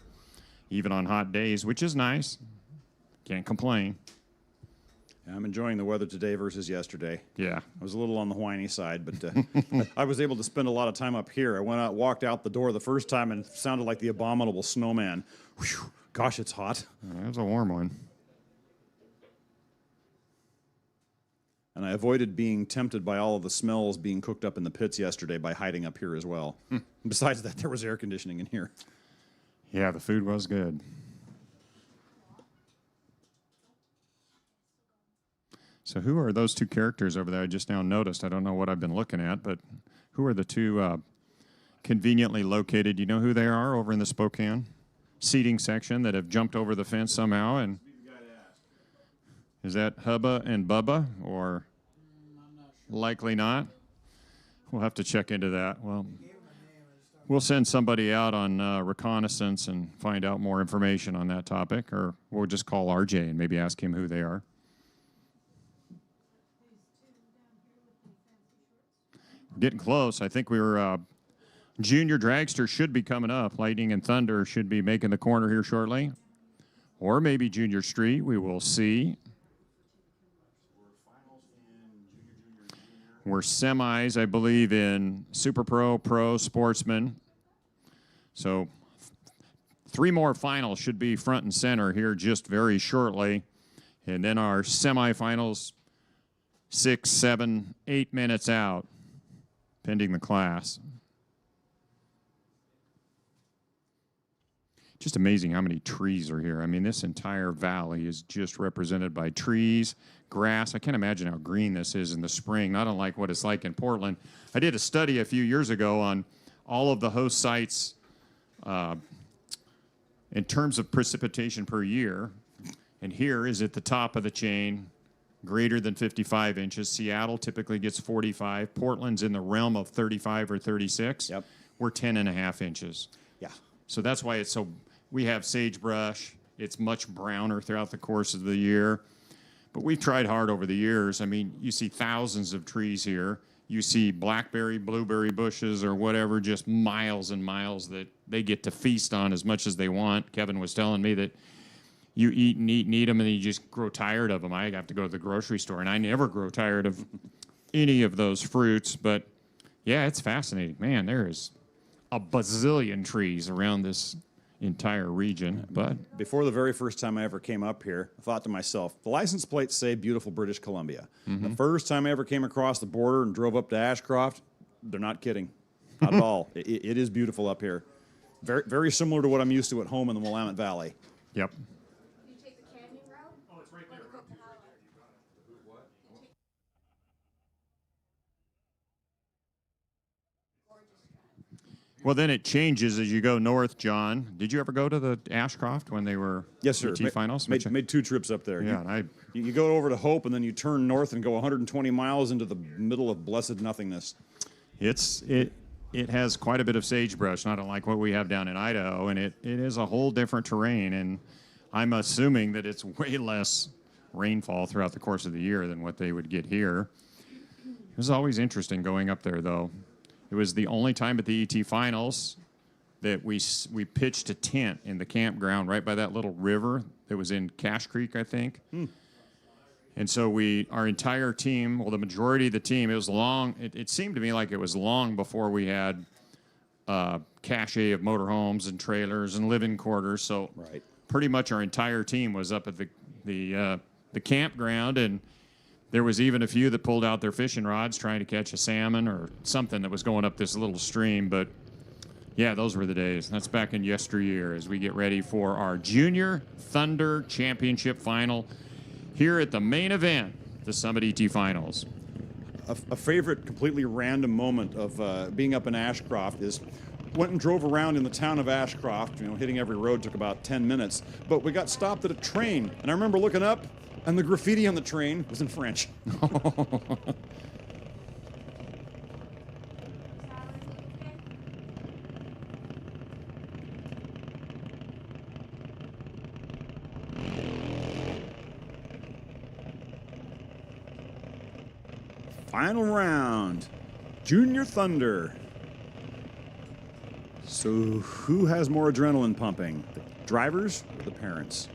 even on hot days, which is nice. Can't complain. I'm enjoying the weather today versus yesterday. Yeah. I was a little on the whiny side, but I was able to spend a lot of time up here. I walked out the door the first time and sounded like the abominable snowman. Whew, gosh, it's hot. That was a warm one. And I avoided being tempted by all of the smells being cooked up in the pits yesterday by hiding up here as well. Besides that, there was air conditioning in here. Yeah, the food was good. So who are those two characters over there I just now noticed? I don't know what I've been looking at, but who are the two conveniently located? You know who they are over in the Spokane seating section that have jumped over the fence somehow? And is that Hubba and Bubba, or likely not? We'll have to check into that. Well, we'll send somebody out on reconnaissance and find out more information on that topic, or we'll just call RJ and maybe ask him who they are. Getting close. I think Junior Dragster should be coming up. Lightning and Thunder should be making the corner here shortly. Or maybe Junior Street. We will see. We're semis, I believe, in Super Pro, Pro, Sportsman. So 3 more finals should be front and center here just very shortly. And then our semifinals 6, 7, 8 minutes out, pending the class. Just amazing how many trees are here. I mean, this entire valley is just represented by trees, grass. I can't imagine how green this is in the spring, not unlike what it's like in Portland. I did a study a few years ago on all of the host sites in terms of precipitation per year. And here is at the top of the chain, greater than 55 inches. Seattle typically gets 45. Portland's in the realm of 35 or 36. Yep. We're 10.5 inches. Yeah. So that's why it's so, we have sagebrush. It's much browner throughout the course of the year. But we've tried hard over the years. I mean, you see thousands of trees here. You see blackberry, blueberry bushes or whatever, just miles and miles that they get to feast on as much as they want. Kevin was telling me that you eat and eat and eat them, and then you just grow tired of them. I have to go to the grocery store, and I never grow tired of any of those fruits. But, yeah, it's fascinating. Man, there is a bazillion trees around this entire region. But before the very first time I ever came up here, I thought to myself, the license plates say beautiful British Columbia. The first time I ever came across the border and drove up to Ashcroft, they're not kidding. Not at all. It is beautiful up here. Very, very similar to what I'm used to at home in the Willamette Valley. Yep. You take the canyon route? Oh, it's right there. Or the highway? Well, then it changes as you go north, John. Did you ever go to the Ashcroft when they were Yes, sir. ET finals? Made 2 trips up there. Yeah, You go over to Hope, and then you turn north and go 120 miles into the middle of blessed nothingness. It has quite a bit of sagebrush, not unlike what we have down in Idaho, and it is a whole different terrain, and I'm assuming that it's way less rainfall throughout the course of the year than what they would get here. It was always interesting going up there, though. It was the only time at the ET Finals that we pitched a tent in the campground right by that little river that was in Cache Creek, I think. And so our entire team, well, the majority of the team, it was long. It seemed to me like it was long before we had cache of motorhomes and trailers and living quarters. So pretty much our entire team was up at the campground, and there was even a few that pulled out their fishing rods trying to catch a salmon or something that was going up this little stream. But yeah, those were the days. That's back in yesteryear as we get ready for our Junior Thunder Championship final here at the main event, the Summit ET Finals. A favorite, completely random moment of being up in Ashcroft is went and drove around in the town of Ashcroft. You know, hitting every road took about 10 minutes, but we got stopped at a train, and I remember looking up, and the graffiti on the train was in French. Final round, Junior Thunder. So who has more adrenaline pumping, the drivers or the parents?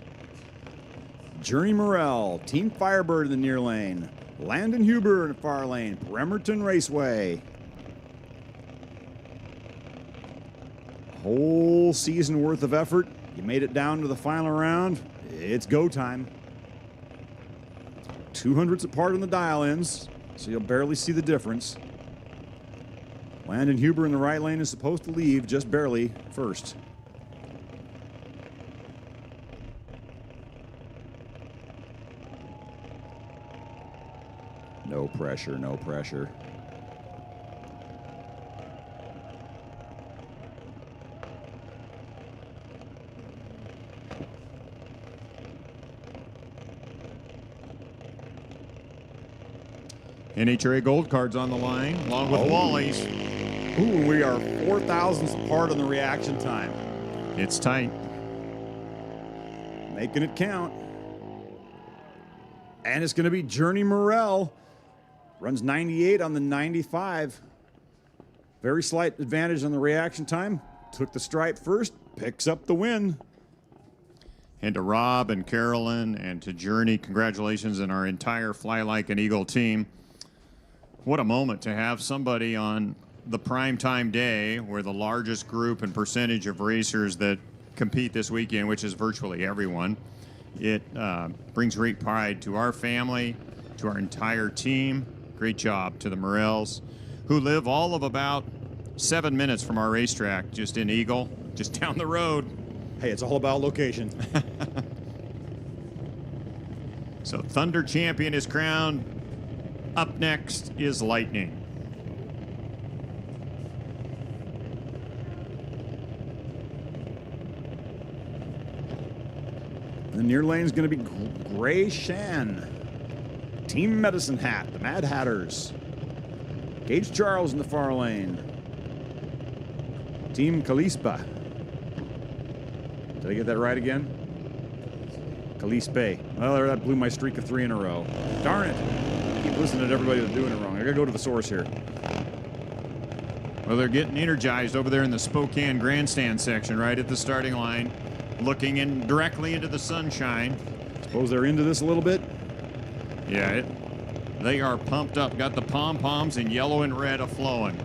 Journey Morrell, Team Firebird in the near lane. Landon Huber in the far lane, Bremerton Raceway. Whole season worth of effort. You made it down to the final round. It's go time. 200s apart on the dial-ins, so you'll barely see the difference. Landon Huber in the right lane is supposed to leave just barely first. No pressure, no pressure. NHRA gold cards on the line, along with Wally's. Ooh, we are 4 thousandths apart on the reaction time. It's tight. Making it count. And it's going to be Journey Morrell. Runs 98 on the 95. Very slight advantage on the reaction time. Took the stripe first, picks up the win. And to Rob and Carolyn and to Journey, congratulations, and our entire Fly Like an Eagle team. What a moment to have somebody on the primetime day where the largest group and percentage of racers that compete this weekend, which is virtually everyone. It brings great pride to our family, to our entire team. Great job to the Morrells, who live all of about 7 minutes from our racetrack, just in Eagle, just down the road. Hey, it's all about location. So Thunder champion is crowned. Up next is Lightning. The near lane is going to be Gray Shan. Team Medicine Hat, the Mad Hatters. Gage Charles in the far lane. Team Kalispa. Did I get that right again? Kalispe. Well, that blew my streak of 3 in a row. Darn it. Keep listening to everybody that's doing it wrong. I gotta go to the source here. Well, they're getting energized over there in the Spokane grandstand section, right at the starting line, looking in directly into the sunshine. Suppose they're into this a little bit? Yeah, they are pumped up. Got the pom-poms in yellow and red a-flowing.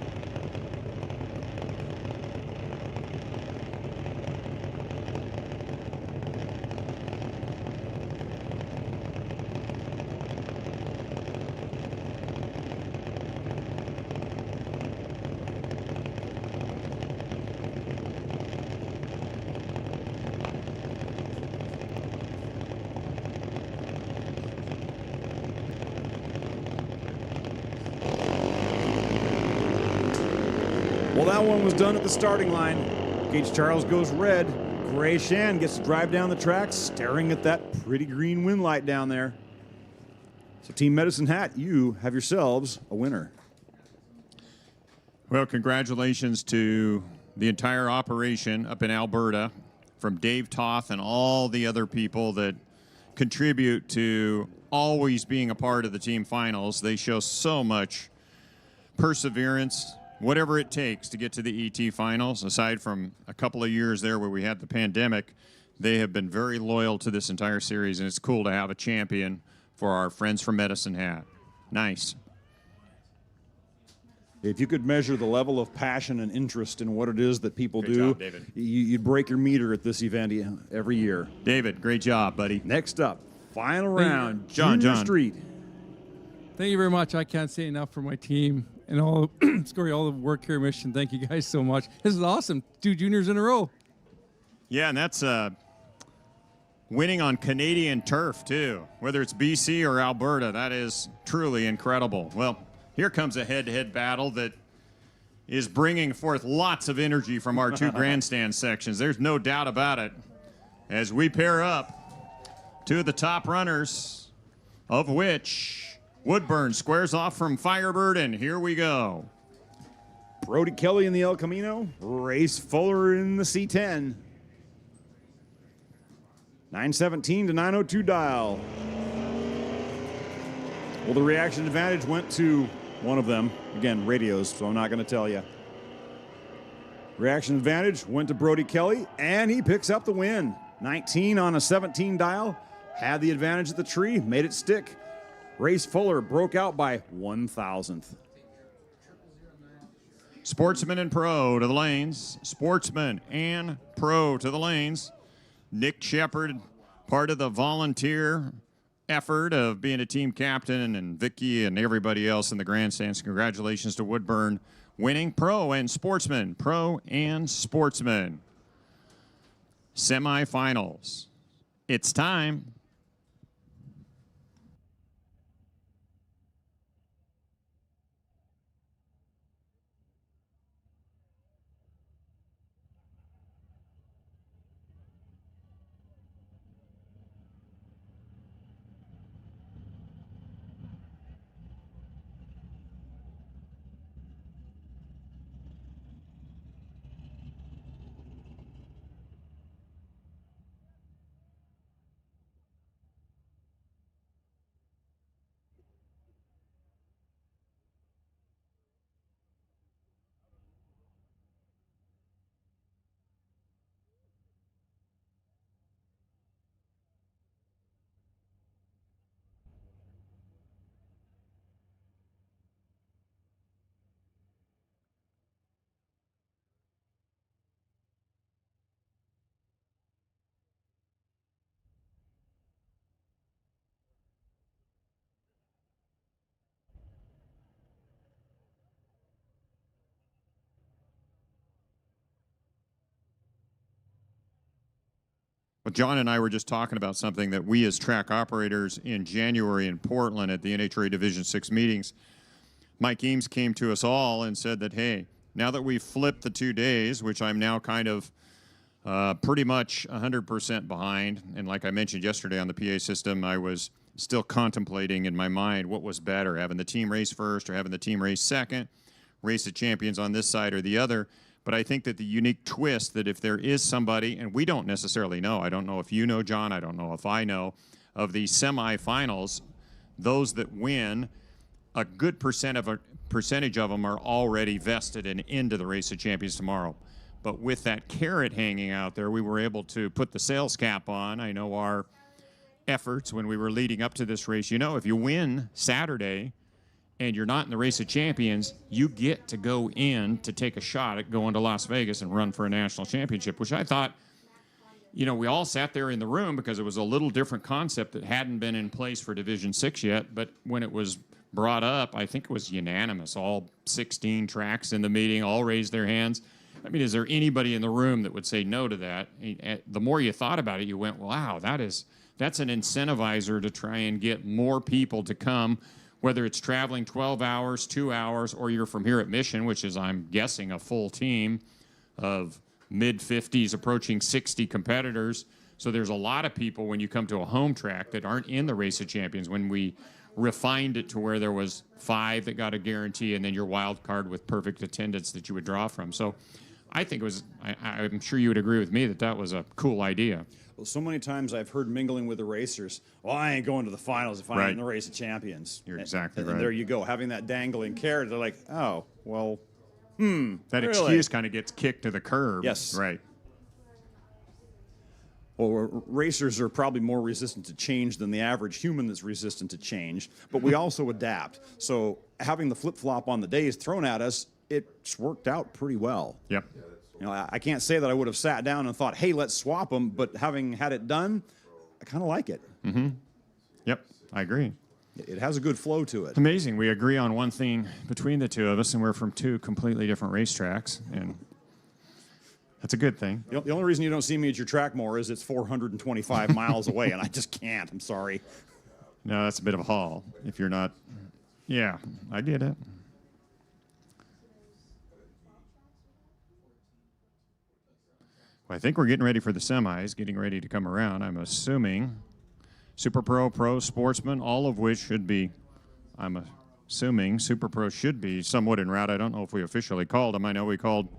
Well, that one was done at the starting line. Gage Charles goes red. Gray Shan gets to drive down the track, staring at that pretty green wind light down there. So Team Medicine Hat, you have yourselves a winner. Well, congratulations to the entire operation up in Alberta, from Dave Toth and all the other people that contribute to always being a part of the team finals. They show so much perseverance, whatever it takes to get to the ET finals. Aside from a couple of years there where we had the pandemic, they have been very loyal to this entire series, and it's cool to have a champion for our friends from Medicine Hat. Nice. If you could measure the level of passion and interest in what it is that people Great do, job, David. you'd break your meter at this event every year. David, great job, buddy. Next up, final round, John. Junior Street. Thank you very much. I can't say enough for my team and all the work here, Mission. Thank you guys so much. This is awesome. 2 juniors in a row. Yeah, and that's winning on Canadian turf, too. Whether it's BC or Alberta, that is truly incredible. Well, here comes a head-to-head battle that is bringing forth lots of energy from our 2 grandstand sections. There's no doubt about it. As we pair up 2 of the top runners, of which Woodburn squares off from Firebird, and here we go. Brody Kelly in the El Camino, Race Fuller in the C10. 917 to 902 dial. Well, the reaction advantage went to one of them. Again, radios, so I'm not going to tell you. Reaction advantage went to Brody Kelly, and he picks up the win. 19 on a 17 dial. Had the advantage at the tree, made it stick. Race Fuller broke out by 1,000th. Sportsman and Pro to the lanes. Sportsman and Pro to the lanes. Nick Shepard, part of the volunteer effort of being a team captain, and Vicky and everybody else in the grandstands. Congratulations to Woodburn winning Pro and Sportsman. Pro and Sportsman. Semifinals. It's time. Well, John and I were just talking about something that we as track operators in January in Portland at the NHRA Division 6 meetings, Mike Eames came to us all and said that, hey, now that we've flipped the 2 days, which I'm now kind of pretty much 100% behind, and like I mentioned yesterday on the PA system, I was still contemplating in my mind what was better, having the team race first or having the team race second, race the champions on this side or the other. But I think that the unique twist that if there is somebody, and we don't necessarily know, I don't know if you know, John, I don't know if I know, of these semifinals, those that win, a good percentage of them are already vested and into the Race of Champions tomorrow. But with that carrot hanging out there, we were able to put the sales cap on. I know our efforts when we were leading up to this race, you know, if you win Saturday, and you're not in the Race of Champions, you get to go in to take a shot at going to Las Vegas and run for a national championship, which I thought, you know, we all sat there in the room because it was a little different concept that hadn't been in place for Division 6 yet, but when it was brought up, I think it was unanimous. All 16 tracks in the meeting all raised their hands. I mean, is there anybody in the room that would say no to that? The more you thought about it, you went, wow, that's an incentivizer to try and get more people to come, whether it's traveling 12 hours, 2 hours, or you're from here at Mission, which is, I'm guessing, a full team of mid-50s approaching 60 competitors. So there's a lot of people when you come to a home track that aren't in the Race of Champions. When we refined it to where there was 5 that got a guarantee and then your wild card with perfect attendance that you would draw from. So I think it was, I'm sure you would agree with me that that was a cool idea. Well, so many times I've heard mingling with the racers, well, I ain't going to the finals if I ain't in the race of champions. You're exactly and right. there you go, having that dangling carrot. They're like, oh, well, That really? excuse kind of gets kicked to the curb. Yes. Right. Well, racers are probably more resistant to change than the average human that's resistant to change, but we also adapt. So having the flip-flop on the days thrown at us, it's worked out pretty well. Yep. You know, I can't say that I would have sat down and thought, hey, let's swap them, but having had it done, I kind of like it. Mm-hmm. Yep, I agree. It has a good flow to it. Amazing. We agree on one thing between the two of us, and we're from two completely different racetracks, and that's a good thing. The only reason you don't see me at your track more is it's 425 miles away, and I just can't. I'm sorry. No, that's a bit of a haul. If you're not, yeah, I get it. Well, I think we're getting ready for the semis, getting ready to come around. I'm assuming Super Pro, Pro, Sportsman, all of which should be, I'm assuming Super Pro should be somewhat en route. I don't know if we officially called them. I know we called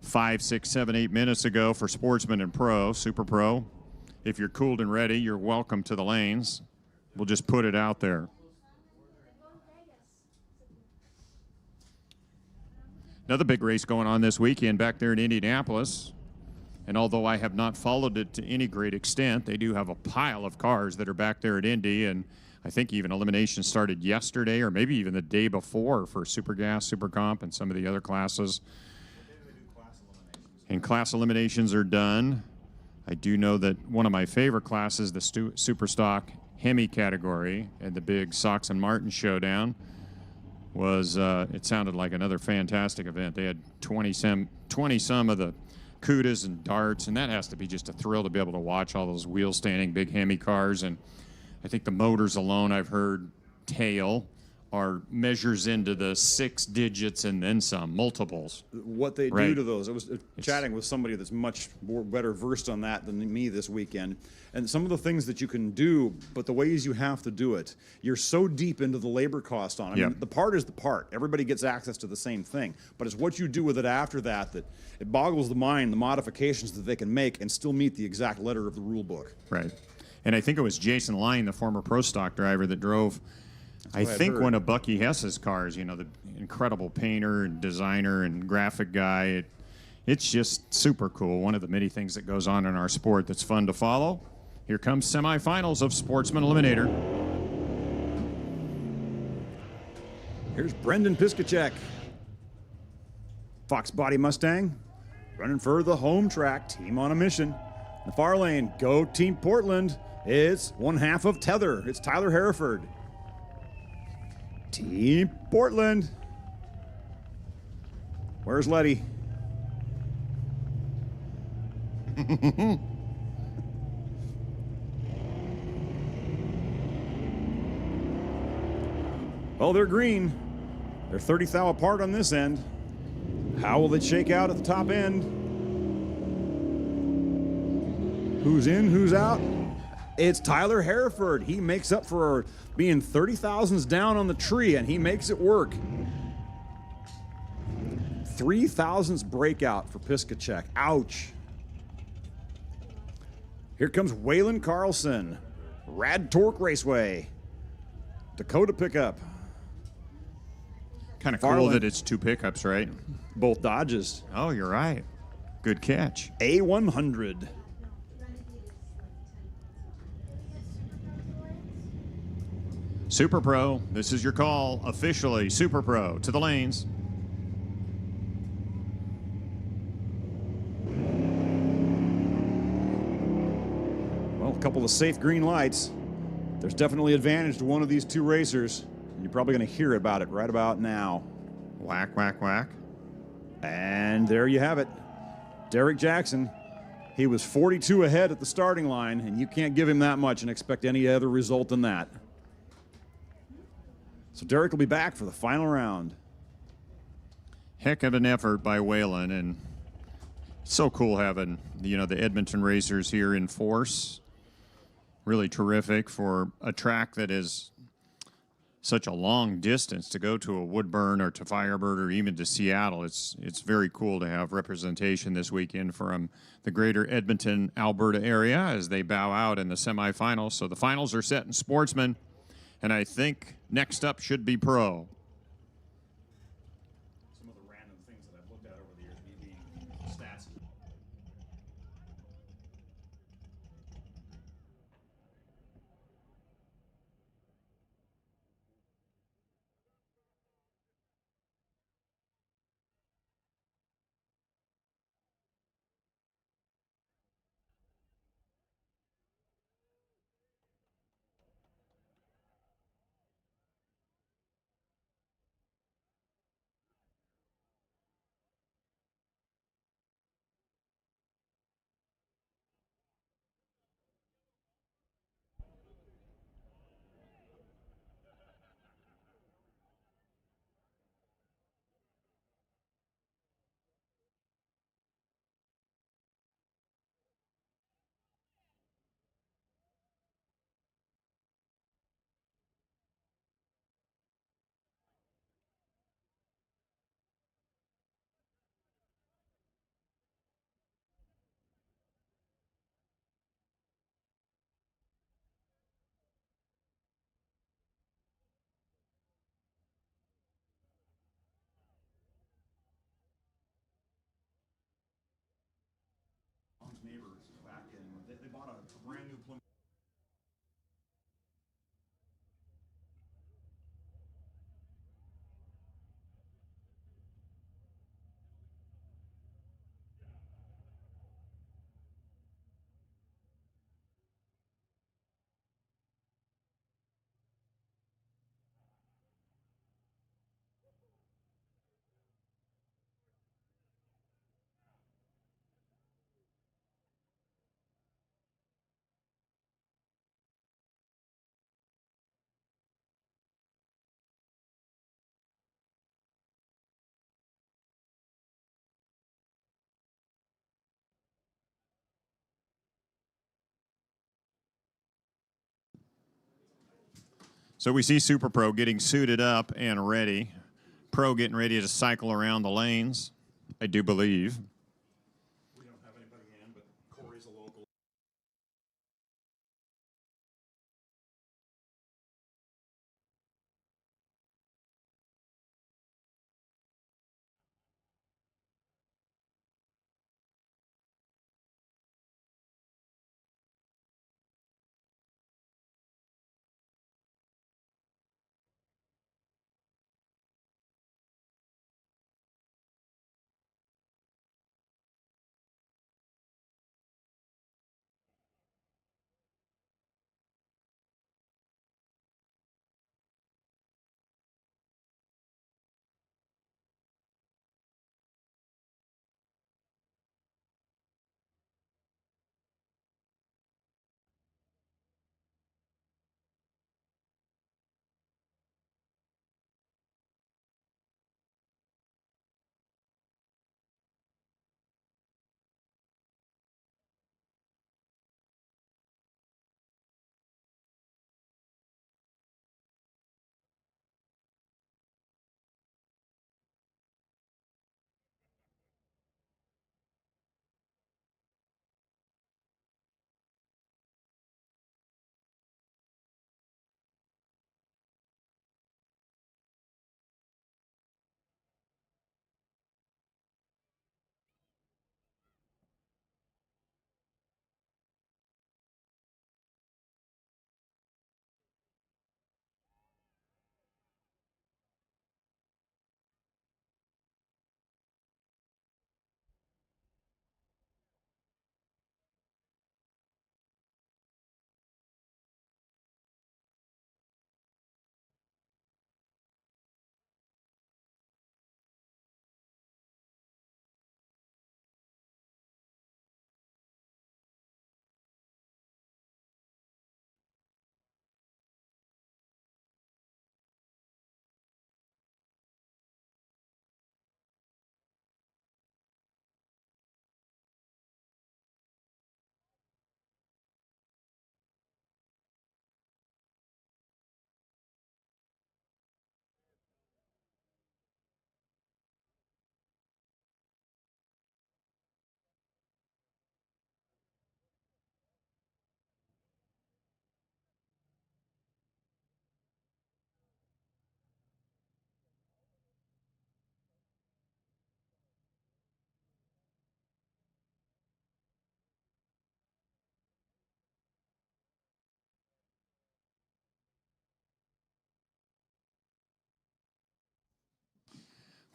5, 6, 7, 8 minutes ago for Sportsman and Pro. Super Pro, if you're cooled and ready, you're welcome to the lanes. We'll just put it out there. Another big race going on this weekend back there in Indianapolis. And although I have not followed it to any great extent, they do have a pile of cars that are back there at Indy. And I think even eliminations started yesterday or maybe even the day before for Super Gas, Super Comp, and some of the other classes. And class eliminations are done. I do know that one of my favorite classes, the Super Stock Hemi category and the big Sox and Martin showdown, was, it sounded like another fantastic event. They had 20 some of the Cudas and darts, and that has to be just a thrill to be able to watch all those wheel-standing big Hemi cars. And I think the motors alone, I've heard tail, are measures into the 6 digits and then some, multiples. What they do to those, I was chatting with somebody that's much more better versed on that than me this weekend, and some of the things that you can do, but the ways you have to do it, you're so deep into the labor cost on it. I mean, the part is the part. Everybody gets access to the same thing, but it's what you do with it after that that it boggles the mind, the modifications that they can make and still meet the exact letter of the rule book. Right. And I think it was Jason Line, the former Pro Stock driver, that drove, I think, one of Bucky Hess's cars, you know, the incredible painter and designer and graphic guy. It's just super cool. One of the many things that goes on in our sport that's fun to follow. Here comes semifinals of Sportsman Eliminator. Here's Brendan Piskacek. Fox Body Mustang running for the home track. Team on a mission. In the far lane, go Team Portland. It's one half of Tether. It's Tyler Hereford. Team Portland. Where's Letty? Well, they're green. They're 30 thou apart on this end. How will it shake out at the top end? Who's in, who's out? It's Tyler Hereford. He makes up for being 30 thousandths down on the tree, and he makes it work. 3 thousandths breakout for Piskacek. Ouch. Here comes Waylon Carlson. Rad Torque Raceway. Dakota pickup. Kind of cool that it's 2 pickups, right? Both Dodges. Oh, you're right. Good catch. A100. Super Pro, this is your call. Officially, Super Pro to the lanes. Well, a couple of safe green lights. There's definitely advantage to one of these two racers. And you're probably going to hear about it right about now. Whack, whack, whack. And there you have it. Derek Jackson. He was 42 ahead at the starting line, and you can't give him that much and expect any other result than that. So Derek will be back for the final round. Heck of an effort by Waylon, and so cool having, you know, the Edmonton racers here in force. Really terrific for a track that is such a long distance to go to a Woodburn or to Firebird or even to Seattle. It's very cool to have representation this weekend from the greater Edmonton, Alberta area as they bow out in the semifinals. So the finals are set in Sportsman, and I think next up should be Pro. Some of the random things that I've looked at over the years, me being stats. Neighbors back in, they bought a brand new Plymouth. So we see Super Pro getting suited up and ready. Pro getting ready to cycle around the lanes, I do believe. We don't have anybody in, but Corey's a local.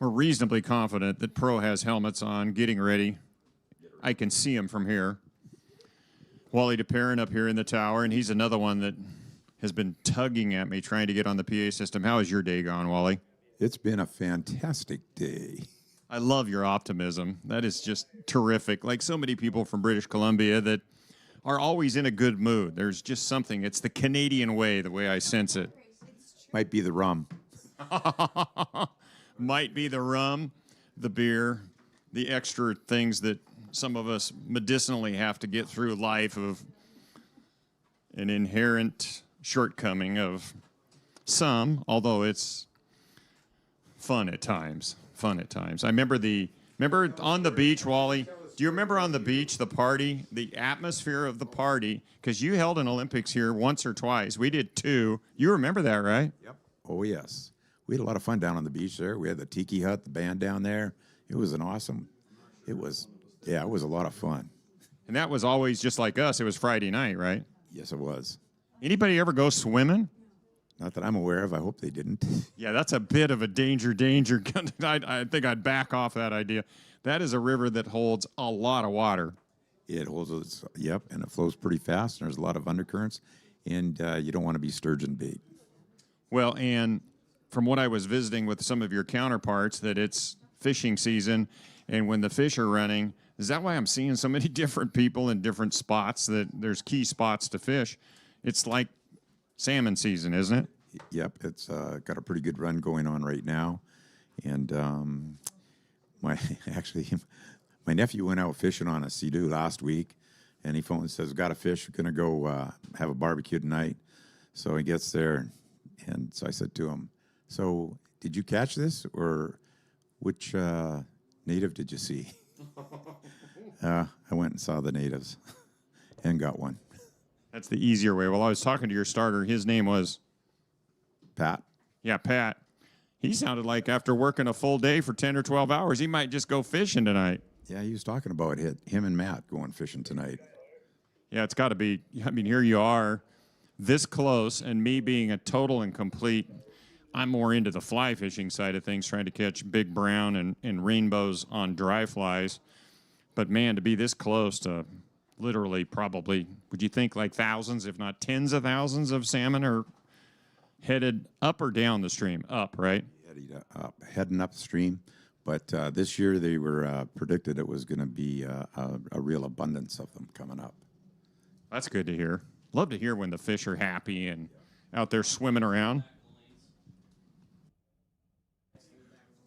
we're reasonably confident that Pro has helmets on, getting ready. I can see him from here. Wally DeParent up here in the tower, and he's another one that has been tugging at me trying to get on the PA system. How has your day gone, Wally? It's been a fantastic day. I love your optimism. That is just terrific. Like so many people from British Columbia that are always in a good mood. There's just something. It's the Canadian way, the way I sense it. Might be the rum. Might be the rum, the beer, the extra things that some of us medicinally have to get through life of an inherent shortcoming of some, although it's fun at times. Fun at times. I remember on the beach, Wally. Do you remember on the beach, the party, the atmosphere of the party? Because you held an Olympics here once or twice. We did 2. You remember that, right? Yep. Oh, yes. We had a lot of fun down on the beach there. We had the tiki hut, the band down there. It was it was a lot of fun. And that was always just like us. It was Friday night, right? Yes, it was. Anybody ever go swimming? Not that I'm aware of. I hope they didn't. Yeah, that's a bit of a danger. I think I'd back off that idea. That is a river that holds a lot of water. It holds, yep, and it flows pretty fast, and there's a lot of undercurrents, and you don't want to be sturgeon bait. Well, and from what I was visiting with some of your counterparts, that it's fishing season, and when the fish are running, is that why I'm seeing so many different people in different spots, that there's key spots to fish? It's like salmon season, isn't it? Yep, it's got a pretty good run going on right now, and my nephew went out fishing on a Sea-Doo last week, and he phoned and says, "Got a fish, we're going to go have a barbecue tonight." So he gets there, and so I said to him, "So did you catch this, or which native did you see?" I went and saw the natives and got one. That's the easier way. Well, I was talking to your starter. His name was? Pat. Yeah, Pat. He sounded like after working a full day for 10 or 12 hours, he might just go fishing tonight. Yeah, he was talking about him and Matt going fishing tonight. Yeah, it's got to be. I mean, here you are, this close, and me being a total and complete, I'm more into the fly fishing side of things, trying to catch big brown and rainbows on dry flies. But, man, to be this close to literally probably, would you think like thousands, if not tens of thousands of salmon are headed up or down the stream? Up, right? Heading upstream. But this year they were predicted it was going to be a real abundance of them coming up. That's good to hear. Love to hear when the fish are happy and out there swimming around.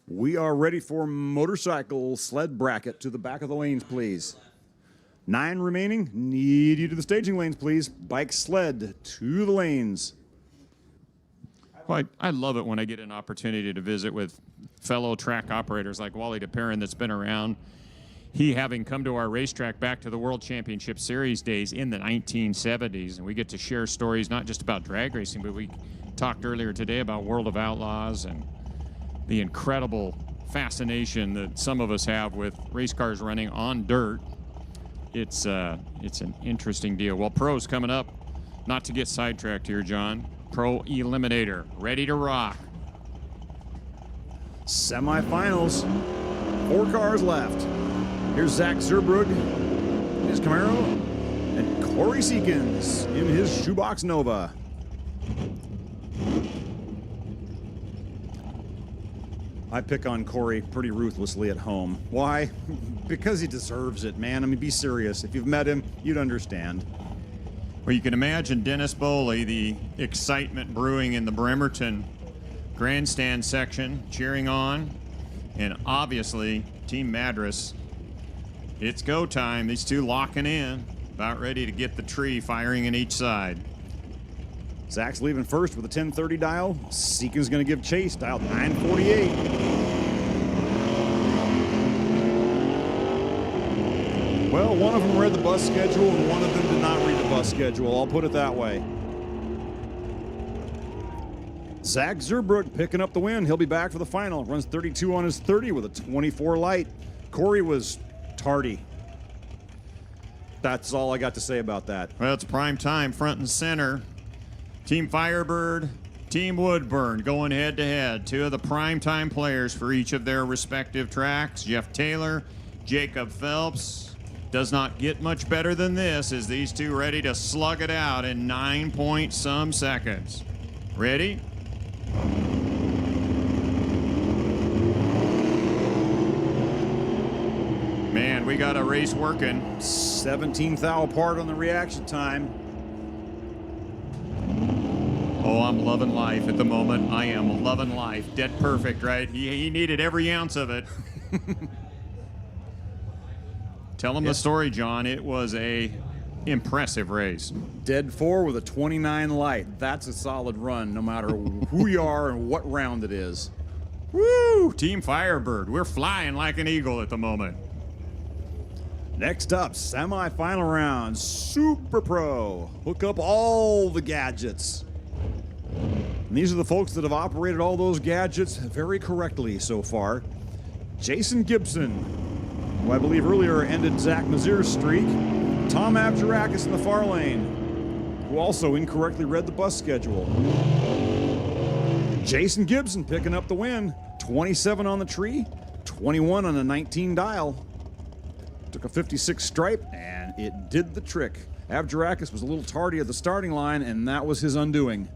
We are ready for motorcycle sled bracket. To the back of the lanes, please. 9 remaining. Need you to the staging lanes, please. Bike sled to the lanes. Well, I love it when I get an opportunity to visit with fellow track operators like Wally DeParent that's been around. He having come to our racetrack back to the World Championship Series days in the 1970s, and we get to share stories not just about drag racing, but we talked earlier today about World of Outlaws and the incredible fascination that some of us have with race cars running on dirt. It's an interesting deal. Well, Pro's coming up. Not to get sidetracked here, John. Pro Eliminator, ready to rock. Semifinals. 4 cars left. Here's Zach Zerbrugg in his Camaro and Corey Seekins in his Shoebox Nova. I pick on Corey pretty ruthlessly at home. Why? Because he deserves it, man. I mean, be serious. If you've met him, you'd understand. Well, you can imagine Dennis Boley, the excitement brewing in the Bremerton grandstand section, cheering on. And obviously, Team Madras, it's go time. These two locking in, about ready to get the tree firing in each side. Zach's leaving first with a 1030 dial. Seekins going to give chase, dial 948. Well, one of them read the bus schedule and one of them did not read the bus schedule. I'll put it that way. Zach Zerbrugg picking up the win. He'll be back for the final. Runs 32 on his 30 with a 24 light. Corey was tardy. That's all I got to say about that. Well, it's prime time, front and center. Team Firebird, Team Woodburn going head-to-head. Two of the primetime players for each of their respective tracks. Jeff Taylor, Jacob Phelps. Does not get much better than this as these two ready to slug it out in 9-point-some seconds. Ready? Man, we got a race working. 17th thou apart on the reaction time. Oh, I'm loving life at the moment. I am loving life. Dead perfect, right? He needed every ounce of it. Tell him the story, John. It was a impressive race. Dead 4 with a 29 light. That's a solid run, no matter who you are and what round it is. Woo! Team Firebird. We're flying like an eagle at the moment. Next up, semi-final round, Super Pro. Hook up all the gadgets. And these are the folks that have operated all those gadgets very correctly so far. Jason Gibson, who I believe earlier ended Zach Mazir's streak. Tom Abjarakis in the far lane, who also incorrectly read the bus schedule. Jason Gibson picking up the win. 27 on the tree, 21 on a 19 dial. Took a 56 stripe, and it did the trick. Abjarakis was a little tardy at the starting line, and that was his undoing.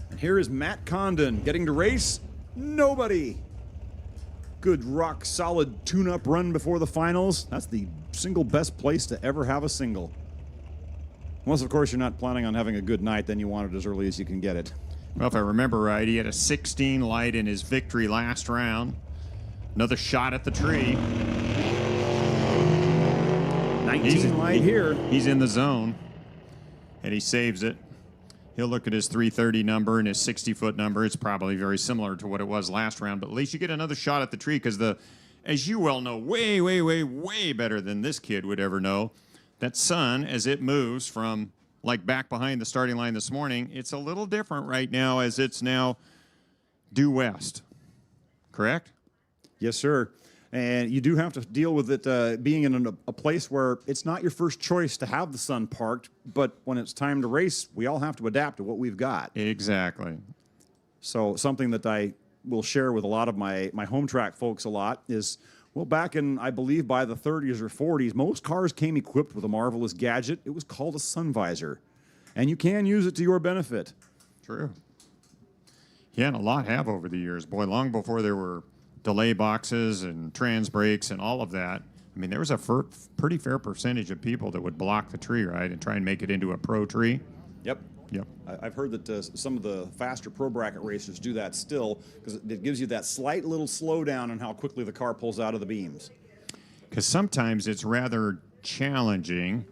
And here is Matt Condon getting to race nobody. Good rock solid tune-up run before the finals. That's the single best place to ever have a single. Unless, of course, you're not planning on having a good night, then you want it as early as you can get it. Well, if I remember right, he had a 16 light in his victory last round. Another shot at the tree. 19 light here. He's in the zone, and he saves it. He'll look at his 330 number and his 60-foot number. It's probably very similar to what it was last round, but at least you get another shot at the tree because as you well know, way, way, way, way better than this kid would ever know, that sun, as it moves from like back behind the starting line this morning, it's a little different right now as it's now due west. Correct? Yes, sir. And you do have to deal with it being in a place where it's not your first choice to have the sun parked, but when it's time to race, we all have to adapt to what we've got. Exactly. So something that I will share with a lot of my home track folks a lot is, well, back in, I believe, by the 30s or 40s, most cars came equipped with a marvelous gadget. It was called a sun visor. And you can use it to your benefit. True. Yeah, and a lot have over the years. Boy, long before there were delay boxes and trans brakes and all of that. I mean, there was a pretty fair percentage of people that would block the tree, right, and try and make it into a pro tree. Yep. Yep. I've heard that some of the faster pro bracket racers do that still because it gives you that slight little slowdown on how quickly the car pulls out of the beams. Because sometimes it's rather challenging,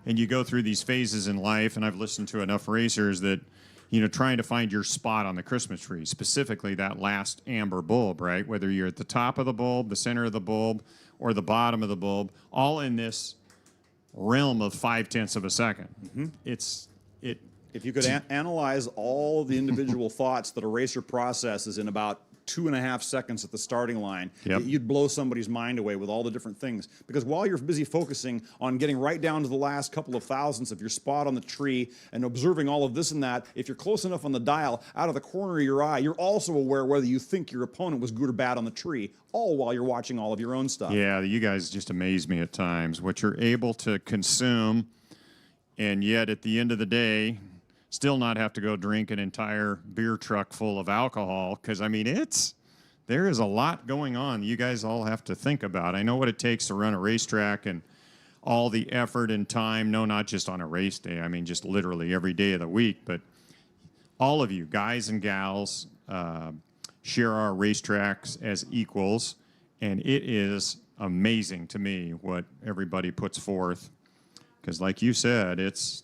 and you go through these phases in life, and I've listened to enough racers that, you know, trying to find your spot on the Christmas tree, specifically that last amber bulb, right? Whether you're at the top of the bulb, the center of the bulb, or the bottom of the bulb, all in this realm of 0.5 of a second. Mm-hmm. If you could analyze all the individual thoughts that a racer processes in about 2.5 seconds at the starting line, yep, you'd blow somebody's mind away with all the different things. Because while you're busy focusing on getting right down to the last couple of thousandths of your spot on the tree and observing all of this and that, if you're close enough on the dial, out of the corner of your eye, you're also aware whether you think your opponent was good or bad on the tree, all while you're watching all of your own stuff. Yeah, you guys just amaze me at times, what you're able to consume, and yet at the end of the day, still not have to go drink an entire beer truck full of alcohol, because, I mean, there is a lot going on you guys all have to think about. I know what it takes to run a racetrack and all the effort and time, no, not just on a race day, I mean just literally every day of the week, but all of you, guys and gals, share our racetracks as equals, and it is amazing to me what everybody puts forth, because like you said, it's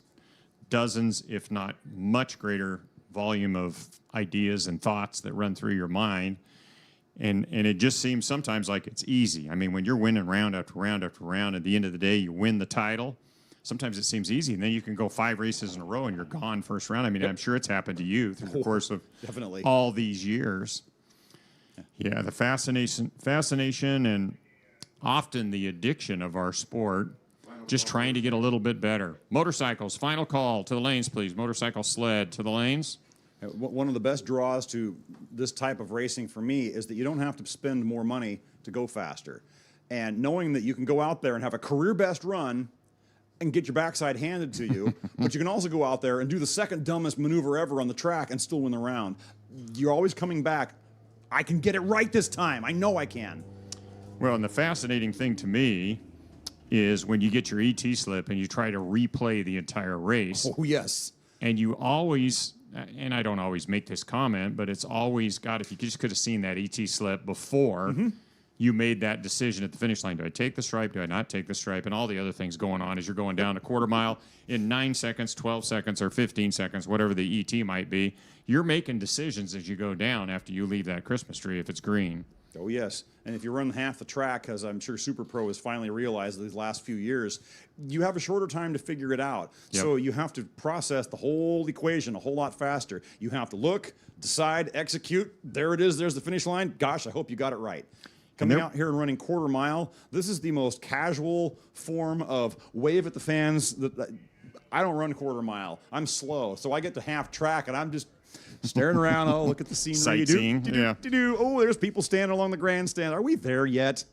dozens, if not much greater volume of ideas and thoughts that run through your mind. And it just seems sometimes like it's easy. I mean, when you're winning round after round after round, at the end of the day, you win the title. Sometimes it seems easy, and then you can go 5 races in a row and you're gone first round. I mean, I'm sure it's happened to you through the course of Definitely. all these years. Yeah, the fascination and often the addiction of our sport, just trying to get a little bit better. Motorcycles, final call to the lanes, please. Motorcycle sled to the lanes. One of the best draws to this type of racing for me is that you don't have to spend more money to go faster. And knowing that you can go out there and have a career best run and get your backside handed to you, but you can also go out there and do the second dumbest maneuver ever on the track and still win the round. You're always coming back. I can get it right this time. I know I can. Well, and the fascinating thing to me is when you get your ET slip and you try to replay the entire race. Oh, yes. And you always, and I don't always make this comment, but it's always got, if you just could have seen that ET slip before you made that decision at the finish line. Do I take the stripe? Do I not take the stripe? And all the other things going on as you're going down a quarter mile in 9 seconds, 12 seconds, or 15 seconds, whatever the ET might be. You're making decisions as you go down after you leave that Christmas tree if it's green. Oh, yes. And if you run half the track, as I'm sure Super Pro has finally realized these last few years, you have a shorter time to figure it out. Yep. So you have to process the whole equation a whole lot faster. You have to look, decide, execute. There it is. There's the finish line. Gosh, I hope you got it right. Coming out here and running quarter mile, this is the most casual form of wave at the fans. I don't run quarter mile. I'm slow. So I get to half track, and I'm just staring around. Oh, look at the scenery. Sightseeing, yeah. Oh, there's people standing along the grandstand. Are we there yet?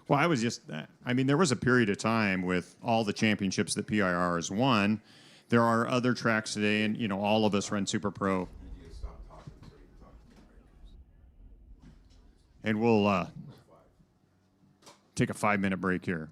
Well, I was just, I mean, there was a period of time with all the championships that PIR has won. There are other tracks today, and, you know, all of us run Super Pro. And we'll take a 5-minute break here.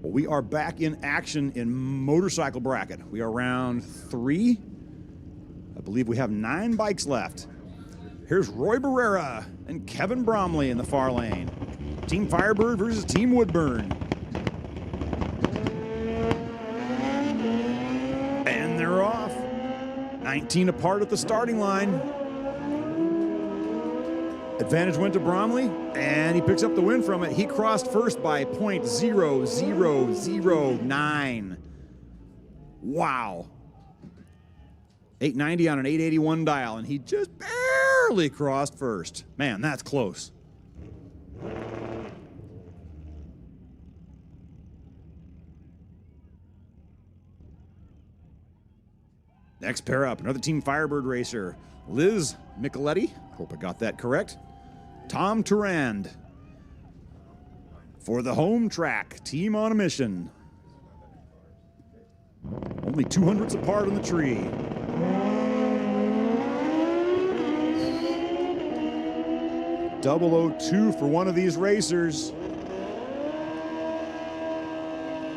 We are back in action in motorcycle bracket. We are round 3. I believe we have 9 bikes left. Here's Roy Barrera and Kevin Bromley in the far lane. Team Firebird versus Team Woodburn. And they're off. 19 apart at the starting line. Advantage went to Bromley, and he picks up the win from it. He crossed first by .0009. Wow. 890 on an 881 dial, and he just barely crossed first. Man, that's close. Next pair up, another Team Firebird racer, Liz Micheletti. Hope I got that correct. Tom Turand. For the home track, team on a mission. Only 200ths apart on the tree. .002 for one of these racers.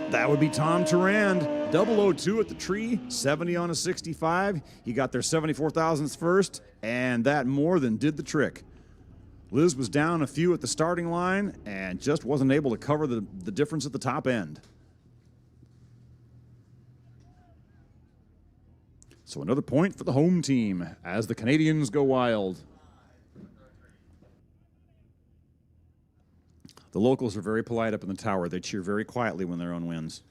That would be Tom Turand. 002 at the tree, 70 on a 65. He got their 74 thousandths first, and that more than did the trick. Liz was down a few at the starting line and just wasn't able to cover the difference at the top end. So another point for the home team as the Canadians go wild. The locals are very polite up in the tower. They cheer very quietly when their own wins.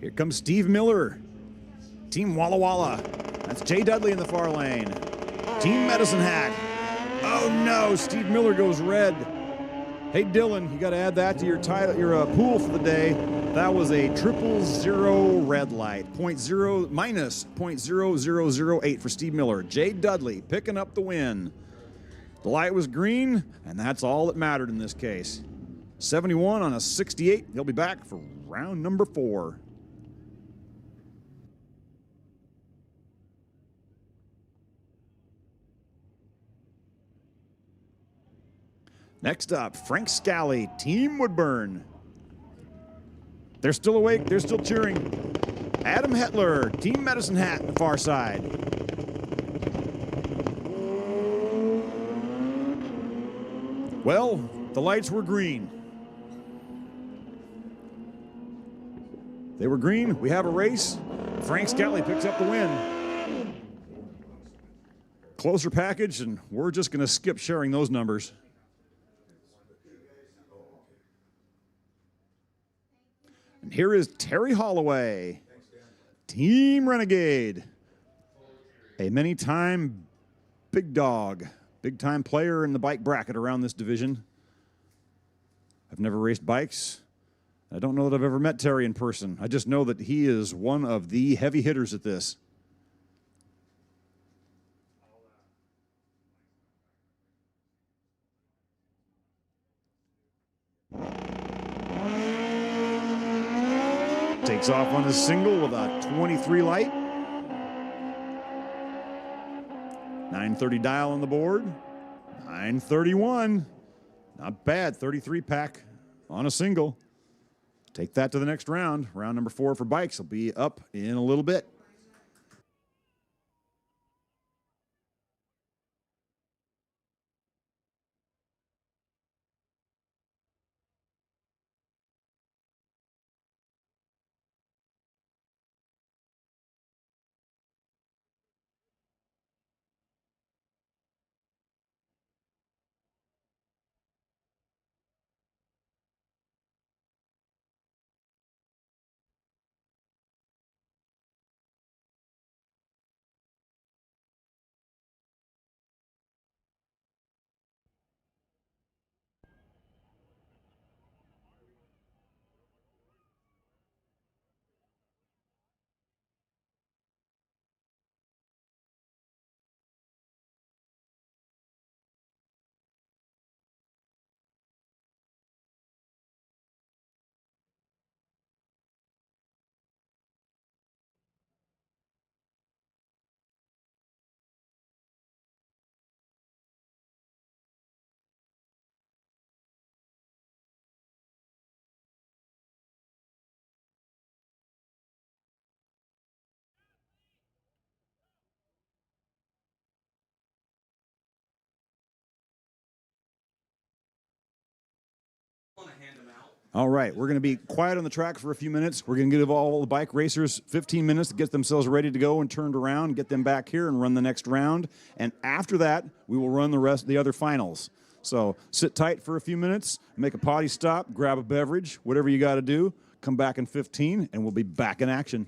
Here comes Steve Miller. Team Walla Walla. That's Jay Dudley in the far lane. Team Medicine Hat. Oh no, Steve Miller goes red. Hey Dylan, you got to add that to your pool for the day. That was a 000 red light. Minus .0008 for Steve Miller. Jay Dudley picking up the win. The light was green, and that's all that mattered in this case. 71 on a 68. He'll be back for round number 4. Next up, Frank Scally, Team Woodburn. They're still awake, they're still cheering. Adam Hetler, Team Medicine Hat, the far side. Well, the lights were green. They were green, we have a race. Frank Scally picks up the win. Closer package, and we're just gonna skip sharing those numbers. And here is Terry Holloway, Team Renegade, a many-time big dog, big-time player in the bike bracket around this division. I've never raced bikes. I don't know that I've ever met Terry in person. I just know that he is one of the heavy hitters at this. Takes off on his single with a 23 light. 930 dial on the board. 931. Not bad. 33 pack on a single. Take that to the next round. Round number 4 for bikes will be up in a little bit. All right, we're going to be quiet on the track for a few minutes. We're going to give all the bike racers 15 minutes to get themselves ready to go and turned around, get them back here and run the next round. And after that, we will run the other finals. So sit tight for a few minutes, make a potty stop, grab a beverage, whatever you got to do. Come back in 15, and we'll be back in action.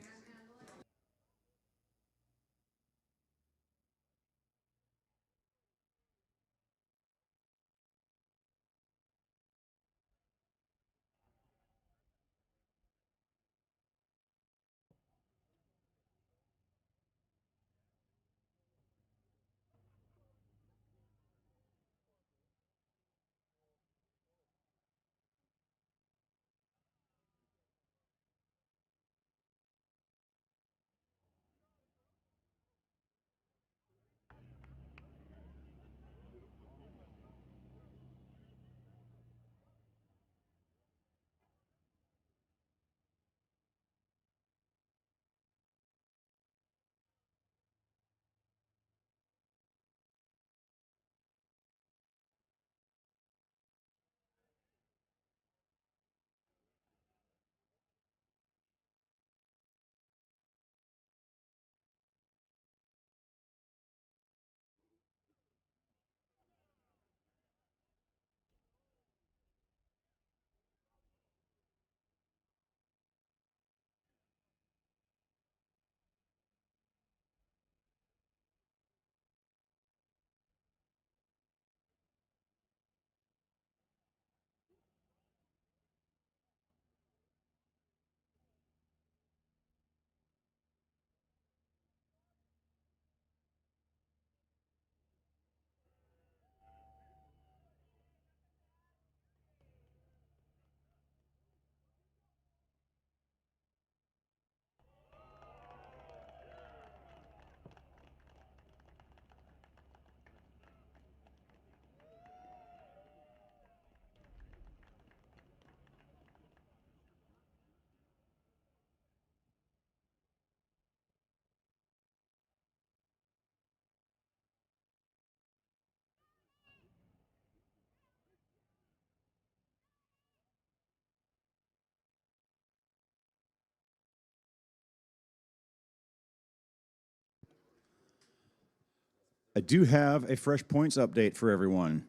I do have a fresh points update for everyone.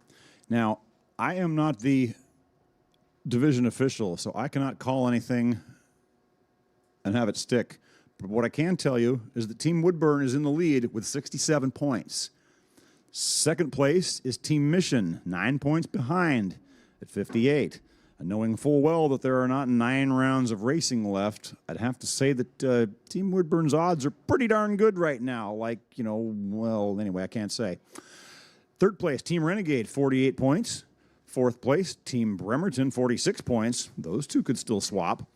Now, I am not the division official, so I cannot call anything and have it stick. But what I can tell you is that Team Woodburn is in the lead with 67 points. Second place is Team Mission, 9 points behind at 58. And knowing full well that there are not 9 rounds of racing left, I'd have to say that Team Woodburn's odds are pretty darn good right now. Like, you know, well, anyway, I can't say. Third place, Team Renegade, 48 points. Fourth place, Team Bremerton, 46 points. Those two could still swap.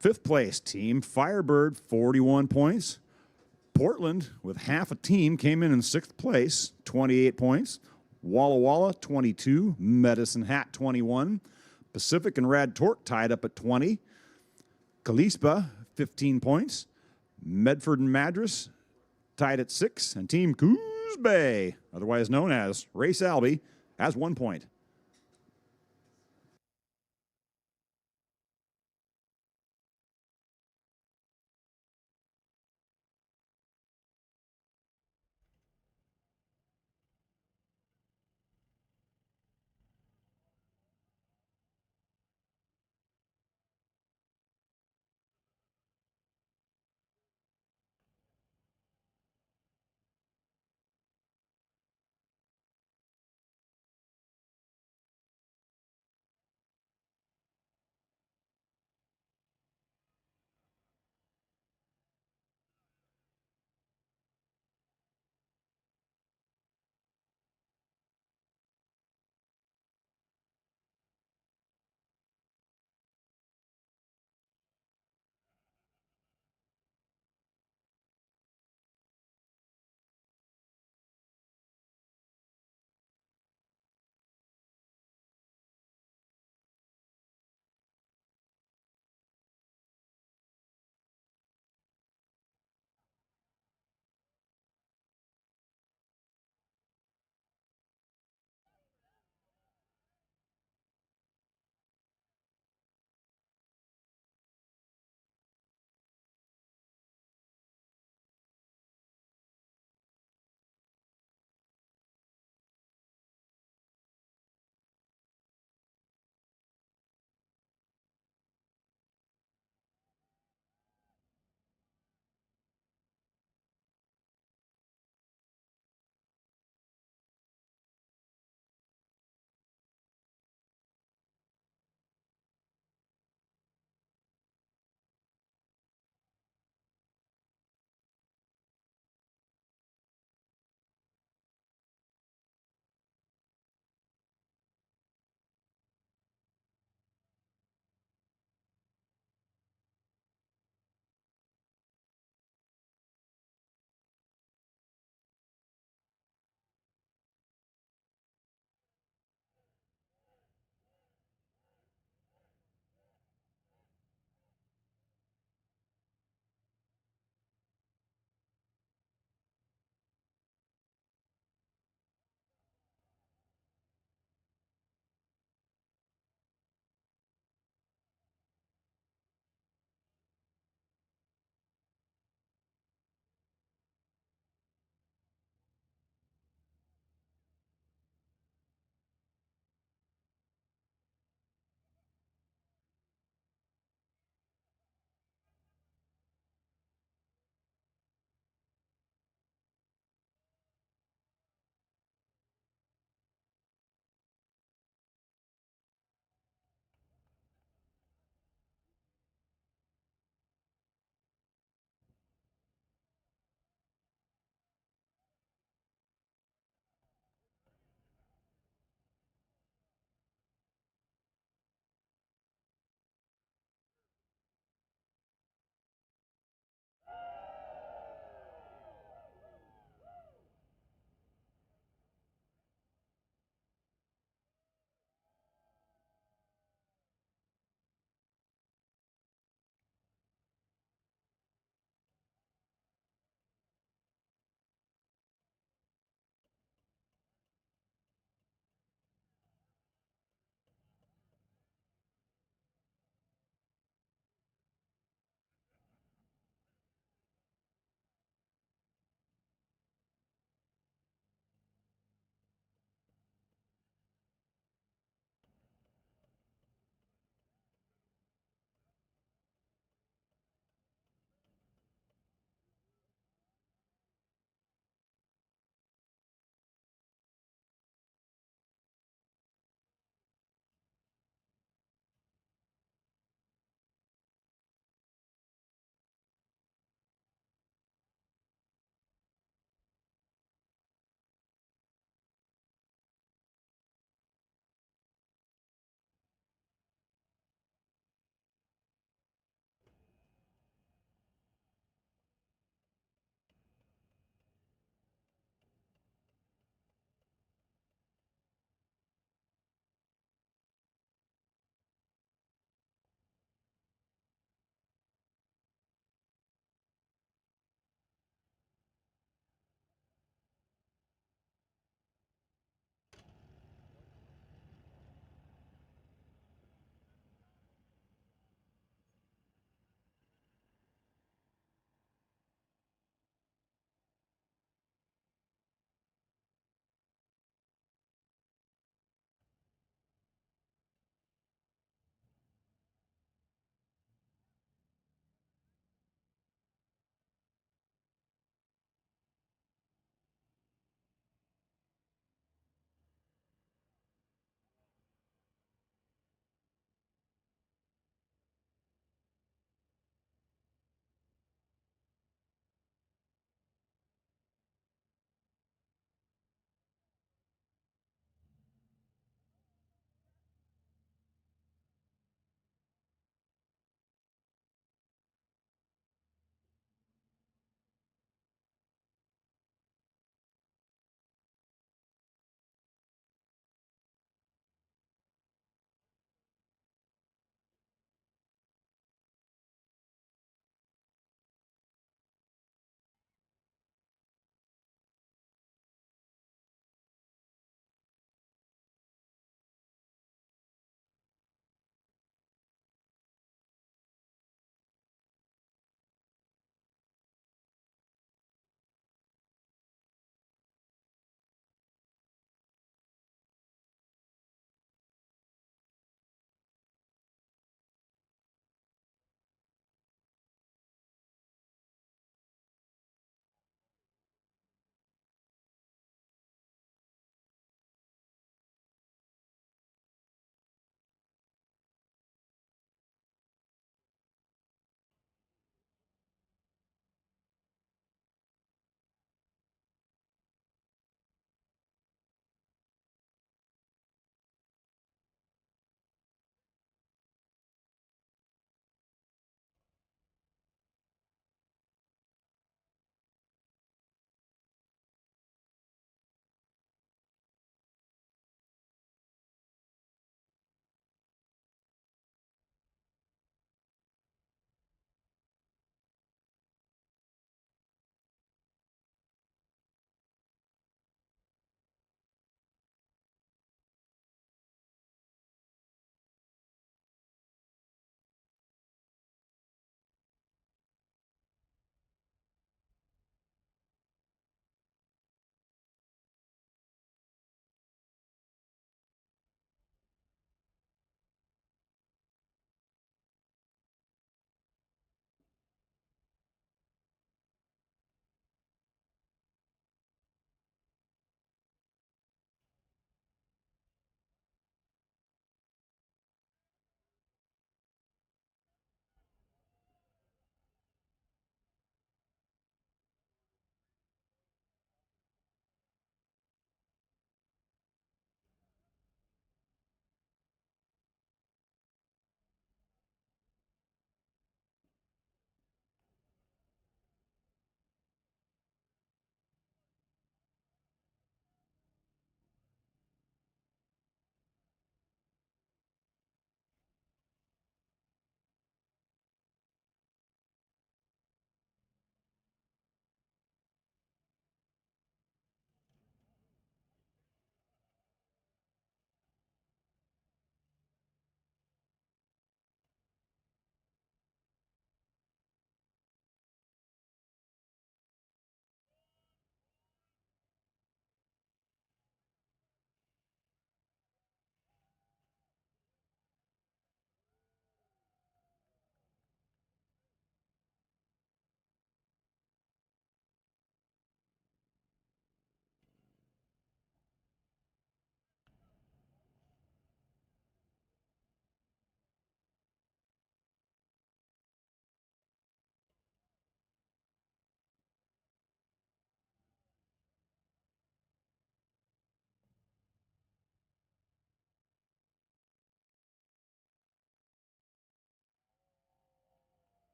Fifth place, Team Firebird, 41 points. Portland, with half a team, came in sixth place, 28 points. Walla Walla, 22. Medicine Hat, 21. Pacific and Rad Torque tied up at 20. Kalispa, 15 points. Medford and Madras tied at 6. And Team Coos Bay, otherwise known as Race Albie, has 1 point.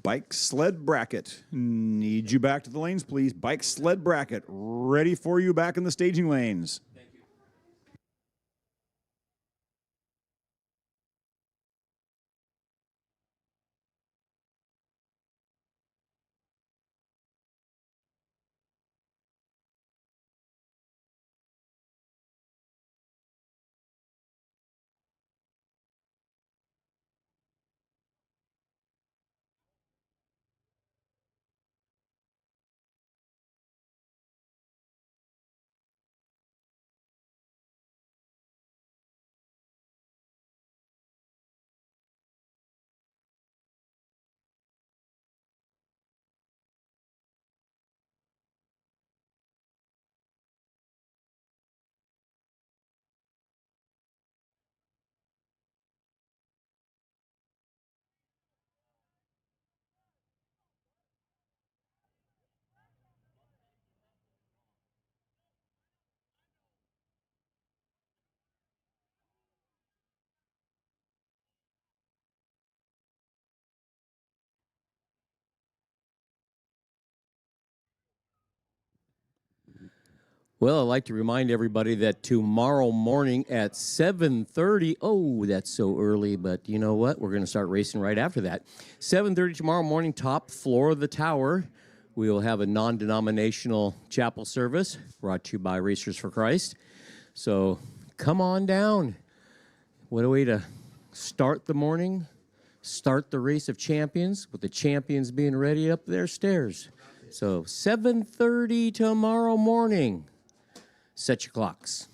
Bike sled bracket. Need you back to the lanes, please. Bike sled bracket. Ready for you back in the staging lanes. Well, I'd like to remind everybody that tomorrow morning at 7:30, oh, that's so early, but you know what? We're going to start racing right after that. 7:30 tomorrow morning, top floor of the tower. We will have a non-denominational chapel service brought to you by Racers for Christ. So come on down. What a way to start the morning, start the race of champions with the champions being ready up their stairs. So 7:30 tomorrow morning. Set your clocks.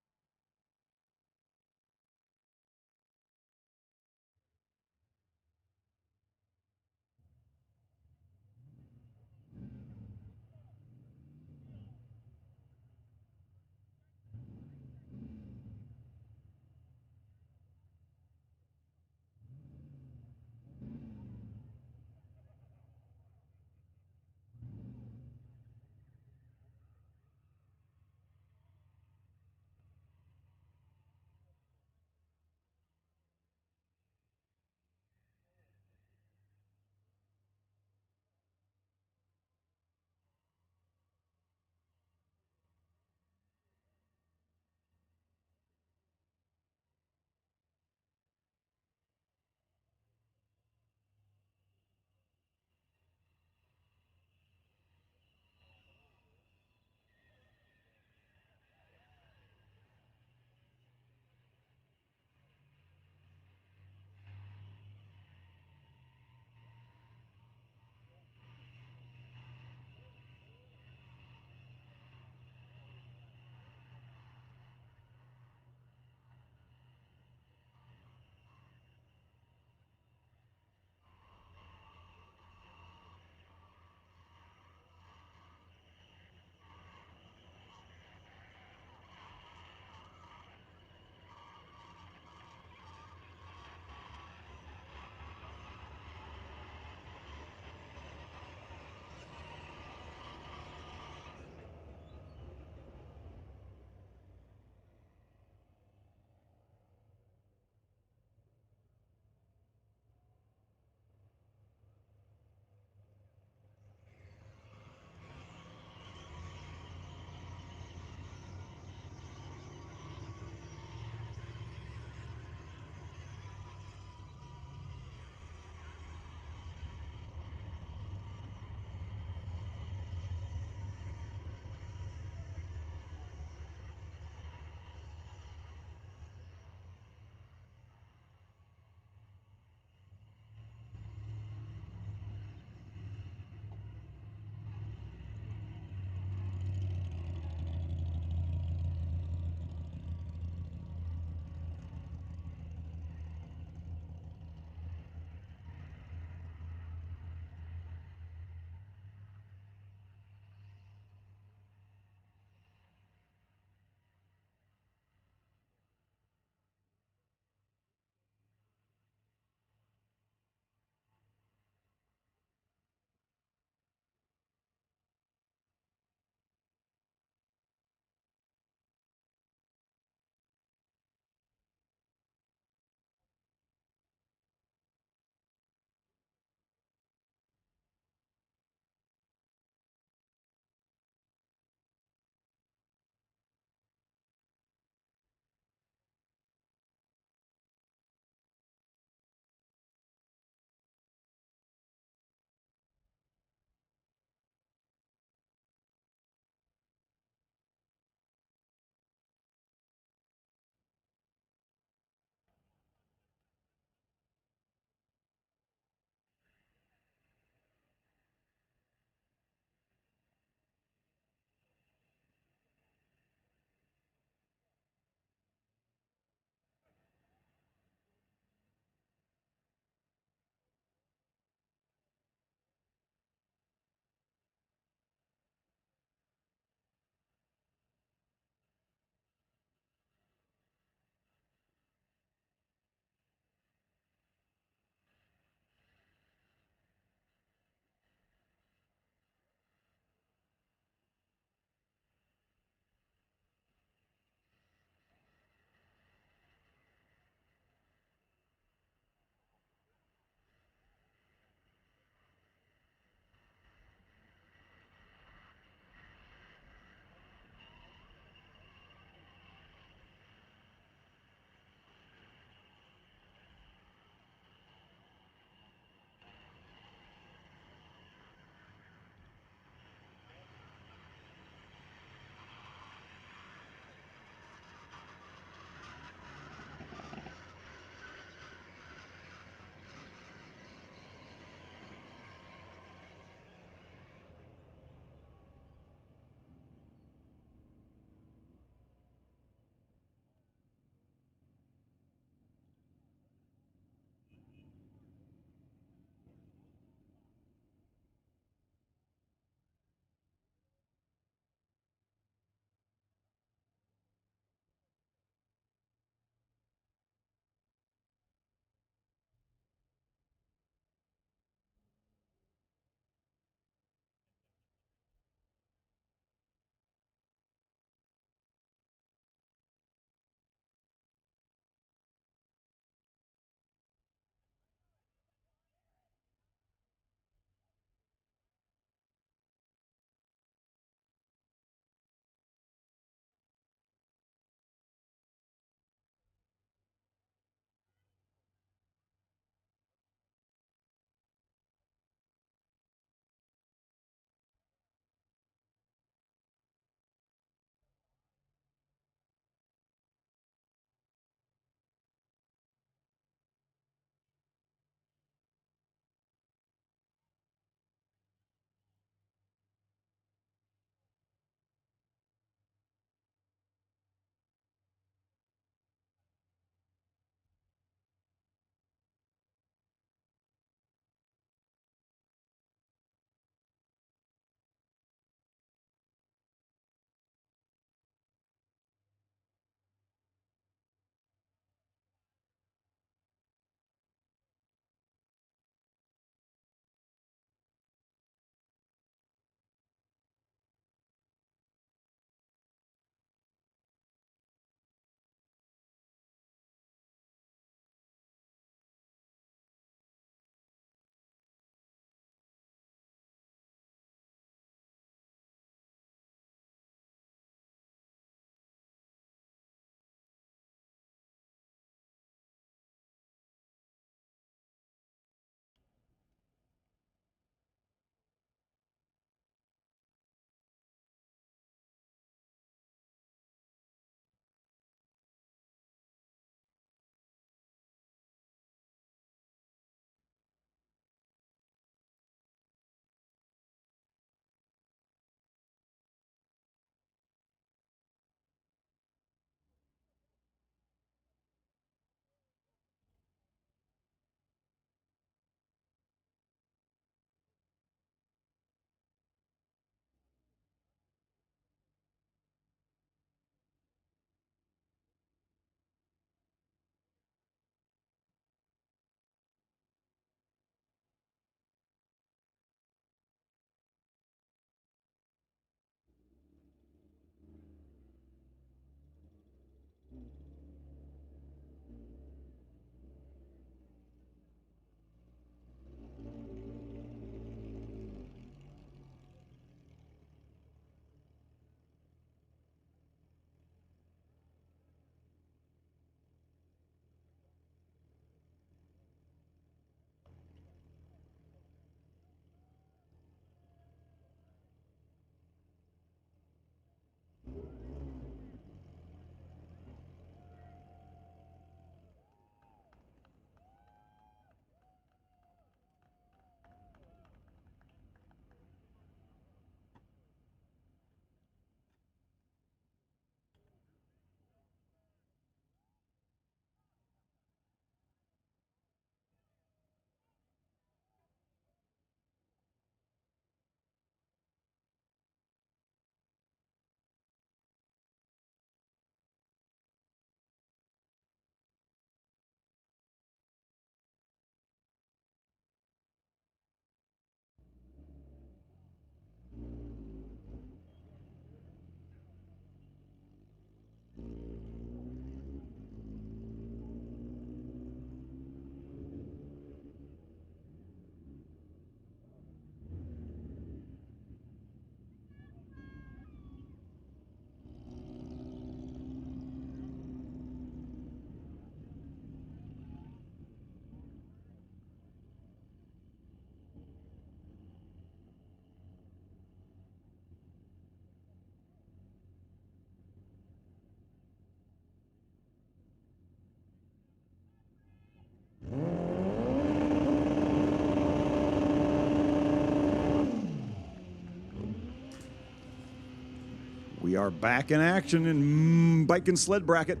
We are back in action in bike and sled bracket.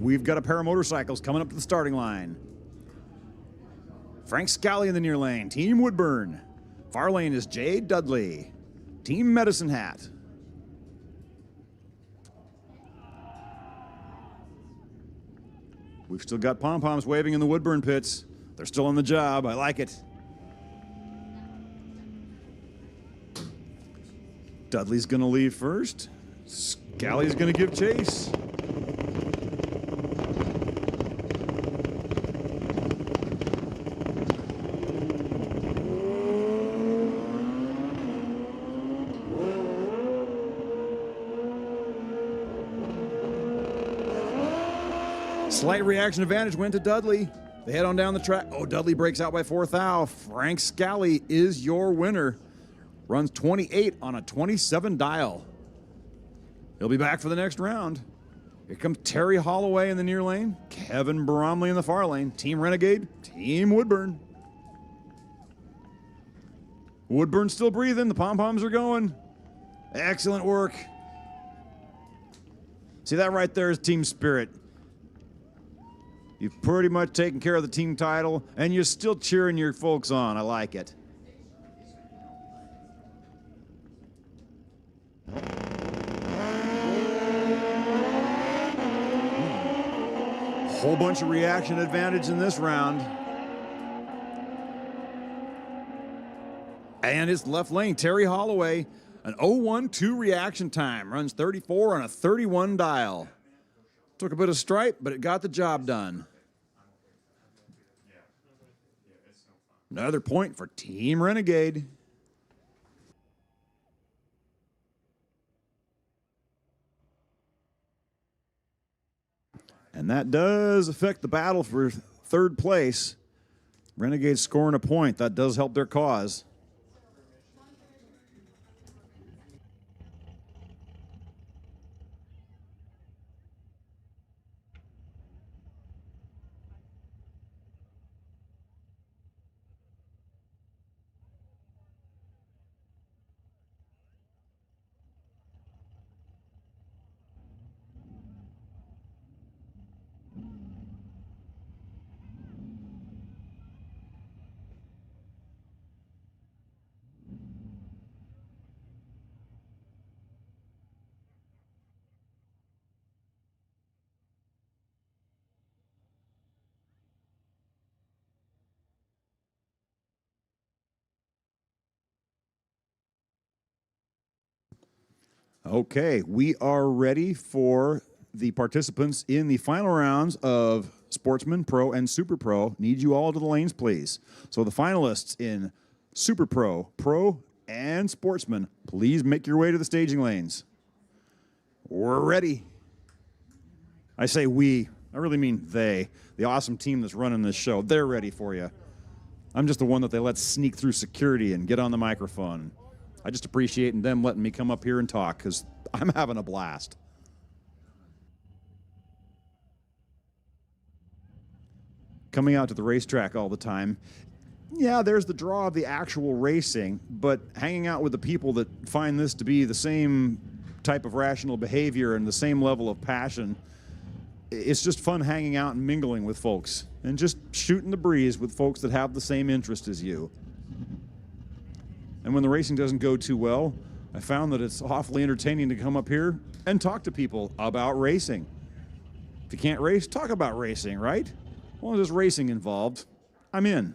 We've got a pair of motorcycles coming up to the starting line. Frank Scally in the near lane, Team Woodburn. Far lane is Jay Dudley, Team Medicine Hat. We've still got pom-poms waving in the Woodburn pits. They're still on the job. I like it. Dudley's going to leave first. Scally's going to give chase. Slight reaction advantage went to Dudley. They head on down the track. Oh, Dudley breaks out by 4th thou. Frank Scally is your winner. Runs 28 on a 27 dial. He'll be back for the next round. Here comes Terry Holloway in the near lane. Kevin Bromley in the far lane. Team Renegade, Team Woodburn. Woodburn's still breathing. The pom-poms are going. Excellent work. See, that right there is team spirit. You've pretty much taken care of the team title, and you're still cheering your folks on. I like it. Whole bunch of reaction advantage in this round. And it's left lane, Terry Holloway, an 0-1-2 reaction time. Runs 34 on a 31 dial. Took a bit of stripe, but it got the job done. Another point for Team Renegade. And that does affect the battle for 3rd place. Renegade scoring a point. That does help their cause. Okay, we are ready for the participants in the final rounds of Sportsman, Pro, and Super Pro. Need you all to the lanes, please. So the finalists in Super Pro, Pro, and Sportsman, please make your way to the staging lanes. We're ready. I say we, I really mean they, the awesome team that's running this show. They're ready for you. I'm just the one that they let sneak through security and get on the microphone. I just appreciate them letting me come up here and talk because I'm having a blast. Coming out to the racetrack all the time, yeah, there's the draw of the actual racing, but hanging out with the people that find this to be the same type of rational behavior and the same level of passion, it's just fun hanging out and mingling with folks and just shooting the breeze with folks that have the same interest as you. And when the racing doesn't go too well, I found that it's awfully entertaining to come up here and talk to people about racing. If you can't race, talk about racing, right? Well, there's racing involved. I'm in.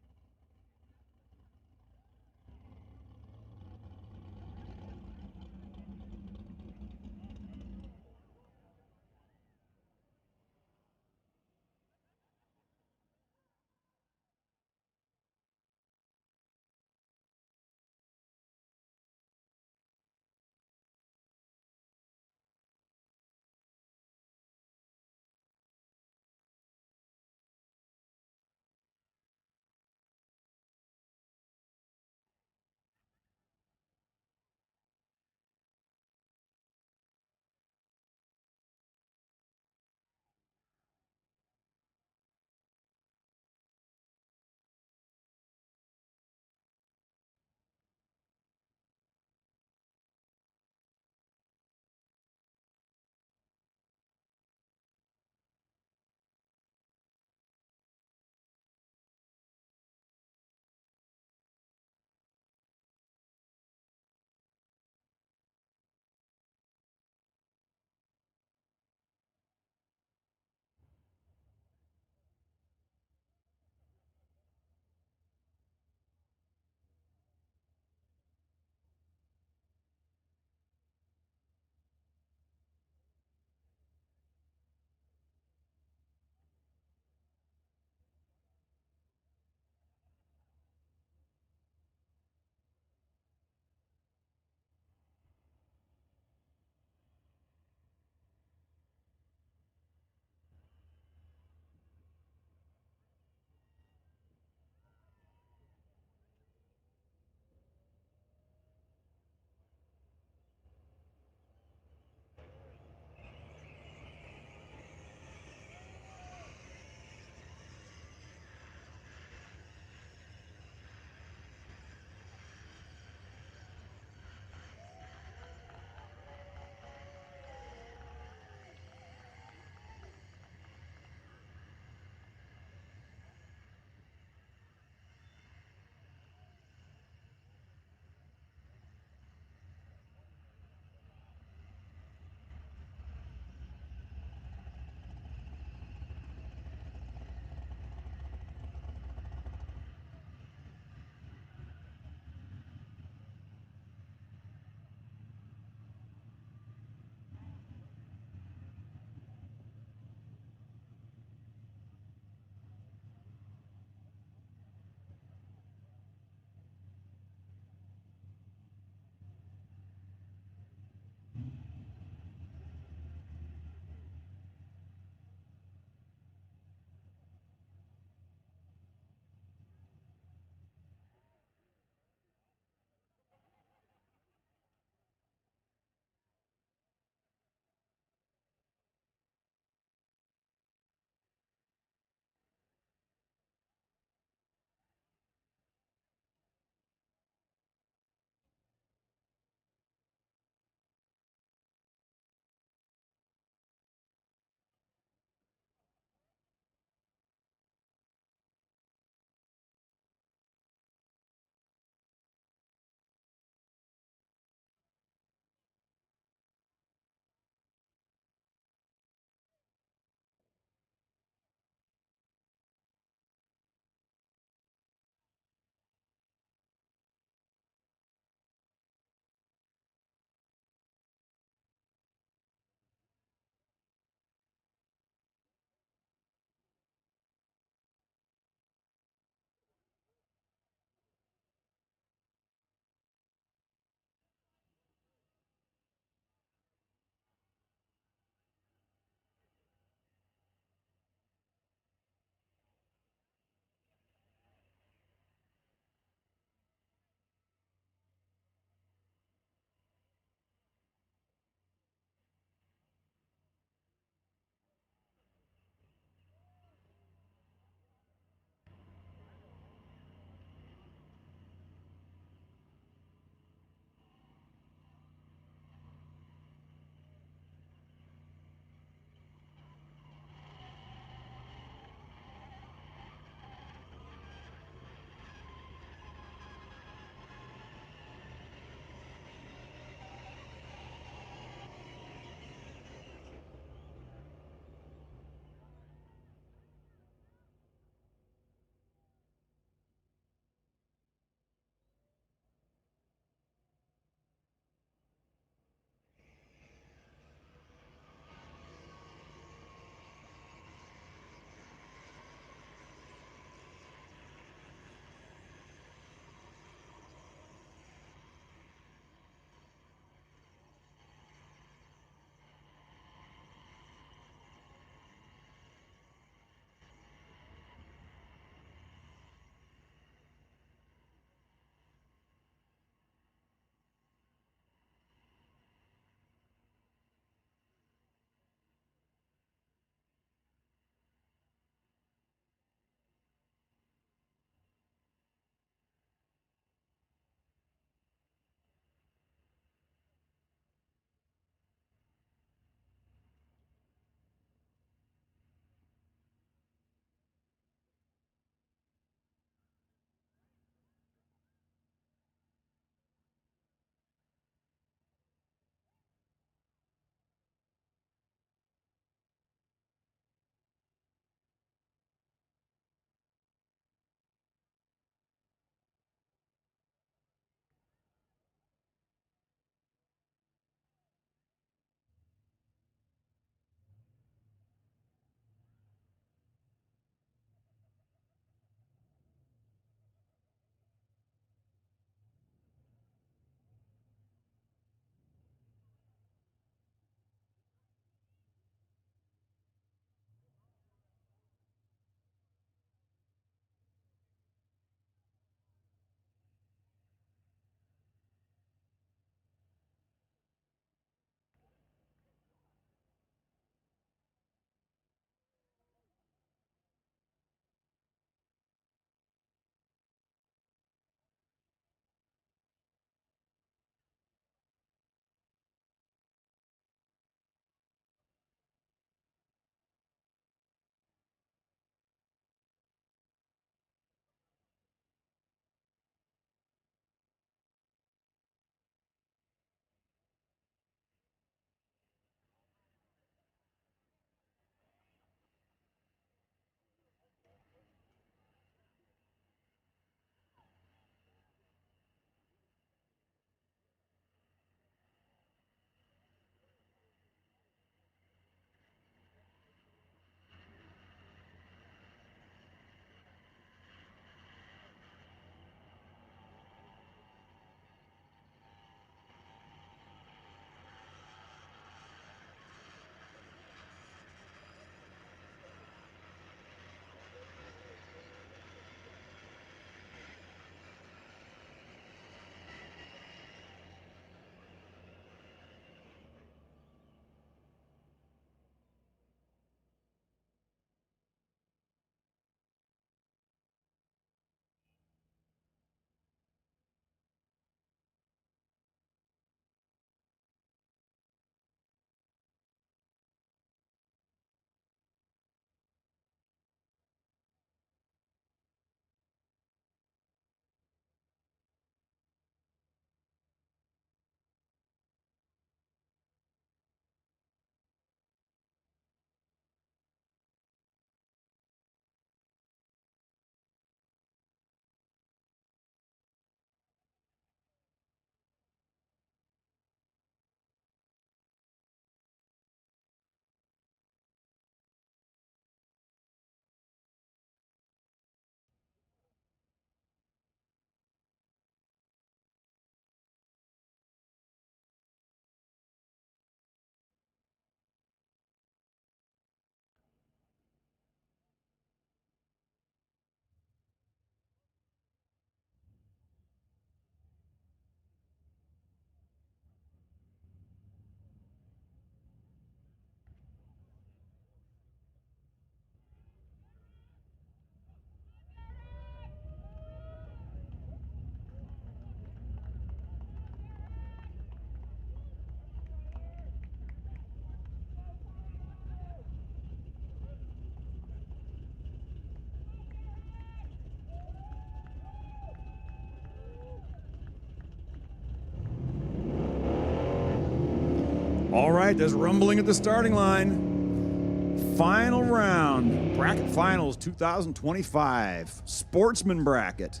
right, there's rumbling at the starting line. Final round, bracket finals 2025, Sportsman bracket.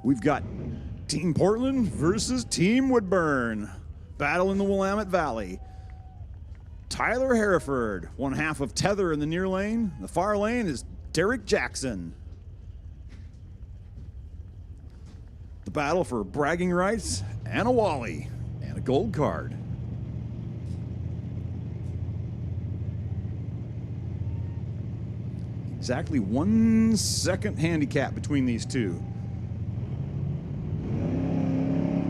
We've got Team Portland versus Team Woodburn. Battle in the Willamette Valley. Tyler Hereford, one half of Tether in the near lane. The far lane is Derek Jackson. The battle for bragging rights and a Wally and a gold card. Exactly 1 second handicap between these two.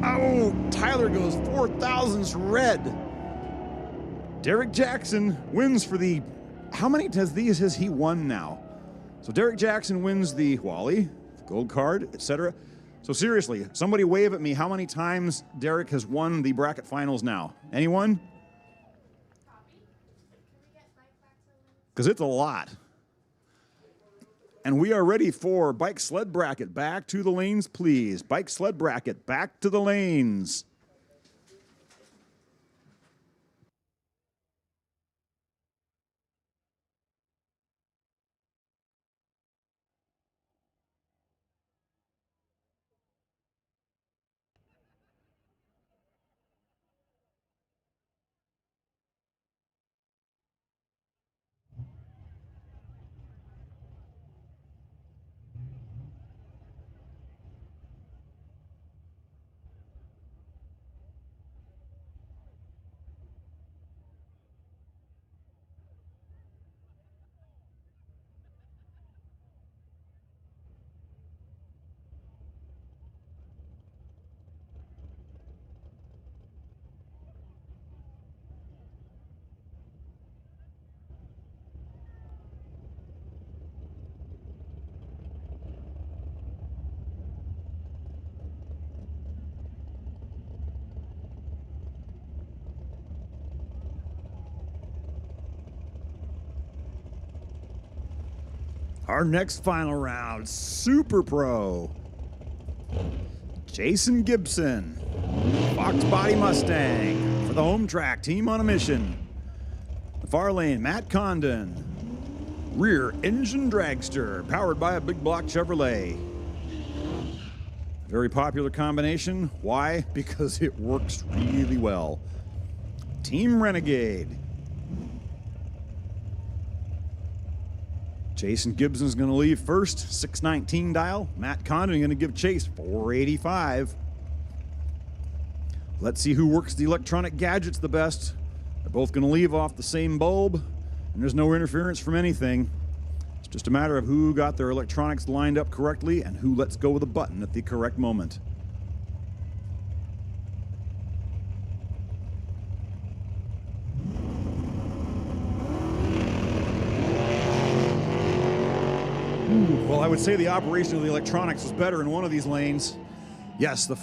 Oh, Tyler goes 4 thousandths red. Derek Jackson wins for the, how many has he won now? So Derek Jackson wins the Wally, the gold card, etc. So seriously, somebody wave at me how many times Derek has won the bracket finals now. Anyone? Because it's a lot. And we are ready for bike sled bracket. Back to the lanes, please. Bike sled bracket, back to the lanes. Our next final round, Super Pro. Jason Gibson, Fox Body Mustang for the home track, team on a mission. The far lane, Matt Condon, rear engine dragster, powered by a big block Chevrolet. Very popular combination. Why? Because it works really well. Team Renegade. Jason Gibson's going to leave first, 619 dial. Matt Condon going to give chase, 485. Let's see who works the electronic gadgets the best. They're both going to leave off the same bulb, and there's no interference from anything. It's just a matter of who got their electronics lined up correctly and who lets go of the button at the correct moment. Well, I would say the operation of the electronics was better in one of these lanes. Yes, the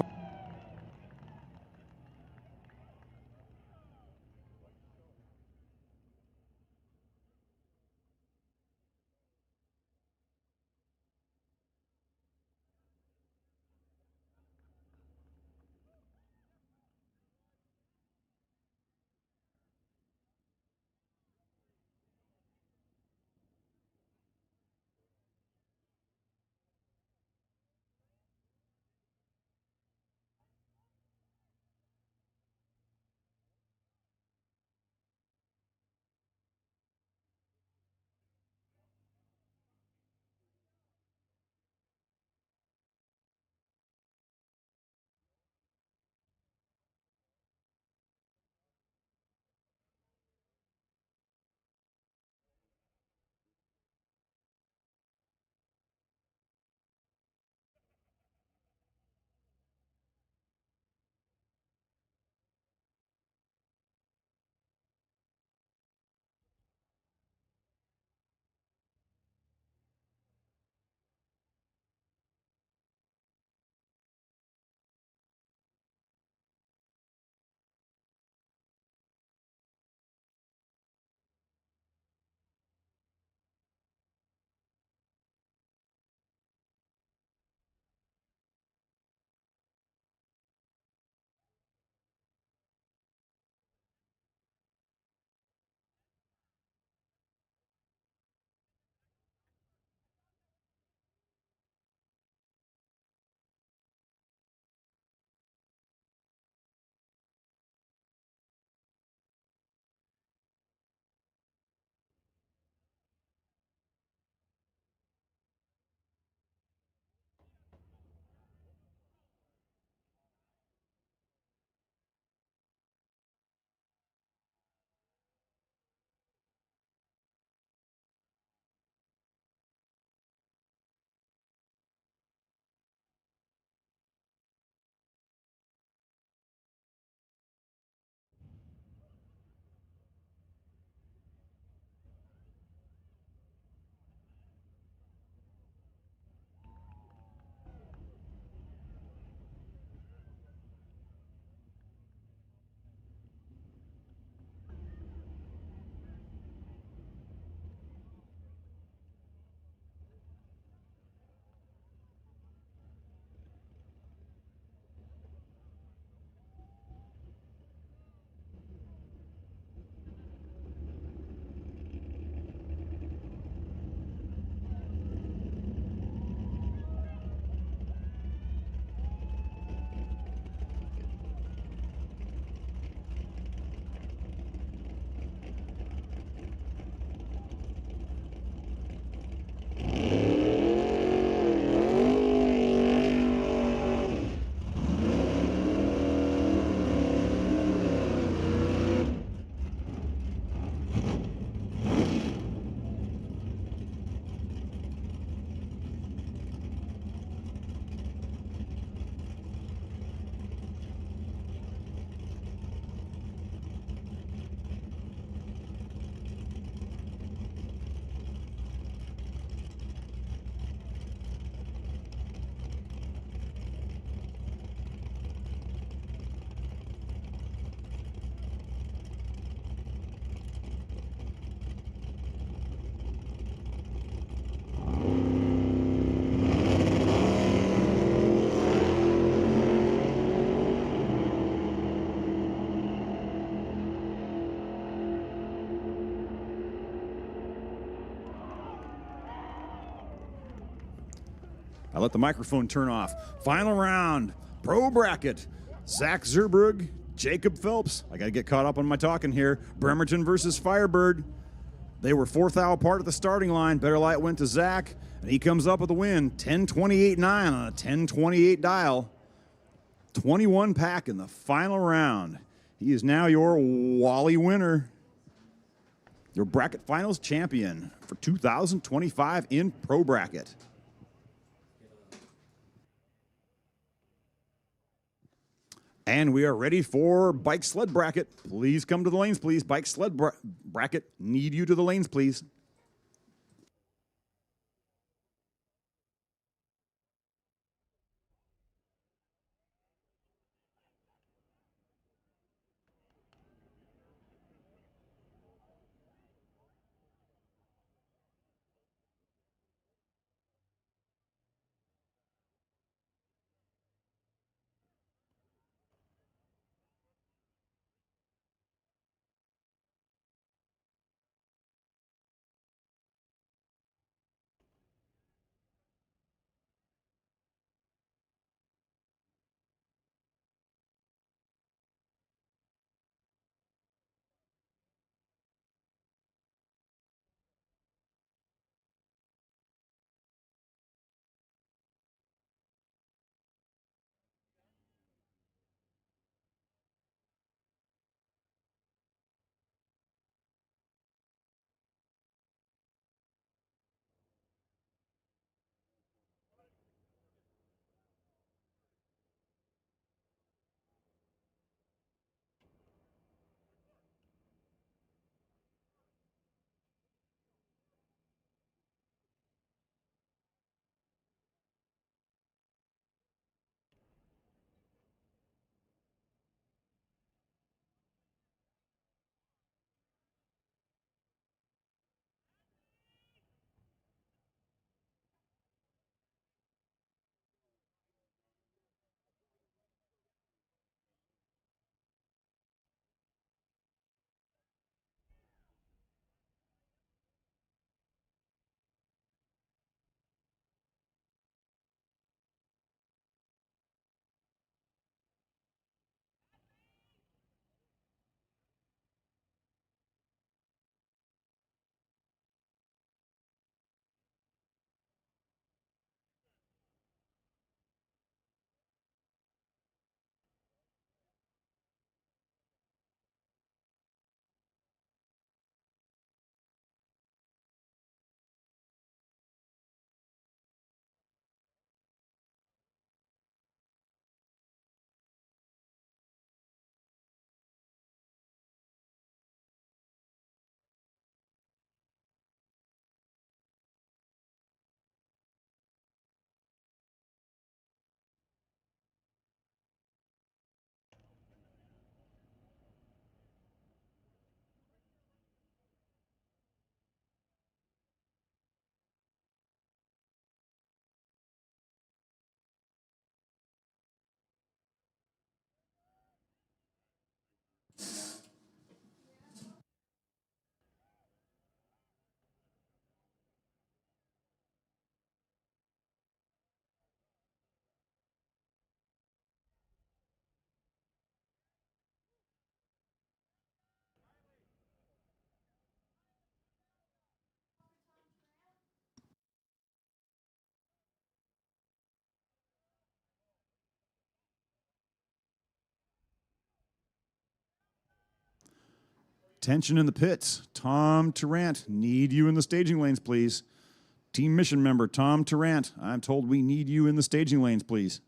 I let the microphone turn off. Final round, pro bracket. Zach Zerbrug, Jacob Phelps. I got to get caught up on my talking here. Bremerton versus Firebird. They were 4th thou apart at the starting line. Better light went to Zach, and he comes up with a win. 10:28.9 on a 10:28 dial. 21 pack in the final round. He is now your Wally winner. Your bracket finals champion for 2025 in pro bracket. And we are ready for bike sled bracket. Please come to the lanes, please. Bike sled bracket, need you to the lanes, please. Tension in the pits. Tom Tarrant, need you in the staging lanes, please. Team mission member Tom Tarrant, I'm told we need you in the staging lanes, please.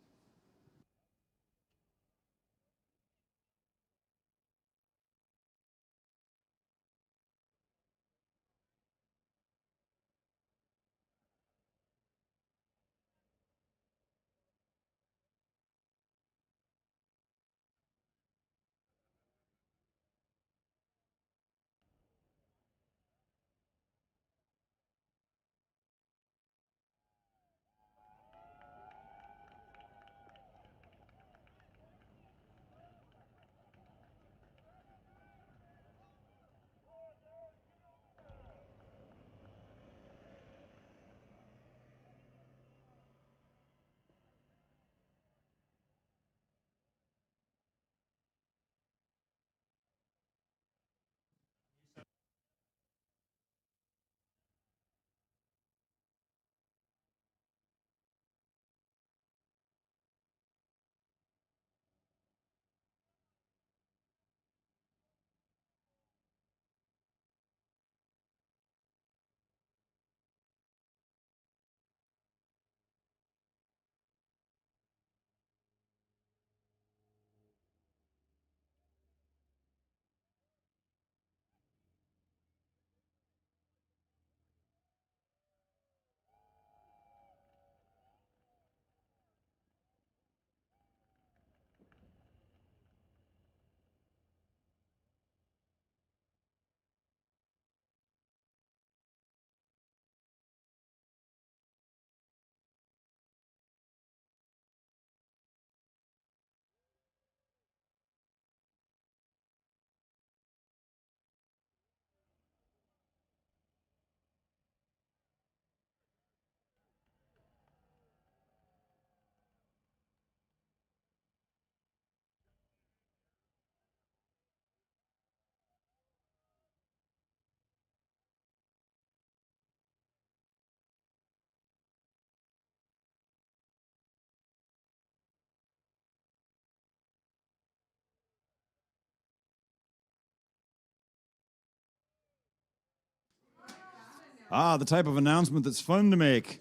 The type of announcement that's fun to make.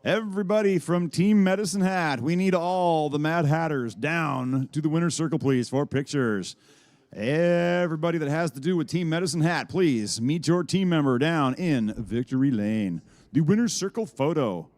Everybody from Team Medicine Hat, we need all the Mad Hatters down to the winner's circle, please, for pictures. Everybody that has to do with Team Medicine Hat, please meet your team member down in Victory Lane. The winner's circle photo.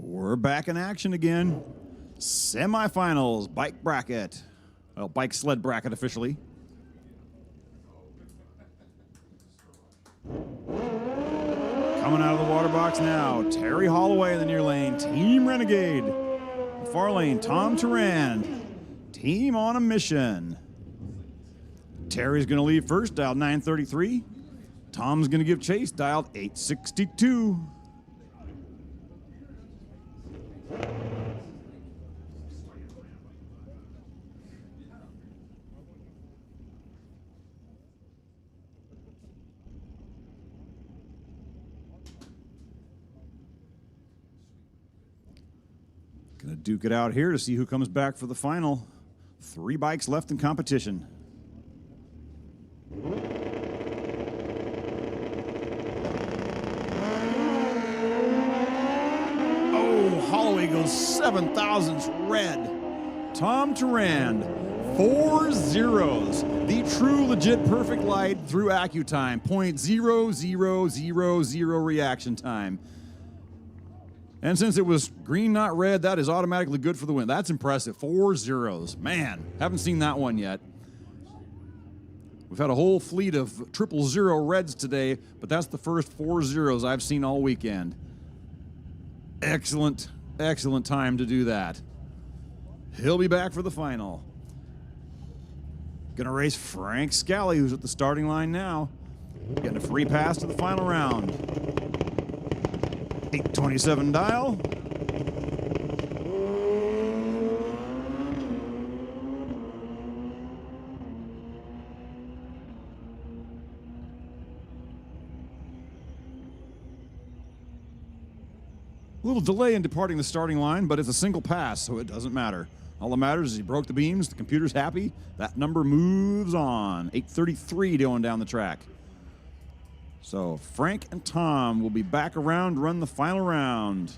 We're back in action again. Semifinals, bike bracket. Well, bike sled bracket officially. Coming out of the water box now, Terry Holloway in the near lane, Team Renegade. In the far lane, Tom Turan, Team on a Mission. Terry's going to leave first, dialed 933. Tom's going to give chase, dialed 862. Gonna duke it out here to see who comes back for the final. 3 bikes left in competition. Oh, Holloway goes 7,000ths red. Tom Turan, 4 zeros. The true legit perfect light through AccuTime. 0.0000 reaction time. And since it was green, not red, that is automatically good for the win. That's impressive. 4 zeros. Man, haven't seen that one yet. We've had a whole fleet of 000 reds today, but that's the first 4 zeros I've seen all weekend. Excellent, excellent time to do that. He'll be back for the final. Gonna race Frank Scally, who's at the starting line now. Getting a free pass to the final round. 827 dial. A little delay in departing the starting line, but it's a single pass, so it doesn't matter. All that matters is he broke the beams, the computer's happy, that number moves on. 833 going down the track. So Frank and Tom will be back around to run the final round.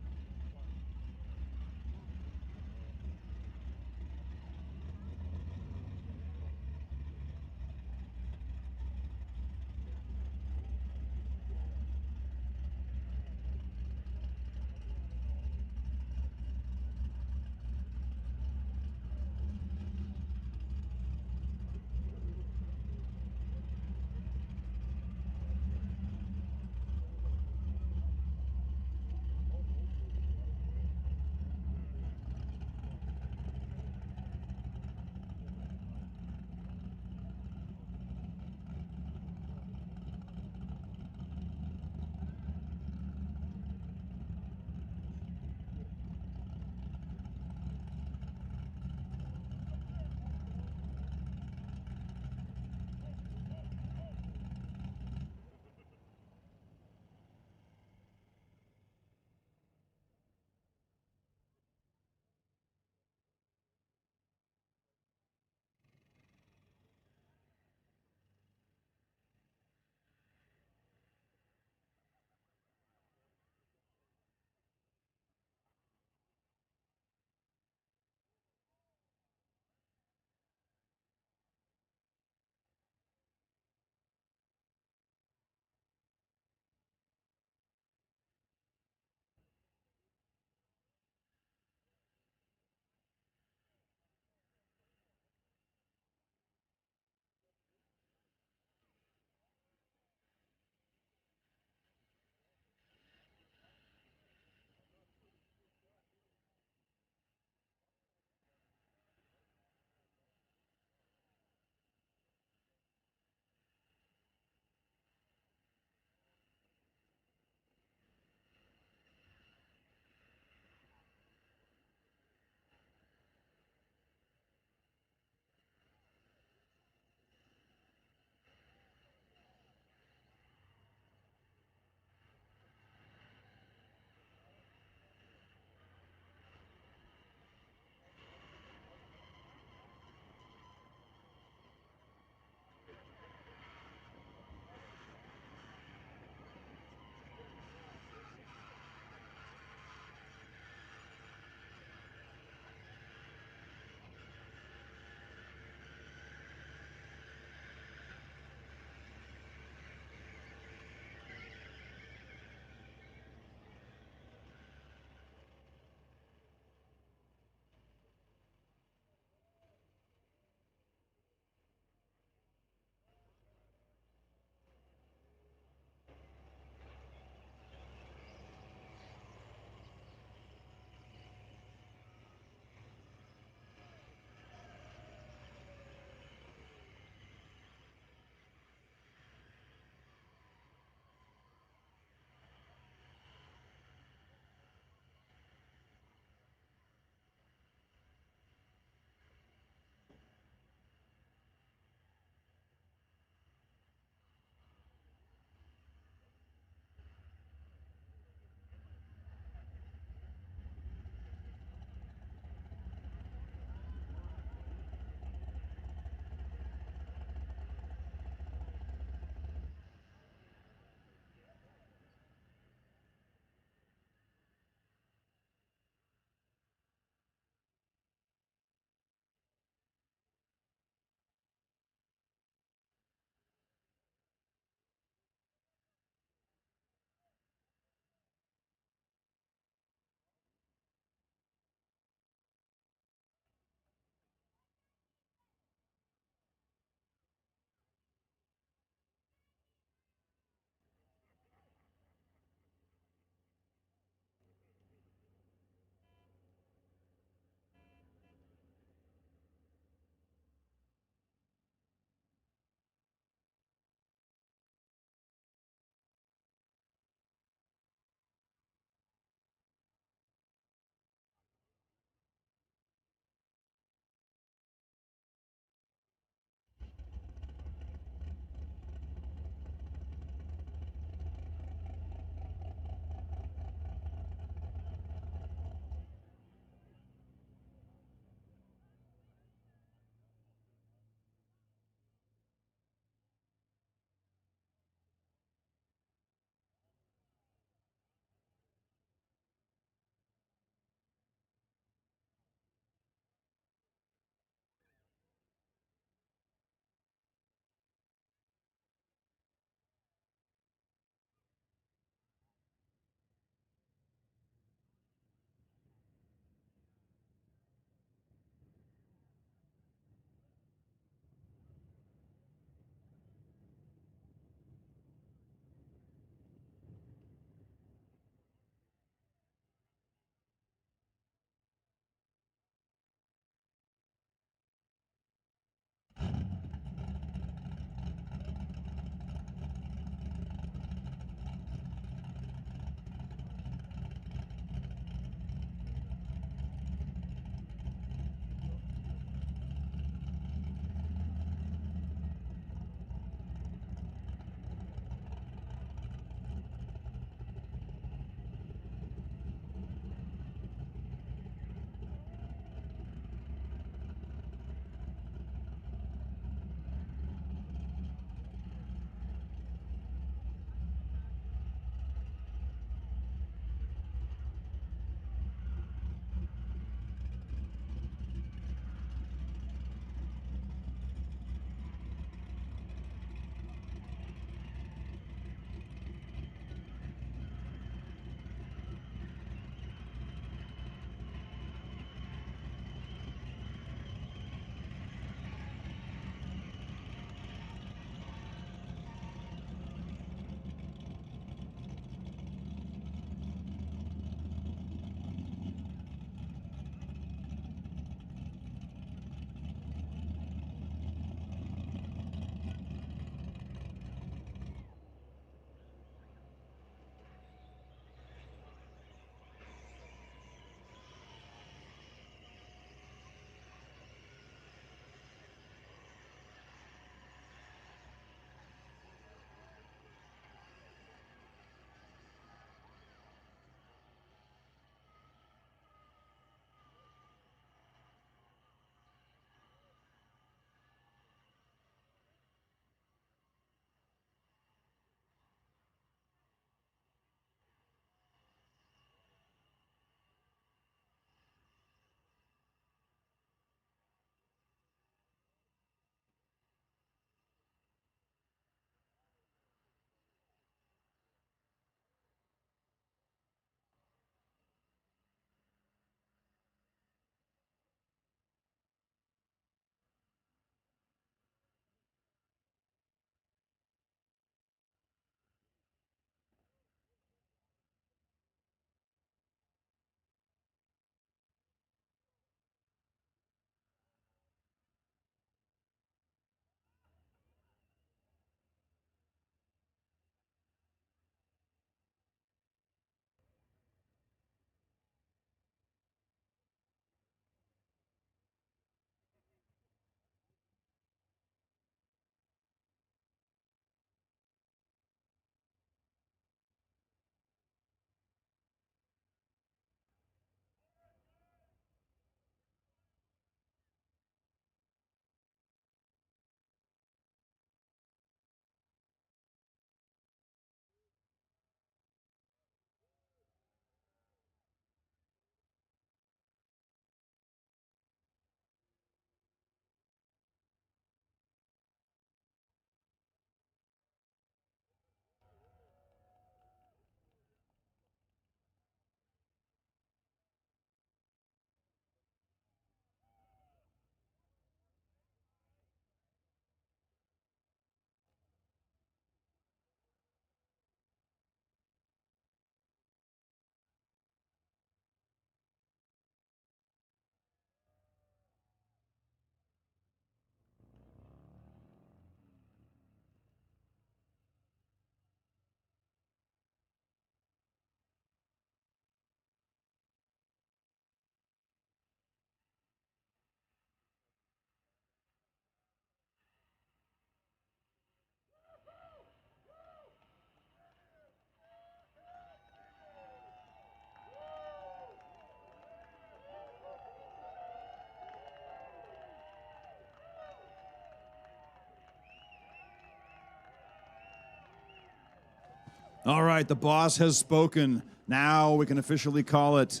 All right, the boss has spoken. Now we can officially call it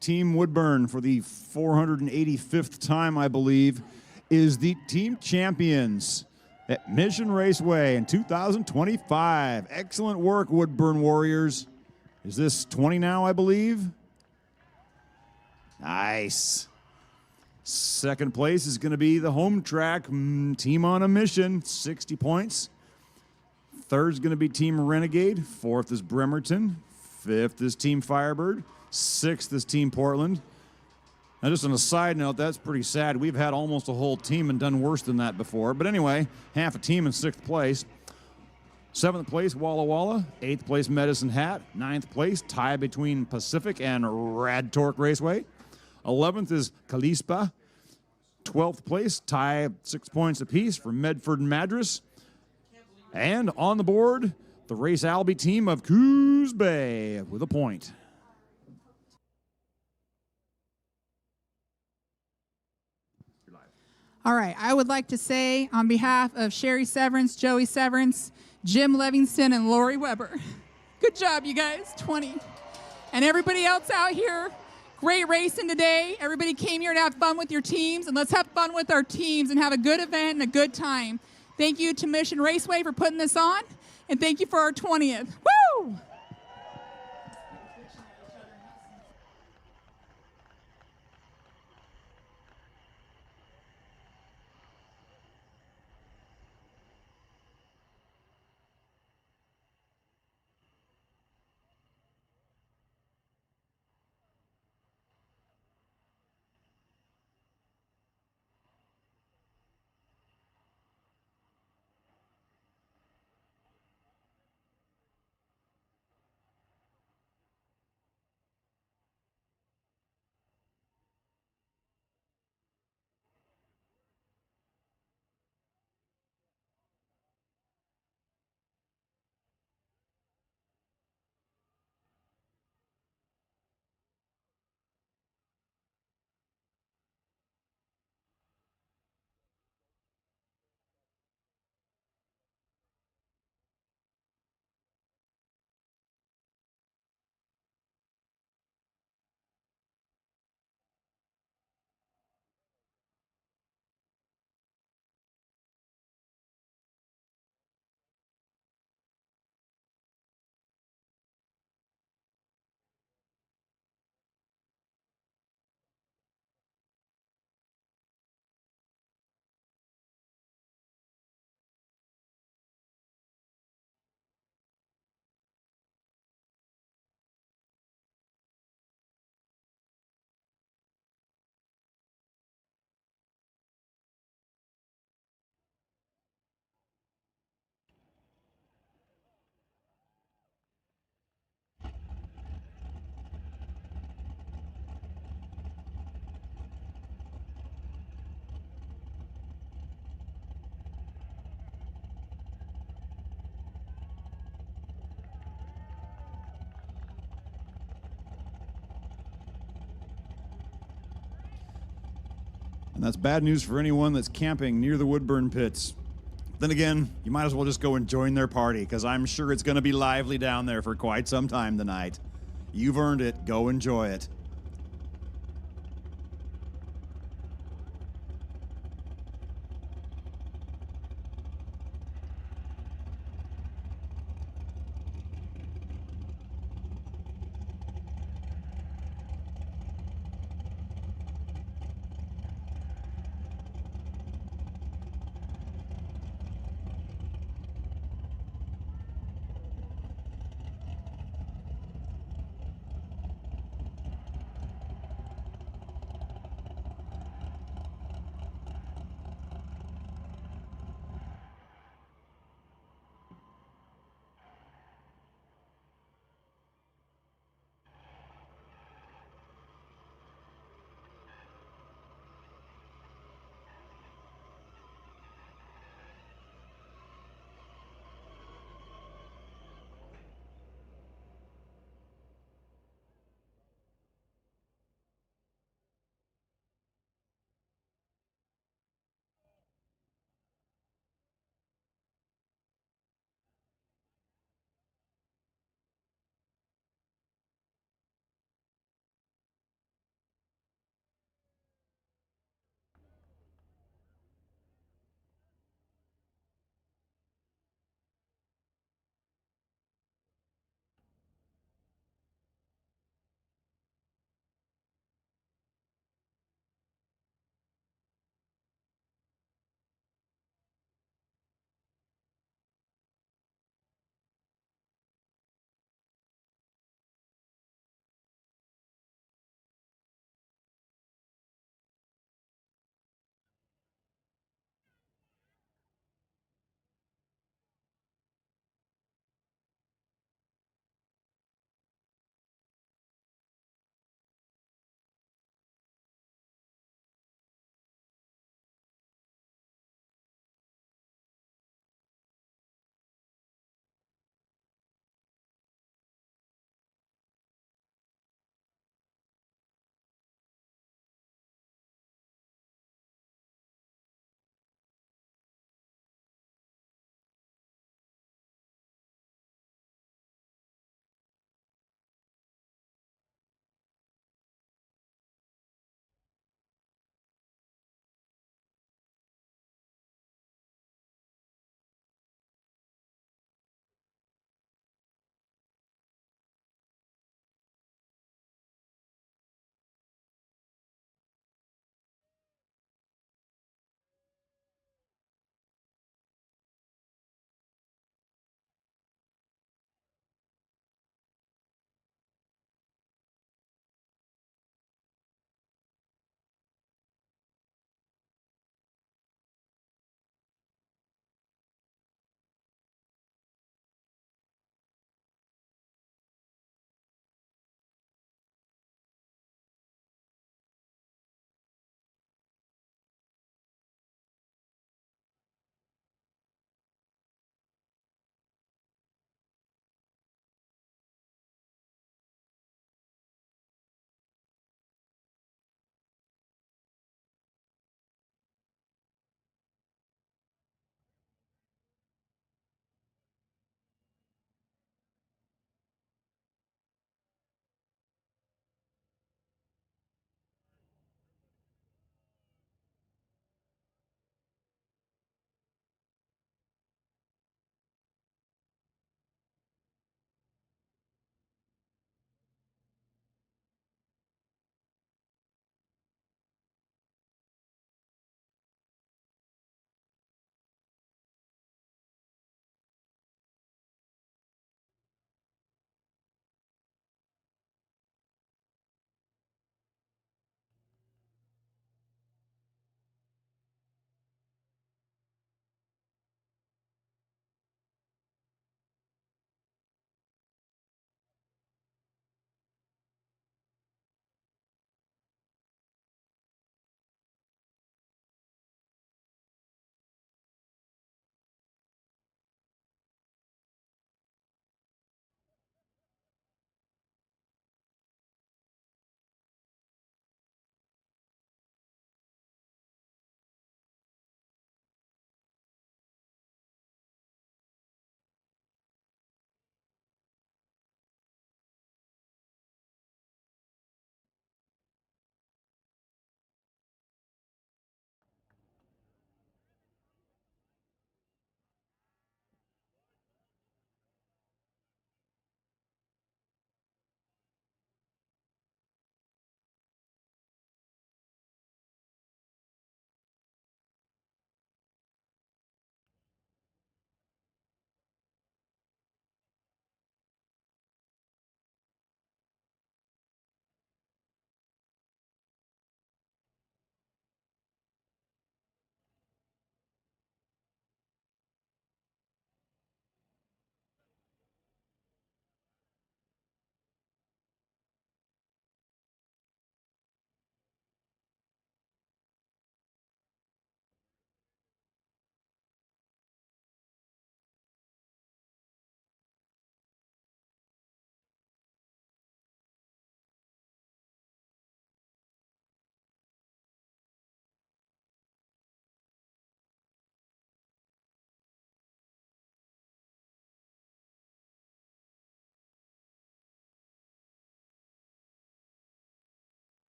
Team Woodburn, for the 485th time, I believe, is the team champions at Mission Raceway in 2025. Excellent work, Woodburn Warriors. Is this 20 now, I believe? Nice. Second place is going to be the home track Team on a Mission, 60 points. Third is going to be Team Renegade. Fourth is Bremerton. Fifth is Team Firebird. Sixth is Team Portland. Now, just on a side note, that's pretty sad. We've had almost a whole team and done worse than that before. But anyway, half a team in sixth place. Seventh place, Walla Walla. Eighth place, Medicine Hat. Ninth place, tie between Pacific and Rad Torque Raceway. 11th is Kalispa. 12th place, tie 6 points apiece for Medford and Madras. And on the board, the Race Albie team of Coos Bay with a point. All right, I would like to say on behalf of Sherry Severance, Joey Severance, Jim Livingston, and Lori Weber, good job, you guys, 20. And everybody else out here, great racing today. Everybody came here to have fun with your teams, and let's have fun with our teams and have a good event and a good time. Thank you to Mission Raceway for putting this on, and thank you for our 20th. Woo! And that's bad news for anyone that's camping near the Woodburn pits. Then again, you might as well just go and join their party, because I'm sure it's going to be lively down there for quite some time tonight. You've earned it. Go enjoy it.